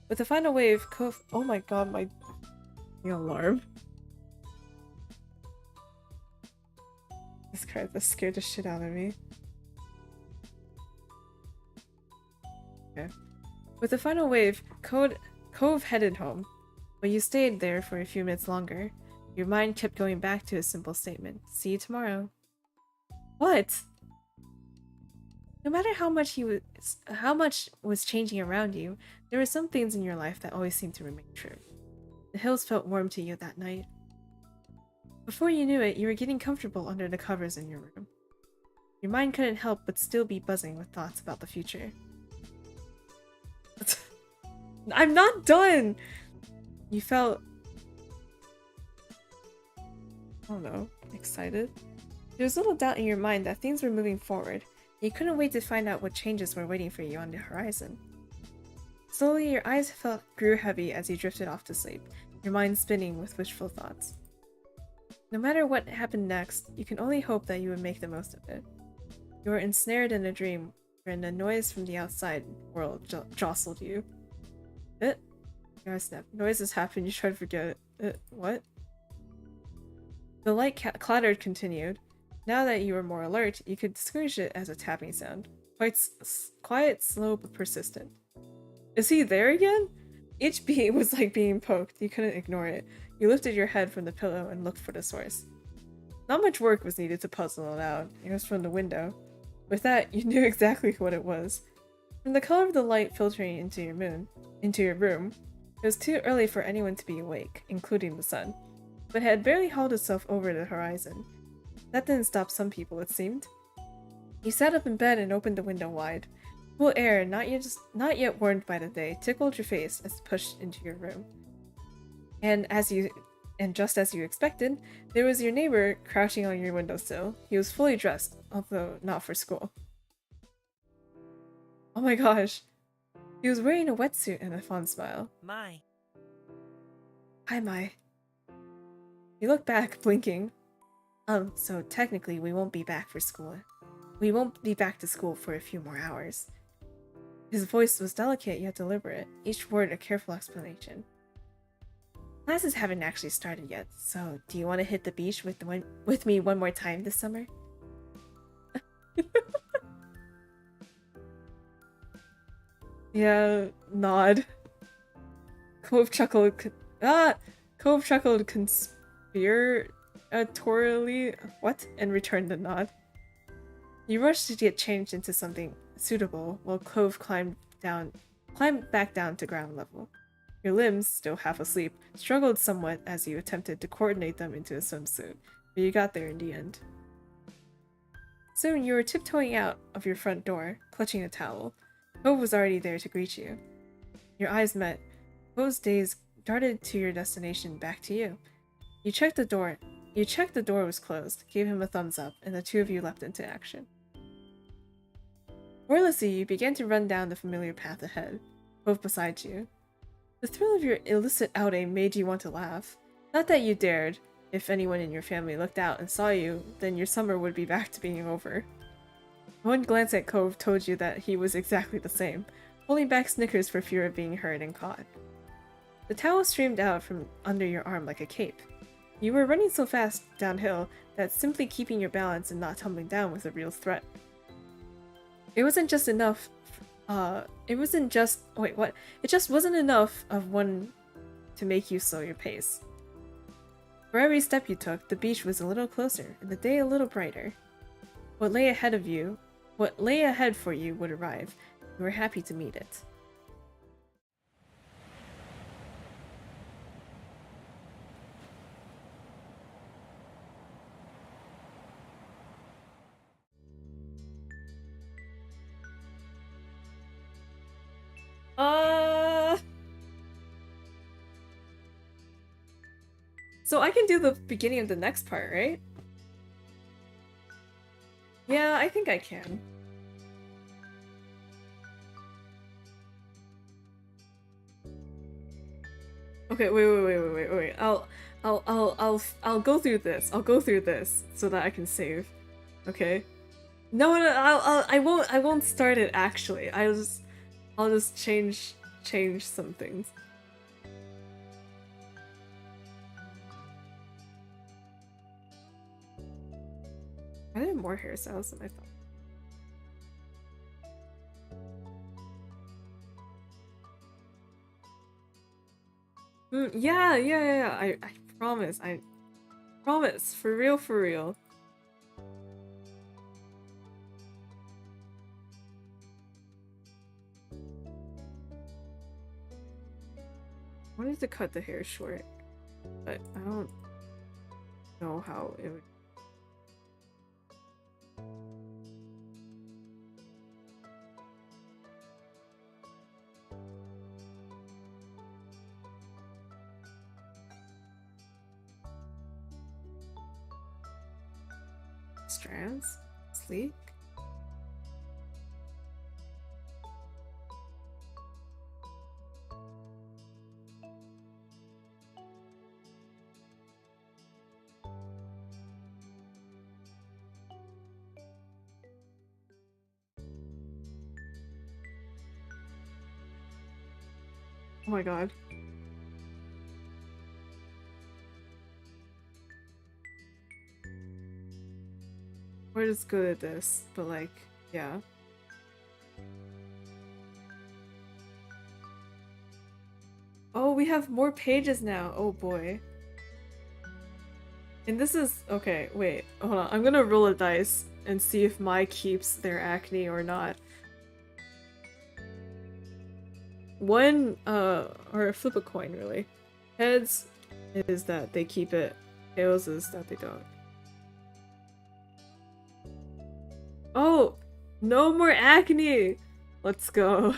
With the final wave, Cove— oh my god, my alarm. This card that scared the shit out of me. Okay. With the final wave, Cove headed home, but you stayed there for a few minutes longer. Your mind kept going back to a simple statement. See you tomorrow. What? No matter how much was changing around you, there were some things in your life that always seemed to remain true. The hills felt warm to you that night. Before you knew it, you were getting comfortable under the covers in your room. Your mind couldn't help but still be buzzing with thoughts about the future. I'm not done! You felt I don't know, excited? There was little doubt in your mind that things were moving forward. You couldn't wait to find out what changes were waiting for you on the horizon. Slowly, your eyes grew heavy as you drifted off to sleep, your mind spinning with wishful thoughts. No matter what happened next, you can only hope that you would make the most of it. You were ensnared in a dream when a noise from the outside world jostled you. Snap. Noises happen, you try to forget it. What? The light clattered continued. Now that you were more alert, you could distinguish it as a tapping sound. Quiet, slow, but persistent. Is he there again? Each beat was like being poked. You couldn't ignore it. You lifted your head from the pillow and looked for the source. Not much work was needed to puzzle it out. It was from the window. With that, you knew exactly what it was. From the color of the light filtering into your room, it was too early for anyone to be awake, including the sun, but had barely hauled itself over the horizon. That didn't stop some people, it seemed. You sat up in bed and opened the window wide. Cool air, not yet warmed by the day, tickled your face as it pushed into your room. And just as you expected, there was your neighbor crouching on your windowsill. He was fully dressed, although not for school. Oh my gosh. He was wearing a wetsuit and a fond smile. My. Hi, Mai. You look back, blinking. So technically we won't be back for school. We won't be back to school for a few more hours. His voice was delicate yet deliberate, each word a careful explanation. Classes haven't actually started yet, so do you want to hit the beach with me one more time this summer? Yeah, nod. Cove chuckled conspiratorially, and returned the nod. You rushed to get changed into something suitable, while Cove climbed back down to ground level. Your limbs, still half asleep, struggled somewhat as you attempted to coordinate them into a swimsuit, but you got there in the end. Soon you were tiptoeing out of your front door, clutching a towel. Cove was already there to greet you. Your eyes met. Cove's gaze darted to your destination, back to you. You checked the door was closed, gave him a thumbs up, and the two of you leapt into action. Wordlessly, you began to run down the familiar path ahead, Cove beside you. The thrill of your illicit outing made you want to laugh. Not that you dared. If anyone in your family looked out and saw you, then your summer would be back to being over. One glance at Cove told you that he was exactly the same, holding back snickers for fear of being heard and caught. The towel streamed out from under your arm like a cape. You were running so fast downhill that simply keeping your balance and not tumbling down was a real threat. It just wasn't enough of one to make you slow your pace. For every step you took, the beach was a little closer and the day a little brighter. What lay ahead for you would arrive. You were happy to meet it. So I can do the beginning of the next part, right? Yeah, I think I can. Okay, wait. I'll go through this. I'll go through this so that I can save. Okay? No, I won't start it actually. I'll just change some things. I did more hairstyles than I thought. Yeah. I promise. I promise. For real. I wanted to cut the hair short, but I don't know how it would. Strands? Sleek? Oh my god. We're just good at this, but like, yeah. Oh, we have more pages now. Oh boy. And this is okay, wait, hold on. I'm gonna roll a dice and see if Mai keeps their acne or not. One, or flip a coin really. Heads is that they keep it, tails is that they don't. Oh! No more acne! Let's go.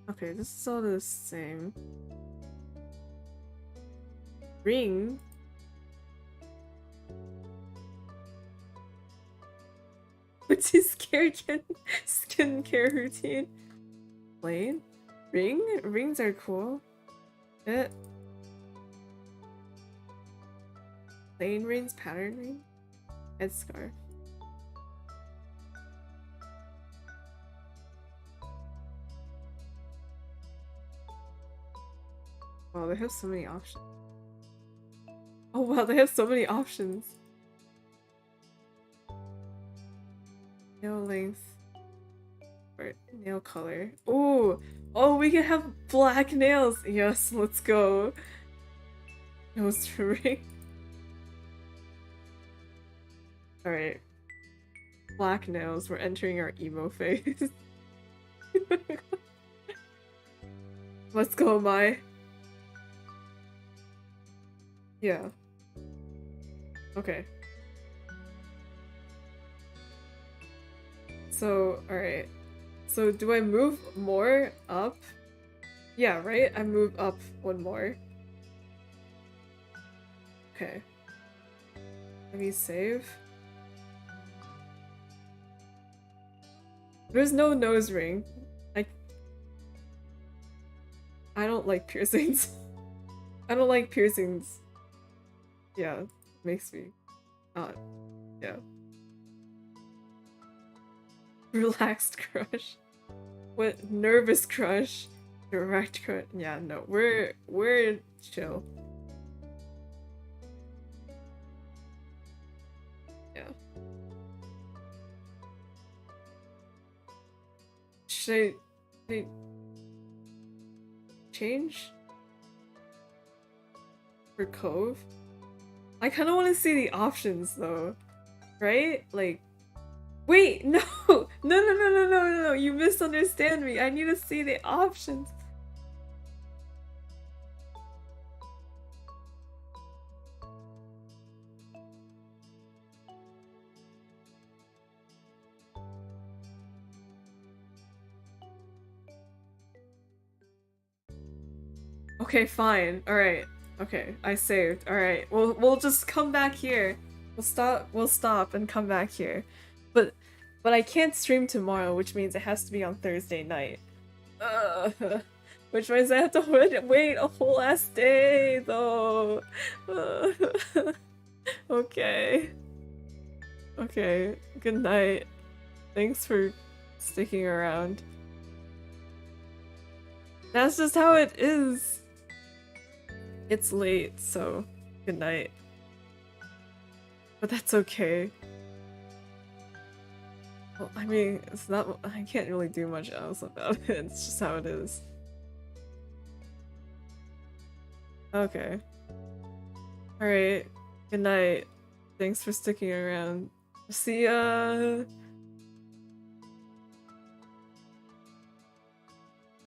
Okay, this is all the same. Ring? What's his skincare routine? Plain? Ring? Rings are cool. Plain rings, pattern ring, headscarf. Wow, they have so many options. Oh wow, they have so many options. Nail length. Or nail color. Ooh! Oh, we can have black nails! Yes, let's go. Nose ring. Alright. Black nails, we're entering our emo phase. Let's go, Mai. Yeah. Okay. So, alright. So, do I move more up? Yeah, right? I move up one more. Okay. Let me save. There's no nose ring. I don't like piercings. I don't like piercings. Yeah, makes me not. Yeah. Relaxed crush. What? Nervous crush. Direct crush. Yeah, no, we're chill. Yeah. Should I change for Cove? I kind of want to see the options though, right? Like, wait, no, no, you misunderstand me. I need to see the options. Okay, fine. All right. Okay, I saved. All right. We'll just come back here. We'll stop and come back here. But I can't stream tomorrow, which means it has to be on Thursday night. Which means I have to wait a whole ass day though. Okay. Okay. Good night. Thanks for sticking around. That's just how it is. It's late, so good night. But that's okay. Well, I mean, it's not. I can't really do much else about it. It's just how it is. Okay. Alright. Good night. Thanks for sticking around. See ya!